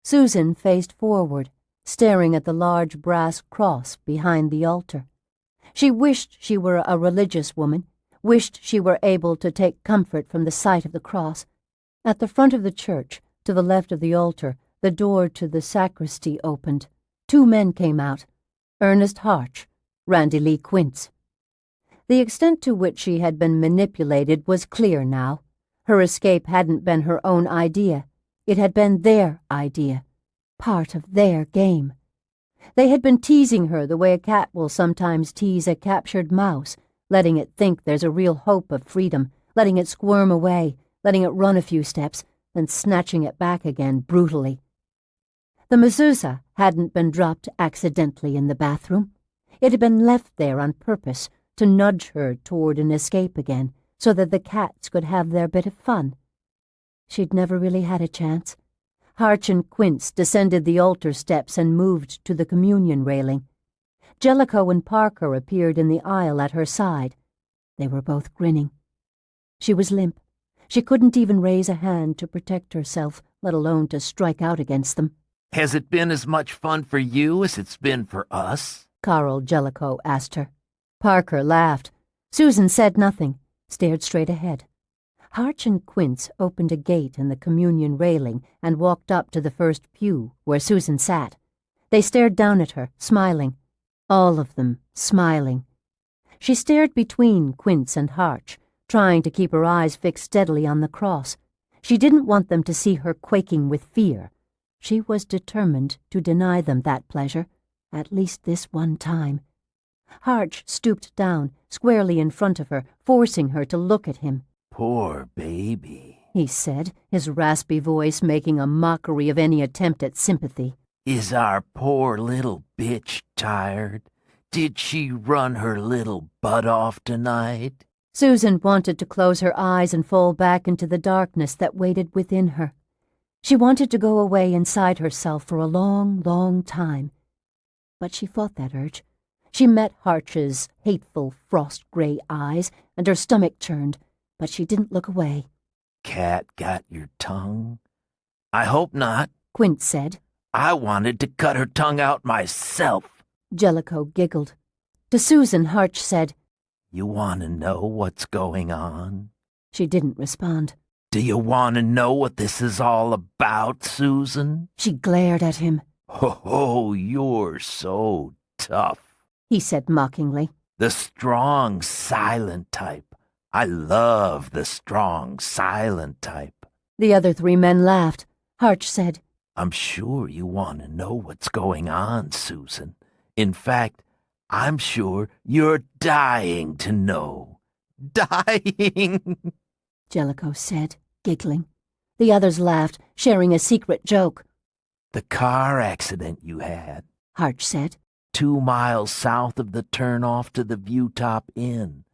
Susan faced forward, staring at the large brass cross behind the altar. She wished she were a religious woman, wished she were able to take comfort from the sight of the cross. At the front of the church, to the left of the altar, the door to the sacristy opened. 2 men came out, Ernest Harch, Randy Lee Koontz. The extent to which she had been manipulated was clear now. Her escape hadn't been her own idea. It had been their idea, part of their game. They had been teasing her the way a cat will sometimes tease a captured mouse, letting it think there's a real hope of freedom, letting it squirm away, letting it run a few steps, then snatching it back again brutally. The mezuzah hadn't been dropped accidentally in the bathroom. It had been left there on purpose to nudge her toward an escape again, so that the cats could have their bit of fun. She'd never really had a chance. Harch and Koontz descended the altar steps and moved to the communion railing. Jellicoe and Parker appeared in the aisle at her side. They were both grinning. She was limp. She couldn't even raise a hand to protect herself, let alone to strike out against them. "Has it been as much fun for you as it's been for us?" Carl Jellicoe asked her. Parker laughed. Susan said nothing, stared straight ahead. Harch and Koontz opened a gate in the communion railing and walked up to the first pew, where Susan sat. They stared down at her, smiling. All of them smiling. She stared between Koontz and Harch, trying to keep her eyes fixed steadily on the cross. She didn't want them to see her quaking with fear. She was determined to deny them that pleasure, at least this one time. Harch stooped down, squarely in front of her, forcing her to look at him. "Poor baby," he said, his raspy voice making a mockery of any attempt at sympathy. "Is our poor little bitch tired? Did she run her little butt off tonight?" Susan wanted to close her eyes and fall back into the darkness that waited within her. She wanted to go away inside herself for a long, long time. But she fought that urge. She met Harch's hateful, frost-gray eyes, and her stomach churned, but she didn't look away. "Cat got your tongue?" "I hope not," Koontz said. "I wanted to cut her tongue out myself." Jellicoe giggled. To Susan, Harch said, "You want to know what's going on?" She didn't respond. Do you want to know what this is all about, Susan? She glared at him. Oh, you're so tough, He said mockingly. The strong, silent type. I love the strong, silent type. The other 3 men laughed. Harch said, I'm sure you want to know what's going on, Susan. In fact, I'm sure you're dying to know. Dying! Jellicoe said, giggling. The others laughed, sharing a secret joke. The car accident you had, Harch said. 2 miles south of the turnoff to the Viewtop Inn.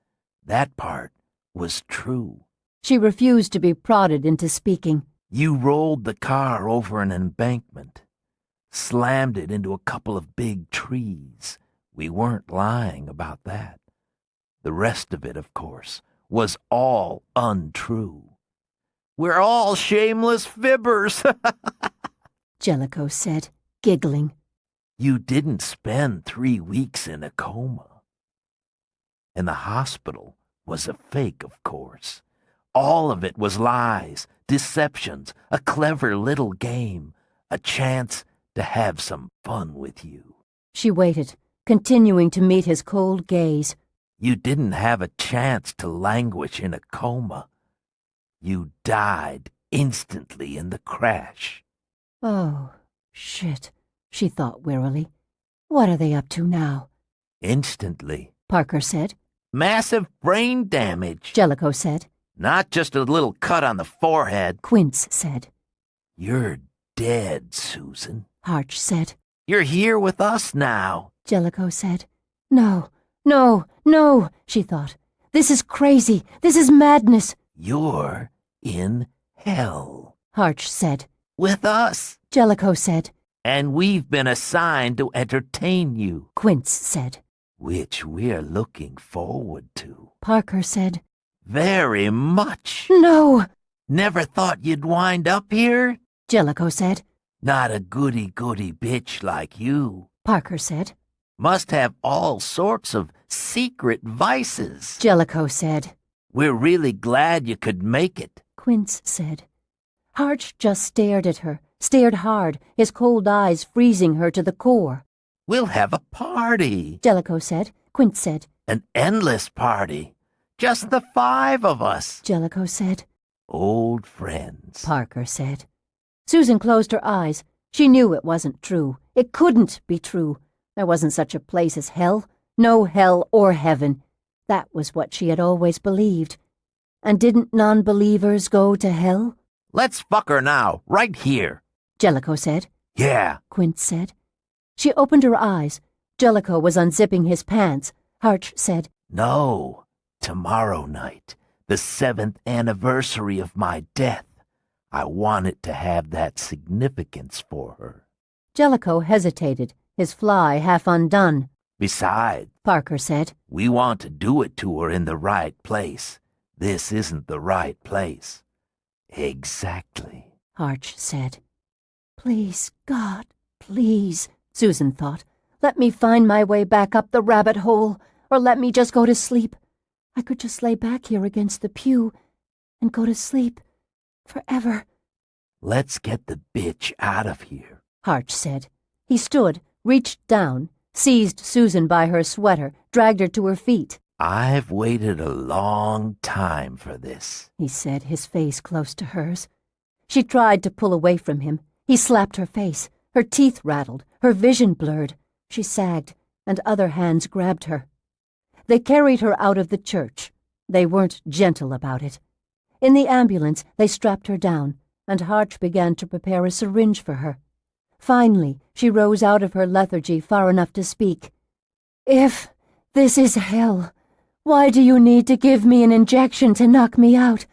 That part was true. She refused to be prodded into speaking. You rolled the car over an embankment, slammed it into a couple of big trees. We weren't lying about that. The rest of it, of course, was all untrue. We're all shameless fibbers. Jellicoe said, giggling. You didn't spend 3 weeks in a coma. And the hospital was a fake, of course. All of it was lies, deceptions, a clever little game, a chance to have some fun with you. She waited, continuing to meet his cold gaze. You didn't have a chance to languish in a coma. You died instantly in the crash. Oh, shit, she thought wearily. What are they up to now? Instantly. Parker said. Massive brain damage. Jellicoe said. Not just a little cut on the forehead. Quince said. You're dead, Susan. Harch said. You're here with us now. Jellicoe said. No, no, no, she thought. This is crazy. This is madness. You're in hell. Harch said. With us. Jellicoe said. And we've been assigned to entertain you. Quince said. Which we're looking forward to. Parker said. Very much. No. Never thought you'd wind up here? Jellicoe said. Not a goody-goody bitch like you. Parker said. Must have all sorts of secret vices. Jellicoe said. We're really glad you could make it. Quince said. Harch just stared at her, stared hard, his cold eyes freezing her to the core. We'll have a party. Jellicoe said. Quince said. An endless party. Just the 5 of us. Jellicoe said. Old friends. Parker said. Susan closed her eyes. She knew it wasn't true. It couldn't be true. There wasn't such a place as hell. No hell or heaven. That was what she had always believed. And didn't non-believers go to hell? Let's fuck her now, right here. Jellicoe said. Yeah. Quince said. She opened her eyes. Jellicoe was unzipping his pants. Harch said. No. Tomorrow night, the 7th anniversary of my death. I want it to have that significance for her. Jellicoe hesitated, his fly half undone. Besides, Parker said, we want to do it to her in the right place. This isn't the right place. Exactly. Harch said. Please, God, please, Susan thought. Let me find my way back up the rabbit hole, or let me just go to sleep. I could just lay back here against the pew and go to sleep forever. Let's get the bitch out of here, Harch said. He stood, reached down, seized Susan by her sweater, dragged her to her feet. I've waited a long time for this, he said, his face close to hers. She tried to pull away from him. He slapped her face. Her teeth rattled, her vision blurred. She sagged, and other hands grabbed her. They carried her out of the church. They weren't gentle about it. In the ambulance, they strapped her down, and Harch began to prepare a syringe for her. Finally, she rose out of her lethargy far enough to speak. If this is hell, why do you need to give me an injection to knock me out?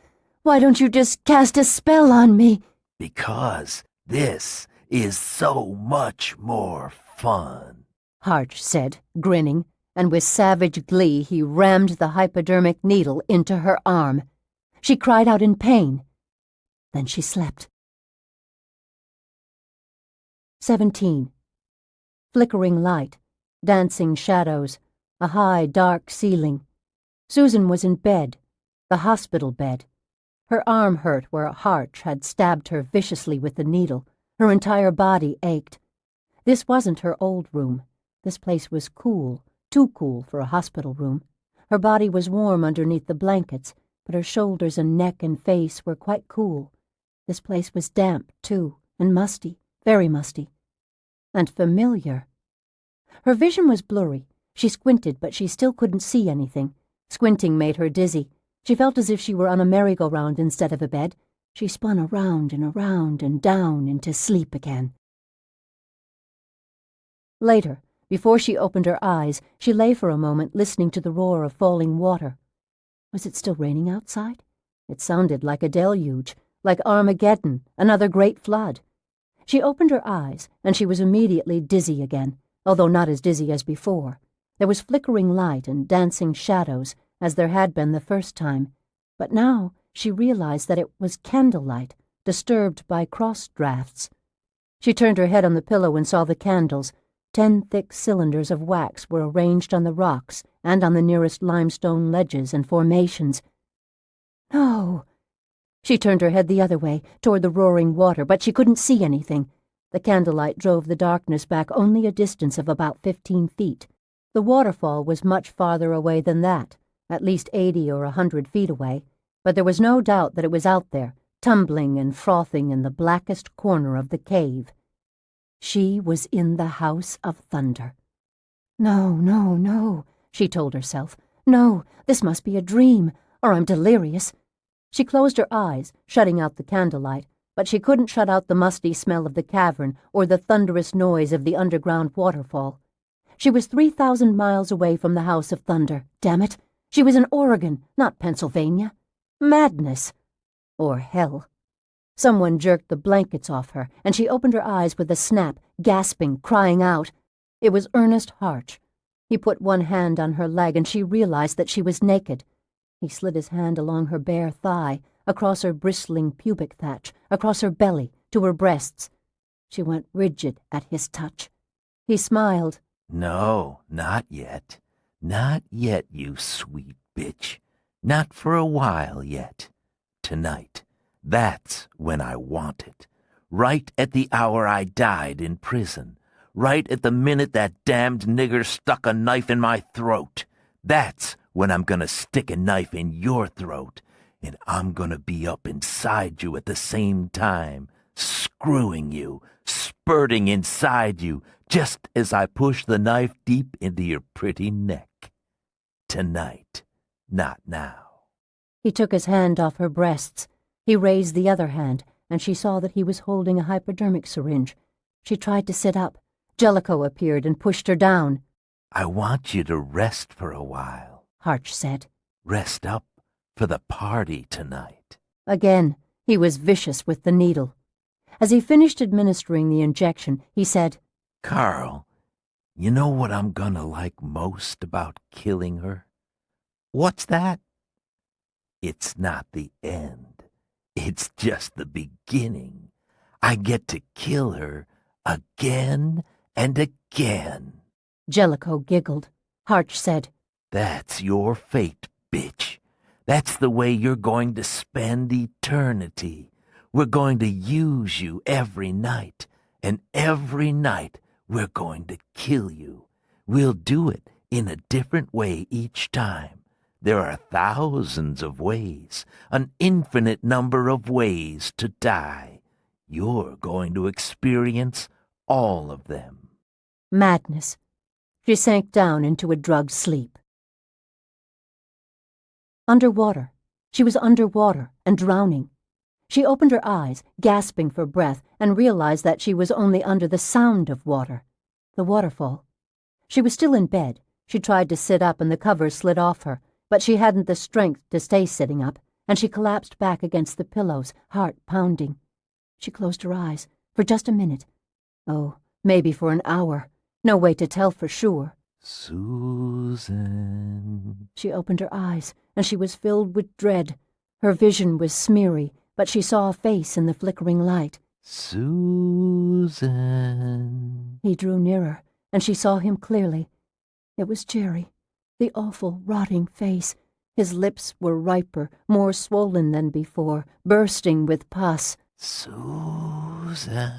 Why don't you just cast a spell on me? Because this is so much more fun, Harch said, grinning, and with savage glee he rammed the hypodermic needle into her arm. She cried out in pain. Then she slept. 17. Flickering light, dancing shadows, a high, dark ceiling. Susan was in bed, the hospital bed, Her arm hurt where a Harch had stabbed her viciously with the needle. Her entire body ached. This wasn't her old room. This place was cool, too cool for a hospital room. Her body was warm underneath the blankets, but her shoulders and neck and face were quite cool. This place was damp, too, and musty, very musty. And familiar. Her vision was blurry. She squinted, but she still couldn't see anything. Squinting made her dizzy. She felt as if she were on a merry-go-round instead of a bed. She spun around and down into sleep again. Later, before she opened her eyes, she lay for a moment listening to the roar of falling water. Was it still raining outside? It sounded like a deluge, like Armageddon, another great flood. She opened her eyes, and she was immediately dizzy again, although not as dizzy as before. There was flickering light and dancing shadows, as there had been the first time, but now she realized that it was candlelight, disturbed by cross drafts. She turned her head on the pillow and saw the candles. 10 thick cylinders of wax were arranged on the rocks and on the nearest limestone ledges and formations. No! She turned her head the other way, toward the roaring water, but she couldn't see anything. The candlelight drove the darkness back only a distance of about 15 feet. The waterfall was much farther away than that, at least 80 or 100 feet away, but there was no doubt that it was out there, tumbling and frothing in the blackest corner of the cave. She was in the House of Thunder. No, no, no, she told herself. No, this must be a dream, or I'm delirious. She closed her eyes, shutting out the candlelight, but she couldn't shut out the musty smell of the cavern or the thunderous noise of the underground waterfall. She was 3,000 miles away from the House of Thunder. Damn it! She was in Oregon, not Pennsylvania. Madness. Or hell. Someone jerked the blankets off her, and she opened her eyes with a snap, gasping, crying out. It was Ernest Harch. He put one hand on her leg, and she realized that she was naked. He slid his hand along her bare thigh, across her bristling pubic thatch, across her belly, to her breasts. She went rigid at his touch. He smiled. No, not yet. Not yet, you sweet bitch. Not for a while yet. Tonight. That's when I want it. Right at the hour I died in prison. Right at the minute that damned nigger stuck a knife in my throat. That's when I'm gonna stick a knife in your throat. And I'm gonna be up inside you at the same time, screwing you, spurting inside you, just as I push the knife deep into your pretty neck. Tonight, not now. He took his hand off her breasts. He raised the other hand, and she saw that he was holding a hypodermic syringe. She tried to sit up. Jellicoe appeared and pushed her down. I want you to rest for a while, Harch said. Rest up for the party tonight. Again, he was vicious with the needle. As he finished administering the injection, he said, Carl, you know what I'm gonna like most about killing her? What's that? It's not the end. It's just the beginning. I get to kill her again and again. Jellicoe giggled. Harch said, That's your fate, bitch. That's the way you're going to spend eternity. We're going to use you every night, and every night we're going to kill you. We'll do it in a different way each time. There are thousands of ways, an infinite number of ways to die. You're going to experience all of them. Madness. She sank down into a drugged sleep. Underwater. She was underwater and drowning. She opened her eyes, gasping for breath, and realized that she was only under the sound of water, the waterfall. She was still in bed. She tried to sit up and the covers slid off her, but she hadn't the strength to stay sitting up, and she collapsed back against the pillows, heart pounding. She closed her eyes for just a minute. Oh, maybe for an hour. No way to tell for sure. Susan. She opened her eyes, and she was filled with dread. Her vision was smeary, but she saw a face in the flickering light. Susan. He drew nearer, and she saw him clearly. It was Jerry, the awful, rotting face. His lips were riper, more swollen than before, bursting with pus. Susan.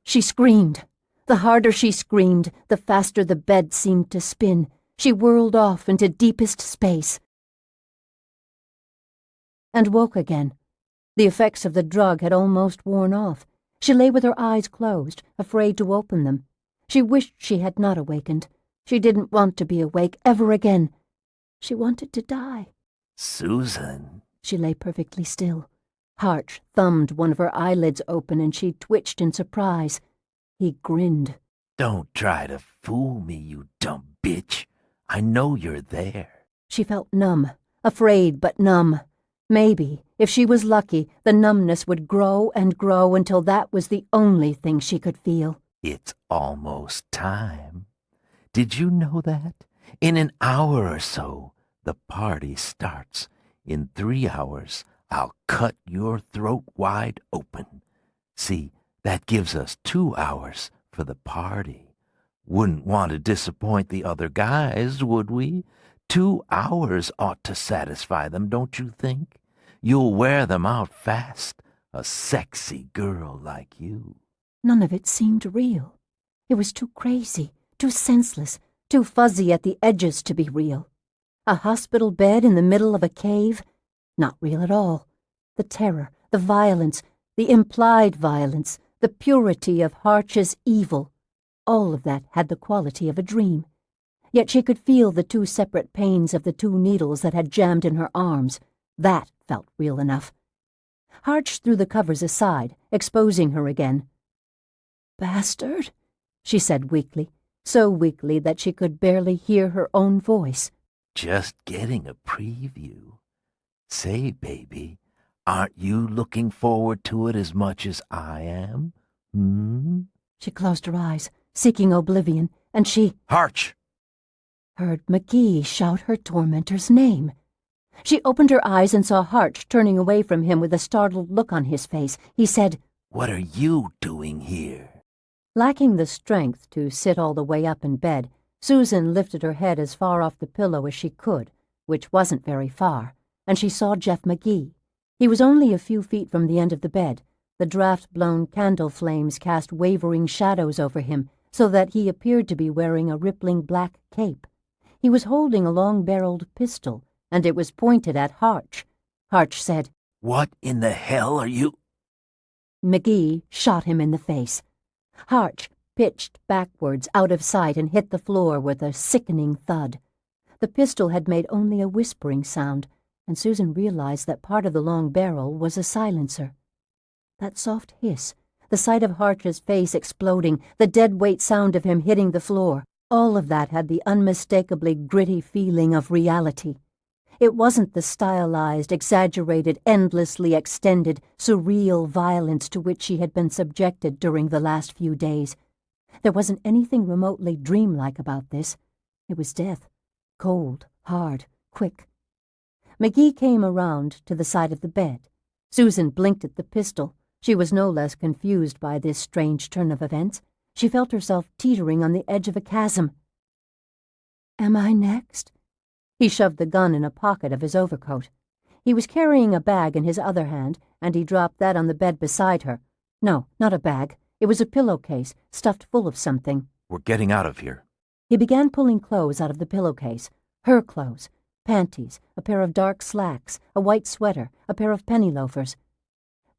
She screamed. The harder she screamed, the faster the bed seemed to spin. She whirled off into deepest space and woke again. The effects of the drug had almost worn off. She lay with her eyes closed, afraid to open them. She wished she had not awakened. She didn't want to be awake ever again. She wanted to die. Susan. She lay perfectly still. Harch thumbed one of her eyelids open and she twitched in surprise. He grinned. Don't try to fool me, you dumb bitch. I know you're there. She felt numb, afraid but numb. Maybe, if she was lucky, the numbness would grow and grow until that was the only thing she could feel. It's almost time. Did you know that? In an hour or so, the party starts. In 3 hours, I'll cut your throat wide open. See, that gives us 2 hours for the party. Wouldn't want to disappoint the other guys, would we? 2 hours ought to satisfy them, don't you think? You'll wear them out fast, a sexy girl like you. None of it seemed real. It was too crazy, too senseless, too fuzzy at the edges to be real. A hospital bed in the middle of a cave? Not real at all. The terror, the violence, the implied violence, the purity of Harch's evil, all of that had the quality of a dream. Yet she could feel the 2 separate pains of the 2 needles that had jammed in her arms. That felt real enough. Harch threw the covers aside, exposing her again. "Bastard," she said weakly, so weakly that she could barely hear her own voice. Just getting a preview. Say, baby, aren't you looking forward to it as much as I am? She closed her eyes, seeking oblivion, and she Harch! heard McGee shout her tormentor's name. She opened her eyes and saw Harch turning away from him with a startled look on his face. He said, What are you doing here? Lacking the strength to sit all the way up in bed, Susan lifted her head as far off the pillow as she could, which wasn't very far, and she saw Jeff McGee. He was only a few feet from the end of the bed. The draft-blown candle flames cast wavering shadows over him, so that he appeared to be wearing a rippling black cape. He was holding a long-barreled pistol, and it was pointed at Harch. Harch said, What in the hell are you? McGee shot him in the face. Harch pitched backwards out of sight and hit the floor with a sickening thud. The pistol had made only a whispering sound, and Susan realized that part of the long barrel was a silencer. That soft hiss, the sight of Harch's face exploding, the dead-weight sound of him hitting the floor, all of that had the unmistakably gritty feeling of reality. It wasn't the stylized, exaggerated, endlessly extended, surreal violence to which she had been subjected during the last few days. There wasn't anything remotely dreamlike about this. It was death. Cold, hard, quick. McGee came around to the side of the bed. Susan blinked at the pistol. She was no less confused by this strange turn of events. She felt herself teetering on the edge of a chasm. Am I next? He shoved the gun in a pocket of his overcoat. He was carrying a bag in his other hand, and he dropped that on the bed beside her. No, not a bag. It was a pillowcase, stuffed full of something. We're getting out of here. He began pulling clothes out of the pillowcase. Her clothes. Panties, a pair of dark slacks, a white sweater, a pair of penny loafers.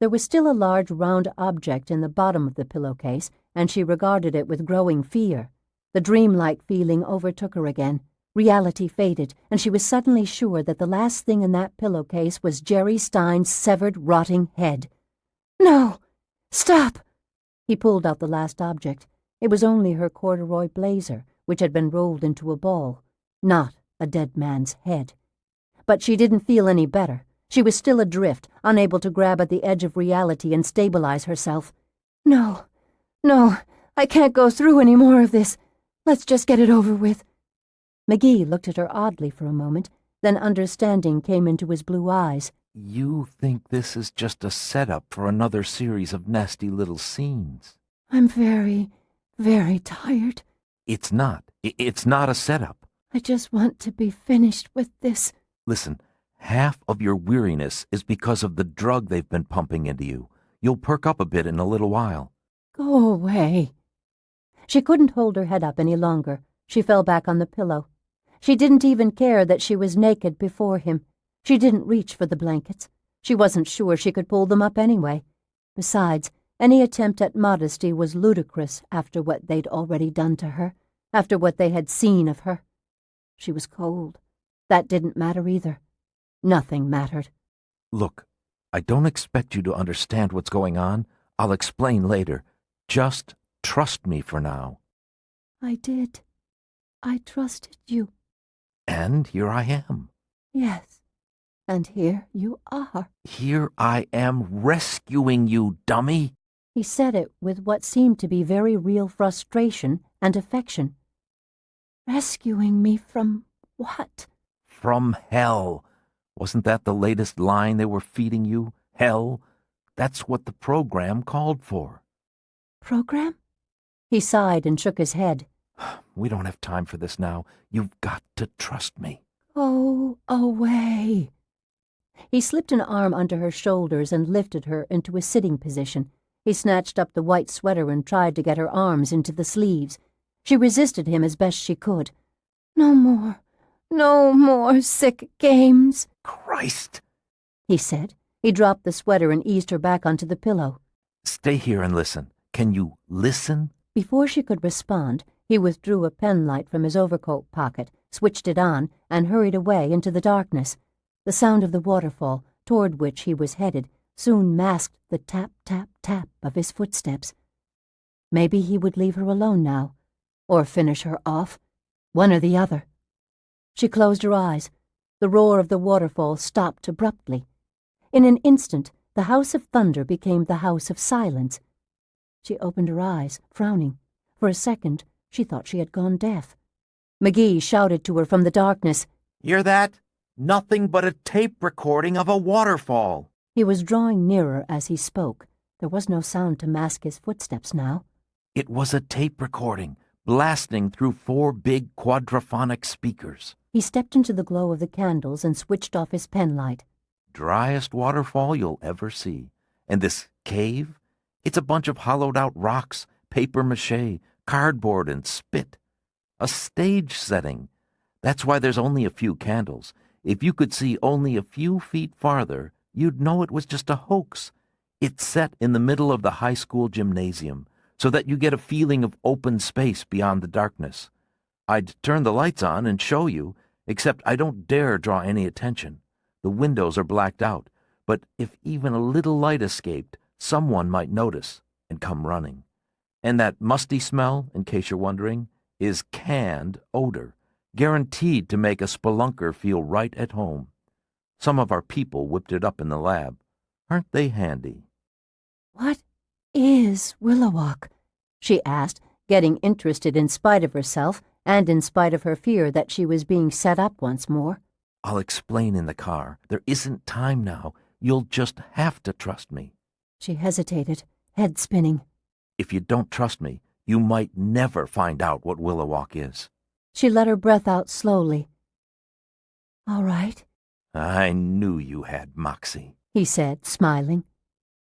There was still a large round object in the bottom of the pillowcase, and she regarded it with growing fear. The dreamlike feeling overtook her again. Reality faded, and she was suddenly sure that the last thing in that pillowcase was Jerry Stein's severed, rotting head. No! Stop! He pulled out the last object. It was only her corduroy blazer, which had been rolled into a ball, not a dead man's head. But she didn't feel any better. She was still adrift, unable to grab at the edge of reality and stabilize herself. No, I can't go through any more of this. Let's just get it over with. McGee looked at her oddly for a moment, then understanding came into his blue eyes. You think this is just a setup for another series of nasty little scenes? I'm very, very tired. It's not. It's not a setup. I just want to be finished with this. Listen, half of your weariness is because of the drug they've been pumping into you. You'll perk up a bit in a little while. Go away. She couldn't hold her head up any longer. She fell back on the pillow. She didn't even care that she was naked before him. She didn't reach for the blankets. She wasn't sure she could pull them up anyway. Besides, any attempt at modesty was ludicrous after what they'd already done to her, after what they had seen of her. She was cold. That didn't matter either. Nothing mattered. Look, I don't expect you to understand what's going on. I'll explain later. Just trust me for now. I did. I trusted you. And here I am. Yes. And here you are. Here I am rescuing you, dummy. He said it with what seemed to be very real frustration and affection. Rescuing me from what? From hell. Wasn't that the latest line they were feeding you? Hell? That's what the program called for. Program? He sighed and shook his head. We don't have time for this now. You've got to trust me. Go away. He slipped an arm under her shoulders and lifted her into a sitting position. He snatched up the white sweater and tried to get her arms into the sleeves. She resisted him as best she could. No more sick games. Christ, He said. He dropped the sweater and eased her back onto the pillow. stay here and listen. Can you listen? Before she could respond, he withdrew a penlight from his overcoat pocket, switched it on, and hurried away into the darkness. The sound of the waterfall, toward which he was headed, soon masked the tap, tap, tap of his footsteps. Maybe he would leave her alone now, or finish her off, one or the other. She closed her eyes. The roar of the waterfall stopped abruptly. In an instant, the house of thunder became the house of silence. She opened her eyes, frowning. For a second, she thought she had gone deaf. McGee shouted to her from the darkness. Hear that? Nothing but a tape recording of a waterfall. He was drawing nearer as he spoke. There was no sound to mask his footsteps now. It was a tape recording, blasting through 4 big quadraphonic speakers. He stepped into the glow of the candles and switched off his penlight. Driest waterfall you'll ever see. And this cave? It's a bunch of hollowed-out rocks, papier-mâché, cardboard, and spit. A stage setting. That's why there's only a few candles. If you could see only a few feet farther, you'd know it was just a hoax. It's set in the middle of the high school gymnasium, so that you get a feeling of open space beyond the darkness. I'd turn the lights on and show you, except I don't dare draw any attention. The windows are blacked out, but if even a little light escaped, someone might notice and come running. And that musty smell, in case you're wondering, is canned odor, guaranteed to make a spelunker feel right at home. Some of our people whipped it up in the lab. Aren't they handy? What is Willowalk? She asked, getting interested in spite of herself and in spite of her fear that she was being set up once more. I'll explain in the car. There isn't time now. You'll just have to trust me. She hesitated, head spinning. If you don't trust me, you might never find out what Willowalk is. She let her breath out slowly. All right, I knew you had moxie. he said, smiling.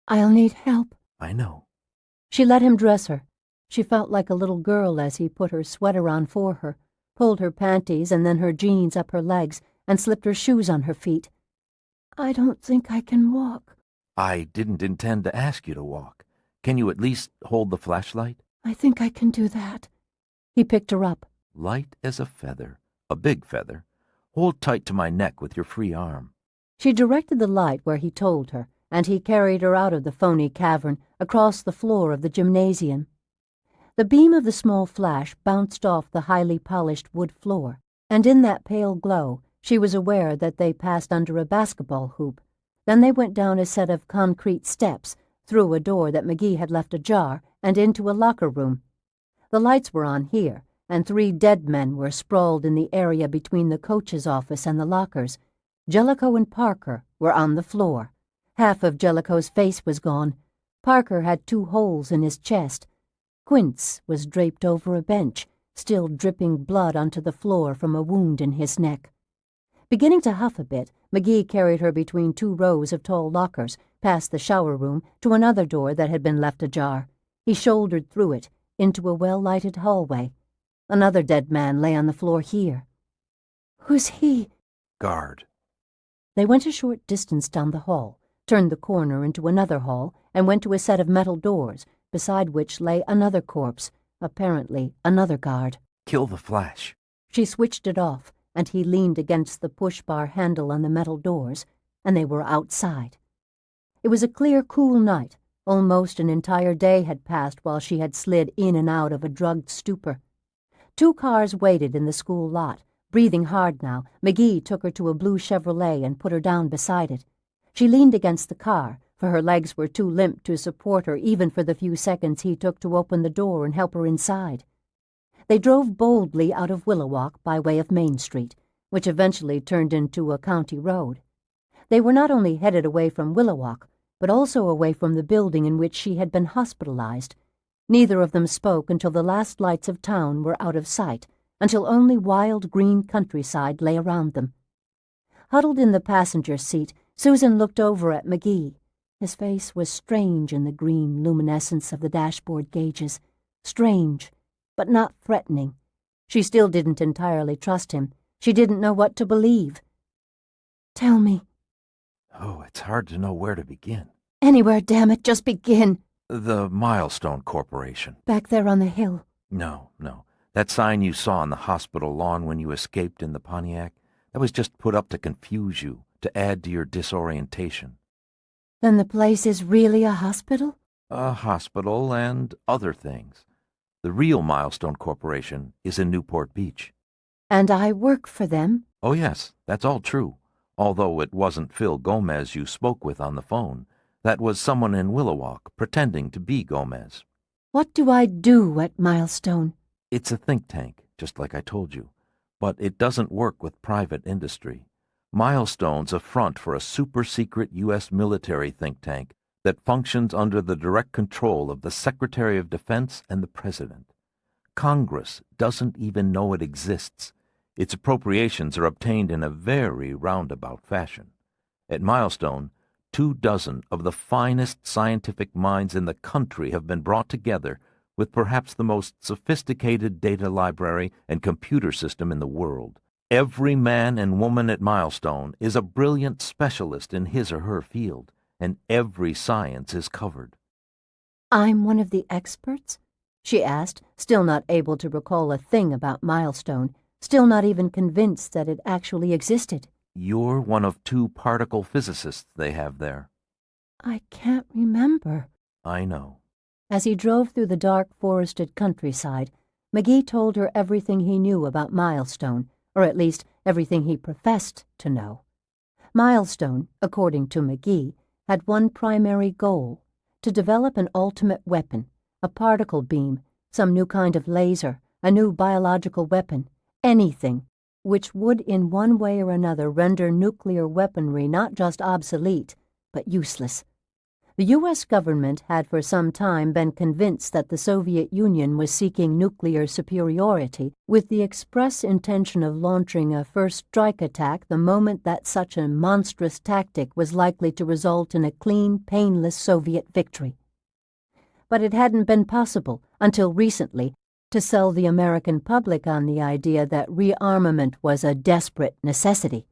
I'll need help. I know. She let him dress her. She felt like a little girl as he put her sweater on for her, pulled her panties and then her jeans up her legs, and slipped her shoes on her feet. I don't think I can walk. I didn't intend to ask you to walk. Can you at least hold the flashlight? I think I can do that. He picked her up. Light as a feather, a big feather. Hold tight to my neck with your free arm. She directed the light where he told her, and he carried her out of the phony cavern, across the floor of the gymnasium. The beam of the small flash bounced off the highly polished wood floor, and in that pale glow she was aware that they passed under a basketball hoop. Then they went down a set of concrete steps, through a door that McGee had left ajar, and into a locker room. The lights were on here, and 3 dead men were sprawled in the area between the coach's office and the lockers. Jellicoe and Parker were on the floor. Half of Jellicoe's face was gone. Parker had 2 holes in his chest. Koontz was draped over a bench, still dripping blood onto the floor from a wound in his neck. Beginning to huff a bit, McGee carried her between 2 rows of tall lockers, past the shower room, to another door that had been left ajar. He shouldered through it, into a well-lighted hallway. Another dead man lay on the floor here. "Who's he?" Guard. They went a short distance down the hall, turned the corner into another hall, and went to a set of metal doors, beside which lay another corpse, apparently another guard. Kill the flash. She switched it off, and he leaned against the push-bar handle on the metal doors, and they were outside. It was a clear, cool night. Almost an entire day had passed while she had slid in and out of a drugged stupor. 2 cars waited in the school lot. Breathing hard now, McGee took her to a blue Chevrolet and put her down beside it. She leaned against the car, for her legs were too limp to support her even for the few seconds he took to open the door and help her inside. They drove boldly out of Willowwalk by way of Main Street, which eventually turned into a county road. They were not only headed away from Willowwalk, but also away from the building in which she had been hospitalized. Neither of them spoke until the last lights of town were out of sight, until only wild green countryside lay around them. Huddled in the passenger seat, Susan looked over at McGee. His face was strange in the green luminescence of the dashboard gauges. Strange, but not threatening. She still didn't entirely trust him. She didn't know what to believe. "Tell me." Oh, it's hard to know where to begin. "Anywhere, damn it, just begin." The Milestone Corporation. "Back there on the hill." No. That sign you saw on the hospital lawn when you escaped in the Pontiac, that was just put up to confuse you, to add to your disorientation. "Then the place is really a hospital?" A hospital and other things. The real Milestone Corporation is in Newport Beach. "And I work for them?" Oh, yes, that's all true. Although it wasn't Phil Gomez you spoke with on the phone. That was someone in Willowwalk pretending to be Gomez. "What do I do at Milestone?" It's a think tank, just like I told you. But it doesn't work with private industry. Milestone's a front for a super-secret U.S. military think tank that functions under the direct control of the Secretary of Defense and the President. Congress doesn't even know it exists. Its appropriations are obtained in a very roundabout fashion. At Milestone, 24 of the finest scientific minds in the country have been brought together with perhaps the most sophisticated data library and computer system in the world. Every man and woman at Milestone is a brilliant specialist in his or her field, and every science is covered. "I'm one of the experts?" she asked, still not able to recall a thing about Milestone, still not even convinced that it actually existed. You're one of 2 particle physicists they have there. "I can't remember." I know. As he drove through the dark forested countryside, McGee told her everything he knew about Milestone, or at least everything he professed to know. Milestone, according to McGee, had one primary goal: to develop an ultimate weapon, a particle beam, some new kind of laser, a new biological weapon, anything which would in one way or another render nuclear weaponry not just obsolete, but useless. The U.S. government had for some time been convinced that the Soviet Union was seeking nuclear superiority with the express intention of launching a first strike attack the moment that such a monstrous tactic was likely to result in a clean, painless Soviet victory. But it hadn't been possible, until recently, to sell the American public on the idea that rearmament was a desperate necessity.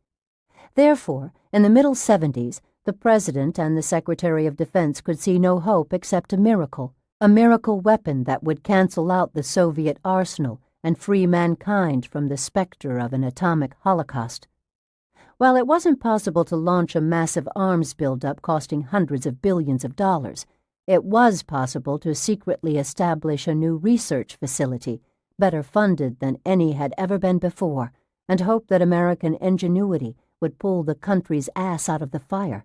Therefore, in the middle 70s, the President and the Secretary of Defense could see no hope except a miracle weapon that would cancel out the Soviet arsenal and free mankind from the specter of an atomic holocaust. While it wasn't possible to launch a massive arms buildup costing hundreds of billions of dollars, it was possible to secretly establish a new research facility, better funded than any had ever been before, and hope that American ingenuity would pull the country's ass out of the fire.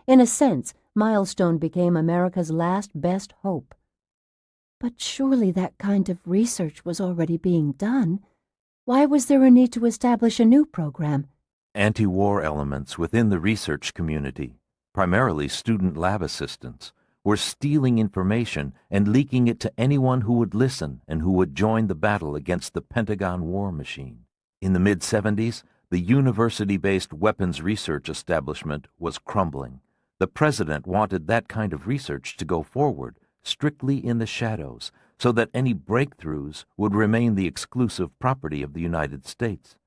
In a sense, Milestone became America's last best hope. But surely that kind of research was already being done. Why was there a need to establish a new program? Anti-war elements within the research community, primarily student lab assistants, were stealing information and leaking it to anyone who would listen and who would join the battle against the Pentagon war machine. In the mid-70s, The university-based weapons research establishment was crumbling. The president wanted that kind of research to go forward, strictly in the shadows, so that any breakthroughs would remain the exclusive property of the United States.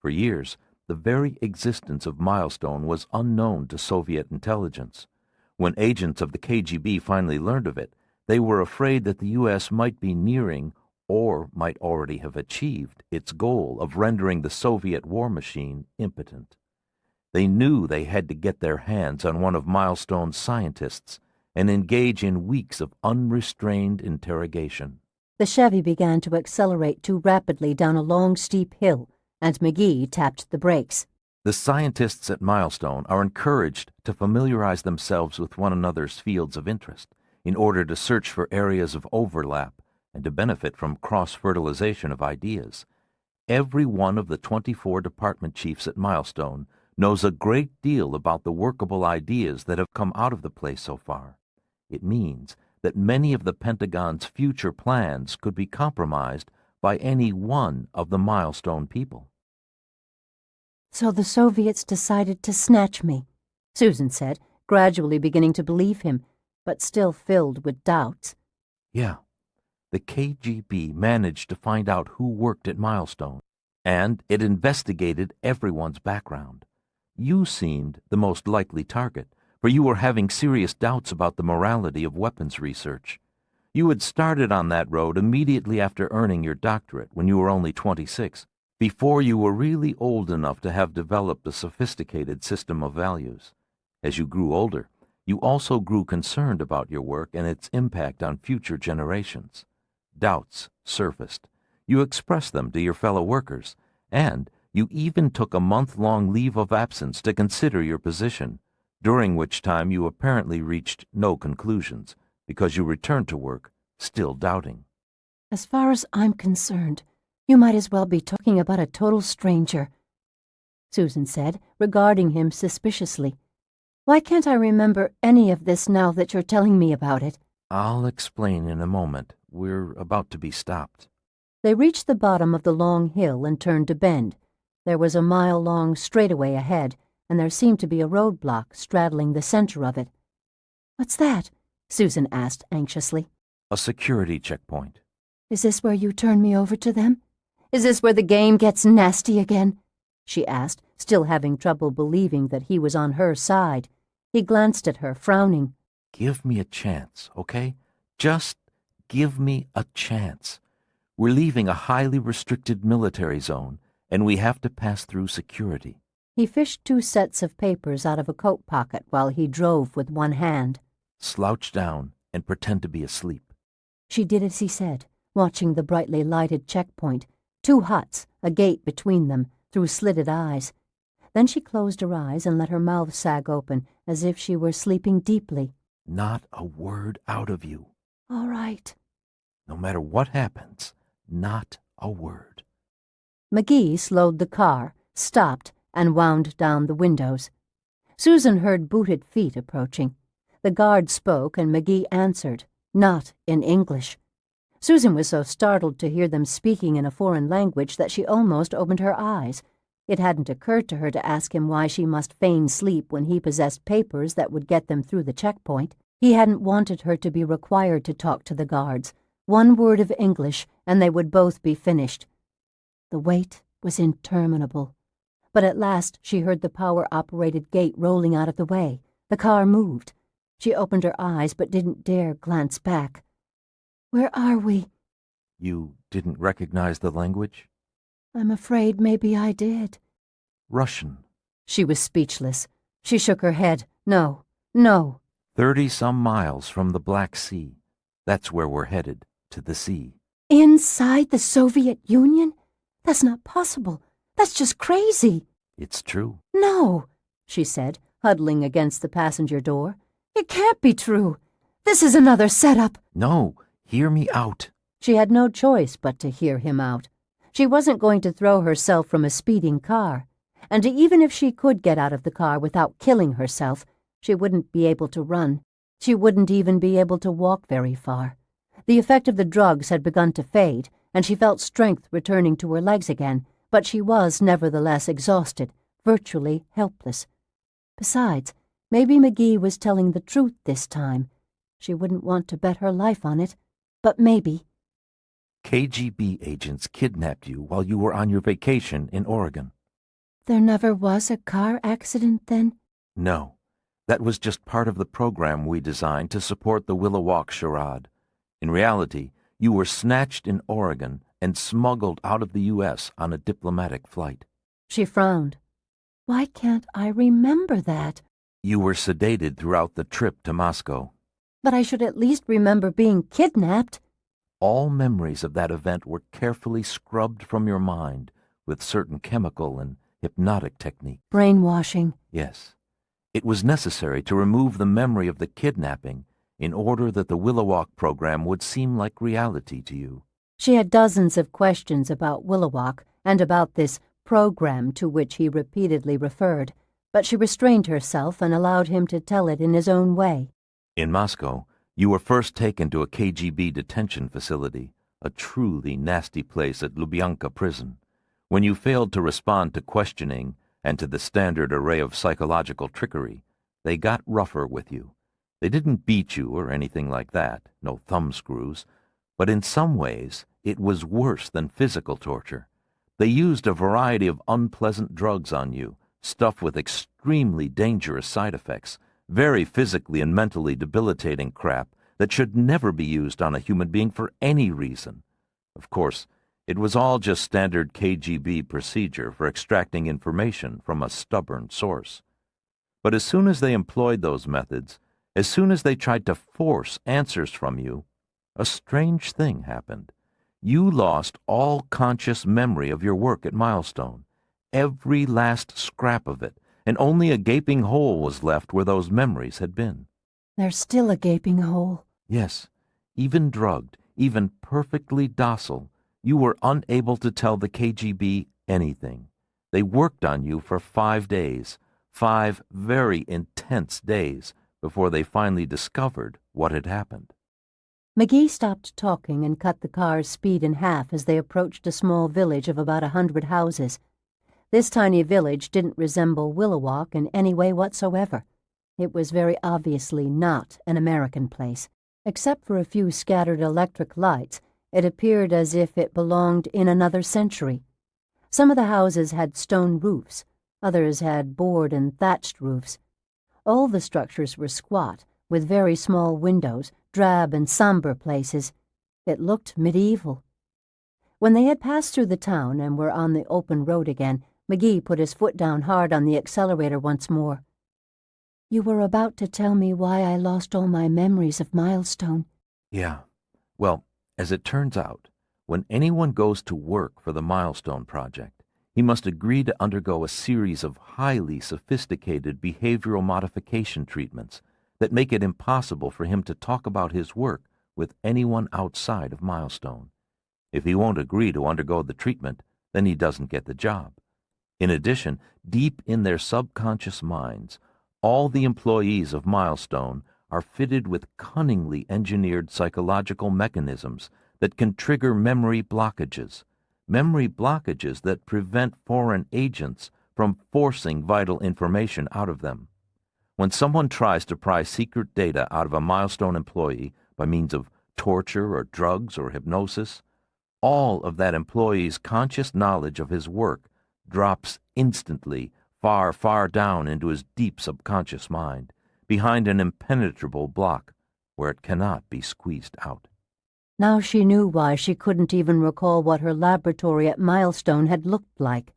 For years, the very existence of Milestone was unknown to Soviet intelligence. When agents of the KGB finally learned of it, they were afraid that the U.S. might be nearing, or might already have achieved, its goal of rendering the Soviet war machine impotent. They knew they had to get their hands on one of Milestone's scientists and engage in weeks of unrestrained interrogation. The Chevy began to accelerate too rapidly down a long, steep hill, and McGee tapped the brakes. The scientists at Milestone are encouraged to familiarize themselves with one another's fields of interest in order to search for areas of overlap and to benefit from cross-fertilization of ideas. Every one of the 24 department chiefs at Milestone knows a great deal about the workable ideas that have come out of the place so far. It means that many of the Pentagon's future plans could be compromised by any one of the Milestone people. So the Soviets decided to snatch me, Susan said, gradually beginning to believe him, but still filled with doubts. Yeah. The KGB managed to find out who worked at Milestone, and it investigated everyone's background. You seemed the most likely target, for you were having serious doubts about the morality of weapons research. You had started on that road immediately after earning your doctorate when you were only 26, before you were really old enough to have developed a sophisticated system of values. As you grew older, you also grew concerned about your work and its impact on future generations. Doubts surfaced. You expressed them to your fellow workers, and you even took a month-long leave of absence to consider your position, during which time you apparently reached no conclusions, because you returned to work, still doubting. As far as I'm concerned, you might as well be talking about a total stranger, Susan said, regarding him suspiciously. Why can't I remember any of this now that you're telling me about it? I'll explain in a moment. We're about to be stopped. They reached the bottom of the long hill and turned to bend. There was a mile-long straightaway ahead, and there seemed to be a roadblock straddling the center of it. What's that? Susan asked anxiously. A security checkpoint. Is this where you turn me over to them? Is this where the game gets nasty again? She asked, still having trouble believing that he was on her side. He glanced at her, frowning. Give me a chance, okay? Just give me a chance. We're leaving a highly restricted military zone, and we have to pass through security. He fished 2 sets of papers out of a coat pocket while he drove with one hand. Slouch down and pretend to be asleep. She did as he said, watching the brightly lighted checkpoint, 2 huts, a gate between them, through slitted eyes. Then she closed her eyes and let her mouth sag open, as if she were sleeping deeply. Not a word out of you. All right. No matter what happens, not a word. McGee slowed the car, stopped, and wound down the windows. Susan heard booted feet approaching. The guard spoke, and McGee answered, not in English. Susan was so startled to hear them speaking in a foreign language that she almost opened her eyes. It hadn't occurred to her to ask him why she must feign sleep when he possessed papers that would get them through the checkpoint. He hadn't wanted her to be required to talk to the guards. 1 word of English, and they would both be finished. The wait was interminable. But at last she heard the power-operated gate rolling out of the way. The car moved. She opened her eyes but didn't dare glance back. Where are we? You didn't recognize the language? I'm afraid maybe I did. Russian. She was speechless. She shook her head. No, no. 30-some miles from the Black Sea. That's where we're headed, to the sea. Inside the Soviet Union? That's not possible. That's just crazy. It's true. No, she said, huddling against the passenger door. It can't be true. This is another setup. No, hear me out. She had no choice but to hear him out. She wasn't going to throw herself from a speeding car. And even if she could get out of the car without killing herself, she wouldn't be able to run. She wouldn't even be able to walk very far. The effect of the drugs had begun to fade, and she felt strength returning to her legs again, but she was nevertheless exhausted, virtually helpless. Besides, maybe McGee was telling the truth this time. She wouldn't want to bet her life on it, but maybe. KGB agents kidnapped you while you were on your vacation in Oregon. There never was a car accident then? No. That was just part of the program we designed to support the Willowwalk charade. In reality, you were snatched in Oregon and smuggled out of the U.S. on a diplomatic flight. She frowned. Why can't I remember that? You were sedated throughout the trip to Moscow. But I should at least remember being kidnapped. All memories of that event were carefully scrubbed from your mind with certain chemical and hypnotic technique. Brainwashing. Yes. It was necessary to remove the memory of the kidnapping in order that the Willowwalk program would seem like reality to you. She had dozens of questions about Willowwalk and about this program to which he repeatedly referred, but she restrained herself and allowed him to tell it in his own way. In Moscow, you were first taken to a KGB detention facility, a truly nasty place at Lubyanka prison. When you failed to respond to questioning and to the standard array of psychological trickery, they got rougher with you. They didn't beat you or anything like that, no thumbscrews, but in some ways it was worse than physical torture. They used a variety of unpleasant drugs on you, stuff with extremely dangerous side effects, very physically and mentally debilitating crap that should never be used on a human being for any reason. Of course, it was all just standard KGB procedure for extracting information from a stubborn source. But as soon as they employed those methods, as soon as they tried to force answers from you, a strange thing happened. You lost all conscious memory of your work at Milestone, every last scrap of it, and only a gaping hole was left where those memories had been. There's still a gaping hole. Yes, even drugged, even perfectly docile, you were unable to tell the KGB anything. They worked on you for 5 days, 5 very intense days, before they finally discovered what had happened. McGee stopped talking and cut the car's speed in half as they approached a small village of about 100 houses. This tiny village didn't resemble Willowwalk in any way whatsoever. It was very obviously not an American place. Except for a few scattered electric lights, it appeared as if it belonged in another century. Some of the houses had stone roofs, others had board and thatched roofs. All the structures were squat, with very small windows, drab and somber places. It looked medieval. When they had passed through the town and were on the open road again, McGee put his foot down hard on the accelerator once more. You were about to tell me why I lost all my memories of Milestone. Yeah. Well, as it turns out, when anyone goes to work for the Milestone Project, he must agree to undergo a series of highly sophisticated behavioral modification treatments that make it impossible for him to talk about his work with anyone outside of Milestone. If he won't agree to undergo the treatment, then he doesn't get the job. In addition, deep in their subconscious minds, all the employees of Milestone are fitted with cunningly engineered psychological mechanisms that can trigger memory blockages that prevent foreign agents from forcing vital information out of them. When someone tries to pry secret data out of a Milestone employee by means of torture or drugs or hypnosis, all of that employee's conscious knowledge of his work drops instantly far, far down into his deep subconscious mind, behind an impenetrable block where it cannot be squeezed out. Now she knew why she couldn't even recall what her laboratory at Milestone had looked like.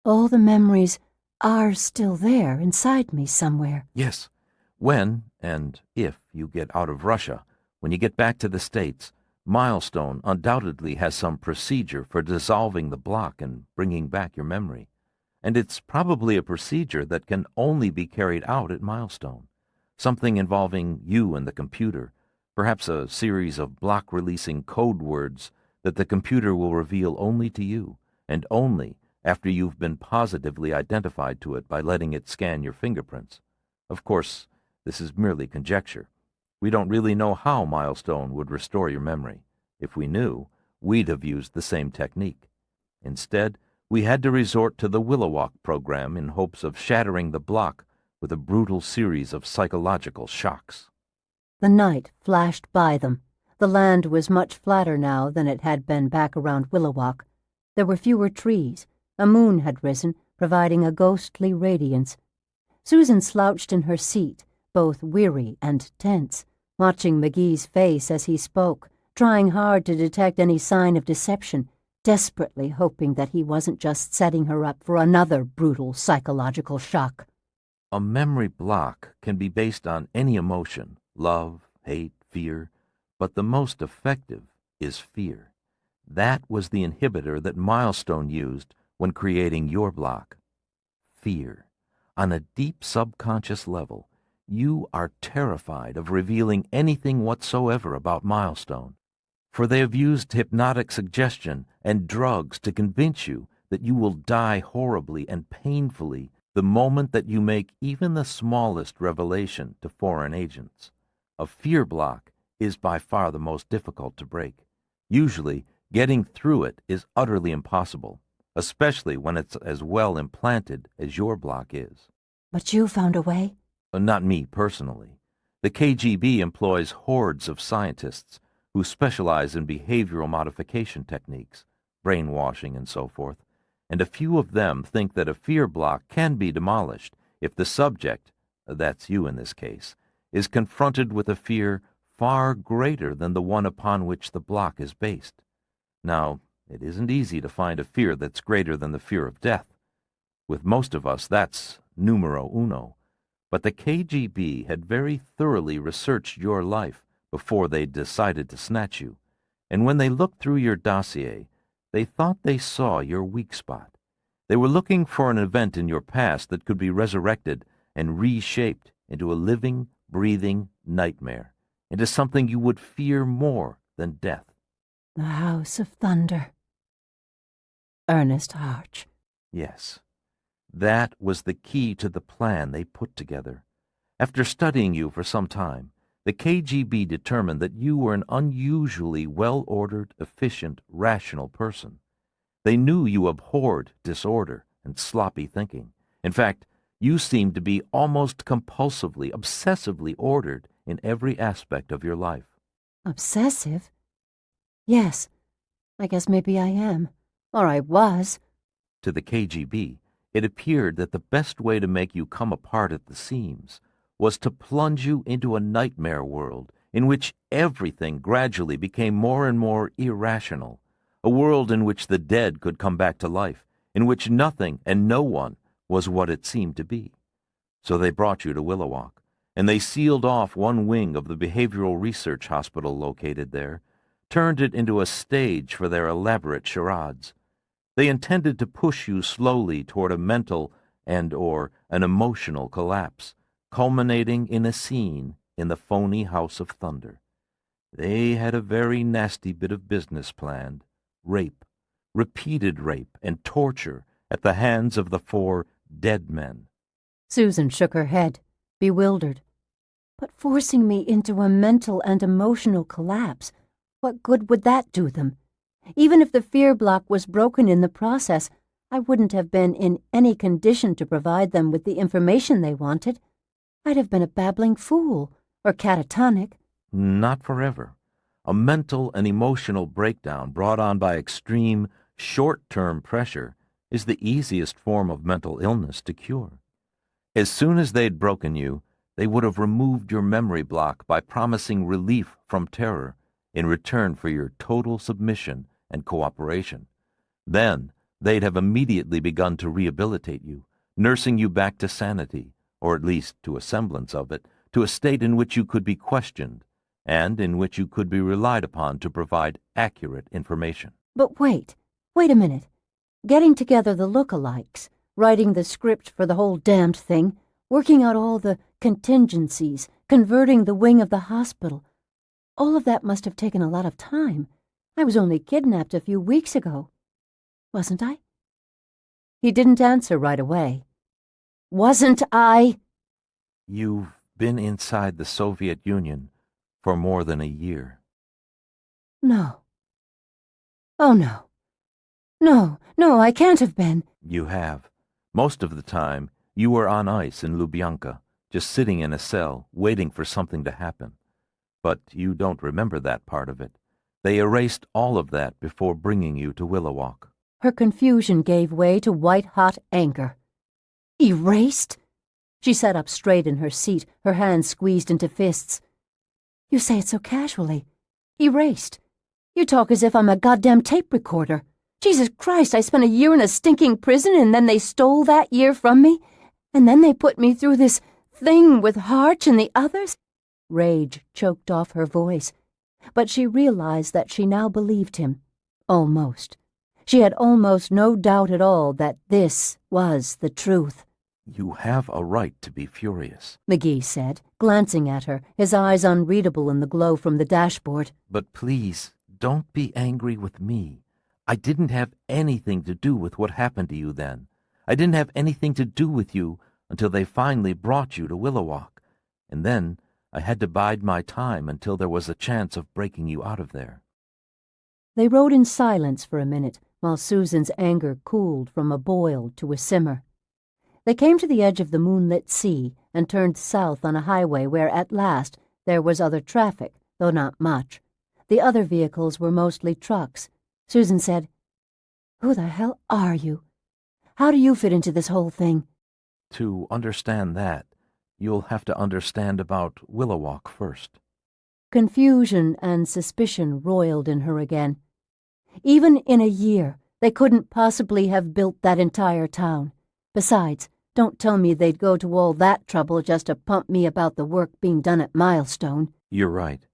All the memories are still there inside me somewhere. Yes. When, and if, you get out of Russia, when you get back to the States, Milestone undoubtedly has some procedure for dissolving the block and bringing back your memory. And it's probably a procedure that can only be carried out at Milestone. Something involving you and the computer, perhaps a series of block-releasing code words that the computer will reveal only to you, and only after you've been positively identified to it by letting it scan your fingerprints. Of course, this is merely conjecture. We don't really know how Milestone would restore your memory. If we knew, we'd have used the same technique. Instead, we had to resort to the Willowwalk program in hopes of shattering the block with a brutal series of psychological shocks. The night flashed by them. The land was much flatter now than it had been back around Willowwalk. There were fewer trees. A moon had risen, providing a ghostly radiance. Susan slouched in her seat, both weary and tense, watching McGee's face as he spoke, trying hard to detect any sign of deception, desperately hoping that he wasn't just setting her up for another brutal psychological shock. A memory block can be based on any emotion, love, hate, fear, but the most effective is fear. That was the inhibitor that Milestone used when creating your block. Fear. On a deep subconscious level, you are terrified of revealing anything whatsoever about Milestone, for they have used hypnotic suggestion and drugs to convince you that you will die horribly and painfully the moment that you make even the smallest revelation to foreign agents. A fear block is by far the most difficult to break. Usually, getting through it is utterly impossible, especially when it's as well implanted as your block is. But you found a way? Not me personally. The KGB employs hordes of scientists who specialize in behavioral modification techniques, brainwashing and so forth, and a few of them think that a fear block can be demolished if the subject, that's you in this case, is confronted with a fear far greater than the one upon which the block is based. Now, it isn't easy to find a fear that's greater than the fear of death. With most of us, that's numero uno. But the KGB had very thoroughly researched your life before they decided to snatch you, and when they looked through your dossier, they thought they saw your weak spot. They were looking for an event in your past that could be resurrected and reshaped into a living, breathing nightmare, into something you would fear more than death. The House of Thunder. Ernest Arch. Yes, that was the key to the plan they put together. After studying you for some time, the KGB determined that you were an unusually well-ordered, efficient, rational person. They knew you abhorred disorder and sloppy thinking. In fact, you seemed to be almost compulsively, obsessively ordered in every aspect of your life. Obsessive? Yes, I guess maybe I am. Or I was. To the KGB, it appeared that the best way to make you come apart at the seams was to plunge you into a nightmare world in which everything gradually became more and more irrational, a world in which the dead could come back to life, in which nothing and no one was what it seemed to be. So they brought you to Willowwalk, and they sealed off one wing of the behavioral research hospital located there, turned it into a stage for their elaborate charades. They intended to push you slowly toward a mental and/or an emotional collapse, culminating in a scene in the phony House of Thunder. They had a very nasty bit of business planned: rape, repeated rape and torture at the hands of the 4 dead men. Susan shook her head, bewildered. But forcing me into a mental and emotional collapse, what good would that do them? Even if the fear block was broken in the process, I wouldn't have been in any condition to provide them with the information they wanted. I'd have been a babbling fool, or catatonic. Not forever. A mental and emotional breakdown brought on by extreme, short-term pressure is the easiest form of mental illness to cure. As soon as they'd broken you, they would have removed your memory block by promising relief from terror in return for your total submission and cooperation. Then they'd have immediately begun to rehabilitate you, nursing you back to sanity, or at least to a semblance of it, to a state in which you could be questioned, and in which you could be relied upon to provide accurate information. But wait a minute. Getting together the look-alikes, writing the script for the whole damned thing, working out all the contingencies, converting the wing of the hospital, all of that must have taken a lot of time. I was only kidnapped a few weeks ago. Wasn't I? He didn't answer right away. Wasn't I? You've been inside the Soviet Union for more than a year. No. Oh, no. No, No, I can't have been. You have. Most of the time, you were on ice in Lubyanka, just sitting in a cell, waiting for something to happen. But you don't remember that part of it. They erased all of that before bringing you to Willowalk. Her confusion gave way to white-hot anger. Erased? She sat up straight in her seat, her hands squeezed into fists. You say it so casually. Erased. You talk as if I'm a goddamn tape recorder. Jesus Christ, I spent a year in a stinking prison and then they stole that year from me? And then they put me through this thing with Harch and the others? Rage choked off her voice, but she realized that she now believed him. Almost. She had almost no doubt at all that this was the truth. You have a right to be furious, McGee said, glancing at her, his eyes unreadable in the glow from the dashboard. But please, don't be angry with me. I didn't have anything to do with what happened to you then. I didn't have anything to do with you until they finally brought you to Willowalk. And then I had to bide my time until there was a chance of breaking you out of there. They rode in silence for a minute, while Susan's anger cooled from a boil to a simmer. They came to the edge of the moonlit sea and turned south on a highway where, at last, there was other traffic, though not much. The other vehicles were mostly trucks. Susan said, "Who the hell are you? How do you fit into this whole thing?" To understand that, you'll have to understand about Willowalk first. Confusion and suspicion roiled in her again. Even in a year, they couldn't possibly have built that entire town. Besides, don't tell me they'd go to all that trouble just to pump me about the work being done at Milestone. You're right.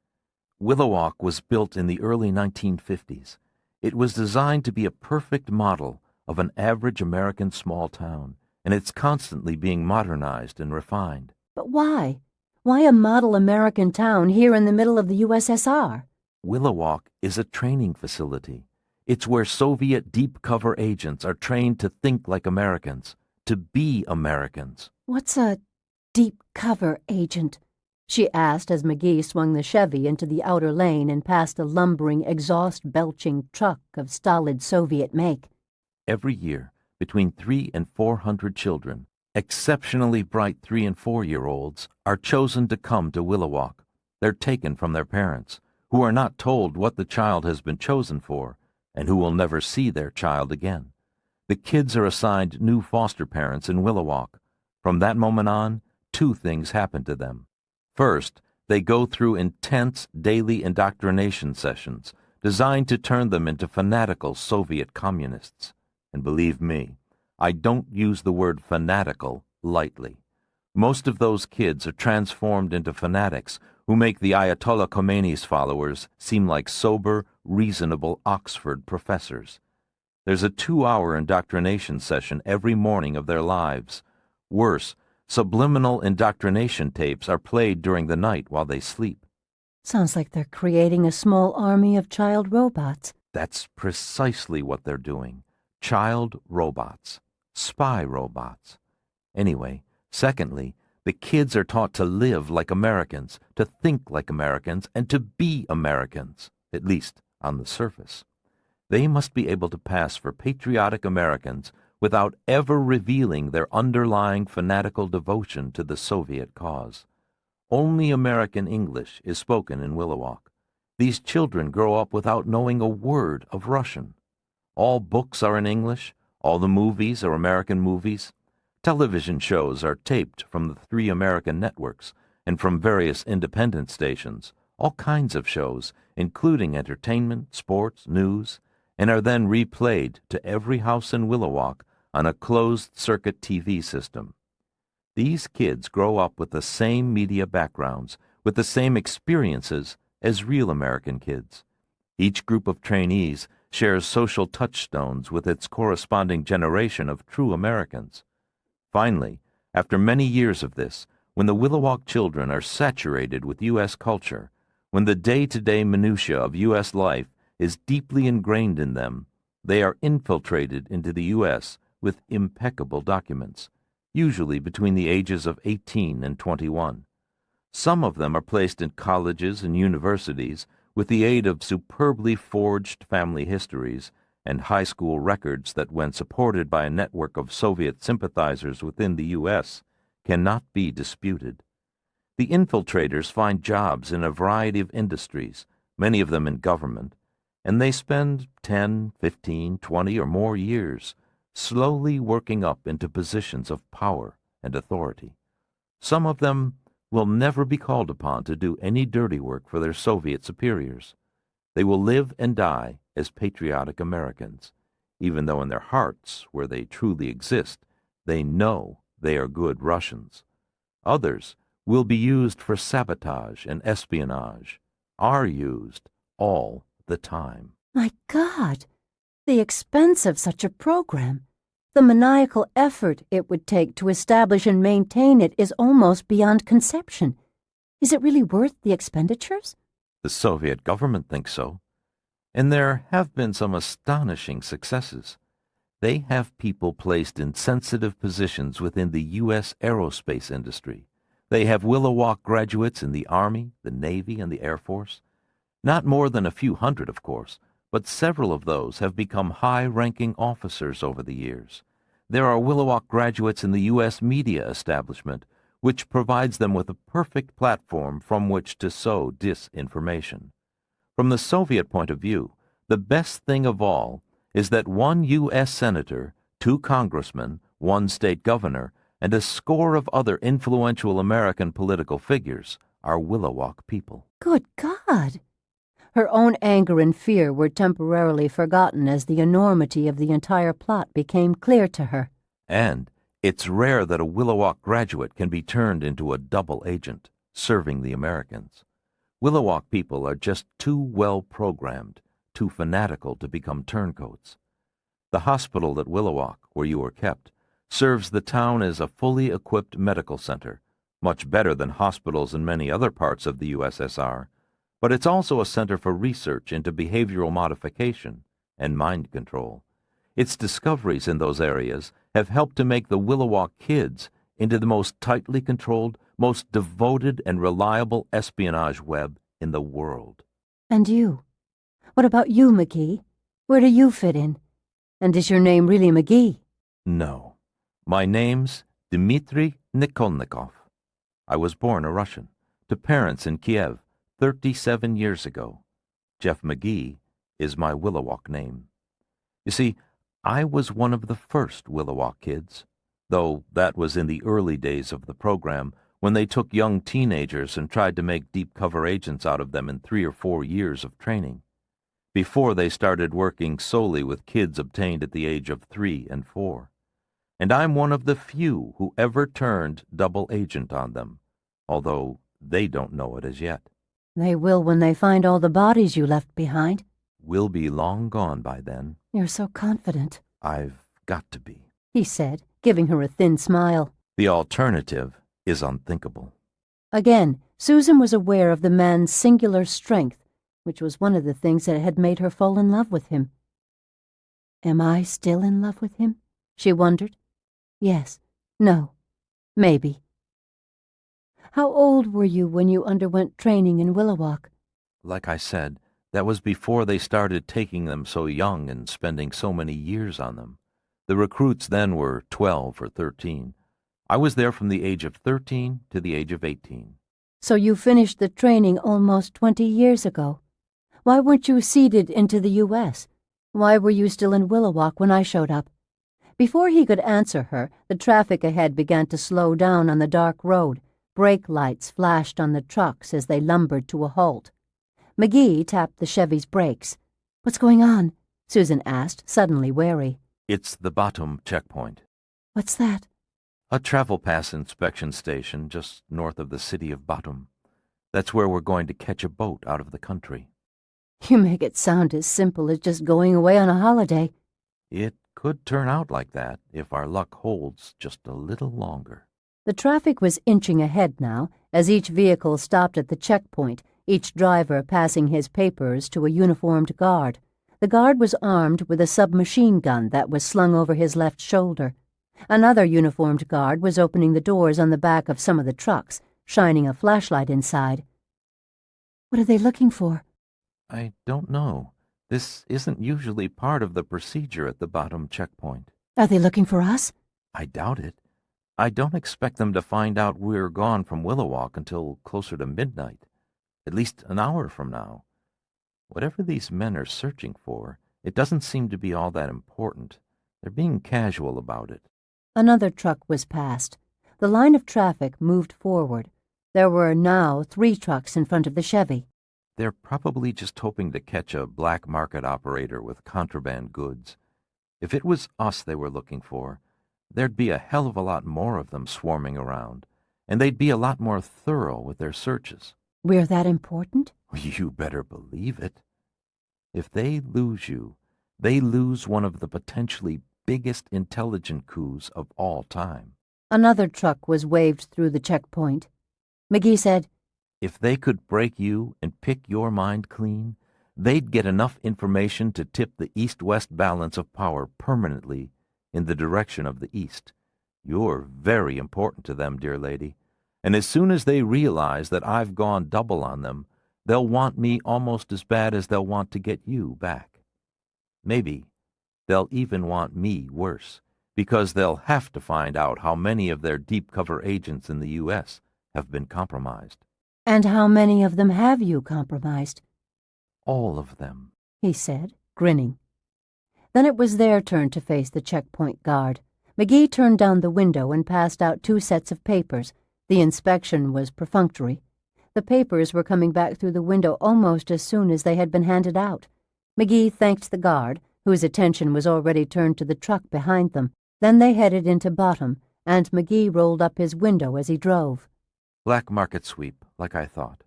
Willowalk was built in the early 1950s. It was designed to be a perfect model of an average American small town, and it's constantly being modernized and refined. But why? Why a model American town here in the middle of the USSR? Willowalk is a training facility. It's where Soviet deep-cover agents are trained to think like Americans, to be Americans. What's a deep-cover agent? She asked as McGee swung the Chevy into the outer lane and passed a lumbering, exhaust-belching truck of stolid Soviet make. Every year, between 300 and 400 children, exceptionally bright 3- and 4-year-olds, are chosen to come to Willowalk. They're taken from their parents, who are not told what the child has been chosen for, and who will never see their child again. The kids are assigned new foster parents in Willowalk. From that moment on, 2 things happen to them. First, they go through intense daily indoctrination sessions designed to turn them into fanatical Soviet communists. And believe me, I don't use the word fanatical lightly. Most of those kids are transformed into fanatics who make the Ayatollah Khomeini's followers seem like sober, reasonable Oxford professors. There's a 2-hour indoctrination session every morning of their lives. Worse, subliminal indoctrination tapes are played during the night while they sleep. Sounds like they're creating a small army of child robots. That's precisely what they're doing. Child robots. Spy robots. Anyway, secondly, the kids are taught to live like Americans, to think like Americans, and to be Americans, at least on the surface. They must be able to pass for patriotic Americans without ever revealing their underlying fanatical devotion to the Soviet cause. Only American English is spoken in Willowalk. These children grow up without knowing a word of Russian. All books are in English. All the movies are American movies. Television shows are taped from the 3 American networks and from various independent stations, all kinds of shows, including entertainment, sports, news, and are then replayed to every house in Willowalk on a closed-circuit TV system. These kids grow up with the same media backgrounds, with the same experiences as real American kids. Each group of trainees shares social touchstones with its corresponding generation of true Americans. Finally, after many years of this, when the Willowalk children are saturated with U.S. culture, when the day-to-day minutiae of U.S. life is deeply ingrained in them, they are infiltrated into the U.S. with impeccable documents, usually between the ages of 18 and 21. Some of them are placed in colleges and universities with the aid of superbly forged family histories and high school records that, when supported by a network of Soviet sympathizers within the U.S., cannot be disputed. The infiltrators find jobs in a variety of industries, many of them in government, and they spend 10, 15, 20 or more years slowly working up into positions of power and authority. Some of them will never be called upon to do any dirty work for their Soviet superiors. They will live and die as patriotic Americans, even though in their hearts, where they truly exist, they know they are good Russians. Others will be used for sabotage and espionage, are used all the time. My God, the expense of such a program, the maniacal effort it would take to establish and maintain it is almost beyond conception. Is it really worth the expenditures? The Soviet government thinks so, and there have been some astonishing successes. They have people placed in sensitive positions within the U.S. aerospace industry. They have Willowalk graduates in the Army, the Navy, and the Air Force. Not more than a few hundred, of course, but several of those have become high-ranking officers over the years. There are Willowalk graduates in the U.S. media establishment, which provides them with a perfect platform from which to sow disinformation. From the Soviet point of view, the best thing of all is that one U.S. senator, 2 congressmen, 1 state governor, and a score of other influential American political figures are Willowalk people. Good God! Her own anger and fear were temporarily forgotten as the enormity of the entire plot became clear to her. And it's rare that a Willowalk graduate can be turned into a double agent, serving the Americans. Willowalk people are just too well programmed, too fanatical to become turncoats. The hospital at Willowalk, where you were kept, serves the town as a fully equipped medical center, much better than hospitals in many other parts of the USSR, but it's also a center for research into behavioral modification and mind control. Its discoveries in those areas have helped to make the Willowalk kids into the most tightly controlled, most devoted and reliable espionage web in the world. And you? What about you, McGee? Where do you fit in? And is your name really McGee? No. My name's Dmitry Nikolnikov. I was born a Russian, to parents in Kiev 37 years ago. Jeff McGee is my Willowalk name. You see, I was one of the first Willowalk kids, though that was in the early days of the program when they took young teenagers and tried to make deep cover agents out of them in 3 or 4 years of training, before they started working solely with kids obtained at the age of 3 and 4. And I'm one of the few who ever turned double agent on them, although they don't know it as yet. They will when they find all the bodies you left behind. We'll be long gone by then. You're so confident. I've got to be, he said, giving her a thin smile. The alternative is unthinkable. Again, Susan was aware of the man's singular strength, which was one of the things that had made her fall in love with him. Am I still in love with him? She wondered. Yes. No. Maybe. How old were you when you underwent training in Willowalk? Like I said, that was before they started taking them so young and spending so many years on them. The recruits then were 12 or 13. I was there from the age of 13 to the age of 18. So you finished the training almost 20 years ago. Why weren't you seeded into the U.S.? Why were you still in Willowalk when I showed up? Before he could answer her, the traffic ahead began to slow down on the dark road. Brake lights flashed on the trucks as they lumbered to a halt. McGee tapped the Chevy's brakes. What's going on? Susan asked, suddenly wary. It's the Batum checkpoint. What's that? A travel pass inspection station just north of the city of Batum. That's where we're going to catch a boat out of the country. You make it sound as simple as just going away on a holiday. It could turn out like that if our luck holds just a little longer. The traffic was inching ahead now, as each vehicle stopped at the checkpoint, each driver passing his papers to a uniformed guard. The guard was armed with a submachine gun that was slung over his left shoulder. Another uniformed guard was opening the doors on the back of some of the trucks, shining a flashlight inside. What are they looking for? I don't know. This isn't usually part of the procedure at the bottom checkpoint. Are they looking for us? I doubt it. I don't expect them to find out we're gone from Willowalk until closer to midnight, at least an hour from now. Whatever these men are searching for, it doesn't seem to be all that important. They're being casual about it. Another truck was passed. The line of traffic moved forward. There were now 3 trucks in front of the Chevy. They're probably just hoping to catch a black market operator with contraband goods. If it was us they were looking for, there'd be a hell of a lot more of them swarming around, and they'd be a lot more thorough with their searches. We're that important? You better believe it. If they lose you, they lose one of the potentially biggest intelligent coups of all time. Another truck was waved through the checkpoint. McGee said, If they could break you and pick your mind clean, they'd get enough information to tip the east-west balance of power permanently in the direction of the east. You're very important to them, dear lady, and as soon as they realize that I've gone double on them, they'll want me almost as bad as they'll want to get you back. Maybe they'll even want me worse, because they'll have to find out how many of their deep-cover agents in the U.S. have been compromised. And how many of them have you compromised? All of them, he said, grinning. Then it was their turn to face the checkpoint guard. McGee turned down the window and passed out 2 sets of papers. The inspection was perfunctory. The papers were coming back through the window almost as soon as they had been handed out. McGee thanked the guard, whose attention was already turned to the truck behind them. Then they headed into Bottom, and McGee rolled up his window as he drove. Black market sweep, like I thought.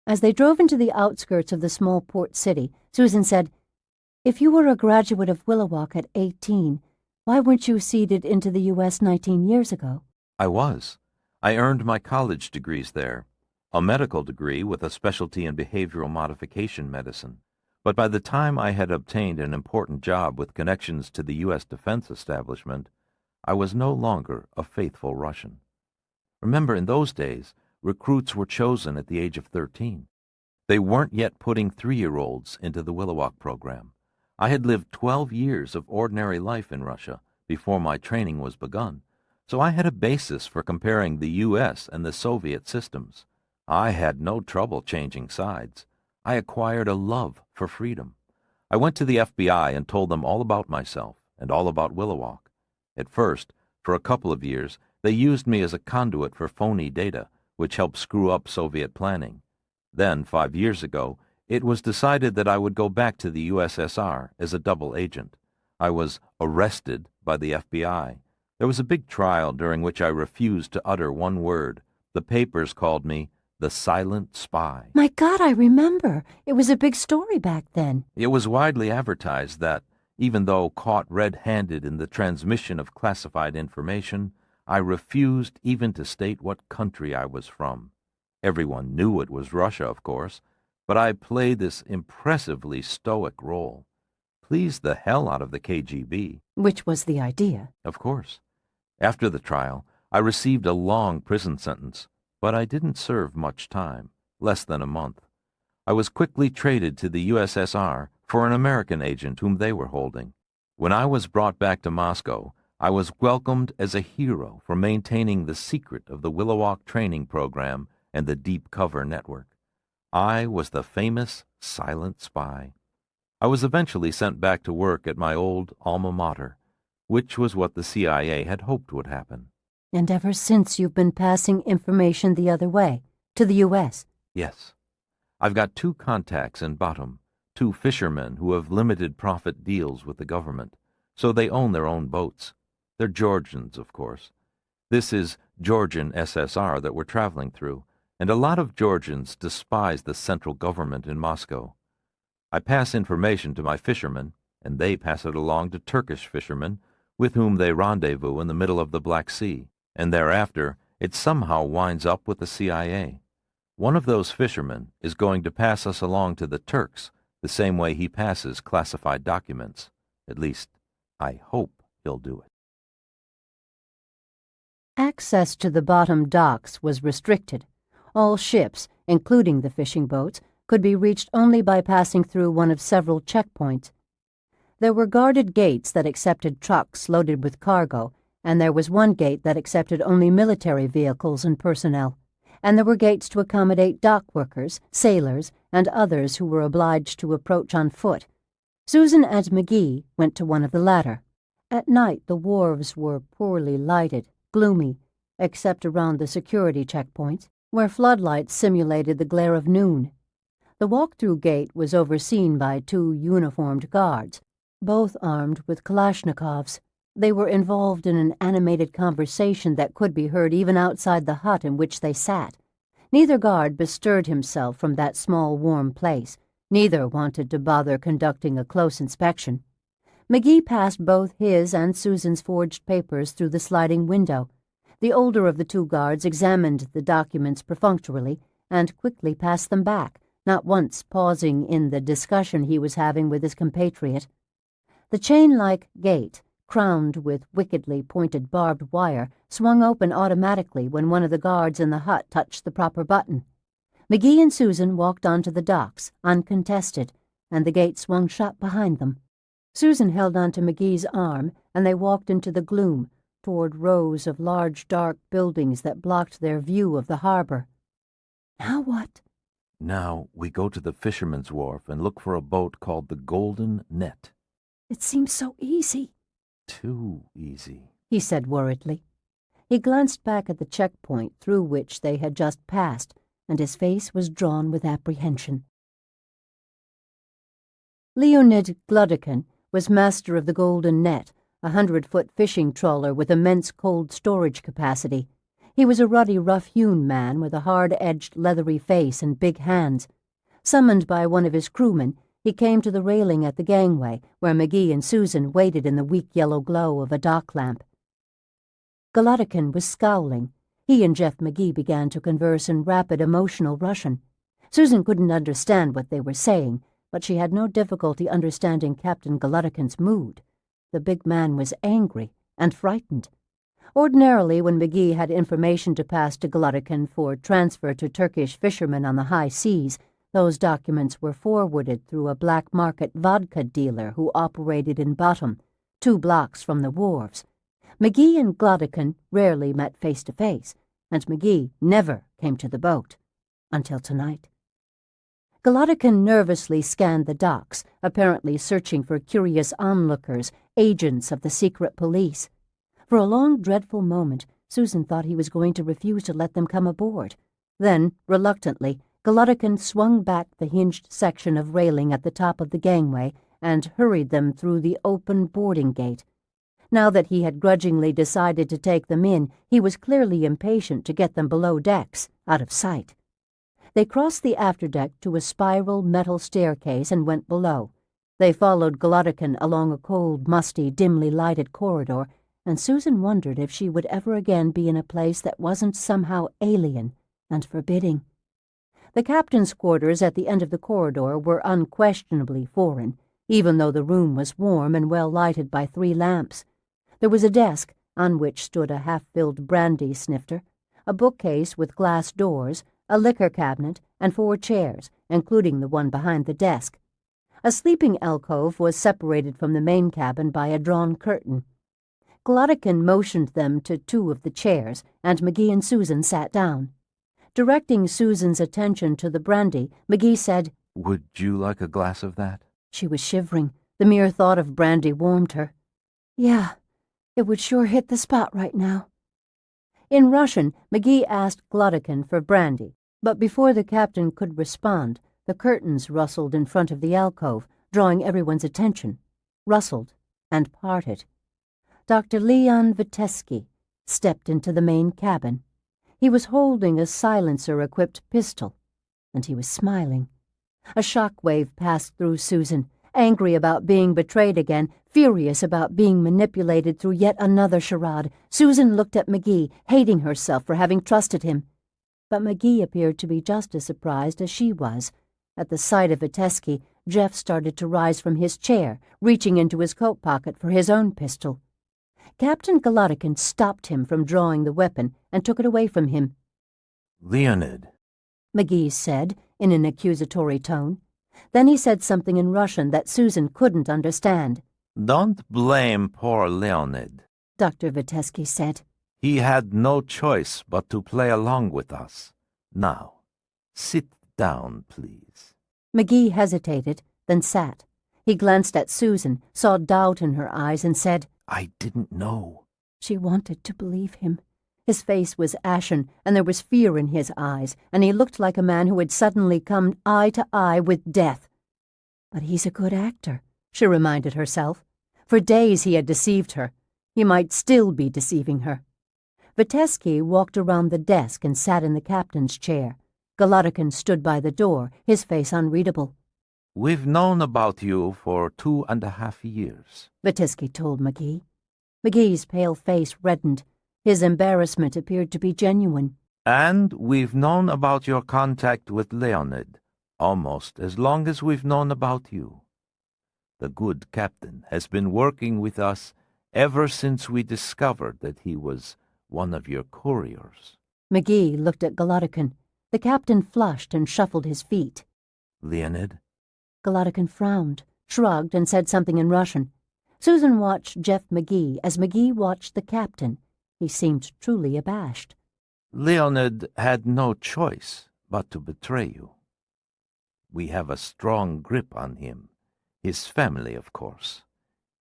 As they drove into the outskirts of the small port city, Susan said, If you were a graduate of Willowalk at 18, why weren't you seeded into the U.S. 19 years ago? I was. I earned my college degrees there, a medical degree with a specialty in behavioral modification medicine. But by the time I had obtained an important job with connections to the U.S. defense establishment, I was no longer a faithful Russian. Remember, in those days, recruits were chosen at the age of 13. They weren't yet putting 3-year-olds into the Willowalk program. I had lived 12 years of ordinary life in Russia before my training was begun, so I had a basis for comparing the U.S. and the Soviet systems. I had no trouble changing sides. I acquired a love for freedom. I went to the FBI and told them all about myself and all about Willowalk. At first, for a couple of years, they used me as a conduit for phony data, which helped screw up Soviet planning. Then, 5 years ago, it was decided that I would go back to the USSR as a double agent. I was arrested by the FBI. There was a big trial during which I refused to utter one word. The papers called me the Silent Spy. My God, I remember. It was a big story back then. It was widely advertised that, even though caught red-handed in the transmission of classified information, I refused even to state what country I was from. Everyone knew it was Russia, of course, but I played this impressively stoic role. Pleased the hell out of the KGB. Which was the idea. Of course. After the trial, I received a long prison sentence, but I didn't serve much time, less than a month. I was quickly traded to the USSR for an American agent whom they were holding. When I was brought back to Moscow, I was welcomed as a hero for maintaining the secret of the Willowalk training program and the Deep Cover Network. I was the famous Silent Spy. I was eventually sent back to work at my old alma mater, which was what the CIA had hoped would happen. And ever since you've been passing information the other way, to the U.S.? Yes. I've got 2 contacts in Bottom, 2 fishermen who have limited profit deals with the government, so they own their own boats. They're Georgians, of course. This is Georgian SSR that we're traveling through, and a lot of Georgians despise the central government in Moscow. I pass information to my fishermen, and they pass it along to Turkish fishermen, with whom they rendezvous in the middle of the Black Sea, and thereafter it somehow winds up with the CIA. One of those fishermen is going to pass us along to the Turks, the same way he passes classified documents. At least, I hope he'll do it. Access to the Bottom docks was restricted. All ships, including the fishing boats, could be reached only by passing through one of several checkpoints. There were guarded gates that accepted trucks loaded with cargo, and there was one gate that accepted only military vehicles and personnel, and there were gates to accommodate dock workers, sailors, and others who were obliged to approach on foot. Susan and McGee went to one of the latter. At night the wharves were poorly lighted, gloomy, except around the security checkpoints, where floodlights simulated the glare of noon. The walk-through gate was overseen by 2 uniformed guards, both armed with Kalashnikovs. They were involved in an animated conversation that could be heard even outside the hut in which they sat. Neither guard bestirred himself from that small, warm place. Neither wanted to bother conducting a close inspection. McGee passed both his and Susan's forged papers through the sliding window. The older of the 2 guards examined the documents perfunctorily and quickly passed them back, not once pausing in the discussion he was having with his compatriot. The chain-like gate, crowned with wickedly pointed barbed wire, swung open automatically when one of the guards in the hut touched the proper button. McGee and Susan walked onto the docks, uncontested, and the gate swung shut behind them. Susan held onto McGee's arm, and they walked into the gloom, toward rows of large dark buildings that blocked their view of the harbor. "Now what?" Now we go to the fisherman's wharf and look for a boat called the Golden Net. "It seems so easy." Too easy, he said worriedly. He glanced back at the checkpoint through which they had just passed, and his face was drawn with apprehension. Leonid Gluddikin was master of the Golden Net, a 100-foot fishing trawler with immense cold storage capacity. He was a ruddy, rough-hewn man with a hard-edged, leathery face and big hands. Summoned by one of his crewmen, he came to the railing at the gangway, where McGee and Susan waited in the weak yellow glow of a dock lamp. Gluddikin was scowling. He and Jeff McGee began to converse in rapid, emotional Russian. Susan couldn't understand what they were saying, but she had no difficulty understanding Captain Gluddikin's mood. The big man was angry and frightened. Ordinarily, when McGee had information to pass to Gluddikin for transfer to Turkish fishermen on the high seas, those documents were forwarded through a black market vodka dealer who operated in Bottom, 2 blocks from the wharves. McGee and Gluddikin rarely met face to face, and McGee never came to the boat. Until tonight. Gluddikin nervously scanned the docks, apparently searching for curious onlookers, agents of the secret police. For a long, dreadful moment, Susan thought he was going to refuse to let them come aboard. Then, reluctantly, Gluddikin swung back the hinged section of railing at the top of the gangway and hurried them through the open boarding gate. Now that he had grudgingly decided to take them in, he was clearly impatient to get them below decks, out of sight. They crossed the afterdeck to a spiral metal staircase and went below. They followed Gluddikin along a cold, musty, dimly lighted corridor, and Susan wondered if she would ever again be in a place that wasn't somehow alien and forbidding. The captain's quarters at the end of the corridor were unquestionably foreign, even though the room was warm and well lighted by 3 lamps. There was a desk, on which stood a half-filled brandy snifter, a bookcase with glass doors, a liquor cabinet, and 4 chairs, including the one behind the desk. A sleeping alcove was separated from the main cabin by a drawn curtain. Gluddikin motioned them to 2 of the chairs, and McGee and Susan sat down. Directing Susan's attention to the brandy, McGee said, "Would you like a glass of that?" She was shivering. The mere thought of brandy warmed her. "Yeah, it would sure hit the spot right now." In Russian, McGee asked Gluddikin for brandy, but before the captain could respond, the curtains rustled in front of the alcove, drawing everyone's attention. Rustled and parted. Dr. Leon Vitesky stepped into the main cabin. He was holding a silencer-equipped pistol, and he was smiling. A shock-wave passed through Susan, angry about being betrayed again, furious about being manipulated through yet another charade. Susan looked at McGee, hating herself for having trusted him. But McGee appeared to be just as surprised as she was. At the sight of Vitesky, Jeff started to rise from his chair, reaching into his coat pocket for his own pistol. Captain Gluddikin stopped him from drawing the weapon and took it away from him. "Leonid," McGee said, in an accusatory tone. Then he said something in Russian that Susan couldn't understand. Don't blame poor Leonid. Dr. Vitesky said. He had no choice but to play along with us. Now, sit down, please. McGee hesitated, then sat. He glanced at Susan, saw doubt in her eyes, and said, I didn't know. She wanted to believe him. His face was ashen, and there was fear in his eyes, and he looked like a man who had suddenly come eye to eye with death. But he's a good actor, she reminded herself. For days he had deceived her. He might still be deceiving her. Vitesky walked around the desk and sat in the captain's chair. Golodikin stood by the door, his face unreadable. We've known about you for 2.5 years, Vitesky told McGee. McGee's pale face reddened. His embarrassment appeared to be genuine. And we've known about your contact with Leonid almost as long as we've known about you. The good captain has been working with us ever since we discovered that he was one of your couriers. McGee looked at Golodikin. The captain flushed and shuffled his feet. Leonid? Golodikin frowned, shrugged, and said something in Russian. Susan watched Jeff McGee as McGee watched the captain. He seemed truly abashed. Leonid had no choice but to betray you. We have a strong grip on him. His family, of course.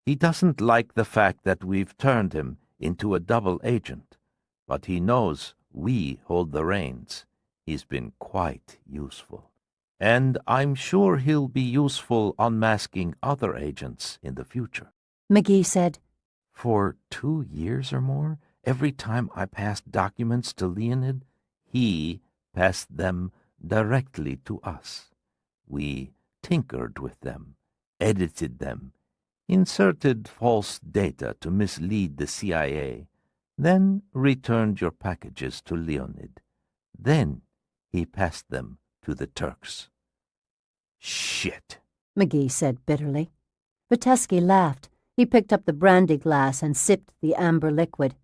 He doesn't like the fact that we've turned him into a double agent, but he knows we hold the reins. He's been quite useful. And I'm sure he'll be useful unmasking other agents in the future. McGee said, For 2 years or more, every time I passed documents to Leonid, he passed them directly to us. We tinkered with them, edited them, inserted false data to mislead the CIA, then returned your packages to Leonid. Then he passed them to the Turks. Shit, McGee said bitterly. Vitesky laughed. He picked up the brandy glass and sipped the amber liquid.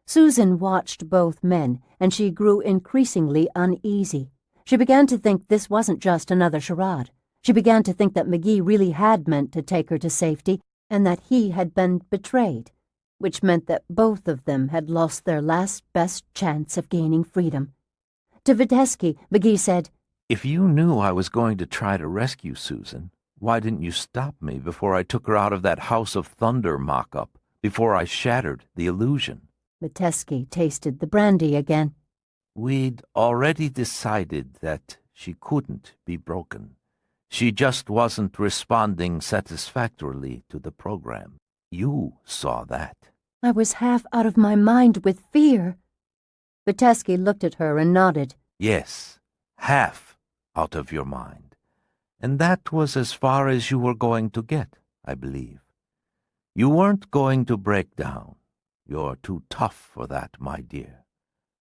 Susan watched both men, and she grew increasingly uneasy. She began to think this wasn't just another charade. She began to think that McGee really had meant to take her to safety, and that he had been betrayed, which meant that both of them had lost their last best chance of gaining freedom. To Vitesky, McGee said, If you knew I was going to try to rescue Susan, why didn't you stop me before I took her out of that House of Thunder mock-up, before I shattered the illusion? Vitesky tasted the brandy again. We'd already decided that she couldn't be broken. She just wasn't responding satisfactorily to the program. You saw that. I was half out of my mind with fear. Vitesky looked at her and nodded. Yes, half out of your mind. And that was as far as you were going to get, I believe. You weren't going to break down. You're too tough for that, my dear.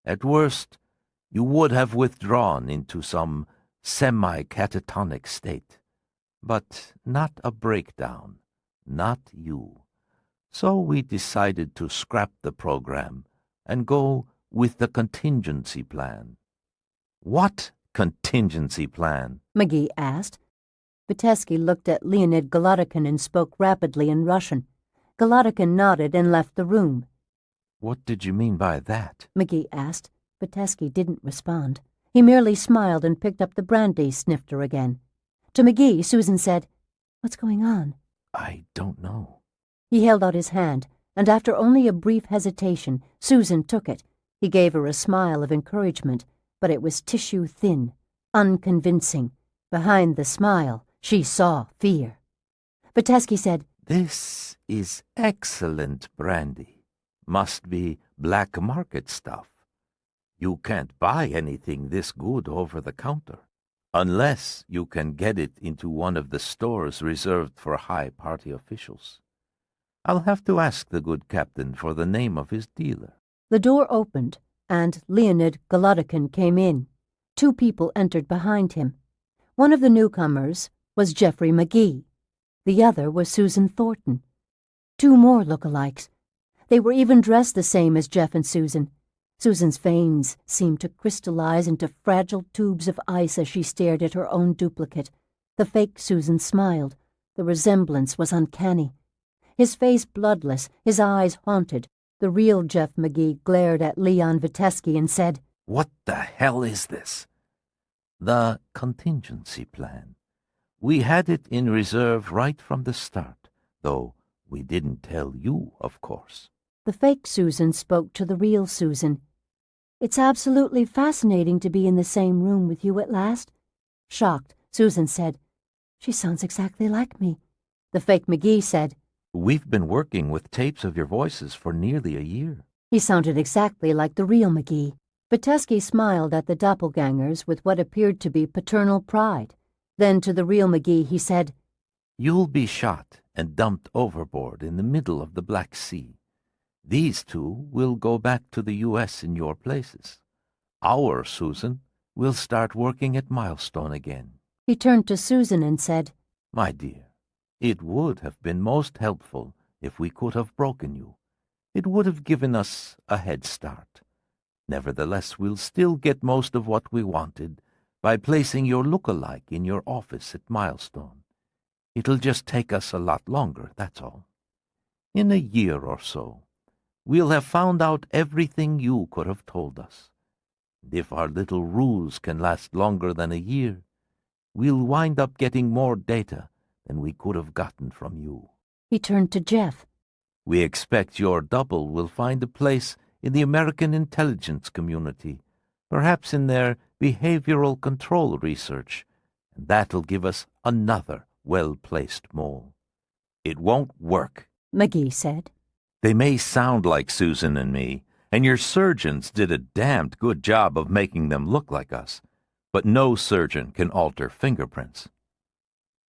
At worst, you would have withdrawn into some semi-catatonic state. But not a breakdown, not you. So we decided to scrap the program and go with the contingency plan. What contingency plan? McGee asked. Vitesky looked at Leonid Golodikin and spoke rapidly in Russian. Golodikin nodded and left the room. What did you mean by that? McGee asked. Vitesky didn't respond. He merely smiled and picked up the brandy snifter again. To McGee, Susan said, What's going on? I don't know. He held out his hand, and after only a brief hesitation, Susan took it. He gave her a smile of encouragement, but it was tissue-thin, unconvincing. Behind the smile, she saw fear. Vitesky said, This is excellent brandy. Must be black market stuff. You can't buy anything this good over the counter, unless you can get it into one of the stores reserved for high party officials. I'll have to ask the good captain for the name of his dealer. The door opened, and Leonid Golodikin came in. 2 people entered behind him. One of the newcomers was Jeffrey McGee. The other was Susan Thornton. 2 more look-alikes. They were even dressed the same as Jeff and Susan. Susan's veins seemed to crystallize into fragile tubes of ice as she stared at her own duplicate. The fake Susan smiled. The resemblance was uncanny. His face bloodless, his eyes haunted. The real Jeff McGee glared at Leon Vitesky and said, "What the hell is this?" "The contingency plan. We had it in reserve right from the start, though we didn't tell you, of course." The fake Susan spoke to the real Susan. "It's absolutely fascinating to be in the same room with you at last." Shocked, Susan said, "She sounds exactly like me." The fake McGee said, "We've been working with tapes of your voices for nearly a year." He sounded exactly like the real McGee. Vitesky smiled at the doppelgangers with what appeared to be paternal pride. Then to the real McGee he said, "You'll be shot and dumped overboard in the middle of the Black Sea. These two will go back to the U.S. in your places. Our Susan will start working at Milestone again." He turned to Susan and said, "My dear, it would have been most helpful if we could have broken you. It would have given us a head start. Nevertheless, we'll still get most of what we wanted by placing your look-alike in your office at Milestone. It'll just take us a lot longer, that's all. In a year or so, we'll have found out everything you could have told us. And if our little ruse can last longer than a year, we'll wind up getting more data than we could have gotten from you." He turned to Jeff. "We expect your double will find a place in the American intelligence community, perhaps in their behavioral control research, and that'll give us another well-placed mole." "It won't work," McGee said. "They may sound like Susan and me, and your surgeons did a damned good job of making them look like us, but no surgeon can alter fingerprints."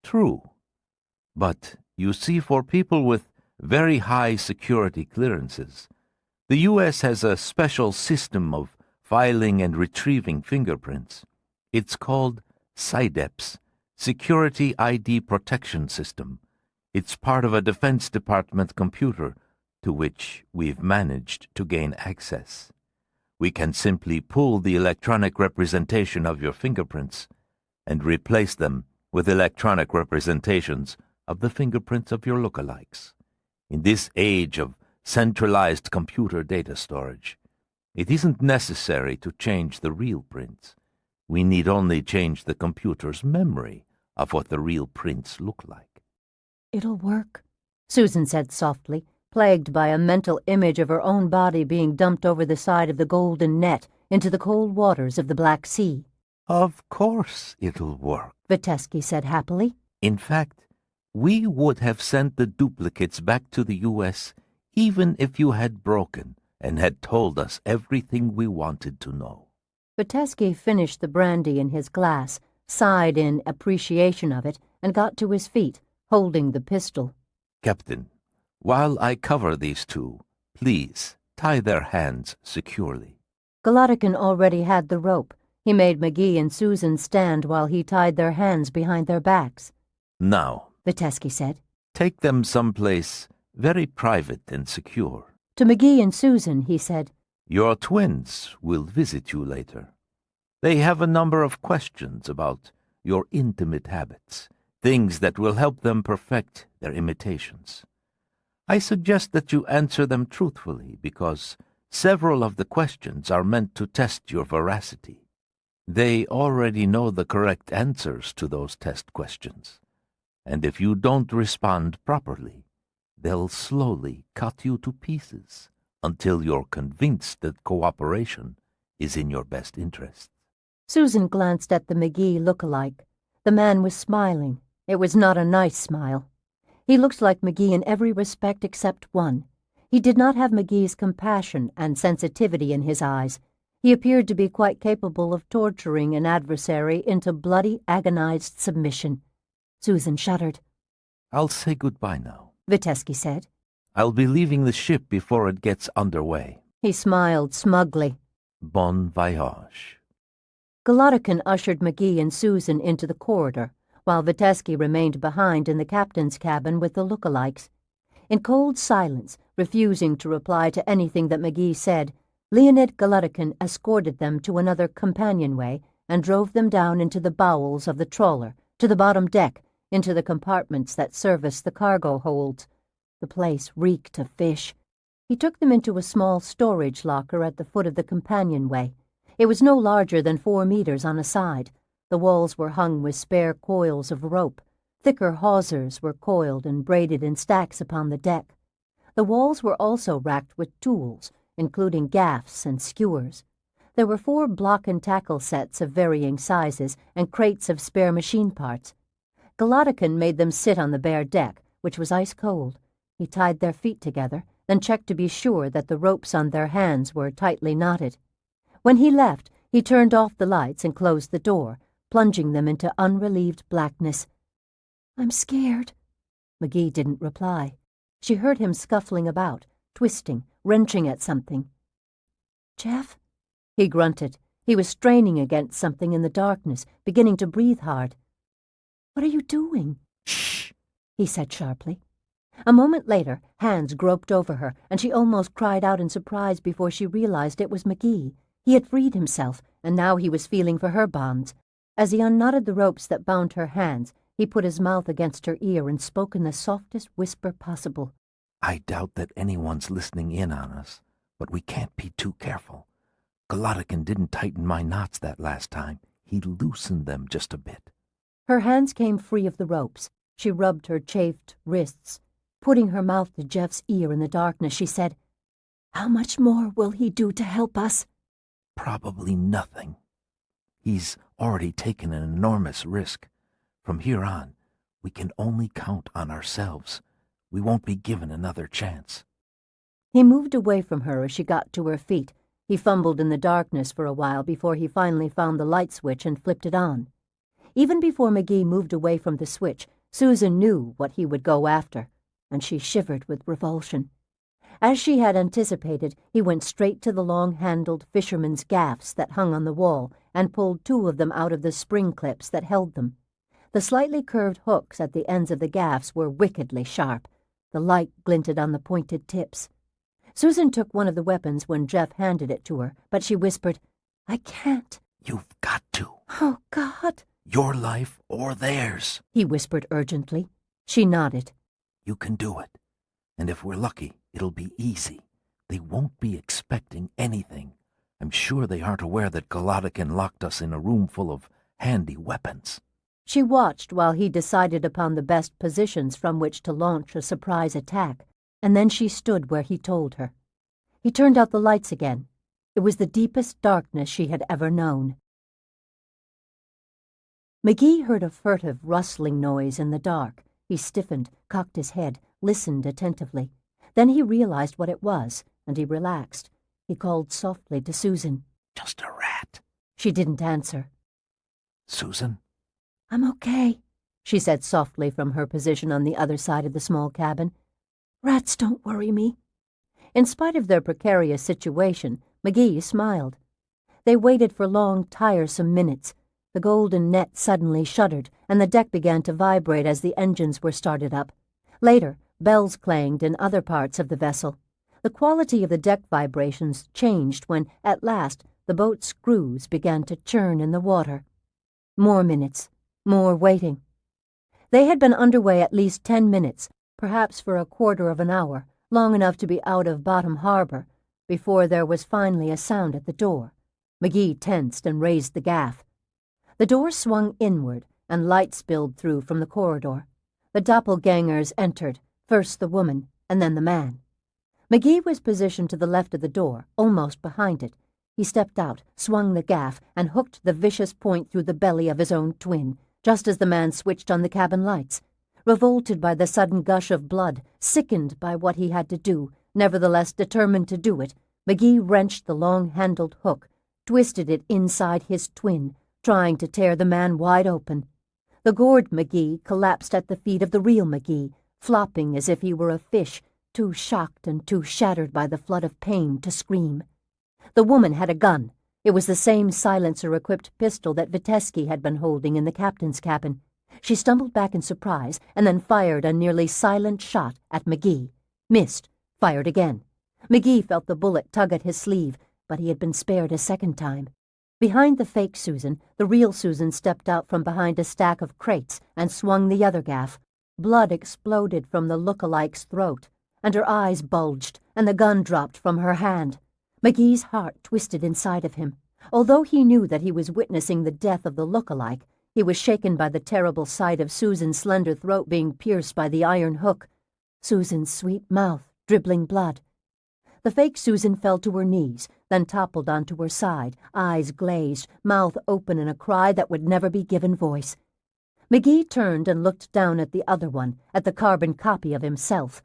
"True. But, you see, for people with very high security clearances, the U.S. has a special system of filing and retrieving fingerprints. It's called SIDEPS, Security ID Protection System. It's part of a Defense Department computer to which we've managed to gain access. We can simply pull the electronic representation of your fingerprints and replace them with electronic representations of the fingerprints of your lookalikes. In this age of centralized computer data storage, it isn't necessary to change the real prints. We need only change the computer's memory of what the real prints look like." "It'll work," Susan said softly, plagued by a mental image of her own body being dumped over the side of the golden net into the cold waters of the Black Sea. "Of course it'll work," Vitesky said happily. "In fact, we would have sent the duplicates back to the U.S. even if you had broken and had told us everything we wanted to know." Vitesky finished the brandy in his glass, sighed in appreciation of it, and got to his feet, holding the pistol. "Captain, while I cover these two, please tie their hands securely." Golodikin already had the rope. He made McGee and Susan stand while he tied their hands behind their backs. "Now," Vitesky said. "take them someplace very private and secure." To McGee and Susan, he said, "Your twins will visit you later. They have a number of questions about your intimate habits, things that will help them perfect their imitations. I suggest that you answer them truthfully because several of the questions are meant to test your veracity. They already know the correct answers to those test questions, and if you don't respond properly, they'll slowly cut you to pieces until you're convinced that cooperation is in your best interest." Susan glanced at the McGee look-alike. The man was smiling. It was not a nice smile. He looked like McGee in every respect except one. He did not have McGee's compassion and sensitivity in his eyes. He appeared to be quite capable of torturing an adversary into bloody, agonized submission. Susan shuddered. "I'll say goodbye now," Vitesky said. "I'll be leaving the ship before it gets underway. He smiled smugly. Bon voyage." Golodikin ushered McGee and Susan into the corridor, while Vitesky remained behind in the captain's cabin with the look-alikes. In cold silence, refusing to reply to anything that McGee said, Leonid Golutikin escorted them to another companionway and drove them down into the bowels of the trawler, to the bottom deck, into the compartments that serviced the cargo holds. The place reeked of fish. He took them into a small storage locker at the foot of the companionway. It was no larger than 4 meters on a side. The walls were hung with spare coils of rope. Thicker hawsers were coiled and braided in stacks upon the deck. The walls were also racked with tools, including gaffs and skewers. There were 4 block and tackle sets of varying sizes and crates of spare machine parts. Golutikin made them sit on the bare deck, which was ice cold. He tied their feet together, then checked to be sure that the ropes on their hands were tightly knotted. When he left, he turned off the lights and closed the door, plunging them into unrelieved blackness. "I'm scared." McGee didn't reply. She heard him scuffling about, twisting, wrenching at something. "Jeff?" He grunted. He was straining against something in the darkness, beginning to breathe hard. "What are you doing?" Shh, he said sharply. A moment later, hands groped over her, and she almost cried out in surprise before she realized it was McGee. He had freed himself, and now he was feeling for her bonds. As he unknotted the ropes that bound her hands, he put his mouth against her ear and spoke in the softest whisper possible. I doubt that anyone's listening in on us, but we can't be too careful. Golutikin didn't tighten my knots that last time. He loosened them just a bit." Her hands came free of the ropes. She rubbed her chafed wrists. Putting her mouth to Jeff's ear in the darkness, she said, "How much more will he do to help us?" Probably nothing. He's already taken an enormous risk. From here on, we can only count on ourselves. We won't be given another chance. He moved away from her as she got to her feet. He fumbled in the darkness for a while before he finally found the light switch and flipped it on. Even before McGee moved away from the switch, Susan knew what he would go after, and she shivered with revulsion. As she had anticipated, he went straight to the long-handled fisherman's gaffs that hung on the wall and pulled 2 of them out of the spring clips that held them. The slightly curved hooks at the ends of the gaffs were wickedly sharp. The light glinted on the pointed tips. Susan took one of the weapons when Jeff handed it to her, but she whispered, "I can't." You've got to. "Oh, God." Your life or theirs. He whispered urgently. She nodded. You can do it. And if we're lucky, it'll be easy. They won't be expecting anything. I'm sure they aren't aware that Golutikin locked us in a room full of handy weapons. She watched while he decided upon the best positions from which to launch a surprise attack, and then she stood where he told her. He turned out the lights again. It was the deepest darkness she had ever known. McGee heard a furtive rustling noise in the dark. He stiffened, cocked his head, listened attentively. Then he realized what it was, and he relaxed. He called softly to Susan. Just a rat. She didn't answer. Susan? "I'm okay," she said softly from her position on the other side of the small cabin. "Rats don't worry me." In spite of their precarious situation, McGee smiled. They waited for long, tiresome minutes. The golden net suddenly shuddered, and the deck began to vibrate as the engines were started up. Later, bells clanged in other parts of the vessel. The quality of the deck vibrations changed when, at last, the boat's screws began to churn in the water. More minutes. More waiting. They had been underway at least 10 minutes, perhaps for a quarter of an hour, long enough to be out of Bottom Harbor, before there was finally a sound at the door. McGee tensed and raised the gaff. The door swung inward, and light spilled through from the corridor. The doppelgangers entered, first the woman, and then the man. McGee was positioned to the left of the door, almost behind it. He stepped out, swung the gaff, and hooked the vicious point through the belly of his own twin, just as the man switched on the cabin lights. Revolted by the sudden gush of blood, sickened by what he had to do, nevertheless determined to do it, McGee wrenched the long-handled hook, twisted it inside his twin, trying to tear the man wide open. The gored McGee collapsed at the feet of the real McGee, flopping as if he were a fish, too shocked and too shattered by the flood of pain to scream. The woman had a gun. It was the same silencer-equipped pistol that Vitesky had been holding in the captain's cabin. She stumbled back in surprise and then fired a nearly silent shot at McGee. Missed. Fired again. McGee felt the bullet tug at his sleeve, but he had been spared a second time. Behind the fake Susan, the real Susan stepped out from behind a stack of crates and swung the other gaff. Blood exploded from the look-alike's throat, and her eyes bulged, and the gun dropped from her hand. McGee's heart twisted inside of him. Although he knew that he was witnessing the death of the look-alike, he was shaken by the terrible sight of Susan's slender throat being pierced by the iron hook, Susan's sweet mouth dribbling blood. The fake Susan fell to her knees, then toppled onto her side, eyes glazed, mouth open in a cry that would never be given voice. McGee turned and looked down at the other one, at the carbon copy of himself.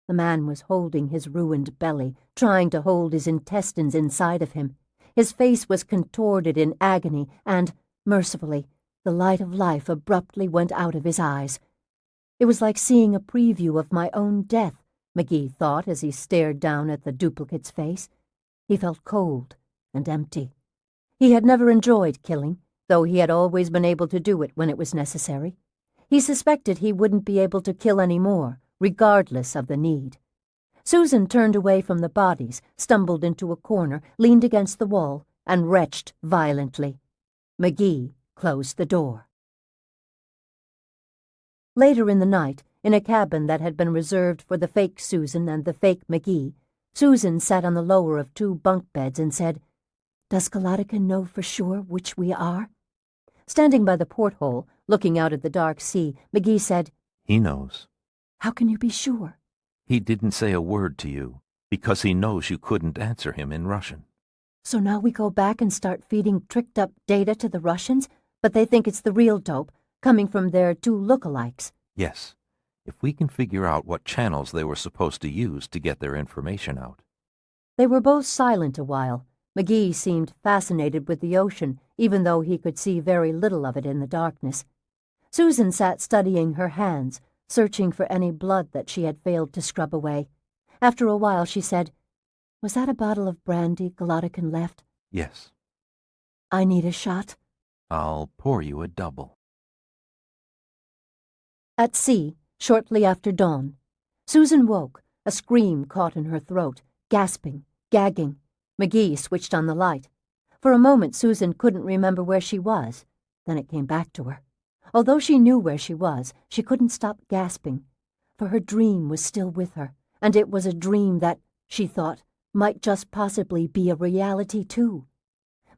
The man was holding his ruined belly, trying to hold his intestines inside of him. His face was contorted in agony, and, mercifully, the light of life abruptly went out of his eyes. It was like seeing a preview of my own death, McGee thought as he stared down at the duplicate's face. He felt cold and empty. He had never enjoyed killing, though he had always been able to do it when it was necessary. He suspected he wouldn't be able to kill any more, regardless of the need. Susan turned away from the bodies, stumbled into a corner, leaned against the wall, and retched violently. McGee closed the door. Later in the night, in a cabin that had been reserved for the fake Susan and the fake McGee, Susan sat on the lower of 2 bunk beds and said, "Does Galactica know for sure which we are?" Standing by the porthole, looking out at the dark sea, McGee said, He knows. "How can you be sure?" He didn't say a word to you, because he knows you couldn't answer him in Russian. "So now we go back and start feeding tricked-up data to the Russians, but they think it's the real dope, coming from their 2 look-alikes." Yes, if we can figure out what channels they were supposed to use to get their information out. They were both silent a while. McGee seemed fascinated with the ocean, even though he could see very little of it in the darkness. Susan sat studying her hands, searching for any blood that she had failed to scrub away. After a while she said, "Was that a bottle of brandy Galactican left?" Yes. "I need a shot." I'll pour you a double. At sea, shortly after dawn, Susan woke, a scream caught in her throat, gasping, gagging. McGee switched on the light. For a moment Susan couldn't remember where she was. Then it came back to her. Although she knew where she was, she couldn't stop gasping. For her dream was still with her, and it was a dream that, she thought, might just possibly be a reality too.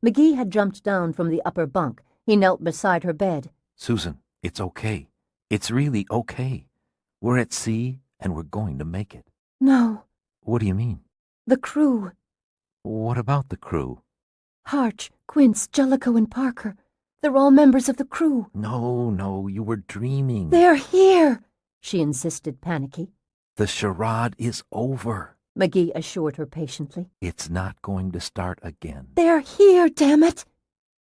McGee had jumped down from the upper bunk. He knelt beside her bed. Susan, it's okay. It's really okay. We're at sea, and we're going to make it. "No, What do you mean? the crew. What about the crew? Harch, Quince, Jellicoe, and Parker. They're all members of the crew." No, you were dreaming. "They're here," she insisted, panicky. The charade is over. McGee assured her patiently. It's not going to start again. "They're here, damn it!"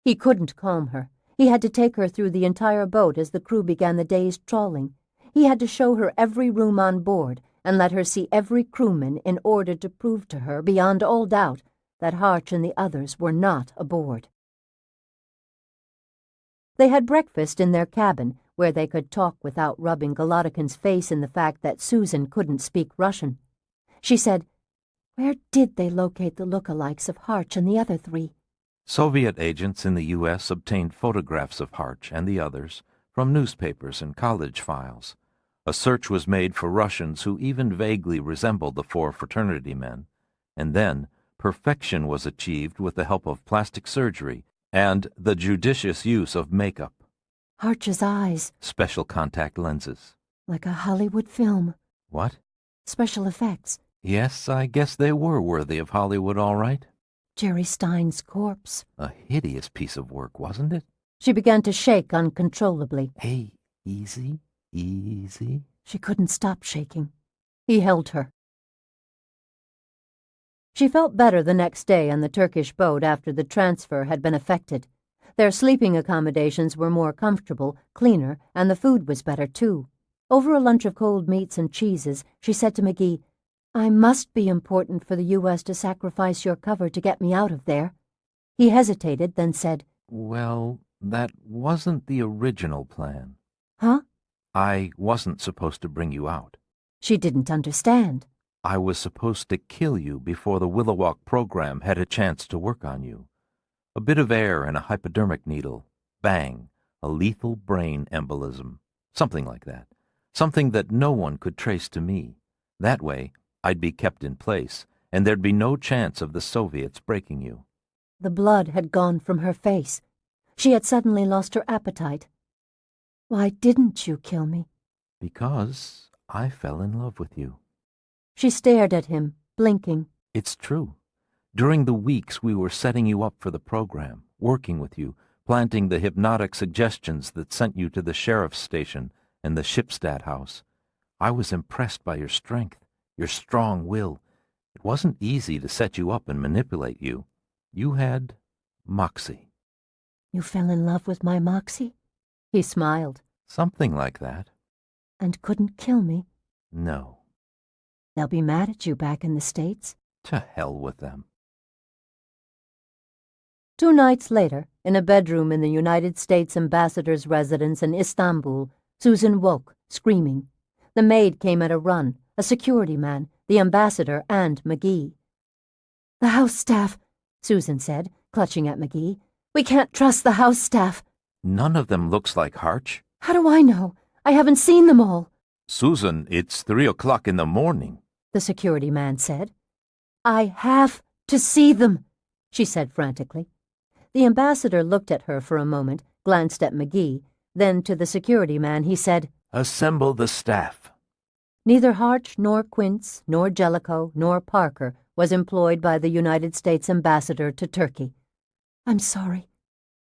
He couldn't calm her. He had to take her through the entire boat as the crew began the day's trawling. He had to show her every room on board and let her see every crewman in order to prove to her, beyond all doubt, that Harch and the others were not aboard. They had breakfast in their cabin, where they could talk without rubbing Galactican's face in the fact that Susan couldn't speak Russian. She said, "Where did they locate the look-alikes of Harch and the other 3? Soviet agents in the U.S. obtained photographs of Harch and the others from newspapers and college files. A search was made for Russians who even vaguely resembled the 4 fraternity men, and then perfection was achieved with the help of plastic surgery and the judicious use of makeup. Harch's eyes, Special contact lenses. like a Hollywood film. What? Special effects. Yes, I guess they were worthy of Hollywood, all right. Jerry Stein's corpse." A hideous piece of work, wasn't it? She began to shake uncontrollably. Hey, easy, easy. She couldn't stop shaking. He held her. She felt better the next day on the Turkish boat after the transfer had been effected. Their sleeping accommodations were more comfortable, cleaner, and the food was better, too. Over a lunch of cold meats and cheeses, she said to McGee, "I must be important for the U.S. to sacrifice your cover to get me out of there." He hesitated, then said, Well, that wasn't the original plan. "Huh?" I wasn't supposed to bring you out. She didn't understand. I was supposed to kill you before the Willowwalk program had a chance to work on you. A bit of air and a hypodermic needle. Bang, a lethal brain embolism. Something like that. Something that no one could trace to me. That way, I'd be kept in place, and there'd be no chance of the Soviets breaking you. The blood had gone from her face. She had suddenly lost her appetite. Why didn't you kill me? Because I fell in love with you. She stared at him, blinking. It's true. During the weeks we were setting you up for the program, working with you, planting the hypnotic suggestions that sent you to the sheriff's station and the Shipstat house, I was impressed by your strength, your strong will. It wasn't easy to set you up and manipulate you. You had moxie. You fell in love with my moxie? He smiled. Something like that. And couldn't kill me? No. They'll be mad at you back in the States. To hell with them. 2 nights later, in a bedroom in the United States ambassador's residence in Istanbul, Susan woke, screaming. The maid came at a run, a security man, the ambassador, and McGee. "The house staff," Susan said, clutching at McGee. "We can't trust the house staff." None of them looks like Harch. "How do I know? I haven't seen them all." Susan, it's 3 o'clock in the morning, the security man said. "I have to see them," she said frantically. The ambassador looked at her for a moment, glanced at McGee, then to the security man he said, "Assemble the staff." Neither Harch nor Quince nor Jellicoe nor Parker was employed by the United States ambassador to Turkey. "I'm sorry,"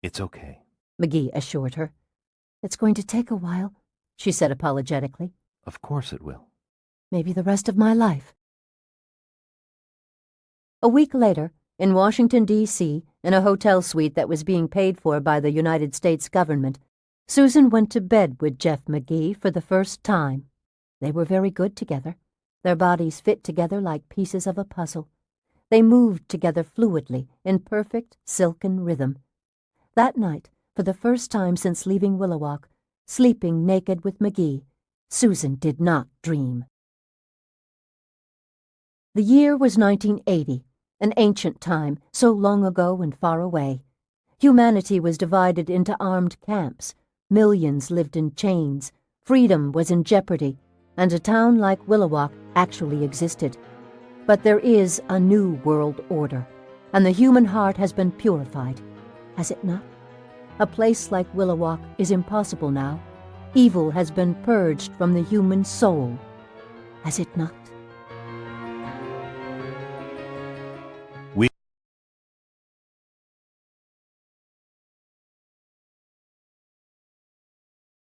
It's okay. McGee assured her. "It's going to take a while," she said apologetically. Of course it will. "Maybe the rest of my life." A week later, in Washington, D.C., in a hotel suite that was being paid for by the United States government, Susan went to bed with Jeff McGee for the first time. They were very good together. Their bodies fit together like pieces of a puzzle. They moved together fluidly, in perfect, silken rhythm. That night, for the first time since leaving Willowwalk, sleeping naked with McGee, Susan did not dream. The year was 1980, an ancient time, so long ago and far away. Humanity was divided into armed camps. Millions lived in chains. Freedom was in jeopardy, and a town like Willowwalk actually existed. But there is a new world order, and the human heart has been purified. Has it not? A place like Willowwalk is impossible now. Evil has been purged from the human soul. Has it not?